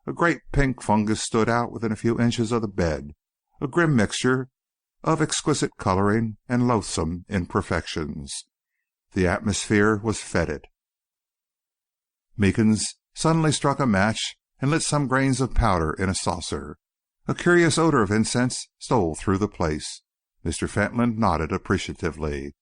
A great pink fungus stood out within a few inches of the bed, a grim mixture of exquisite coloring and loathsome imperfections. The atmosphere was fetid. Meekins suddenly struck a match and lit some grains of powder in a saucer. A curious odor of incense stole through the place. Mr. Fentolin nodded appreciatively.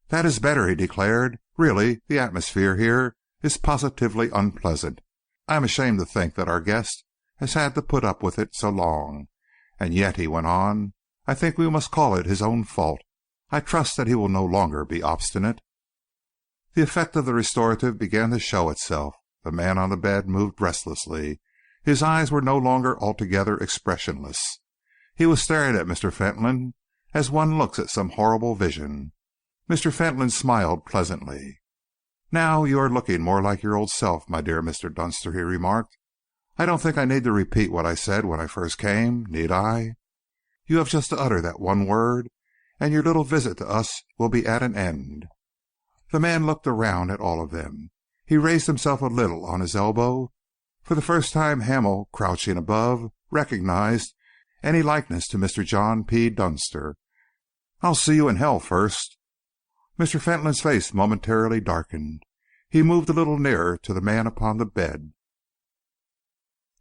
"That is better," he declared. "Really, the atmosphere here is positively unpleasant. I am ashamed to think that our guest has had to put up with it so long. And yet," he went on, "I think we must call it his own fault. I trust that he will no longer be obstinate." The effect of the restorative began to show itself. The man on the bed moved restlessly. His eyes were no longer altogether expressionless. He was staring at Mr. Fentolin as one looks at some horrible vision. Mr. Fentolin smiled pleasantly. "Now you are looking more like your old self, my dear Mr. Dunster," he remarked. "I don't think I need to repeat what I said when I first came, need I? You have just to utter that one word, and your little visit to us will be at an end." The man looked around at all of them. He raised himself a little on his elbow. For the first time Hamel, crouching above, recognized any likeness to Mr. John P. Dunster. "I'll see you in hell first." Mr. Fentolin's face momentarily darkened. He moved a little nearer to the man upon the bed.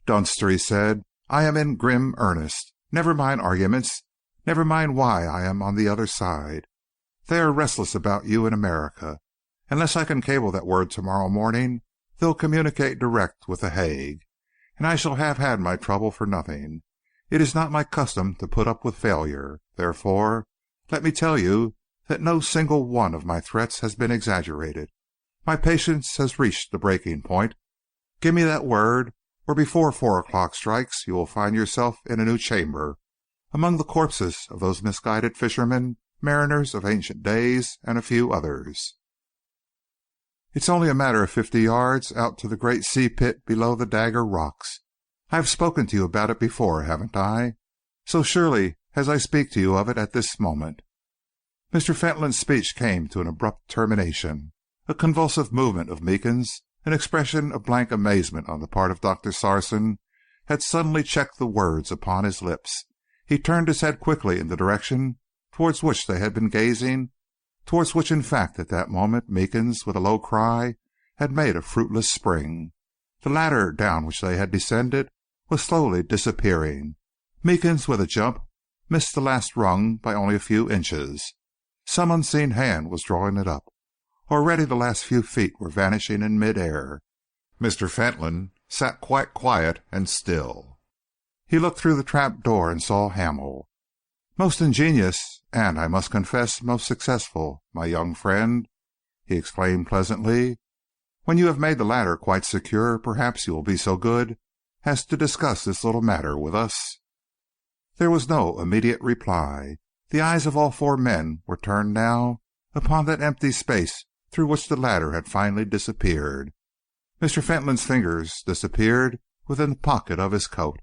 "Dunster," he said, "I am in grim earnest. Never mind arguments. Never mind why I am on the other side. They are restless about you in America. Unless I can cable that word tomorrow morning, they'll communicate direct with The Hague, and I shall have had my trouble for nothing. It is not my custom to put up with failure. Therefore, let me tell you that no single one of my threats has been exaggerated. My patience has reached the breaking point. Give me that word, or before 4 o'clock strikes you will find yourself in a new chamber, among the corpses of those misguided fishermen, mariners of ancient days, and a few others. It's only a matter of 50 yards out to the great sea pit below the Dagger Rocks. I have spoken to you about it before, haven't I? So surely as I speak to you of it at this moment." Mr. Fentolin's speech came to an abrupt termination. A convulsive movement of Meekins, an expression of blank amazement on the part of Dr. Sarson, had suddenly checked the words upon his lips. He turned his head quickly in the direction towards which they had been gazing, towards which, in fact, at that moment, Meekins, with a low cry, had made a fruitless spring. The ladder down which they had descended was slowly disappearing. Meekins, with a jump, missed the last rung by only a few inches. Some unseen hand was drawing it up. Already the last few feet were vanishing in mid-air. Mr. Fentolin sat quite quiet and still. He looked through the trap door and saw Hamel. "Most ingenious, and, I must confess, most successful, my young friend. he exclaimed pleasantly. "When you have made the ladder quite secure, perhaps you will be so good as to discuss this little matter with us." There was no immediate reply. The eyes of all four men were turned now upon that empty space through which the ladder had finally disappeared. Mr. Fentolin's fingers disappeared within the pocket of his coat,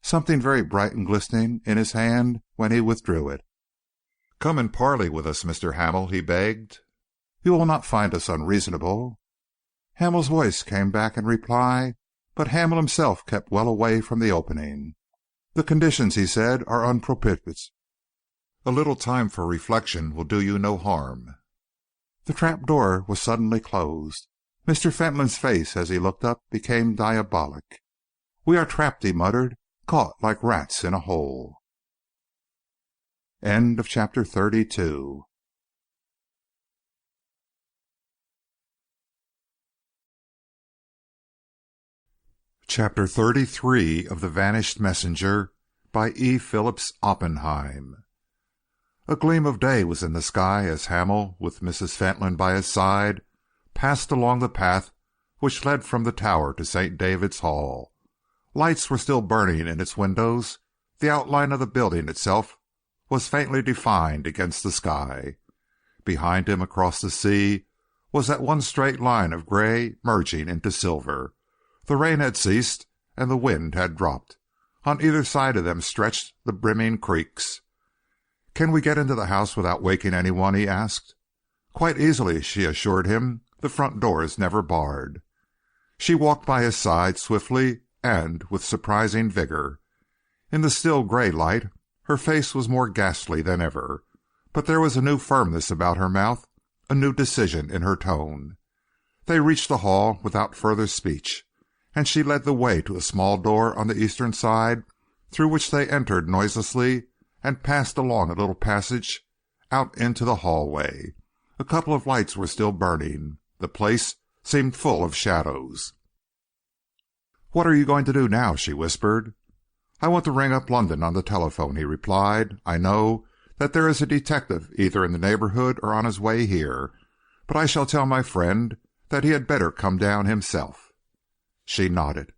something very bright and glistening in his hand when he withdrew it. "Come and parley with us, Mr. Hamel," he begged. "You will not find us unreasonable." Hamel's voice came back in reply, but Hamel himself kept well away from the opening. "The conditions," he said, "are unpropitious. A little time for reflection will do you no harm." The trap door was suddenly closed. Mr. Fentolin's face, as he looked up, became diabolic. "We are trapped," he muttered, "caught like rats in a hole." End of chapter 32. Chapter 33 of The Vanished Messenger by E. Phillips Oppenheim. A gleam of day was in the sky as Hamel, with Mrs. Fentolin by his side, passed along the path which led from the tower to St. David's Hall. Lights were still burning in its windows. The outline of the building itself was faintly defined against the sky. Behind him, across the sea, was that one straight line of gray merging into silver. The rain had ceased, and the wind had dropped. On either side of them stretched the brimming creeks. "Can we get into the house without waking anyone?" he asked. "Quite easily," she assured him. "The front door is never barred." She walked by his side swiftly and with surprising vigor. In the still gray light, her face was more ghastly than ever, but there was a new firmness about her mouth, a new decision in her tone. They reached the hall without further speech, and she led the way to a small door on the eastern side, through which they entered noiselessly and passed along a little passage out into the hallway. A couple of lights were still burning. The place seemed full of shadows. "What are you going to do now?" she whispered. "I want to ring up London on the telephone," he replied. "I know that there is a detective either in the neighborhood or on his way here, but I shall tell my friend that he had better come down himself." She nodded.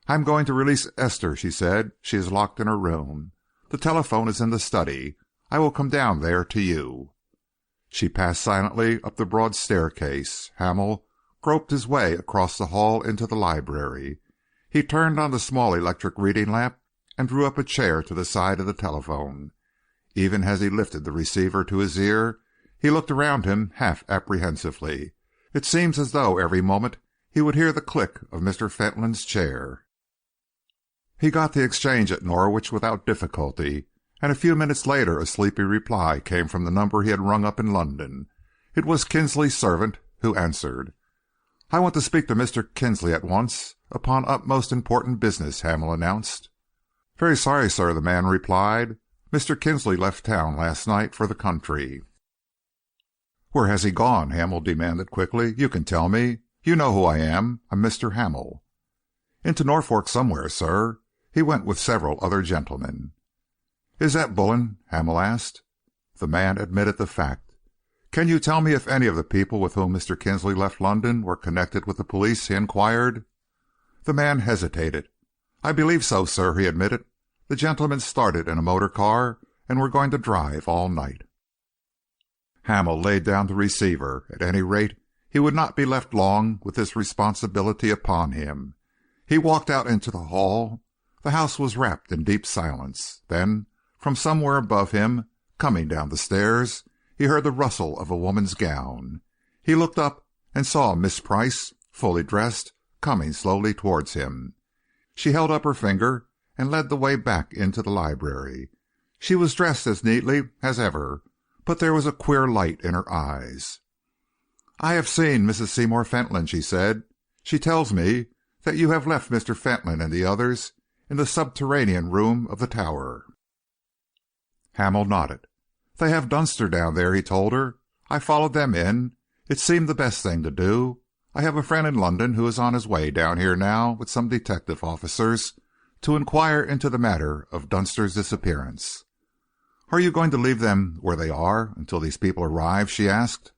"I am going to release Esther," she said. "She is locked in her room. The telephone is in the study. I will come down there to you." She passed silently up the broad staircase. Hamel groped his way across the hall into the library. He turned on the small electric reading lamp and drew up a chair to the side of the telephone. Even as he lifted the receiver to his ear, he looked around him half apprehensively. It seemed as though every moment he would hear the click of Mr. Fentolin's chair. He got the exchange at Norwich without difficulty, and a few minutes later a sleepy reply came from the number he had rung up in London. It was Kinsley's servant who answered. "I want to speak to Mr. Kinsley at once, upon utmost important business," Hamel announced. "Very sorry, sir," the man replied. "Mr. Kinsley left town last night for the country." "Where has he gone?" Hamel demanded quickly. "You can tell me. You know who I am. I'm Mr. Hamel." "Into Norfolk somewhere, sir. He went with several other gentlemen." "Is that Bullen?" Hamel asked. The man admitted the fact. "Can you tell me if any of the people with whom Mr. Kinsley left London were connected with the police?" he inquired. The man hesitated. "I believe so, sir," he admitted. "The gentlemen started in a motor car and were going to drive all night." Hamel laid down the receiver. At any rate, he would not be left long with this responsibility upon him. He walked out into the hall. The house was wrapped in deep silence. Then, from somewhere above him, coming down the stairs, he heard the rustle of a woman's gown. He looked up and saw Miss Price, fully dressed, coming slowly towards him. She held up her finger and led the way back into the library. She was dressed as neatly as ever, but there was a queer light in her eyes. "I have seen Mrs. Seymour Fentolin," she said. "She tells me that you have left Mr. Fentolin and the others in the subterranean room of the tower." Hamel nodded. "They have Dunster down there," he told her. "I followed them in. It seemed the best thing to do. I have a friend in London who is on his way down here now with some detective officers to inquire into the matter of Dunster's disappearance." "Are you going to leave them where they are until these people arrive?" she asked.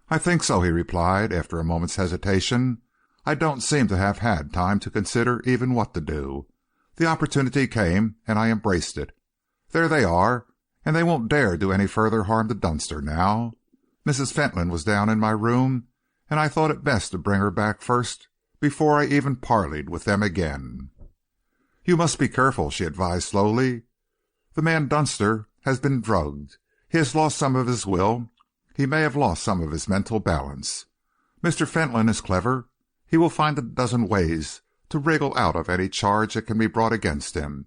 "I think so," he replied, after a moment's hesitation. "I don't seem to have had time to consider even what to do. The opportunity came, and I embraced it. There they are, and they won't dare do any further harm to Dunster now. Mrs. Fentolin was down in my room, and I thought it best to bring her back first before I even parleyed with them again." "You must be careful," she advised slowly. "The man Dunster has been drugged. He has lost some of his will. He may have lost some of his mental balance. Mr. Fentolin is clever. He will find a dozen ways to wriggle out of any charge that can be brought against him.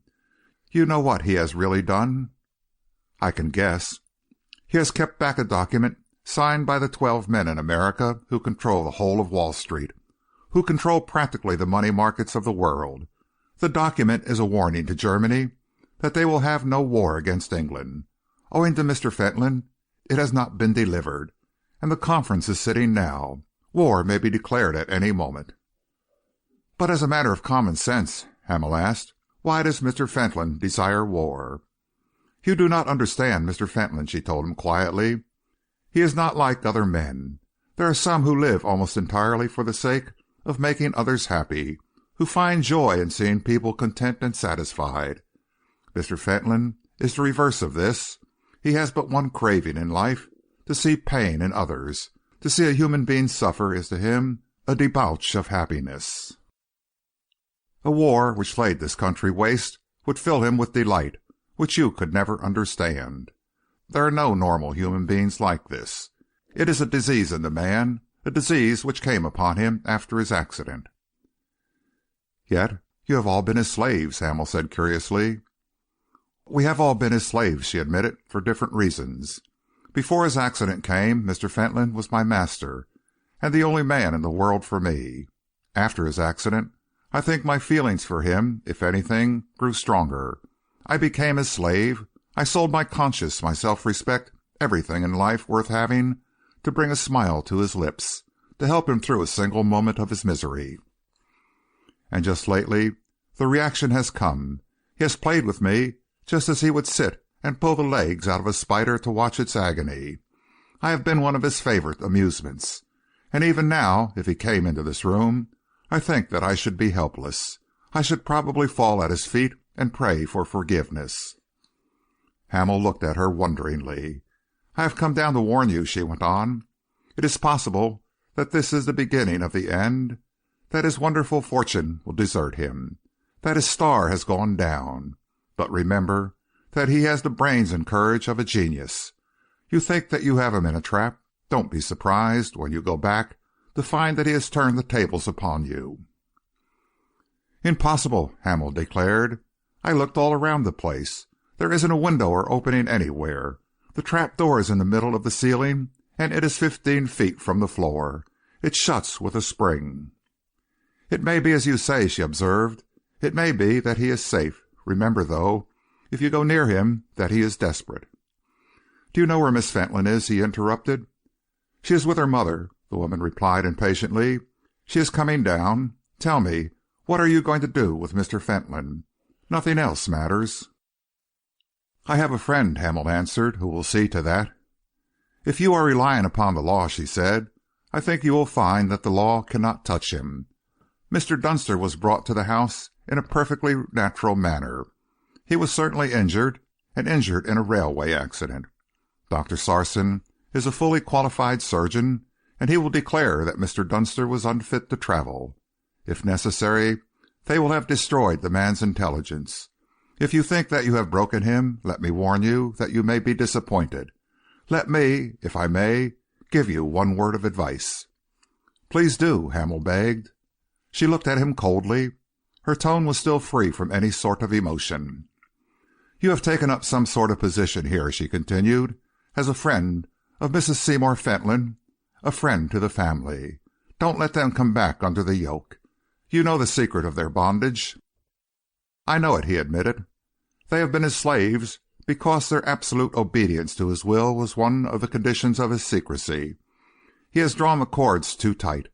You know what he has really done?" "I can guess." "He has kept back a document signed by the 12 men in America who control the whole of Wall Street, who control practically the money markets of the world. The document is a warning to Germany that they will have no war against England. Owing to Mr. Fentolin, it has not been delivered, and the conference is sitting now. War may be declared at any moment." "But as a matter of common sense," Hamel asked, "why does Mr. Fentolin desire war?" "You do not understand Mr. Fentolin," she told him quietly. "He is not like other men. There are some who live almost entirely for the sake of making others happy, who find joy in seeing people content and satisfied. Mr. Fentolin is the reverse of this. He has but one craving in life, to see pain in others. To see a human being suffer is to him a debauch of happiness. A war which laid this country waste would fill him with delight, which you could never understand. There are no normal human beings like this. It is a disease in the man, a disease which came upon him after his accident." "Yet you have all been his slaves," Hamel said curiously. "We have all been his slaves," she admitted, "for different reasons. Before his accident came, Mr. Fentolin was my master, and the only man in the world for me. After his accident, I think my feelings for him, if anything, grew stronger. I became his slave. I sold my conscience, my self-respect, everything in life worth having, to bring a smile to his lips, to help him through a single moment of his misery. And just lately, the reaction has come. He has played with me just as he would sit and pull the legs out of a spider to watch its agony. I have been one of his favorite amusements. And even now, if he came into this room, I think that I should be helpless. I should probably fall at his feet and pray for forgiveness." Hamel looked at her wonderingly. "I have come down to warn you," she went on. "It is possible that this is the beginning of the end, that his wonderful fortune will desert him, that his star has gone down. But remember that he has the brains and courage of a genius. You think that you have him in a trap. Don't be surprised, when you go back, to find that he has turned the tables upon you." "Impossible," Hamel declared. "I looked all around the place. There isn't a window or opening anywhere. The trap door is in the middle of the ceiling, and it is 15 feet from the floor. It shuts with a spring." "It may be as you say," she observed. "It may be that he is safe. Remember, though, if you go near him, that he is desperate." "Do you know where Miss Fentolin is?" he interrupted. "She is with her mother," the woman replied impatiently. "She is coming down. Tell me, what are you going to do with Mr. Fentolin? Nothing else matters." "I have a friend," Hamel answered, "who will see to that." "If you are relying upon the law," she said, "I think you will find that the law cannot touch him. Mr. Dunster was brought to the house in a perfectly natural manner. He was certainly injured, and injured in a railway accident. Dr. Sarson is a fully qualified surgeon, and he will declare that Mr. Dunster was unfit to travel. If necessary, they will have destroyed the man's intelligence. If you think that you have broken him, let me warn you that you may be disappointed. Let me, if I may, give you one word of advice." "Please do," Hamel begged. She looked at him coldly. Her tone was still free from any sort of emotion. "You have taken up some sort of position here," she continued, "as a friend of Mrs. Seymour Fentolin, a friend to the family. Don't let them come back under the yoke. You know the secret of their bondage." "I know it," he admitted. "They have been his slaves because their absolute obedience to his will was one of the conditions of his secrecy. He has drawn the cords too tight.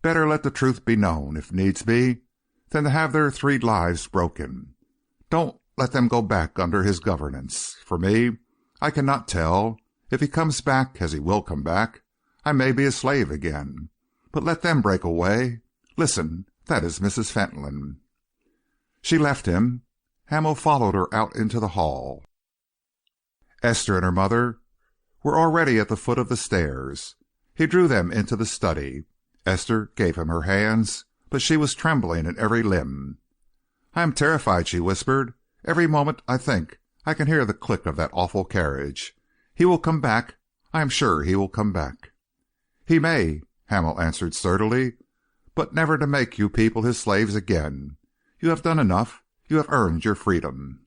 Better let the truth be known, if needs be, than to have their 3 lives broken. Don't let them go back under his governance. For me, I cannot tell. If he comes back, as he will come back, I may be a slave again. But let them break away. Listen, that is Mrs. Fentolin." She left him. Hamel followed her out into the hall. Esther and her mother were already at the foot of the stairs. He drew them into the study. Esther gave him her hands, but she was trembling in every limb. "I am terrified," she whispered. "Every moment I think I can hear the click of that awful carriage. He will come back. I am sure he will come back." "He may," Hamel answered sturdily, "but never to make you people his slaves again. You have done enough. You have earned your freedom."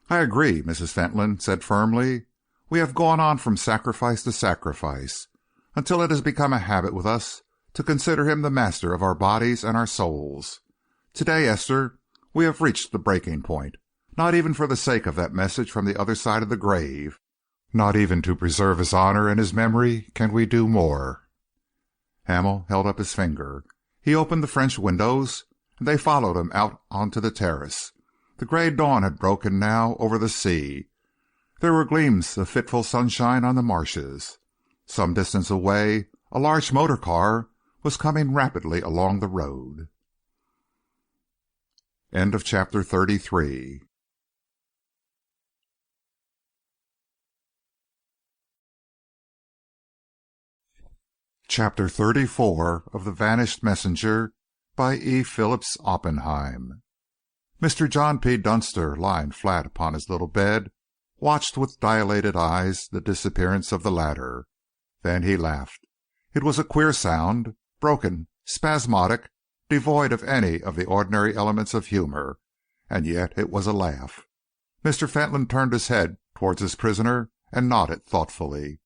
"I agree," Mrs. Fentolin said firmly. "We have gone on from sacrifice to sacrifice, until it has become a habit with us to consider him the master of our bodies and our souls. Today, Esther, we have reached the breaking point. Not even for the sake of that message from the other side of the grave, not even to preserve his honor and his memory, can we do more." Hamel held up his finger. He opened the French windows, and they followed him out onto the terrace. The gray dawn had broken now over the sea. There were gleams of fitful sunshine on the marshes. Some distance away, a large motor car was coming rapidly along the road. End of chapter 33. Chapter 34 of The Vanished Messenger by E. Phillips Oppenheim. Mr. John P. Dunster, lying flat upon his little bed, watched with dilated eyes the disappearance of the latter. Then he laughed. It was a queer sound, broken, spasmodic, devoid of any of the ordinary elements of humor, and yet it was a laugh. Mr. Fentolin turned his head towards his prisoner and nodded thoughtfully.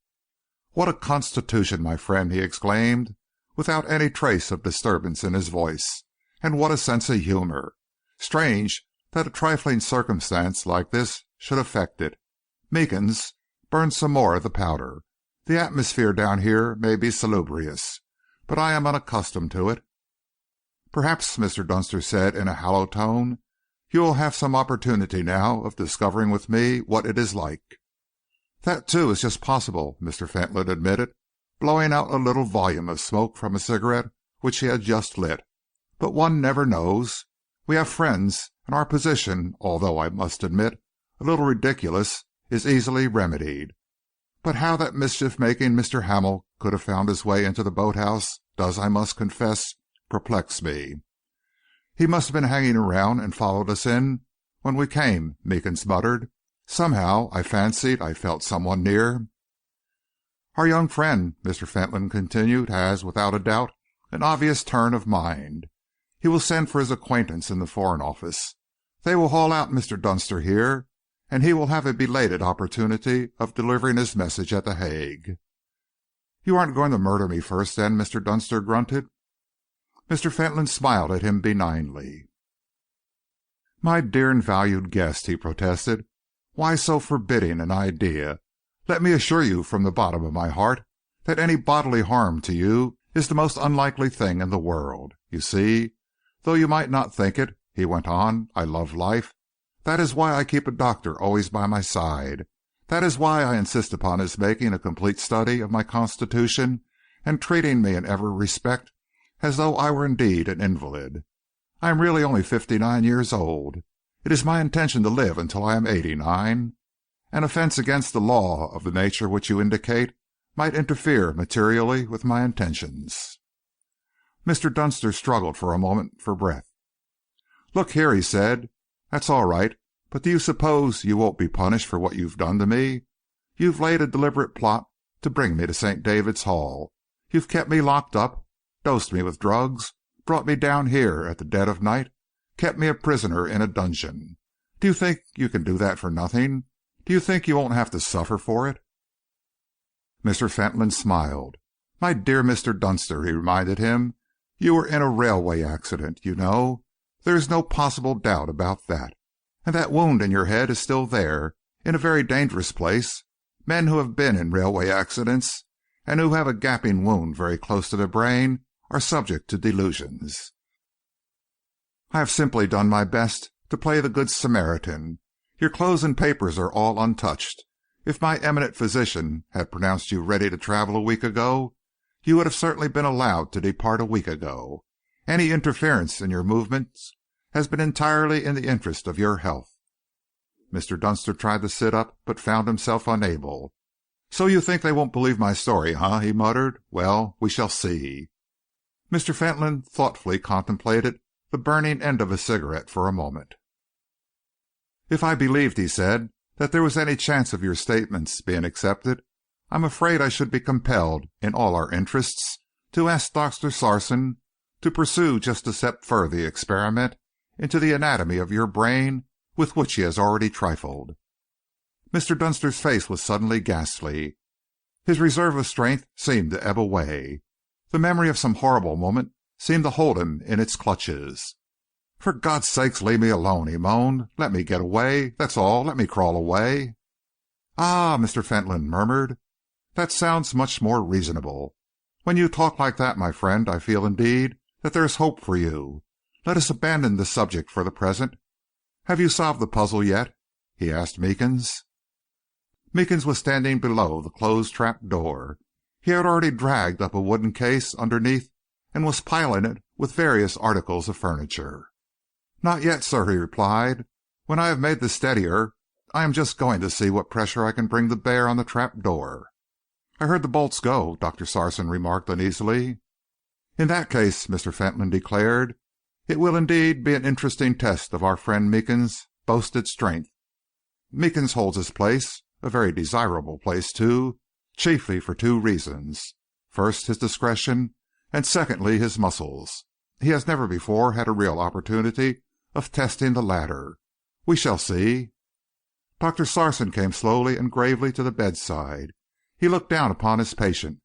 "What a constitution, my friend!" he exclaimed, without any trace of disturbance in his voice. "And what a sense of humor! Strange that a trifling circumstance like this should affect it. Meekins, burn some more of the powder. The atmosphere down here may be salubrious, but I am unaccustomed to it." "Perhaps," Mr. Dunster said in a hollow tone, "you will have some opportunity now of discovering with me what it is like." "That, too, is just possible," Mr. Fentolin admitted, blowing out a little volume of smoke from a cigarette which he had just lit. "But one never knows. We have friends, and our position, although I must admit a little ridiculous, is easily remedied. But how that mischief-making Mr. Hamel could have found his way into the boathouse does, I must confess, perplex me." "He must have been hanging around and followed us in when we came," Meekins muttered. "Somehow I fancied I felt someone near." "Our young friend," Mr. Fentolin continued, "has, without a doubt, an obvious turn of mind. He will send for his acquaintance in the Foreign Office. They will haul out Mr. Dunster here, and he will have a belated opportunity of delivering his message at The Hague." "You aren't going to murder me first, then?" Mr. Dunster grunted. Mr. Fentolin smiled at him benignly. "My dear and valued guest," he protested, "why so forbidding an idea? Let me assure you from the bottom of my heart that any bodily harm to you is the most unlikely thing in the world. You see, though you might not think it," he went on, "I love life. That is why I keep a doctor always by my side. That is why I insist upon his making a complete study of my constitution and treating me in every respect as though I were indeed an invalid. I am really only 59 years old. It is my intention to live until I am 89. An offense against the law of the nature which you indicate might interfere materially with my intentions." Mr. Dunster struggled for a moment for breath. "Look here," he said, "that's all right, but do you suppose you won't be punished for what you've done to me? You've laid a deliberate plot to bring me to St. David's Hall. You've kept me locked up, dosed me with drugs, brought me down here at the dead of night, kept me a prisoner in a dungeon. Do you think you can do that for nothing? Do you think you won't have to suffer for it?" Mr. Fentolin smiled. "My dear Mr. Dunster," he reminded him, "you were in a railway accident, you know. There is no possible doubt about that. And that wound in your head is still there, in a very dangerous place. Men who have been in railway accidents, and who have a gaping wound very close to the brain, are subject to delusions. I have simply done my best to play the Good Samaritan. Your clothes and papers are all untouched. If my eminent physician had pronounced you ready to travel a week ago, you would have certainly been allowed to depart a week ago. Any interference in your movements has been entirely in the interest of your health." Mr. Dunster tried to sit up, but found himself unable. "So you think they won't believe my story, huh?" he muttered. "Well, we shall see." Mr. Fentolin thoughtfully contemplated the burning end of a cigarette for a moment. "If I believed," he said, "that there was any chance of your statements being accepted, I'm afraid I should be compelled, in all our interests, to ask Dr. Sarson to pursue just a step further the experiment into the anatomy of your brain with which he has already trifled." Mr. Dunster's face was suddenly ghastly. His reserve of strength seemed to ebb away. The memory of some horrible moment seemed to hold him in its clutches. "For God's sake, leave me alone," he moaned. "Let me get away, that's all. Let me crawl away." "Ah," Mr. Fentolin murmured, "that sounds much more reasonable. When you talk like that, my friend, I feel indeed that there is hope for you. Let us abandon this subject for the present. Have you solved the puzzle yet?" he asked Meekins. Meekins was standing below the closed trap door. He had already dragged up a wooden case underneath and was piling it with various articles of furniture. "Not yet, sir," he replied. "When I have made this steadier, I am just going to see what pressure I can bring to bear on the trap door." "I heard the bolts go," Dr. Sarson remarked uneasily. "In that case," Mr. Fentolin declared, "it will indeed be an interesting test of our friend Meekins' boasted strength. Meekins holds his place, a very desirable place, too, chiefly for two reasons. First, his discretion, and secondly, his muscles. He has never before had a real opportunity of testing the latter. We shall see." Dr. Sarson came slowly and gravely to the bedside. He looked down upon his patient.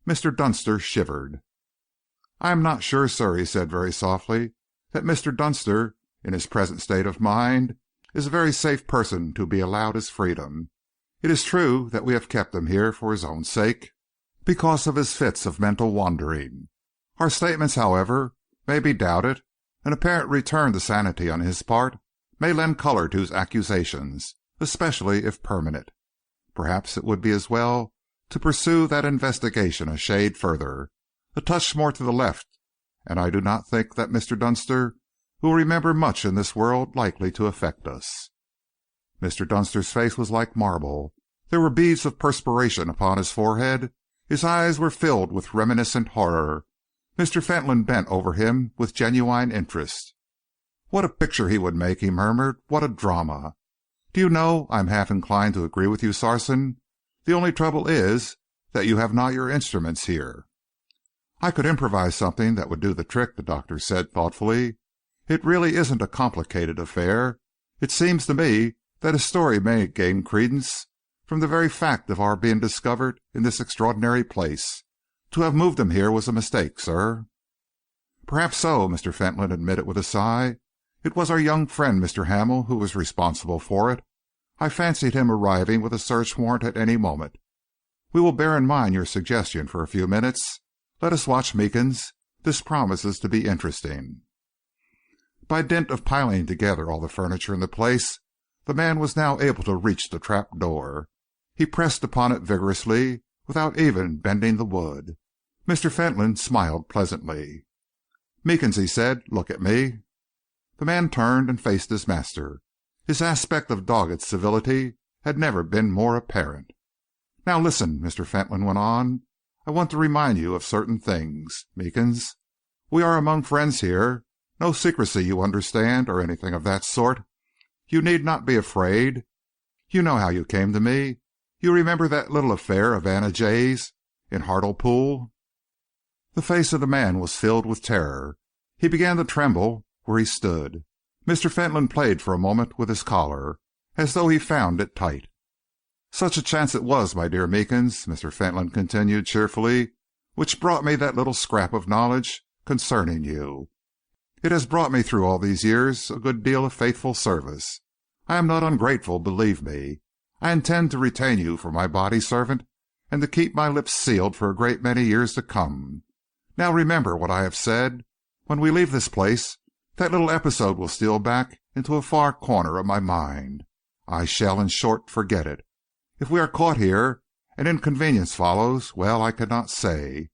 Mr. Dunster shivered. "I am not sure, sir," he said very softly, "that Mr. Dunster, in his present state of mind, is a very safe person to be allowed his freedom. It is true that we have kept him here for his own sake, because of his fits of mental wandering. Our statements, however, may be doubted. An apparent return to sanity on his part may lend colour to his accusations, especially if permanent. Perhaps it would be as well to pursue that investigation a shade further, a touch more to the left, and I do not think that Mr. Dunster will remember much in this world likely to affect us." Mr. Dunster's face was like marble. There were beads of perspiration upon his forehead. His eyes were filled with reminiscent horror. Mr. Fentolin bent over him with genuine interest. "What a picture he would make," he murmured. "What a drama! Do you know, I am half inclined to agree with you, Sarson. The only trouble is that you have not your instruments here." "I could improvise something that would do the trick," the doctor said thoughtfully. "It really isn't a complicated affair. It seems to me that his story may gain credence from the very fact of our being discovered in this extraordinary place. To have moved him here was a mistake, sir." "Perhaps so," Mr. Fentolin admitted with a sigh. "It was our young friend, Mr. Hamel, who was responsible for it. I fancied him arriving with a search warrant at any moment. We will bear in mind your suggestion for a few minutes. Let us watch Meekins. This promises to be interesting." By dint of piling together all the furniture in the place, the man was now able to reach the trap door. He pressed upon it vigorously, without even bending the wood. Mr. Fentolin smiled pleasantly. "Meekins," he said, "look at me." The man turned and faced his master. His aspect of dogged civility had never been more apparent. "Now listen," Mr. Fentolin went on. "I want to remind you of certain things, Meekins. We are among friends here. No secrecy, you understand, or anything of that sort. You need not be afraid. You know how you came to me. You remember that little affair of Anna Jay's in Hartlepool?" The face of the man was filled with terror. He began to tremble where he stood. Mr. Fentolin played for a moment with his collar, as though he found it tight. "Such a chance it was, my dear Meekins," Mr. Fentolin continued cheerfully, "which brought me that little scrap of knowledge concerning you. It has brought me through all these years a good deal of faithful service. I am not ungrateful, believe me. I intend to retain you for my body servant and to keep my lips sealed for a great many years to come. Now remember what I have said. When we leave this place, that little episode will steal back into a far corner of my mind. I shall, in short, forget it. If we are caught here and inconvenience follows, well, I cannot say.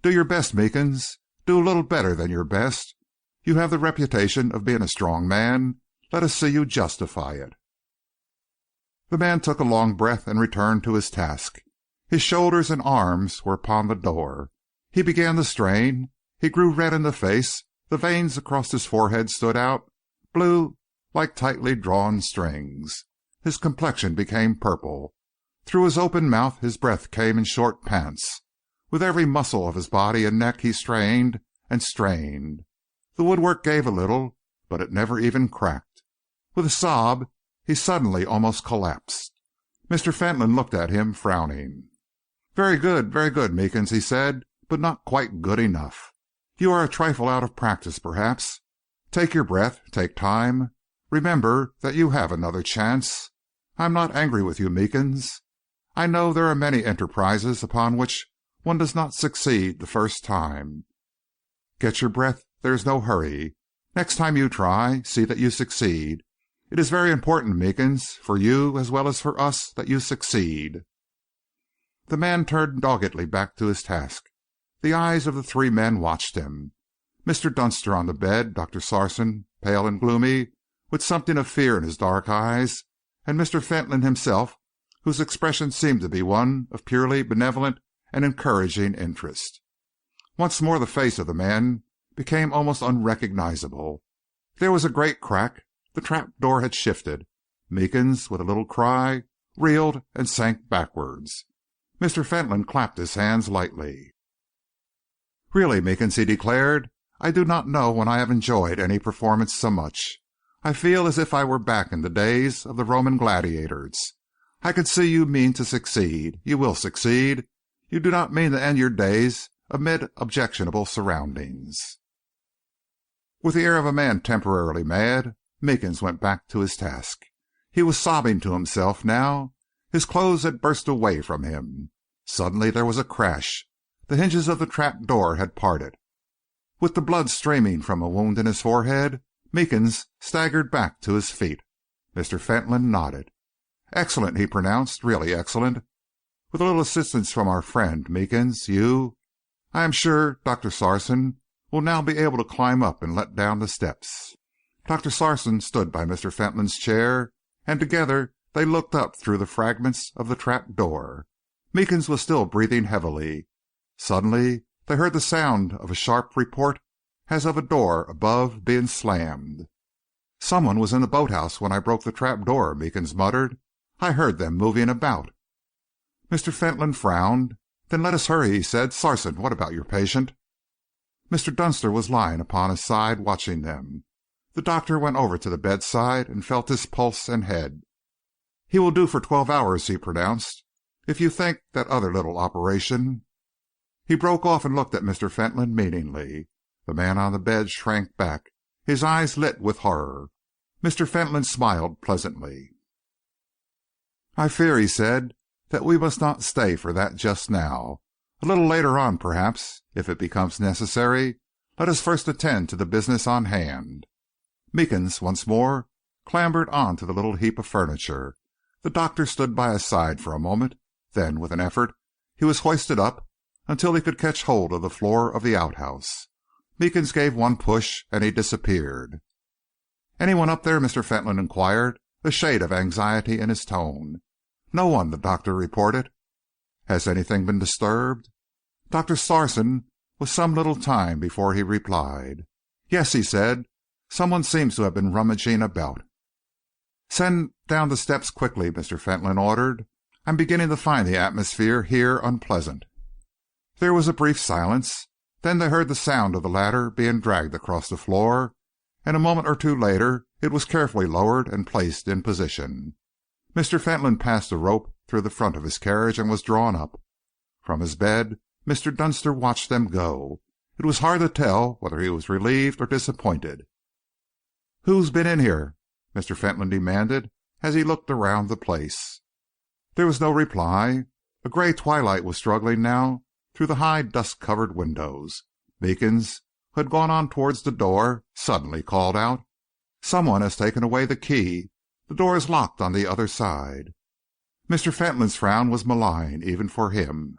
Do your best, Meekins. Do a little better than your best. You have the reputation of being a strong man. Let us see you justify it." The man took a long breath and returned to his task. His shoulders and arms were upon the door. He began to strain. He grew red in the face. The veins across his forehead stood out, blue like tightly drawn strings. His complexion became purple. Through his open mouth his breath came in short pants. With every muscle of his body and neck he strained and strained. The woodwork gave a little, but it never even cracked. With a sob, he suddenly almost collapsed. Mr. Fentolin looked at him, frowning. Very good, Meekins," he said, "but not quite good enough. You are a trifle out of practice, perhaps. Take your breath. Take time. Remember that you have another chance. I am not angry with you, Meekins. I know there are many enterprises upon which one does not succeed the first time. Get your breath. There is no hurry. Next time you try, see that you succeed. It is very important, Meekins, for you as well as for us, that you succeed." The man turned doggedly back to his task. The eyes of the three men watched him. Mr. Dunster on the bed, Dr. Sarson, pale and gloomy, with something of fear in his dark eyes, and Mr. Fentolin himself, whose expression seemed to be one of purely benevolent and encouraging interest. Once more the face of the man became almost unrecognizable. There was a great crack. The trap door had shifted. Meekins, with a little cry, reeled and sank backwards. Mr. Fentolin clapped his hands lightly. "Really, Meekins," he declared, "I do not know when I have enjoyed any performance so much. I feel as if I were back in the days of the Roman gladiators. I can see you mean to succeed. You will succeed. You do not mean to end your days amid objectionable surroundings." With the air of a man temporarily mad, Meekins went back to his task. He was sobbing to himself now. His clothes had burst away from him. Suddenly there was a crash. The hinges of the trap door had parted. With the blood streaming from a wound in his forehead, Meekins staggered back to his feet. Mr. Fentolin nodded. "Excellent," he pronounced. "Really excellent. With a little assistance from our friend Meekins, you, I am sure, Dr. Sarson, will now be able to climb up and let down the steps." Dr. Sarson stood by Mr. Fentolin's chair, and together they looked up through the fragments of the trap door. Meekins was still breathing heavily. Suddenly they heard the sound of a sharp report as of a door above being slammed. "Someone was in the boathouse when I broke the trap door," Meekins muttered. "I heard them moving about." Mr. Fentolin frowned. "Then let us hurry," he said. "Sarson, what about your patient?" Mr. Dunster was lying upon his side, watching them. The doctor went over to the bedside and felt his pulse and head. "He will do for 12 hours," he pronounced. "If you think that other little operation—" He broke off and looked at Mr. Fentolin meaningly. The man on the bed shrank back, his eyes lit with horror. Mr. Fentolin smiled pleasantly. "I fear," he said, "that we must not stay for that just now. A little later on, perhaps, if it becomes necessary. Let us first attend to the business on hand." Meekins once more clambered on to the little heap of furniture. The doctor stood by his side for a moment. Then, with an effort, he was hoisted up until he could catch hold of the floor of the outhouse. Meekins gave one push, and he disappeared. "Anyone up there?" Mr. Fentolin inquired, a shade of anxiety in his tone. "No one," the doctor reported. "Has anything been disturbed?" Dr. Sarson was some little time before he replied. "Yes," he said. "Someone seems to have been rummaging about." "Send down the steps quickly," Mr. Fentolin ordered. "I'm beginning to find the atmosphere here unpleasant." There was a brief silence. Then they heard the sound of the ladder being dragged across the floor, and a moment or two later it was carefully lowered and placed in position. Mr. Fentolin passed a rope through the front of his carriage and was drawn up. From his bed, Mr. Dunster watched them go. It was hard to tell whether he was relieved or disappointed. "Who's been in here?" Mr. Fentolin demanded, as he looked around the place. There was no reply. A grey twilight was struggling now through the high dust-covered windows. Meekins, who had gone on towards the door, suddenly called out, "Someone has taken away the key. The door is locked on the other side." Mr. Fentolin's frown was malign, even for him.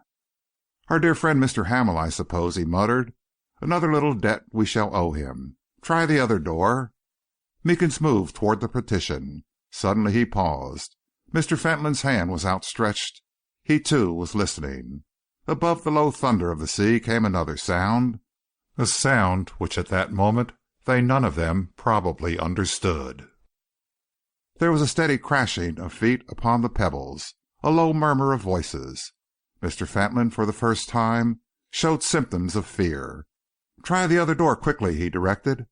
"Our dear friend Mr. Hamel, I suppose," he muttered. "Another little debt we shall owe him. Try the other door." Meekins moved toward the partition. Suddenly he paused. Mr. Fentolin's hand was outstretched. He, too, was listening. Above the low thunder of the sea came another sound, a sound which at that moment they none of them probably understood. There was a steady crashing of feet upon the pebbles, a low murmur of voices. Mr. Fentolin, for the first time, showed symptoms of fear. "Try the other door quickly," he directed.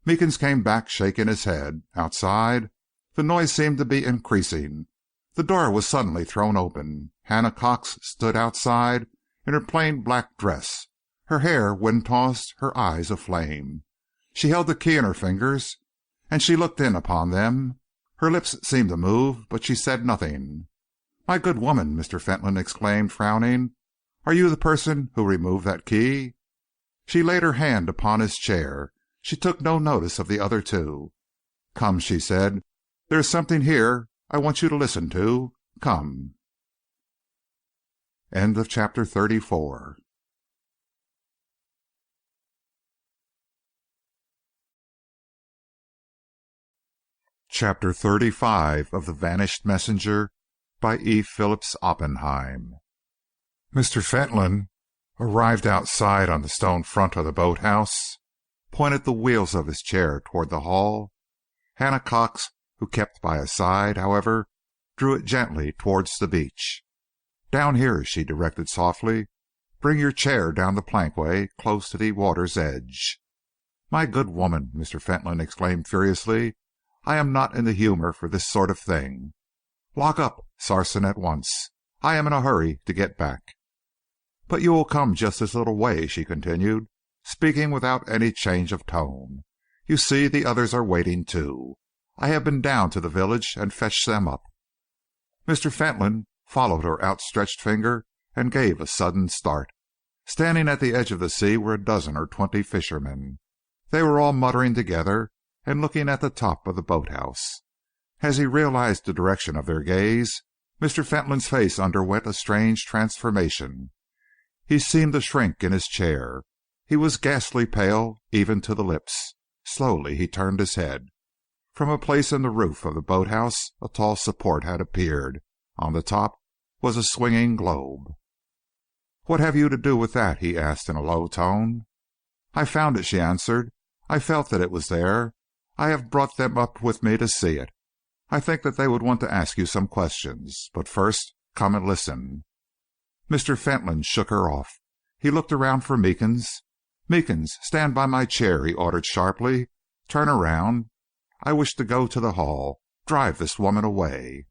Meekins came back, shaking his head. Outside, the noise seemed to be increasing. The door was suddenly thrown open. Hannah Cox stood outside in her plain black dress, her hair wind-tossed, her eyes aflame. She held the key in her fingers, and she looked in upon them. Her lips seemed to move, but she said nothing. "My good woman," Mr. Fentolin exclaimed, frowning, "are you the person who removed that key?" She laid her hand upon his chair. She took no notice of the other two. "Come," she said. "There is something here I want you to listen to. Come." End of chapter 34. Chapter 35 of The Vanished Messenger by E. Phillips Oppenheim. Mr. Fentolin arrived outside on the stone front of the boathouse, pointed the wheels of his chair toward the hall. Hannah Cox, who kept by his side, however, drew it gently towards the beach. "Down here," she directed softly. "Bring your chair down the plankway, close to the water's edge." "My good woman," Mr. Fentolin exclaimed furiously, "I am not in the humor for this sort of thing. Lock up Sarson at once. I am in a hurry to get back." "But you will come just this little way," she continued, speaking without any change of tone. "You see, the others are waiting too. I have been down to the village and fetched them up." Mr. Fentolin followed her outstretched finger and gave a sudden start. Standing at the edge of the sea were a dozen or 20 fishermen. They were all muttering together and looking at the top of the boathouse. As he realized the direction of their gaze, Mr. Fentolin's face underwent a strange transformation. He seemed to shrink in his chair. He was ghastly pale, even to the lips. Slowly he turned his head. From a place in the roof of the boathouse a tall support had appeared. On the top was a swinging globe. "What have you to do with that?" he asked in a low tone. "I found it," she answered. "I felt that it was there. I have brought them up with me to see it. I think that they would want to ask you some questions. But first, come and listen." Mr. Fentolin shook her off. He looked around for Meekins. "Meekins, stand by my chair," he ordered sharply. "Turn around. I wish to go to the hall. Drive this woman away."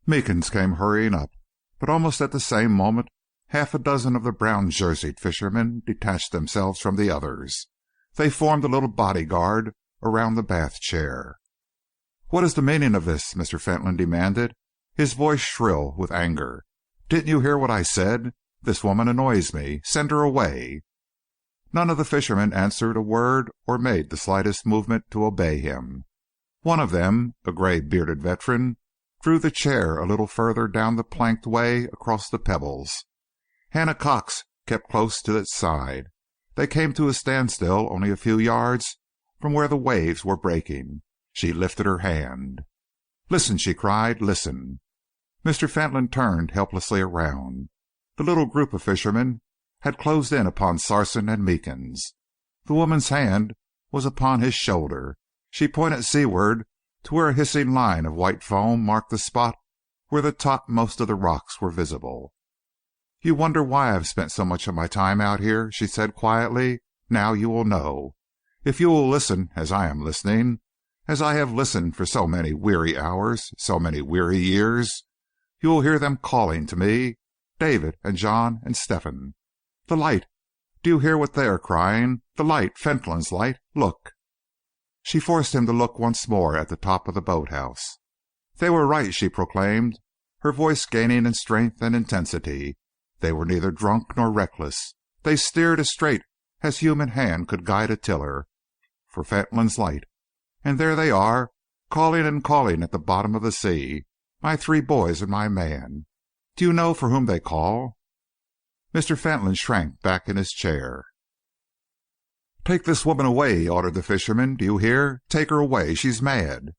Meekins came hurrying up, but almost at the same moment half a dozen of the brown-jerseyed fishermen detached themselves from the others. They formed a little bodyguard around the bath chair. "What is the meaning of this?" Mr. Fentolin demanded, his voice shrill with anger. "Didn't you hear what I said? This woman annoys me. Send her away." None of the fishermen answered a word or made the slightest movement to obey him. One of them, a gray bearded veteran, drew the chair a little further down the planked way across the pebbles. Hannah Cox kept close to its side. They came to a standstill only a few yards from where the waves were breaking. She lifted her hand. "Listen," she cried, "listen." Mr. Fentolin turned helplessly around. The little group of fishermen had closed in upon Sarson and Meekins. The woman's hand was upon his shoulder. She pointed seaward to where a hissing line of white foam marked the spot where the topmost of the rocks were visible. "You wonder why I have spent so much of my time out here," she said quietly. "Now you will know. If you will listen as I am listening, as I have listened for so many weary hours, so many weary years, you will hear them calling to me, David and John and Stephen. The light! Do you hear what they are crying? The light! Fentolin's light! Look!" She forced him to look once more at the top of the boathouse. "They were right," she proclaimed, her voice gaining in strength and intensity. "They were neither drunk nor reckless. They steered as straight as human hand could guide a tiller, for Fentolin's light. And there they are, calling and calling at the bottom of the sea. My 3 boys and my man. Do you know for whom they call?" Mr. Fentolin shrank back in his chair. "Take this woman away," he ordered the fishermen. "Do you hear? Take her away. She's mad."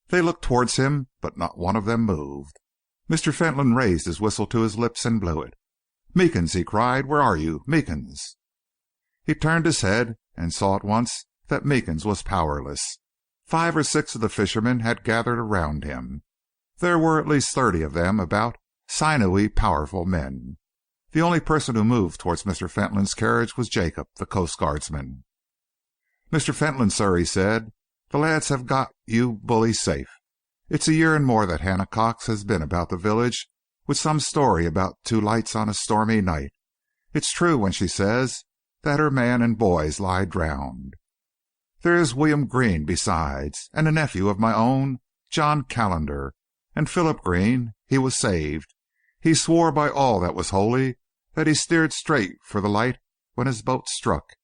They looked towards him, but not one of them moved. Mr. Fentolin raised his whistle to his lips and blew it. "Meekins," he cried, "where are you? Meekins!" He turned his head and saw at once that Meekins was powerless. 5 or 6 of the fishermen had gathered around him. There were at least 30 of them about, sinewy, powerful men. The only person who moved towards Mr. Fentolin's carriage was Jacob, the Coast Guardsman. "Mr. Fentolin, sir," he said, "the lads have got you bully safe. It's a year and more that Hannah Cox has been about the village with some story about 2 lights on a stormy night. It's true when she says that her man and boys lie drowned. There is William Green besides, and a nephew of my own, John Callender, and Philip Green. He was saved. He swore by all that was holy that he steered straight for the light when his boat struck,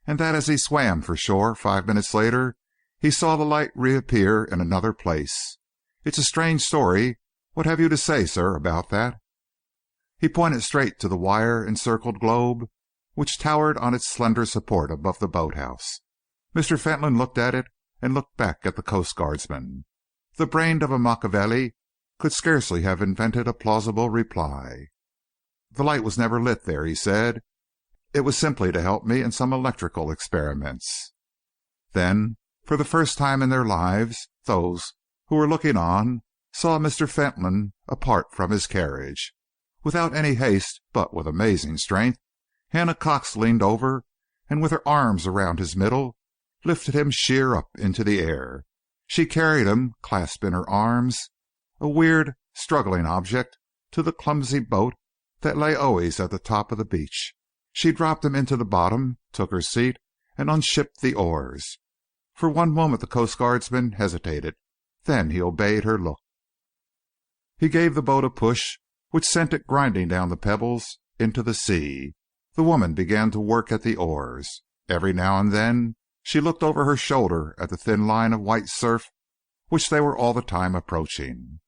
and that as he swam for shore 5 minutes later, he saw the light reappear in another place. It's a strange story. What have you to say, sir, about that?" He pointed straight to the wire-encircled globe which towered on its slender support above the boathouse. Mr. Fentolin looked at it and looked back at the Coast Guardsman. The brain of a Machiavelli could scarcely have invented a plausible reply. "The light was never lit there," he said. "It was simply to help me in some electrical experiments." Then, for the first time in their lives, those who were looking on saw Mr. Fentolin apart from his carriage. Without any haste, but with amazing strength, Hannah Cox leaned over and with her arms around his middle, lifted him sheer up into the air. She carried him, clasped in her arms, a weird, struggling object, to the clumsy boat that lay always at the top of the beach. She dropped him into the bottom, took her seat, and unshipped the oars. For one moment the Coast Guardsman hesitated. Then he obeyed her look. He gave the boat a push, which sent it grinding down the pebbles into the sea. The woman began to work at the oars. Every now and then she looked over her shoulder at the thin line of white surf which they were all the time approaching.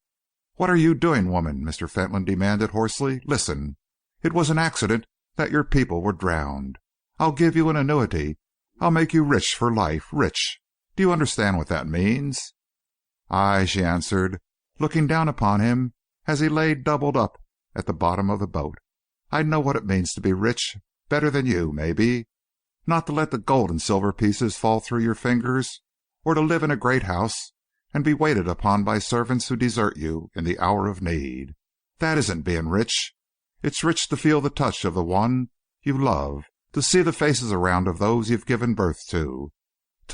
"What are you doing, woman?" Mr. Fentolin demanded hoarsely. "Listen. It was an accident that your people were drowned. I'll give you an annuity. I'll make you rich for life. Rich. Do you understand what that means?" "Aye," she answered, looking down upon him as he lay doubled up at the bottom of the boat. "I know what it means to be rich, better than you, maybe. Not to let the gold and silver pieces fall through your fingers, or to live in a great house and be waited upon by servants who desert you in the hour of need. That isn't being rich. It's rich to feel the touch of the one you love, to see the faces around of those you've given birth to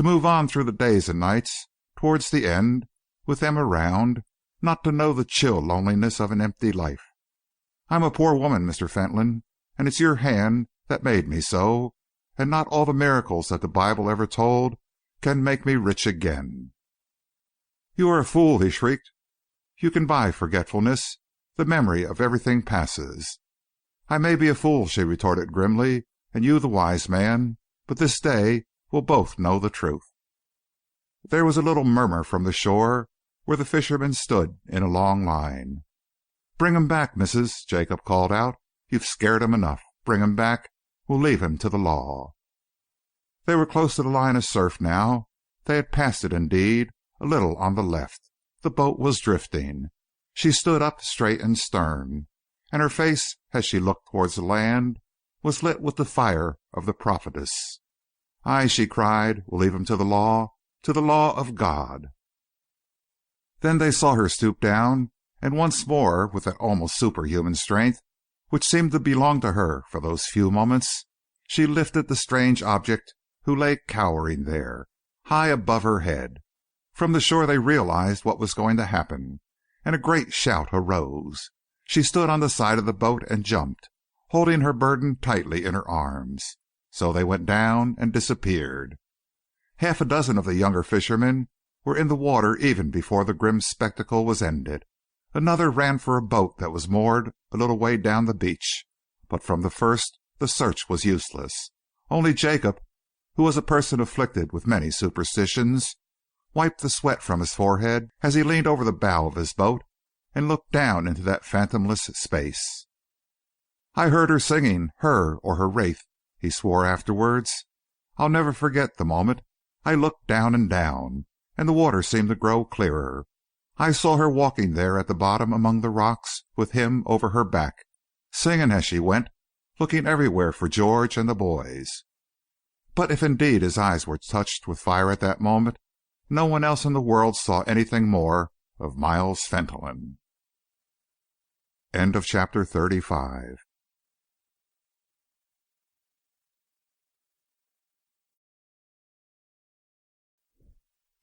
move on through the days and nights towards the end with them around, not to know the chill loneliness of an empty life. I'm a poor woman, Mr. Fentolin, and it's your hand that made me so, and not all the miracles that the Bible ever told can make me rich again." "You are a fool," he shrieked. "You can buy forgetfulness. The memory of everything passes." "I may be a fool," she retorted grimly, "and you the wise man, but this day we'll both know the truth." There was a little murmur from the shore where the fishermen stood in a long line. "Bring him back, missus," Jacob called out. "You've scared him enough. Bring him back. We'll leave him to the law." They were close to the line of surf now. They had passed it, indeed, a little on the left. The boat was drifting. She stood up straight and stern, and her face, as she looked towards the land, was lit with the fire of the prophetess. "Aye," she cried, "we'll leave him to the law of God." Then they saw her stoop down, and once more, with that almost superhuman strength which seemed to belong to her for those few moments, she lifted the strange object who lay cowering there, high above her head. From the shore they realized what was going to happen, and a great shout arose. She stood on the side of the boat and jumped, holding her burden tightly in her arms. So they went down and disappeared. Half a dozen of the younger fishermen were in the water even before the grim spectacle was ended. Another ran for a boat that was moored a little way down the beach. But from the first the search was useless. Only Jacob, who was a person afflicted with many superstitions, wiped the sweat from his forehead as he leaned over the bow of his boat and looked down into that fathomless space. "I heard her singing, her or her wraith," he swore afterwards. "I'll never forget the moment. I looked down and down, and the water seemed to grow clearer. I saw her walking there at the bottom among the rocks, with him over her back, singing as she went, looking everywhere for George and the boys." But if indeed his eyes were touched with fire at that moment, no one else in the world saw anything more of Miles Fentolin. End of chapter 35.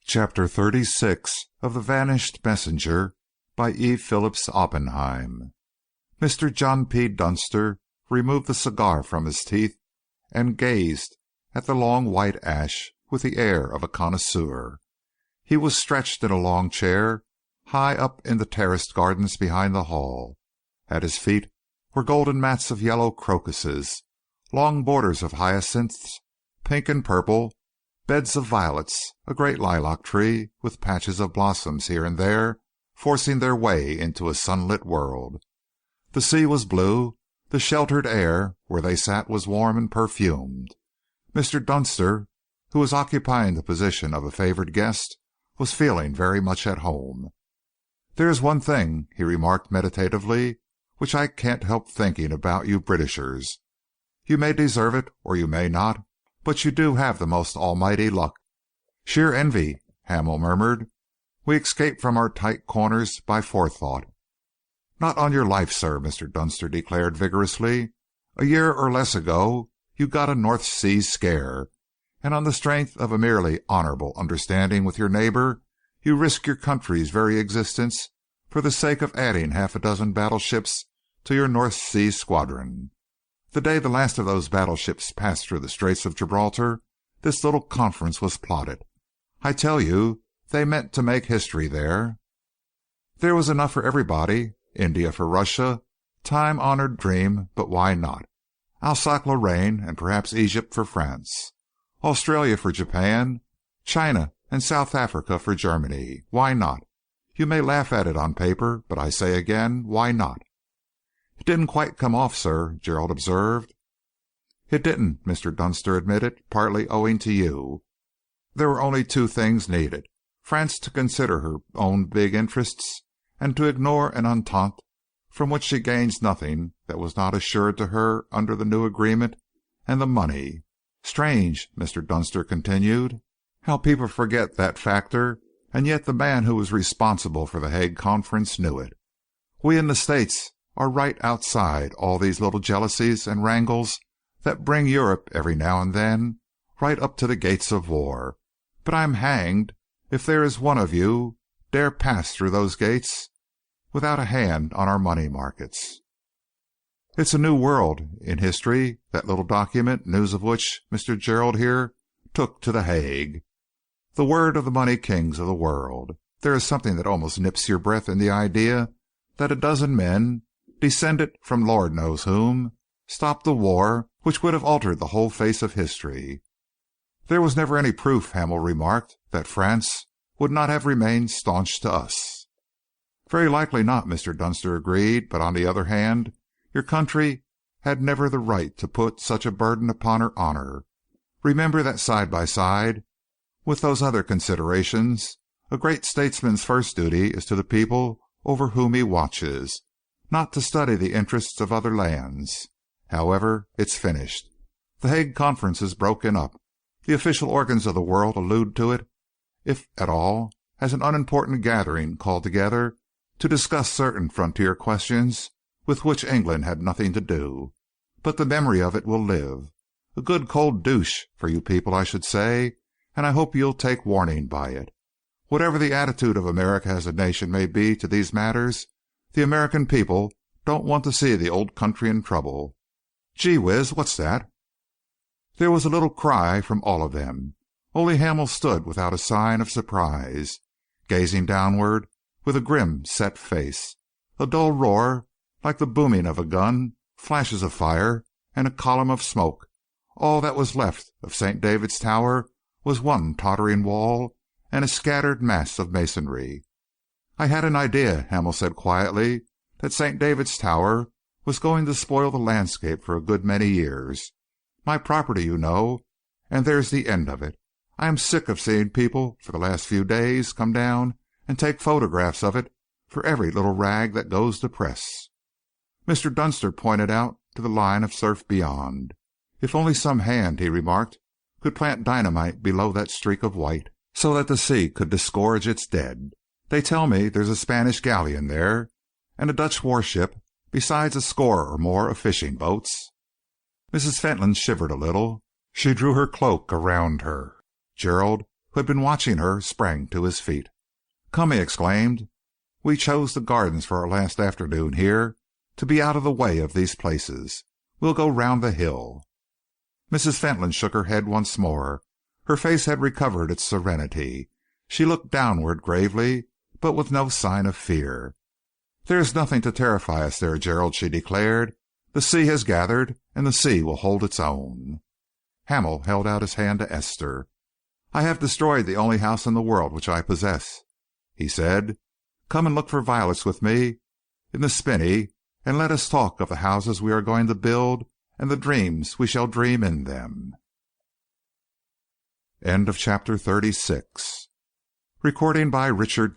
Chapter 36 of The Vanished Messenger by E. Phillips Oppenheim. Mr. John P. Dunster removed the cigar from his teeth and gazed at the long white ash with the air of a connoisseur. He was stretched in a long chair high up in the terraced gardens behind the hall. At his feet were golden mats of yellow crocuses, long borders of hyacinths, pink and purple, beds of violets, a great lilac tree with patches of blossoms here and there forcing their way into a sunlit world. The sea was blue. The sheltered air where they sat was warm and perfumed. Mr. Dunster, who was occupying the position of a favored guest, was feeling very much at home. "There is one thing," he remarked meditatively, "which I can't help thinking about you Britishers. You may deserve it or you may not, but you do have the most almighty luck." "Sheer envy," Hamel murmured. "We escape from our tight corners by forethought." "Not on your life, sir," Mr. Dunster declared vigorously. "A year or less ago you got a North Sea scare, and on the strength of a merely honorable understanding with your neighbor, you risk your country's very existence for the sake of adding half a dozen battleships to your North Sea squadron. The day the last of those battleships passed through the Straits of Gibraltar, this little conference was plotted. I tell you, they meant to make history there. There was enough for everybody. India for Russia, time-honored dream, but why not? Alsace-Lorraine and perhaps Egypt for France. Australia for Japan, China and South Africa for Germany. Why not? You may laugh at it on paper, but I say again, why not?" "It didn't quite come off, sir," Gerald observed. "It didn't," Mr. Dunster admitted, "partly owing to you. There were only two things needed. France to consider her own big interests, and to ignore an entente from which she gains nothing that was not assured to her under the new agreement, and the money. Strange," Mr. Dunster continued, "how people forget that factor, and yet the man who was responsible for the Hague Conference knew it. We in the States are right outside all these little jealousies and wrangles that bring Europe every now and then right up to the gates of war. But I'm hanged if there is one of you dare pass through those gates without a hand on our money markets." It's a new world in history, that little document, news of which Mr. Gerald here took to The Hague. The word of the money kings of the world. There is something that almost nips your breath in the idea that a dozen men, descended from Lord knows whom, stopped a war which would have altered the whole face of history. "There was never any proof," Hamel remarked, "that France would not have remained staunch to us." "Very likely not," Mr. Dunster agreed, "but on the other hand, your country had never the right to put such a burden upon her honor. Remember that side by side with those other considerations, a great statesman's first duty is to the people over whom he watches, not to study the interests of other lands. However, it's finished. The Hague Conference is broken up. The official organs of the world allude to it, if at all, as an unimportant gathering called together to discuss certain frontier questions with which England had nothing to do. But the memory of it will live. A good cold douche for you people, I should say, and I hope you'll take warning by it. Whatever the attitude of America as a nation may be to these matters, the American people don't want to see the old country in trouble. Gee whiz, what's that?" There was a little cry from all of them. Only Hamel stood without a sign of surprise, gazing downward with a grim, set face. A dull roar, like the booming of a gun, flashes of fire, and a column of smoke. All that was left of St. David's Tower was one tottering wall and a scattered mass of masonry. "I had an idea," Hamel said quietly, "that St. David's Tower was going to spoil the landscape for a good many years. My property, you know, and there's the end of it. I am sick of seeing people for the last few days come down and take photographs of it for every little rag that goes to press." Mr. Dunster pointed out to the line of surf beyond. "If only some hand," he remarked, "could plant dynamite below that streak of white, so that the sea could disgorge its dead. They tell me there's a Spanish galleon there, and a Dutch warship, besides a score or more of fishing boats." Mrs. Fentolin shivered a little. She drew her cloak around her. Gerald, who had been watching her, sprang to his feet. "Come," he exclaimed. "We chose the gardens for our last afternoon here to be out of the way of these places. We'll go round the hill." Mrs. Fentolin shook her head once more. Her face had recovered its serenity. She looked downward gravely, but with no sign of fear. "There is nothing to terrify us there, Gerald," she declared. "The sea has gathered, and the sea will hold its own." Hamel held out his hand to Esther. "I have destroyed the only house in the world which I possess," he said. "Come and look for violets with me in the spinney, and let us talk of the houses we are going to build and the dreams we shall dream in them." Chapter 36. Recording by Richard